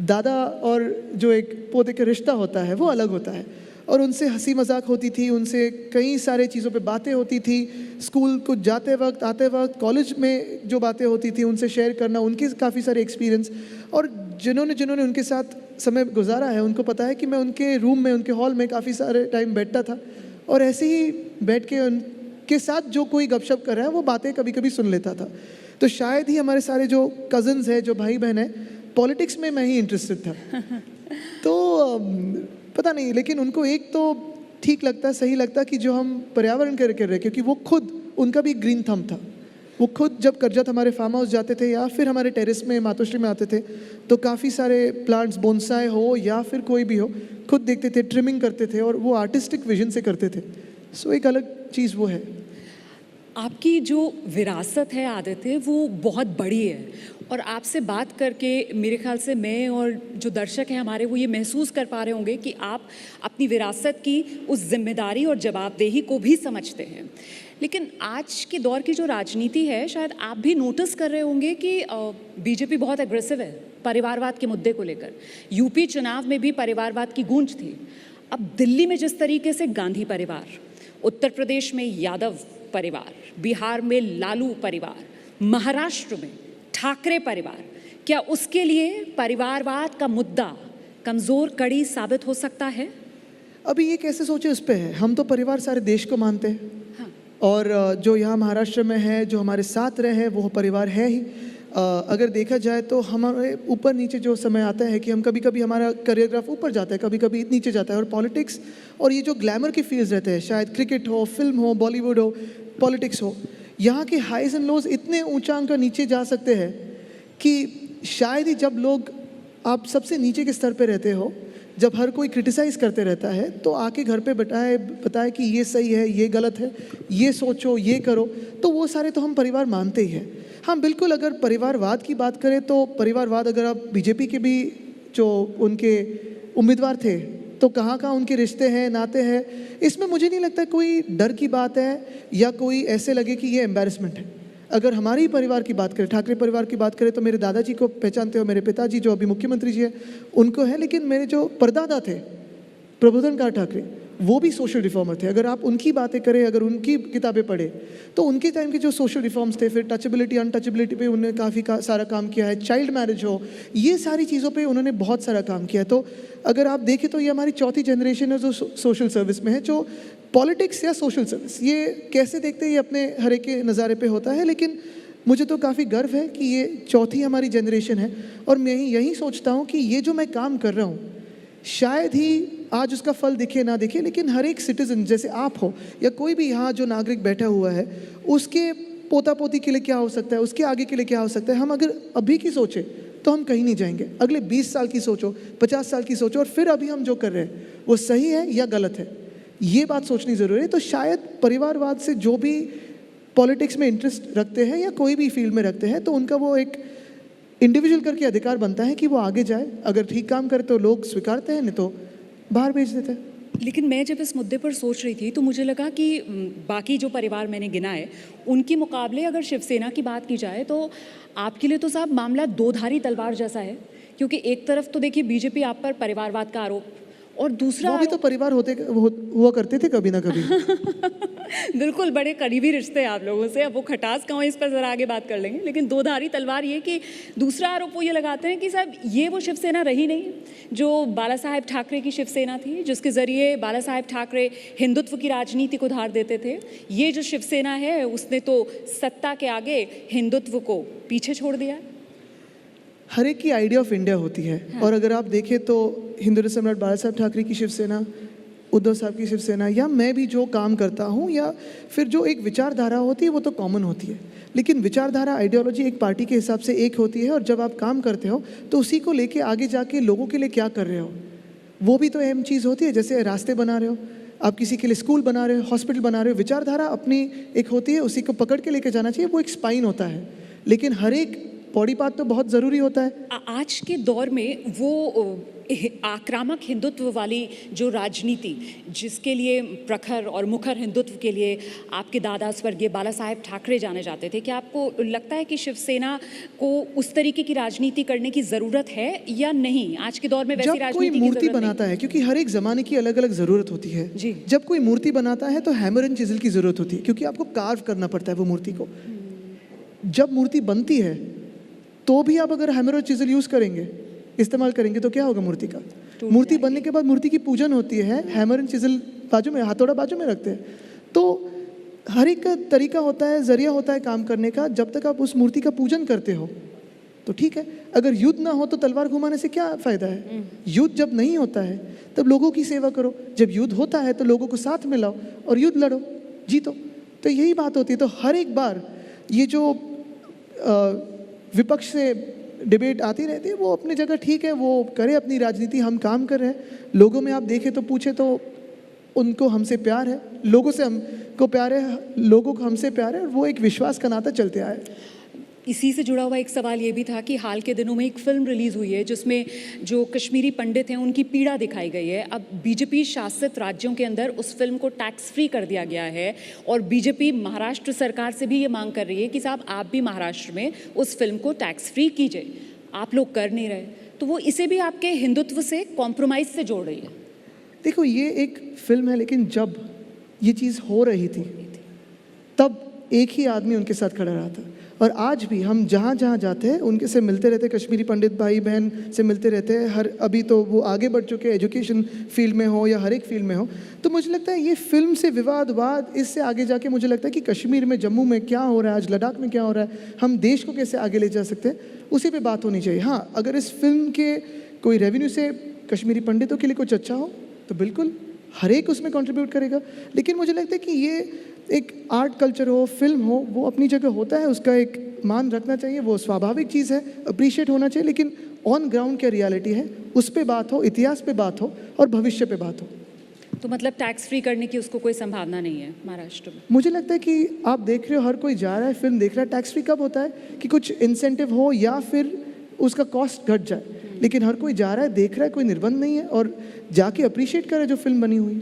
दादा और जो एक पोते का रिश्ता होता है वो अलग होता है। और उनसे हंसी मजाक होती थी, उनसे कई सारे चीज़ों पे बातें होती थी। स्कूल को जाते वक्त, आते वक्त, कॉलेज में जो बातें होती थी उनसे शेयर करना, उनके काफ़ी सारे एक्सपीरियंस। और जिन्होंने उनके साथ समय गुजारा है उनको पता है कि मैं उनके रूम में, उनके हॉल में काफ़ी सारे टाइम बैठता था और ऐसे ही बैठ के उनके साथ जो कोई गपशप कर रहा है वो बातें कभी कभी सुन लेता था। तो शायद ही हमारे सारे जो कज़न्स हैं, जो भाई बहन हैं, पॉलिटिक्स में मैं ही इंटरेस्टेड था। तो पता नहीं, लेकिन उनको एक तो ठीक लगता, सही लगता कि जो हम पर्यावरण कर रहे हैं, क्योंकि वो खुद, उनका भी ग्रीन थंब था। वो खुद जब करजत हमारे फार्म हाउस जाते थे या फिर हमारे टेरेस में मातोश्री में आते थे तो काफ़ी सारे प्लांट्स, बोनसाई हो या फिर कोई भी हो, खुद देखते थे, ट्रिमिंग करते थे और वो आर्टिस्टिक विजन से करते थे। सो एक अलग चीज़ वो है। आपकी जो विरासत है, आदत है, वो बहुत बड़ी है और आपसे बात करके मेरे ख्याल से मैं और जो दर्शक हैं हमारे वो ये महसूस कर पा रहे होंगे कि आप अपनी विरासत की उस जिम्मेदारी और जवाबदेही को भी समझते हैं। लेकिन आज के दौर की जो राजनीति है, शायद आप भी नोटिस कर रहे होंगे कि बीजेपी बहुत एग्रेसिव है परिवारवाद के मुद्दे को लेकर। यूपी चुनाव में भी परिवारवाद की गूंज थी। अब दिल्ली में जिस तरीके से गांधी परिवार, उत्तर प्रदेश में यादव परिवार, बिहार में लालू परिवार, महाराष्ट्र में ठाकरे परिवार, क्या उसके लिए परिवारवाद का मुद्दा कमज़ोर कड़ी साबित हो सकता है? अभी ये कैसे सोचे उस पे है। हम तो परिवार सारे देश को मानते हैं। हाँ। और जो यहाँ महाराष्ट्र में है, जो हमारे साथ रहे हैं, वो परिवार है ही। अगर देखा जाए तो हमारे ऊपर नीचे जो समय आता है कि हम कभी कभी हमारा करियर ग्राफ ऊपर जाता है, कभी कभी नीचे जाता है। और पॉलिटिक्स और ये जो ग्लैमर के फील्ड्स रहते हैं, शायद क्रिकेट हो, फिल्म हो, बॉलीवुड हो, पॉलिटिक्स हो, यहाँ के हाइज एंड लोज इतने ऊंचांक का नीचे जा सकते हैं कि शायद ही जब लोग, आप सबसे नीचे के स्तर पे रहते हो, जब हर कोई क्रिटिसाइज़ करते रहता है तो आके घर पे बताए कि ये सही है, ये गलत है, ये सोचो, ये करो, तो वो सारे तो हम परिवार मानते ही हैं। हाँ बिल्कुल, अगर परिवारवाद की बात करें तो परिवारवाद, अगर आप बीजेपी के भी जो उनके उम्मीदवार थे तो कहाँ कहाँ उनके रिश्ते हैं, नाते हैं, इसमें मुझे नहीं लगता कोई डर की बात है या कोई ऐसे लगे कि ये एम्बैरेसमेंट है। अगर हमारे ही परिवार की बात करें, ठाकरे परिवार की बात करें, तो मेरे दादाजी को पहचानते हो, मेरे पिताजी जो अभी मुख्यमंत्री जी हैं उनको है, लेकिन मेरे जो परदादा थे प्रबोधनकार ठाकरे, वो भी सोशल रिफॉर्मर थे। अगर आप उनकी बातें करें, अगर उनकी किताबें पढ़े तो उनके टाइम के जो सोशल रिफॉर्म्स थे, फिर टचेबिलिटी अनटचेबिलिटी पे उन्होंने काफ़ी सारा काम किया है, चाइल्ड मैरिज हो, ये सारी चीज़ों पे उन्होंने बहुत सारा काम किया है। तो अगर आप देखें तो ये हमारी चौथी जनरेशन है जो सोशल सर्विस में है। जो पॉलिटिक्स या सोशल सर्विस ये कैसे देखते हैं, ये अपने हर एक के नज़ारे पे होता है, लेकिन मुझे तो काफ़ी गर्व है कि ये चौथी हमारी जनरेशन है। और मैं यही सोचता हूँ कि ये जो मैं काम कर रहा हूँ, शायद ही आज उसका फल दिखे ना दिखे, लेकिन हर एक सिटीज़न, जैसे आप हो या कोई भी यहाँ जो नागरिक बैठा हुआ है, उसके पोता पोती के लिए क्या हो सकता है, उसके आगे के लिए क्या हो सकता है। हम अगर अभी की सोचे तो हम कहीं नहीं जाएंगे। अगले 20 साल की सोचो, 50 साल की सोचो, और फिर अभी हम जो कर रहे हैं वो सही है या गलत है, ये बात सोचनी ज़रूरी है। तो शायद परिवारवाद से जो भी पॉलिटिक्स में इंटरेस्ट रखते हैं या कोई भी फील्ड में रखते हैं, तो उनका वो एक इंडिविजुअल करके अधिकार बनता है कि वो आगे जाए। अगर ठीक काम करे तो लोग स्वीकारते हैं, नहीं तो बाहर भेज देते हैं। लेकिन मैं जब इस मुद्दे पर सोच रही थी तो मुझे लगा कि बाकी जो परिवार मैंने गिनाए उनके मुकाबले अगर शिवसेना की बात की जाए तो आपके लिए तो साहब मामला दो धारी तलवार जैसा है। क्योंकि एक तरफ तो देखिए बीजेपी आप पर परिवारवाद का आरोप और दूसरा वो भी तो परिवार हुआ करते थे कभी ना कभी। बिल्कुल, बड़े करीबी रिश्ते हैं आप लोगों से। अब वो खटास कहाँ है इस पर ज़रा आगे बात कर लेंगे, लेकिन दो धारी तलवार ये कि दूसरा आरोप वो ये लगाते हैं कि साहब ये वो शिवसेना रही नहीं जो बाला साहेब ठाकरे की शिवसेना थी, जिसके ज़रिए बाला साहेब ठाकरे हिंदुत्व की राजनीति को धार देते थे। ये जो शिवसेना है उसने तो सत्ता के आगे हिंदुत्व को पीछे छोड़ दिया। हर एक की आइडिया ऑफ इंडिया होती है। हाँ। और अगर आप देखें तो हिंदू सम्राट बाला साहब ठाकरे की शिवसेना, उद्धव साहब की शिवसेना, या मैं भी जो काम करता हूँ, या फिर जो एक विचारधारा होती है वो तो कॉमन होती है, लेकिन विचारधारा आइडियोलॉजी एक पार्टी के हिसाब से एक होती है। और जब आप काम करते हो तो उसी को लेके आगे जाके लोगों के लिए क्या कर रहे हो वो भी तो अहम चीज़ होती है। जैसे रास्ते बना रहे हो आप, किसी के लिए स्कूल बना रहे हो, हॉस्पिटल बना रहे हो, विचारधारा अपनी एक होती है, उसी को पकड़ के लेके जाना चाहिए, वो एक स्पाइन होता है। लेकिन हर एक बॉडी पार्ट तो बहुत ज़रूरी होता है। आज के दौर में वो आक्रामक हिंदुत्व वाली जो राजनीति, जिसके लिए प्रखर और मुखर हिंदुत्व के लिए आपके दादा स्वर्गीय बाला साहेब ठाकरे जाने जाते थे, क्या आपको लगता है कि शिवसेना को उस तरीके की राजनीति करने की ज़रूरत है या नहीं? आज के दौर में वैसी राजनीति कोई मूर्ति बनाता है, क्योंकि हर एक ज़माने की अलग अलग ज़रूरत होती है जी। जब कोई मूर्ति बनाता है तो हैमर एंड चिजल की ज़रूरत होती है, क्योंकि आपको कार्व करना पड़ता है वो मूर्ति को। जब मूर्ति बनती है तो भी आप अगर हैमर और चिजल यूज़ करेंगे, इस्तेमाल करेंगे, तो क्या होगा मूर्ति का? मूर्ति बनने के बाद मूर्ति की पूजन होती है, हैमर एंड चिजल बाजू में, हथौड़ा बाजू में रखते हैं। तो हर एक का तरीका होता है, जरिया होता है काम करने का। जब तक आप उस मूर्ति का पूजन करते हो तो ठीक है। अगर युद्ध ना हो तो तलवार घुमाने से क्या फ़ायदा है? युद्ध जब नहीं होता है तब लोगों की सेवा करो, जब युद्ध होता है तो लोगों को साथ में लाओ और युद्ध लड़ो, जीतो। तो यही बात होती है। तो हर एक बार ये जो विपक्ष से डिबेट आती रहती है, वो अपनी जगह ठीक है, वो करे अपनी राजनीति, हम काम कर रहे हैं। लोगों में आप देखें तो पूछे तो उनको हमसे प्यार है, लोगों से हमको प्यार है, लोगों को हमसे प्यार है, और वो एक विश्वास का नाता चलते आया है। इसी से जुड़ा हुआ एक सवाल ये भी था कि हाल के दिनों में एक फिल्म रिलीज़ हुई है जिसमें जो कश्मीरी पंडित हैं उनकी पीड़ा दिखाई गई है। अब बीजेपी शासित राज्यों के अंदर उस फिल्म को टैक्स फ्री कर दिया गया है, और बीजेपी महाराष्ट्र सरकार से भी ये मांग कर रही है कि साहब आप भी महाराष्ट्र में उस फिल्म को टैक्स फ्री कीजिए। आप लोग कर नहीं रहे, तो वो इसे भी आपके हिंदुत्व से कॉम्प्रोमाइज़ से जोड़ रही है। देखो, ये एक फिल्म है, लेकिन जब ये चीज़ हो रही थी तब एक ही आदमी उनके साथ खड़ा रहा था। और आज भी हम जहाँ जहाँ जाते हैं उनके से मिलते रहते हैं, कश्मीरी पंडित भाई बहन से मिलते रहते हैं। हर अभी तो वो आगे बढ़ चुके हैं, एजुकेशन फील्ड में हो या हर एक फील्ड में हो। तो मुझे लगता है ये फिल्म से विवाद इससे आगे जाके मुझे लगता है कि कश्मीर में, जम्मू में क्या हो रहा है, आज लद्दाख में क्या हो रहा है, हम देश को कैसे आगे ले जा सकते हैं, उसी पे बात होनी चाहिए। हाँ, अगर इस फिल्म के कोई रेवेन्यू से कश्मीरी पंडितों के लिए कुछ अच्छा हो तो बिल्कुल हर एक उसमें कंट्रीब्यूट करेगा। लेकिन मुझे लगता है कि ये एक आर्ट कल्चर हो, फिल्म हो, वो अपनी जगह होता है, उसका एक मान रखना चाहिए, वो स्वाभाविक चीज़ है, अप्रिशिएट होना चाहिए। लेकिन ऑन ग्राउंड क्या रियलिटी है उस पे बात हो, इतिहास पे बात हो और भविष्य पे बात हो। तो मतलब टैक्स फ्री करने की उसको कोई संभावना नहीं है महाराष्ट्र में? मुझे लगता है कि आप देख रहे हो, हर कोई जा रहा है, फिल्म देख रहा है। टैक्स फ्री कब होता है कि कुछ इंसेंटिव हो या फिर उसका कॉस्ट घट जाए, लेकिन हर कोई जा रहा है, देख रहा है, कोई निर्बंध नहीं है, और जाके अप्रिशिएट करे जो फिल्म बनी हुई।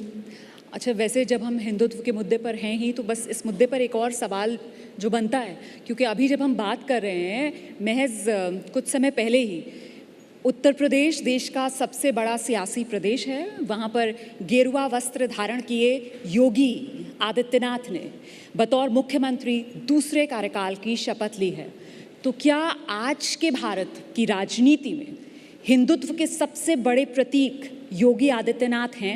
अच्छा, वैसे जब हम हिंदुत्व के मुद्दे पर हैं ही, तो बस इस मुद्दे पर एक और सवाल जो बनता है, क्योंकि अभी जब हम बात कर रहे हैं, महज कुछ समय पहले ही उत्तर प्रदेश देश का सबसे बड़ा सियासी प्रदेश है। वहाँ पर गेरुआ वस्त्र धारण किए योगी आदित्यनाथ ने बतौर मुख्यमंत्री दूसरे कार्यकाल की शपथ ली है। तो क्या आज के भारत की राजनीति में हिंदुत्व के सबसे बड़े प्रतीक योगी आदित्यनाथ हैं?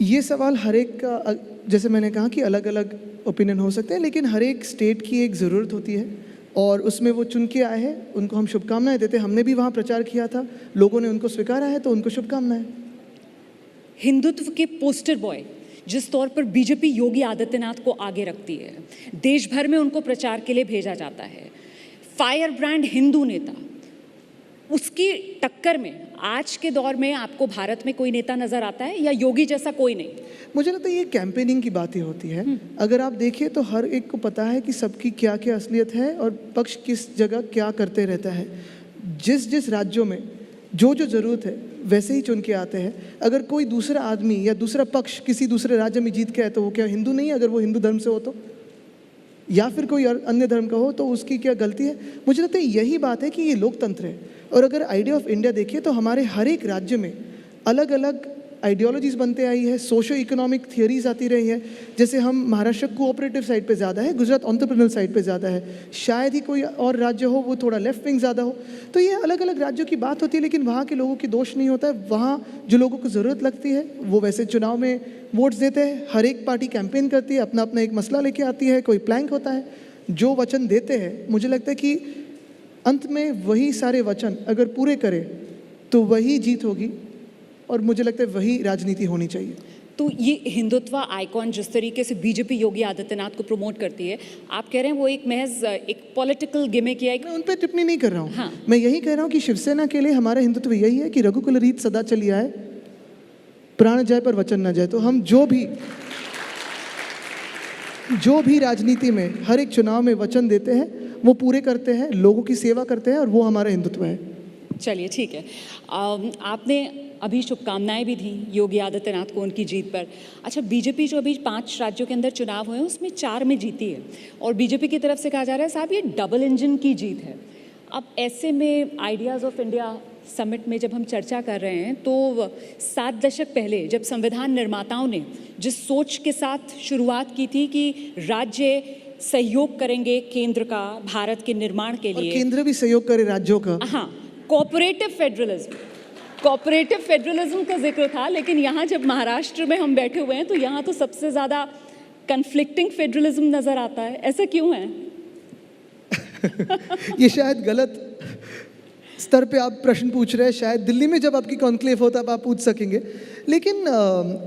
ये सवाल हर एक का, जैसे मैंने कहा कि अलग अलग ओपिनियन हो सकते हैं, लेकिन हर एक स्टेट की एक ज़रूरत होती है और उसमें वो चुन के आए हैं, उनको हम शुभकामनाएं देते हैं। हमने भी वहाँ प्रचार किया था, लोगों ने उनको स्वीकारा है, तो उनको शुभकामनाएं। हिंदुत्व के पोस्टर बॉय जिस तौर पर बीजेपी योगी आदित्यनाथ को आगे रखती है, देश भर में उनको प्रचार के लिए भेजा जाता है, फायर ब्रांड हिंदू नेता, उसकी टक्कर में आज के दौर में आपको भारत में कोई नेता नजर आता है या योगी जैसा कोई नहीं? मुझे लगता है ये कैंपेनिंग की बातें होती है। अगर आप देखिए तो हर एक को पता है कि सबकी क्या क्या असलियत है और पक्ष किस जगह क्या करते रहता है। जिस जिस राज्यों में जो जो ज़रूरत है वैसे ही चुन के आते हैं। अगर कोई दूसरा आदमी या दूसरा पक्ष किसी दूसरे राज्य में जीत के आए तो वो क्या हिंदू नहीं है? अगर वो हिंदू धर्म से हो तो, या फिर कोई अन्य धर्म का हो तो उसकी क्या गलती है? मुझे लगता है यही बात है कि ये लोकतंत्र है। और अगर आइडिया ऑफ इंडिया देखिए तो हमारे हर एक राज्य में अलग अलग आइडियोलॉजीज बनते आई है, सोशो इकोनॉमिक थियरीज आती रही है। जैसे हम महाराष्ट्र कोऑपरेटिव साइड पे ज़्यादा है, गुजरात एंटरप्रेन्योर साइड पे ज़्यादा है, शायद ही कोई और राज्य हो वो थोड़ा लेफ्ट विंग ज़्यादा हो। तो ये अलग अलग राज्यों की बात होती है, लेकिन वहाँ के लोगों की दोष नहीं होता है। वहाँ जो लोगों को ज़रूरत लगती है वो वैसे चुनाव में वोट्स देते हैं, हर एक पार्टी कैंपेन करती है, अपना अपना एक मसला लेके आती है, कोई प्लैंक होता है, जो वचन देते हैं मुझे लगता है कि अंत में वही सारे वचन अगर पूरे करें तो वही जीत होगी, और मुझे लगता है वही राजनीति होनी चाहिए। तो ये हिंदुत्व आइकॉन जिस तरीके से बीजेपी योगी आदित्यनाथ को प्रमोट करती है, आप कह रहे हैं वो एक महज एक पॉलिटिकल गिमिक है? मैं उन पर टिप्पणी नहीं कर रहा हूँ। हाँ। मैं यही कह रहा हूँ कि शिवसेना के लिए हमारा हिंदुत्व यही है कि रघुकुल रीत सदा चली आए, प्राण जाए पर वचन न जाए। तो हम जो भी राजनीति में हर एक चुनाव में वचन देते हैं वो पूरे करते हैं, लोगों की सेवा करते हैं, और वो हमारा हिंदुत्व है। चलिए ठीक है। आपने अभी शुभकामनाएं भी दी योगी आदित्यनाथ को उनकी जीत पर। अच्छा, बीजेपी जो अभी 5 राज्यों के अंदर चुनाव हुए हैं उसमें 4 में जीती है, और बीजेपी की तरफ से कहा जा रहा है साहब ये डबल इंजन की जीत है। अब ऐसे में आइडियाज़ ऑफ इंडिया समिट में जब हम चर्चा कर रहे हैं तो 7 दशक पहले जब संविधान निर्माताओं ने जिस सोच के साथ शुरुआत की थी कि राज्य सहयोग करेंगे केंद्र का भारत के निर्माण के लिए, और केंद्र भी सहयोग करे राज्यों का। हाँ, कोऑपरेटिव फेडरलिज्म का जिक्र था, लेकिन यहाँ जब महाराष्ट्र में हम बैठे हुए हैं तो यहाँ तो सबसे ज़्यादा कन्फ्लिक्टिंग फेडरलिज्म नज़र आता है। ऐसा क्यों है? ये शायद गलत स्तर पे आप प्रश्न पूछ रहे हैं, शायद दिल्ली में जब आपकी कॉन्क्लेव हो तब आप पूछ सकेंगे। लेकिन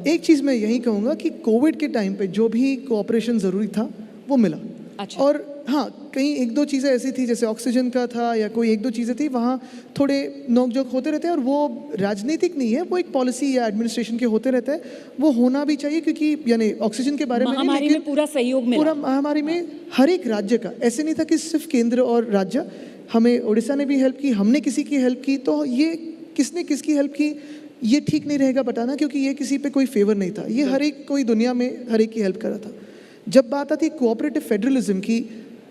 एक चीज़ मैं यही कहूँगा कि कोविड के टाइम पे जो भी कोऑपरेशन ज़रूरी था वो मिला। अच्छा। और हाँ, कहीं 1-2 चीज़ें ऐसी थी जैसे ऑक्सीजन का था या कोई 1-2 चीज़ें थी, वहाँ थोड़े नोक-झोंक होते रहते हैं, और वो राजनीतिक नहीं है, वो एक पॉलिसी या एडमिनिस्ट्रेशन के होते रहते हैं। वो होना भी चाहिए, क्योंकि यानी ऑक्सीजन के बारे में महामारी में पूरा सहयोग मिला। पूरा महामारी में हर एक राज्य का, ऐसे नहीं था कि सिर्फ केंद्र और राज्य। हमें उड़ीसा ने भी हेल्प की, हमने किसी की हेल्प की, तो ये किसने किसकी हेल्प की ये ठीक नहीं रहेगा बताना, क्योंकि ये किसी पे कोई फेवर नहीं था, ये हर एक कोई दुनिया में हर एक की हेल्प कर रहा था। जब बात आती कोऑपरेटिव फेडरलिज्म की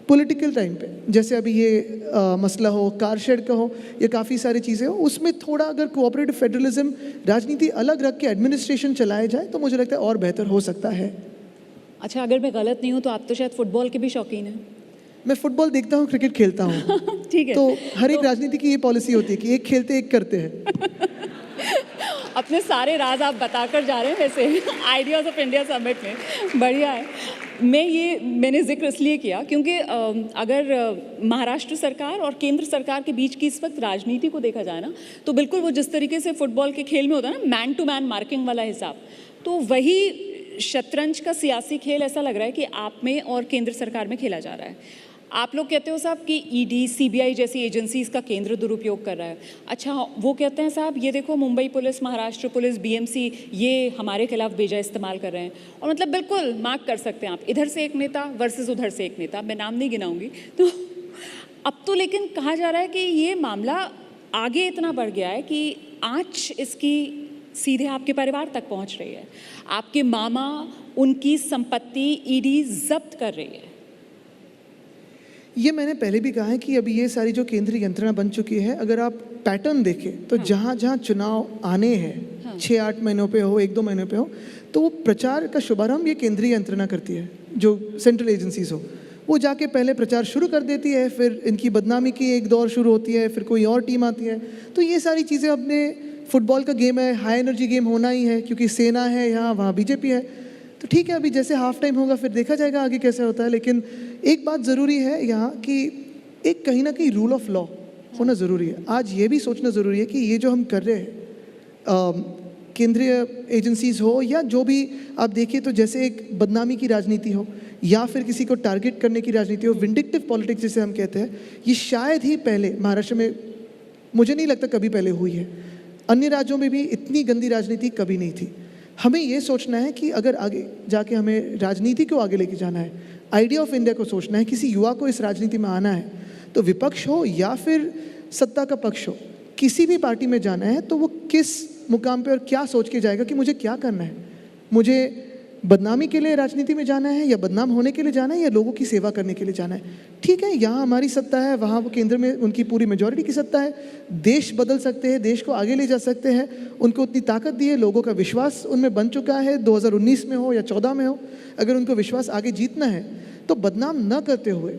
पॉलिटिकल टाइम पे, जैसे अभी ये मसला हो कार शेड का हो या काफ़ी सारी चीज़ें हो, उसमें थोड़ा अगर कोऑपरेटिव फेडरलिज्म राजनीति अलग रख के एडमिनिस्ट्रेशन चलाया जाए तो मुझे लगता है और बेहतर हो सकता है। अच्छा, अगर मैं गलत नहीं हूँ तो आप तो शायद फुटबॉल के भी शौकीन हैं। मैं फुटबॉल देखता हूँ, क्रिकेट खेलता हूँ। ठीक है। तो हर एक राजनीति की ये पॉलिसी होती है कि एक खेलते एक करते हैं। अपने सारे राज आप बताकर जा रहे हैं वैसे आइडियाज़ ऑफ इंडिया समिट में, बढ़िया है। मैंने जिक्र इसलिए किया क्योंकि अगर महाराष्ट्र सरकार और केंद्र सरकार के बीच की इस वक्त राजनीति को देखा जाए ना, तो बिल्कुल वो जिस तरीके से फुटबॉल के खेल में होता है ना, मैन टू मैन मार्किंग वाला हिसाब, तो वही शतरंज का सियासी खेल ऐसा लग रहा है कि आप में और केंद्र सरकार में खेला जा रहा है। आप लोग कहते हो साहब कि ईडी, सीबीआई जैसी एजेंसीज का केंद्र दुरुपयोग कर रहा है। अच्छा, वो कहते हैं साहब ये देखो Mumbai police, Maharashtra police, BMC ये हमारे खिलाफ बेजा इस्तेमाल कर रहे हैं। और मतलब बिल्कुल मार्क कर सकते हैं आप, इधर से एक नेता वर्सेस उधर से एक नेता, मैं नाम नहीं गिनाऊंगी। तो अब तो लेकिन कहा जा रहा है कि ये मामला आगे इतना बढ़ गया है कि आँच इसकी सीधे आपके परिवार तक पहुँच रही है। आपके मामा, उनकी संपत्ति ईडी जब्त कर रही है। ये मैंने पहले भी कहा है कि अभी ये सारी जो केंद्रीय यंत्रणा बन चुकी है, अगर आप पैटर्न देखें तो जहाँ जहाँ चुनाव आने हैं 6-8 महीनों पे हो, 1-2 महीनों पे हो, तो वो प्रचार का शुभारंभ ये केंद्रीय यंत्रणा करती है, जो सेंट्रल एजेंसीज हो। वो जाके पहले प्रचार शुरू कर देती है, फिर इनकी बदनामी की एक दौर शुरू होती है, फिर कोई और टीम आती है। तो ये सारी चीज़ें अपने फुटबॉल का गेम है, हाई एनर्जी गेम होना ही है, क्योंकि सेना है यहाँ, वहाँ बीजेपी है। तो ठीक है, अभी जैसे हाफ टाइम होगा फिर देखा जाएगा आगे कैसे होता है। लेकिन एक बात ज़रूरी है यहाँ कि एक कहीं ना कहीं रूल ऑफ लॉ होना ज़रूरी है। आज ये भी सोचना ज़रूरी है कि ये जो हम कर रहे हैं, केंद्रीय एजेंसीज हो या जो भी आप देखिए, तो जैसे एक बदनामी की राजनीति हो या फिर किसी को टारगेट करने की राजनीति हो, विंडिक्टिव पॉलिटिक्स जिसे हम कहते हैं, ये शायद ही पहले महाराष्ट्र में, मुझे नहीं लगता कभी पहले हुई है। अन्य राज्यों में भी इतनी गंदी राजनीति कभी नहीं थी। हमें ये सोचना है कि अगर आगे जाके हमें राजनीति को आगे लेके जाना है, आइडिया ऑफ इंडिया को सोचना है, किसी युवा को इस राजनीति में आना है, तो विपक्ष हो या फिर सत्ता का पक्ष हो, किसी भी पार्टी में जाना है तो वो किस मुकाम पे और क्या सोच के जाएगा कि मुझे क्या करना है। मुझे बदनामी के लिए राजनीति में जाना है या बदनाम होने के लिए जाना है या लोगों की सेवा करने के लिए जाना है? ठीक है, यहाँ हमारी सत्ता है, वहाँ वो केंद्र में उनकी पूरी मेजॉरिटी की सत्ता है, देश बदल सकते हैं, देश को आगे ले जा सकते हैं, उनको उतनी ताकत दी है, लोगों का विश्वास उनमें बन चुका है, 2019 में हो या 14 में हो, अगर उनको विश्वास आगे जीतना है तो बदनाम न करते हुए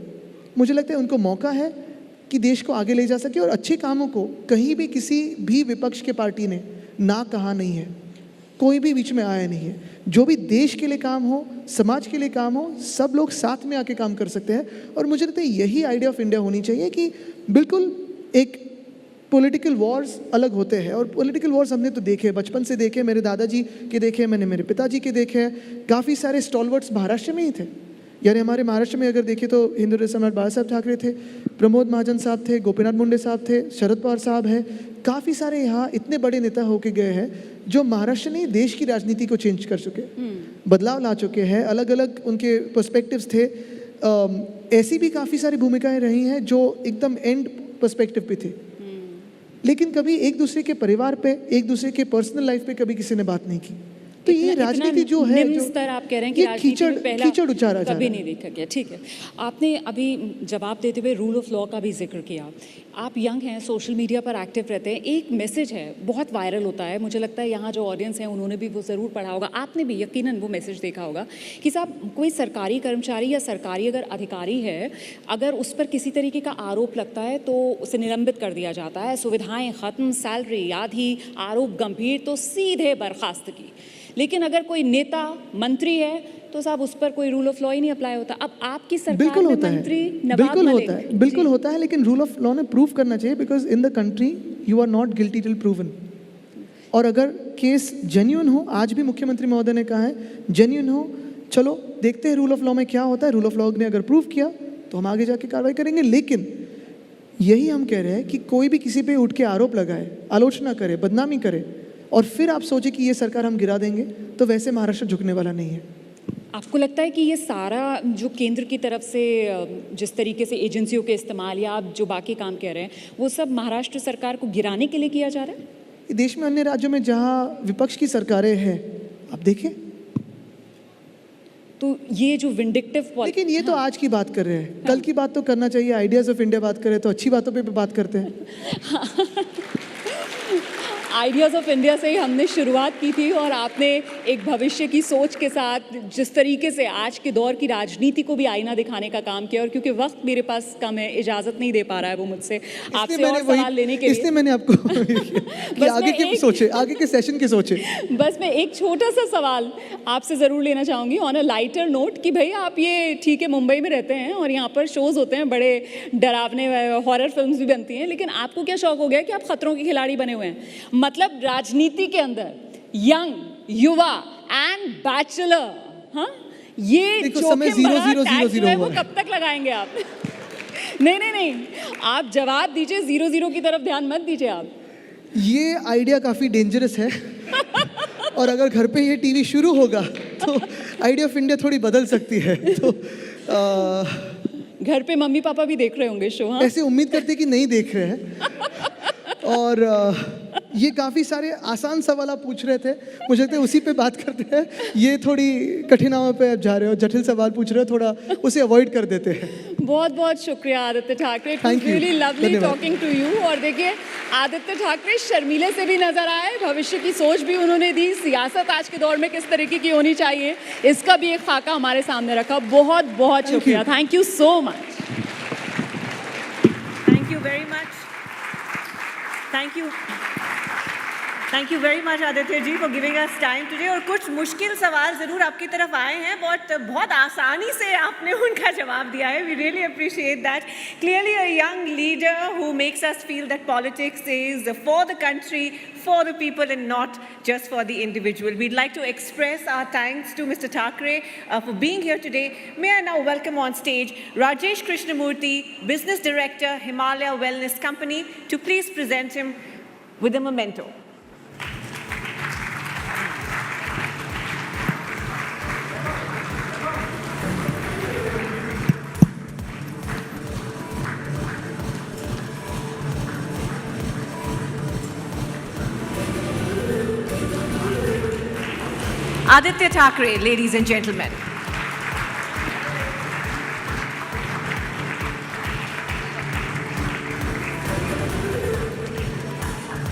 मुझे लगता है उनको मौका है कि देश को आगे ले जा सके। और अच्छे कामों को कहीं भी किसी भी विपक्ष के पार्टी ने ना कहा नहीं है, कोई भी बीच में आया नहीं है। जो भी देश के लिए काम हो, समाज के लिए काम हो, सब लोग साथ में आके काम कर सकते हैं। और मुझे लगता है यही आइडिया ऑफ इंडिया होनी चाहिए कि बिल्कुल एक पॉलिटिकल वॉर्स अलग होते हैं, और पॉलिटिकल वॉर्स हमने तो देखे, बचपन से देखे, मेरे दादाजी के देखे, मैंने मेरे पिताजी के देखे, काफ़ी सारे स्टॉलवर्ड्स महाराष्ट्र में ही थे। यानी हमारे महाराष्ट्र में अगर देखें तो हिंदू सम्राट बाला साहब ठाकरे थे, प्रमोद महाजन साहब थे, गोपीनाथ मुंडे साहब थे, शरद पवार साहब हैं, काफ़ी सारे यहाँ इतने बड़े नेता होके गए हैं जो महाराष्ट्र ने देश की राजनीति को चेंज कर चुके, बदलाव ला चुके हैं, अलग अलग उनके पर्सपेक्टिव्स थे। ऐसी भी काफ़ी सारी भूमिकाएं रही हैं जो एकदम एंड पर्सपेक्टिव पे थे, लेकिन कभी एक दूसरे के परिवार पे, एक दूसरे के पर्सनल लाइफ पे कभी किसी ने बात नहीं की। तो ये राजनीति जो है, निम्न स्तर आप कह रहे हैं कि राजनीति में पहला कीचड़ उचारा जा रहा कभी है। नहीं देखा गया। ठीक है, आपने अभी जवाब देते हुए रूल ऑफ लॉ का भी जिक्र किया। आप यंग हैं, सोशल मीडिया पर एक्टिव रहते हैं, एक मैसेज है बहुत वायरल होता है, मुझे लगता है यहाँ जो ऑडियंस है उन्होंने भी वो ज़रूर पढ़ा होगा, आपने भी यकीनन वो मैसेज देखा होगा कि साहब कोई सरकारी कर्मचारी या सरकारी अगर अधिकारी है, अगर उस पर किसी तरीके का आरोप लगता है तो उसे निलंबित कर दिया जाता है, सुविधाएँ ख़त्म, सैलरी आधी, आरोप गंभीर तो सीधे बर्खास्त की। लेकिन अगर कोई नेता मंत्री है तो साहब उस पर कोई रूल ऑफ लॉ ही नहीं अप्लाई होता। अब आपकी सरकार में मंत्री बिल्कुल होता है, बिल्कुल होता है, लेकिन रूल ऑफ लॉ ने प्रूव करना चाहिए, because in the country you are not guilty till proven. और अगर केस जेन्युइन हो, आज भी मुख्यमंत्री महोदय ने कहा है जेन्युइन हो, चलो देखते हैं रूल ऑफ लॉ में क्या होता है। रूल ऑफ लॉ ने अगर प्रूव किया तो हम आगे जाके कार्रवाई करेंगे। लेकिन यही हम कह रहे हैं कि कोई भी किसी पे उठ के आरोप लगाए, आलोचना करे, बदनामी करे और फिर आप सोचे कि ये सरकार हम गिरा देंगे, तो वैसे महाराष्ट्र झुकने वाला नहीं है। आपको लगता है कि ये सारा जो केंद्र की तरफ से जिस तरीके से एजेंसियों के इस्तेमाल या आप जो बाकी काम कह रहे हैं, वो सब महाराष्ट्र सरकार को गिराने के लिए किया जा रहा है? देश में अन्य राज्यों में जहाँ विपक्ष की सरकारें हैं, आप देखें, तो ये जो विंडिक्टिव लेकिन ये तो आज की बात कर रहे हैं, कल की बात तो करना चाहिए। आइडियाज़ ऑफ इंडिया बात करें तो अच्छी बातों पे बात करते हैं। आइडियाज़ ऑफ इंडिया से ही हमने शुरुआत की थी और आपने एक भविष्य की सोच के साथ जिस तरीके से आज के दौर की राजनीति को भी आईना दिखाने का काम किया, और क्योंकि वक्त मेरे पास कम है, इजाज़त नहीं दे पा रहा है वो मुझसे आपसे और सवाल लेने के लिए, इसलिए मैंने आपको कि आगे के सोचे, आगे के सेशन के सोचे। बस मैं एक छोटा सा सवाल आपसे ज़रूर लेना चाहूँगी ऑन अ लाइटर नोट कि भाई आप ये ठीक है मुंबई में रहते हैं और यहाँ पर शोज़ होते हैं, बड़े डरावने हॉरर फिल्म्स भी बनती हैं, लेकिन आपको क्या शौक हो गया कि आप खतरों के खिलाड़ी बने हुए हैं? मतलब राजनीति के अंदर यंग, युवा एंड बैचलर, हाँ, ये जोखिम भरा टैग जो है वो कब तक लगाएंगे आप? नहीं, आप जवाब दीजिए, 0-0 की तरफ ध्यान मत दीजिए आप। ये आइडिया काफ़ी डेंजरस है और अगर घर पे ये टीवी शुरू होगा तो आइडिया ऑफ इंडिया थोड़ी बदल सकती है। तो घर पे मम्मी पापा भी देख रहे होंगे शो, हाँ? ऐसे उम्मीद करते कि नहीं देख रहे हैं। और ये काफ़ी सारे आसान सवाल आप पूछ रहे थे, मुझे लगता है उसी पे बात करते हैं। ये थोड़ी कठिनाइयों पे आप जा रहे हो, जटिल सवाल पूछ रहे हो, थोड़ा उसे अवॉइड कर देते हैं। बहुत बहुत शुक्रिया Aditya Thackeray, it was really lovely talking to you. और देखिए आदित्य ठाकरे शर्मीले से भी नजर आए, भविष्य की सोच भी उन्होंने दी, सियासत आज के दौर में किस तरीके की होनी चाहिए इसका भी एक खाका हमारे सामने रखा। बहुत बहुत शुक्रिया, thank you so much. Thank you very much, thank you very much Aditya ji for giving us time today. और कुछ मुश्किल सवाल ज़रूर आपकी तरफ आए हैं, बहुत आसानी से आपने उनका जवाब दिया है। We really appreciate that. Clearly a young leader who makes us feel that politics is for the country, for the people and not just for the individual. We'd like to express our thanks to Mr. Thackeray for being here today. May I now welcome on stage Rajesh Krishnamurthy, Business Director, Himalaya Wellness Company, to please present him with a memento. Aditya Thackeray, ladies and gentlemen.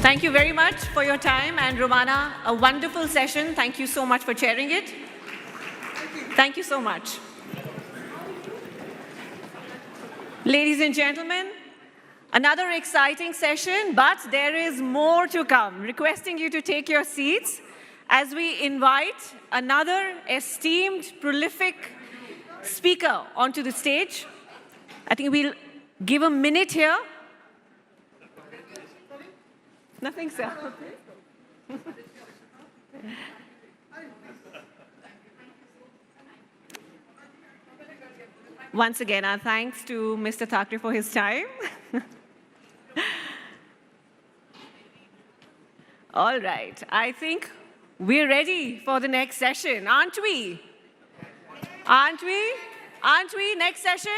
Thank you very much for your time, and Romana, a wonderful session. Thank you so much for chairing it. Thank you so much. Ladies and gentlemen, another exciting session, but there is more to come. Requesting you to take your seats as we invite another esteemed, prolific speaker onto the stage. I think we'll give a minute here. Nothing, sir. Once again, our thanks to Mr. Thackeray for his time. All right, I think we're ready for the next session, aren't we? Aren't we? Aren't we? Next session?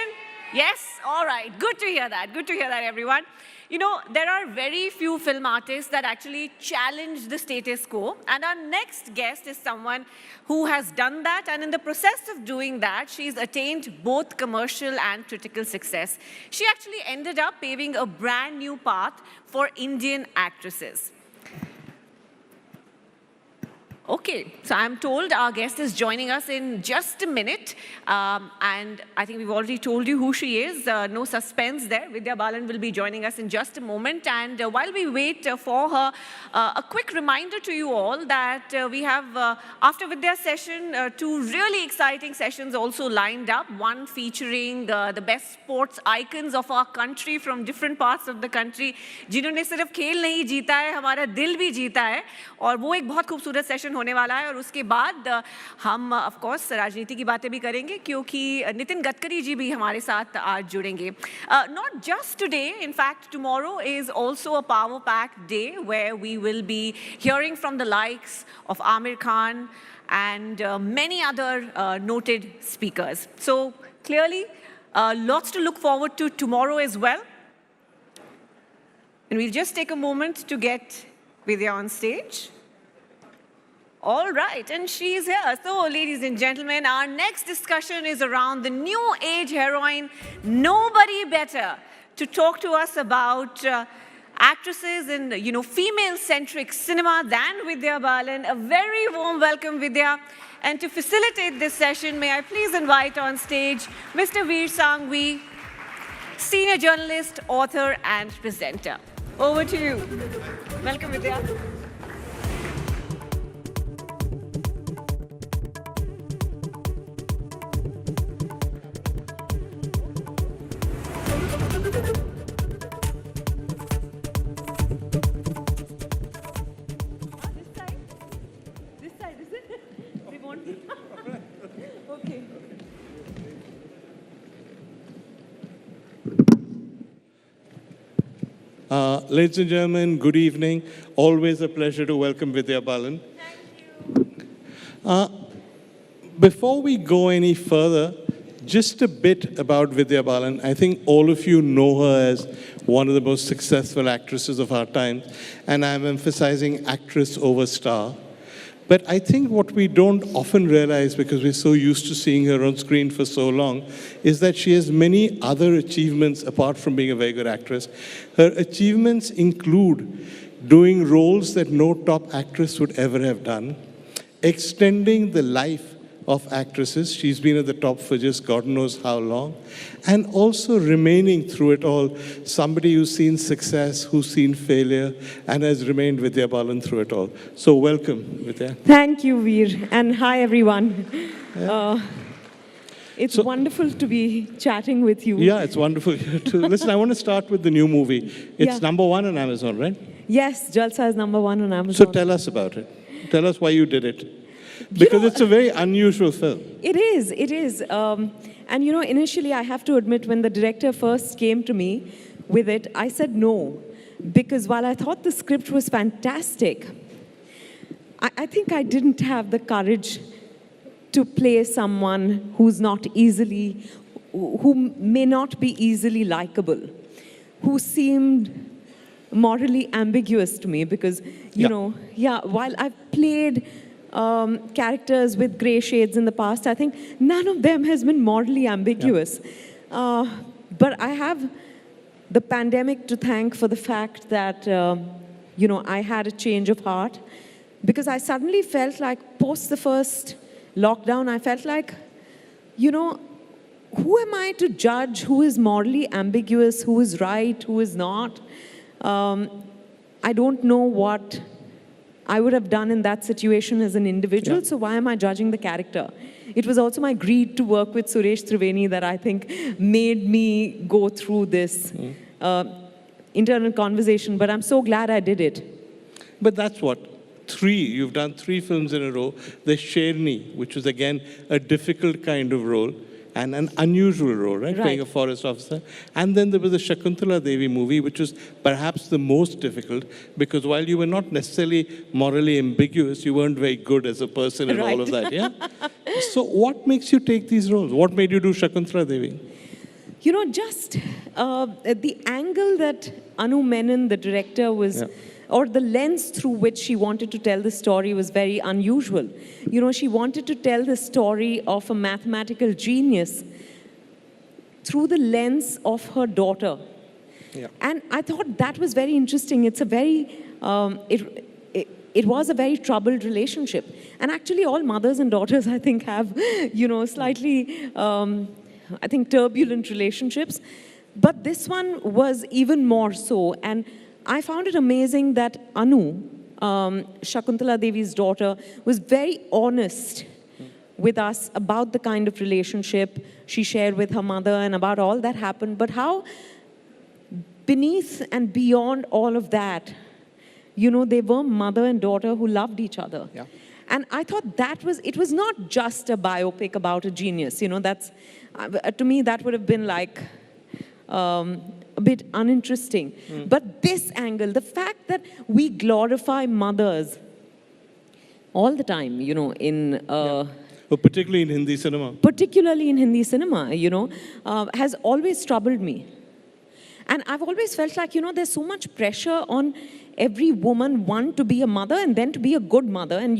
Yes? All right, good to hear that. Good to hear that, everyone. You know, there are very few film artists that actually challenge the status quo. And our next guest is someone who has done that. And in the process of doing that, she's attained both commercial and critical success. She actually ended up paving a brand new path for Indian actresses. Okay, so I'm told our guest is joining us in just a minute. And I think we've already told you who she is. No suspense there. Vidya Balan will be joining us in just a moment. And while we wait for her, a quick reminder to you all that we have, after Vidya's session, two really exciting sessions also lined up. One featuring the best sports icons of our country from different parts of the country. जिन्होंने सिर्फ खेल नहीं जीता है, हमारा दिल भी जीता है. और वो एक बहुत खूबसूरत सेशन होने वाला है. और उसके बाद हम ऑफ कोर्स राजनीति की बातें भी करेंगे क्योंकि नितिन गडकरी जी भी हमारे साथ आज जुड़ेंगे. Not just today, in fact, tomorrow is also a power-packed day where we will be hearing from the likes of Amir Khan and many other noted speakers. So clearly, lots to look forward to tomorrow as well. And we'll just take a moment to get Vidya on stage. All right, and she's here. So, ladies and gentlemen, our next discussion is around the new age heroine, nobody better to talk to us about actresses in, female-centric cinema than Vidya Balan. A very warm welcome, Vidya. And to facilitate this session, may I please invite on stage Mr. Veer Sanghvi, senior journalist, author, and presenter. Over to you. Welcome, Vidya. Ladies and gentlemen, good evening. Always a pleasure to welcome Vidya Balan. Thank you. Before we go any further, just a bit about Vidya Balan. I think all of you know her as one of the most successful actresses of our time, and I'm emphasizing actress over star. But I think what we don't often realize, because we're so used to seeing her on screen for so long, is that she has many other achievements apart from being a very good actress. Her achievements include doing roles that no top actress would ever have done, extending the life of actresses. She's been at the top for just God knows how long. And also remaining through it all, somebody who's seen success, who's seen failure, and has remained Vidya Balan through it all. So welcome, Vidya. Thank you, Veer. And hi, everyone. It's wonderful to be chatting with you. Yeah, it's wonderful here too. Listen, I want to start with the new movie. It's #1 on Amazon, right? Yes, Jalsa is #1 on Amazon. So tell us about it. Tell us why you did it. Because it's a very unusual film. It is, it is. And initially I have to admit, when the director first came to me with it, I said no. Because while I thought the script was fantastic, I think I didn't have the courage to play someone who's not easily, who may not be easily likable, who seemed morally ambiguous to me because, while I've played characters with grey shades in the past. I think none of them has been morally ambiguous. But I have the pandemic to thank for the fact that, I had a change of heart, because I suddenly felt like post the first lockdown, I felt like, who am I to judge who is morally ambiguous, who is right, who is not? I don't know what I would have done in that situation as an individual, so why am I judging the character? It was also my greed to work with Suresh Triveni that I think made me go through this internal conversation, but I'm so glad I did it. But that's what? You've done 3 films in a row. There's Sherni, which was again a difficult kind of role and an unusual role, right? Playing a forest officer. And then there was the Shakuntala Devi movie, which was perhaps the most difficult, because while you were not necessarily morally ambiguous, you weren't very good as a person and all of that, yeah? So what makes you take these roles? What made you do Shakuntala Devi? Just the angle that Anu Menon, the director, was... or the lens through which she wanted to tell the story was very unusual. She wanted to tell the story of a mathematical genius through the lens of her daughter. And I thought that was very interesting. It's a very, it was a very troubled relationship. And actually all mothers and daughters, I think, have, slightly, I think, turbulent relationships. But this one was even more so. And I found it amazing that Anu, Shakuntala Devi's daughter, was very honest with us about the kind of relationship she shared with her mother and about all that happened, but how beneath and beyond all of that, they were mother and daughter who loved each other. And I thought it was not just a biopic about a genius, that's, to me, that would have been like, a bit uninteresting. But this angle, the fact that we glorify mothers all the time, in... particularly in Hindi cinema. Particularly in Hindi cinema, has always troubled me. And I've always felt like, there's so much pressure on every woman, one, to be a mother and then to be a good mother. And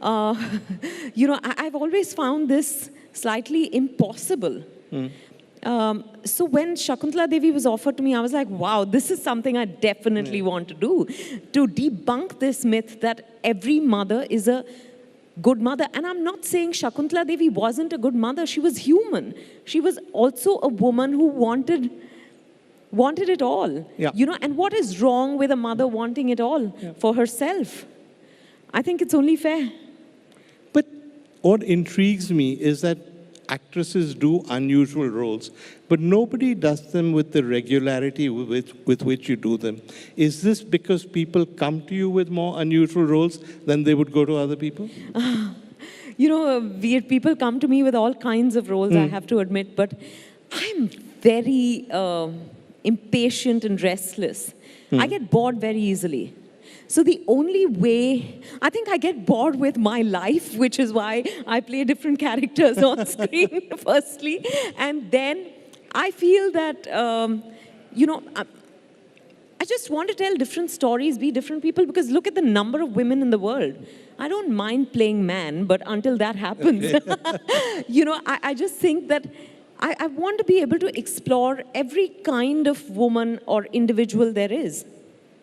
I've always found this slightly impossible. So when Shakuntala Devi was offered to me, I was like, wow, this is something I definitely want to do. To debunk this myth that every mother is a good mother. And I'm not saying Shakuntala Devi wasn't a good mother. She was human. She was also a woman who wanted it all. And what is wrong with a mother wanting it all for herself? I think it's only fair. But what intrigues me is that actresses do unusual roles, but nobody does them with the regularity with which you do them. Is this because people come to you with more unusual roles than they would go to other people? People come to me with all kinds of roles, I have to admit, but I'm very impatient and restless. I get bored very easily. So the only way, I think I get bored with my life, which is why I play different characters on screen, firstly. And then I feel that, I just want to tell different stories, be different people, because look at the number of women in the world. I don't mind playing man, but until that happens, I just think that I want to be able to explore every kind of woman or individual there is.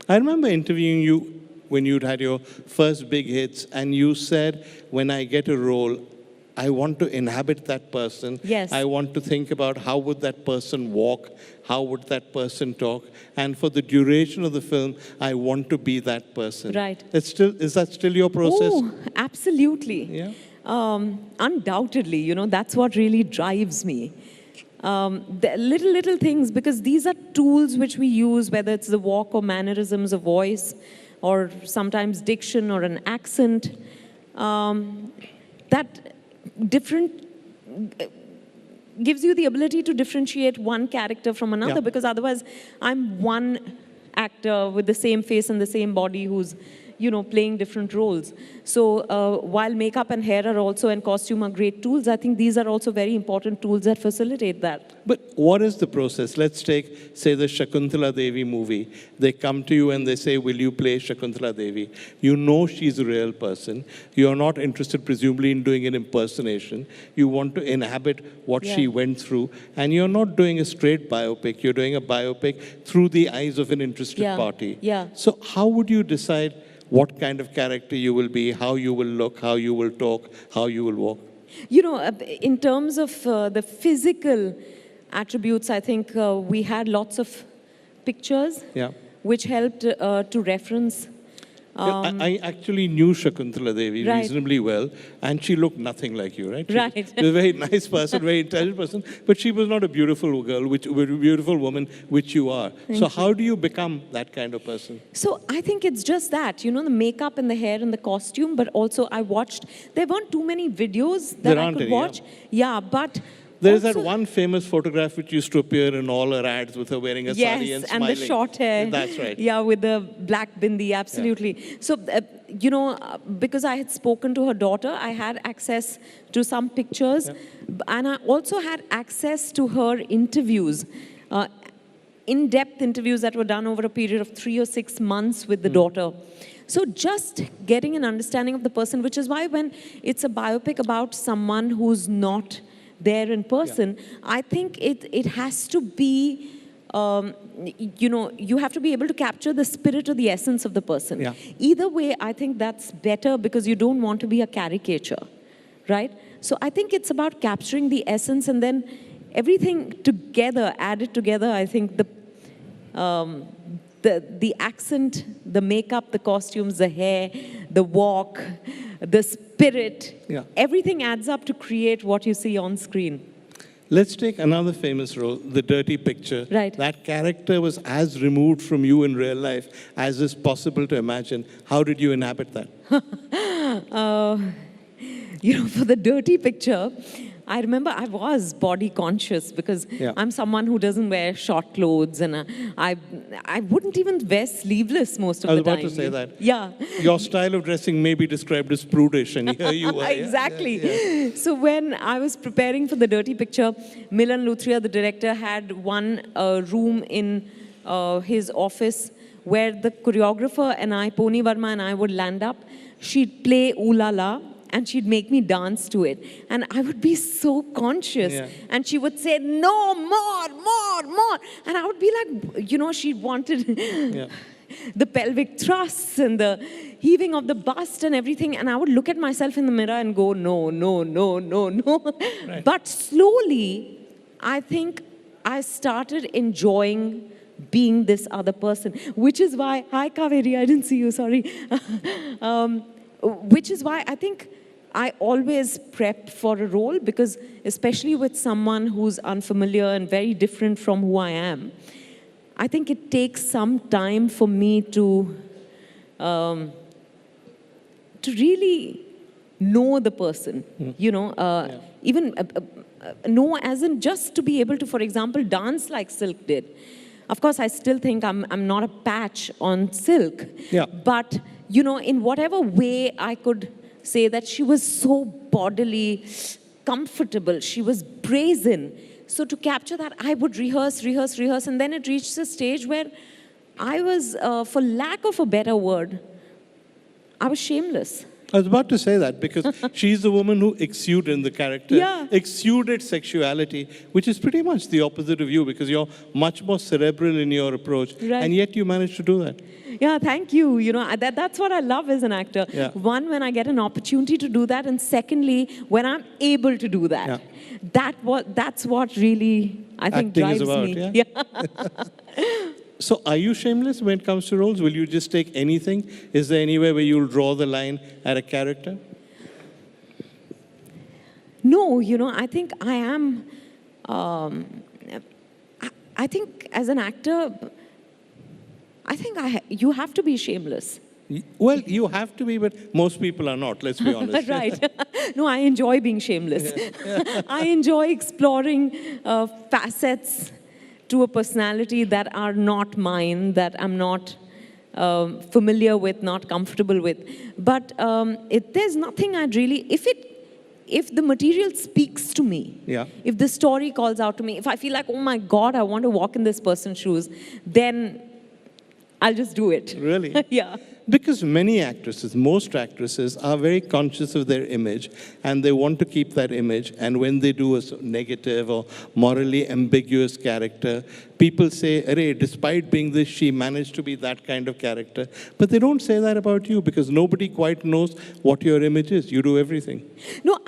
I remember interviewing you when you'd had your first big hits, and you said, when I get a role, I want to inhabit that person. Yes. I want to think about how would that person walk, how would that person talk, and for the duration of the film, I want to be that person. Right. Is that still your process? Oh, absolutely. Yeah. Undoubtedly, that's what really drives me. The little things, because these are tools which we use, whether it's the walk or mannerisms of voice, or sometimes diction or an accent, that gives you the ability to differentiate one character from another, because otherwise I'm one actor with the same face and the same body who's, playing different roles. So while makeup and hair are also and costume are great tools, I think these are also very important tools that facilitate that. But what is the process? Let's take, say, the Shakuntala Devi movie. They come to you and they say, will you play Shakuntala Devi? You know she's a real person. You're not interested, presumably, in doing an impersonation. You want to inhabit what she went through. And you're not doing a straight biopic. You're doing a biopic through the eyes of an interested party. Yeah. So how would you decide what kind of character you will be, how you will look, how you will talk, how you will walk? In terms of the physical attributes, I think we had lots of pictures which helped to reference. I actually knew Shakuntala Devi reasonably well, and she looked nothing like you, right? She was a very nice person, very intelligent person, but she was not a beautiful girl, a beautiful woman, which you are. So how do you become that kind of person? So I think it's just that, the makeup and the hair and the costume, but also there weren't too many videos that I could watch. But there is that one famous photograph which used to appear in all her ads with her wearing a sari and smiling. And the short hair. That's right. Yeah, with the black bindi, absolutely. So, because I had spoken to her daughter, I had access to some pictures. And I also had access to her interviews, in-depth interviews that were done over a period of 3 or 6 months with the daughter. So just getting an understanding of the person, which is why when it's a biopic about someone who's not there in person, I think it has to be, you have to be able to capture the spirit or the essence of the person. Either way, I think that's better because you don't want to be a caricature, right? So I think it's about capturing the essence and then everything together, added together. I think the accent, the makeup, the costumes, the hair, the walk, the spirit, everything adds up to create what you see on screen. Let's take another famous role, The Dirty Picture. That character was as removed from you in real life as is possible to imagine. How did you inhabit that? For The Dirty Picture, I remember I was body conscious because I'm someone who doesn't wear short clothes and I wouldn't even wear sleeveless most of the time. I was about to say that. Yeah. Your style of dressing may be described as prudish and here you are. Exactly. So when I was preparing for The Dirty Picture, Milan Luthria, the director, had one room in his office where the choreographer and I, Poni Verma and I would land up. She'd play Ooh La La, and she'd make me dance to it. And I would be so conscious. And she would say, no, more. And I would be like, she wanted the pelvic thrusts and the heaving of the bust and everything. And I would look at myself in the mirror and go, no. But slowly, I think I started enjoying being this other person, which is why, hi Kaveri, I didn't see you, sorry. Which is why I think I always prep for a role because especially with someone who's unfamiliar and very different from who I am, I think it takes some time for me to really know the person, even know as in just to be able to, for example, dance like Silk did. Of course, I still think I'm not a patch on Silk, but in whatever way I could say that she was so bodily comfortable, she was brazen. So to capture that, I would rehearse, and then it reached a stage where I was, for lack of a better word, I was shameless. I was about to say that because she's the woman who exuded in the character, exuded sexuality, which is pretty much the opposite of you because you're much more cerebral in your approach, and yet you managed to do that. Yeah, thank you. That's what I love as an actor. One, when I get an opportunity to do that, and secondly, when I'm able to do that. That's what really, I think, acting drives is about, me. So are you shameless when it comes to roles? Will you just take anything? Is there anywhere where you'll draw the line at a character? No, I think I am, I think as an actor, I think you have to be shameless. Well, you have to be, but most people are not, let's be honest. Right. No, I enjoy being shameless. I enjoy exploring facets to a personality that are not mine, that I'm not familiar with, not comfortable with. But there's nothing I'd really, if the material speaks to me, if the story calls out to me, if I feel like, oh my God, I want to walk in this person's shoes, then I'll just do it. Really? Yeah. Because many actresses, most actresses, are very conscious of their image and they want to keep that image. And when they do a negative or morally ambiguous character, people say, "Arey, despite being this, she managed to be that kind of character." But they don't say that about you because nobody quite knows what your image is. You do everything. No,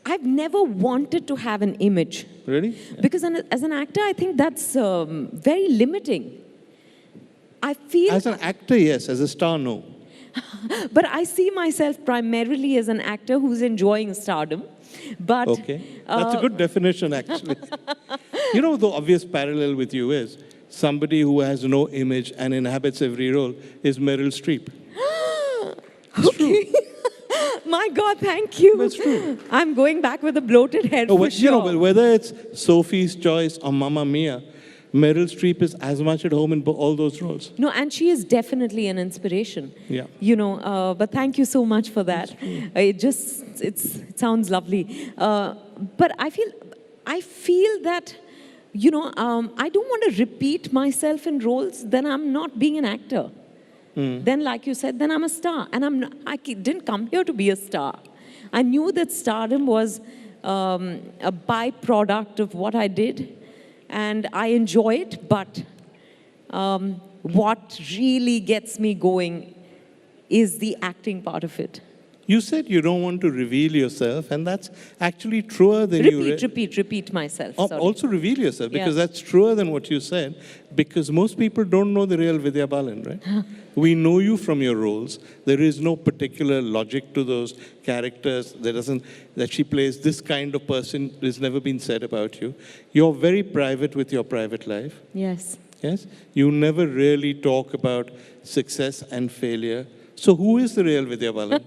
I've never wanted to have an image. Really? Because as an actor, I think that's very limiting. I feel... As an actor, yes. As a star, no. But I see myself primarily as an actor who's enjoying stardom. But, okay. That's a good definition, actually. You know, the obvious parallel with you is somebody who has no image and inhabits every role is Meryl Streep. Okay. My God, thank you. That's true. I'm going back with a bloated head for sure. You know, whether it's Sophie's Choice or Mamma Mia, Meryl Streep is as much at home in all those roles. No, and she is definitely an inspiration. Yeah. You know, but thank you so much for that. It sounds lovely. But I feel that, you know, I don't want to repeat myself in roles, then I'm not being an actor. Then, like you said, then I'm a star. And I didn't come here to be a star. I knew that stardom was a byproduct of what I did. And I enjoy it, but what really gets me going is the acting part of it. You said you don't want to reveal yourself, and that's actually truer than Repeat myself. Sorry. Also reveal yourself, because that's truer than what you said, because most people don't know the real Vidya Balan, right? We know you from your roles. There is no particular logic to those characters. That she plays this kind of person has never been said about you. You're very private with your private life. Yes. Yes? You never really talk about success and failure. So who is the real Vidya Balan?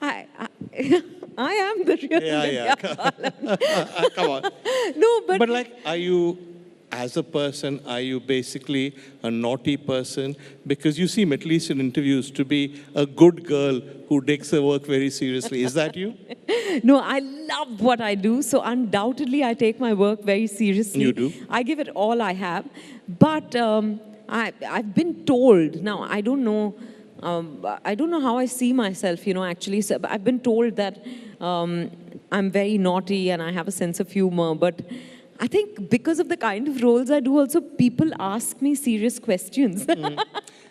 I am the real Vidya Balan. Come on. No, but like, are you, as a person, are you basically a naughty person? Because you seem, at least in interviews, to be a good girl who takes her work very seriously. Is that you? No, I love what I do, so undoubtedly I take my work very seriously. You do? I give it all I have. But I've been told, now I don't know how I see myself, you know, actually. So I've been told that I'm very naughty and I have a sense of humor, but I think because of the kind of roles I do also, people ask me serious questions.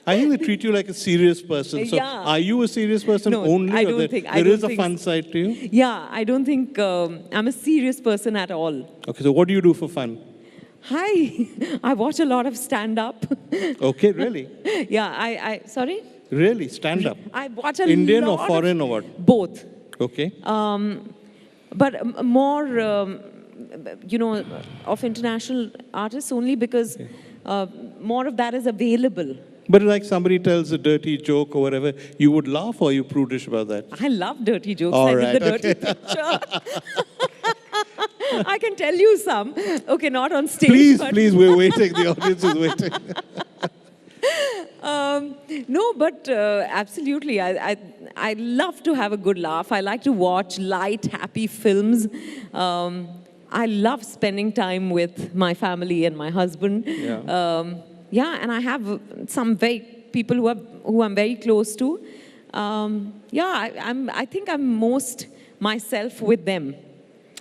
I think they treat you like a serious person. So are you a serious person only? I don't think. There is a fun side to you? Yeah, I don't think I'm a serious person at all. Okay, so what do you do for fun? Hi, I watch a lot of stand-up. Okay, really? Yeah, sorry? Really, stand-up? I watch a Indian lot or foreign or what? Both. Okay. But more, you know, of international artists only because more of that is available. But like somebody tells a dirty joke or whatever, you would laugh, or are you prudish about that? I love dirty jokes. All I right, did the dirty picture. I can tell you some. Okay, not on stage. Please, we're waiting. The audience is waiting. No, but absolutely. I love to have a good laugh. I like to watch light, happy films. I love spending time with my family and my husband. Yeah, and I have some people who I'm very close to. I think I'm most myself with them.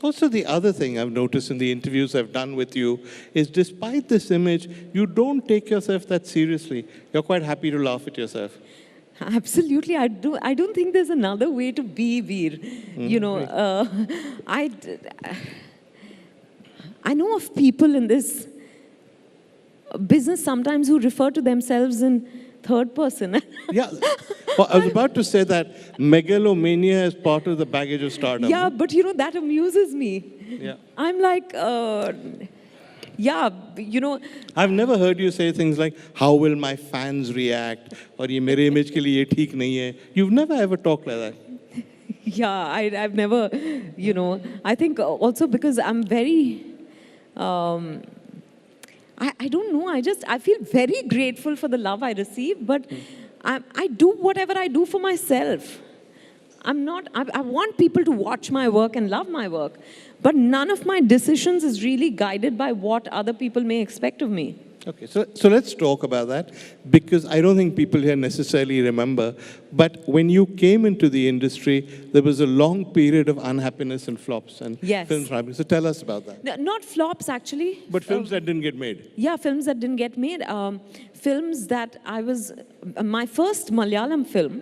Also, the other thing I've noticed in the interviews I've done with you is, despite this image, you don't take yourself that seriously. You're quite happy to laugh at yourself. Absolutely. I don't think there's another way to be, Veer. You know, I know of people in this business sometimes who refer to themselves in third person. Yeah. Well, I was about to say that megalomania is part of the baggage of stardom. Yeah, but you know, that amuses me. Yeah. I'm like, yeah, you know. I've never heard you say things like, how will my fans react? Or ye mere image ke liye theek nahi hai. You've never ever talked like that. Yeah, I've never, you know. I think also because I'm very, I don't know, I feel very grateful for the love I receive, but I do whatever I do for myself. I want people to watch my work and love my work, but none of my decisions is really guided by what other people may expect of me. Okay, so let's talk about that, because I don't think people here necessarily remember, but when you came into the industry, there was a long period of unhappiness and flops and Yes. films happening. So tell us about that. No, not flops, actually. But films that didn't get made. Yeah, films that didn't get made. Films that my first Malayalam film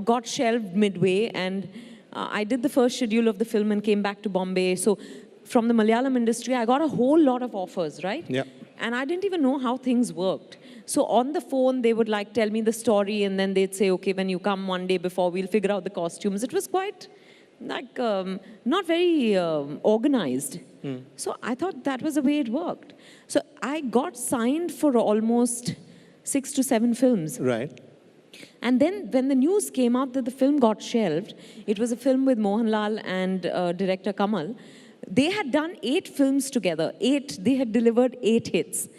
got shelved midway, and I did the first schedule of the film and came back to Bombay. So from the Malayalam industry, I got a whole lot of offers, right? Yeah. And I didn't even know how things worked. So on the phone, they would like tell me the story, and then they'd say, okay, when you come one day before, we'll figure out the costumes. It was quite like not very organized. So I thought that was the way it worked. So I got signed for almost 6 to 7 films. Right. And then when the news came out that the film got shelved, it was a film with Mohanlal and director Kamal. They had done 8 films together. They had delivered 8 hits.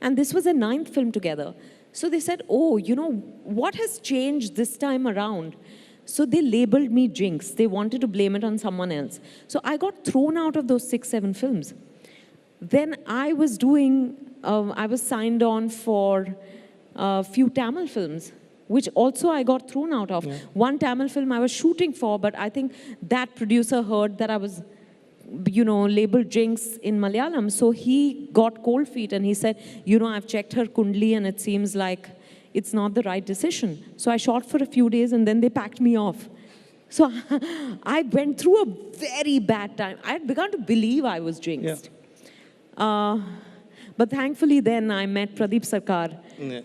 And this was a 9th film together. So they said, oh, you know, what has changed this time around? So they labeled me Jinx. They wanted to blame it on someone else. So I got thrown out of those 6, 7 films. Then I was signed on for a few Tamil films, which also I got thrown out of. Yeah. One Tamil film I was shooting for, but I think that producer heard that I was, labeled Jinx in Malayalam. So he got cold feet and he said, I've checked her kundli and it seems like it's not the right decision. So I shot for a few days and then they packed me off. So I went through a very bad time. I had begun to believe I was jinxed. Yeah. But thankfully then I met Pradeep Sarkar,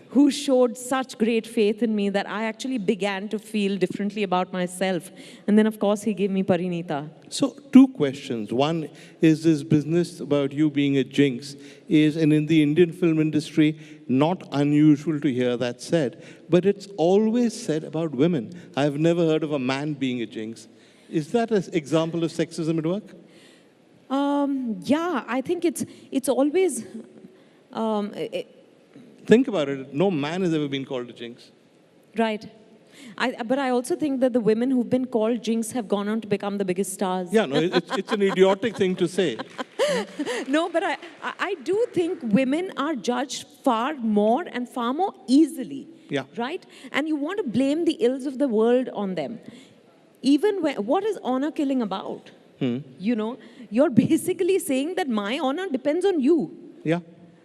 who showed such great faith in me that I actually began to feel differently about myself. And then, of course, he gave me Parinita. So 2 questions. One is this business about you being a jinx and in the Indian film industry, not unusual to hear that said, but it's always said about women. I've never heard of a man being a jinx. Is that an example of sexism at work? Yeah, I think it's always... Think about it. No man has ever been called a jinx. Right. But I also think that the women who've been called jinx have gone on to become the biggest stars. Yeah, no, it's an idiotic thing to say. No, but I do think women are judged far more easily. Yeah. Right? And you want to blame the ills of the world on them. Even what is honor killing about? You're basically saying that my honor depends on you. Yeah.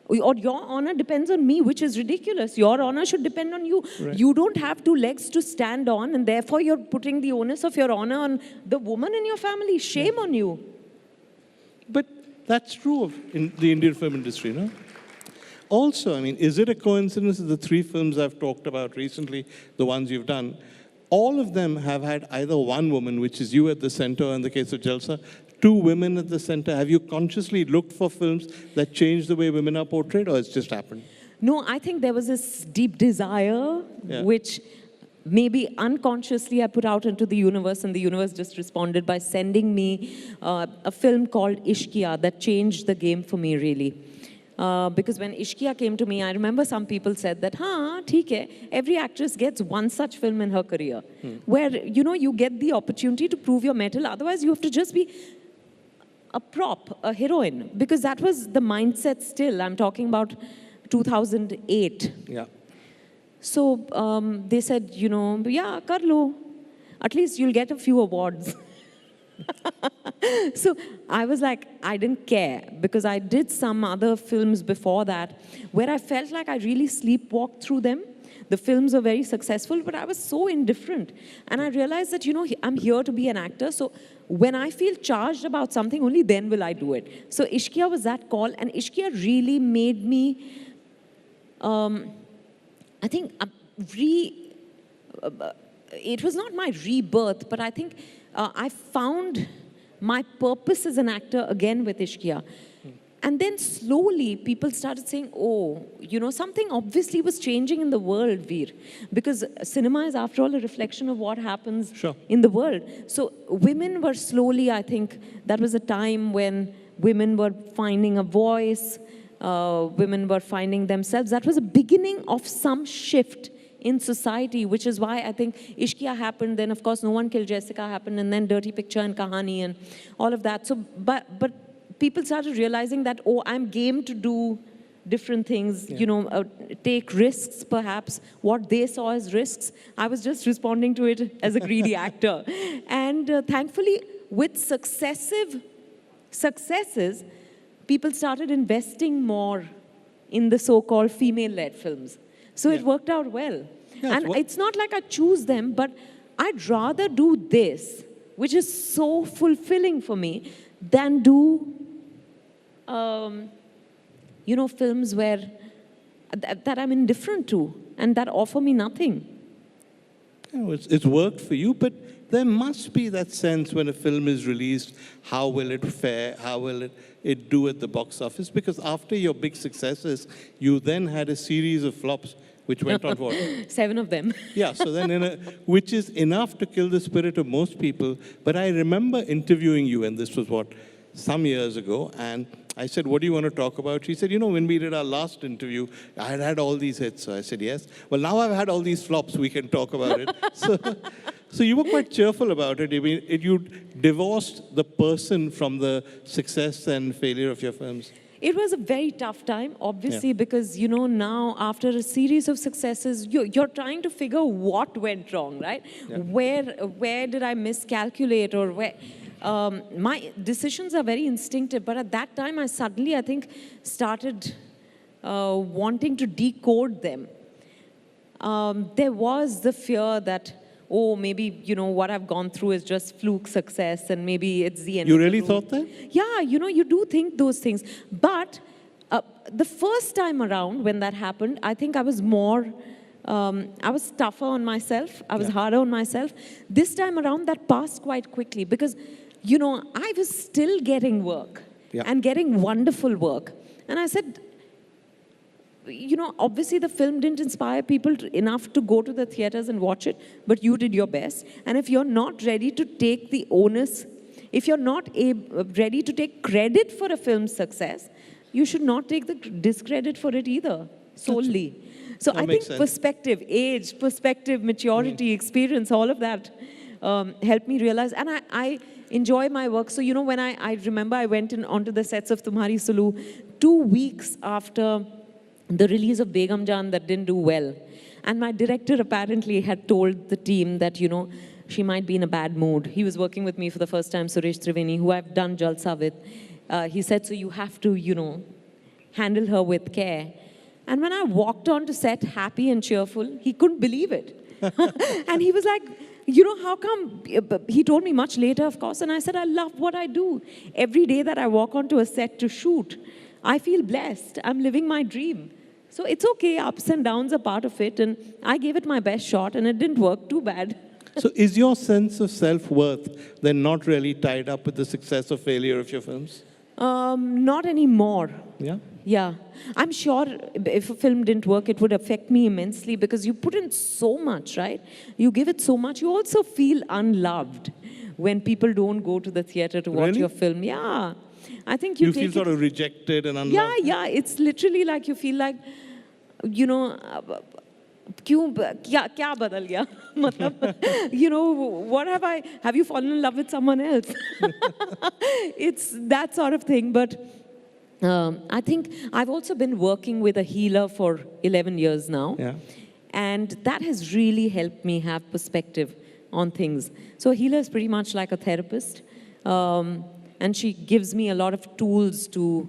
Or your honor depends on me, which is ridiculous. Your honor should depend on you. Right. You don't have 2 legs to stand on, and therefore you're putting the onus of your honor on the woman in your family. Shame on you. But that's true in the Indian film industry, no? Also, is it a coincidence that the 3 films I've talked about recently, the ones you've done, all of them have had either one woman, which is you at the center in the case of Jalsa, 2 women at the center. Have you consciously looked for films that change the way women are portrayed, or it's just happened? No, I think there was this deep desire, which maybe unconsciously I put out into the universe, and the universe just responded by sending me a film called Ishqiya that changed the game for me, really. Because when Ishqiya came to me, I remember some people said that, theek hai, every actress gets one such film in her career, where, you get the opportunity to prove your mettle. Otherwise, you have to just be a prop, a heroine, because that was the mindset still. I'm talking about 2008. Yeah. So they said, yeah, kar lo. At least you'll get a few awards. So I was like, I didn't care, because I did some other films before that where I felt like I really sleepwalked through them. The films were very successful, but I was so indifferent. And I realized that, I'm here to be an actor. So when I feel charged about something, only then will I do it. So Ishqiya was that call. And Ishqiya really made me, I think, it was not my rebirth, but I think I found my purpose as an actor again with Ishqiya. And then slowly people started saying, oh, something obviously was changing in the world, Veer. Because cinema is, after all, a reflection of what happens in the world. So women were slowly, I think, that was a time when women were finding a voice. women were finding themselves. That was a beginning of some shift in society, which is why I think Ishqiya happened, then of course No One Killed Jessica happened, and then Dirty Picture and Kahani and all of that. So, but people started realizing that, oh, I'm game to do different things, you know, take risks perhaps, what they saw as risks. I was just responding to it as a greedy actor. And thankfully, with successes, people started investing more in the so-called female-led films. So it worked out well. And it's not like I choose them, but I'd rather do this, which is so fulfilling for me, than do, you know, films where that I'm indifferent to and that offer me nothing. You know, it's worked for you, but there must be that sense when a film is released, how will it fare, how will it do at the box office? Because after your big successes, you then had a series of flops, which went on what? 7 of them. Yeah, so then, which is enough to kill the spirit of most people. But I remember interviewing you, and this was what, some years ago, and I said, what do you want to talk about? She said, you know, when we did our last interview, I had had all these hits. So I said, yes. Well, now I've had all these flops, we can talk about it. So you were quite cheerful about it. I mean, you divorced the person from the success and failure of your films. It was a very tough time, obviously, because, you know, now after a series of successes, you're trying to figure what went wrong, right? Yeah. Where did I miscalculate, or where... my decisions are very instinctive, but at that time, I suddenly, I think, started wanting to decode them. There was the fear that, oh, maybe, you know, what I've gone through is just fluke success, and maybe it's the end You of the really road. thought that? Yeah, you know, you do think those things. But the first time around when that happened, I think I was more... I was tougher on myself. I was harder on myself. This time around, that passed quite quickly because, you know, I was still getting work and getting wonderful work. And I said, you know, obviously the film didn't inspire people enough to go to the theaters and watch it, but you did your best. And if you're not ready to take the onus, if you're not ready to take credit for a film's success, you should not take the discredit for it either, solely. So I think perspective, age, perspective, maturity, experience, all of that helped me realize. And I enjoy my work. So, you know, when I remember I went onto the sets of Tumhari Sulu 2 weeks after the release of Begum Jaan that didn't do well. And my director apparently had told the team that, you know, she might be in a bad mood. He was working with me for the first time, Suresh Triveni, who I've done Jalsa with. He said, so you have to, you know, handle her with care. And when I walked onto set happy and cheerful, he couldn't believe it. And he was like, you know, how come? He told me much later, of course, and I said, I love what I do. Every day that I walk onto a set to shoot, I feel blessed. I'm living my dream. So it's okay, ups and downs are part of it, and I gave it my best shot, and it didn't work too bad. So is your sense of self-worth then not really tied up with the success or failure of your films? Not anymore. Yeah? Yeah. I'm sure if a film didn't work, it would affect me immensely because you put in so much, right? You give it so much. You also feel unloved when people don't go to the theater to watch your film. Yeah. I think you feel sort of rejected and unloved. Yeah, yeah. It's literally like you feel like, you know, kya badal gaya? Matlab, you know, what have you fallen in love with someone else? It's that sort of thing. But I think I've also been working with a healer for 11 years now. Yeah. And that has really helped me have perspective on things. So a healer is pretty much like a therapist. And she gives me a lot of tools to,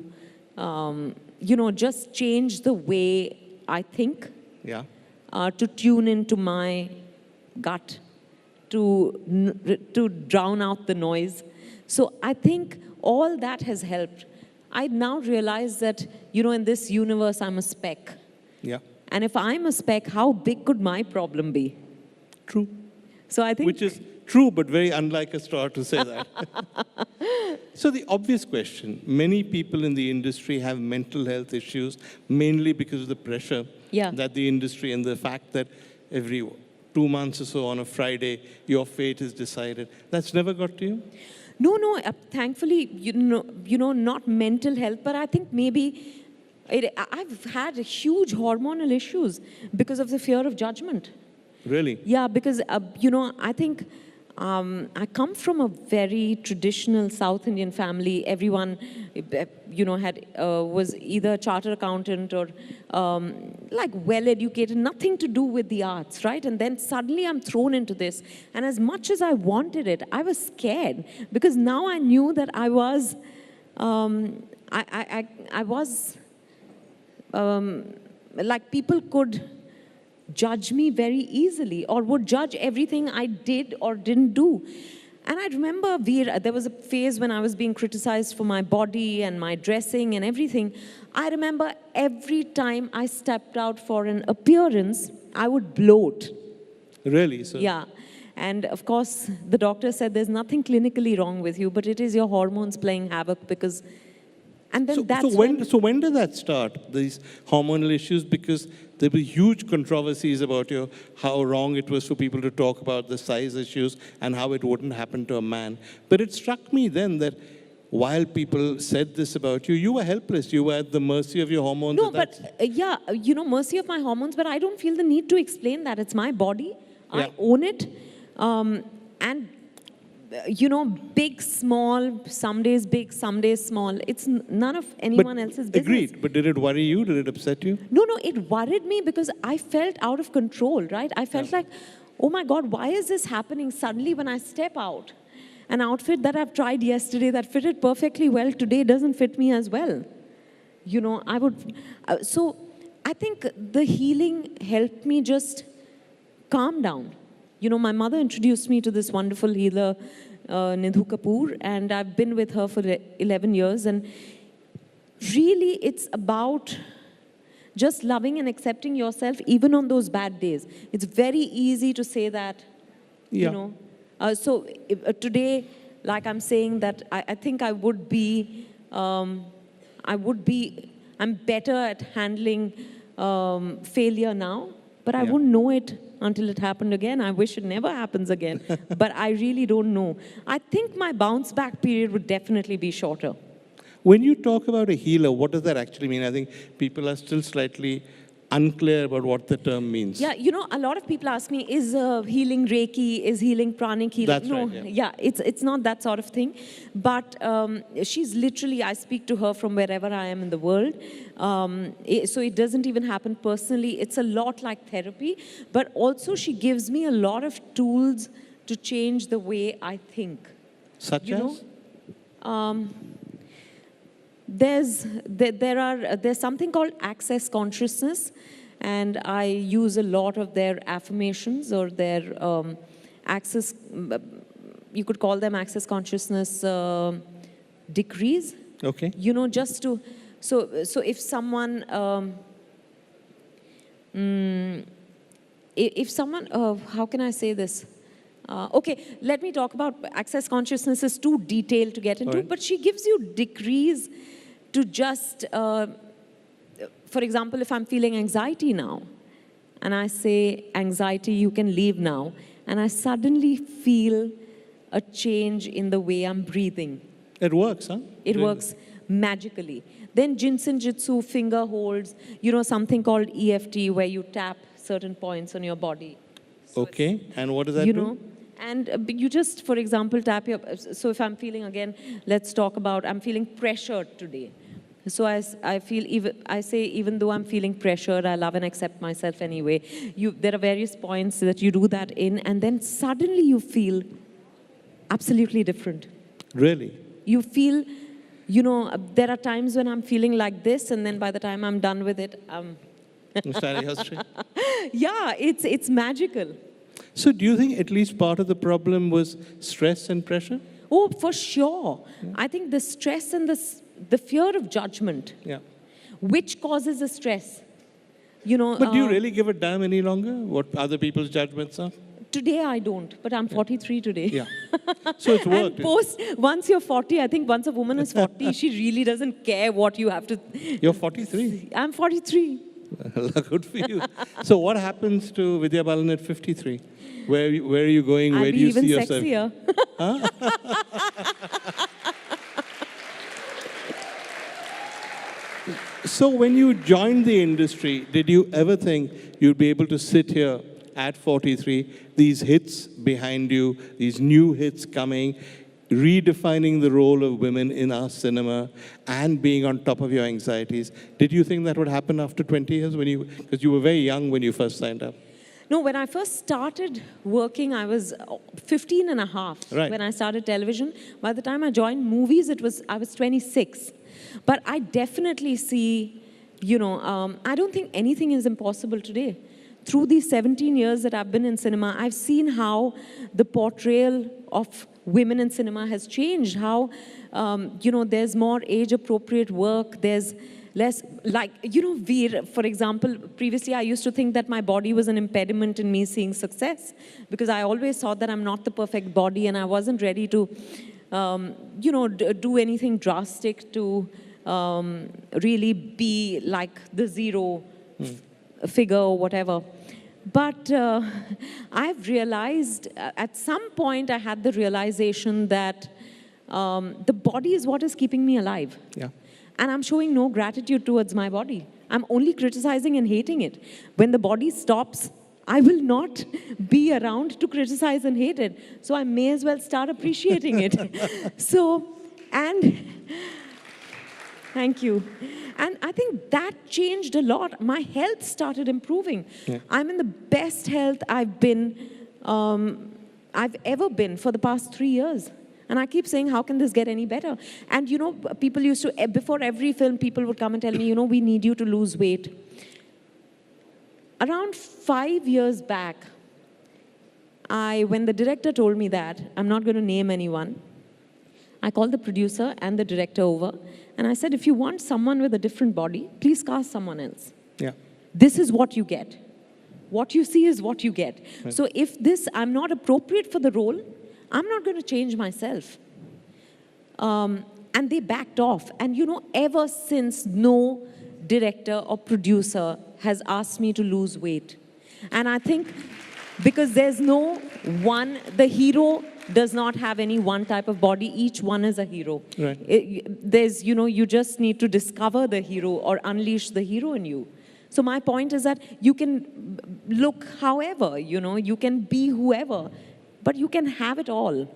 you know, just change the way I think. Yeah. To tune into my gut, to drown out the noise. So I think all that has helped. I now realize that, you know, in this universe, I'm a speck. Yeah. And if I'm a speck, how big could my problem be? True. So I think... Which is true, but very unlike a straw to say that. So the obvious question, many people in the industry have mental health issues, mainly because of the pressure that the industry and the fact that every 2 months or so on a Friday, your fate is decided. That's never got to you? No, thankfully, you know, not mental health, but I think maybe I've had huge hormonal issues because of the fear of judgment. Really? Yeah, because, I think I come from a very traditional South Indian family. Everyone, was either a chartered accountant or well-educated, nothing to do with the arts, right? And then suddenly I'm thrown into this. And as much as I wanted it, I was scared because now I knew that I was, people could judge me very easily or would judge everything I did or didn't do. And I remember there was a phase when I was being criticized for my body and my dressing and everything. I remember every time I stepped out for an appearance, I would bloat. Really? So yeah. And of course, the doctor said there's nothing clinically wrong with you, but it is your hormones playing havoc because... And then so when did that start, these hormonal issues? Because there were huge controversies about how wrong it was for people to talk about the size issues and how it wouldn't happen to a man. But it struck me then that while people said this about you, you were helpless. You were at the mercy of your hormones. No, but mercy of my hormones, but I don't feel the need to explain that. It's my body. I own it. And big, small, some days big, some days small. It's none of anyone else's business. Agreed. But did it worry you? Did it upset you? No, it worried me because I felt out of control, right? I felt like, oh my God, why is this happening suddenly when I step out? An outfit that I've tried yesterday that fitted perfectly well today doesn't fit me as well. So I think the healing helped me just calm down. My mother introduced me to this wonderful healer, Nidhu Kapoor, and I've been with her for 11 years. And really, it's about just loving and accepting yourself, even on those bad days. It's very easy to say that, today, like I'm saying that I think I'm better at handling failure now, but I wouldn't know it until it happened again. I wish it never happens again, but I really don't know. I think my bounce back period would definitely be shorter. When you talk about a healer, what does that actually mean? I think people are still slightly unclear about what the term means. Yeah, a lot of people ask me, is healing Reiki, is healing pranic healing? That's no, right, it's not that sort of thing. But she's literally, I speak to her from wherever I am in the world. So it doesn't even happen personally. It's a lot like therapy. But also she gives me a lot of tools to change the way I think. Such as? There's something called access consciousness, and I use a lot of their affirmations or their access, you could call them access consciousness decrees. Okay. Just to, so if someone, how can I say this? Okay, let me talk about access consciousness. Is too detailed to get into, but she gives you decrees to just, for example, if I'm feeling anxiety now, and I say, anxiety, you can leave now, and I suddenly feel a change in the way I'm breathing. It works, huh? It works magically. Then Jinsen Jitsu, finger holds, something called EFT, where you tap certain points on your body. Okay, and what does that do? And you just, for example, tap your, so if I'm feeling, again, let's talk about, I'm feeling pressured today. So I say, even though I'm feeling pressured, I love and accept myself anyway. There are various points that you do that in, and then suddenly you feel absolutely different. Really? You feel, there are times when I'm feeling like this, and then by the time I'm done with it, yeah, it's magical. So do you think at least part of the problem was stress and pressure? Oh, for sure. I think the stress and the fear of judgment, which causes the stress. But do you really give a damn any longer what other people's judgments are? Today I don't, but I'm 43 today. Yeah. So it's worked. And once you're 40, I think once a woman is 40, she really doesn't care what you have to... You're 43? I'm 43. Good for you. So what happens to Vidya Balan at 53? Where are you going? Where do you see yourself? Sexier. Huh? So when you joined the industry, did you ever think you'd be able to sit here at 43, these hits behind you, these new hits coming, redefining the role of women in our cinema and being on top of your anxieties? Did you think that would happen after 20 years because you were very young when you first signed up? No, when I first started working, I was 15 and a half when I started television. By the time I joined movies, I was 26. But I definitely see, I don't think anything is impossible today. Through these 17 years that I've been in cinema, I've seen how the portrayal of women in cinema has changed, how, there's more age-appropriate work, there's less, Veer, for example, previously I used to think that my body was an impediment in me seeing success, because I always thought that I'm not the perfect body and I wasn't ready to, do anything drastic to really be like the zero figure or whatever. But I've realized, at some point I had the realization that the body is what is keeping me alive. Yeah. And I'm showing no gratitude towards my body. I'm only criticizing and hating it. When the body stops, I will not be around to criticize and hate it. So I may as well start appreciating it. Thank you. And I think that changed a lot. My health started improving. Yeah. I'm in the best health I've ever been for the past 3 years. And I keep saying, how can this get any better? And people used to, before every film, people would come and tell me, we need you to lose weight. Around 5 years back, when the director told me that, I'm not going to name anyone, I called the producer and the director over, and I said, if you want someone with a different body, please cast someone else. Yeah. This is what you get. What you see is what you get. Right. So if I'm not appropriate for the role, I'm not going to change myself. And they backed off. And ever since, no director or producer has asked me to lose weight. And I think because there's no one, the hero does not have any one type of body. Each one is a hero. Right. There's, you just need to discover the hero or unleash the hero in you. So my point is that you can look however, you can be whoever, but you can have it all.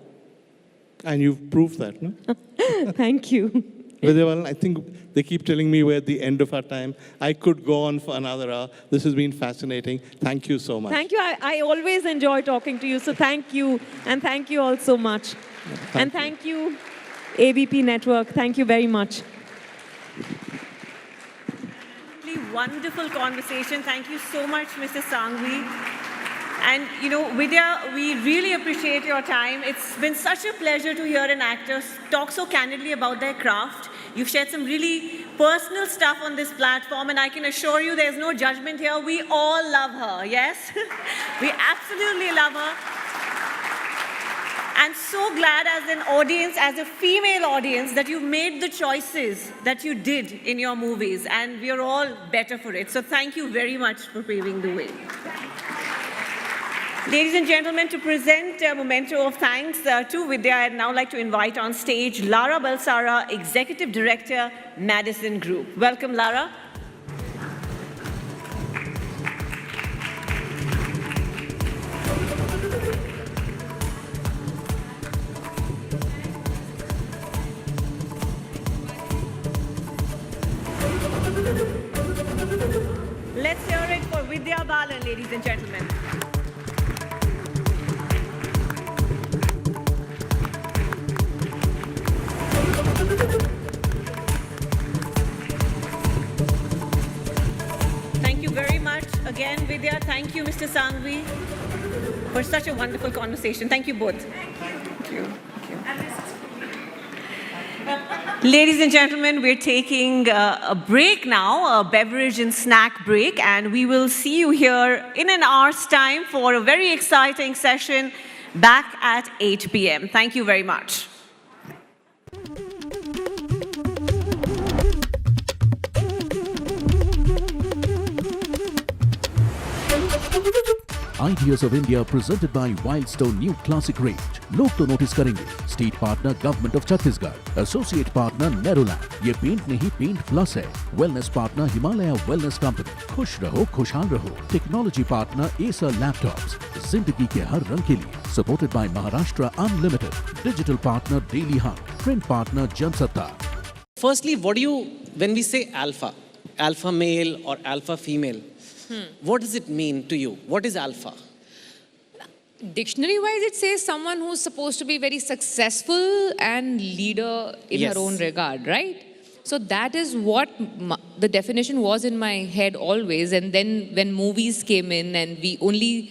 And you've proved that, no? Thank you. Vidya, I think they keep telling me we're at the end of our time. I could go on for another hour. This has been fascinating. Thank you so much. Thank you. I always enjoy talking to you, so thank you. And thank you all so much. Thank you, ABP Network. Thank you very much. Wonderful conversation. Thank you so much, Mr. Sanghvi. And, Vidya, we really appreciate your time. It's been such a pleasure to hear an actor talk so candidly about their craft. You've shared some really personal stuff on this platform, and I can assure you there's no judgment here. We all love her, yes? We absolutely love her. And so glad as an audience, as a female audience, that you made the choices that you did in your movies, and we are all better for it. So thank you very much for paving the way. Ladies and gentlemen, to present a memento of thanks to Vidya, I'd now like to invite on stage Lara Balsara, Executive Director, Madison Group. Welcome, Lara. Let's hear it for Vidya Balan, ladies and gentlemen. Thank you very much again, Vidya. Thank you, Mr. Sanghvi, for such a wonderful conversation. Thank you both. Thank you. Ladies and gentlemen, we're taking a break now, a beverage and snack break, and we will see you here in an hour's time for a very exciting session back at 8 p.m. Thank you very much. Ideas of India presented by Wildstone New Classic Range. लोग तो notice करेंगे. State partner Government of Chhattisgarh. Associate partner Nerolac. ये paint नहीं paint plus है. Wellness partner Himalaya Wellness Company. खुश रहो खुशहाल रहो. Technology partner Acer Laptops. जिंदगी के हर रंग के लिए. Supported by Maharashtra Unlimited. Digital partner Daily Hunt. Print partner Jansatta. Firstly, when we say alpha, alpha male or alpha female, what does it mean to you? What is alpha? Dictionary-wise, it says someone who's supposed to be very successful and leader in her own regard, right? So that is what the definition was in my head always. And then when movies came in and we only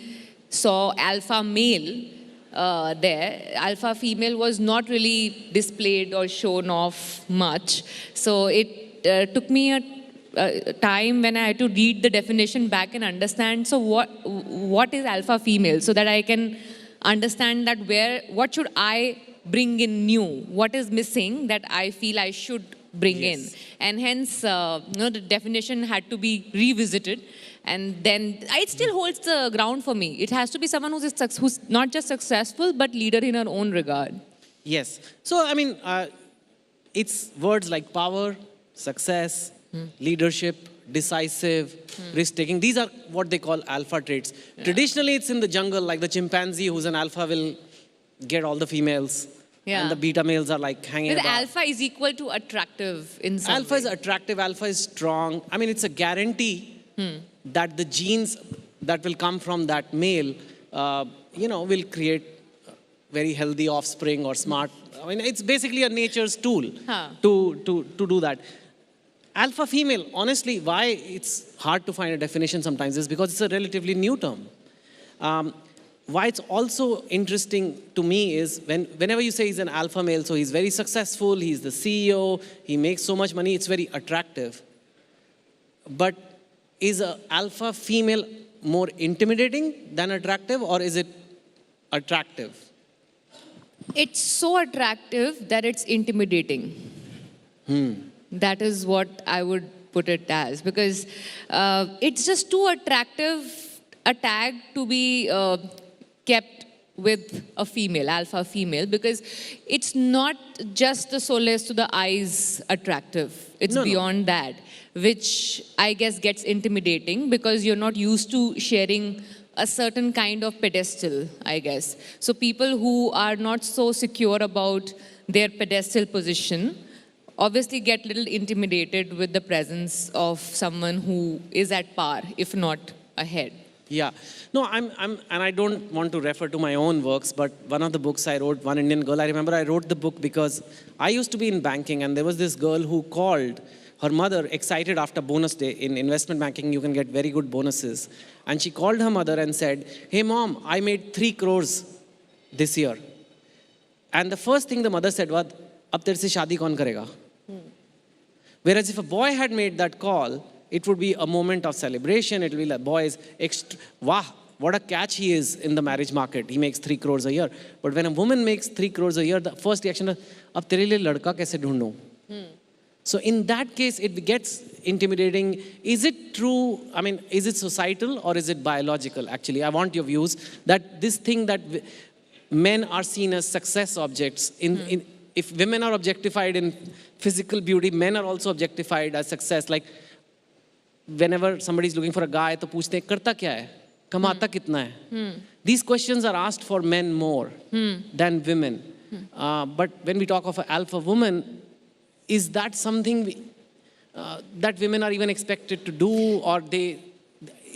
saw alpha male there, alpha female was not really displayed or shown off much. So it took me a time when I had to read the definition back and understand, so what is alpha female, so that I can understand that what should I bring in new, what is missing that I feel I should bring in. And hence, the definition had to be revisited. And then it still holds the ground for me. It has to be someone who's not just successful, but leader in her own regard. Yes. So, I mean, it's words like power, success, leadership, decisive, risk-taking. These are what they call alpha traits. Traditionally, it's in the jungle, like the chimpanzee who's an alpha will get all the females. And the beta males are like hanging But about. alpha is equal to attractive in some Alpha is attractive, alpha is strong. I mean, it's a guarantee that the genes that will come from that male, will create very healthy offspring or smart. I mean, it's basically a nature's tool to do that. Alpha female, honestly, why it's hard to find a definition sometimes is because it's a relatively new term. Why it's also interesting to me is whenever you say he's an alpha male, so he's very successful, he's the CEO, he makes so much money, it's very attractive. But is an alpha female more intimidating than attractive, or is it attractive? It's so attractive that it's intimidating. That is what I would put it as, because it's just too attractive a tag to be kept with a female, alpha female, because it's not just the solace to the eyes attractive. It's beyond that, which I guess gets intimidating because you're not used to sharing a certain kind of pedestal, I guess. So people who are not so secure about their pedestal position obviously get a little intimidated with the presence of someone who is at par, if not ahead. Yeah. No, and I don't want to refer to my own works, but one of the books I wrote, One Indian Girl, I remember I wrote the book because I used to be in banking, and there was this girl who called her mother, excited after bonus day. In investment banking, you can get very good bonuses. And she called her mother and said, "Hey mom, I made 3 crores this year." And the first thing the mother said was, "Ab tere se shaadi kaun karega?" Whereas if a boy had made that call, it would be a moment of celebration. It will be like, boys, wow, what a catch he is in the marriage market. He makes 3 crores a year. But when a woman makes 3 crores a year, the first reaction is, "Ab tere liye ladka kaise dhoondun?" So in that case, it gets intimidating. Is it true? I mean, is it societal or is it biological? Actually, I want your views that this thing that men are seen as success objects. If women are objectified in physical beauty, men are also objectified as success. Like whenever somebody is looking for a guy, to पूछते हैं करता क्या है, कमाता कितना है. These questions are asked for men more than women. But when we talk of an alpha woman, is that something that women are even expected to do, or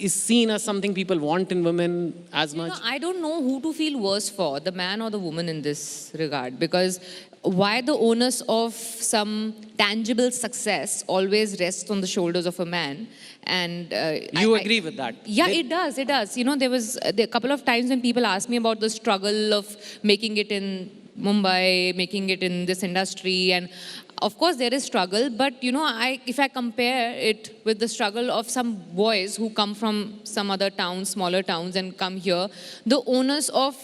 is seen as something people want in women as much? I don't know who to feel worse for, the man or the woman in this regard, because why the onus of some tangible success always rests on the shoulders of a man. And you agree with that? Yeah, it does. There was a couple of times when people asked me about the struggle of making it in Mumbai, making it in this industry, and of course there is struggle, but if I compare it with the struggle of some boys who come from some other towns, smaller towns, and come here, the onus of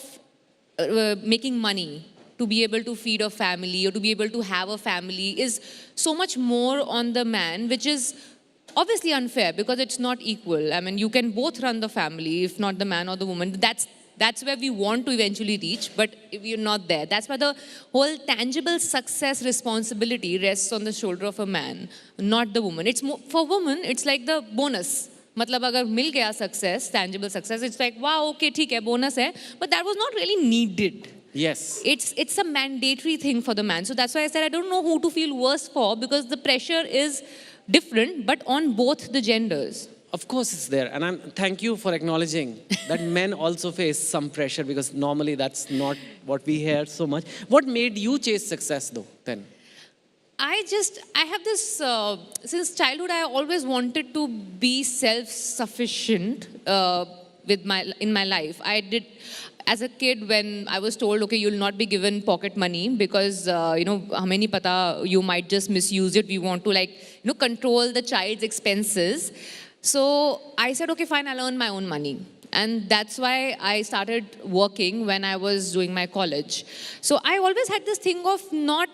making money to be able to feed a family or to be able to have a family is so much more on the man, which is obviously unfair because it's not equal. I mean, you can both run the family, if not the man or the woman. That's where we want to eventually reach, but we're not there. That's why the whole tangible success responsibility rests on the shoulder of a man, not the woman. It's more, for women, it's like the bonus. मतलब अगर मिल गया success, tangible success, it's like, wow, okay, ठीक है, bonus है, but that was not really needed. Yes. It's a mandatory thing for the man. So that's why I said I don't know who to feel worse for, because the pressure is different, but on both the genders. Of course it's there. And thank you for acknowledging that men also face some pressure, because normally that's not what we hear so much. What made you chase success though, then? I have this, since childhood, I always wanted to be self-sufficient in my life. I did, as a kid, when I was told, okay, you'll not be given pocket money because, hame nahi pata, you might just misuse it. We want to control the child's expenses. So I said, okay, fine, I'll earn my own money. And that's why I started working when I was doing my college. So I always had this thing of not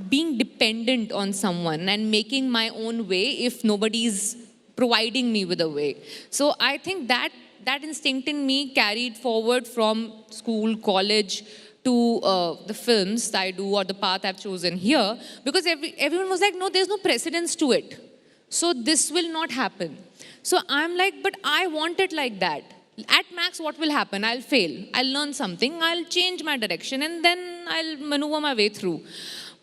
being dependent on someone and making my own way if nobody's providing me with a way. So I think that instinct in me carried forward from school, college, to the films I do or the path I've chosen here, because everyone was like, no, there's no precedence to it. So this will not happen. So I'm like, but I want it like that. At max, what will happen? I'll fail. I'll learn something. I'll change my direction, and then I'll maneuver my way through.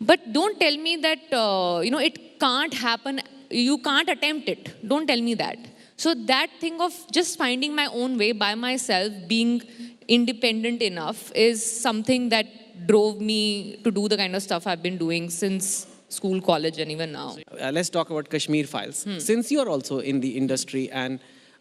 But don't tell me that, it can't happen. You can't attempt it. Don't tell me that. So that thing of just finding my own way by myself, being independent enough, is something that drove me to do the kind of stuff I've been doing since school, college, and even now. Let's talk about Kashmir Files. Since you're also in the industry, and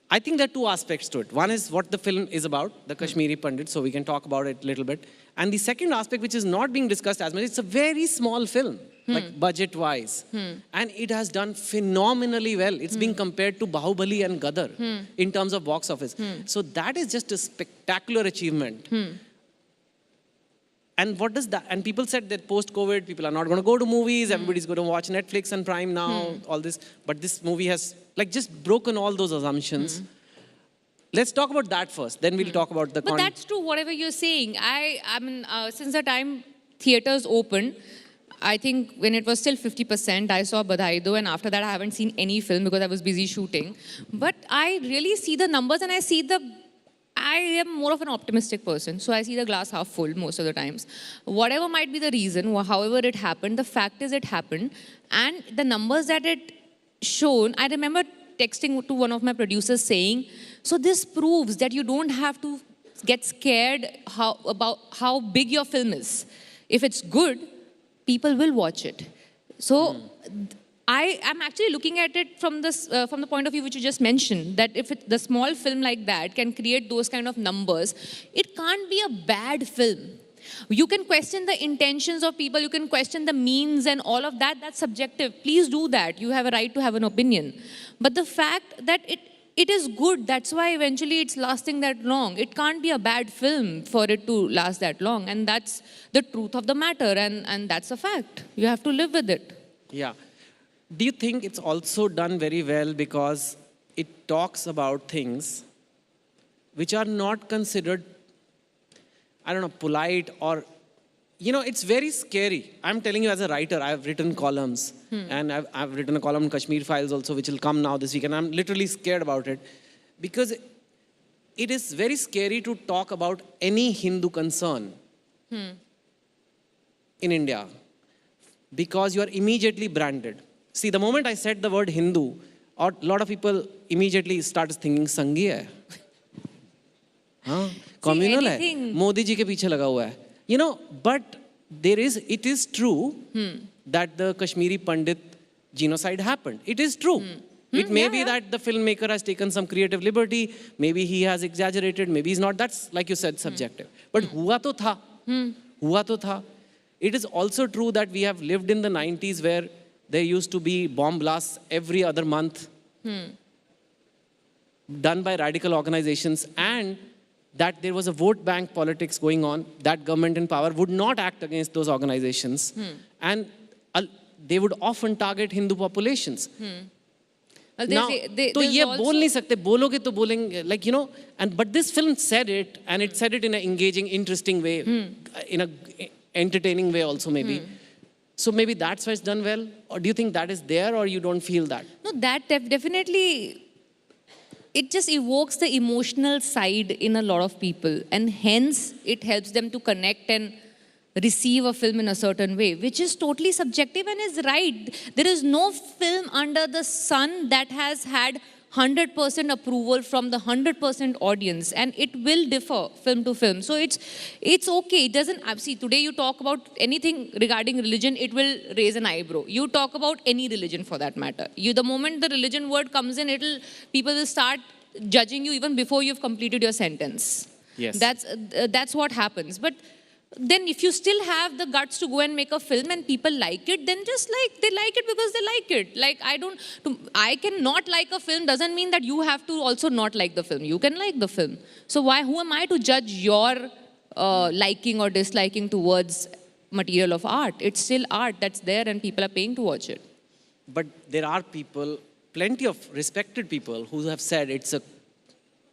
I think there are two aspects to it. One is what the film is about, the Kashmiri Pandit, so we can talk about it a little bit. And the second aspect, which is not being discussed as much, it's a very small film, like budget-wise. And it has done phenomenally well. It's being compared to Bahubali and Gadar in terms of box office. So that is just a spectacular achievement. And what does that, and people said that post-COVID, people are not going to go to movies, everybody's going to watch Netflix and Prime now, all this. But this movie has just broken all those assumptions. Let's talk about that first, then we'll talk about the But that's true, whatever you're saying. I mean, since the time theaters opened, I think when it was still 50%, I saw Badhai Do, and after that I haven't seen any film because I was busy shooting. But I really see the numbers, and I am more of an optimistic person, so I see the glass half full most of the times. Whatever might be the reason, however it happened, the fact is it happened. And the numbers that it shown, I remember texting to one of my producers saying, so this proves that you don't have to get scared about how big your film is. If it's good, people will watch it. So I am actually looking at it from the point of view which you just mentioned, that if the small film like that can create those kind of numbers, it can't be a bad film. You can question the intentions of people, you can question the means and all of that, that's subjective. Please do that. You have a right to have an opinion. But the fact that it is good, that's why eventually it's lasting that long. It can't be a bad film for it to last that long. And that's the truth of the matter, and that's a fact. You have to live with it. Yeah. Do you think it's also done very well because it talks about things which are not considered, I don't know, polite, or, it's very scary. I'm telling you as a writer, I've written columns, and I've written a column in Kashmir Files also, which will come now this week, and I'm literally scared about it, because it is very scary to talk about any Hindu concern in India, because you are immediately branded. See, the moment I said the word Hindu, a lot of people immediately start thinking Sanghi hai, communal hai, Modi ji ke piche laga hua hai. But it is true that the Kashmiri Pandit genocide happened. It is true. It may be that the filmmaker has taken some creative liberty, maybe he has exaggerated, maybe he's not. That's, like you said, subjective. But hua to tha. Hua to tha. It is also true that we have lived in the 90s where there used to be bomb blasts every other month done by radical organizations, and that there was a vote bank politics going on. That government in power would not act against those organizations. And they would often target Hindu populations. Well, Now, तो there's ये also- बोल नहीं सकते, बोलोगे तो बोलेंगे, like, you know, and but this film said it, and it said it in an engaging, interesting way, in a entertaining way also maybe. So maybe that's why it's done well, or do you think that is there, or you don't feel that? No, that definitely, it just evokes the emotional side in a lot of people, and hence it helps them to connect and receive a film in a certain way, which is totally subjective and is right. There is no film under the sun that has had 100% approval from the 100% audience, and it will differ film to film. So it's okay. It doesn't, see, today you talk about anything regarding religion, it will raise an eyebrow. You talk about any religion for that matter. The moment the religion word comes in, people will start judging you even before you've completed your sentence. Yes. That's what happens. But then if you still have the guts to go and make a film and people like it, then just they like it because they like it. Like, I cannot like a film doesn't mean that you have to also not like the film. You can like the film. So who am I to judge your liking or disliking towards material of art? It's still art that's there and people are paying to watch it. But there are people, plenty of respected people, who have said it's a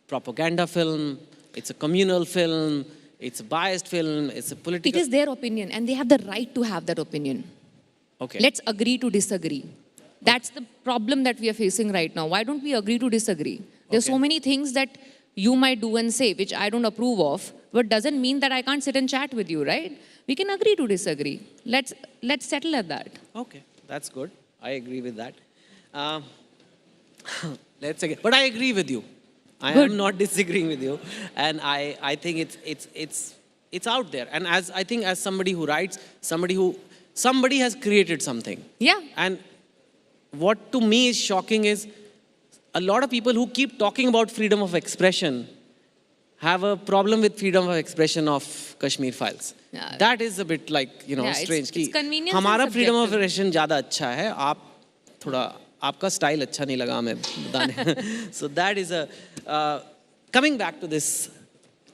propaganda film, it's a communal film, it's a biased film, it's a political... It is their opinion and they have the right to have that opinion. Okay. Let's agree to disagree. That's the problem that we are facing right now. Why don't we agree to disagree? There's so many things that you might do and say which I don't approve of, but doesn't mean that I can't sit and chat with you, right? We can agree to disagree. Let's settle at that. Okay, that's good. I agree with that. Let's again. But I agree with you. I am not disagreeing with you, and I think it's out there. And as somebody who writes, somebody has created something. Yeah. And what to me is shocking is a lot of people who keep talking about freedom of expression have a problem with freedom of expression of Kashmir Files. Yeah. That is a bit like, strange. It's convenient and हमारा freedom of subjective. expression ज़्यादा अच्छा है. आप थोड़ा आपका style अच्छा नहीं लगा हमें बताने. So that is coming back to this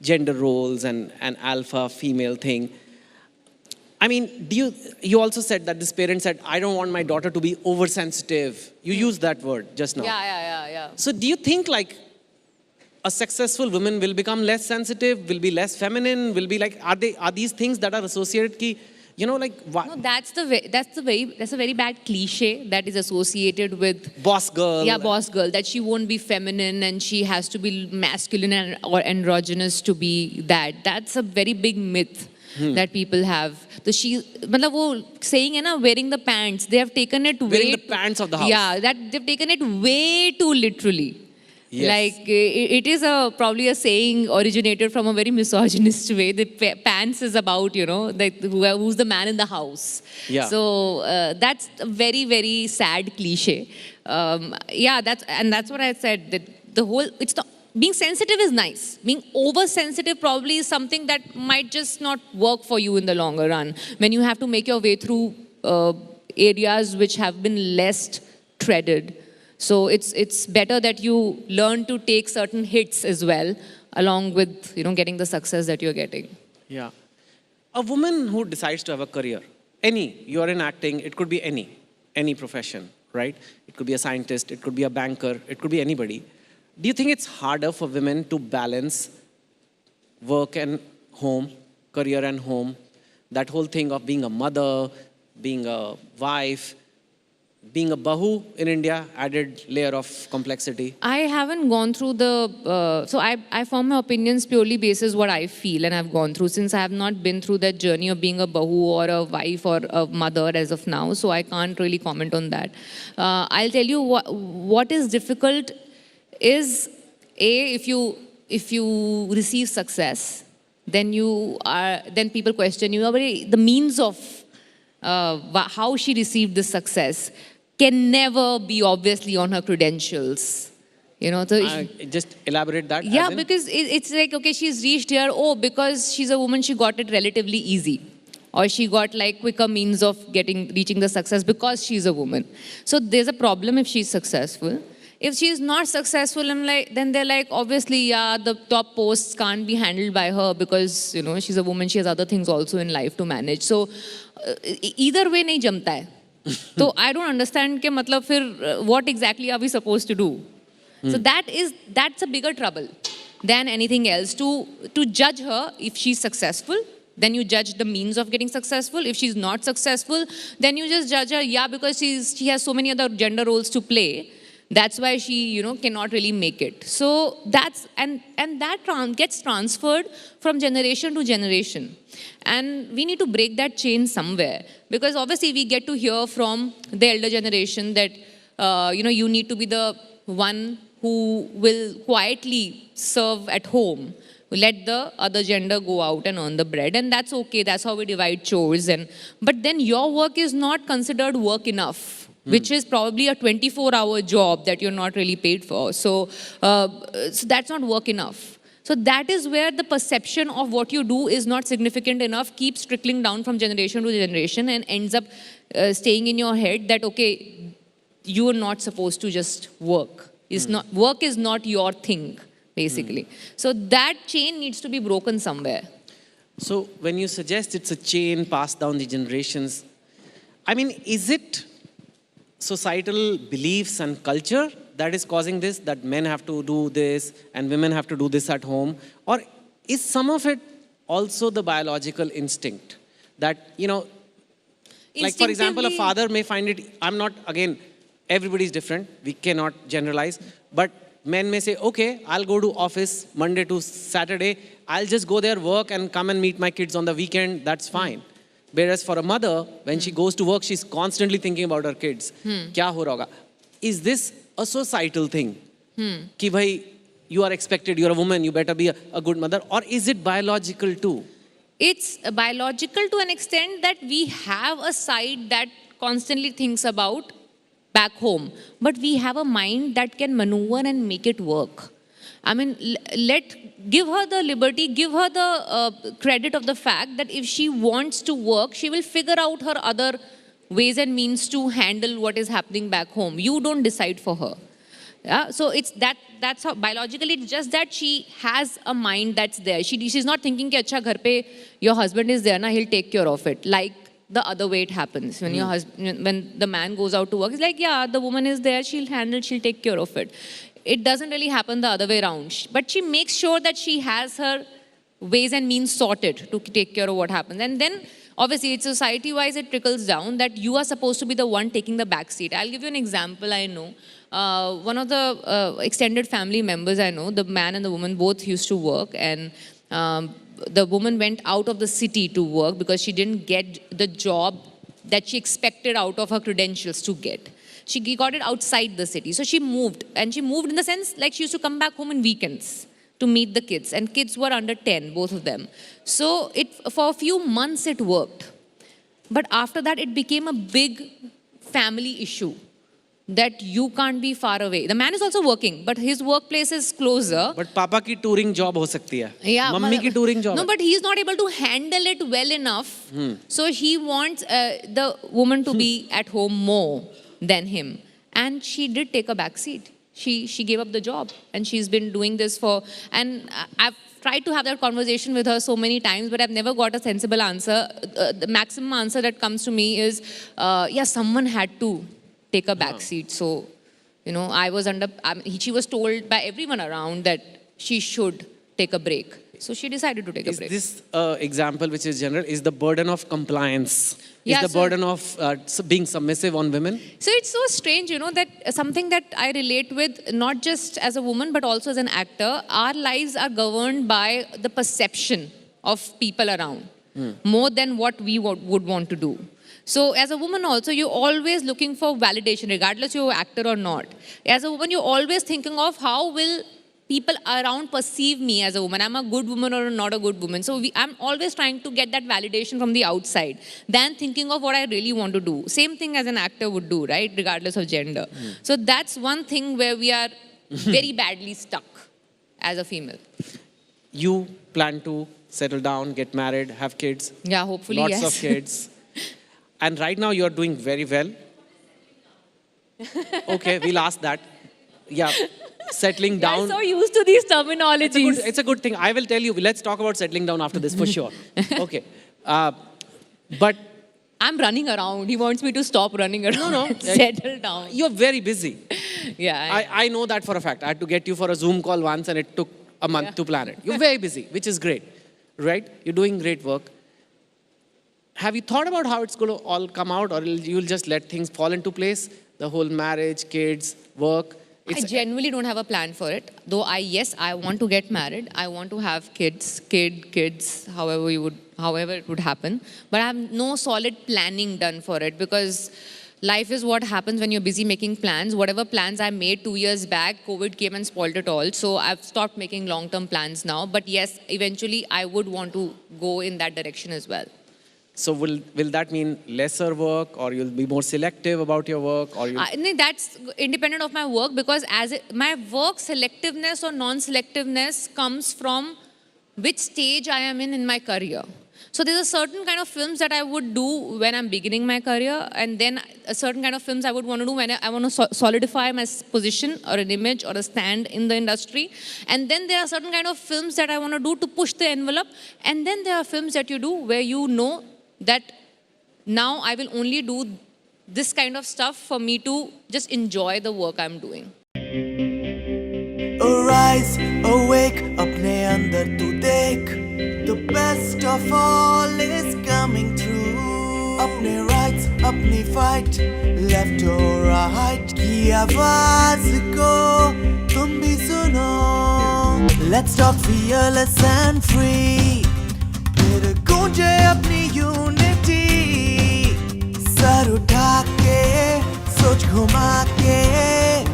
gender roles and alpha female thing. I mean, you also said that this parent said, I don't want my daughter to be oversensitive. You used that word just now. Yeah. So do you think like a successful woman will become less sensitive, will be less feminine, will be like, are these things that are associated ki, like what? No, that's a very bad cliche that is associated with boss girl. Yeah, boss girl, that she won't be feminine and she has to be masculine or androgynous to be that. That's a very big myth that people have. So saying wearing the pants, they have taken it wearing the pants of the house. Yeah, they've taken it way too literally. Yes. Like, it is probably a saying originated from a very misogynist way. The pants is about, who's the man in the house. Yeah. So that's a very, very sad cliche. That's what I said. That being sensitive is nice. Being oversensitive probably is something that might just not work for you in the longer run. When you have to make your way through areas which have been less treaded. So it's better that you learn to take certain hits as well, along with getting the success that you're getting. Yeah. A woman who decides to have a career, you are in acting, it could be any profession, right? It could be a scientist, it could be a banker, it could be anybody. Do you think it's harder for women to balance work and home, career and home? That whole thing of being a mother, being a wife, being a bahu in India, added layer of complexity. I haven't gone through so I form my opinions purely basis what I feel and I've gone through, since I have not been through that journey of being a bahu or a wife or a mother as of now, so I can't really comment on that. I'll tell you what is difficult is, if you receive success, then people question you, the means of how she received this success can never be obviously on her credentials. So just elaborate that. Yeah, because it's like, okay, she's reached here, because she's a woman, she got it relatively easy. Or she got like quicker means of reaching the success because she's a woman. So there's a problem if she's successful. If she's not successful, then they're like, obviously, the top posts can't be handled by her because, she's a woman, she has other things also in life to manage. So either way, nahi jamta hai. So I don't understand कि मतलब फिर what exactly are we supposed to do? So that's a bigger trouble than anything else. To judge her if she's successful, then you judge the means of getting successful. If she's not successful, then you just judge her, yeah, because she has so many other gender roles to play. That's why she, cannot really make it. So that's, and that gets transferred from generation to generation. And we need to break that chain somewhere. Because obviously we get to hear from the elder generation that, you need to be the one who will quietly serve at home. Let the other gender go out and earn the bread. And that's okay. That's how we divide chores. But then your work is not considered work enough, which is probably a 24-hour job that you're not really paid for. So that's not work enough. So that is where the perception of what you do is not significant enough keeps trickling down from generation to generation and ends up staying in your head that, okay, you are not supposed to just work. Work is not your thing, basically. So that chain needs to be broken somewhere. So when you suggest it's a chain passed down the generations, I mean, is it societal beliefs and culture that is causing this, that men have to do this and women have to do this at home? Or is some of it also the biological instinct that, like for example, a father may find it, again, everybody's different, we cannot generalize, but men may say, okay, I'll go to office Monday to Saturday, I'll just go there, work and come and meet my kids on the weekend, that's fine. Whereas for a mother, when she goes to work, she's constantly thinking about her kids. Kya ho raha hoga? Is this a societal thing? Ki bhai, you are expected, you're a woman, you better be a good mother. Or is it biological too? It's biological to an extent that we have a side that constantly thinks about back home. But we have a mind that can maneuver and make it work. I mean, give her the liberty, give her the credit of the fact that if she wants to work, she will figure out her other ways and means to handle what is happening back home. You don't decide for her. Yeah? So that's how, biologically, it's just that she has a mind that's there. She's not thinking, ki, acha, ghar pe, your husband is there, na, he'll take care of it. Like the other way it happens. When when the man goes out to work, it's like, yeah, the woman is there, she'll take care of it. It doesn't really happen the other way around. But she makes sure that she has her ways and means sorted to take care of what happens. And then, obviously, it's society-wise, it trickles down that you are supposed to be the one taking the back seat. I'll give you an example I know. One of the extended family members I know, the man and the woman both used to work, and the woman went out of the city to work because she didn't get the job that she expected out of her credentials to get. She got it outside the city. So she moved. And she moved in the sense like she used to come back home on weekends to meet the kids. And kids were under 10, both of them. So for a few months it worked. But after that it became a big family issue that you can't be far away. The man is also working, but his workplace is closer. But Papa ki touring job ho sakti hai. Yeah, Mummy ki touring job. No, but he's not able to handle it well enough. So he wants the woman to be at home more than him. And she did take a back seat. She gave up the job. And she's been doing this and I've tried to have that conversation with her so many times, but I've never got a sensible answer. The maximum answer that comes to me is, yeah, someone had to take a back seat. So, she was told by everyone around that she should take a break. So she decided to take a break. Is this example, which is general, is the burden of compliance? Is the burden of being submissive on women? So it's so strange, that something that I relate with, not just as a woman, but also as an actor, our lives are governed by the perception of people around, more than what we would want to do. So as a woman also, you're always looking for validation, regardless you're an actor or not. As a woman, you're always thinking of how will people around perceive me as a woman. I'm a good woman or not a good woman. So I'm always trying to get that validation from the outside than thinking of what I really want to do. Same thing as an actor would do, right? Regardless of gender. So that's one thing where we are very badly stuck as a female. You plan to settle down, get married, have kids? Yeah, hopefully, Lots yes. of kids. And right now you're doing very well. Okay, we'll ask that. Yeah. Settling down. You're so used to these terminologies. It's a good thing. I will tell you, let's talk about settling down after this for sure. Okay. But I'm running around. He wants me to stop running around. No. And settle down. You're very busy. Yeah. I know that for a fact. I had to get you for a Zoom call once and it took a month to plan it. You're very busy, which is great, right? You're doing great work. Have you thought about how it's going to all come out, or you'll just let things fall into place? The whole marriage, kids, work. I genuinely don't have a plan for it. Though I want to get married. I want to have kids, however it would happen. But I have no solid planning done for it, because life is what happens when you're busy making plans. Whatever plans I made 2 years back, COVID came and spoiled it all. So I've stopped making long-term plans now. But yes, eventually I would want to go in that direction as well. So will that mean lesser work, or you'll be more selective about your work, or that's independent of my work, because my work selectiveness or non-selectiveness comes from which stage I am in my career. So there's a certain kind of films that I would do when I'm beginning my career, and then a certain kind of films I would want to do when I want to solidify my position or an image or a stand in the industry. And then there are certain kind of films that I want to do to push the envelope. And then there are films that you do where you know that now I will only do this kind of stuff for me to just enjoy the work I'm doing. Arise, awake, अपने अंदर तू देख. The best of all is coming through. अपने rights, अपनी fight, left or right. की आवाज को तुम भी सुनो. Let's talk fearless and free. फिर गूंजे अपनी unity. सर उठा के, सोच घुमा के.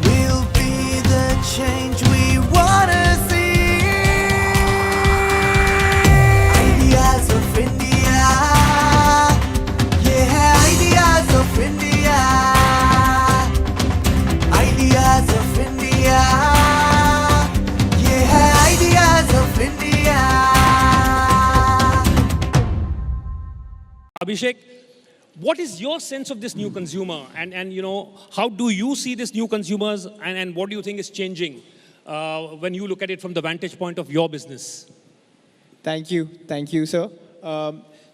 We'll be the change we wanna see. Ideas of India. Yeah, ideas of India. Ideas of India. Yeah, ideas of India. Abhishek, what is your sense of this new consumer, and you know, how do you see this new consumers, and what do you think is changing when you look at it from the vantage point of your business? Thank you, sir.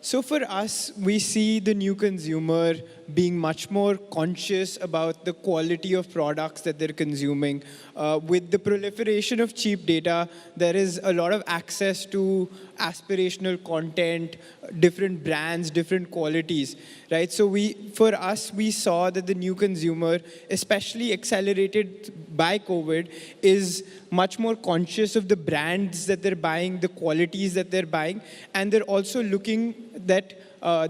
So for us, we see the new consumer being much more conscious about the quality of products that they're consuming. With the proliferation of cheap data, there is a lot of access to aspirational content, different brands, different qualities, right? So for us, we saw that the new consumer, especially accelerated by COVID, is much more conscious of the brands that they're buying, the qualities that they're buying, and they're also looking that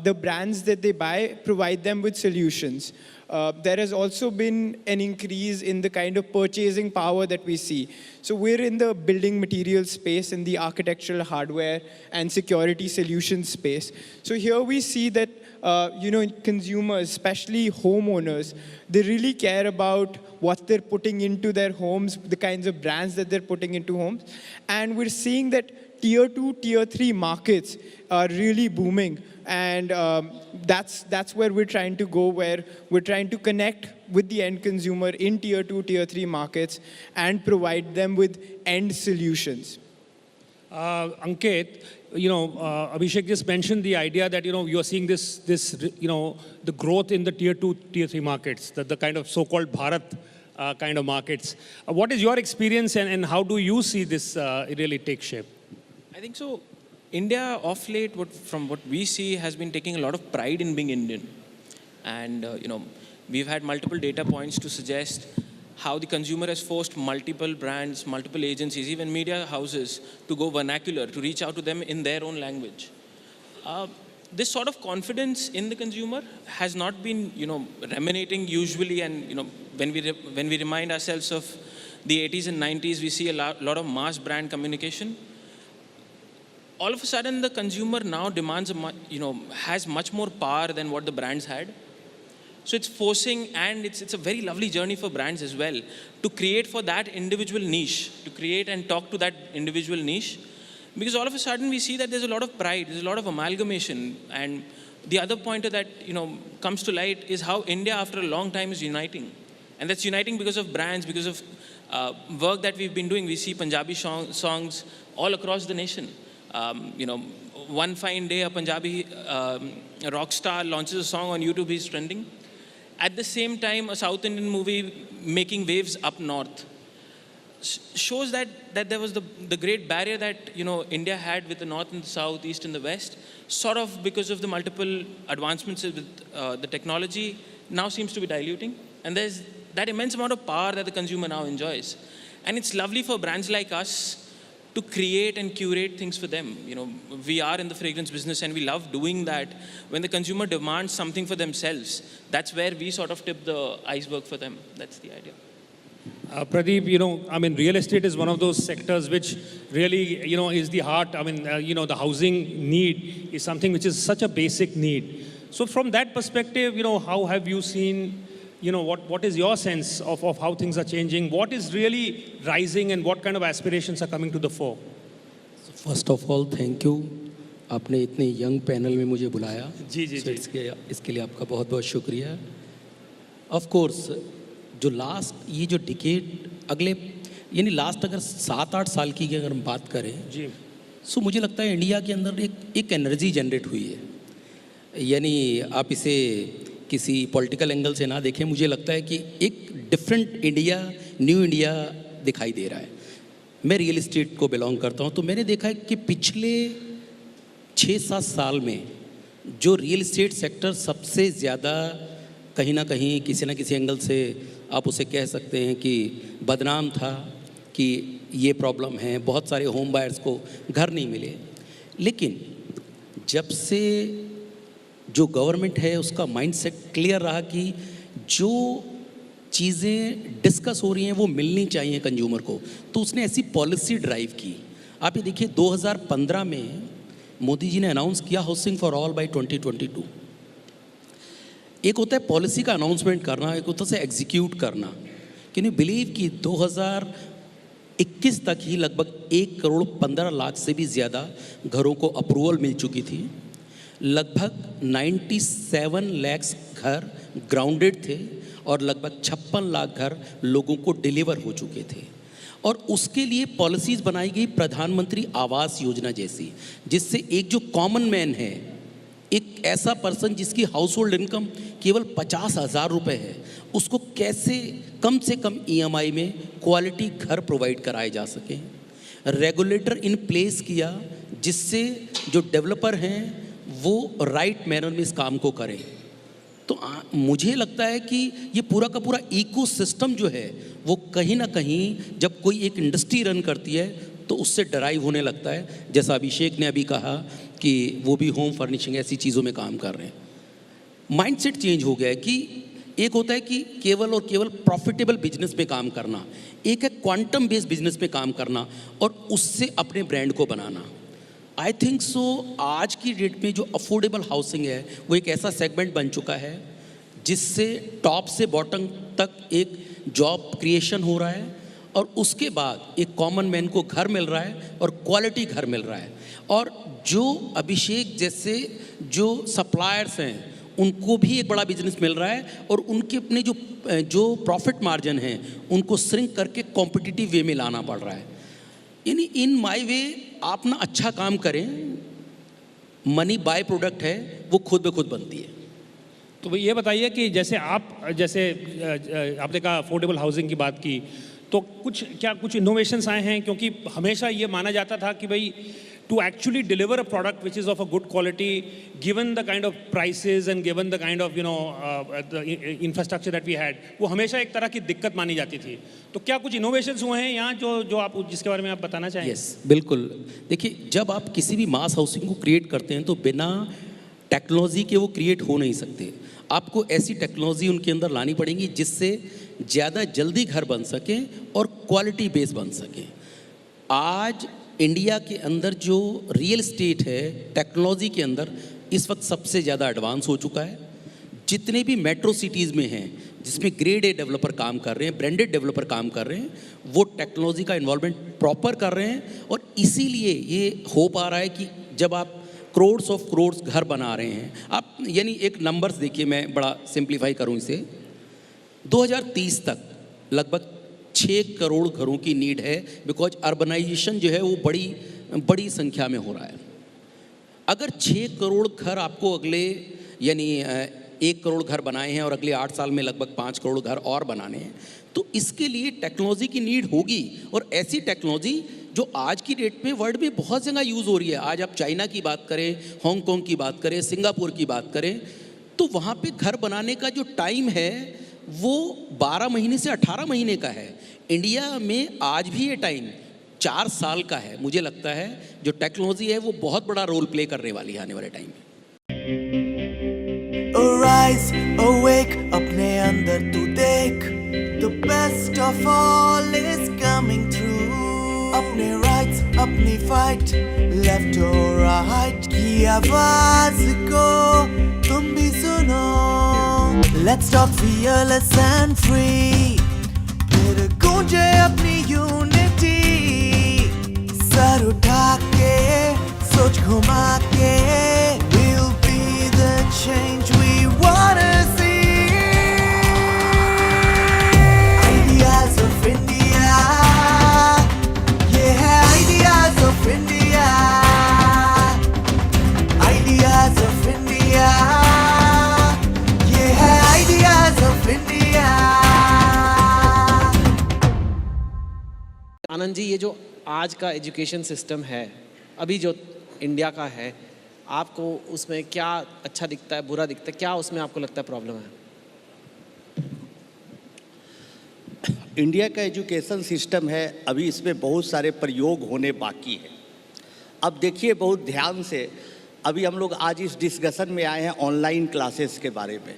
the brands that they buy provide them with solutions. There has also been an increase in the kind of purchasing power that we see. So we're in the building materials space, in the architectural hardware and security solutions space. So here we see that consumers, especially homeowners, they really care about what they're putting into their homes, the kinds of brands that they're putting into homes. And we're seeing that tier 2, tier 3 markets are really booming. And that's where we're trying to go, where we're trying to connect with the end consumer in tier 2, tier 3 markets and provide them with end solutions. Ankit, Abhishek just mentioned the idea that, you're seeing this, the growth in the tier 2, tier 3 markets, the kind of so-called Bharat kind of markets. What is your experience, and how do you see this really take shape? I think so. India, of late, from what we see, has been taking a lot of pride in being Indian. And, we've had multiple data points to suggest how the consumer has forced multiple brands, multiple agencies, even media houses to go vernacular, to reach out to them in their own language. This sort of confidence in the consumer has not been, emanating usually. And, when we remind ourselves of the 80s and 90s, we see a lot of mass brand communication. All of a sudden, the consumer now demands, has much more power than what the brands had. So it's forcing, and it's a very lovely journey for brands as well, to create for that individual niche, to create and talk to that individual niche. Because all of a sudden, we see that there's a lot of pride, there's a lot of amalgamation. And the other pointer that, comes to light is how India, after a long time, is uniting. And that's uniting because of brands, because of work that we've been doing. We see Punjabi songs all across the nation. one fine day a Punjabi rock star launches a song on YouTube, he's trending. At the same time, a South Indian movie making waves up north shows that there was the great barrier that India had with the north and the south, east and the west, sort of because of the multiple advancements with the technology now seems to be diluting. And there's that immense amount of power that the consumer now enjoys. And it's lovely for brands like us to create and curate things for them. We are in the fragrance business and we love doing that. When the consumer demands something for themselves, that's where we sort of tip the iceberg for them. That's the idea. Pradeep, real estate is one of those sectors which really, is the heart. The housing need is something which is such a basic need. So from that perspective, how have you seen, what is your sense of how things are changing? What is really rising and what kind of aspirations are coming to the fore? First of all, thank you. आपने इतने young panel में मुझे बुलाया. जी. इसके लिए आपका बहुत बहुत शुक्रिया. Of course, जो लास्ट ये जो डिकेड अगले लास्ट अगर 7-8 साल की अगर हम बात करें जी, सो मुझे लगता है इंडिया के अंदर एक एनर्जी जनरेट हुई है. आप इसे किसी पॉलिटिकल एंगल से ना देखें, मुझे लगता है कि एक डिफरेंट इंडिया, न्यू इंडिया दिखाई दे रहा है. मैं रियल एस्टेट को बिलोंग करता हूँ, तो मैंने देखा है कि पिछले 6-7 साल में जो रियल एस्टेट सेक्टर सबसे ज़्यादा कहीं ना कहीं किसी ना किसी एंगल से आप उसे कह सकते हैं कि बदनाम था, कि ये प्रॉब्लम है, बहुत सारे होम बायर्स को घर नहीं मिले. लेकिन जब से जो गवर्नमेंट है उसका माइंडसेट क्लियर रहा कि जो चीज़ें डिस्कस हो रही हैं वो मिलनी चाहिए कंज्यूमर को, तो उसने ऐसी पॉलिसी ड्राइव की. आप ये देखिए 2015 में मोदी जी ने अनाउंस किया हाउसिंग फॉर ऑल बाय 2022. एक होता है पॉलिसी का अनाउंसमेंट करना, एक होता है एग्जीक्यूट करना. कैन यू बिलीव कि 2021 तक ही लगभग 1,15,00,000 से भी ज़्यादा घरों को अप्रूवल मिल चुकी थी. लगभग 97 लाख घर ग्राउंडेड थे और लगभग 56 लाख घर लोगों को डिलीवर हो चुके थे. और उसके लिए पॉलिसीज़ बनाई गई प्रधानमंत्री आवास योजना जैसी, जिससे एक जो कॉमन मैन है, एक ऐसा पर्सन जिसकी हाउस होल्ड इनकम केवल 50,000 रुपये है, उसको कैसे कम से कम EMI में क्वालिटी घर प्रोवाइड कराए जा सके. रेगुलेटर इन प्लेस किया जिससे जो डेवलपर हैं वो राइट मैनर में इस काम को करें. तो मुझे लगता है कि ये पूरा का पूरा इकोसिस्टम जो है वो कहीं ना कहीं जब कोई एक इंडस्ट्री रन करती है तो उससे डराइव होने लगता है. जैसा अभिषेक ने अभी कहा कि वो भी होम फर्निशिंग ऐसी चीज़ों में काम कर रहे हैं. माइंडसेट चेंज हो गया है कि एक होता है कि केवल और केवल प्रॉफिटेबल बिजनेस में काम करना, एक है क्वांटम बेस्ड बिजनेस में काम करना और उससे अपने ब्रांड को बनाना. आई थिंक सो आज की डेट में जो अफोर्डेबल हाउसिंग है वो एक ऐसा सेगमेंट बन चुका है जिससे टॉप से बॉटम तक एक जॉब क्रिएशन हो रहा है और उसके बाद एक कॉमन मैन को घर मिल रहा है और क्वालिटी घर मिल रहा है. और जो अभिषेक जैसे जो सप्लायर्स हैं उनको भी एक बड़ा बिजनेस मिल रहा है और उनके अपने जो प्रॉफिट मार्जिन हैं उनको श्रिंक करके कॉम्पिटिटिव वे में लाना पड़ रहा है. यानी इन माय वे आप ना अच्छा काम करें, मनी बाय प्रोडक्ट है, वो खुद ब खुद बनती है. तो ये बताइए कि जैसे आपने कहा अफोर्डेबल हाउसिंग की बात की, तो कुछ इनोवेशंस आए हैं? क्योंकि हमेशा ये माना जाता था कि भाई to actually deliver a product which is of a good quality, given the kind of prices and given the kind of the infrastructure that we had, वो हमेशा एक तरह की दिक्कत मानी जाती थी. तो क्या कुछ इनोवेशंस हुए हैं यहाँ जो आप जिसके बारे में आप बताना चाहें? Yes, बिल्कुल. देखिए, जब आप किसी भी मास हाउसिंग को क्रिएट करते हैं तो बिना टेक्नोलॉजी के वो क्रिएट हो नहीं सकते. आपको ऐसी टेक्नोलॉजी उनके अंदर लानी पड़ेगी जिससे ज़्यादा जल्दी घर बन सके और क्वालिटी बेस बन सके. आज इंडिया के अंदर जो रियल एस्टेट है टेक्नोलॉजी के अंदर इस वक्त सबसे ज़्यादा एडवांस हो चुका है. जितने भी मेट्रो सिटीज़ में हैं जिसमें ग्रेड ए डेवलपर काम कर रहे हैं, ब्रांडेड डेवलपर काम कर रहे हैं, वो टेक्नोलॉजी का इन्वॉल्वमेंट प्रॉपर कर रहे हैं. और इसीलिए ये हो पा रहा है कि जब आप करोड्स ऑफ करोड्स घर बना रहे हैं, आप यानी एक नंबर्स देखिए, मैं बड़ा सिंप्लीफाई करूँ इसे, 2030 तक लगभग 6 करोड़ घरों की नीड है. बिकॉज अर्बनाइजेशन जो है वो बड़ी संख्या में हो रहा है. अगर 6 करोड़ घर आपको अगले यानी 1 करोड़ घर बनाए हैं और अगले 8 साल में लगभग 5 करोड़ घर और बनाने हैं, तो इसके लिए टेक्नोलॉजी की नीड होगी। और ऐसी टेक्नोलॉजी जो आज की डेट में वर्ल्ड में बहुत जगह यूज़ हो रही है। आज आप चाइना की बात करें, हांगकांग की बात करें, सिंगापुर की बात करें, तो वहाँ पे घर बनाने का जो टाइम है वो 12 महीने से 18 महीने का है। इंडिया में आज भी ये टाइम 4 साल का है। मुझे लगता है जो टेक्नोलॉजी है वो बहुत बड़ा रोल प्ले करने वाली है आने वाले टाइम में। Arise, awake, अपने अंदर तू देख, the best of all is coming through. अपने rights, अपनी fight, left or right, की आवाज को तुम भी सुनो. Let's talk fearless and free, फिर गूंजे अपनी unity. सर उठा के, सोच घुमा के, we'll be the change we wanna see. Ideas of India, yeah, ideas of India. Ideas of India, yeah, ideas of India. Anand ji, ये जो आज का एजुकेशन सिस्टम है, अभी जो इंडिया का है, आपको उसमें क्या अच्छा दिखता है, बुरा दिखता है, क्या उसमें आपको लगता है प्रॉब्लम है? इंडिया का एजुकेशन सिस्टम है, अभी इसमें बहुत सारे प्रयोग होने बाकी है। अब देखिए बहुत ध्यान से, अभी हम लोग आज इस डिस्कशन में आए हैं ऑनलाइन क्लासेस के बारे में,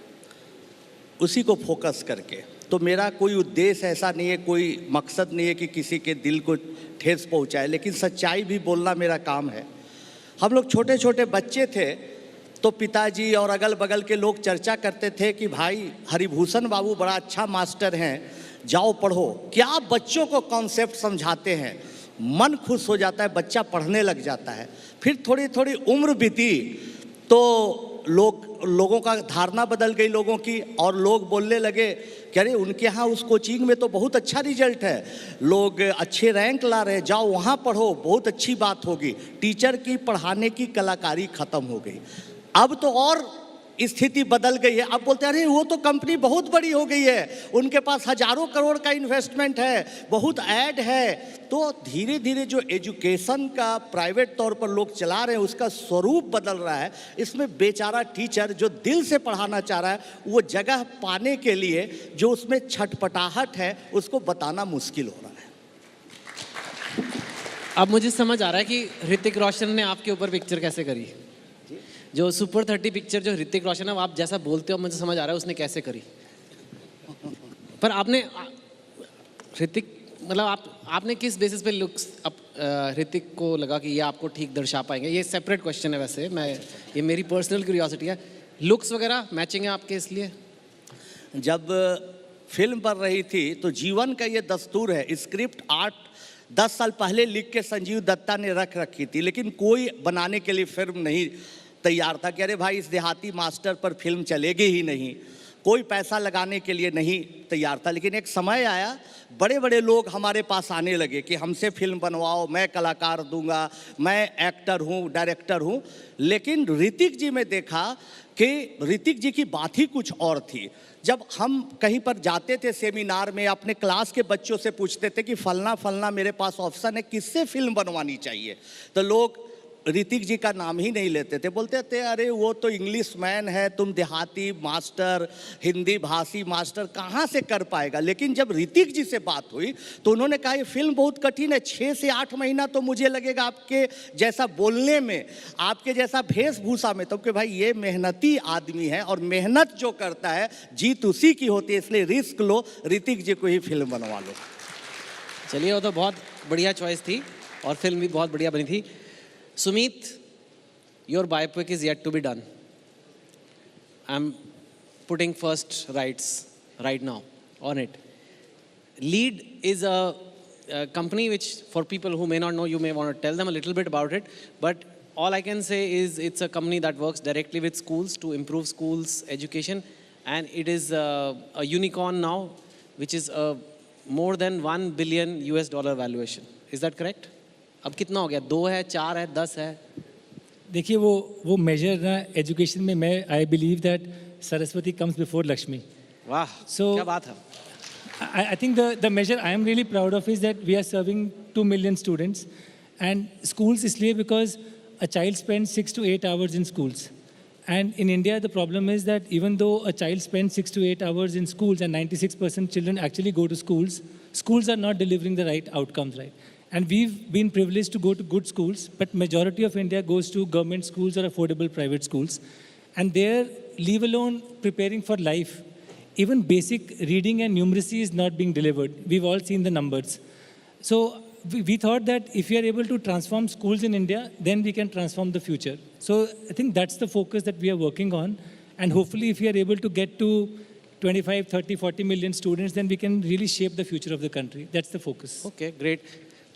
उसी को फोकस करके। तो मेरा कोई उद्देश्य ऐसा नहीं है, कोई मकसद नहीं है कि किसी के दिल को ठेस पहुंचाए, लेकिन सच्चाई भी बोलना मेरा काम है। हम लोग छोटे छोटे बच्चे थे तो पिताजी और अगल बगल के लोग चर्चा करते थे कि भाई हरिभूषण बाबू बड़ा अच्छा मास्टर हैं, जाओ पढ़ो। क्या बच्चों को कॉन्सेप्ट समझाते हैं, मन खुश हो जाता है, बच्चा पढ़ने लग जाता है। फिर थोड़ी थोड़ी उम्र बीती तो लोगों का धारणा बदल गई लोगों की, और लोग बोलने लगे कि अरे उनके यहाँ उस कोचिंग में तो बहुत अच्छा रिजल्ट है, लोग अच्छे रैंक ला रहे हैं, जाओ वहाँ पढ़ो, बहुत अच्छी बात होगी। टीचर की पढ़ाने की कलाकारी ख़त्म हो गई। अब तो और स्थिति बदल गई है। अब बोलते हैं अरे वो तो कंपनी बहुत बड़ी हो गई है, उनके पास हजारों करोड़ का इन्वेस्टमेंट है, बहुत ऐड है। तो धीरे धीरे जो एजुकेशन का प्राइवेट तौर पर लोग चला रहे हैं उसका स्वरूप बदल रहा है। इसमें बेचारा टीचर जो दिल से पढ़ाना चाह रहा है, वो जगह पाने के लिए जो उसमें छटपटाहट है उसको बताना मुश्किल हो रहा है। अब मुझे समझ आ रहा है कि ऋतिक रोशन ने आपके ऊपर पिक्चर कैसे करी। जो सुपर 30 पिक्चर जो ऋतिक रोशन है, आप जैसा बोलते हो मुझे समझ आ रहा है उसने कैसे करी। पर आपने ऋतिक मतलब आपने किस बेसिस पे लुक्स ऋतिक को लगा कि ये आपको ठीक दर्शा पाएंगे? ये सेपरेट क्वेश्चन है वैसे, ये मेरी पर्सनल क्यूरियोसिटी है। लुक्स वगैरह मैचिंग है आपके इसलिए? जब फिल्म बन रही थी तो जीवन का ये दस्तूर है, स्क्रिप्ट 8-10 साल पहले लिख के संजीव दत्ता ने रख रखी थी, लेकिन कोई बनाने के लिए फिल्म नहीं तैयार था कि अरे भाई इस देहाती मास्टर पर फिल्म चलेगी ही नहीं, कोई पैसा लगाने के लिए नहीं तैयार था। लेकिन एक समय आया, बड़े बड़े लोग हमारे पास आने लगे कि हमसे फिल्म बनवाओ, मैं कलाकार दूंगा, मैं एक्टर हूँ, डायरेक्टर हूँ। लेकिन ऋतिक जी में देखा कि ऋतिक जी की बात ही कुछ और थी। जब हम कहीं पर जाते थे सेमिनार में, अपने क्लास के बच्चों से पूछते थे कि फलना फलना मेरे पास ऑप्शन है, किससे फिल्म बनवानी चाहिए, तो लोग ऋतिक जी का नाम ही नहीं लेते थे। बोलते थे अरे वो तो इंग्लिश मैन है, तुम देहाती मास्टर, हिंदी भाषी मास्टर कहाँ से कर पाएगा। लेकिन जब ऋतिक जी से बात हुई तो उन्होंने कहा ये फिल्म बहुत कठिन है, 6 से 8 महीना तो मुझे लगेगा आपके जैसा बोलने में, आपके जैसा वेशभूषा में। तो कि भाई ये मेहनती आदमी है और मेहनत जो करता है जीत उसी की होती है, इसलिए रिस्क लो, ऋतिक जी को ही फिल्म बनवा लो। चलिए, वो तो बहुत बढ़िया चॉइस थी और फिल्म भी बहुत बढ़िया बनी थी। Sumit, your biopic is yet to be done. I'm putting first rights right now on it. Lead is a company which, for people who may not know, you may want to tell them a little bit about it. But all I can say is it's a company that works directly with schools to improve schools' education. And it is a unicorn now, which is more than $1 billion valuation. Is that correct? अब कितना हो गया? 2 है, 4 है, 10 है? देखिए वो measure ना education में मैं I believe that Saraswati comes before Lakshmi. वाह, क्या बात है. I think the measure I am really proud of is that we are serving 2 million students, and schools isliye because a child spends 6 to 8 hours in schools. And in India, the problem is that even though a child spends 6 to 8 hours in schools and 96% children actually go to schools, schools are not delivering the right outcomes, right? And we've been privileged to go to good schools, but majority of India goes to government schools or affordable private schools. And there, leave alone preparing for life, even basic reading and numeracy is not being delivered. We've all seen the numbers. So we thought that if we are able to transform schools in India, then we can transform the future. So I think that's the focus that we are working on. And hopefully if we are able to get to 25, 30, 40 million students, then we can really shape the future of the country. That's the focus. Okay, great.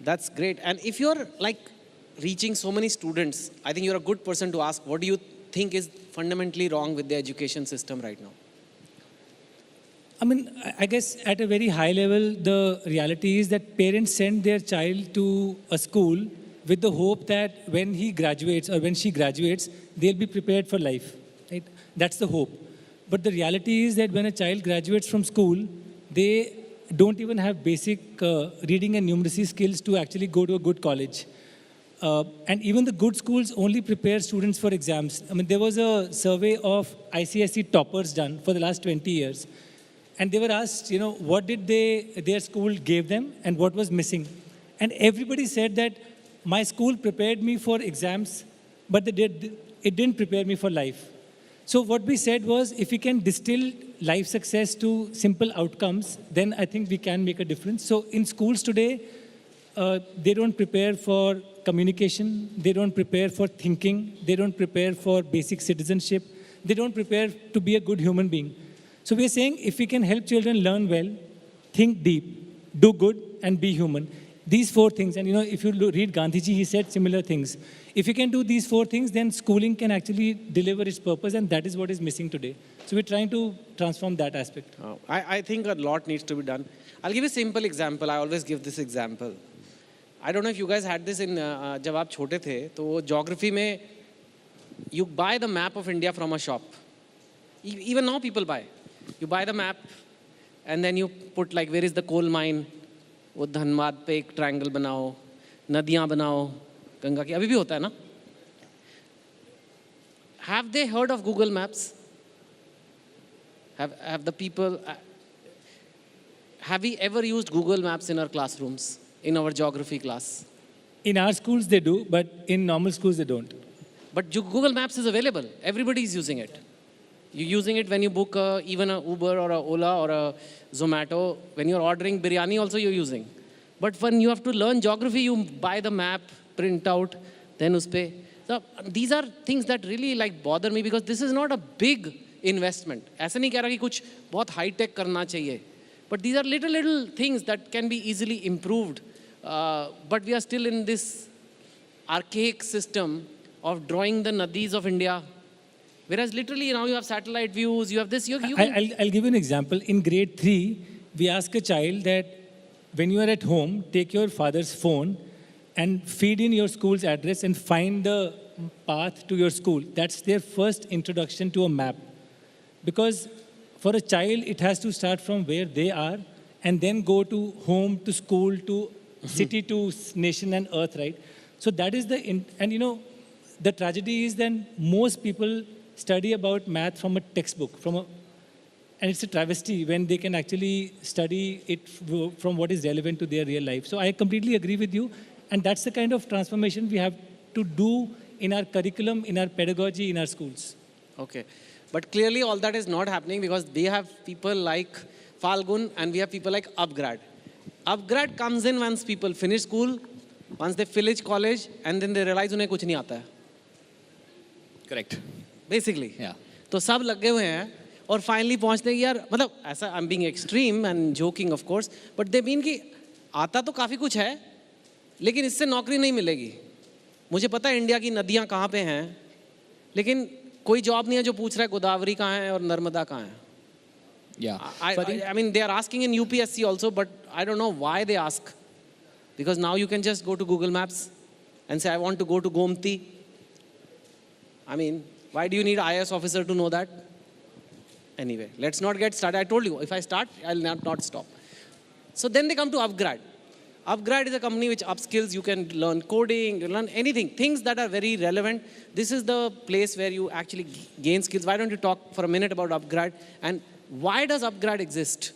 That's great. And if you're like reaching so many students, I think you're a good person to ask, what do you think is fundamentally wrong with the education system right now? I mean, I guess at a very high level, the reality is that parents send their child to a school with the hope that when he graduates or when she graduates, they'll be prepared for life. Right? That's the hope. But the reality is that when a child graduates from school, they don't even have basic reading and numeracy skills to actually go to a good college. And even the good schools only prepare students for exams. I mean, there was a survey of ICSE toppers done for the last 20 years. And they were asked, you know, what did their school gave them and what was missing. And everybody said that my school prepared me for exams, but it didn't prepare me for life. So what we said was, if we can distill life success to simple outcomes, then I think we can make a difference. So in schools today, they don't prepare for communication, they don't prepare for thinking, they don't prepare for basic citizenship, they don't prepare to be a good human being. So we're saying if we can help children learn well, think deep, do good, and be human. These 4 things, and you know, if you read Gandhiji, he said similar things. If you can do these 4 things, then schooling can actually deliver its purpose, and that is what is missing today. So we're trying to transform that aspect. I think a lot needs to be done. I'll give you a simple example. I always give this example. I don't know if you guys had this in, जब आप छोटे थे, तो geography में, you buy the map of India from a shop. Even now people buy. You buy the map, and then you put like, where is the coal mine? वो धनबाद पे एक triangle बनाओ, नदियाँ बनाओ, गंगा की, अभी भी होता है ना? Have they heard of Google Maps? Have the people, have we ever used Google Maps in our classrooms, in our geography class? In our schools they do, but in normal schools they don't. But Google Maps is available. Everybody is using it. You're using it when you book even a Uber or a Ola or a Zomato. When you're ordering biryani also you're using. But when you have to learn geography, you buy the map, print out, then uspe. So these are things that really like bother me because this is not a big investment. ऐसा नहीं कह रहा कि कुछ बहुत high tech करना चाहिए. But these are little things that can be easily improved. But we are still in this archaic system of drawing the nadis of India. Whereas literally now you have satellite views, you have this. I'll give you an example. In grade 3, we ask a child that when you are at home, take your father's phone and feed in your school's address and find the path to your school. That's their first introduction to a map. Because for a child, it has to start from where they are and then go to home, to school, to city, to nation and earth, right? So that is and you know, the tragedy is then most people study about math from a textbook, and it's a travesty when they can actually study it from what is relevant to their real life. So I completely agree with you, and that's the kind of transformation we have to do in our curriculum, in our pedagogy, in our schools. Okay, but clearly all that is not happening because we have people like Falgun and we have people like Upgrad. Upgrad comes in once people finish school, once they finish college, and then they realize उन्हें कुछ नहीं आता है. Correct. Basically. Yeah. तो सब लगे हुए हैं और finally पहुंचते हैं यार मतलब ऐसा I'm being extreme and joking of course, but they mean कि आता तो काफी कुछ है, लेकिन इससे नौकरी नहीं मिलेगी. मुझे पता है इंडिया की नदियां कहाँ पे हैं, लेकिन कोई जॉब नहीं है जो पूछ रहा है गोदावरी कहाँ है और नर्मदा कहाँ है. Yeah. I mean, they are asking in UPSC also, but I don't know why they ask. Because now you can just go to Google Maps and say, I want to go to Gomti. I mean, why do you need IAS officer to know that? Anyway, let's not get started. I told you, if I start, I'll not stop. So then they come to Upgrad. Upgrad is a company which upskills. You can learn coding, you learn anything, things that are very relevant. This is the place where you actually gain skills. Why don't you talk for a minute about Upgrad and why does Upgrad exist?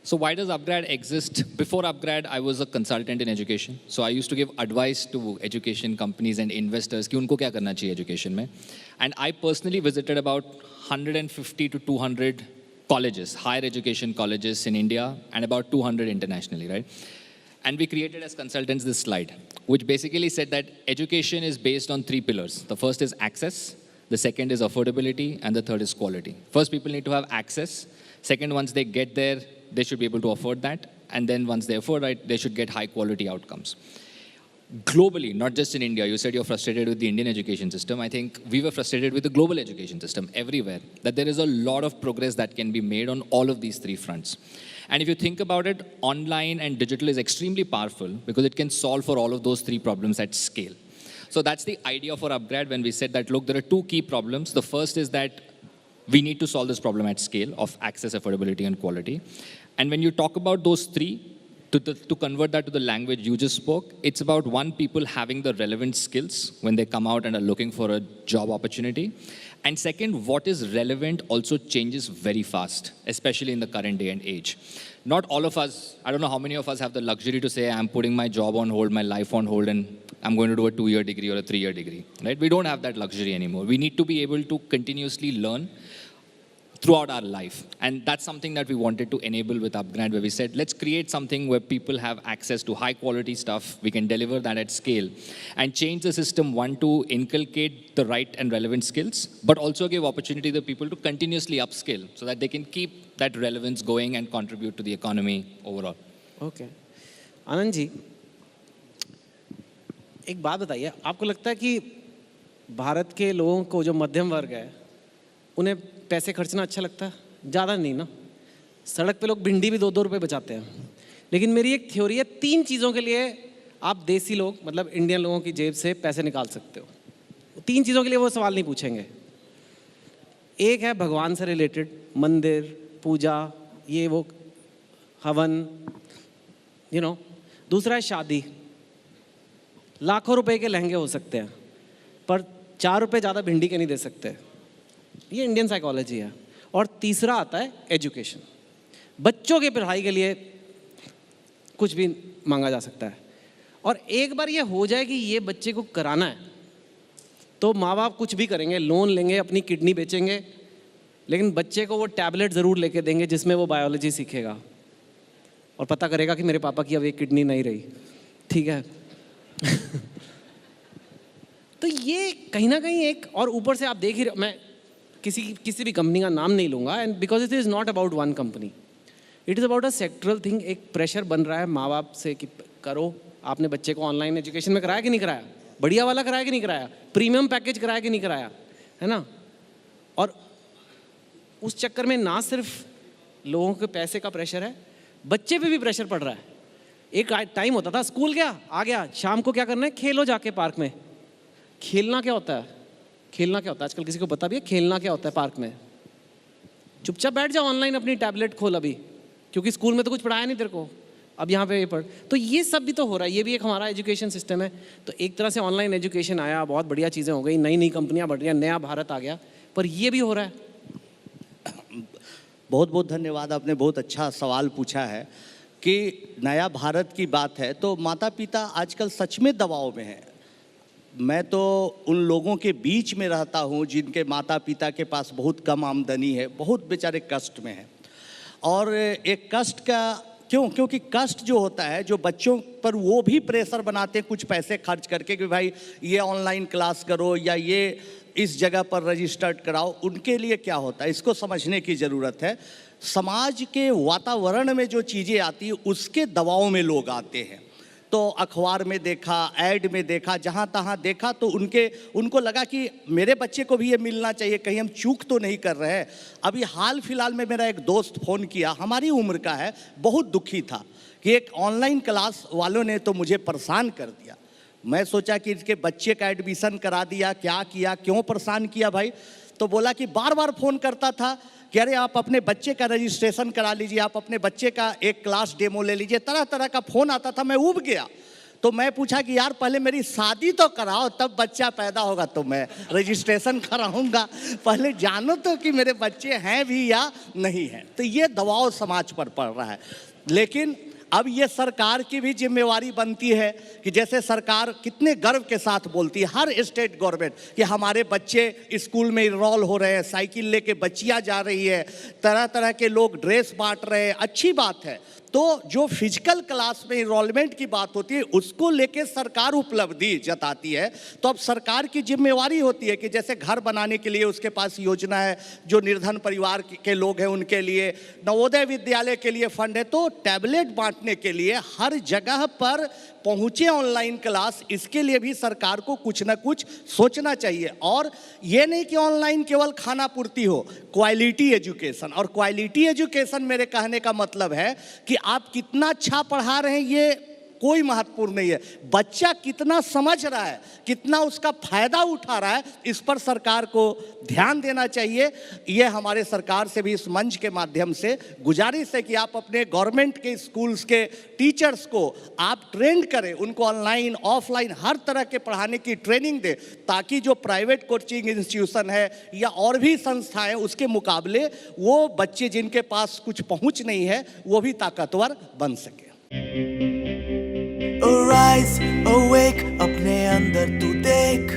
So why does Upgrad exist? Before Upgrad, I was a consultant in education. So I used to give advice to education companies and investors कि उनको क्या करना चाहिए education में. And I personally visited about 150 to 200 colleges, higher education colleges in India, and about 200 internationally, right? And we created as consultants this slide, which basically said that education is based on 3 pillars. The first is access, the second is affordability, and the third is quality. First, people need to have access. Second, once they get there, they should be able to afford that. And then once they afford it, they should get high quality outcomes. Globally, not just in India, you said you're frustrated with the Indian education system. I think we were frustrated with the global education system everywhere, that there is a lot of progress that can be made on all of these 3 fronts. And if you think about it, online and digital is extremely powerful because it can solve for all of those 3 problems at scale. So that's the idea for Upgrad when we said that, look, there are 2 key problems. The first is that we need to solve this problem at scale of access, affordability, and quality. And when you talk about those 3, to convert that to the language you just spoke, it's about people having the relevant skills when they come out and are looking for a job opportunity. And second, what is relevant also changes very fast, especially in the current day and age. Not all of us, I don't know how many of us have the luxury to say, I'm putting my job on hold, my life on hold, and I'm going to do a 2-year degree or a 3-year degree, right? We don't have that luxury anymore. We need to be able to continuously learn throughout our life. And that's something that we wanted to enable with Upgrad, where we said, let's create something where people have access to high quality stuff. We can deliver that at scale and change the system, one, to inculcate the right and relevant skills, but also give opportunity to people to continuously upskill so that they can keep that relevance going and contribute to the economy overall. Okay. Anand ji, एक बात बताइए, आपको लगता है कि भारत के लोगों को जो मध्यम वर्ग है, उन्हें पैसे खर्चना अच्छा लगता है? ज़्यादा नहीं ना. सड़क पे लोग भिंडी भी 2-2 रुपए बचाते हैं. लेकिन मेरी एक थ्योरी है, 3 चीज़ों के लिए आप देसी लोग, मतलब इंडियन लोगों की जेब से पैसे निकाल सकते हो. 3 चीज़ों के लिए वो सवाल नहीं पूछेंगे. एक है भगवान से रिलेटेड, मंदिर, पूजा, ये वो, हवन, दूसरा है शादी. लाखों रुपए के लहंगे हो सकते हैं, पर 4 रुपए ज़्यादा भिंडी के नहीं दे सकते. ये इंडियन साइकोलॉजी है. और तीसरा आता है एजुकेशन. बच्चों की पढ़ाई के लिए कुछ भी मांगा जा सकता है. और एक बार ये हो जाए कि ये बच्चे को कराना है, तो माँ बाप कुछ भी करेंगे, लोन लेंगे, अपनी किडनी बेचेंगे, लेकिन बच्चे को वो टैबलेट ज़रूर लेके देंगे जिसमें वो बायोलॉजी सीखेगा और पता करेगा कि मेरे पापा की अब एक किडनी नहीं रही. ठीक है. तो ये कहीं ना कहीं एक, और ऊपर से आप देख ही, मैं किसी भी कंपनी का नाम नहीं लूँगा, and because it is not about one company, it is about a sectoral thing. एक प्रेशर बन रहा है माँ बाप से कि करो. आपने बच्चे को ऑनलाइन एजुकेशन में कराया कि नहीं कराया? बढ़िया वाला कराया कि नहीं कराया? प्रीमियम पैकेज कराया कि नहीं कराया? है ना. और उस चक्कर में ना सिर्फ लोगों के पैसे का प्रेशर है, बच्चे पे भी प्रेशर पड़ रहा है. एक टाइम होता था, स्कूल गया, आ गया, शाम को क्या करना है, खेलो जाके पार्क में. खेलना क्या होता है? खेलना क्या होता है? आजकल किसी को पता भी है खेलना क्या होता है पार्क में? चुपचाप बैठ जाओ, ऑनलाइन अपनी टैबलेट खोल अभी, क्योंकि स्कूल में तो कुछ पढ़ाया नहीं तेरे को, अब यहाँ पे ये पढ़. तो ये सब भी तो हो रहा है. ये भी एक हमारा एजुकेशन सिस्टम है. तो एक तरह से ऑनलाइन एजुकेशन आया, बहुत बढ़िया चीज़ें हो गई, नई नई कंपनियाँ बढ़ रही हैं, नया भारत आ गया, पर ये भी हो रहा है. बहुत बहुत धन्यवाद. आपने बहुत अच्छा सवाल पूछा है कि नया भारत की बात है, तो माता पिता आजकल सच में दबाव में हैं. मैं तो उन लोगों के बीच में रहता हूँ जिनके माता पिता के पास बहुत कम आमदनी है, बहुत बेचारे कष्ट में हैं. और एक कष्ट का क्योंकि कष्ट जो होता है, जो बच्चों पर वो भी प्रेशर बनाते हैं कुछ पैसे खर्च करके कि भाई ये ऑनलाइन क्लास करो या ये इस जगह पर रजिस्टर्ड कराओ. उनके लिए क्या होता है, इसको समझने की ज़रूरत है. समाज के वातावरण में जो चीज़ें आती हैं उसके दबाव में लोग आते हैं. तो अखबार में देखा, ऐड में देखा, जहाँ तहाँ देखा, तो उनको लगा कि मेरे बच्चे को भी ये मिलना चाहिए, कहीं हम चूक तो नहीं कर रहे हैं. अभी हाल फिलहाल में मेरा एक दोस्त फ़ोन किया, हमारी उम्र का है, बहुत दुखी था कि एक ऑनलाइन क्लास वालों ने तो मुझे परेशान कर दिया. मैं सोचा कि इसके बच्चे का एडमिशन करा दिया, क्या किया, क्यों परेशान किया भाई। तो बोला कि बार बार फ़ोन करता था कि अरे आप अपने बच्चे का रजिस्ट्रेशन करा लीजिए, आप अपने बच्चे का एक क्लास डेमो ले लीजिए, तरह तरह का फ़ोन आता था। मैं ऊब गया। तो मैं पूछा कि यार पहले मेरी शादी तो कराओ, तब बच्चा पैदा होगा तो मैं रजिस्ट्रेशन कराऊंगा, पहले जानो तो कि मेरे बच्चे हैं भी या नहीं हैं। तो ये दबाव समाज पर पड़ रहा है। लेकिन अब ये सरकार की भी जिम्मेवारी बनती है कि जैसे सरकार कितने गर्व के साथ बोलती है, हर स्टेट गवर्नमेंट, कि हमारे बच्चे स्कूल में इनरोल हो रहे हैं, साइकिल लेके बच्चियां जा रही है, तरह तरह के लोग ड्रेस बांट रहे हैं, अच्छी बात है। तो जो फिजिकल क्लास में इनरोलमेंट की बात होती है उसको लेके सरकार उपलब्धि जताती है। तो अब सरकार की जिम्मेवारी होती है कि जैसे घर बनाने के लिए उसके पास योजना है, जो निर्धन परिवार के लोग हैं उनके लिए, नवोदय विद्यालय के लिए फंड है, तो टैबलेट बांटने के लिए हर जगह पर पहुँचे ऑनलाइन क्लास, इसके लिए भी सरकार को कुछ ना कुछ सोचना चाहिए। और ये नहीं कि ऑनलाइन केवल खाना पूर्ति हो, क्वालिटी एजुकेशन। और क्वालिटी एजुकेशन मेरे कहने का मतलब है कि आप कितना अच्छा पढ़ा रहे हैं ये कोई महत्वपूर्ण नहीं है, बच्चा कितना समझ रहा है, कितना उसका फायदा उठा रहा है, इस पर सरकार को ध्यान देना चाहिए। ये हमारे सरकार से भी इस मंच के माध्यम से गुजारिश है कि आप अपने गवर्नमेंट के स्कूल्स के टीचर्स को आप ट्रेंड करें, उनको ऑनलाइन ऑफलाइन हर तरह के पढ़ाने की ट्रेनिंग दें, ताकि जो प्राइवेट कोचिंग इंस्टीट्यूशन है या और भी संस्थाएं उसके मुकाबले वो बच्चे जिनके पास कुछ पहुंच नहीं है वो भी ताकतवर बन सके। Arise, awake, अपने अंदर तू देख,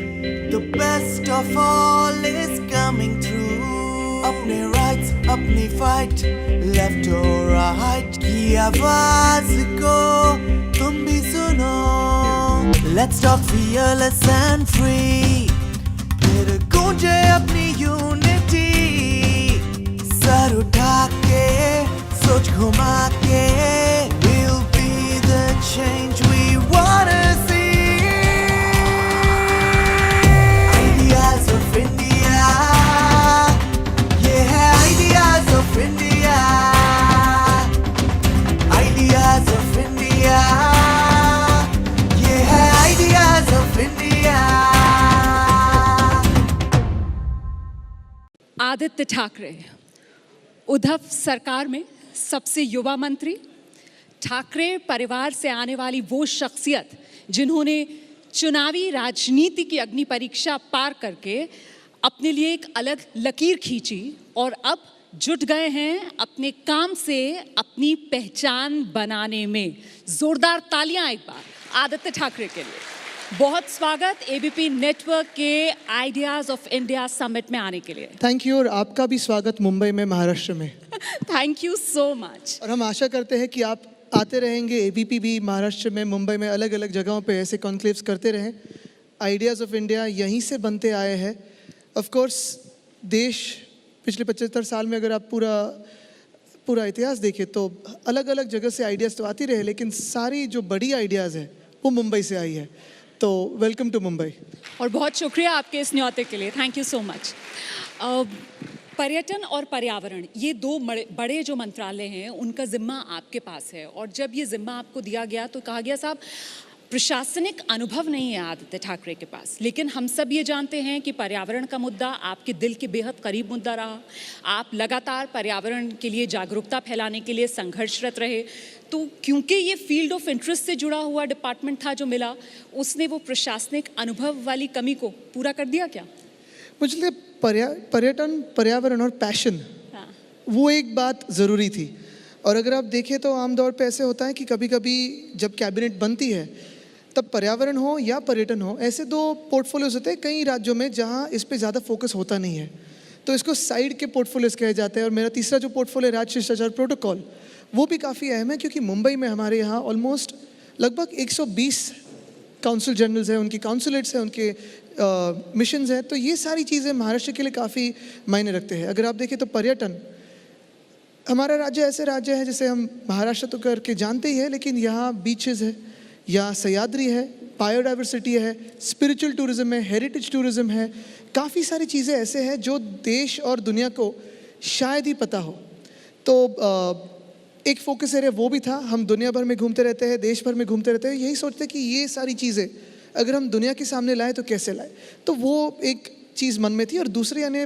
the best of all is coming through. अपने rights, अपनी fight, left or right, की आवाज को तुम भी सुनो। Let's talk fearless and free, फिर गूंजे अपनी unity, सर उठा के, सोच घुमा के, we'll be the change we wanna see. Ideas of India, yeah, ideas of India, ideas of India, yeah, ideas of India. Aditya Thackeray, Uddhav सरकार में सबसे युवा मंत्री, ठाकरे परिवार से आने वाली वो शख्सियत जिन्होंने चुनावी राजनीति की अग्नि परीक्षा पार करके अपने लिए एक अलग लकीर खींची और अब जुट गए हैं अपने काम से अपनी पहचान बनाने में। जोरदार तालियां एक बार आदित्य ठाकरे के लिए। बहुत स्वागत एबीपी नेटवर्क के आइडियाज ऑफ इंडिया समिट में आने के लिए। थैंक यू, और आपका भी स्वागत मुंबई में, महाराष्ट्र में। Thank you so much. और हम आशा करते हैं कि आप आते रहेंगे, एबीपी भी महाराष्ट्र में, मुंबई में, अलग अलग जगहों पे ऐसे कॉन्क्लेव्स करते रहें। आइडियाज़ ऑफ इंडिया यहीं से बनते आए हैं। ऑफ कोर्स देश पिछले 75 साल में अगर आप पूरा इतिहास देखें तो अलग अलग जगह से आइडियाज़ तो आती रहे, लेकिन सारी जो बड़ी आइडियाज़ है वो मुंबई से आई है। तो वेलकम टू मुंबई। और बहुत शुक्रिया आपके इस न्योते के लिए, थैंक यू सो मच। पर्यटन और पर्यावरण, ये दो बड़े जो मंत्रालय हैं उनका जिम्मा आपके पास है, और जब ये जिम्मा आपको दिया गया तो कहा गया साहब प्रशासनिक अनुभव नहीं है आदित्य ठाकरे के पास, लेकिन हम सब ये जानते हैं कि पर्यावरण का मुद्दा आपके दिल के बेहद करीब मुद्दा रहा। आप लगातार पर्यावरण के लिए जागरूकता फैलाने के लिए संघर्षरत रहे। तो क्योंकि ये फील्ड ऑफ इंटरेस्ट से जुड़ा हुआ डिपार्टमेंट था जो मिला, उसने वो प्रशासनिक अनुभव वाली कमी को पूरा कर दिया क्या? मुझे पर्यटन, पर्यावरण और पैशन, वो एक बात ज़रूरी थी। और अगर आप देखें तो आमतौर पे ऐसे होता है कि कभी कभी जब कैबिनेट बनती है तब पर्यावरण हो या पर्यटन हो, ऐसे दो पोर्टफोलियोज होते हैं कई राज्यों में जहाँ इस पे ज़्यादा फोकस होता नहीं है, तो इसको साइड के पोर्टफोलियोज कहे जाते हैं। और मेरा तीसरा जो पोर्टफोलियो राज्य शिष्टाचार प्रोटोकॉल, वो भी काफ़ी अहम है, क्योंकि मुंबई में हमारे यहाँ ऑलमोस्ट लगभग 120 काउंसिल जनरल्स हैं, उनकी काउंसुलेट्स हैं, उनके मिशंस हैं। तो ये सारी चीज़ें महाराष्ट्र के लिए काफ़ी मायने रखते हैं। अगर आप देखें तो पर्यटन, हमारा राज्य ऐसे राज्य है जिसे हम महाराष्ट्र तो करके जानते ही है, लेकिन यहाँ बीचेस है, यहाँ सह्याद्री है, बायोडाइवर्सिटी है, स्पिरिचुअल टूरिज्म है, हेरिटेज टूरिज्म है, काफ़ी सारी चीज़ें ऐसे हैं जो देश और दुनिया को शायद ही पता हो। तो एक फोकस एरिया वो भी था। हम दुनिया भर में घूमते रहते हैं, देश भर में घूमते रहते हैं, यही सोचते हैं कि ये सारी चीज़ें अगर हम दुनिया के सामने लाए तो कैसे लाए, तो वो एक चीज़ मन में थी। और दूसरी यानी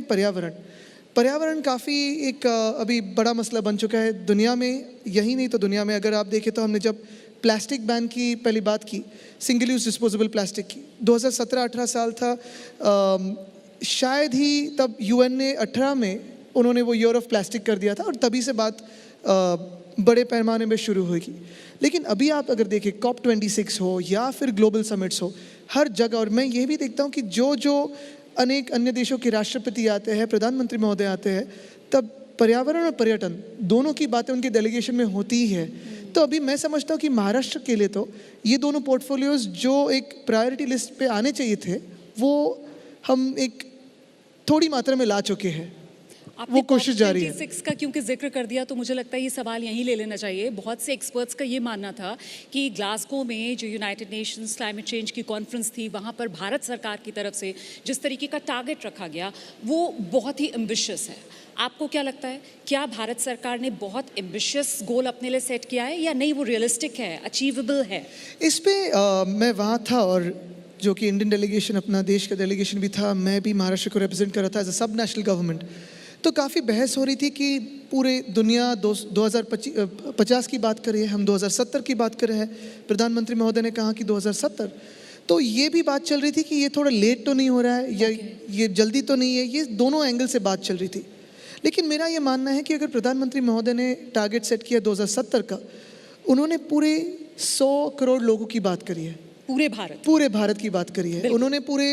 पर्यावरण काफ़ी एक अभी बड़ा मसला बन चुका है दुनिया में, यही नहीं तो दुनिया में अगर आप देखें तो हमने जब प्लास्टिक बैन की पहली बात की, सिंगल यूज डिस्पोजेबल प्लास्टिक की, 2017-18 साल था, शायद ही तब यूएन ने 18 में उन्होंने वो ईयर ऑफ प्लास्टिक कर दिया था और तभी से बात बड़े पैमाने में शुरू होगी। लेकिन अभी आप अगर देखें COP26 हो या फिर ग्लोबल समिट्स हो, हर जगह, और मैं ये भी देखता हूँ कि जो अनेक अन्य देशों के राष्ट्रपति आते हैं, प्रधानमंत्री महोदय आते हैं, तब पर्यावरण और पर्यटन दोनों की बातें उनके डेलीगेशन में होती ही है। तो अभी मैं समझता हूँ कि महाराष्ट्र के लिए तो ये दोनों पोर्टफोलियोज जो एक प्रायोरिटी लिस्ट पे आने चाहिए थे, वो हम एक थोड़ी मात्रा में ला चुके हैं, वो कोशिश जारी है। 26 का क्योंकि जिक्र कर दिया तो मुझे लगता है ये सवाल यहीं ले लेना चाहिए। बहुत से एक्सपर्ट्स का ये मानना था कि ग्लासगो में जो यूनाइटेड नेशंस क्लाइमेट चेंज की कॉन्फ्रेंस थी, वहाँ पर भारत सरकार की तरफ से जिस तरीके का टारगेट रखा गया वो बहुत ही एम्बिशियस है। आपको क्या लगता है, क्या भारत सरकार ने बहुत एम्बिशियस गोल अपने लिए सेट किया है या नहीं, वो रियलिस्टिक है, अचीवेबल है? इस पे मैं वहाँ था और जो कि इंडियन डेलीगेशन, अपना देश का डेलीगेशन भी था, मैं भी महाराष्ट्र को रिप्रेजेंट कर रहा था एज अ सब नेशनल गवर्नमेंट। तो काफ़ी बहस हो रही थी कि पूरे दुनिया 2050 की बात करिए, हम 2070 की बात कर रहे हैं, प्रधानमंत्री महोदय ने कहा कि 2070। तो ये भी बात चल रही थी कि ये थोड़ा लेट तो नहीं हो रहा है या ये जल्दी तो नहीं है, ये दोनों एंगल से बात चल रही थी। लेकिन मेरा ये मानना है कि अगर प्रधानमंत्री महोदय ने टारगेट सेट किया 2070 का, उन्होंने पूरे 100 करोड़ लोगों की बात करी है, पूरे भारत की बात करी है, उन्होंने पूरे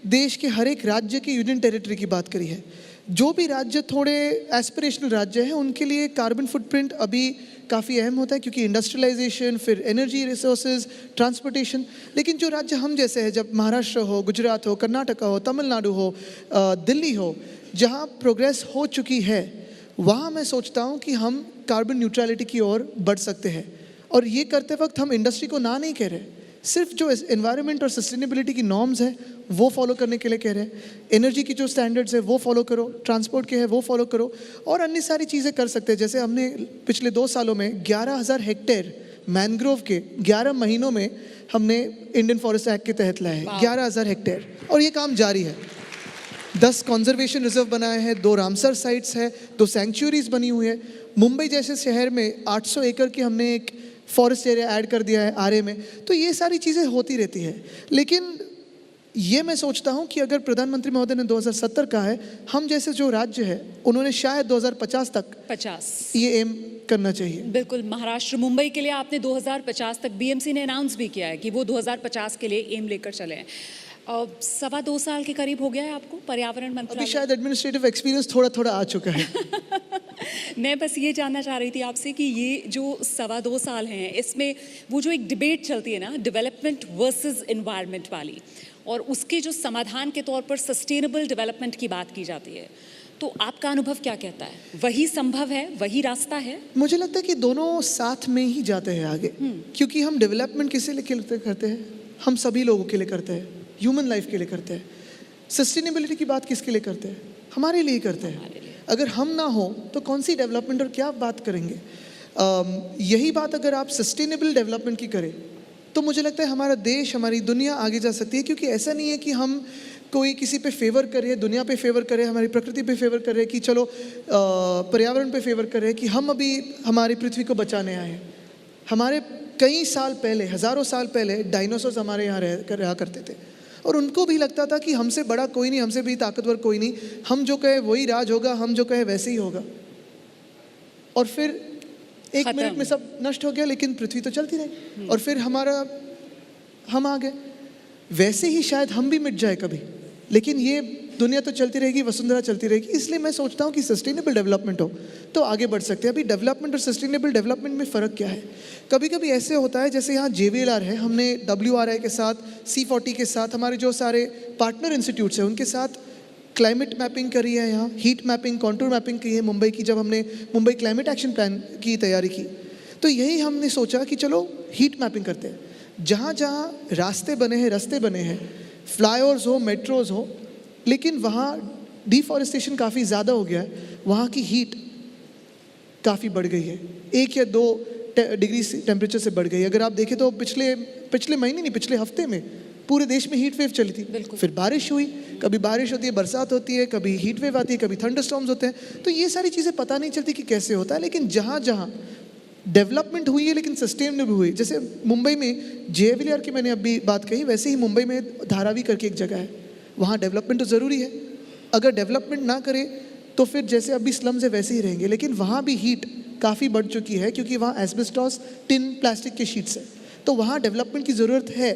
देश के हर एक राज्य की यूनियन टेरिटरी की बात करी है। जो भी राज्य थोड़े एस्पिरेशनल राज्य हैं उनके लिए कार्बन फुटप्रिंट अभी काफ़ी अहम होता है, क्योंकि इंडस्ट्रियलाइजेशन, फिर एनर्जी रिसोर्सेज, ट्रांसपोर्टेशन। लेकिन जो राज्य हम जैसे हैं, जब महाराष्ट्र हो, गुजरात हो, कर्नाटका हो, तमिलनाडु हो, दिल्ली हो, जहाँ प्रोग्रेस हो चुकी है, वहाँ मैं सोचता हूँ कि हम कार्बन न्यूट्रलिटी की ओर बढ़ सकते हैं। और ये करते वक्त हम इंडस्ट्री को ना नहीं कह रहे, सिर्फ जो एनवायरनमेंट और सस्टेनेबिलिटी की नॉर्म्स हैं वो फॉलो करने के लिए कह रहे हैं। एनर्जी की जो स्टैंडर्ड्स है वो फॉलो करो, ट्रांसपोर्ट के है वो फॉलो करो, और अन्य सारी चीज़ें कर सकते हैं। जैसे हमने पिछले 2 सालों में 11,000 हेक्टेयर मैनग्रोव के 11 महीनों में हमने इंडियन फॉरेस्ट एक्ट के तहत लाए हैं 11,000 हेक्टेयर, और ये काम जारी है। 10 कंजर्वेशन रिजर्व बनाए हैं, 2 रामसर साइट्स है, 2 सेंचुरीज बनी हुई है। मुंबई जैसे शहर में 800 एकड़ की हमने एक फॉरेस्ट एरिया ऐड कर दिया है आरए में। तो ये सारी चीज़ें होती रहती है। लेकिन ये मैं सोचता हूँ कि अगर प्रधानमंत्री महोदय ने 2070 कहा है, हम जैसे जो राज्य है उन्होंने शायद 2050 तक ये एम करना चाहिए। बिल्कुल, महाराष्ट्र, मुंबई के लिए आपने 2050 तक, बीएमसी ने अनाउंस भी किया है कि वो 2050 के लिए एम लेकर चले हैं। 2.25 साल के करीब हो गया है आपको पर्यावरण मंत्रालय? अभी शायद एडमिनिस्ट्रेटिव एक्सपीरियंस थोड़ा आ चुका है। मैं बस ये जानना चाह रही थी आपसे कि ये जो 2.25 साल हैं, इसमें वो जो एक डिबेट चलती है ना, डेवलपमेंट वर्सेस एनवायरनमेंट वाली, और उसके जो समाधान के तौर पर सस्टेनेबल डेवलपमेंट की बात की जाती है, तो आपका अनुभव क्या कहता है? वही संभव है, वही रास्ता है? मुझे लगता है कि दोनों साथ में ही जाते हैं आगे, क्योंकि हम डेवलपमेंट किसी लिए करते हैं? हम सभी लोगों के लिए करते हैं, ह्यूमन लाइफ के लिए करते हैं। सस्टेनेबिलिटी की बात किसके लिए करते हैं? हमारे लिए करते हैं। अगर हम ना हो तो कौन सी डेवलपमेंट और क्या बात करेंगे? यही बात अगर आप सस्टेनेबल डेवलपमेंट की करें तो मुझे लगता है हमारा देश, हमारी दुनिया आगे जा सकती है। क्योंकि ऐसा नहीं है कि हम कोई किसी पे फेवर करे, दुनिया पे फेवर करे, हमारी प्रकृति पे फेवर करे, कि चलो पर्यावरण पे फेवर करे, कि हम अभी हमारी पृथ्वी को बचाने आए हैं। हमारे कई साल पहले, हज़ारों साल पहले डायनासोर्स हमारे यहाँ रहा करते थे, और उनको भी लगता था कि हमसे बड़ा कोई नहीं, हमसे भी ताकतवर कोई नहीं, हम जो कहे वही राज होगा, हम जो कहे वैसे ही होगा। और फिर 1 मिनट में सब नष्ट हो गया, लेकिन पृथ्वी तो चलती रही, और फिर हम आ गए। वैसे ही शायद हम भी मिट जाए कभी, लेकिन ये दुनिया तो चलती रहेगी, वसुंधरा चलती रहेगी। इसलिए मैं सोचता हूँ कि सस्टेनेबल डेवलपमेंट हो तो आगे बढ़ सकते हैं। अभी डेवलपमेंट और सस्टेनेबल डेवलपमेंट में फ़र्क क्या है? कभी कभी ऐसे होता है, जैसे यहाँ JVLR है, हमने WRI के साथ, C40 के साथ, हमारे जो सारे पार्टनर इंस्टीट्यूट्स हैं उनके साथ क्लाइमेट मैपिंग करी है, यहाँ हीट मैपिंग, कॉन्टूर मैपिंग की है मुंबई की। जब हमने मुंबई क्लाइमेट एक्शन प्लान की तैयारी की तो यही हमने सोचा कि चलो हीट मैपिंग करते हैं। जहाँ जहाँ रास्ते बने हैं, रास्ते बने हैं, फ्लाईओवर्स हो, मेट्रोज हो, लेकिन वहाँ डिफॉरेस्टेशन काफ़ी ज़्यादा हो गया है, वहाँ की हीट काफ़ी बढ़ गई है, 1 या 2 डिग्री टेम्परेचर से बढ़ गई। अगर आप देखें तो पिछले महीने नहीं, पिछले हफ्ते में पूरे देश में हीट वेव चली थी, फिर बारिश हुई, कभी बारिश होती है, बरसात होती है, कभी हीट वेव आती है, कभी थंडरस्टॉर्म्स होते हैं। तो ये सारी चीज़ें पता नहीं चलती कि कैसे होता है, लेकिन जहाँ जहाँ डेवलपमेंट हुई है लेकिन सस्टेनेबल हुई, जैसे मुंबई में JVLR की मैंने अभी बात कही, वैसे ही मुंबई में धारावी करके एक जगह है, वहाँ डेवलपमेंट तो ज़रूरी है। अगर डेवलपमेंट ना करे तो फिर जैसे अभी स्लम्स है वैसे ही रहेंगे, लेकिन वहाँ भी हीट काफ़ी बढ़ चुकी है क्योंकि वहाँ एस्बेस्टॉस, टिन, प्लास्टिक के शीट्स है। तो वहाँ डेवलपमेंट की ज़रूरत है,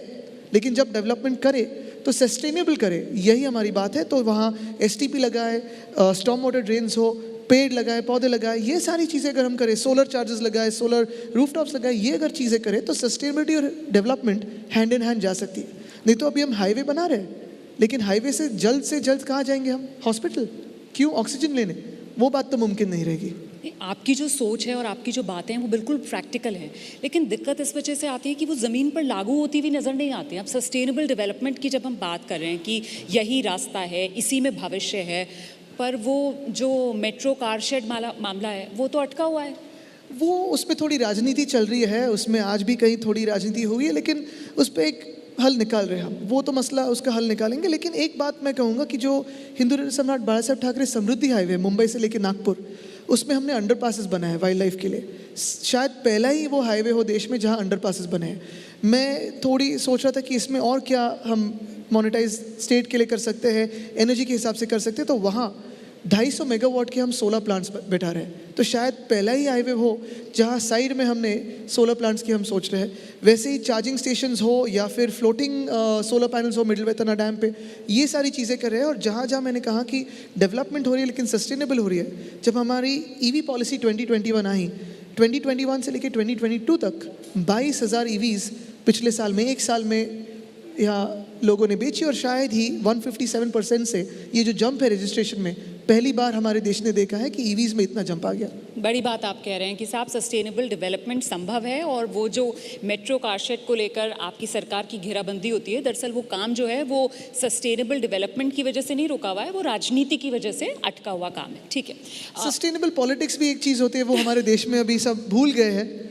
लेकिन जब डेवलपमेंट करे तो सस्टेनेबल करे, यही हमारी बात है। तो वहाँ STP लगाए, स्टॉर्म वाटर ड्रेन्स हो, पेड़ लगाए, पौधे लगाए, ये सारी चीज़ें अगर हम करें, सोलर चार्जेस लगाए, सोलर रूफटॉप्स लगाए, ये अगर चीज़ें करें तो सस्टेनेबिलिटी और डेवलपमेंट हैंड इन हैंड जा सकती है। नहीं तो अभी हम हाईवे बना रहे हैं, लेकिन हाईवे से जल्द कहाँ जाएंगे हम? हॉस्पिटल, क्यों? ऑक्सीजन लेने। वो बात तो मुमकिन नहीं रहेगी। आपकी जो सोच है और आपकी जो बातें हैं वो बिल्कुल प्रैक्टिकल हैं, लेकिन दिक्कत इस वजह से आती है कि वो ज़मीन पर लागू होती हुई नज़र नहीं आती। अब सस्टेनेबल डेवलपमेंट की जब हम बात कर रहे हैं कि यही रास्ता है, इसी में भविष्य है, पर वो जो मेट्रो कार शेड मामला है वो तो अटका हुआ है। वो उसमें थोड़ी राजनीति चल रही है, उसमें आज भी कहीं थोड़ी राजनीति हुई है, लेकिन उस पर एक हल निकाल रहे हैं हम। वो तो मसला, उसका हल निकालेंगे। लेकिन एक बात मैं कहूँगा कि जो हिंदू सम्राट बाला साहब ठाकरे समृद्धि हाईवे मुंबई से लेकर नागपुर, उसमें हमने अंडरपासेस बनाए हैं वाइल्ड लाइफ के लिए। शायद पहला ही वो हाईवे हो देश में जहाँ अंडरपासेस बने हैं। मैं थोड़ी सोच रहा था कि इसमें और क्या हम मोनेटाइज स्टेट के लिए कर सकते हैं, एनर्जी के हिसाब से कर सकते हैं। तो वहाँ 250 मेगावाट के हम सोलर प्लांट्स बैठा रहे हैं। तो शायद पहला ही हाईवे हो जहाँ साइड में हमने सोलर प्लांट्स की हम सोच रहे हैं। वैसे ही चार्जिंग स्टेशंस हो या फिर फ्लोटिंग सोलर पैनल्स हो मिडिल वेतना डैम पे, ये सारी चीज़ें कर रहे हैं। और जहाँ जहाँ मैंने कहा कि डेवलपमेंट हो रही है लेकिन सस्टेनेबल हो रही है, जब हमारी EV पॉलिसी 2021 आई, 2021 से लेकर 2022 तक 22,000 EVs पिछले साल में, एक साल में यहाँ लोगों ने बेची। और शायद ही 157% से ये जो जंप है रजिस्ट्रेशन में, पहली बार हमारे देश ने देखा है कि EVs में इतना जंप आ गया। बड़ी बात आप कह रहे हैं कि साहब सस्टेनेबल डेवलपमेंट संभव है, और वो जो मेट्रो कारशेड को लेकर आपकी सरकार की घेराबंदी होती है, दरअसल वो काम जो है वो सस्टेनेबल डेवलपमेंट की वजह से नहीं रुका हुआ है, वो राजनीति की वजह से अटका हुआ काम है। ठीक है, सस्टेनेबल पॉलिटिक्स भी एक चीज़ होती है, वो हमारे देश में अभी सब भूल गए हैं।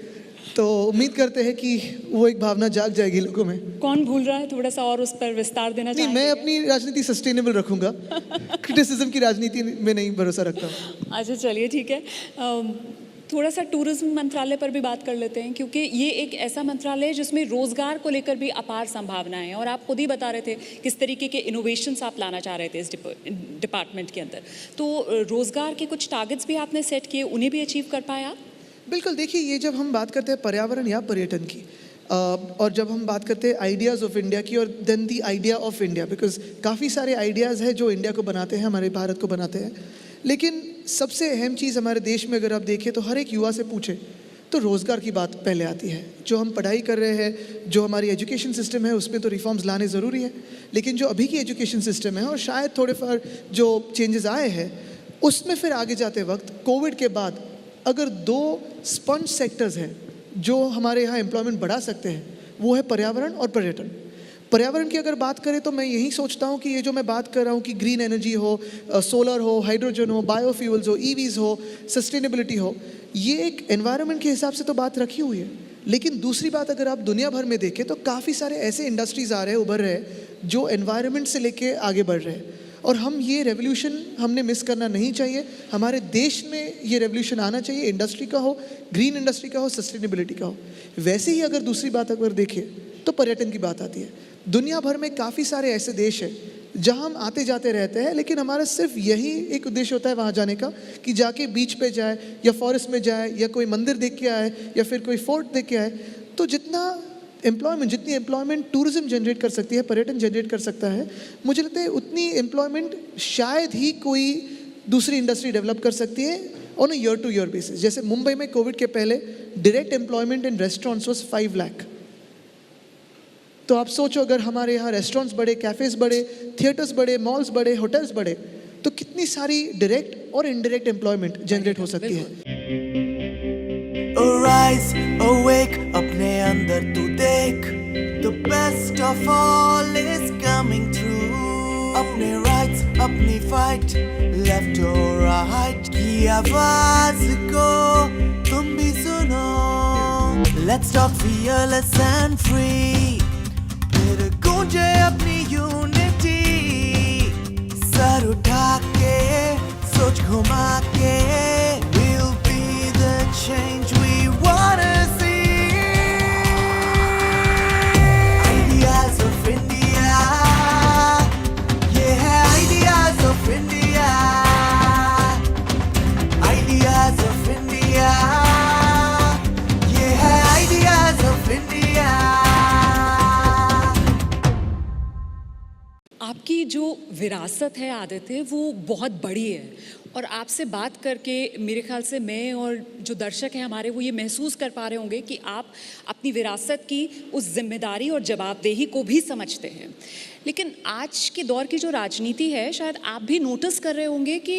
तो उम्मीद करते हैं कि वो एक भावना जाग जाएगी लोगों में। कौन भूल रहा है? थोड़ा सा और उस पर विस्तार देना चाहिए। नहीं, मैं अपनी राजनीति सस्टेनेबल रखूंगा, क्रिटिसिज्म की राजनीति में नहीं भरोसा रखता हूँ। अच्छा चलिए ठीक है, थोड़ा सा टूरिज्म मंत्रालय पर भी बात कर लेते हैं, क्योंकि ये एक ऐसा मंत्रालय है जिसमें रोजगार को लेकर भी अपार संभावनाएं हैं। और आप खुद ही बता रहे थे किस तरीके के इनोवेशंस आप लाना चाह रहे थे इस डिपार्टमेंट के अंदर। तो रोजगार के कुछ टारगेट्स भी आपने सेट किए, उन्हें भी अचीव कर पाया? बिल्कुल। देखिए, ये जब हम बात करते हैं पर्यावरण या पर्यटन की, और जब हम बात करते हैं आइडियाज़ ऑफ इंडिया की, और then the idea of India, because काफ़ी सारे आइडियाज़ हैं जो इंडिया को बनाते हैं, हमारे भारत को बनाते हैं। लेकिन सबसे अहम चीज़ हमारे देश में अगर आप देखें तो हर एक युवा से पूछे तो रोज़गार की बात पहले आती है। जो हम पढ़ाई कर रहे हैं, जो हमारी एजुकेशन सिस्टम है, उसमें तो रिफॉर्म्स लाने ज़रूरी है, लेकिन जो अभी की एजुकेशन सिस्टम है और शायद थोड़े फार जो चेंजेस आए हैं उसमें फिर आगे जाते वक्त कोविड के बाद अगर 2 स्पंज सेक्टर्स हैं जो हमारे यहाँ एम्प्लॉयमेंट बढ़ा सकते हैं, वो है पर्यावरण और पर्यटन। पर्यावरण की अगर बात करें तो मैं यही सोचता हूँ कि ये जो मैं बात कर रहा हूँ कि ग्रीन एनर्जी हो, सोलर हो, हाइड्रोजन हो, बायोफ्यूल्स हो, EVs हो, सस्टेनेबिलिटी हो, ये एक एनवायरनमेंट के हिसाब से तो बात रखी हुई है। लेकिन दूसरी बात अगर आप दुनिया भर में देखें तो काफ़ी सारे ऐसे इंडस्ट्रीज़ आ रहे हैं, उभर रहे हैं, जो एनवायरनमेंट से लेके आगे बढ़ रहे हैं। और हम ये रेवोल्यूशन हमने मिस करना नहीं चाहिए। हमारे देश में ये रेवोल्यूशन आना चाहिए, इंडस्ट्री का हो, ग्रीन इंडस्ट्री का हो, सस्टेनेबिलिटी का हो। वैसे ही अगर दूसरी बात अगर देखें तो पर्यटन की बात आती है। दुनिया भर में काफ़ी सारे ऐसे देश हैं जहाँ हम आते जाते रहते हैं, लेकिन हमारा सिर्फ यही एक उद्देश्य होता है वहाँ जाने का कि जाके बीच पे जाए या फॉरेस्ट में जाए या कोई मंदिर देख के आए या फिर कोई फोर्ट देख के आए। तो जितनी एम्प्लॉयमेंट टूरिज्म जनरेट कर सकती है, पर्यटन जनरेट कर सकता है, मुझे लगता है उतनी एम्प्लॉयमेंट शायद ही कोई दूसरी इंडस्ट्री डेवलप कर सकती है on a year two year basis. जैसे मुंबई में कोविड के पहले direct employment in restaurants was 5 lakh. तो आप सोचो अगर हमारे यहाँ रेस्टोरेंट्स बढ़े, कैफ़ेज़ बढ़े, थिएटर्स बढ़े, मॉल्स बढ़े, होटल्स बढ़े, तो कितनी सारी डायरेक्ट और इनडायरेक्ट एम्प्लॉयमेंट जनरेट हो सकती है। Arise, awake, अपने अंदर तू देख, the best of all is coming through. अपने rights, अपनी fight, left or right, की आवाज को तुम भी सुनो। Let's talk fearless and free, फिर गूंज मुझे अपनी यूनिटी, सर उठा के सोच घुमा के, we'll be the change we wanna see. Ideas of India, yeah, ideas of India, ideas of India, yeah, ideas of India. आपकी जो विरासत है, आदत है, वो बहुत बड़ी है और आपसे बात करके मेरे ख्याल से मैं और जो दर्शक हैं हमारे वो ये महसूस कर पा रहे होंगे कि आप अपनी विरासत की उस जिम्मेदारी और जवाबदेही को भी समझते हैं। लेकिन आज के दौर की जो राजनीति है, शायद आप भी नोटिस कर रहे होंगे कि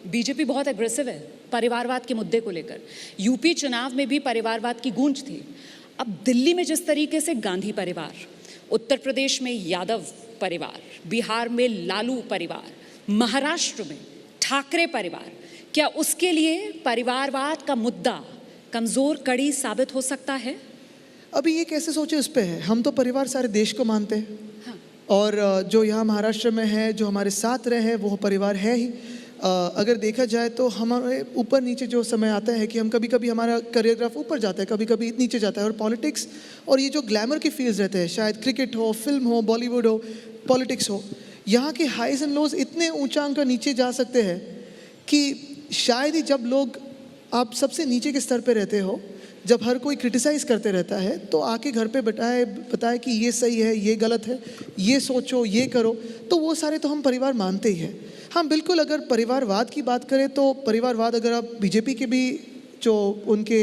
बीजेपी बहुत एग्रेसिव है परिवारवाद के मुद्दे को लेकर। यूपी चुनाव में भी परिवारवाद की गूंज थी। अब दिल्ली में जिस तरीके से गांधी परिवार, उत्तर प्रदेश में यादव परिवार, बिहार में लालू परिवार, महाराष्ट्र में ठाकरे परिवार, क्या उसके लिए परिवारवाद का मुद्दा कमजोर कड़ी साबित हो सकता है? अभी ये कैसे सोचे उस पे है। हम तो परिवार सारे देश को मानते हैं। हाँ। और जो यहाँ महाराष्ट्र में है, जो हमारे साथ रहे हैं, वो परिवार है ही। अगर देखा जाए तो हमारे ऊपर नीचे जो समय आता है कि हम कभी कभी हमारा करियर ग्राफ ऊपर जाता है, कभी कभी नीचे जाता है। और पॉलिटिक्स और ये जो ग्लैमर के फील्ड्स रहते हैं, शायद क्रिकेट हो, फिल्म हो, बॉलीवुड हो, पॉलिटिक्स हो, यहाँ के हाइज एंड लोज इतने ऊंचांक नीचे जा सकते हैं कि शायद ही जब लोग आप सबसे नीचे के स्तर पे रहते हो, जब हर कोई क्रिटिसाइज करते रहता है, तो आके घर पे बताए कि ये सही है, ये गलत है, ये सोचो, ये करो, तो वो सारे तो हम परिवार मानते ही हैं। हाँ बिल्कुल, अगर परिवारवाद की बात करें तो परिवारवाद, अगर आप बीजेपी के भी जो उनके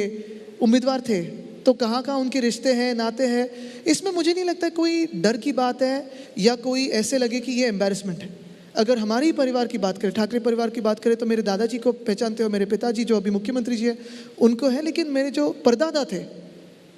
उम्मीदवार थे तो कहाँ कहाँ उनके रिश्ते हैं, नाते हैं, इसमें मुझे नहीं लगता कोई डर की बात है या कोई ऐसे लगे कि ये एम्बैरेसमेंट है। अगर हमारे ही परिवार की बात करें, ठाकरे परिवार की बात करें, तो मेरे दादाजी को पहचानते हो, मेरे पिताजी जो अभी मुख्यमंत्री जी है उनको है, लेकिन मेरे जो परदादा थे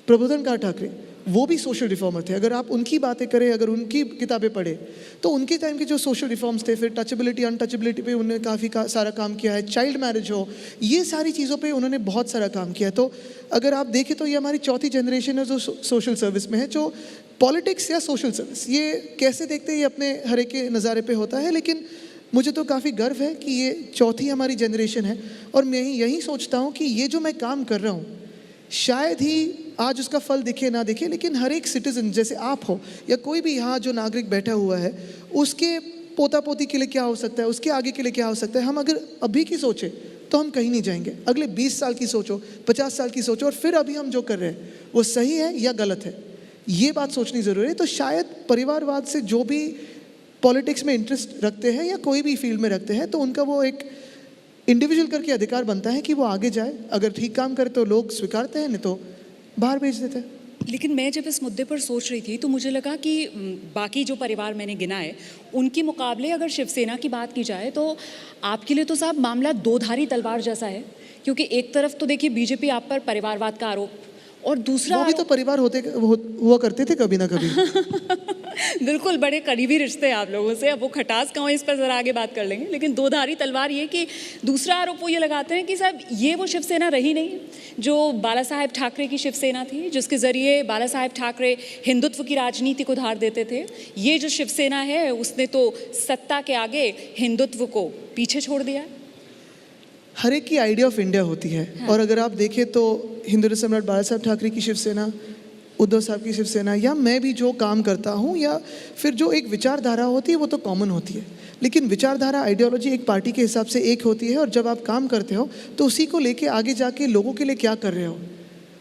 प्रबोधनकार ठाकरे, वो भी सोशल रिफॉर्मर थे। अगर आप उनकी बातें करें, अगर उनकी किताबें पढ़े तो उनके टाइम के जो सोशल रिफॉर्म्स थे, फिर टचेबिलिटी अनटचेबिलिटी पे उन्होंने काफ़ी सारा काम किया है, चाइल्ड मैरिज हो, ये सारी चीज़ों पे उन्होंने बहुत सारा काम किया है। तो अगर आप देखें तो ये हमारी चौथी जनरेशन है जो सोशल सर्विस में है। जो पॉलिटिक्स या सोशल सर्विस ये कैसे देखते हैं, ये अपने हर एक के नज़ारे पे होता है, लेकिन मुझे तो काफ़ी गर्व है कि ये चौथी हमारी जनरेशन है। और मैं यही सोचता हूँ कि ये जो मैं काम कर रहा हूँ, शायद ही आज उसका फल दिखे ना दिखे, लेकिन हर एक सिटीजन, जैसे आप हो या कोई भी यहाँ जो नागरिक बैठा हुआ है, उसके पोता पोती के लिए क्या हो सकता है, उसके आगे के लिए क्या हो सकता है। हम अगर अभी की सोचे तो हम कहीं नहीं जाएंगे। अगले 20 साल की सोचो, 50 साल की सोचो, और फिर अभी हम जो कर रहे हैं वो सही है या गलत है, ये बात सोचनी ज़रूरी है। तो शायद परिवारवाद से जो भी पॉलिटिक्स में इंटरेस्ट रखते हैं या कोई भी फील्ड में रखते हैं, तो उनका वो एक इंडिविजुअल करके अधिकार बनता है कि वो आगे जाए। अगर ठीक काम करे तो लोग स्वीकारते हैं, नहीं तो बाहर भेज देते हैं। लेकिन मैं जब इस मुद्दे पर सोच रही थी तो मुझे लगा कि बाकी जो परिवार मैंने गिनाए उनके मुकाबले अगर शिवसेना की बात की जाए तो आपके लिए तो साहब मामला दो धारी तलवार जैसा है। क्योंकि एक तरफ तो देखिए बीजेपी आप पर परिवारवाद का आरोप, और दूसरा वो भी तो परिवार हुआ करते थे कभी ना कभी। बिल्कुल, बड़े करीबी रिश्ते आप लोगों से। अब वो खटास कहाँ, इस पर ज़रा आगे बात कर लेंगे। लेकिन दो धारी तलवार ये कि दूसरा आरोप वो ये लगाते हैं कि साहब ये वो शिवसेना रही नहीं जो बाला साहेब ठाकरे की शिवसेना थी, जिसके ज़रिए बाला साहेब ठाकरे हिंदुत्व की राजनीति को धार देते थे। ये जो शिवसेना है उसने तो सत्ता के आगे हिंदुत्व को पीछे छोड़ दिया। हर एक की आइडिया ऑफ इंडिया होती है। हाँ। और अगर आप देखें तो हिंदुत्व सम्राट बाला साहब ठाकरे की शिवसेना, उद्धव साहब की शिवसेना, या मैं भी जो काम करता हूँ, या फिर जो एक विचारधारा होती है वो तो कॉमन होती है। लेकिन विचारधारा, आइडियोलॉजी एक पार्टी के हिसाब से एक होती है, और जब आप काम करते हो तो उसी को लेके आगे जाके लोगों के लिए क्या कर रहे हो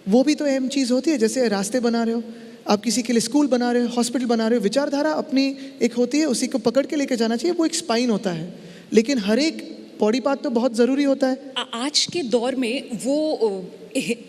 वो भी तो अहम चीज़ होती है। जैसे रास्ते बना रहे हो आप, किसी के लिए स्कूल बना रहे हो, हॉस्पिटल बना रहे हो, विचारधारा अपनी एक होती है, उसी को पकड़ के लेके जाना चाहिए, वो एक स्पाइन होता है। लेकिन हर एक बॉडी पार्ट तो बहुत ज़रूरी होता है। आज के दौर में वो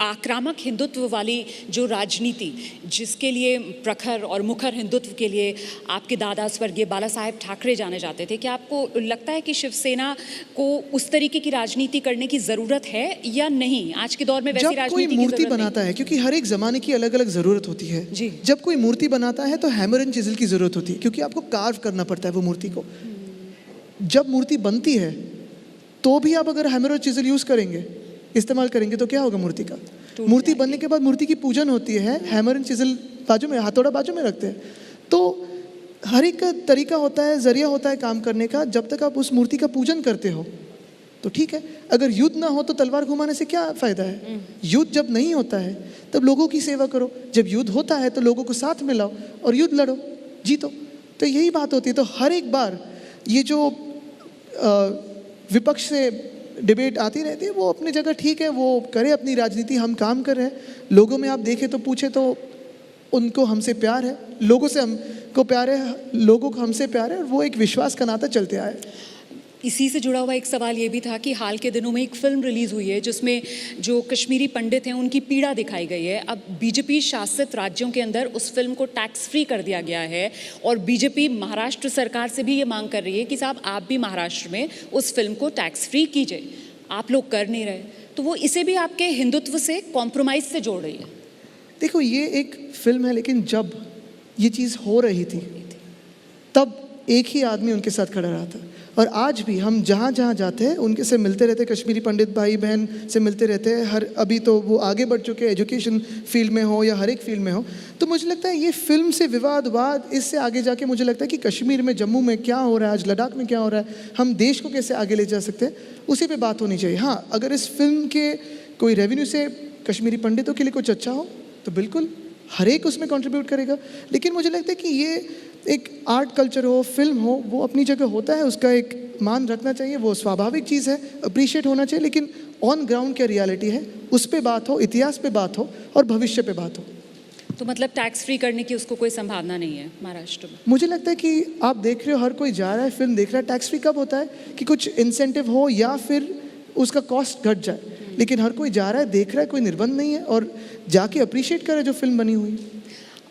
आक्रामक हिंदुत्व वाली जो राजनीति, जिसके लिए प्रखर और मुखर हिंदुत्व के लिए आपके दादा स्वर्गीय बाला साहेब ठाकरे जाने जाते थे, क्या आपको लगता है कि शिवसेना को उस तरीके की राजनीति करने की ज़रूरत है या नहीं? आज के दौर में वैसी राजनीति की जरूरत मूर्ति बनाता है, क्योंकि हर एक ज़माने की अलग अलग ज़रूरत होती है जी। जब कोई मूर्ति बनाता है तो हैमर एंड चिजल की ज़रूरत होती है, क्योंकि आपको कार्व करना पड़ता है वो मूर्ति को। जब मूर्ति बनती है तो भी आप अगर हैमर और चिजल यूज़ करेंगे, इस्तेमाल करेंगे, तो क्या होगा मूर्ति का? मूर्ति बनने के बाद मूर्ति की पूजन होती है, हैमर एंड चिजल बाजू में, हथौड़ा बाजू में रखते हैं। तो हर एक का तरीका होता है, जरिया होता है काम करने का। जब तक आप उस मूर्ति का पूजन करते हो तो ठीक है, अगर युद्ध ना हो तो तलवार घुमाने से क्या फ़ायदा है। युद्ध जब नहीं होता है तब लोगों की सेवा करो, जब युद्ध होता है तो लोगों को साथ में लाओ और युद्ध लड़ो, जीतो। तो यही बात होती है। तो हर एक बार ये जो विपक्ष से डिबेट आती रहती है वो अपनी जगह ठीक है, वो करे अपनी राजनीति, हम काम कर रहे हैं। लोगों में आप देखें तो पूछे तो उनको हमसे प्यार है, लोगों से हमको प्यार है, लोगों को हमसे प्यार है, और वो एक विश्वास का नाता चलते आया है। इसी से जुड़ा हुआ एक सवाल ये भी था कि हाल के दिनों में एक फिल्म रिलीज़ हुई है जिसमें जो कश्मीरी पंडित हैं उनकी पीड़ा दिखाई गई है। अब बीजेपी शासित राज्यों के अंदर उस फिल्म को टैक्स फ्री कर दिया गया है और बीजेपी महाराष्ट्र सरकार से भी ये मांग कर रही है कि साहब आप भी महाराष्ट्र में उस फिल्म को टैक्स फ्री कीजिए। आप लोग कर नहीं रहे, तो वो इसे भी आपके हिंदुत्व से कॉम्प्रोमाइज़ से जोड़ रही है। देखो, ये एक फिल्म है, लेकिन जब ये चीज़ हो रही थी तब एक ही आदमी उनके साथ खड़ा रहा था। और आज भी हम जहाँ जहाँ जाते हैं उनके से मिलते रहते, कश्मीरी पंडित भाई बहन से मिलते रहते हैं। हर अभी तो वो आगे बढ़ चुके हैं, एजुकेशन फील्ड में हो या हर एक फील्ड में हो। तो मुझे लगता है ये फिल्म से विवाद इससे आगे जाके मुझे लगता है कि कश्मीर में, जम्मू में क्या हो रहा है, आज लद्दाख में क्या हो रहा है, हम देश को कैसे आगे ले जा सकते हैं, उसी पे बात होनी चाहिए। हाँ, अगर इस फिल्म के कोई रेवेन्यू से कश्मीरी पंडितों के लिए कुछ अच्छा हो तो बिल्कुल हर एक उसमें कंट्रीब्यूट करेगा। लेकिन मुझे लगता है कि ये एक आर्ट कल्चर हो, फिल्म हो, वो अपनी जगह होता है, उसका एक मान रखना चाहिए, वो स्वाभाविक चीज़ है, अप्रिशिएट होना चाहिए। लेकिन ऑन ग्राउंड क्या रियलिटी है उस पे बात हो, इतिहास पे बात हो और भविष्य पे बात हो। तो मतलब टैक्स फ्री करने की उसको कोई संभावना नहीं है महाराष्ट्र में? मुझे लगता है कि आप देख रहे हो, हर कोई जा रहा है, फिल्म देख रहा है। टैक्स फ्री कब होता है कि कुछ इंसेंटिव हो या फिर उसका कॉस्ट घट जाए, लेकिन हर कोई जा रहा है, देख रहा है, कोई निर्बंध नहीं है, और जाके अप्रिशिएट करे जो फिल्म बनी हुई है।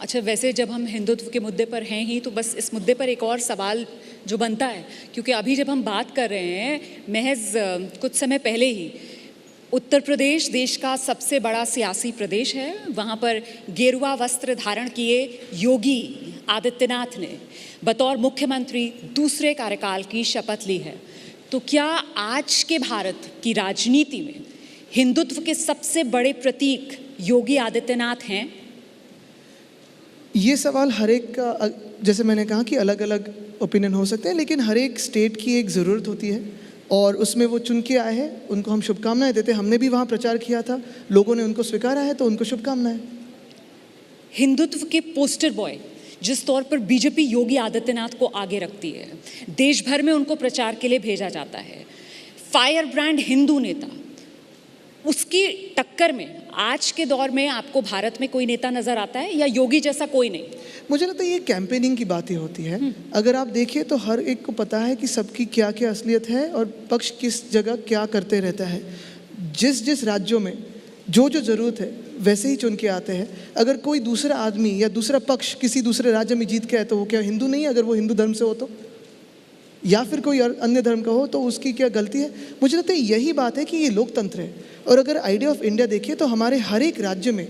अच्छा, वैसे जब हम हिंदुत्व के मुद्दे पर हैं ही, तो बस इस मुद्दे पर एक और सवाल जो बनता है, क्योंकि अभी जब हम बात कर रहे हैं, महज कुछ समय पहले ही उत्तर प्रदेश देश का सबसे बड़ा सियासी प्रदेश है। वहाँ पर गेरुआ वस्त्र धारण किए योगी आदित्यनाथ ने बतौर मुख्यमंत्री दूसरे कार्यकाल की शपथ ली है। तो क्या आज के भारत की राजनीति में हिंदुत्व के सबसे बड़े प्रतीक योगी आदित्यनाथ हैं? ये सवाल हर एक का, जैसे मैंने कहा कि अलग अलग ओपिनियन हो सकते हैं, लेकिन हर एक स्टेट की एक ज़रूरत होती है और उसमें वो चुन के आए हैं, उनको हम शुभकामनाएं देते हैं। हमने भी वहाँ प्रचार किया था, लोगों ने उनको स्वीकारा है, तो उनको शुभकामनाएं। हिंदुत्व के पोस्टर बॉय जिस तौर पर बीजेपी योगी आदित्यनाथ को आगे रखती है, देश भर में उनको प्रचार के लिए भेजा जाता है, फायर ब्रांड हिंदू नेता, उसकी टक्कर में आज के दौर में आपको भारत में कोई नेता नजर आता है या योगी जैसा कोई नहीं? मुझे लगता है ये कैंपेनिंग की बात ही होती है। अगर आप देखिए तो हर एक को पता है कि सबकी क्या क्या असलियत है और पक्ष किस जगह क्या करते रहता है। जिस जिस राज्यों में जो जो ज़रूरत है वैसे ही चुन के आते हैं। अगर कोई दूसरा आदमी या दूसरा पक्ष किसी दूसरे राज्य में जीत के आए तो वो क्या हिंदू नहीं है? अगर वो हिंदू धर्म से हो तो, या फिर कोई अन्य धर्म का हो तो उसकी क्या गलती है? मुझे लगता है यही बात है कि ये लोकतंत्र है। और अगर आइडिया ऑफ इंडिया देखिए तो हमारे हर एक राज्य में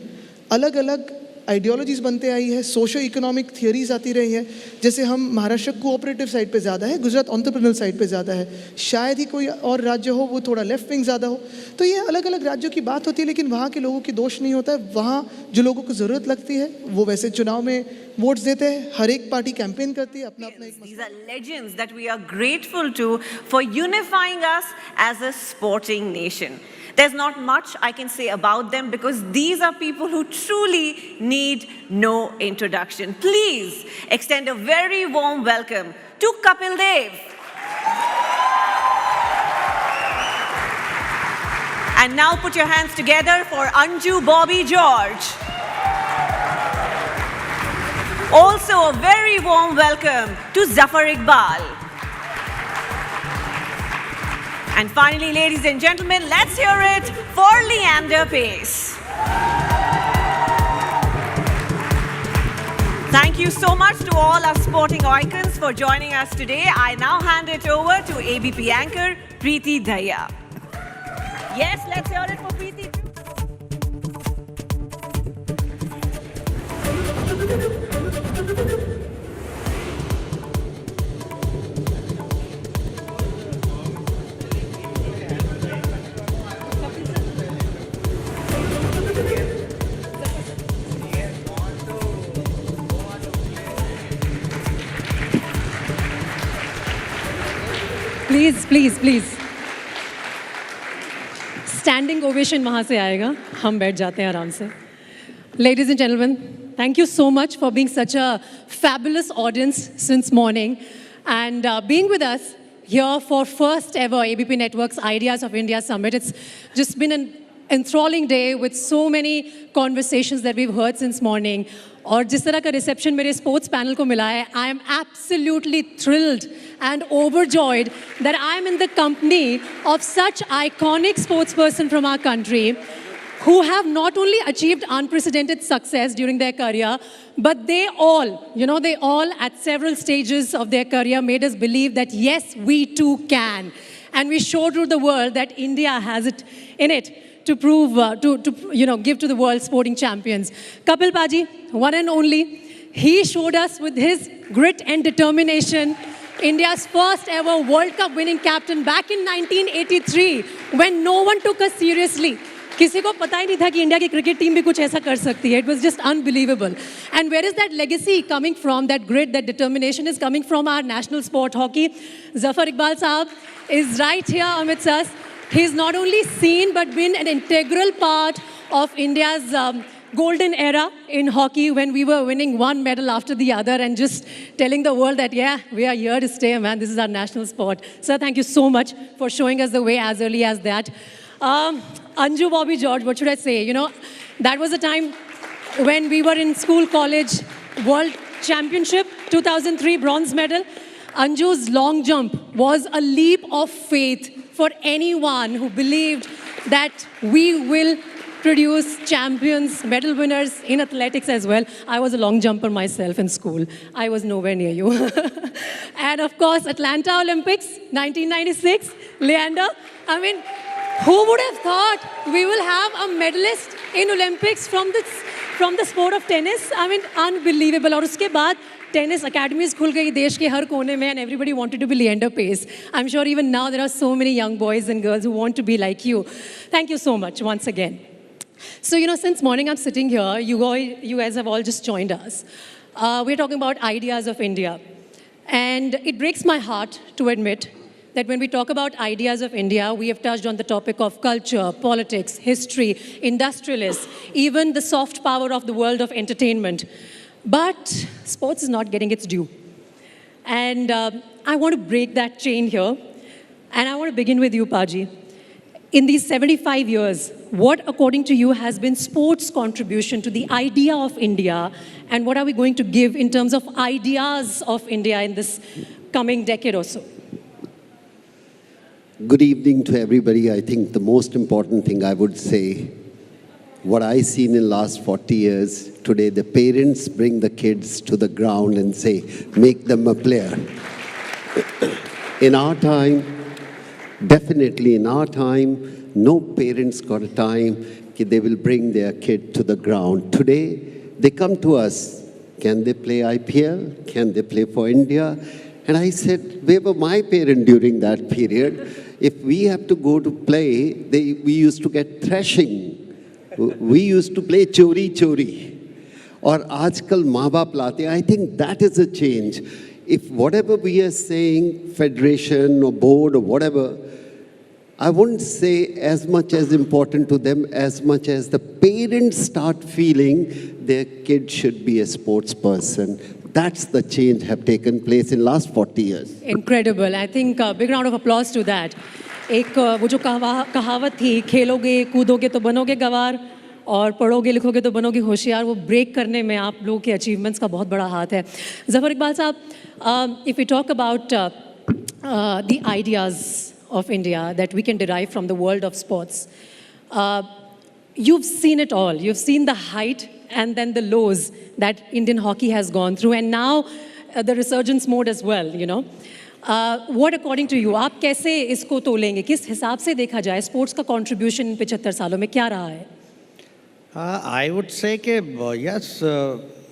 अलग अलग आइडियोलॉजीज़ बनते आई है, सोशो इकोनॉमिक थियरीज आती रही है। जैसे हम महाराष्ट्र कोऑपरेटिव साइड पे ज़्यादा है, गुजरात एंटरप्रेन्योर साइड पे ज़्यादा है, शायद ही कोई और राज्य हो वो थोड़ा लेफ्ट विंग ज़्यादा हो। तो ये अलग अलग राज्यों की बात होती है, लेकिन वहाँ के लोगों की दोष नहीं होता है। वहाँ जो लोगों को ज़रूरत लगती है वो वैसे चुनाव में वोट्स देते हैं, हर एक पार्टी कैंपेन करती है अपना अपना एक। These are legends that we are grateful to for unifying us as a sporting nation. There's not much I can say about them because these are people who truly need no introduction. Please extend a very warm welcome to Kapil Dev. And now put your hands together for Anju Bobby George. Also a very warm welcome to Zafar Iqbal. And finally, ladies and gentlemen, let's hear it for Leander Pace. Thank you so much to all our sporting icons for joining us today. I now hand it over to ABP anchor Preeti Daya. Yes, let's hear it for Preeti. Please, please, please. Standing ovation वहाँ से आएगा. हम बैठ जाते हैं आराम से. Ladies and gentlemen, thank you so much for being such a fabulous audience since morning and being with us here for first ever ABP Network's Ideas of India Summit. It's just been an enthralling day with so many conversations that we've heard since morning. और जिस तरह का reception मेरे sports panel को मिला है, I am absolutely thrilled and overjoyed that I am in the company of such iconic sportsperson from our country who have not only achieved unprecedented success during their career, but they all, they all at several stages of their career made us believe that yes, we too can. And we showed to the world that India has it in it to prove, give to the world sporting champions. Kapil Paji, one and only, he showed us with his grit and determination, India's first ever World Cup winning captain back in 1983, when no one took us seriously. किसी को पता ही नहीं था कि India की cricket team भी कुछ ऐसा कर सकती है. It was just unbelievable. And where is that legacy coming from? That grit, that determination is coming from our national sport, hockey. Zafar Iqbal Saab is right here amidst us. He's not only seen but been an integral part of India's golden era in hockey when we were winning one medal after the other and just telling the world that, yeah, we are here to stay, man. This is our national sport. Sir, thank you so much for showing us the way as early as that. Anju Bobby George, what should I say? That was a time when we were in school, college, World Championship, 2003 bronze medal. Anju's long jump was a leap of faith for anyone who believed that we will produce champions, medal winners in athletics as well. I was a long jumper myself in school. I was nowhere near you. And of course, Atlanta Olympics, 1996, Leander. I mean, who would have thought we will have a medalist in Olympics from the sport of tennis? I mean, unbelievable. और उसके बाद tennis academies खुल गई देश के हर कोने में and everybody wanted to be Leander Pace. I'm sure even now there are so many young boys and girls who want to be like you. Thank you so much once again. So, since morning I'm sitting here, you guys have all just joined us. We're talking about ideas of India. And it breaks my heart to admit that when we talk about ideas of India, we have touched on the topic of culture, politics, history, industrialists, even the soft power of the world of entertainment. But sports is not getting its due. And I want to break that chain here. And I want to begin with you, Paji. In these 75 years, what, according to you, has been sports' contribution to the idea of India? And what are we going to give in terms of ideas of India in this coming decade or so? Good evening to everybody. I think the most important thing I would say, what I've seen in the last 40 years, today the parents bring the kids to the ground and say, make them a player. In our time, definitely in our time, no parents got a time that they will bring their kid to the ground. Today, they come to us. Can they play IPL? Can they play for India? And I said, where were my parents during that period? If we have to go to play, we used to get thrashing. We used to play chori chori. Or aajkal maa baap laate. I think that is a change. If whatever we are saying, federation or board or whatever, I wouldn't say as much as important to them as much as the parents start feeling their kid should be a sports person. That's the change have taken place in last 40 years. Incredible. I think a big round of applause to that. एक वो जो कहावत थी, खेलोगे कूदोगे तो बनोगे गवार और पढ़ोगे लिखोगे तो बनोगे होशियार, वो ब्रेक करने में आप लोगों के अचीवमेंट्स का बहुत बड़ा हाथ है. ज़फ़र इकबाल साहब, if we talk about the ideas of India that we can derive from the world of sports, you've seen it all. You've seen the height and then the lows that Indian hockey has gone through, and now the resurgence mode as well, What, according to you, आप कैसे इसको तोलेंगे? किस हिसाब से देखा जाए sports का contribution in 75 सालों में क्या रहा है? I would say that, yes,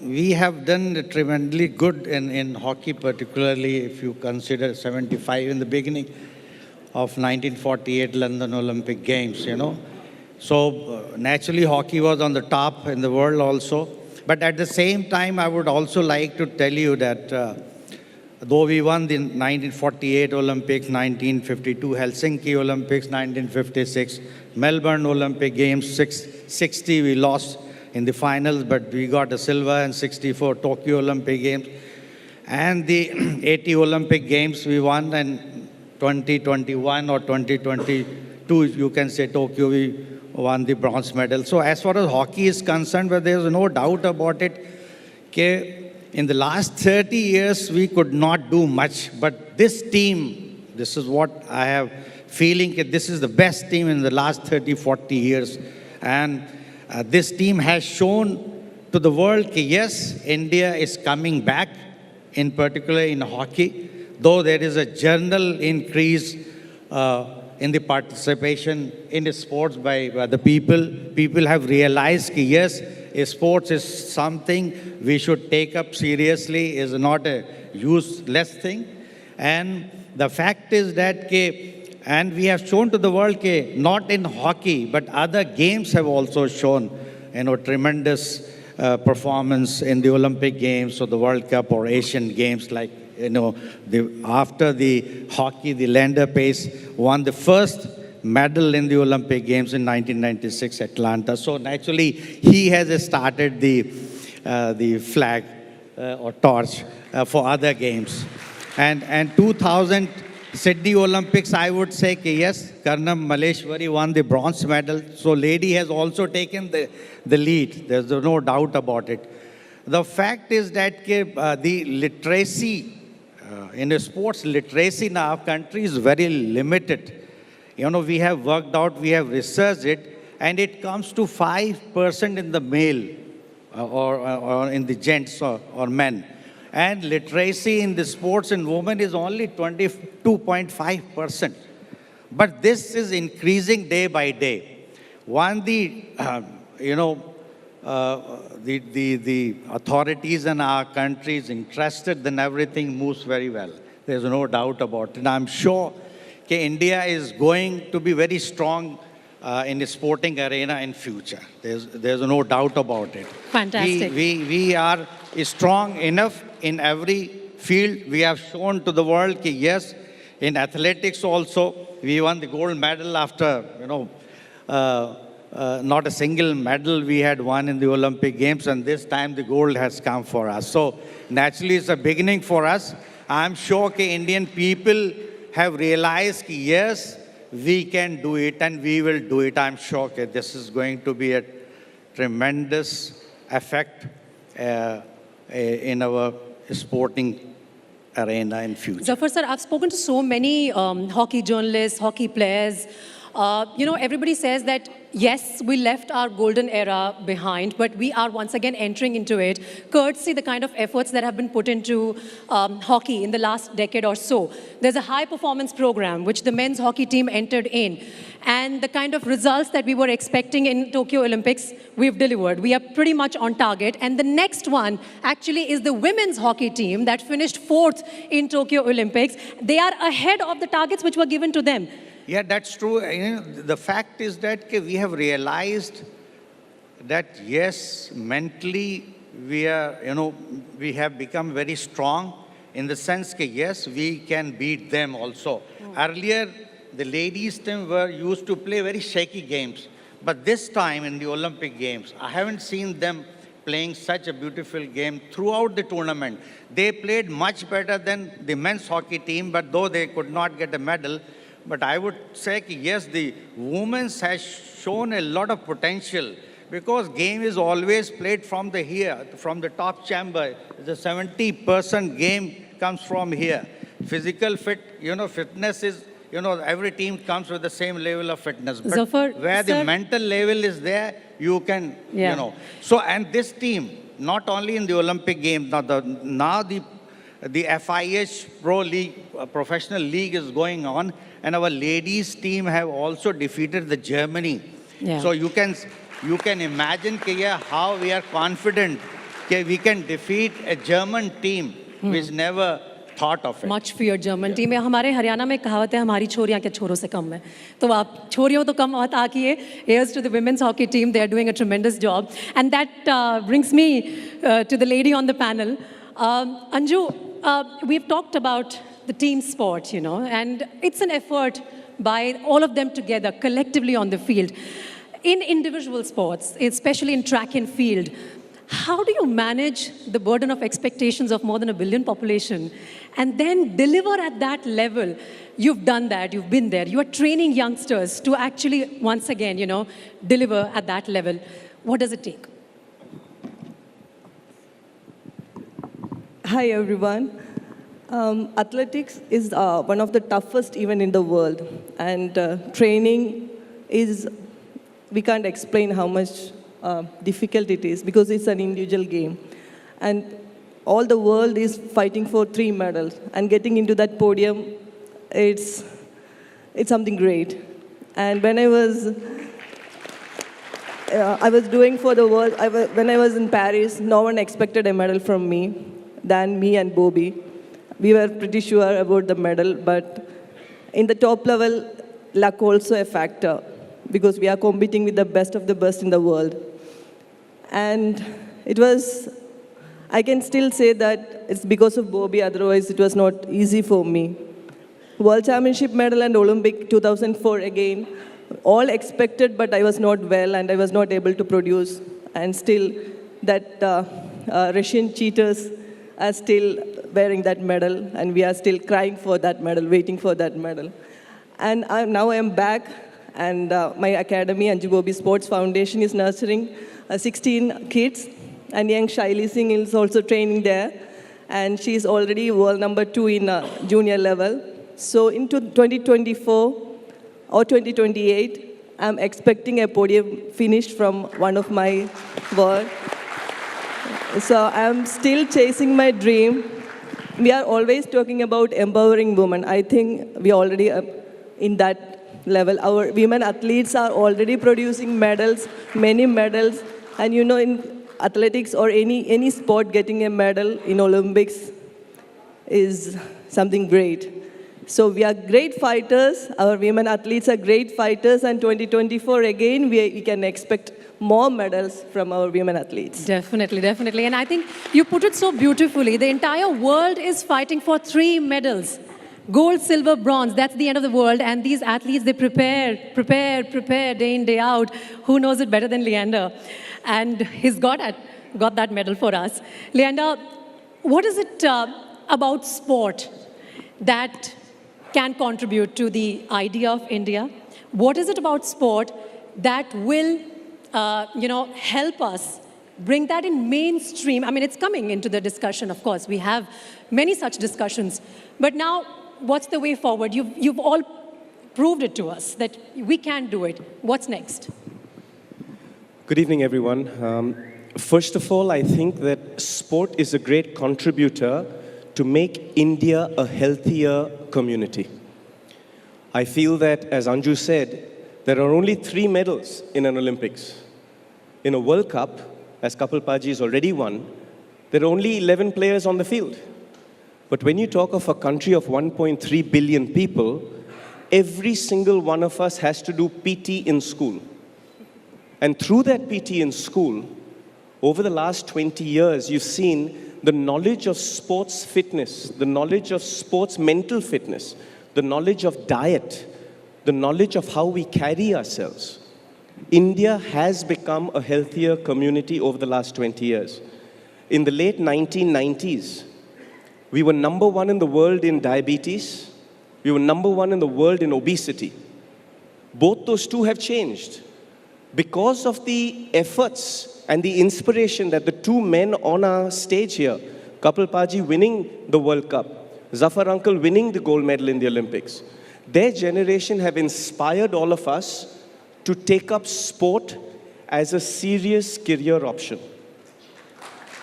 we have done tremendously good in hockey, particularly if you consider 75 in the beginning of 1948 London Olympic Games, So naturally hockey was on the top in the world also. But at the same time, I would also like to tell you that Though we won the 1948 Olympics, 1952 Helsinki Olympics, 1956 Melbourne Olympic Games, 60 we lost in the finals, but we got a silver, and 64 Tokyo Olympic Games. And the 80 Olympic Games we won, and 2021 or 2022, you can say Tokyo, we won the bronze medal. So as far as hockey is concerned, but there's no doubt about it, in the last 30 years, we could not do much. But this team, this is what I have feeling, this is the best team in the last 30, 40 years. And this team has shown to the world that yes, India is coming back, in particular in hockey, though there is a general increase in the participation in the sports by the people. People have realized that yes, sports is something we should take up seriously, is not a useless thing. And the fact is that, and we have shown to the world, not in hockey, but other games have also shown, tremendous performance in the Olympic Games or the World Cup or Asian Games. Like, after the hockey, the Lander Pace won the first medal in the Olympic Games in 1996 Atlanta. So naturally, he has started the flag or torch for other games. And 2000 Sydney Olympics, I would say, yes, Karnam Maleshwari won the bronze medal. So lady has also taken the lead. There's no doubt about it. The fact is that the literacy, in sports, literacy in our country is very limited. We have worked out, we have researched it, and it comes to 5% in the male or in the gents or men. And literacy in the sports in women is only 22.5%. But this is increasing day by day. One, the authorities in our country is interested, then everything moves very well. There's no doubt about it. And I'm sure India is going to be very strong in the sporting arena in future. There's no doubt about it. Fantastic. We are strong enough in every field. We have shown to the world that yes, in athletics also, we won the gold medal after, not a single medal we had won in the Olympic Games, and this time the gold has come for us. So naturally, it's a beginning for us. I'm sure that Indian people have realized that yes, we can do it and we will do it. I'm sure that this is going to be a tremendous effect in our sporting arena in future. Zafar sir, I've spoken to so many hockey journalists, hockey players. Everybody says that, yes, we left our golden era behind, but we are once again entering into it, courtesy the kind of efforts that have been put into hockey in the last decade or so. There's a high-performance program, which the men's hockey team entered in, and the kind of results that we were expecting in Tokyo Olympics, we've delivered. We are pretty much on target, and the next one actually is the women's hockey team that finished 4th in Tokyo Olympics. They are ahead of the targets which were given to them. Yeah, that's true. The fact is that we have realized that yes, mentally we are, we have become very strong in the sense that yes, we can beat them also. Earlier, the ladies team were used to play very shaky games, but this time in the Olympic Games, I haven't seen them playing such a beautiful game throughout the tournament. They played much better than the men's hockey team, but though they could not get a medal. But I would say, yes, the women's has shown a lot of potential because game is always played from the top chamber. The 70% game comes from here. Physical fitness is, every team comes with the same level of fitness. But Zafar, where the mental level is there, you can, So, and this team, not only in the Olympic Games, now the FIH Pro League, professional league is going on, and our ladies team have also defeated the Germany. Yeah. So you can imagine how we are confident that we can defeat a German team which never thought of it. Much feared German team. हमारे हरियाणा में कहावत है हमारी छोरियां क्या छोरों से कम है. तो आप छोरियों तो कम मत आकिए. Here's to the women's hockey team. They are doing a tremendous job. And that brings me to the lady on the panel. Anju, we've talked about the team sport, and it's an effort by all of them together, collectively on the field. In individual sports, especially in track and field, how do you manage the burden of expectations of more than 1 billion population and then deliver at that level? You've done that, you've been there. You are training youngsters to actually, once again, deliver at that level. What does it take? Hi, everyone. Athletics is one of the toughest events in the world. And training is, we can't explain how much difficult it is because it's an individual game. And all the world is fighting for 3 medals. And getting into that podium, it's something great. And when I was doing for the world, when I was in Paris, no one expected a medal from me than me and Bobby. We were pretty sure about the medal, but in the top level, luck also a factor because we are competing with the best of the best in the world. And it was, I can still say that it's because of Bobby, otherwise it was not easy for me. World Championship medal and Olympic 2004 again, all expected, but I was not well and I was not able to produce. And still, that Russian cheaters are still wearing that medal, and we are still crying for that medal, waiting for that medal. And now I am back, and my academy, Anju Bobby Sports Foundation, is nurturing 16 kids, and young Shaili Singh is also training there, and she is already world number 2 in junior level. So into 2024 or 2028, I'm expecting a podium finish from one of my world. So I'm still chasing my dream. We are always talking about empowering women. I think we are already in that level. Our women athletes are already producing medals, many medals. And in athletics or any sport, getting a medal in Olympics is something great. So we are great fighters. Our women athletes are great fighters. And 2024, again, we can expect more medals from our women athletes. Definitely, definitely. And I think you put it so beautifully. The entire world is fighting for 3 medals. Gold, silver, bronze. That's the end of the world. And these athletes, they prepare day in, day out. Who knows it better than Leander? And he's got that medal for us. Leander, what is it about sport that can contribute to the idea of India? What is it about sport that will help us bring that in mainstream? I mean, it's coming into the discussion, of course. We have many such discussions. But now, what's the way forward? You've all proved it to us that we can do it. What's next? Good evening, everyone. First of all, I think that sport is a great contributor to make India a healthier community. I feel that, as Anju said, there are only 3 medals in an Olympics. In a World Cup, as Kapil Paji has already won, there are only 11 players on the field. But when you talk of a country of 1.3 billion people, every single one of us has to do PT in school. And through that PT in school, over the last 20 years, you've seen the knowledge of sports fitness, the knowledge of sports mental fitness, the knowledge of diet, the knowledge of how we carry ourselves. India has become a healthier community over the last 20 years. In the late 1990s, we were number 1 in the world in diabetes. We were number 1 in the world in obesity. Both those two have changed because of the efforts and the inspiration that the 2 men on our stage here, Kapil Paji winning the World Cup, Zafar Uncle winning the gold medal in the Olympics, their generation have inspired all of us to take up sport as a serious career option.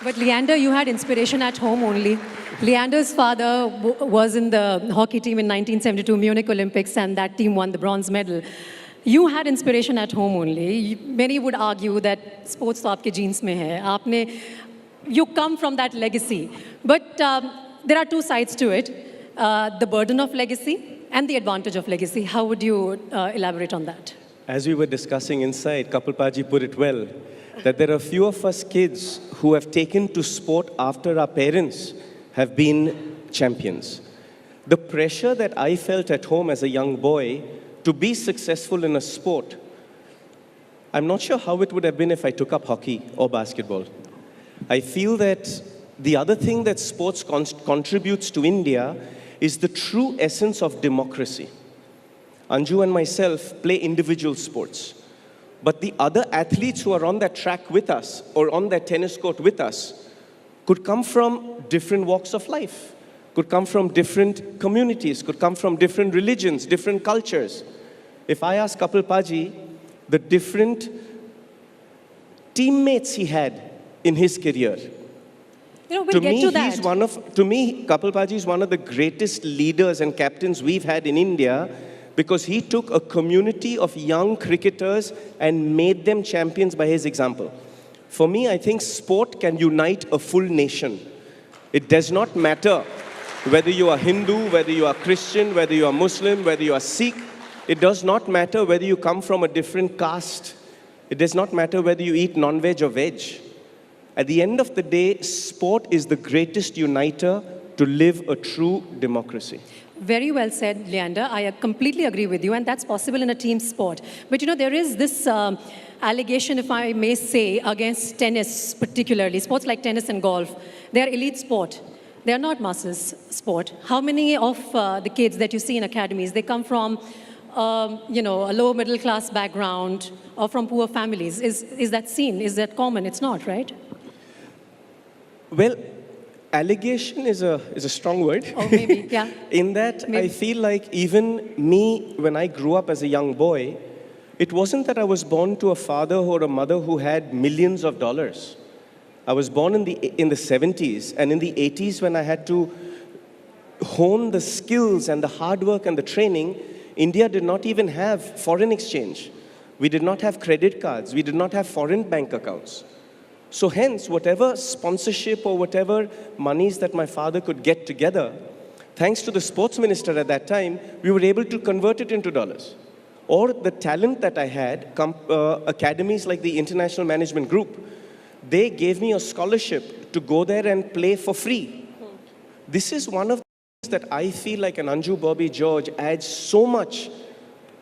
But Leander, you had inspiration at home only. Leander's father was in the hockey team in 1972 Munich Olympics, and that team won the bronze medal. You had inspiration at home only. Many would argue that sports to aapke genes mein hai. You come from that legacy. But there are 2 sides to it. The burden of legacy and the advantage of legacy. How would you elaborate on that? As we were discussing inside, Kapil Paji put it well, that there are few of us kids who have taken to sport after our parents have been champions. The pressure that I felt at home as a young boy to be successful in a sport, I'm not sure how it would have been if I took up hockey or basketball. I feel that the other thing that sports contributes to India is the true essence of democracy. Anju and myself play individual sports, but the other athletes who are on that track with us or on that tennis court with us could come from different walks of life, could come from different communities, could come from different religions, different cultures. If I ask Kapil Paji the different teammates he had in his career, we'll get to that. To me, Kapil Paji is one of the greatest leaders and captains we've had in India, because he took a community of young cricketers and made them champions by his example. For me, I think sport can unite a full nation. It does not matter whether you are Hindu, whether you are Christian, whether you are Muslim, whether you are Sikh. It does not matter whether you come from a different caste. It does not matter whether you eat non-veg or veg. At the end of the day, sport is the greatest uniter to live a true democracy. Very well said, Leander. I completely agree with you, and that's possible in a team sport. But there is this allegation, if I may say, against tennis particularly, sports like tennis and golf. They are elite sport. They are not masses sport. How many of the kids that you see in academies, they come from, a low middle class background or from poor families? Is that seen? Is that common? It's not, right? Well, allegation is a strong word. Oh, maybe, yeah. In that, maybe. I feel like even me, when I grew up as a young boy, it wasn't that I was born to a father or a mother who had millions of dollars. I was born in the 70s, and in the 80s, when I had to hone the skills and the hard work and the training, India did not even have foreign exchange. We did not have credit cards. We did not have foreign bank accounts. So hence, whatever sponsorship or whatever monies that my father could get together, thanks to the sports minister at that time, we were able to convert it into dollars. Or the talent that I had, academies like the International Management Group, they gave me a scholarship to go there and play for free. This is one of the things that I feel like an Anju Bobby George adds so much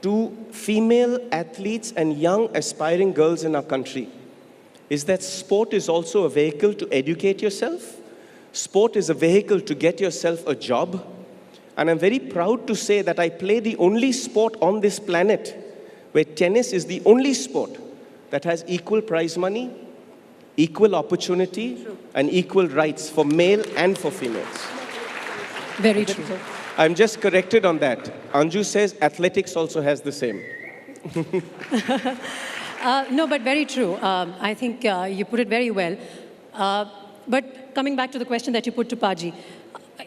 to female athletes and young aspiring girls in our country, is that sport is also a vehicle to educate yourself. Sport is a vehicle to get yourself a job. And I'm very proud to say that I play the only sport on this planet where tennis is the only sport that has equal prize money, equal opportunity, and equal rights for male and for females. Very true. I'm just corrected on that. Anju says athletics also has the same. No, but very true. I think you put it very well. But coming back to the question that you put to Paji,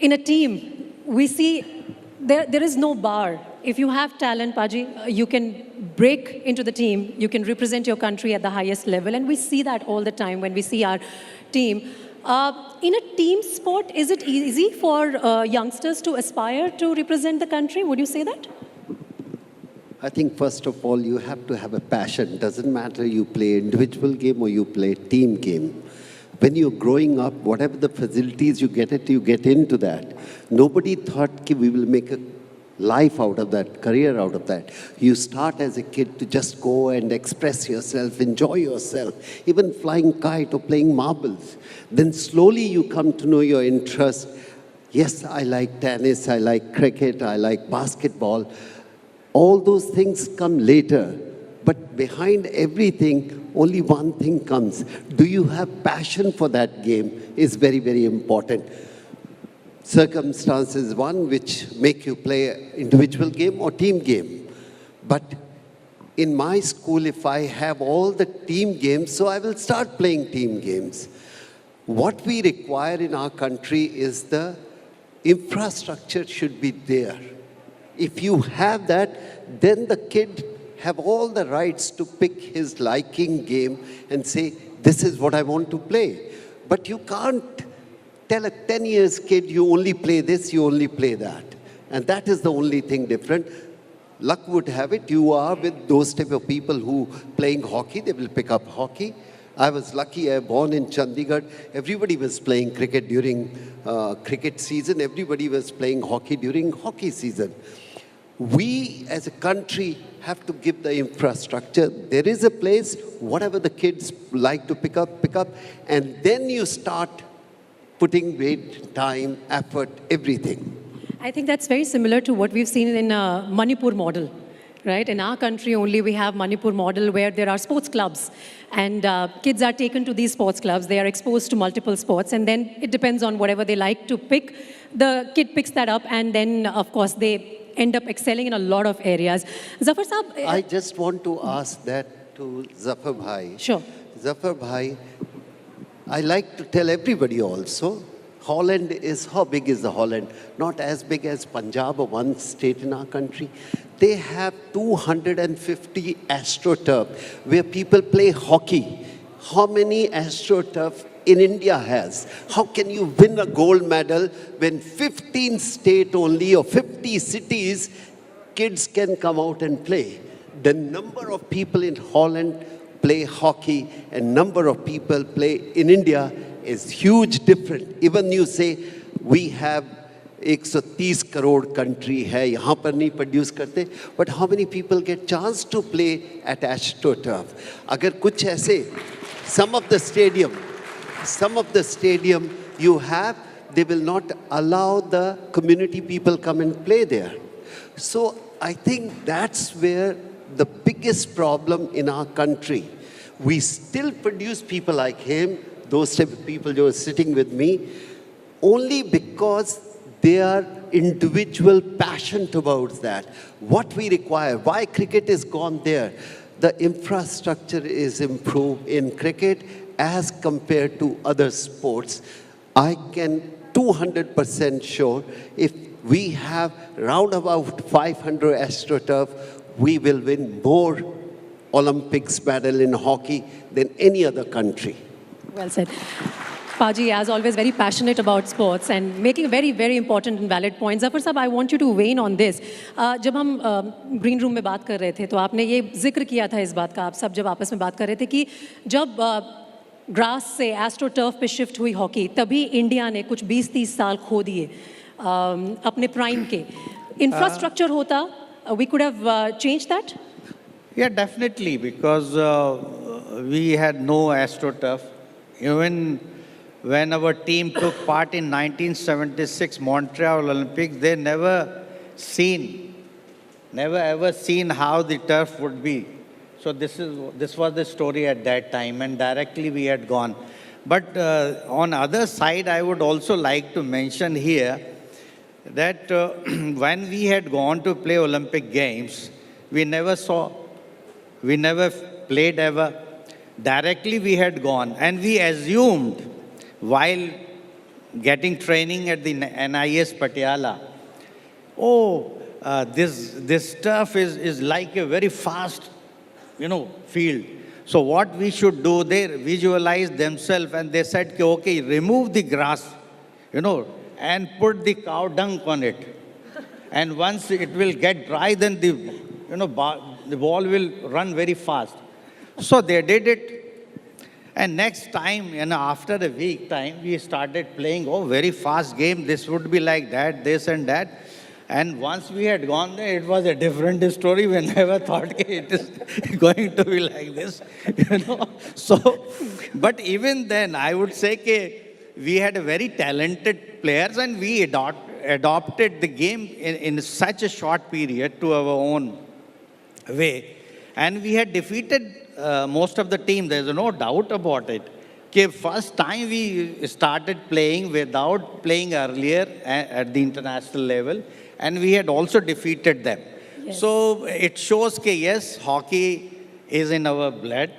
in a team, we see there is no bar. If you have talent, Paji, you can break into the team. You can represent your country at the highest level. And we see that all the time when we see our team. In a team sport, is it easy for youngsters to aspire to represent the country? Would you say that? I think first of all, you have to have a passion. Doesn't matter you play individual game or you play team game. When you're growing up, whatever the facilities you get into that. Nobody thought we will make a life out of that, career out of that. You start as a kid to just go and express yourself, enjoy yourself, even flying kite or playing marbles. Then slowly you come to know your interest. Yes, I like tennis, I like cricket, I like basketball. All those things come later, but behind everything, only one thing comes. Do you have passion for that game is very, very important. Circumstances, one which make you play individual game or team game. But in my school, if I have all the team games, so I will start playing team games. What we require in our country is the infrastructure should be there. If you have that, then the kid have all the rights to pick his liking game and say, this is what I want to play. But you can't tell a 10 years kid, you only play this, you only play that. And that is the only thing different. Luck would have it, you are with those type of people who playing hockey, they will pick up hockey. I was lucky, I was born in Chandigarh. Everybody was playing cricket during cricket season. Everybody was playing hockey during hockey season. We as a country have to give the infrastructure. There is a place, whatever the kids like to pick up, and then you start putting weight, time, effort, everything. I think that's very similar to what we've seen in Manipur model, right? In our country only we have Manipur model where there are sports clubs and kids are taken to these sports clubs. They are exposed to multiple sports and then it depends on whatever they like to pick. The kid picks that up and then of course they end up excelling in a lot of areas. Zafar Saab, I just want to ask that to Zafar Bhai. Sure. Zafar Bhai, I like to tell everybody also, Holland is, how big is the Holland? Not as big as Punjab or one state in our country. They have 250 AstroTurf where people play hockey. How many AstroTurf in India has? How can you win a gold medal when 15 states only or 50 cities kids can come out and play? The number of people in Holland play hockey and number of people play in India is huge different. Even you say we have 130 crore country hai, yahan par nahi produce karte, but how many people get chance to play at AstroTurf? Agar kuch aise, some of the stadium you have, they will not allow the community people come and play there. So I think that's where the biggest problem in our country. We still produce people like him, those type of people who are sitting with me, only because they are individual passionate about that. What we require, why cricket is gone there, the infrastructure is improved in cricket as compared to other sports. I can 200% sure if we have round about 500 AstroTurf, we will win more Olympics medal in hockey than any other country. Well said. Paji, as always, very passionate about sports and making very, very important and valid points. Zafar Saab, I want you to weigh in on this. जब हम green room में बात कर रहे थे तो आपने ये जिक्र किया था इस बात का, आप सब जब आपस में बात कर रहे थे कि जब ग्रास से एस्ट्रोटर्फ पे शिफ्ट हुई हॉकी तभी इंडिया ने कुछ 20-30 साल खो दिए अपने प्राइम के. इंफ्रास्ट्रक्चर होता, we could have changed that? Yeah, definitely, because we had no AstroTurf. Even when our team took part in 1976 Montreal Olympics, they never ever seen how the turf would be. So this was the story at that time, and directly we had gone. But on other side, I would also like to mention here that when we had gone to play Olympic Games, we never played ever. Directly we had gone, and we assumed while getting training at the NIS Patiala, this turf is like a very fast, field. So what we should do, they visualized themselves and they said, okay, remove the grass, and put the cow dung on it. And once it will get dry, then the ball will run very fast. So they did it. And next time, after a week time, we started playing, very fast game. This would be like that, this and that. And once we had gone there, it was a different story. We never thought it is going to be like this, So, but even then, I would say we had a very talented players and we adopted the game in such a short period to our own way. And we had defeated most of the team, there's no doubt about it. First time we started playing without playing earlier at the international level, and we had also defeated them. Yes. So it shows that yes, hockey is in our blood,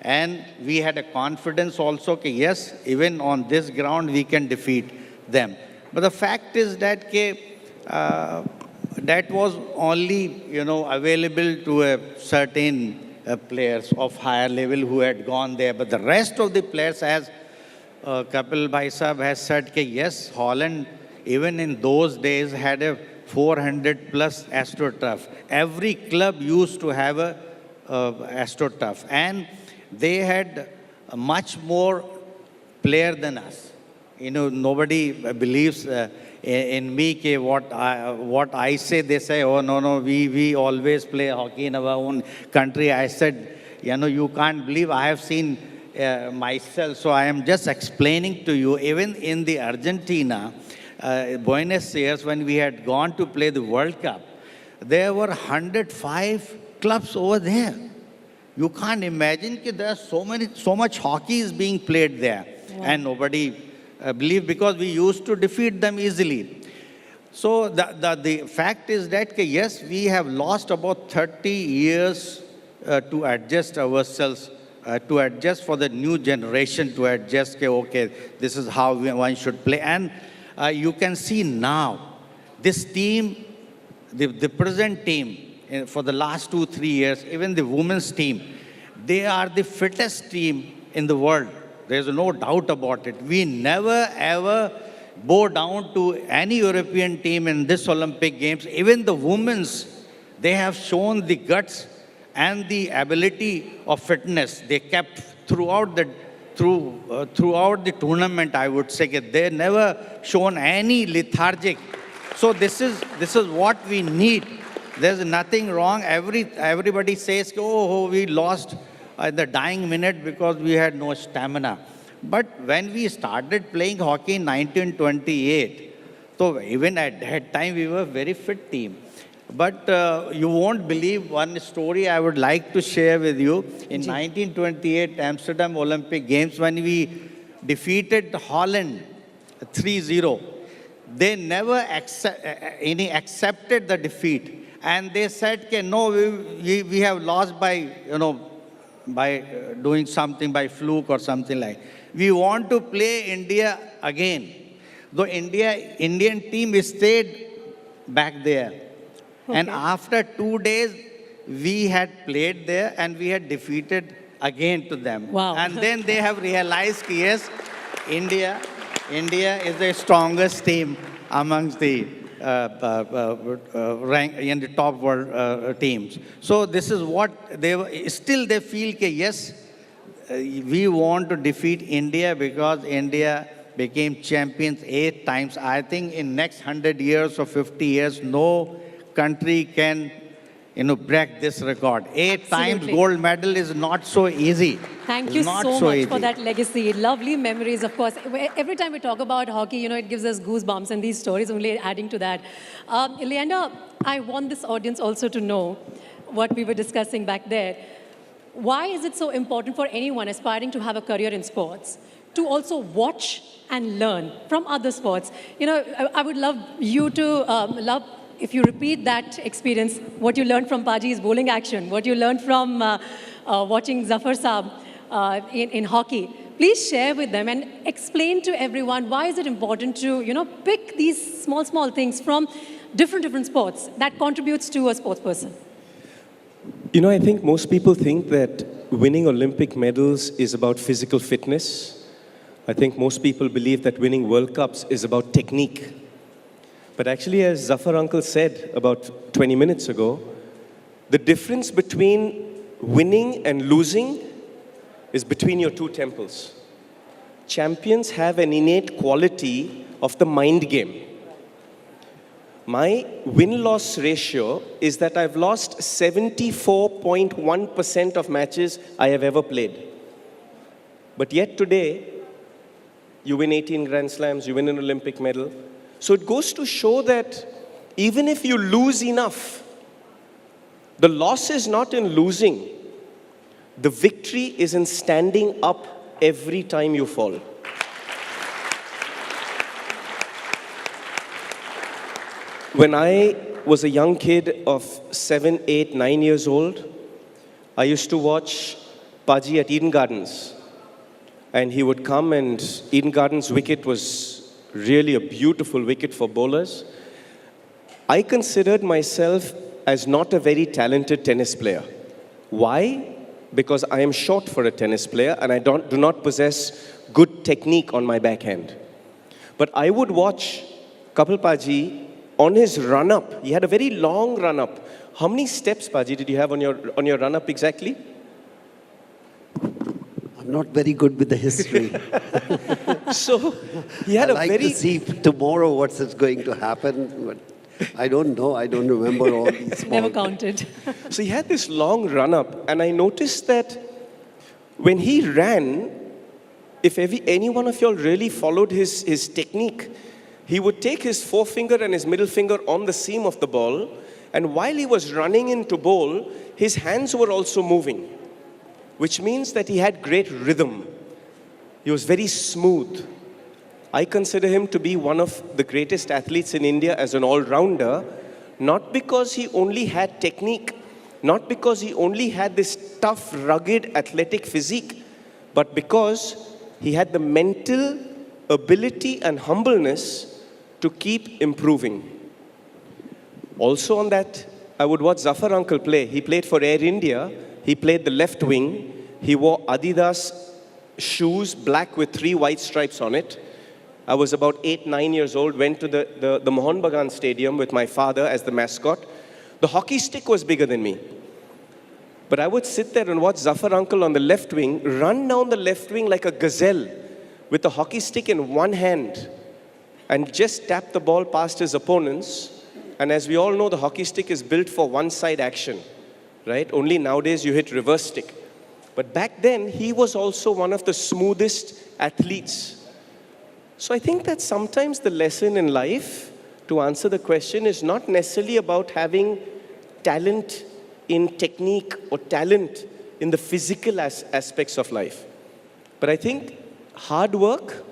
and we had a confidence also that yes, even on this ground we can defeat them. But the fact is that that was only available to a certain players of higher level who had gone there. But the rest of the players, as Kapil Bhai Sahab has said, that yes, Holland, even in those days, had a 400 plus AstroTurf. Every club used to have a AstroTurf. And they had much more player than us. You know, nobody believes in me. What I say, they say, oh, no, we always play hockey in our own country. I said, you know, you can't believe I have seen myself. So I am just explaining to you, even in the Argentina, Buenos Aires, when we had gone to play the World Cup, there were 105 clubs over there. You can't imagine that there are so much hockey is being played there. Wow. And nobody believed, because we used to defeat them easily. So the fact is that, yes, we have lost about 30 years to adjust ourselves, to adjust for the new generation, to adjust, okay, this is how one should play. And you can see now, this team, the present team, for the last 2-3 years, even the women's team, they are the fittest team in the world. There's no doubt about it. We never ever bow down to any European team in this Olympic Games. Even the women's, they have shown the guts and the ability of fitness. They kept throughout the tournament, I would say. They never shown any lethargic. So this is what we need. There's nothing wrong. Everybody says, oh, we lost at the dying minute because we had no stamina. But when we started playing hockey in 1928, so even at that time we were a very fit team. But you won't believe one story I would like to share with you. In 1928 Amsterdam Olympic Games, when we defeated Holland 3-0, they never accepted the defeat. And they said, no, we have lost by, by doing something, by fluke or something like. We want to play India again. Though Indian team stayed back there. Okay. And after 2 days, we had played there and we had defeated again to them. Wow. And then they have realized, yes, India is the strongest team amongst the rank in the top world teams. So this is what they feel, yes, we want to defeat India because India became champions 8 times. I think in next 100 years or 50 years, no country can break this record. 8 times gold medal is not so easy. Thank you so much for that legacy. Lovely memories, of course. Every time we talk about hockey, it gives us goosebumps, and these stories only adding to that. Leander, I want this audience also to know what we were discussing back there. Why is it so important for anyone aspiring to have a career in sports to also watch and learn from other sports? I would love you to if you repeat that experience, what you learned from Paji's bowling action, what you learned from watching Zafar Saab in hockey, please share with them and explain to everyone why is it important to, pick these small things from different sports that contributes to a sports person. I think most people think that winning Olympic medals is about physical fitness. I think most people believe that winning World Cups is about technique. But actually, as Zafar uncle said about 20 minutes ago, the difference between winning and losing is between your two temples. Champions have an innate quality of the mind game. My win-loss ratio is that I've lost 74.1% of matches I have ever played. But yet today, you win 18 Grand Slams, you win an Olympic medal. So it goes to show that even if you lose enough, the loss is not in losing. The victory is in standing up every time you fall. When I was a young kid of 7, 8, 9 years old, I used to watch Paji at Eden Gardens. And he would come, and Eden Gardens' wicket was really a beautiful wicket for bowlers. I considered myself as not a very talented tennis player. Why? Because I am short for a tennis player and I do not possess good technique on my backhand. But I would watch Kapil Paji on his run-up. He had a very long run-up. How many steps, Paji, did you have on your run-up exactly? not very good with the history. So he had I a like very... to see tomorrow what's going to happen, but I don't know. I don't remember all these small... Never counted. So he had this long run-up, and I noticed that when he ran, if any one of y'all really followed his technique, he would take his forefinger and his middle finger on the seam of the ball, and while he was running into bowl, his hands were also moving, which means that he had great rhythm. He was very smooth. I consider him to be one of the greatest athletes in India as an all-rounder, not because he only had technique, not because he only had this tough, rugged, athletic physique, but because he had the mental ability and humbleness to keep improving. Also on that, I would watch Zafar uncle play. He played for Air India. He played the left wing. He wore Adidas shoes, black with 3 white stripes on it. I was about 8, 9 years old, went to the Mohun Bagan Stadium with my father as the mascot. The hockey stick was bigger than me. But I would sit there and watch Zafar uncle on the left wing run down the left wing like a gazelle with the hockey stick in one hand and just tap the ball past his opponents. And as we all know, the hockey stick is built for one-side action, right? Only nowadays you hit reverse stick. But back then, he was also one of the smoothest athletes. So I think that sometimes the lesson in life, to answer the question, is not necessarily about having talent in technique or talent in the physical aspects of life. But I think hard work,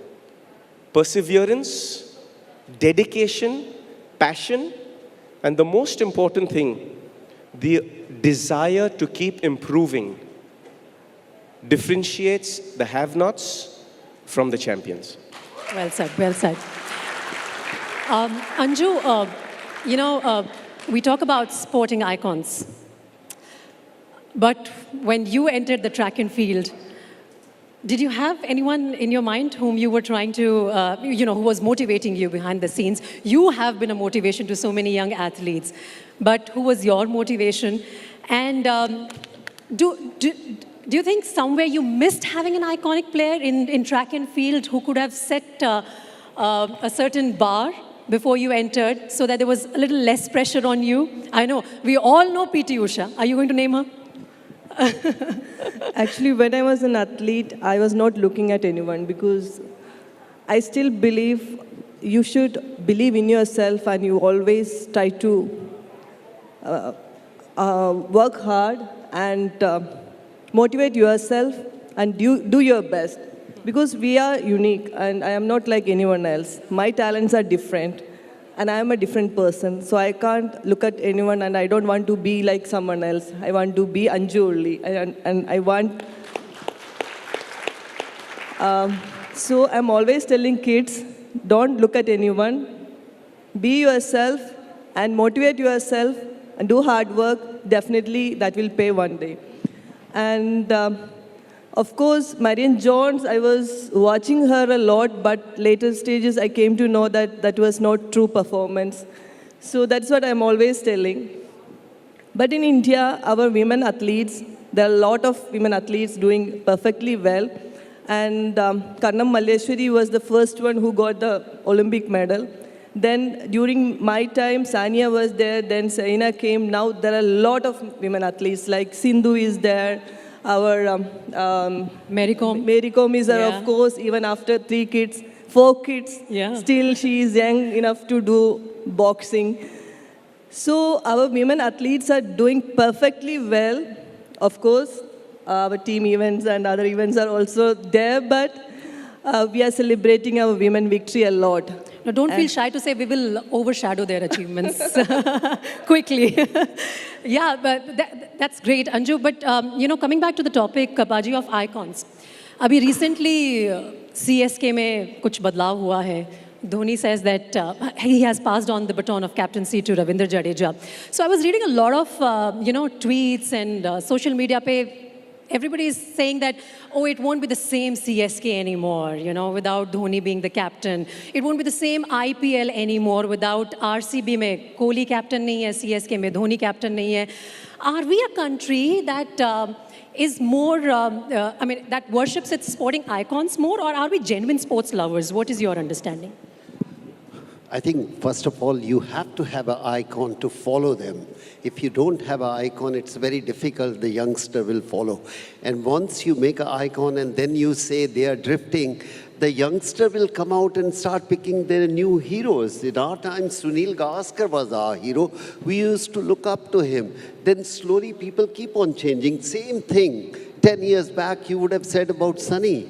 perseverance, dedication, passion, and the most important thing, the desire to keep improving, differentiates the have-nots from the champions. Well said, well said. Anju, we talk about sporting icons. But when you entered the track and field, did you have anyone in your mind whom you were trying to, who was motivating you behind the scenes? You have been a motivation to so many young athletes, but who was your motivation? And do you think somewhere you missed having an iconic player in track and field who could have set a certain bar before you entered so that there was a little less pressure on you? I know, we all know P.T. Usha. Are you going to name her? Actually, when I was an athlete, I was not looking at anyone because I still believe you should believe in yourself and you always try to work hard and motivate yourself and do your best. Because we are unique and I am not like anyone else. My talents are different and I am a different person. So I can't look at anyone and I don't want to be like someone else. I want to be Anju only. And I want... so I'm always telling kids, don't look at anyone. Be yourself and motivate yourself and do hard work. Definitely that will pay one day. And of course, Marion Jones, I was watching her a lot, but later stages I came to know that that was not true performance. So that's what I'm always telling. But in India, our women athletes, there are a lot of women athletes doing perfectly well. And Karnam Malleshwari was the first one who got the Olympic medal. Then during my time, Sania was there, then Saina came. Now there are a lot of women athletes, like Sindhu is there. Our Mary Kom is there, of course, even after 4 kids, still she is young enough to do boxing. So our women athletes are doing perfectly well. Of course, our team events and other events are also there, but we are celebrating our women victory a lot. Now, don't feel shy to say we will overshadow their achievements quickly. Yeah, but that's great, Anju. But, coming back to the topic, Baji, of icons. Abhi recently, CSK mein kuch badlav hua hai. Dhoni says that he has passed on the baton of captaincy to Ravindra Jadeja. So I was reading a lot of, tweets and social media pe. Everybody is saying that, oh, it won't be the same CSK anymore, without Dhoni being the captain. It won't be the same IPL anymore without RCB mein Kohli captain nahi hai, CSK mein Dhoni captain nahi hai. Are we a country that is more, that worships its sporting icons more, or are we genuine sports lovers? What is your understanding? I think, first of all, you have to have an icon to follow them. If you don't have an icon, it's very difficult, the youngster will follow. And once you make an icon and then you say they are drifting, the youngster will come out and start picking their new heroes. In our time, Sunil Gavaskar was our hero. We used to look up to him. Then slowly people keep on changing. Same thing. 10 years back, you would have said about Sachin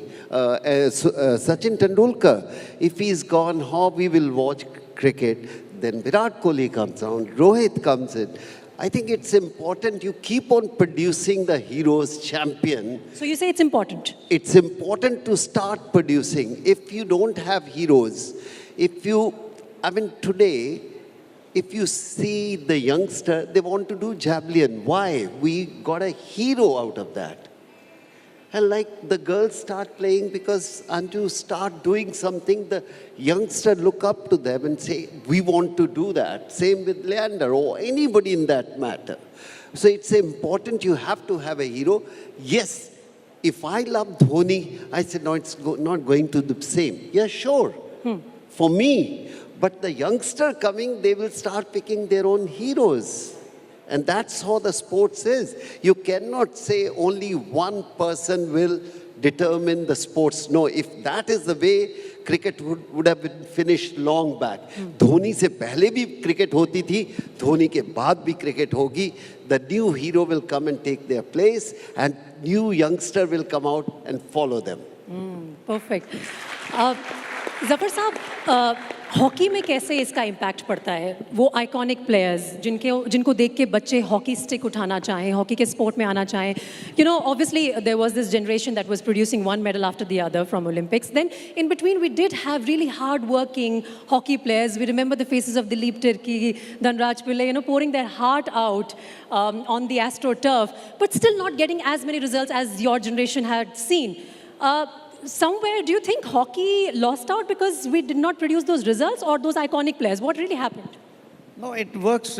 Tendulkar. If he's gone, how we will watch cricket? Then Virat Kohli comes on, Rohit comes in. I think it's important you keep on producing the heroes champion. So you say it's important? It's important to start producing. If you don't have heroes, today, if you see the youngster, they want to do javelin. Why? We got a hero out of that. And like the girls start playing because until you start doing something, the youngster look up to them and say, we want to do that. Same with Leander or anybody in that matter. So it's important you have to have a hero. Yes, if I love Dhoni, I said, no, it's not going to the same. Yeah, sure. For me. But the youngster coming, they will start picking their own heroes. And that's how the sports is. You cannot say only one person will determine the sports. No, if that is the way, cricket would have been finished long back. Dhoni से पहले भी cricket होती थी, धोनी के बाद भी cricket होगी. The new hero will come and take their place, and new youngster will come out and follow them. Perfect. Zafar साहब, हॉकी में कैसे इसका इम्पैक्ट पड़ता है? वो आइकॉनिक प्लेयर्स जिनको देख के बच्चे हॉकी स्टिक उठाना चाहें, हॉकी के स्पोर्ट में आना चाहें. You know, obviously there was this generation that was producing one medal after the other from Olympics. Then in between we did have really hard-working hockey players. We remember the faces of Dilip Tirki, Dhanraj Pillai, pouring their heart out on the AstroTurf, but still not getting as many results as your generation had seen. Somewhere, do you think hockey lost out because we did not produce those results or those iconic players? What really happened? No, it works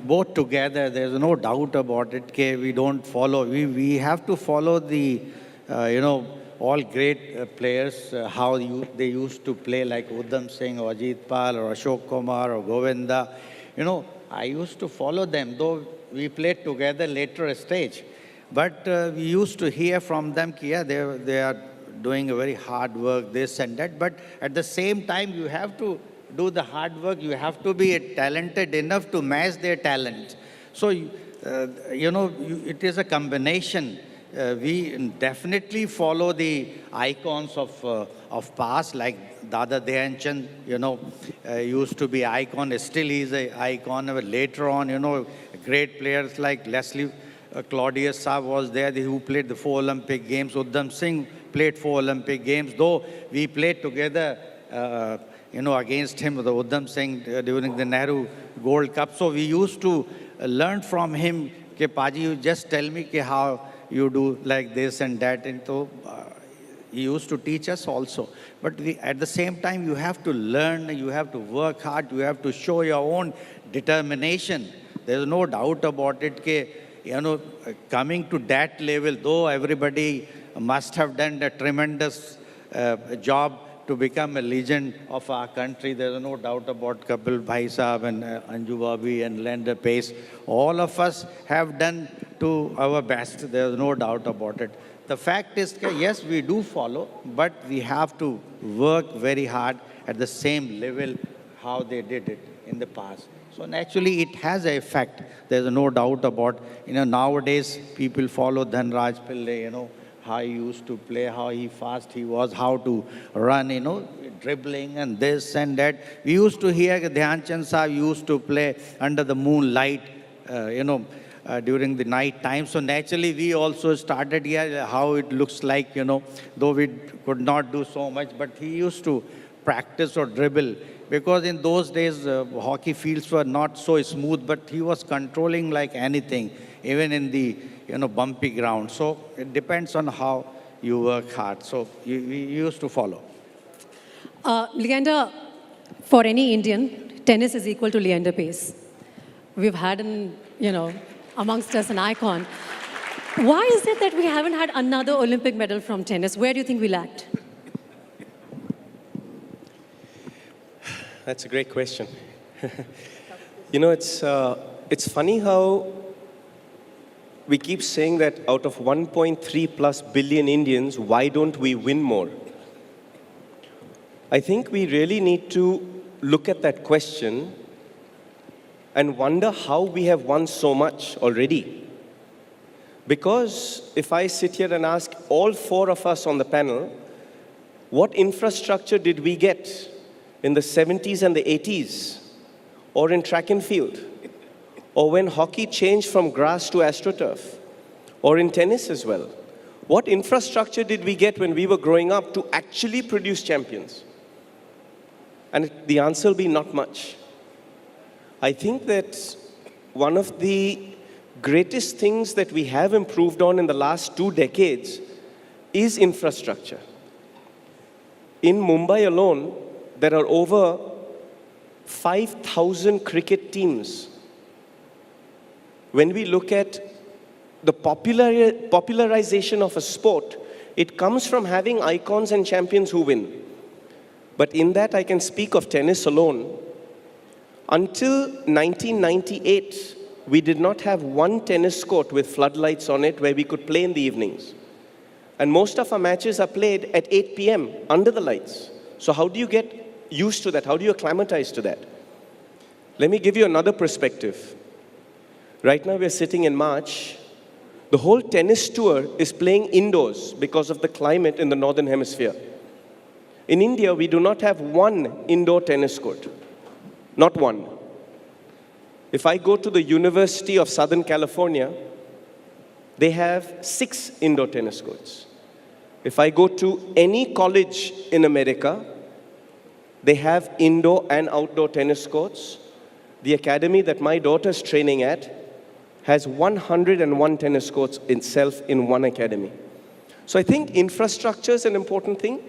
both together. There's no doubt about it. We don't follow. We have to follow the, all great players, how they used to play, like Uddam Singh or Ajit Pal or Ashok Kumar or Govinda. I used to follow them, though we played together later stage. But we used to hear from them, they are doing a very hard work, this and that. But at the same time, you have to do the hard work. You have to be talented enough to match their talent. So, it is a combination. We definitely follow the icons of past, like Dada Dhyan Chand, used to be icon. Still he's an icon. But later on, great players like Leslie Claudius Saab was there, who played the 4 Olympic Games. Uddam Singh played 4 Olympic Games, though we played together, against him, the Uddam Singh, during the Nehru Gold Cup. So we used to learn from him, Paji, you just tell me how you do like this and that. And so he used to teach us also. But at the same time, you have to learn, you have to work hard, you have to show your own determination. There's no doubt about it, coming to that level, though everybody must have done a tremendous job to become a legend of our country. There's no doubt about Kapil Bhai Saab and Anju Babi and Leander Pace. All of us have done to our best. There's no doubt about it. The fact is, yes, we do follow, but we have to work very hard at the same level how they did it in the past. So naturally, it has an effect. There's no doubt about, nowadays people follow Dhanraj Pillai, how he used to play, how fast he was, how to run, dribbling and this and that. We used to hear Dhyan Chand Sahab used to play under the moonlight, during the night time. So naturally, we also started here how it looks like, though we could not do so much, but he used to practice or dribble. Because in those days, hockey fields were not so smooth, but he was controlling like anything, even in the bumpy ground. So it depends on how you work hard. So we used to follow. Leander, for any Indian, tennis is equal to Leander Pace. We've had amongst us an icon. Why is it that we haven't had another Olympic medal from tennis? Where do you think we lacked? That's a great question. You know, it's funny how we keep saying that out of 1.3 plus billion Indians, why don't we win more? I think we really need to look at that question and wonder how we have won so much already. Because if I sit here and ask all four of us on the panel, what infrastructure did we get in the 70s and the 80s, or in track and field, or when hockey changed from grass to AstroTurf, or in tennis as well? What infrastructure did we get when we were growing up to actually produce champions? And the answer will be not much. I think that one of the greatest things that we have improved on in the last 2 decades is infrastructure. In Mumbai alone, there are over 5,000 cricket teams. When we look at the popularization of a sport, it comes from having icons and champions who win. But in that, I can speak of tennis alone. Until 1998, we did not have one tennis court with floodlights on it where we could play in the evenings. And most of our matches are played at 8 p.m. under the lights. So how do you get used to that? How do you acclimatize to that? Let me give you another perspective. Right now, we're sitting in March. The whole tennis tour is playing indoors because of the climate in the Northern Hemisphere. In India, we do not have one indoor tennis court. Not one. If I go to the University of Southern California, they have 6 indoor tennis courts. If I go to any college in America, they have indoor and outdoor tennis courts. The academy that my daughter's training at has 101 tennis courts itself in one academy. So I think infrastructure is an important thing.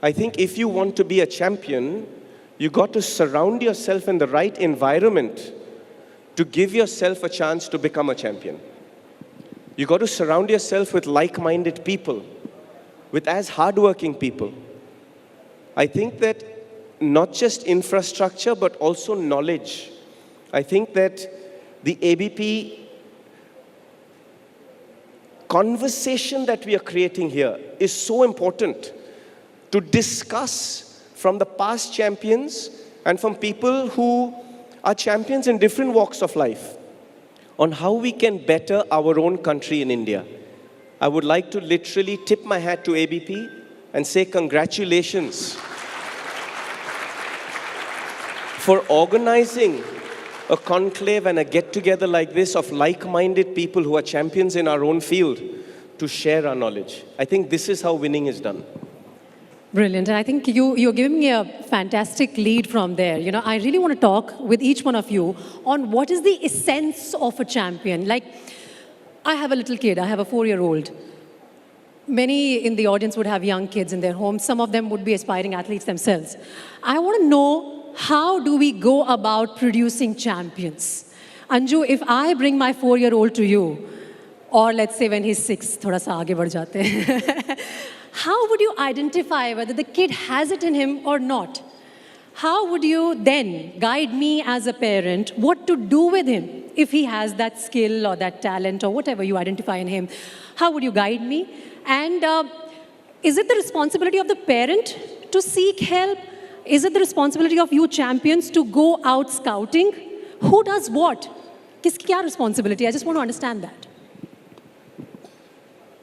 I think if you want to be a champion, you got to surround yourself in the right environment to give yourself a chance to become a champion. You got to surround yourself with like-minded people, with as hardworking people. I think that not just infrastructure, but also knowledge. I think that the ABP conversation that we are creating here is so important to discuss from the past champions and from people who are champions in different walks of life on how we can better our own country in India. I would like to literally tip my hat to ABP and say congratulations for organizing a conclave and a get-together like this of like-minded people who are champions in our own field to share our knowledge. I think this is how winning is done. Brilliant. And I think you're giving me a fantastic lead from there. You know, I really want to talk with each one of you on what is the essence of a champion. Like, I have a little kid. I have a 4-year-old. Many in the audience would have young kids in their homes. Some of them would be aspiring athletes themselves. I want to know, how do we go about producing champions? Anju, if I bring my 4-year-old to you, or let's say when he's 6, thoda sa aage badh jate hain. How would you identify whether the kid has it in him or not? How would you then guide me as a parent what to do with him if he has that skill or that talent or whatever you identify in him? How would you guide me? And is it the responsibility of the parent to seek help? Is it the responsibility of you champions to go out scouting? Who does what? Kiski kya responsibility? I just want to understand that.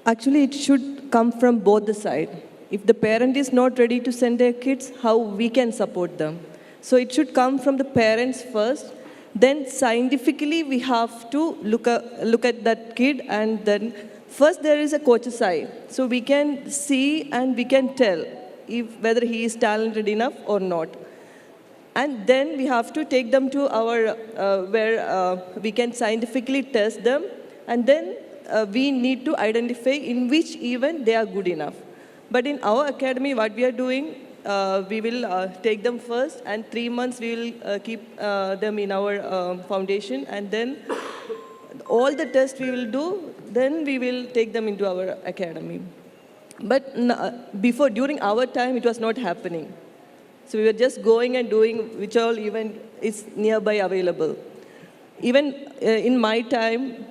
Actually, it should come from both the sides. If the parent is not ready to send their kids, how we can support them? So it should come from the parents first. Then scientifically, we have to look at that kid, and then first there is a coach's eye. So we can see and we can tell whether he is talented enough or not. And then we have to take them to our, where we can scientifically test them, and then we need to identify in which event they are good enough. But in our academy, what we are doing, we will take them first, and 3 months we will keep them in our foundation, and then all the tests we will do, then we will take them into our academy. But before, during our time, it was not happening. So we were just going and doing which all event is nearby available. Even in my time,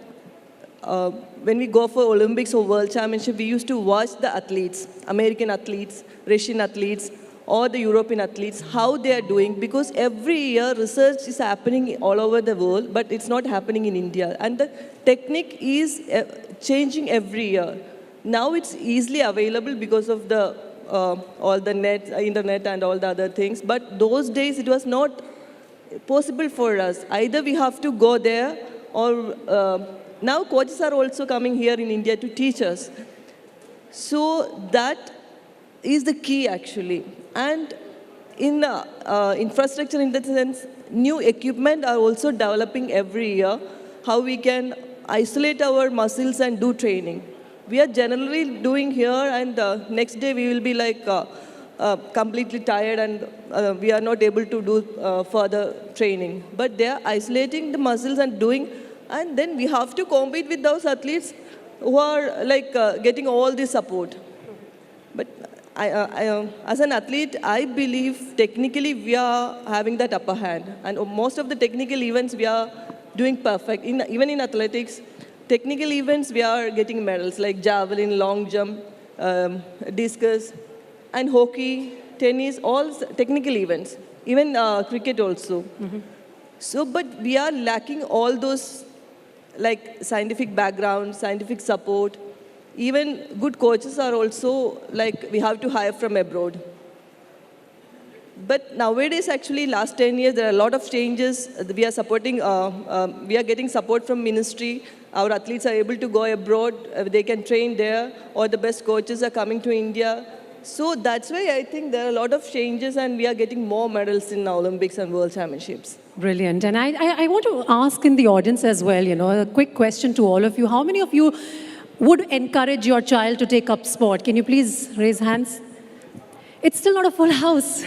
when we go for Olympics or World Championship, we used to watch the athletes, American athletes, Russian athletes, or the European athletes, how they are doing, because every year research is happening all over the world, but it's not happening in India. And the technique is changing every year. Now it's easily available because of the all the internet and all the other things, but those days it was not possible for us. Either we have to go there, or now coaches are also coming here in India to teach us. So that is the key actually. And in infrastructure, in that sense, new equipment are also developing every year, how we can isolate our muscles and do training. We are generally doing here, and next day we will be like completely tired, and we are not able to do further training. But they are isolating the muscles and doing, and then we have to compete with those athletes who are like getting all the support. But as an athlete, I believe technically we are having that upper hand, and most of the technical events we are doing perfect. Even in athletics, technical events we are getting medals like javelin, long jump, discus, and hockey, tennis, all technical events. Even cricket also. So, but we are lacking all those like scientific background, scientific support. Even good coaches are also like we have to hire from abroad. But nowadays, actually, last 10 years, there are a lot of changes. We are supporting, we are getting support from ministry. Our athletes are able to go abroad. They can train there, or the best coaches are coming to India. So that's why I think there are a lot of changes, and we are getting more medals in Olympics and World Championships. Brilliant. And I want to ask in the audience as well, you know, a quick question to all of you. How many of you would encourage your child to take up sport? Can you please raise hands? It's still not a full house.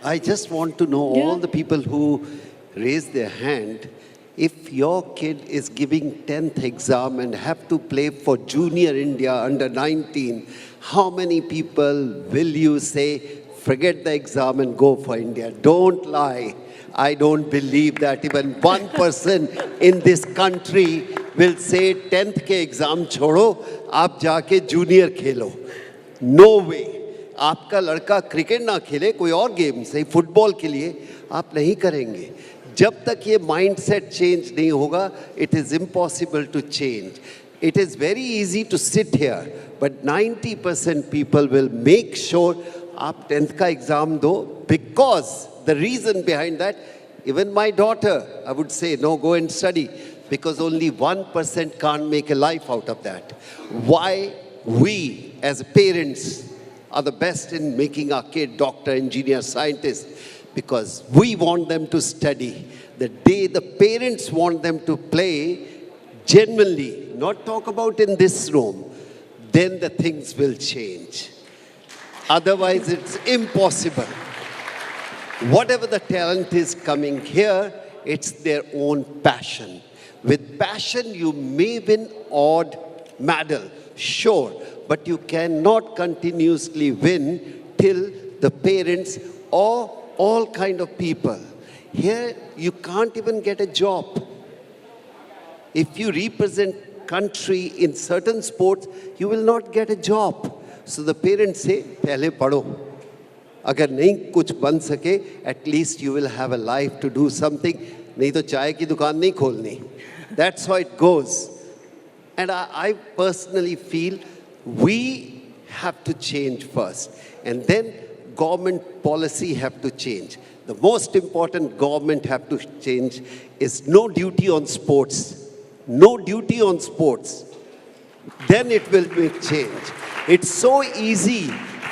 I just want to know all the people who raise their hand, if your kid is giving 10th exam and have to play for Junior India under 19, how many people will you say, forget the exam and go for India? Don't lie. I don't believe that even one person in this country will say 10th ke exam छोड़ो, आप जाके junior खेलो. No way. आपका लड़का cricket ना खेले, कोई और game से फुटबॉल के लिए आप नहीं करेंगे. जब तक ये माइंडसेट चेंज नहीं होगा, it is impossible to change. It is very easy to sit here, but 90% people will make sure आप 10th का एग्जाम दो, because the reason behind that, even my daughter, I would say, no, go and study, because only 1% can't make a life out of that. Why we as parents are the best in making our kid doctor, engineer, scientist, because we want them to study. The day the parents want them to play, genuinely, not talk about in this room, then the things will change. Otherwise, it's impossible. Whatever the talent is coming here, it's their own passion. With passion, you may win odd medal, sure, but you cannot continuously win till the parents or all kind of people. Here, you can't even get a job. If you represent country in certain sports, you will not get a job. So the parents say, "Pehle padho. Agar nahi kuch ban sake, at least you will have a life to do something. Nahi to chai ki dukaan nahi kholni." That's how it goes. And I personally feel we have to change first. And then government policy have to change. The most important government have to change is no duty on sports. No duty on sports. Then it will make change. It's so easy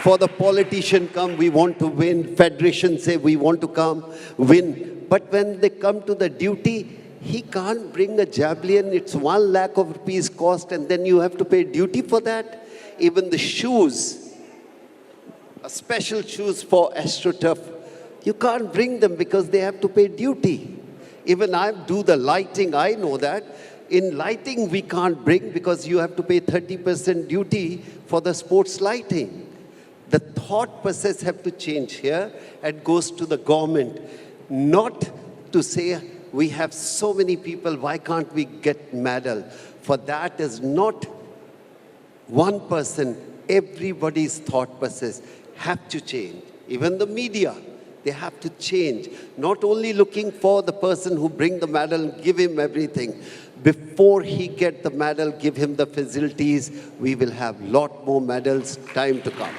for the politician come, we want to win. Federation say we want to come, win. But when they come to the duty, he can't bring a javelin. It's 1 lakh of rupees cost, and then you have to pay duty for that. Even the shoes, a special shoes for AstroTurf, you can't bring them because they have to pay duty. Even I do the lighting, I know that. In lighting, we can't bring because you have to pay 30% duty for the sports lighting. The thought process have to change here and goes to the government, not to say we have so many people, why can't we get medal? For that is not one person, everybody's thought process have to change. Even the media, they have to change. Not only looking for the person who bring the medal and give him everything. Before he get the medal, give him the facilities. We will have lot more medals, time to come.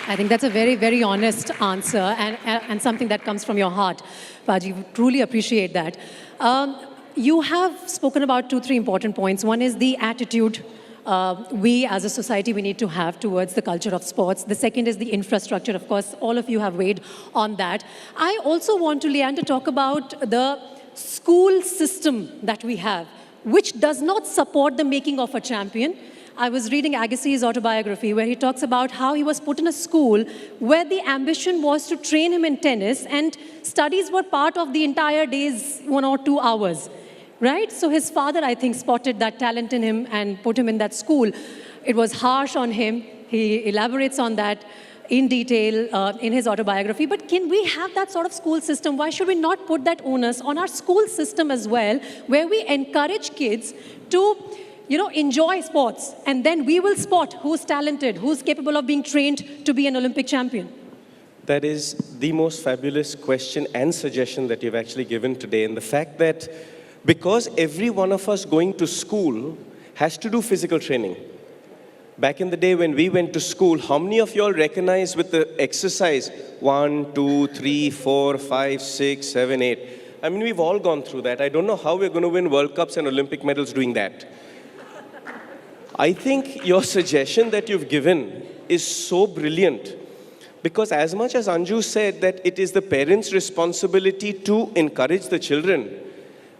I think that's a very, very honest answer and something that comes from your heart. Paji, truly appreciate that. You have spoken about 2-3 important points. One is the attitude we as a society, we need to have towards the culture of sports. The second is the infrastructure. Of course, all of you have weighed on that. I also want to, Leanne, to talk about the school system that we have, which does not support the making of a champion. I was reading Agassi's autobiography where he talks about how he was put in a school where the ambition was to train him in tennis and studies were part of the entire day's 1 or 2 hours. Right? So his father, I think, spotted that talent in him and put him in that school. It was harsh on him. He elaborates on that in detail in his autobiography. But can we have that sort of school system? Why should we not put that onus on our school system as well, where we encourage kids to, enjoy sports, and then we will spot who's talented, who's capable of being trained to be an Olympic champion? That is the most fabulous question and suggestion that you've actually given today. And the fact that because every one of us going to school has to do physical training. Back in the day when we went to school, how many of you all recognize with the exercise 1, 2, 3, 4, 5, 6, 7, 8? I mean, we've all gone through that. I don't know how we're going to win World Cups and Olympic medals doing that. I think your suggestion that you've given is so brilliant. Because as much as Anju said that it is the parents' responsibility to encourage the children,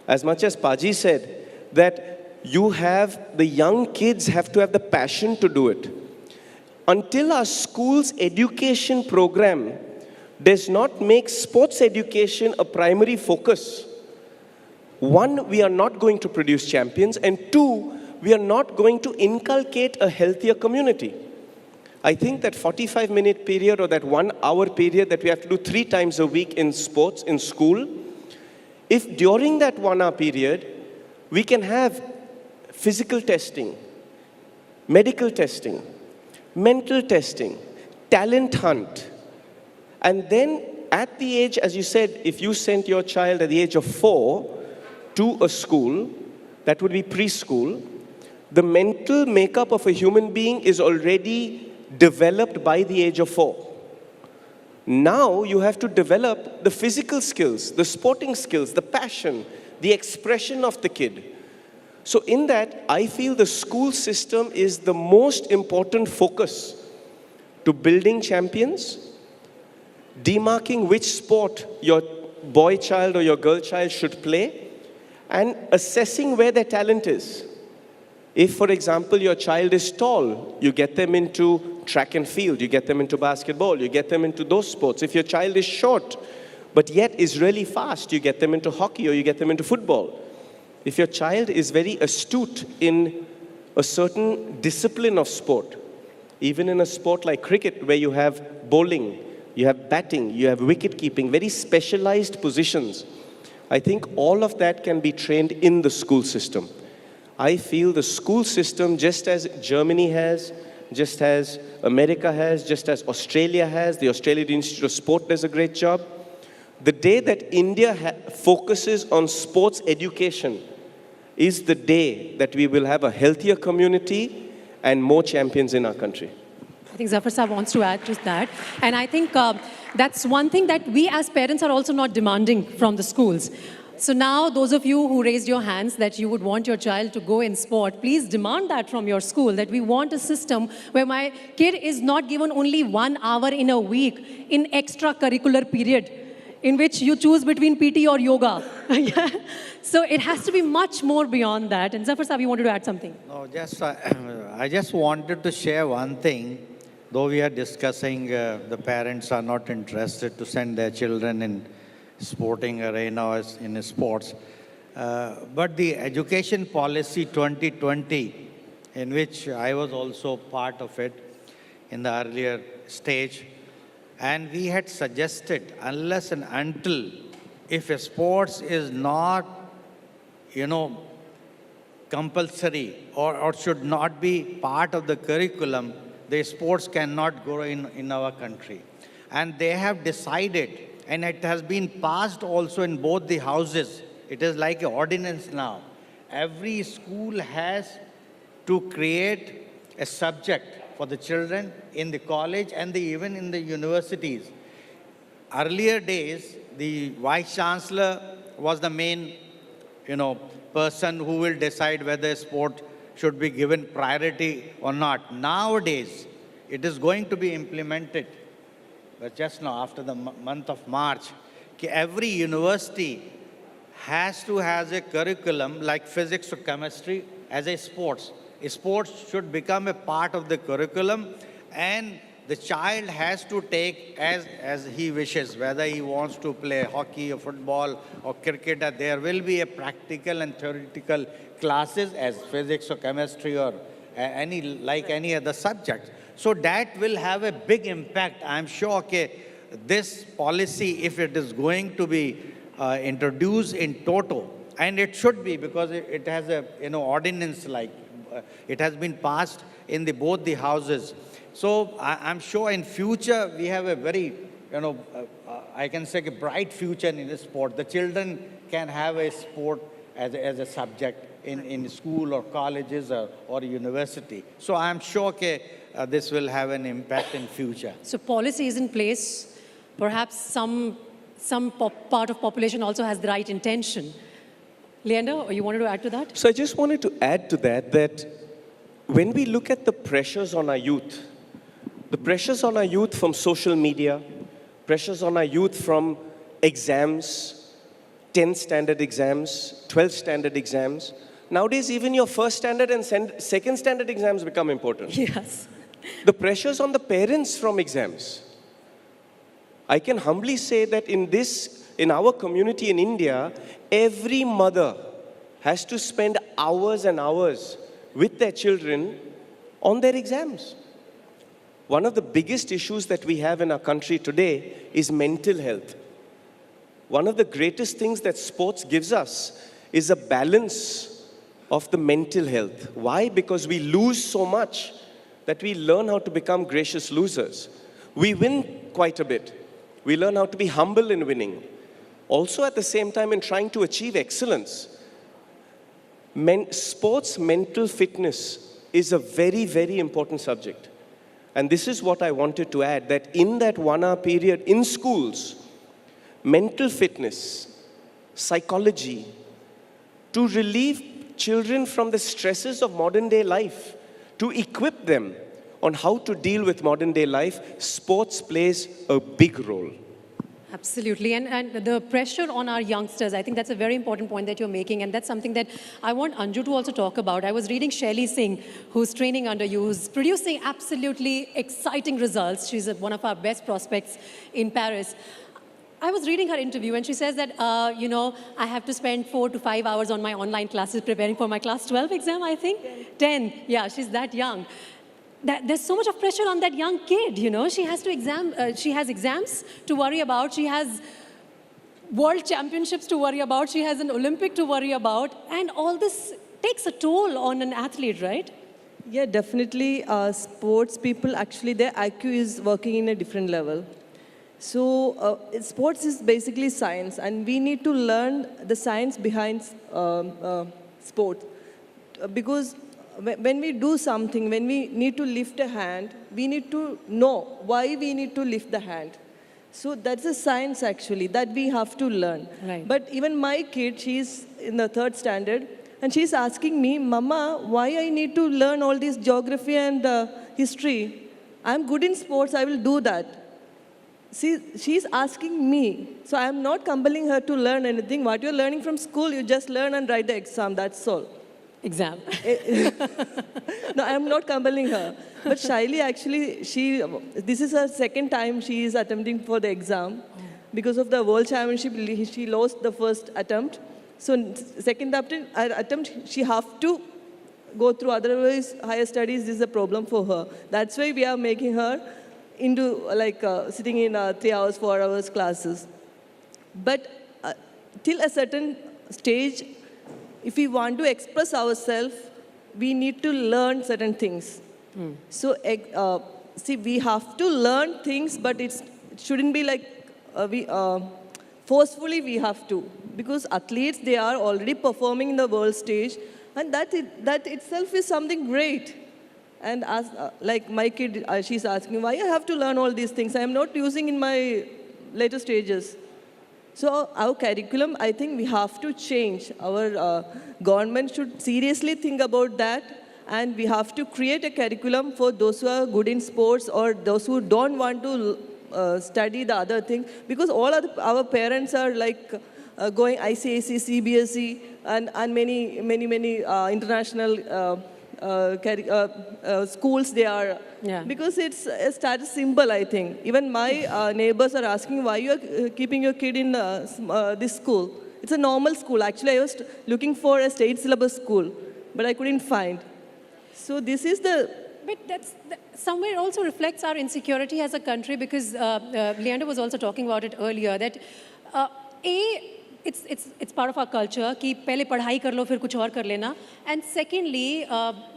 as much as Paji said that the young kids have to have the passion to do it. Until our school's education program does not make sports education a primary focus, 1, we are not going to produce champions, and 2, we are not going to inculcate a healthier community. I think that 45-minute period or that 1-hour period that we have to do 3 times a week in sports, in school, if during that 1-hour period, we can have physical testing, medical testing, mental testing, talent hunt, and then at the age, as you said, if you sent your child at the age of 4 to a school, that would be preschool, the mental makeup of a human being is already developed by the age of 4. Now you have to develop the physical skills, the sporting skills, the passion, the expression of the kid. So in that, I feel the school system is the most important focus to building champions, demarking which sport your boy child or your girl child should play, and assessing where their talent is. If, for example, your child is tall, you get them into track and field, you get them into basketball, you get them into those sports. If your child is short, but yet is really fast, you get them into hockey or you get them into football. If your child is very astute in a certain discipline of sport, even in a sport like cricket where you have bowling, you have batting, you have wicket keeping, very specialized positions, I think all of that can be trained in the school system. I feel the school system, just as Germany has, just as America has, just as Australia has, the Australian Institute of Sport does a great job. The day that India focuses on sports education is the day that we will have a healthier community and more champions in our country. I think Zafar Saab wants to add to that. And I think that's one thing that we as parents are also not demanding from the schools. So now, those of you who raised your hands that you would want your child to go in sport, please demand that from your school, that we want a system where my kid is not given only 1 hour in a week in extracurricular period, in which you choose between PT or yoga. So it has to be much more beyond that. And Zafar Saab, you wanted to add something? No, I just wanted to share one thing. Though we are discussing the parents are not interested to send their children in sporting arena or in sports, But the education policy 2020, in which I was also part of it in the earlier stage, and we had suggested, unless and until if sports is not, compulsory or should not be part of the curriculum, the sports cannot grow in our country. And they have decided, and it has been passed also in both the houses. It is like an ordinance now. Every school has to create a subject for the children in the college and even in the universities. Earlier days, the Vice Chancellor was the main, person who will decide whether sport should be given priority or not. Nowadays, it is going to be implemented, but just now, after the month of March, every university has to have a curriculum like physics or chemistry as a sports. Sports should become a part of the curriculum, and the child has to take as he wishes, whether he wants to play hockey or football or cricket. There will be a practical and theoretical classes as physics or chemistry or any other subject. So that will have a big impact. I'm sure this policy, if it is going to be introduced in toto, and it should be because it has a ordinance it has been passed in both the houses. So I'm sure in future we have a very, I can say a bright future in the sport. The children can have a sport as a subject in school or colleges or university. So I'm sure this will have an impact in future. So policy is in place. Perhaps some part of population also has the right intention. Leander, you wanted to add to that? So I just wanted to add to that when we look at the pressures on our youth, the pressures on our youth from social media, pressures on our youth from exams, 10th standard exams, 12th standard exams. Nowadays, even your first standard and second standard exams become important. Yes. The pressures on the parents from exams. I can humbly say that in our community in India, every mother has to spend hours and hours with their children on their exams. One of the biggest issues that we have in our country today is mental health. One of the greatest things that sports gives us is a balance of the mental health. Why? Because we lose so much that we learn how to become gracious losers. We win quite a bit. We learn how to be humble in winning. Also at the same time in trying to achieve excellence. Sports mental fitness is a very, very important subject. And this is what I wanted to add, that in that 1 hour period in schools, mental fitness, psychology, to relieve children from the stresses of modern day life, to equip them on how to deal with modern day life, sports plays a big role. Absolutely, and the pressure on our youngsters, I think that's a very important point that you're making, and that's something that I want Anju to also talk about. I was reading Shelly Singh, who's training under you, who's producing absolutely exciting results. She's one of our best prospects in Paris. I was reading her interview, and she says that, I have to spend 4 to 5 hours on my online classes preparing for my class 12 exam, I think. 10, yeah, she's that young. There's so much of pressure on that young kid, She has she has exams to worry about. She has world championships to worry about. She has an Olympic to worry about. And all this takes a toll on an athlete, right? Yeah, definitely. Sports people, actually, their IQ is working in a different level. So sports is basically science, and we need to learn the science behind sport. Because when we do something, when we need to lift a hand, we need to know why we need to lift the hand. So that's a science, actually, that we have to learn. Right. But even my kid, she's in the 3rd standard, and she's asking me, Mama, why I need to learn all this geography and history? I'm good in sports, I will do that. See, she's asking me. So I'm not compelling her to learn anything. What you're learning from school, you just learn and write the exam, that's all. Exam. No, I'm not compelling her. But Shaili, actually, this is her 2nd time she is attempting for the exam. Because of the World Championship, she lost the first attempt. So second attempt, she have to go through, otherwise higher studies is a problem for her. That's why we are making her into like sitting in 3 hours, 4 hours classes. But till a certain stage, if we want to express ourselves, we need to learn certain things. So see, we have to learn things, but it shouldn't be like forcefully we have to. Because athletes, they are already performing in the world stage, and that itself is something great. And as, like my kid, she's asking, why I have to learn all these things? I am not using in my later stages. So our curriculum, I think we have to change. Our government should seriously think about that, and we have to create a curriculum for those who are good in sports or those who don't want to study the other thing. Because all of our parents are like going ICSE, CBSE, and many international schools they are. Yeah. Because it's a status symbol, I think. Even my neighbors are asking why you are keeping your kid in this school. It's a normal school. Actually, I was looking for a state syllabus school, but I couldn't find. So this is the... But that's somewhere also reflects our insecurity as a country, because Leander was also talking about it earlier, that it's part of our culture कि पहले पढ़ाई कर लो फिर कुछ और कर लेना. And secondly,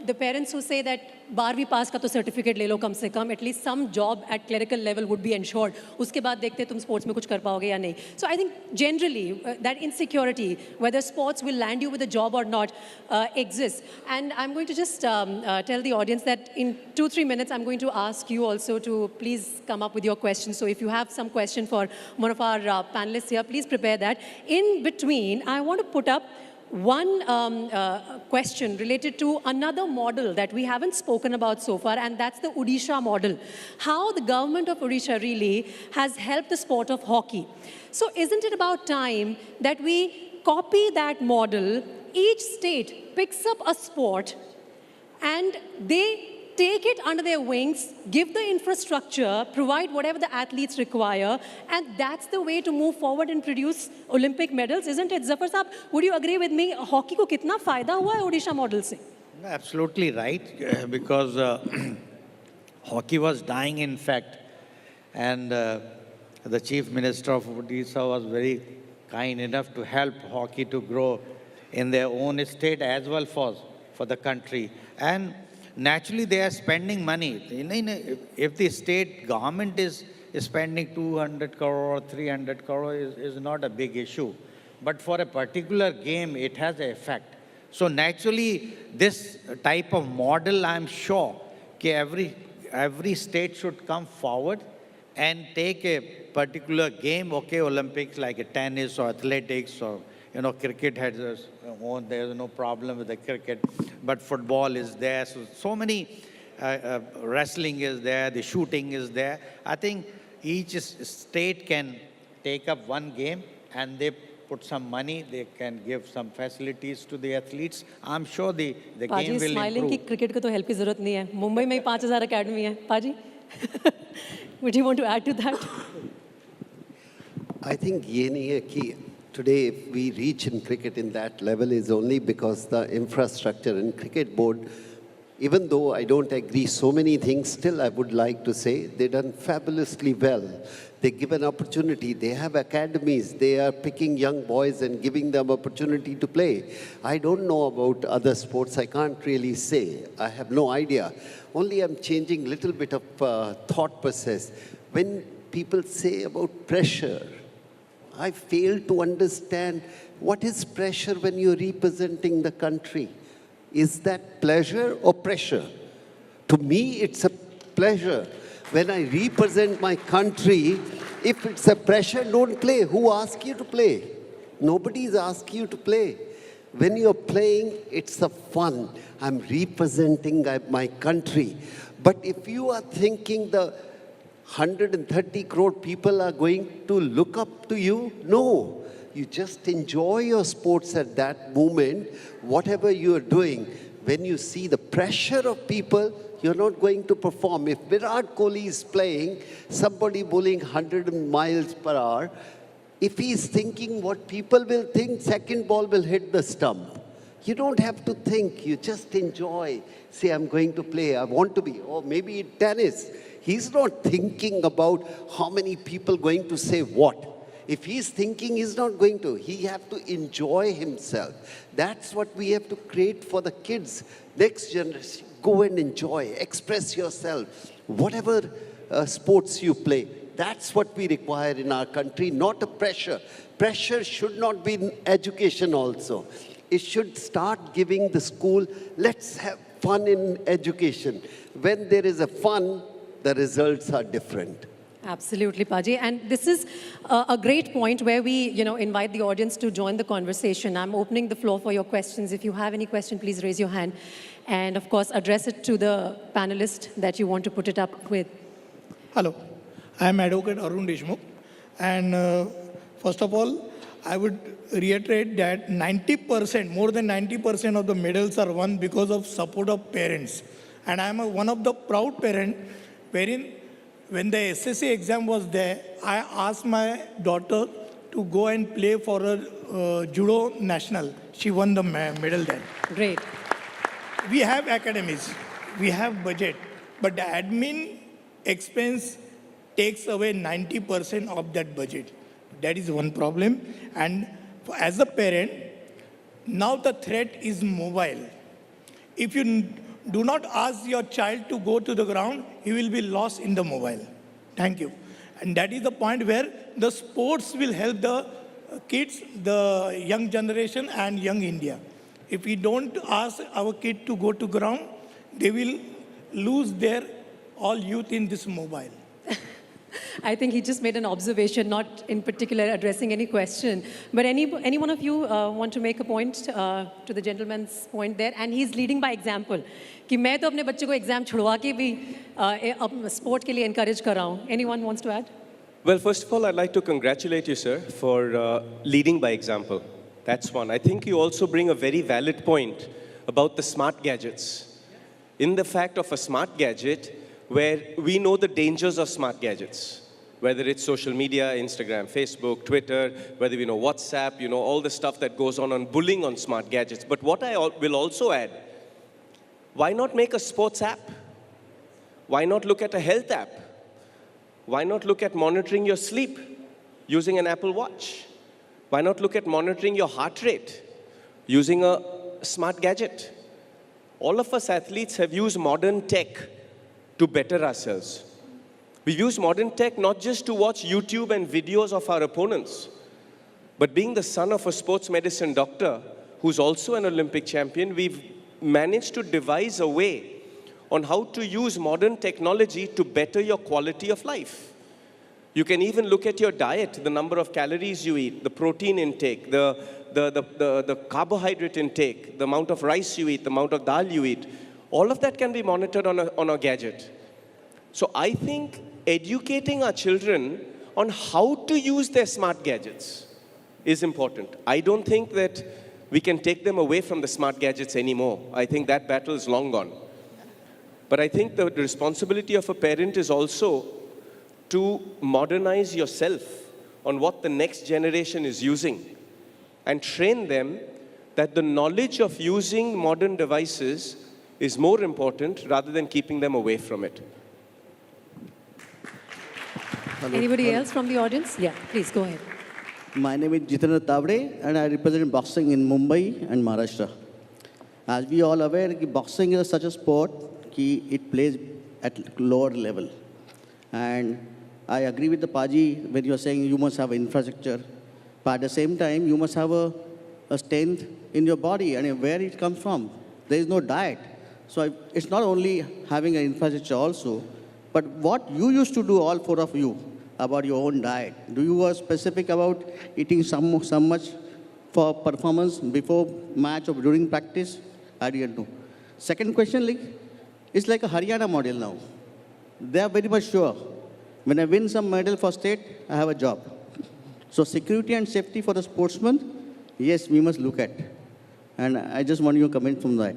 the parents who say that 12वीं पास का तो सर्टिफिकेट ले लो कम से कम, at least some job at clerical level would be ensured. उसके बाद देखते तुम sports में कुछ कर पाओगे या नहीं. So I think generally that insecurity, whether sports will land you with a job or not, exists. And I'm going to just tell the audience that in 2-3 minutes I'm going to ask you also to please come up with your questions. So if you have some question for one of our panelists here, please prepare that. In between, I want to put up one question related to another model that we haven't spoken about so far, and that's the Odisha model. How the government of Odisha really has helped the sport of hockey. So isn't it about time that we copy that model? Each state picks up a sport and they take it under their wings, give the infrastructure, provide whatever the athletes require, and that's the way to move forward and produce Olympic medals, isn't it? Zafar Saab, would you agree with me? Hockey ko kitna fayda hua hai Odisha model se? Absolutely right, because hockey was dying, in fact, and the Chief Minister of Odisha was very kind enough to help hockey to grow in their own state as well for the country. And naturally, they are spending money. If the state government is spending 200 crore or 300 crore is not a big issue. But for a particular game, it has an effect. So naturally, this type of model, I'm sure, every state should come forward and take a particular game, okay, Olympics like a tennis or athletics or cricket has its own, there's no problem with the cricket, but football is there. So many, wrestling is there, the shooting is there. I think each state can take up one game and they put some money, they can give some facilities to the athletes. I'm sure the game will smiling improve. कि cricket को तो help की ज़रूरत नहीं है. मुंबई में ही 5,000 academy है. Paji, would you want to add to that? I think ये नहीं है कि today, if we reach in cricket in that level, is only because the infrastructure and cricket board, even though I don't agree so many things, still I would like to say they've done fabulously well. They give an opportunity. They have academies. They are picking young boys and giving them opportunity to play. I don't know about other sports. I can't really say. I have no idea. Only I'm changing little bit of thought process. When people say about pressure, I fail to understand what is pressure when you're representing the country. Is that pleasure or pressure? To me, it's a pleasure. When I represent my country, if it's a pressure, don't play. Who asked you to play? Nobody's asked you to play. When you're playing, it's a fun. I'm representing my country. But if you are thinking the 130 crore people are going to look up to you? No. You just enjoy your sports at that moment, whatever you are doing. When you see the pressure of people, you're not going to perform. If Virat Kohli is playing, somebody bowling 100 miles per hour, If he's thinking what people will think, second ball will hit the stump. You don't have to think, you just enjoy. Say, I'm going to play, I want to be, or maybe in tennis. He's not thinking about how many people going to say what. If he's thinking, he's not going to. He have to enjoy himself. That's what we have to create for the kids. Next generation, go and enjoy, express yourself. Whatever sports you play, that's what we require in our country, not a pressure. Pressure should not be in education also. It should start giving the school, let's have fun in education. When there is a fun, the results are different. Absolutely, Paji. And this is a great point where we, invite the audience to join the conversation. I'm opening the floor for your questions. If you have any question, please raise your hand. And of course, address it to the panelist that you want to put it up with. Hello, I am Advocate Arun Deshmukh. And first of all, I would reiterate that 90%, more than 90% of the medals are won because of support of parents. And I am one of the proud parents wherein when the SSC exam was there, I asked my daughter to go and play for a judo national. She won the medal there. Great. We have academies, we have budget, but the admin expense takes away 90% of that budget. That is one problem. And as a parent, now the threat is mobile. If you do not ask your child to go to the ground, he will be lost in the mobile. Thank you. And that is the point where the sports will help the kids, the young generation and young India. If we don't ask our kid to go to ground, they will lose their all youth in this mobile. I think he just made an observation, not in particular addressing any question. But any one of you want to make a point to the gentleman's point there? And he's leading by example. कि मैं तो अपने बच्चे को exam छुड़वा के भी sport के लिए encourage कर रहा हूँ. Anyone wants to add? Well, first of all, I'd like to congratulate you, sir, for leading by example. That's one. I think you also bring a very valid point about the smart gadgets. In the fact of a smart gadget, where we know the dangers of smart gadgets, whether it's social media, Instagram, Facebook, Twitter, whether we know WhatsApp, all the stuff that goes on bullying on smart gadgets. But what I will also add, why not make a sports app? Why not look at a health app? Why not look at monitoring your sleep using an Apple Watch? Why not look at monitoring your heart rate using a smart gadget? All of us athletes have used modern tech to better ourselves. We use modern tech not just to watch YouTube and videos of our opponents, but being the son of a sports medicine doctor who's also an Olympic champion, we've managed to devise a way on how to use modern technology to better your quality of life. You can even look at your diet, the number of calories you eat, the protein intake, the carbohydrate intake, the amount of rice you eat, the amount of dal you eat. All of that can be monitored on a gadget. So I think educating our children on how to use their smart gadgets is important. I don't think that we can take them away from the smart gadgets anymore. I think that battle is long gone. But I think the responsibility of a parent is also to modernize yourself on what the next generation is using and train them that the knowledge of using modern devices is more important rather than keeping them away from it. Hello. Anybody Hello. else from the audience? Yeah, please go ahead. My name is Jitendra Tavde and I represent boxing in Mumbai and Maharashtra. As we all aware, boxing is such a sport that it plays at lower level. And I agree with the Paji when you are saying you must have infrastructure, but at the same time you must have a strength in your body and where it comes from. There is no diet. So it's not only having an infrastructure also, but what you used to do, all four of you, about your own diet. Do you were specific about eating some much for performance before match or during practice? I didn't know. Second question, it's like a Haryana model now. They are very much sure. When I win some medal for state, I have a job. So security and safety for the sportsman, yes, we must look at. And I just want your comment from that.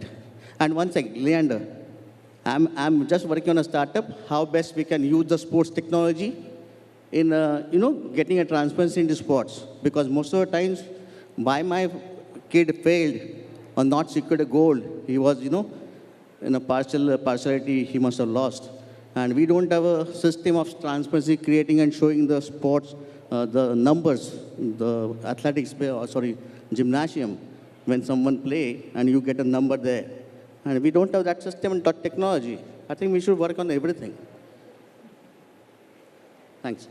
And one second, Leander, I'm just working on a startup, how best we can use the sports technology in, getting a transparency into sports. Because most of the times, why my kid failed or not secured a gold, he was, in a partiality, he must have lost. And we don't have a system of transparency creating and showing the sports, the numbers, the gymnasium, when someone play and you get a number there. And we don't have that system and that technology. I think we should work on everything. Thanks.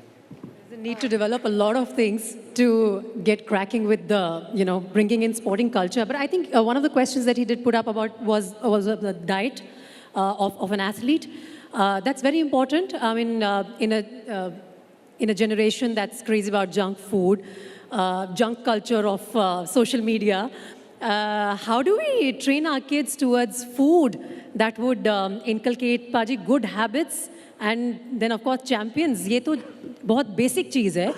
There's a need to develop a lot of things to get cracking with the, bringing in sporting culture. But I think one of the questions that he did put up about was the diet of an athlete. That's very important. I mean, in a generation that's crazy about junk food, junk culture of social media, how do we train our kids towards food that would inculcate Paji good habits and then of course champions? ये तो बहुत basic चीज़ है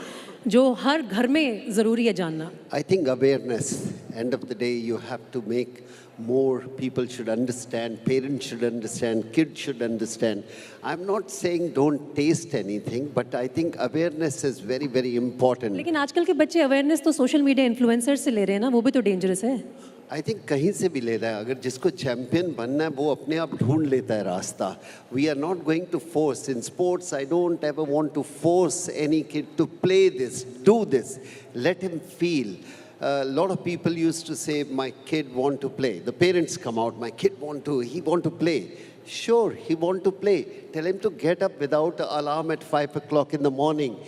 जो हर घर में ज़रूरी है जानना. I think awareness. End of the day, you have to make more people should understand, parents should understand, kids should understand. I'm not saying don't taste anything, but I think awareness is very, very important. लेकिन आजकल के बच्चे awareness तो social media influencers से ले रहे हैं ना, वो भी तो dangerous है. I think कहीं से भी ले रहा है. अगर जिसको चैंपियन बनना है वो अपने आप ढूंढ लेता है रास्ता. We are not going to force. In sports, I don't ever want to force any kid to play this, do this. Let him feel. A lot of people used to say, my kid want to play. The parents come out, my kid he want to play. Sure, he want to play. Tell him to get up without an alarm at 5 o'clock in the morning.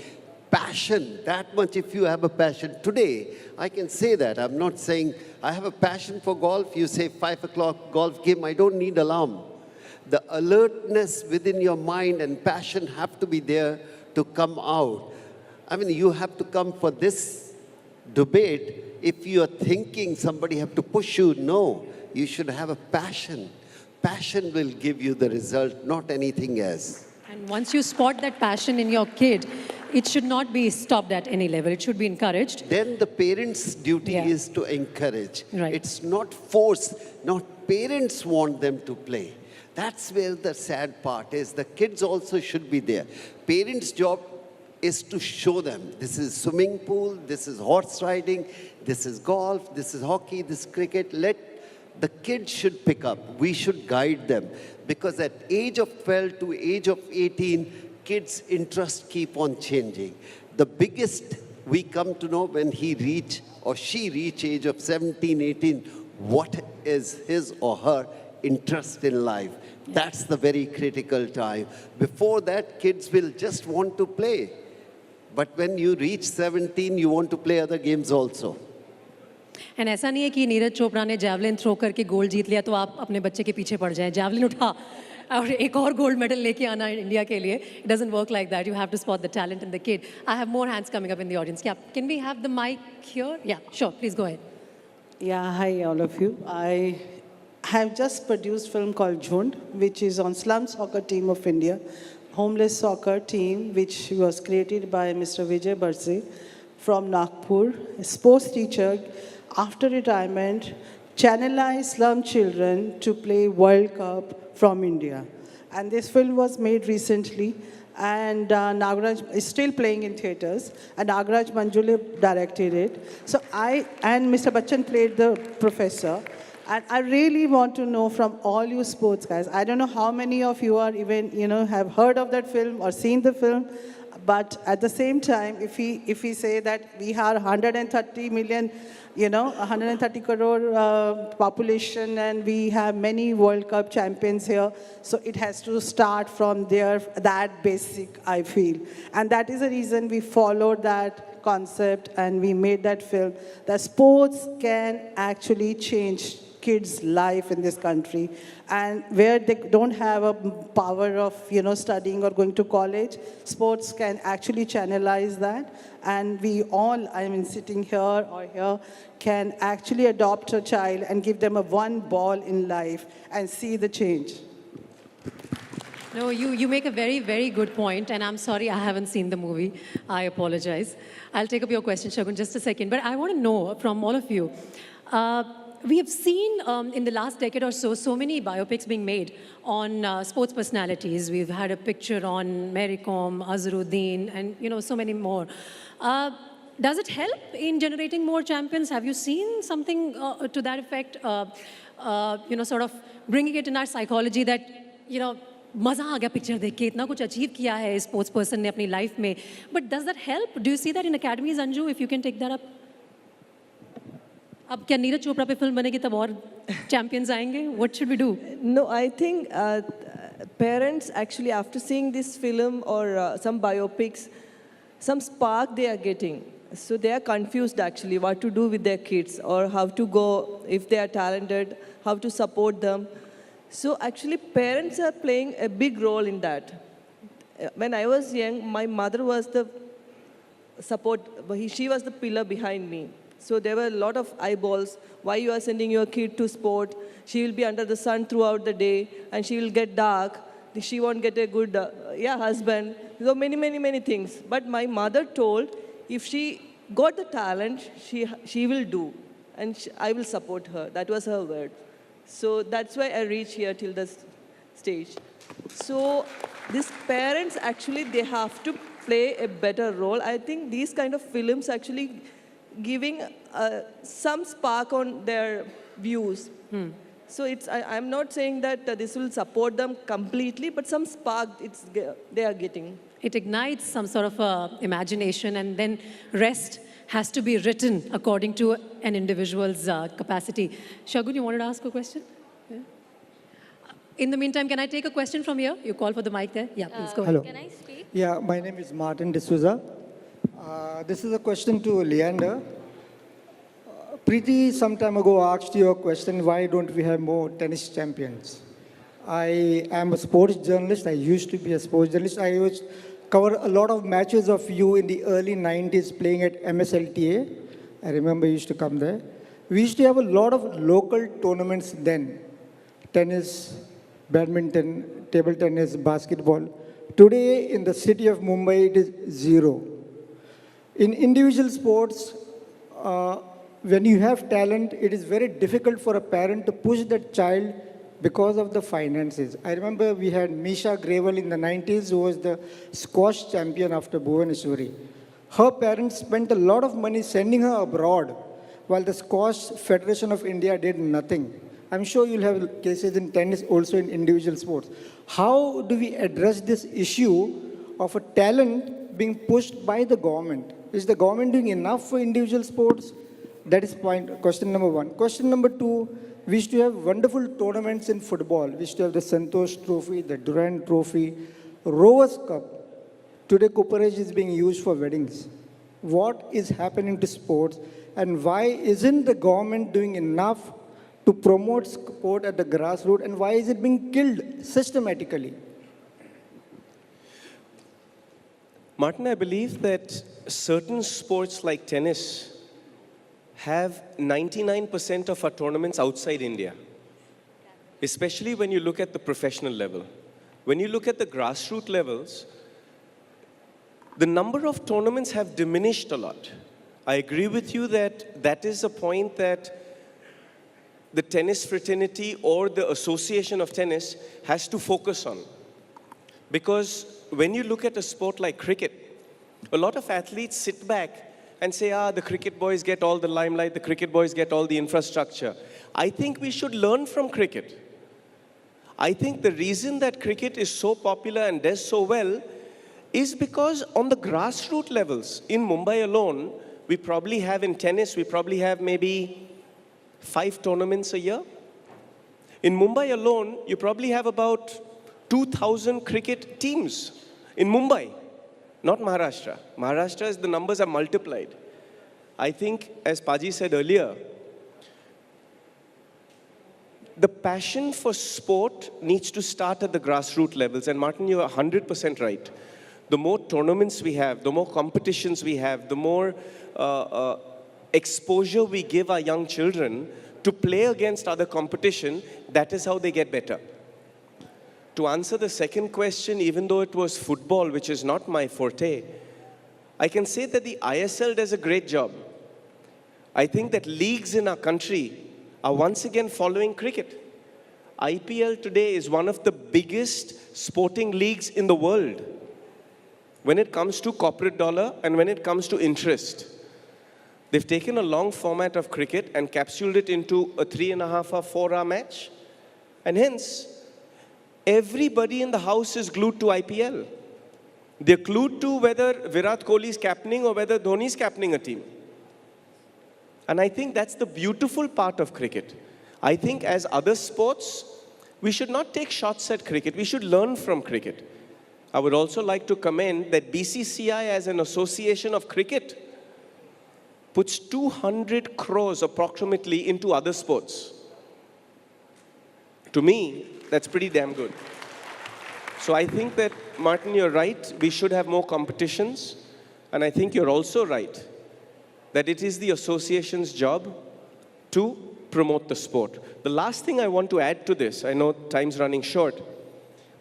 Passion, that much if you have a passion. Today, I can say that. I'm not saying I have a passion for golf. You say 5 o'clock golf game, I don't need alarm. The alertness within your mind and passion have to be there to come out. I mean, you have to come for this debate. If you are thinking somebody have to push you, no. You should have a passion. Passion will give you the result, not anything else. And once you spot that passion in your kid, it should not be stopped at any level. It should be encouraged. Then the parents' duty is to encourage. Right. It's not force. Not parents want them to play. That's where the sad part is. The kids also should be there. Parents' job is to show them. This is swimming pool, this is horse riding, this is golf, this is hockey, this is cricket. The kids should pick up. We should guide them. Because at age of 12 to age of 18, kids' interests keep on changing. The biggest we come to know when he reach or she reach age of 17, 18, what is his or her interest in life. That's the very critical time. Before that, kids will just want to play. But when you reach 17, you want to play other games also. And ऐसा नहीं है कि नीरज चोपड़ा ने javelin throw करके gold जीत लिया तो आप अपने बच्चे के पीछे पड़ जाएं. Javelin उठा और एक और gold medal लेके आना है इंडिया के लिए. It doesn't work like that. You have to spot the talent in the kid. I have more hands coming up in the audience. Yeah, can we have the mic here? Yeah, sure. Please go ahead. Yeah, hi all of you. I have just produced a film called Jhund, which is on slum soccer team of India, homeless soccer team, which was created by Mr. Vijay Barse from Nagpur, a sports teacher. After retirement, channelized slum children to play World Cup from India. And this film was made recently, and Nagaraj is still playing in theaters, and Nagaraj Manjule directed it. So and Mr. Bachchan played the professor. And I really want to know from all you sports guys, I don't know how many of you are even, have heard of that film or seen the film, but at the same time, if we say that we have 130 million, 130 crore population, and we have many World Cup champions here, so it has to start from there, that basic, I feel. And that is the reason we followed that concept and we made that film, that sports can actually change kids' life in this country, and where they don't have a power of studying or going to college, sports can actually channelize that, and we all, sitting here or here, can actually adopt a child and give them one ball in life and see the change. No, you make a very, very good point, and I'm sorry I haven't seen the movie. I apologize. I'll take up your question, Shagun, just a second. But I want to know from all of you, we have seen in the last decade or so, so many biopics being made on sports personalities. We've had a picture on Mary Kom, Azharuddin, and so many more. Does it help in generating more champions? Have you seen something to that effect? Sort of bringing it in our psychology that, मज़ा आ गया picture देख के, इतना कुछ achieve किया है sports person ने अपनी लाइफ में. But does that help? Do you see that in academies, Anju? If you can take that up. अब क्या नीरज चोपड़ा पे फिल्म बनेगी तब और champions आएंगे? What should we do? No, I think parents actually, after seeing this film or some biopics, some spark they are getting. So they are confused actually what to do with their kids or how to go if they are talented, how to support them. So actually parents are playing a big role in that. When I was young, my mother was the support, she was the pillar behind me. So there were a lot of eyeballs. Why you are sending your kid to sport? She will be under the sun throughout the day and she will get dark. She won't get a good husband. So many things. But my mother told, if she got the talent, she will do. And I will support her. That was her word. So that's why I reached here till this stage. So these parents actually, they have to play a better role. I think these kind of films actually giving some spark on their views. So I'm not saying that this will support them completely, but some spark they are getting. It ignites some sort of imagination, and then rest has to be written according to an individual's capacity. Shagun, you wanted to ask a question? Yeah. In the meantime, can I take a question from here? You call for the mic there. Yeah, please go Hello. ahead. Can I speak? Yeah, my name is Martin D'Souza. This is a question to Leander. Preeti some time ago asked you a question, why don't we have more tennis champions? I am a sports journalist. I used to be a sports journalist. I used to cover a lot of matches of you in the early 90s playing at MSLTA. I remember you used to come there. We used to have a lot of local tournaments then. Tennis, badminton, table tennis, basketball. Today in the city of Mumbai, it is zero. In individual sports, when you have talent, it is very difficult for a parent to push that child because of the finances. I remember we had Misha Grewal in the 90s, who was the squash champion after Bhuvaneshwari. Her parents spent a lot of money sending her abroad, while the Squash Federation of India did nothing. I'm sure you'll have cases in tennis, also in individual sports. How do we address this issue of a talent being pushed by the government? Is the government doing enough for individual sports? That is question number one. Question number two, we used to have wonderful tournaments in football. We used to have the Santosh Trophy, the Durand Trophy, Rovers Cup. Today, cooperage is being used for weddings. What is happening to sports, and why isn't the government doing enough to promote sport at the grassroots, and why is it being killed systematically? Martin, I believe that certain sports like tennis have 99% of our tournaments outside India, especially when you look at the professional level. When you look at the grassroots levels, the number of tournaments have diminished a lot. I agree with you that that is a point that the tennis fraternity or the association of tennis has to focus on. Because when you look at a sport like cricket, a lot of athletes sit back and say, the cricket boys get all the limelight, the cricket boys get all the infrastructure. I think we should learn from cricket. I think the reason that cricket is so popular and does so well is because on the grassroots levels, in Mumbai alone, we probably have in tennis, we probably have maybe 5 tournaments a year. In Mumbai alone, you probably have about 2,000 cricket teams in Mumbai. Not Maharashtra. Maharashtra, the numbers are multiplied. I think, as Paji said earlier, the passion for sport needs to start at the grassroots levels. And Martin, you are 100% right. The more tournaments we have, the more competitions we have, the more exposure we give our young children to play against other competition, that is how they get better. To answer the second question, even though it was football, which is not my forte, I can say that the ISL does a great job. I think that leagues in our country are once again following cricket. IPL today is one of the biggest sporting leagues in the world when it comes to corporate dollar and when it comes to interest. They've taken a long format of cricket and capsuled it into a 3.5-hour, 4-hour match. And hence, everybody in the house is glued to IPL. They're glued to whether Virat Kohli is captaining or whether Dhoni is captaining a team. And I think that's the beautiful part of cricket. I think as other sports, we should not take shots at cricket. We should learn from cricket. I would also like to commend that BCCI as an association of cricket puts 200 crores approximately into other sports. To me, that's pretty damn good. So I think that, Martin, you're right. We should have more competitions. And I think you're also right that it is the association's job to promote the sport. The last thing I want to add to this, I know time's running short,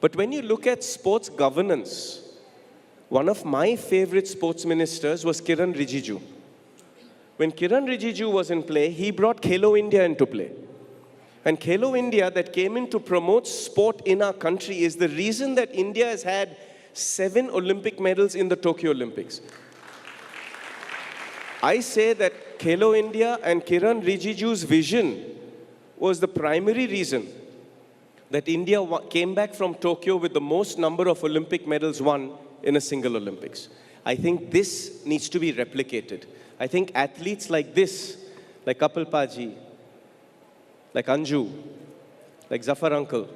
but when you look at sports governance, one of my favorite sports ministers was Kiran Rijiju. When Kiran Rijiju was in play, he brought Khelo India into play. And Khelo India that came in to promote sport in our country is the reason that India has had 7 Olympic medals in the Tokyo Olympics. I say that Khelo India and Kiran Rijiju's vision was the primary reason that India came back from Tokyo with the most number of Olympic medals won in a single Olympics. I think this needs to be replicated. I think athletes like this, like Kapil Paji, like Anju, like Zafar Uncle,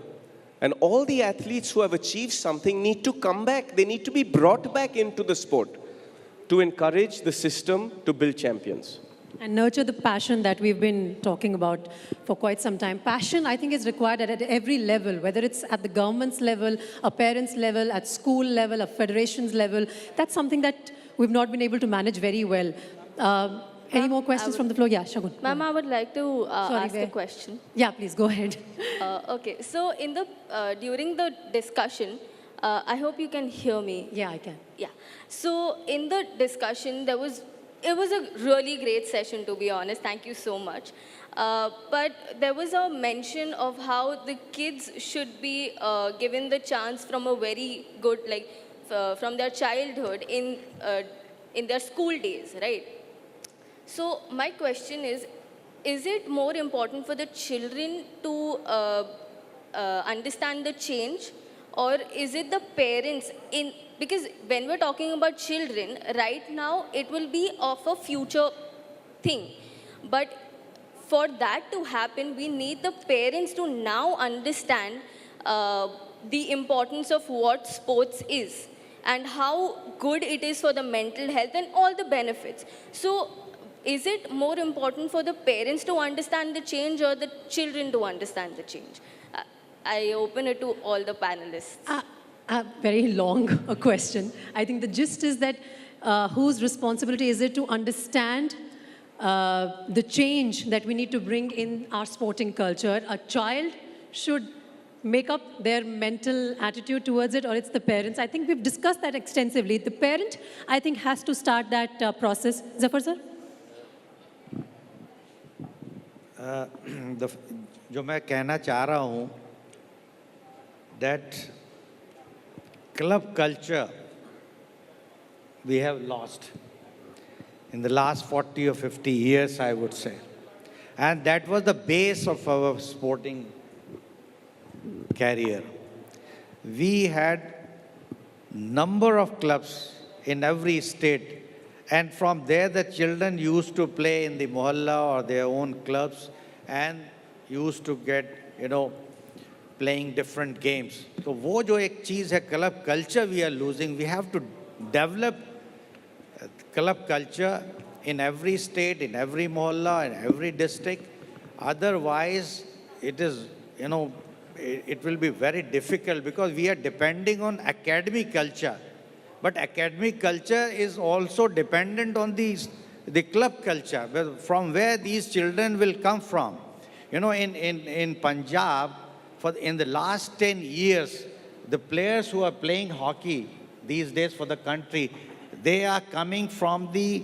and all the athletes who have achieved something need to come back. They need to be brought back into the sport to encourage the system to build champions. And nurture the passion that we've been talking about for quite some time. Passion, I think, is required at every level, whether it's at the government's level, a parent's level, at school level, a federation's level. That's something that we've not been able to manage very well. Any more questions from the floor? Yeah, Shagun. Ma'am, I would like to ask a question. Yeah, please, go ahead. Okay, so in the during the discussion, I hope you can hear me. Yeah, I can. Yeah. So in the discussion, it was a really great session, to be honest. Thank you so much. But there was a mention of how the kids should be given the chance from a very good, like from their childhood in their school days, right? So my question is it more important for the children to understand the change, or is it the parents because when we're talking about children, right now it will be of a future thing. But for that to happen, we need the parents to now understand the importance of what sports is and how good it is for the mental health and all the benefits. So is it more important for the parents to understand the change or the children to understand the change? I open it to all the panelists. A very long question. I think the gist is that whose responsibility is it to understand the change that we need to bring in our sporting culture? A child should make up their mental attitude towards it, or it's the parents? I think we've discussed that extensively. The parent, I think, has to start that process. Zafar sir? जो मैं कहना चाह रहा हूँ that club culture we have lost in the last 40 or 50 years, I would say. And that was the base of our sporting career. We had number of clubs in every state, and from there the children used to play in the mohalla or their own clubs and used to get, playing different games. So वो जो एक चीज़ है club culture we are losing. We have to develop club culture in every state, in every mohalla, in every district. Otherwise, it is, it will be very difficult because we are depending on academic culture. But academic culture is also dependent on the club culture, from where these children will come from. In Punjab, in the last 10 years, the players who are playing hockey these days for the country, they are coming from the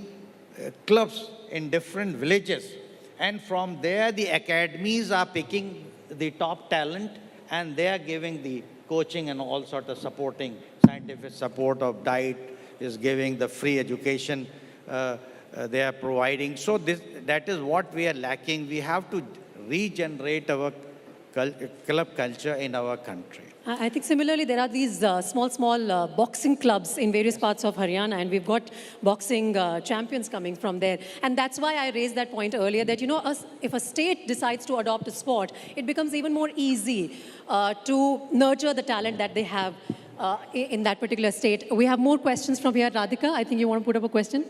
clubs in different villages. And from there, the academies are picking the top talent, and they are giving the coaching and all sort of supporting, scientific support of diet, is giving the free education they are providing. So that is what we are lacking. We have to regenerate our club culture in our country. I think similarly, there are these small boxing clubs in various parts of Haryana, and we've got boxing champions coming from there. And that's why I raised that point earlier, that, you know, if a state decides to adopt a sport, it becomes even more easy to nurture the talent that they have in that particular state. We have more questions from here. Radhika, I think you want to put up a question?